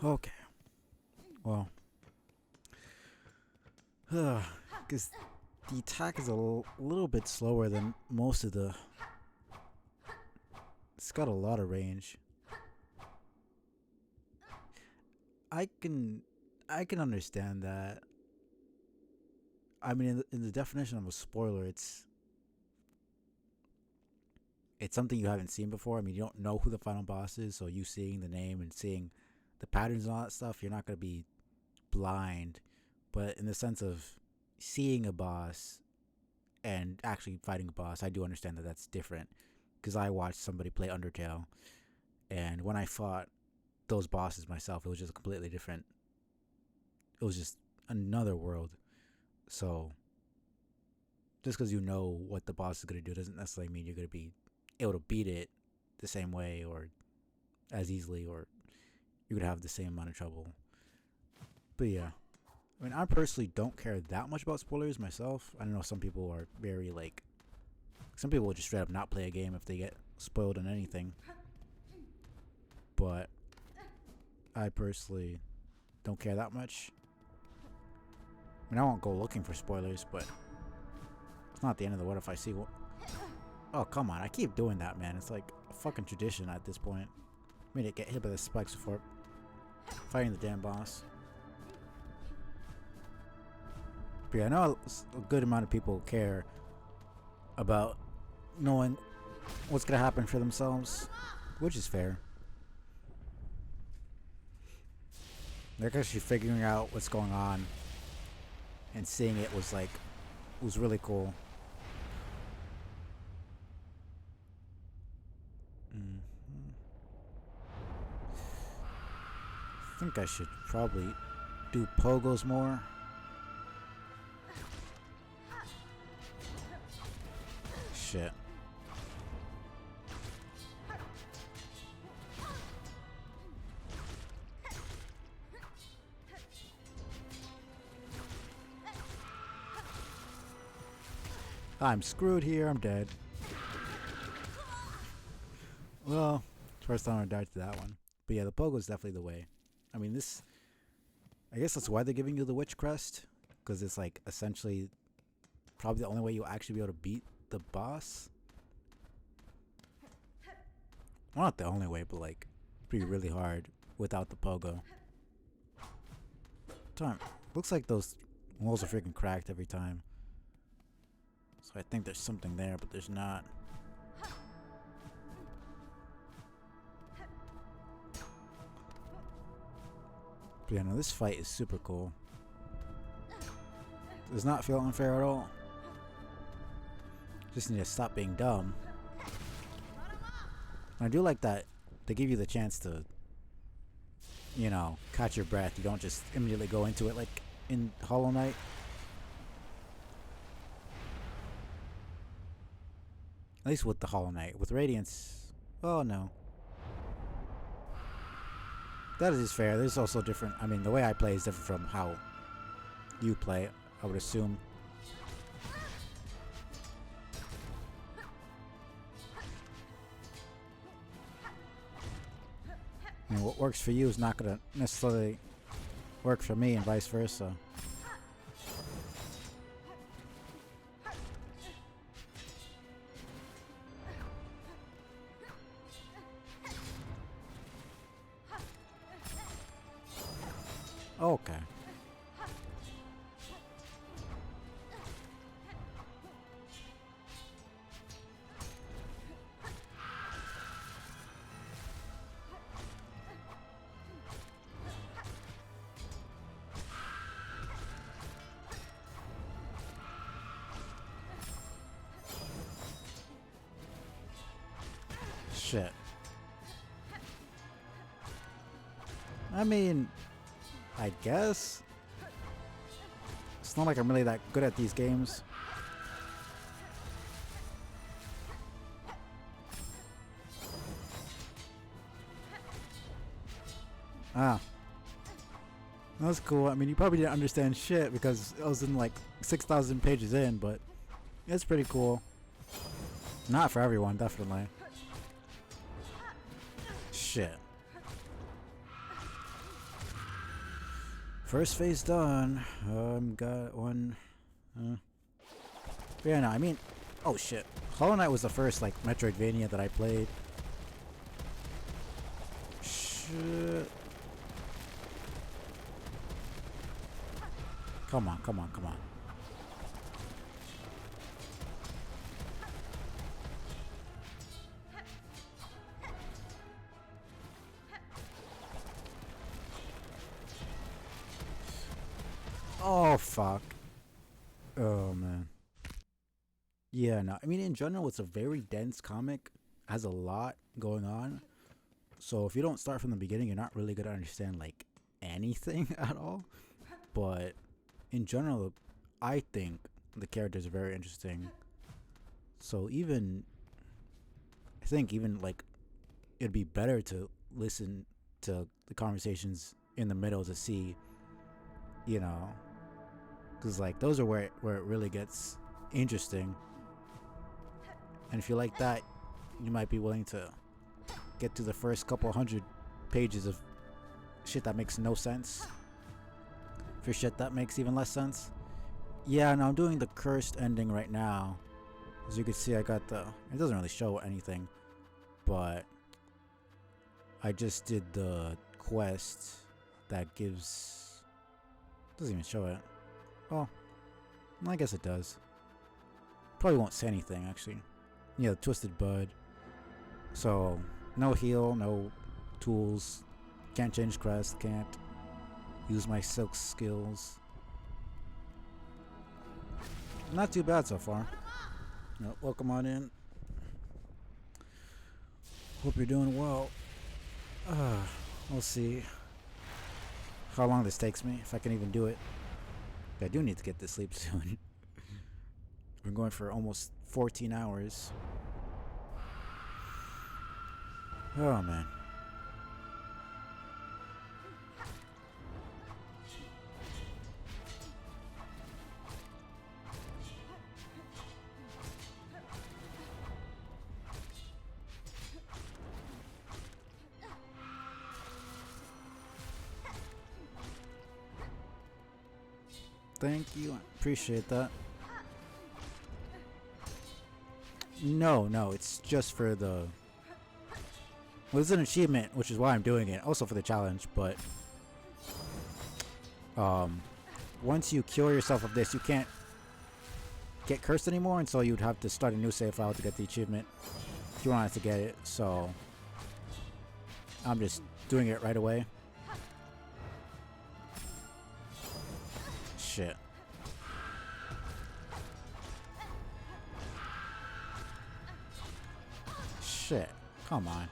Okay. Well. Because the attack is a little bit slower than most of the... It's got a lot of range. I can understand that. I mean, in the definition of a spoiler, it's something you haven't seen before. I mean, you don't know who the final boss is, so you seeing the name and seeing the patterns and all that stuff, you're not going to be blind. But in the sense of seeing a boss and actually fighting a boss, I do understand that that's different. Because I watched somebody play Undertale, and when I fought those bosses myself, it was just completely different. It was just another world. So just because you know what the boss is going to do doesn't necessarily mean you're going to be able to beat it the same way or as easily, or you're going to have the same amount of trouble. But yeah, I mean, I personally don't care that much about spoilers myself. I don't know, some people are very like, some people will just straight up not play a game if they get spoiled on anything. But I personally don't care that much. I mean, I won't go looking for spoilers, but it's not the end of the world if I see what... Oh, come on. I keep doing that, man. It's like a fucking tradition at this point. I made it get hit by the spikes before fighting the damn boss. But yeah, I know a good amount of people care about knowing what's going to happen for themselves, which is fair. They're actually figuring out what's going on and seeing it was really cool. I think I should probably do pogos more. Shit. I'm screwed here, I'm dead. Well, first time I died to that one. But yeah, the pogo is definitely the way. I mean, I guess that's why they're giving you the witch crest, because it's like essentially probably the only way you'll actually be able to beat the boss. Well, not the only way, but like it'd be really hard without the pogo. Time. Looks like those walls are freaking cracked every time. So I think there's something there, but there's not. But yeah, no, this fight is super cool. Does not feel unfair at all. Just need to stop being dumb. And I do like that they give you the chance to, you know, catch your breath. You don't just immediately go into it like in Hollow Knight. At least with the Hollow Knight. With Radiance, oh no. That is fair. There's also different... I mean, the way I play is different from how you play, I would assume. I mean, what works for you is not going to necessarily work for me and vice versa. Okay. Shit. I mean, I guess. It's not like I'm really that good at these games. Ah. That's cool. I mean, you probably didn't understand shit because it was in like 6,000 pages in, but it's pretty cool. Not for everyone, definitely. Shit. First phase done. Got one. Yeah, no, I mean, oh shit. Hollow Knight was the first like Metroidvania that I played. Shit. Come on, come on, come on. Oh fuck. Oh man. Yeah, no. I mean, in general, it's a very dense comic. Has a lot going on. So if you don't start from the beginning, you're not really gonna understand like anything at all. But in general, I think the characters are very interesting. So I think even like it'd be better to listen to the conversations in the middle to see, you know, because like those are where it really gets interesting. And if you like that, you might be willing to get to the first couple hundred pages of shit that makes no sense for shit that makes even less sense. Yeah, no, I'm doing the cursed ending right now. As you can see, I got the... It doesn't really show anything, but I just did the quest that gives... Doesn't even show it. Well, I guess it does. Probably won't say anything, actually. Yeah, the Twisted Bud. So, no heal, no tools. Can't change crest, can't use my silk skills. Not too bad so far. Welcome on in. Hope you're doing well. We'll see how long this takes me, if I can even do it. I do need to get to sleep soon. We're going for almost 14 hours. Oh man. Thank you, I appreciate that. No, it's just for the... Well, it's an achievement, which is why I'm doing it. Also for the challenge, but... once you cure yourself of this, you can't get cursed anymore, and so you'd have to start a new save file to get the achievement if you wanted to get it, so... I'm just doing it right away. Shit. Shit. Come on.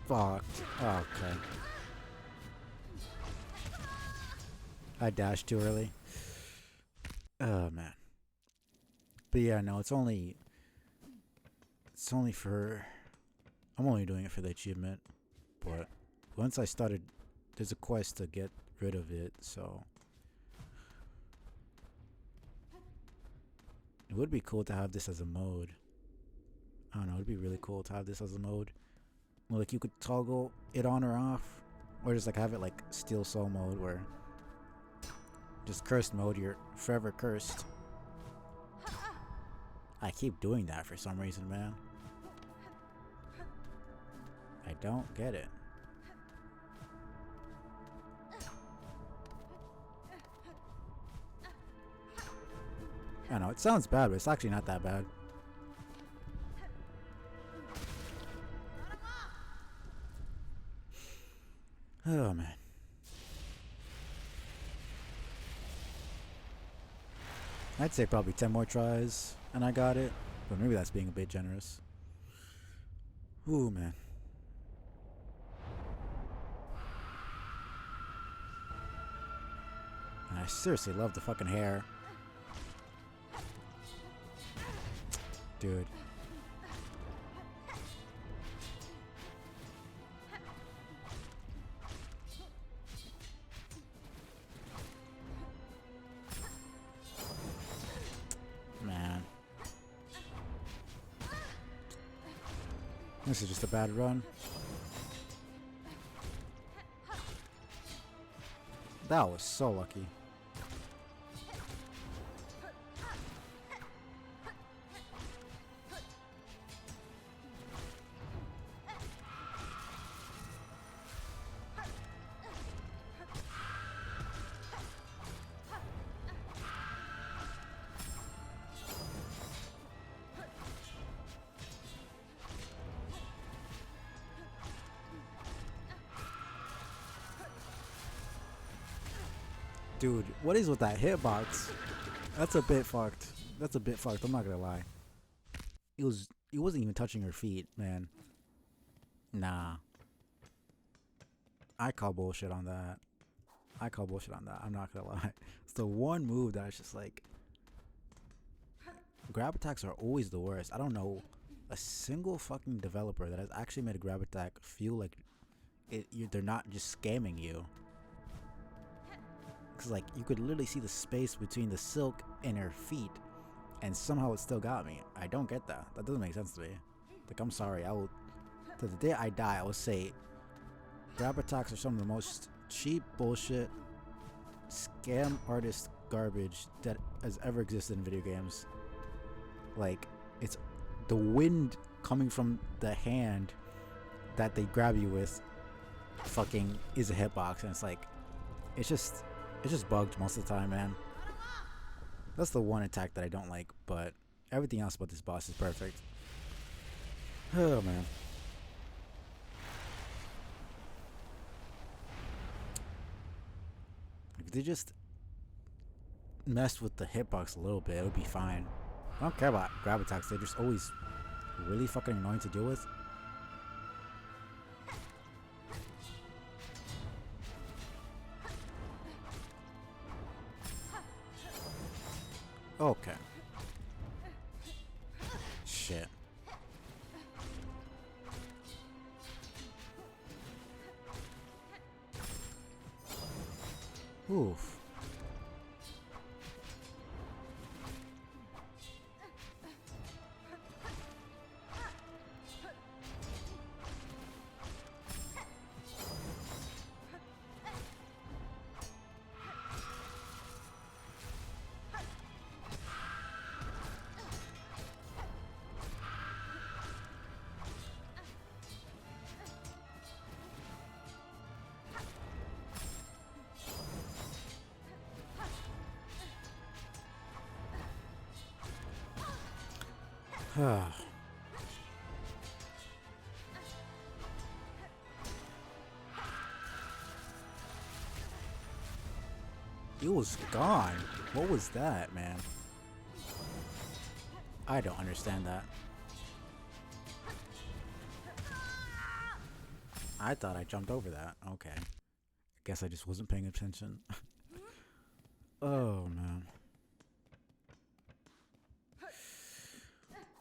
Fucked. Okay. I dashed too early. Oh man. But yeah, no, it's only for... I'm only doing it for the achievement. But once I started, there's a quest to get rid of it, so... It would be cool to have this as a mode. I don't know, it'd be really cool to have this as a mode. Like you could toggle it on or off. Or just like have it like Steel Soul mode where... Just cursed mode, you're forever cursed. I keep doing that for some reason, man. I don't get it. I know, it sounds bad, but it's actually not that bad. Oh, man. I'd say probably 10 more tries, and I got it. But maybe that's being a bit generous. Ooh, man. And I seriously love the fucking hair. Dude. This is just a bad run. That was so lucky. Dude, what is with that hitbox? That's a bit fucked. That's a bit fucked, I'm not gonna lie. It wasn't even touching her feet, man. Nah. I call bullshit on that. I'm not gonna lie. It's the one move that's just like, grab attacks are always the worst. I don't know a single fucking developer that has actually made a grab attack feel like they're not just scamming you. Cause like you could literally see the space between the silk and her feet, and somehow it still got me. I don't get that. That doesn't make sense to me. Like, I'm sorry. I will, to the day I die, I will say grab attacks are some of the most cheap bullshit, scam artist garbage that has ever existed in video games. Like, it's the wind coming from the hand that they grab you with fucking is a hitbox, and it's like, it's just bugged most of the time, man. That's the one attack that I don't like, but everything else about this boss is perfect. Oh, man. If they just messed with the hitbox a little bit, it would be fine. I don't care about grab attacks. They're just always really fucking annoying to deal with. Okay. Shit. Oof. It was gone. What was that, man? I don't understand that. I thought I jumped over that. Okay. I guess I just wasn't paying attention. Oh, man.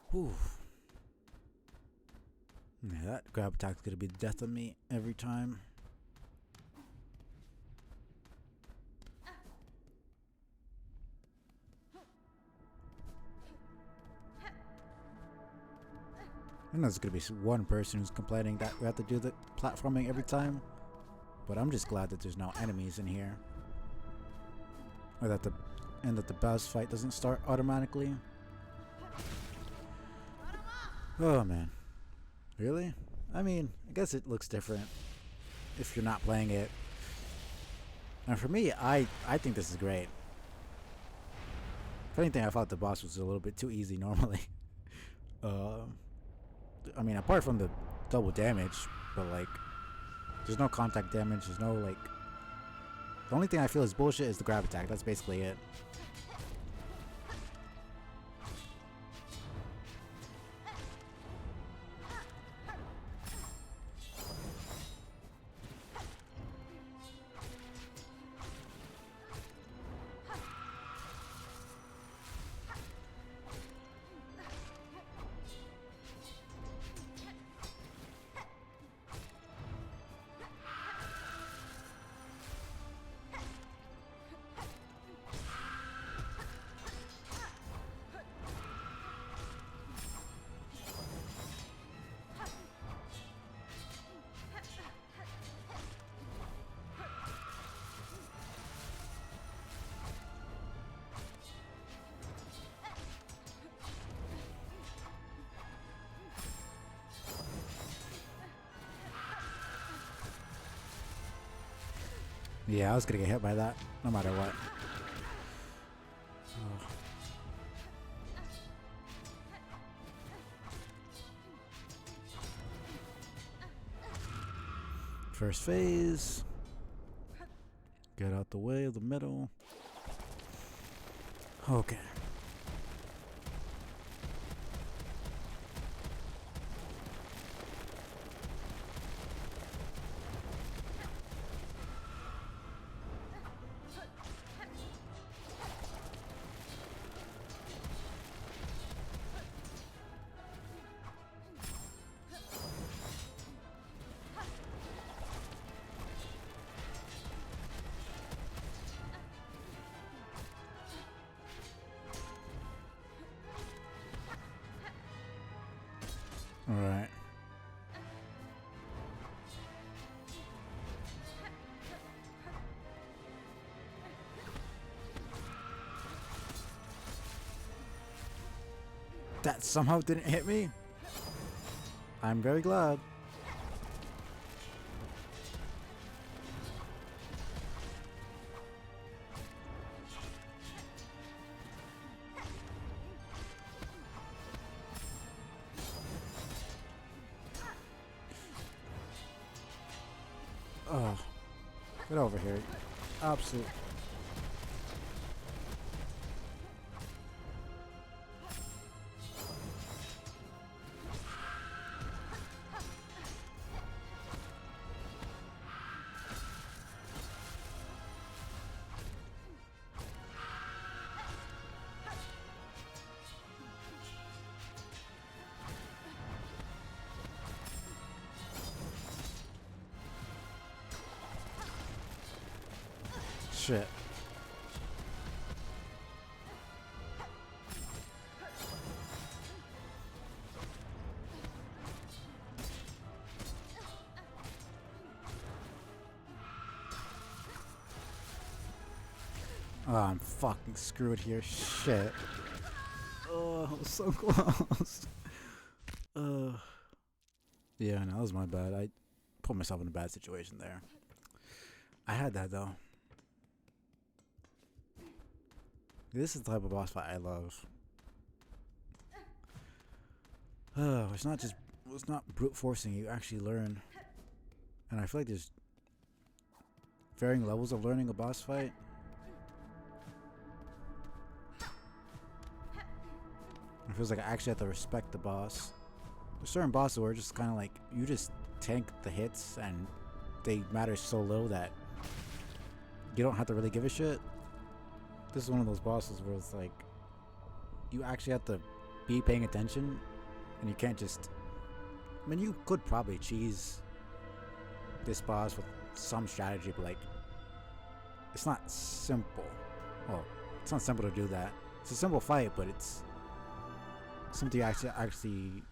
Whew. Yeah, that grab attack's gonna be the death of me every time. I know there's gonna be one person who's complaining that we have to do the platforming every time, but I'm just glad that there's no enemies in here, or that the boss fight doesn't start automatically. Oh man, really? I mean, I guess it looks different if you're not playing it. And for me, I think this is great. If anything, I thought the boss was a little bit too easy normally. I mean, apart from the double damage, but like, there's no contact damage, there's no like, the only thing I feel is bullshit is the grab attack. That's basically it. Yeah, I was gonna get hit by that, no matter what. Oh. First phase. Get out the way of the middle. Okay. Alright. That somehow didn't hit me. I'm very glad. Oh, get over here. Absolute. Shit. Oh, I'm fucking screwed here. Shit. Oh, I was so close. Yeah, no, that was my bad. I put myself in a bad situation there. I had that though. This is the type of boss fight I love. It's not brute forcing. You actually learn, and I feel like there's varying levels of learning a boss fight. It feels like I actually have to respect the boss. There's certain bosses where it's just kind of like you just tank the hits and they matter so little that you don't have to really give a shit. This is one of those bosses where it's like you actually have to be paying attention and you can't just... I mean, you could probably cheese this boss with some strategy, but like it's not simple. Well, it's not simple to do that. It's a simple fight, but it's something you actually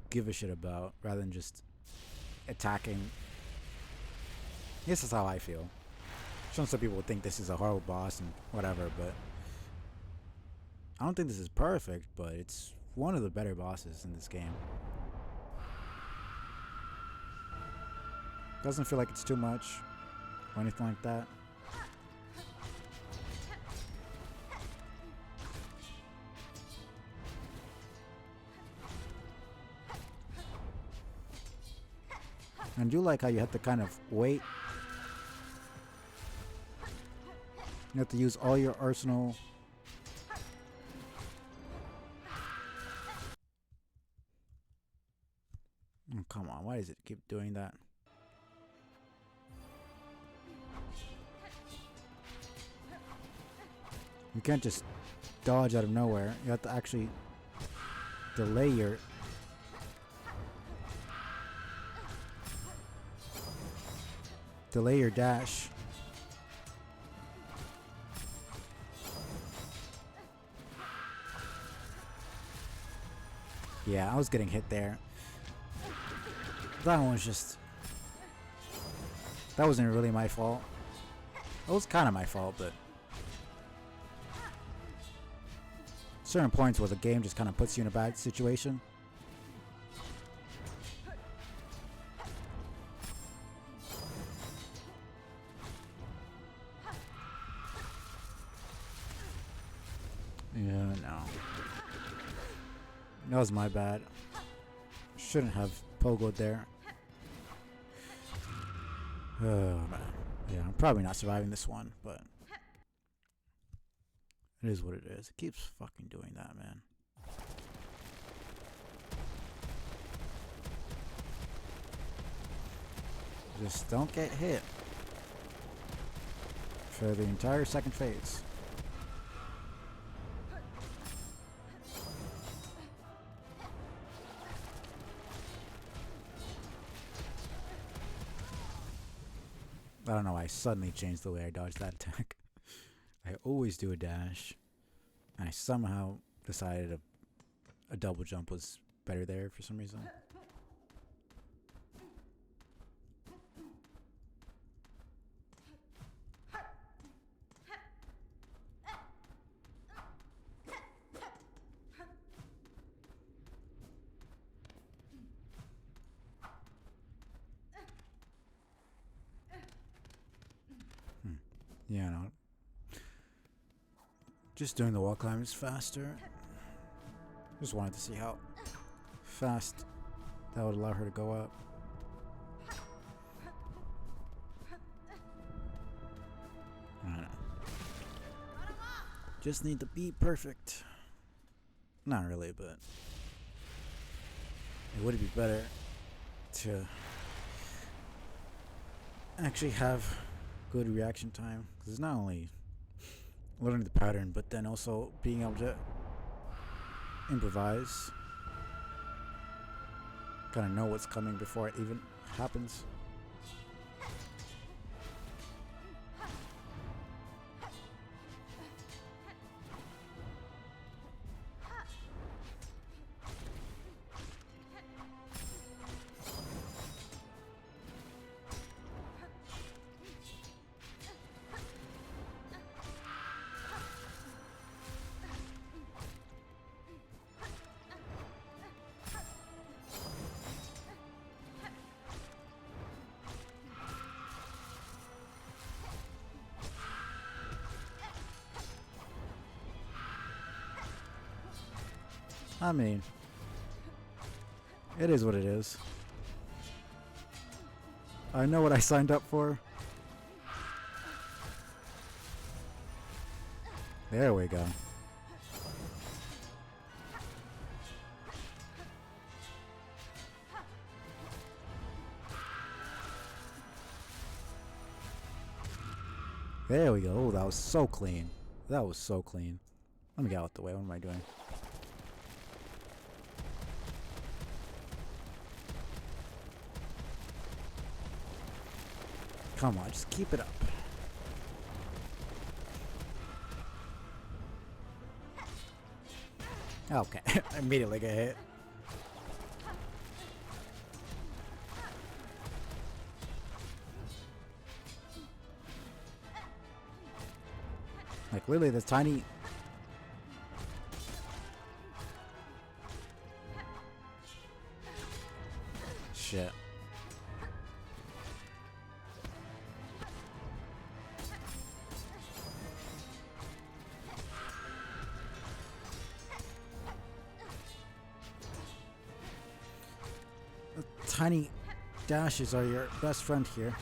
give a shit about rather than just attacking. This is how I feel. Some people would think this is a horrible boss and whatever, but I don't think this is perfect, but it's one of the better bosses in this game. Doesn't feel like it's too much or anything like that. And I do like how you have to kind of wait. You have to use all your arsenal. Oh, come on, why does it keep doing that? You can't just dodge out of nowhere. You have to actually delay your... delay your dash. Yeah, I was getting hit there. That one was just... that wasn't really my fault. It was kind of my fault, but... certain points where the game just kind of puts you in a bad situation. No. That was my bad. Shouldn't have pogoed there. Oh, man. Yeah, I'm probably not surviving this one, but it is what it is. It keeps fucking doing that, man. Just don't get hit for the entire second phase. I don't know why I suddenly changed the way I dodged that attack. I always do a dash, and I somehow decided a double jump was better there for some reason. Yeah, no. Just doing the wall climb is faster. Just wanted to see how fast that would allow her to go up. I don't know. Just need to be perfect. Not really, but it would be better to actually have good reaction time, because it's not only learning the pattern, but then also being able to improvise, kind of know what's coming before it even happens. I mean, it is what it is. I know what I signed up for. There we go. There we go. Oh, that was so clean. That was so clean. Let me get out the way. What am I doing? Come on, just keep it up. Okay, I immediately get hit. Like, literally, this tiny... Shit. Tiny dashes are your best friend here.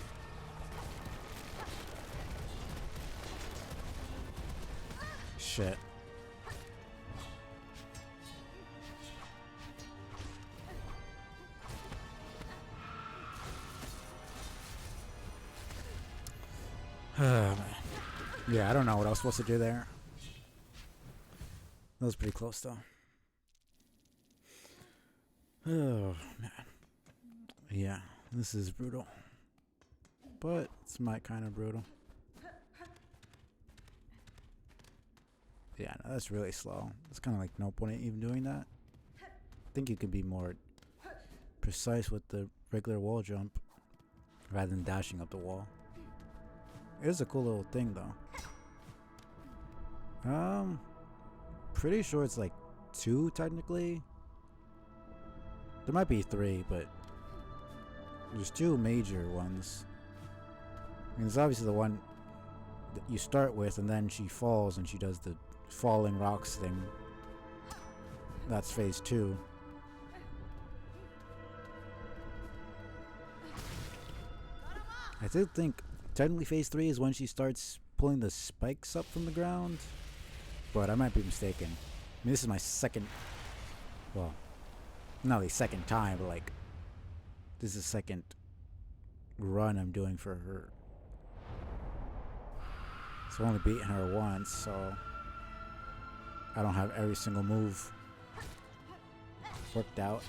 Shit. Yeah, I don't know what I was supposed to do there. That was pretty close, though. Oh, man. Yeah, this is brutal. But it's my kind of brutal. Yeah, no, that's really slow. It's kind of like no point even doing that. I think you could be more precise with the regular wall jump rather than dashing up the wall. It is a cool little thing, though. Pretty sure it's like 2 technically. There might be 3, but there's 2 major ones. I mean, there's obviously the one that you start with, and then she falls and she does the falling rocks thing. That's phase 2. I did think technically phase 3 is when she starts pulling the spikes up from the ground, but I might be mistaken. I mean, this is my second, well, not the second time, but like, this is the second run I'm doing for her. So I've only beaten her once, so I don't have every single move worked out.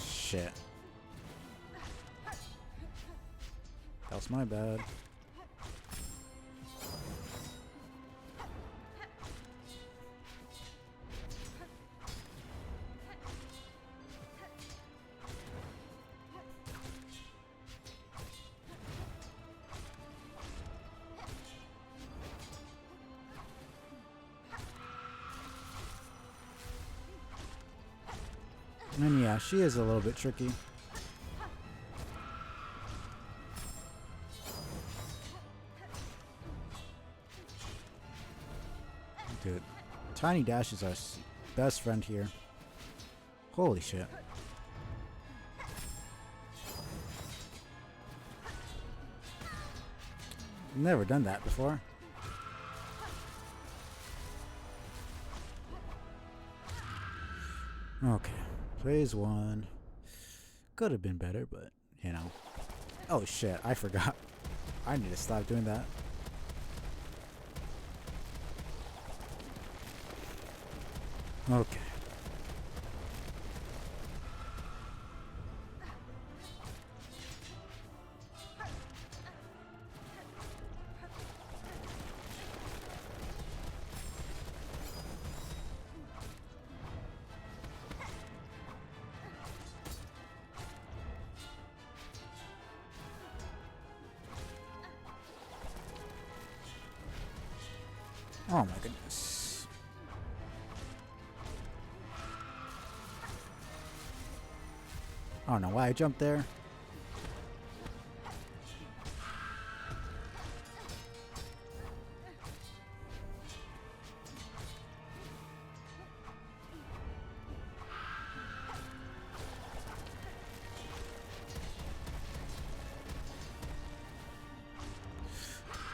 Shit. That was my bad. And yeah, she is a little bit tricky. Dude, Tiny Dash is our best friend here. Holy shit. Never done that before. Okay, phase 1. Could have been better, but, you know. Oh shit, I forgot. I need to stop doing that. Okay. Oh my goodness. I don't know why I jumped there.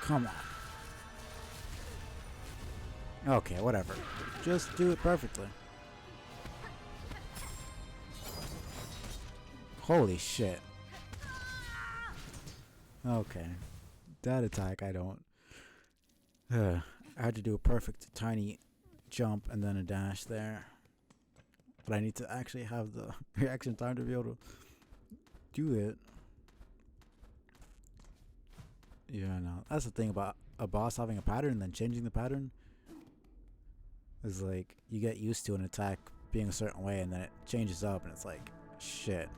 Come on. Okay, whatever. Just do it perfectly. Holy shit. Okay. That attack, I don't. I had to do a perfect tiny jump and then a dash there. But I need to actually have the reaction time to be able to do it. Yeah, no. That's the thing about a boss having a pattern and then changing the pattern. Is like, you get used to an attack being a certain way and then it changes up and it's like, shit.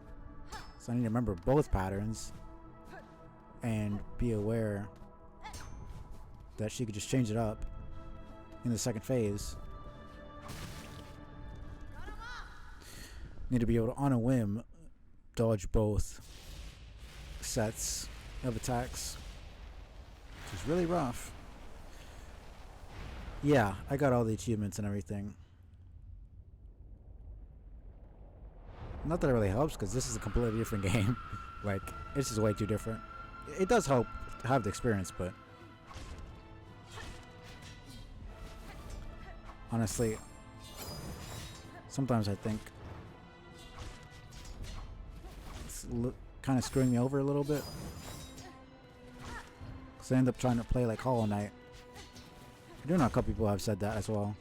So I need to remember both patterns and be aware that she could just change it up in the second phase. Need to be able to, on a whim, dodge both sets of attacks, which is really rough. Yeah, I got all the achievements and everything. Not that it really helps, because this is a completely different game. Like, it's just way too different. It does help to have the experience, but honestly, sometimes I think it's kind of screwing me over a little bit. Because I end up trying to play like Hollow Knight. I do know a couple people have said that as well.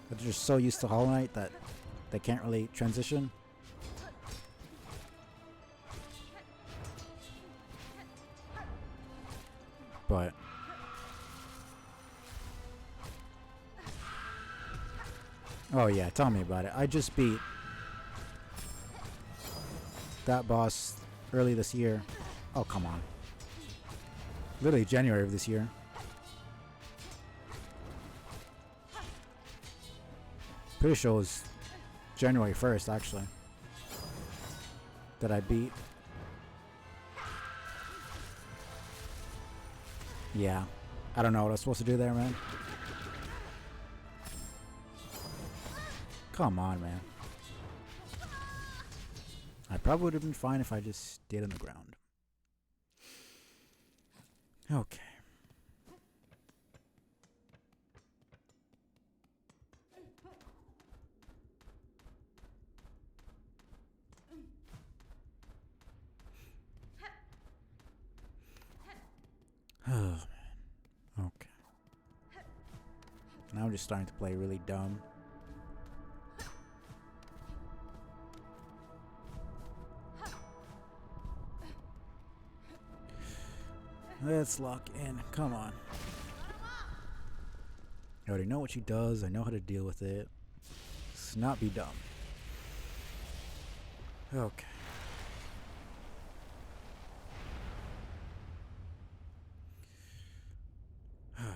But they're just so used to Hollow Knight that they can't really transition. But oh yeah, tell me about it. I just beat that boss early this year. Oh, come on. Literally January of this year. Pretty sure it was January 1st, actually, that I beat. Yeah. I don't know what I was supposed to do there, man. Come on, man. I probably would have been fine if I just stayed on the ground. Okay. Oh, man. Okay. Now I'm just starting to play really dumb. Let's lock in. Come on. I already know what she does. I know how to deal with it. Let's not be dumb. Okay. Oh, man.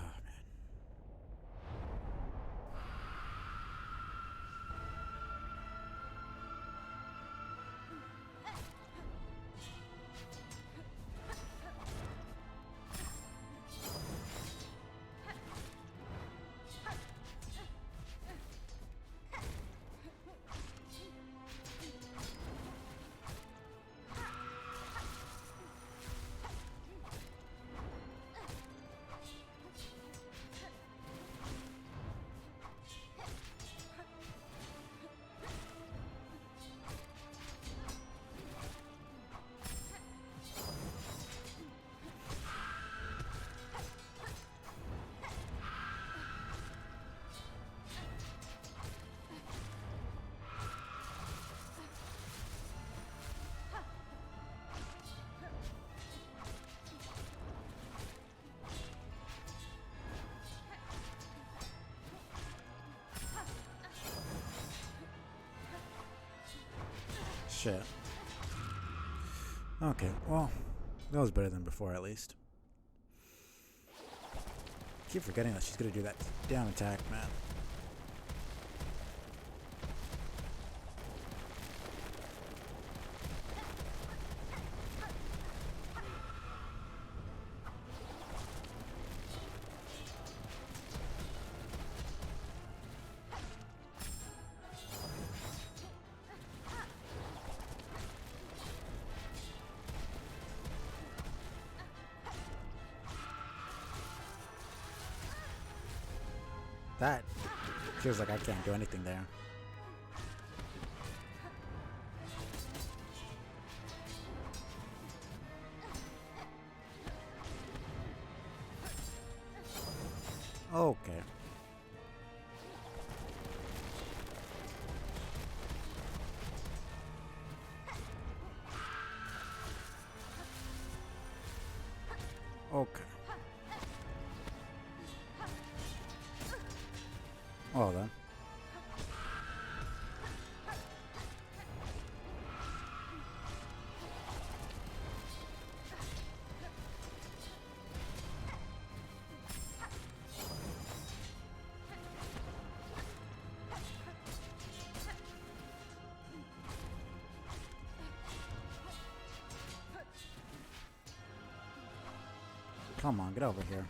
Shit. Okay, well, that was better than before, at least. Keep forgetting that she's gonna do that damn attack, man. That feels like I can't do anything there. Okay. Okay. Well then. Come on, get over here.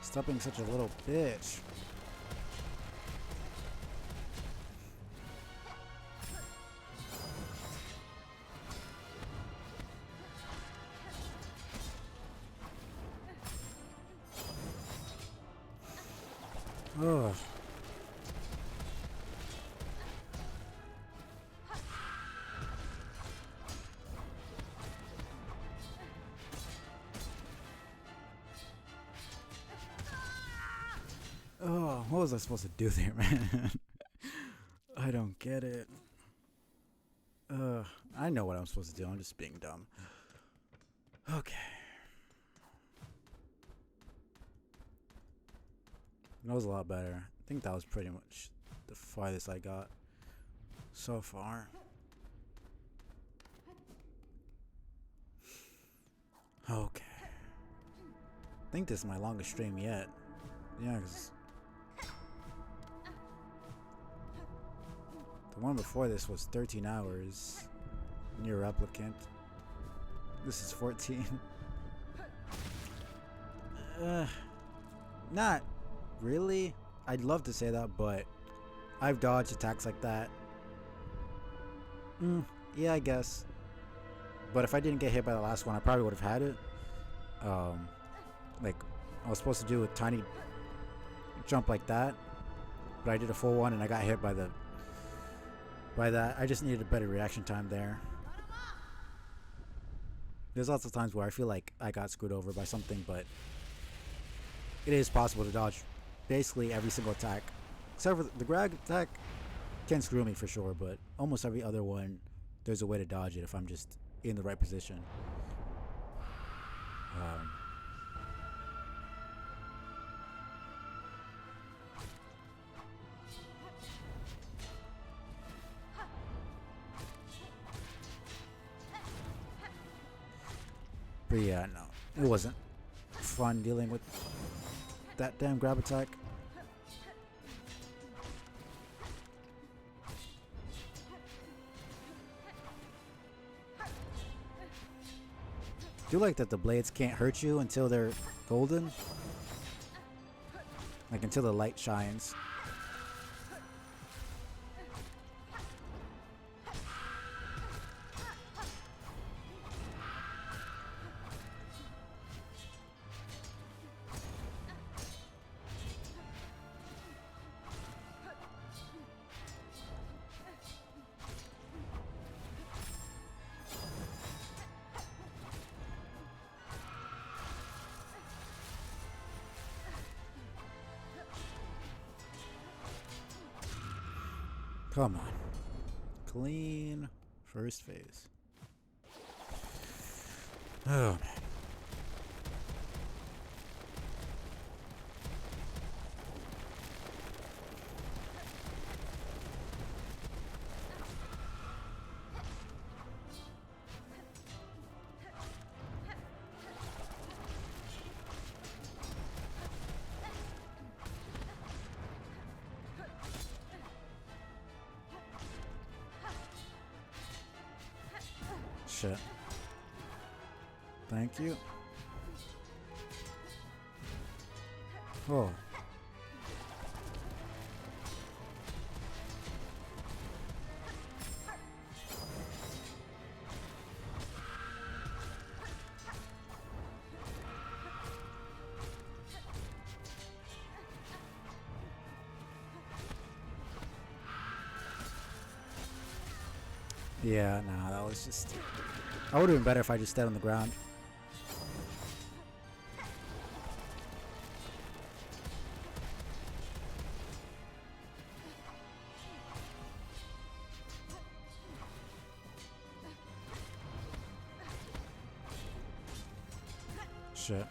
Stop being such a little bitch. Ugh. Oh, what was I supposed to do there, man? I don't get it. I know what I'm supposed to do. I'm just being dumb. Okay. That was a lot better. I think that was pretty much the farthest I got so far. Okay. I think this is my longest stream yet. Yeah, because The one before this was 13 hours. Near replicant. This is 14. Not really. I'd love to say that, but I've dodged attacks like that. Yeah, I guess. But if I didn't get hit by the last one, I probably would have had it. Like, I was supposed to do a tiny jump like that, but I did a full one and I got hit by that. I just needed a better reaction time there. There's lots of times where I feel like I got screwed over by something, but it is possible to dodge basically every single attack. Except for the grab attack can screw me for sure, but almost every other one, there's a way to dodge it if I'm just in the right position. But yeah, no, it wasn't fun dealing with that damn grab attack. I do like that the blades can't hurt you until they're golden. Like until the light shines. Come on. Clean first phase. Oh, man. Shit. Thank you. Oh. Yeah, nah, that was just... I would have been better if I just stayed on the ground. Shit.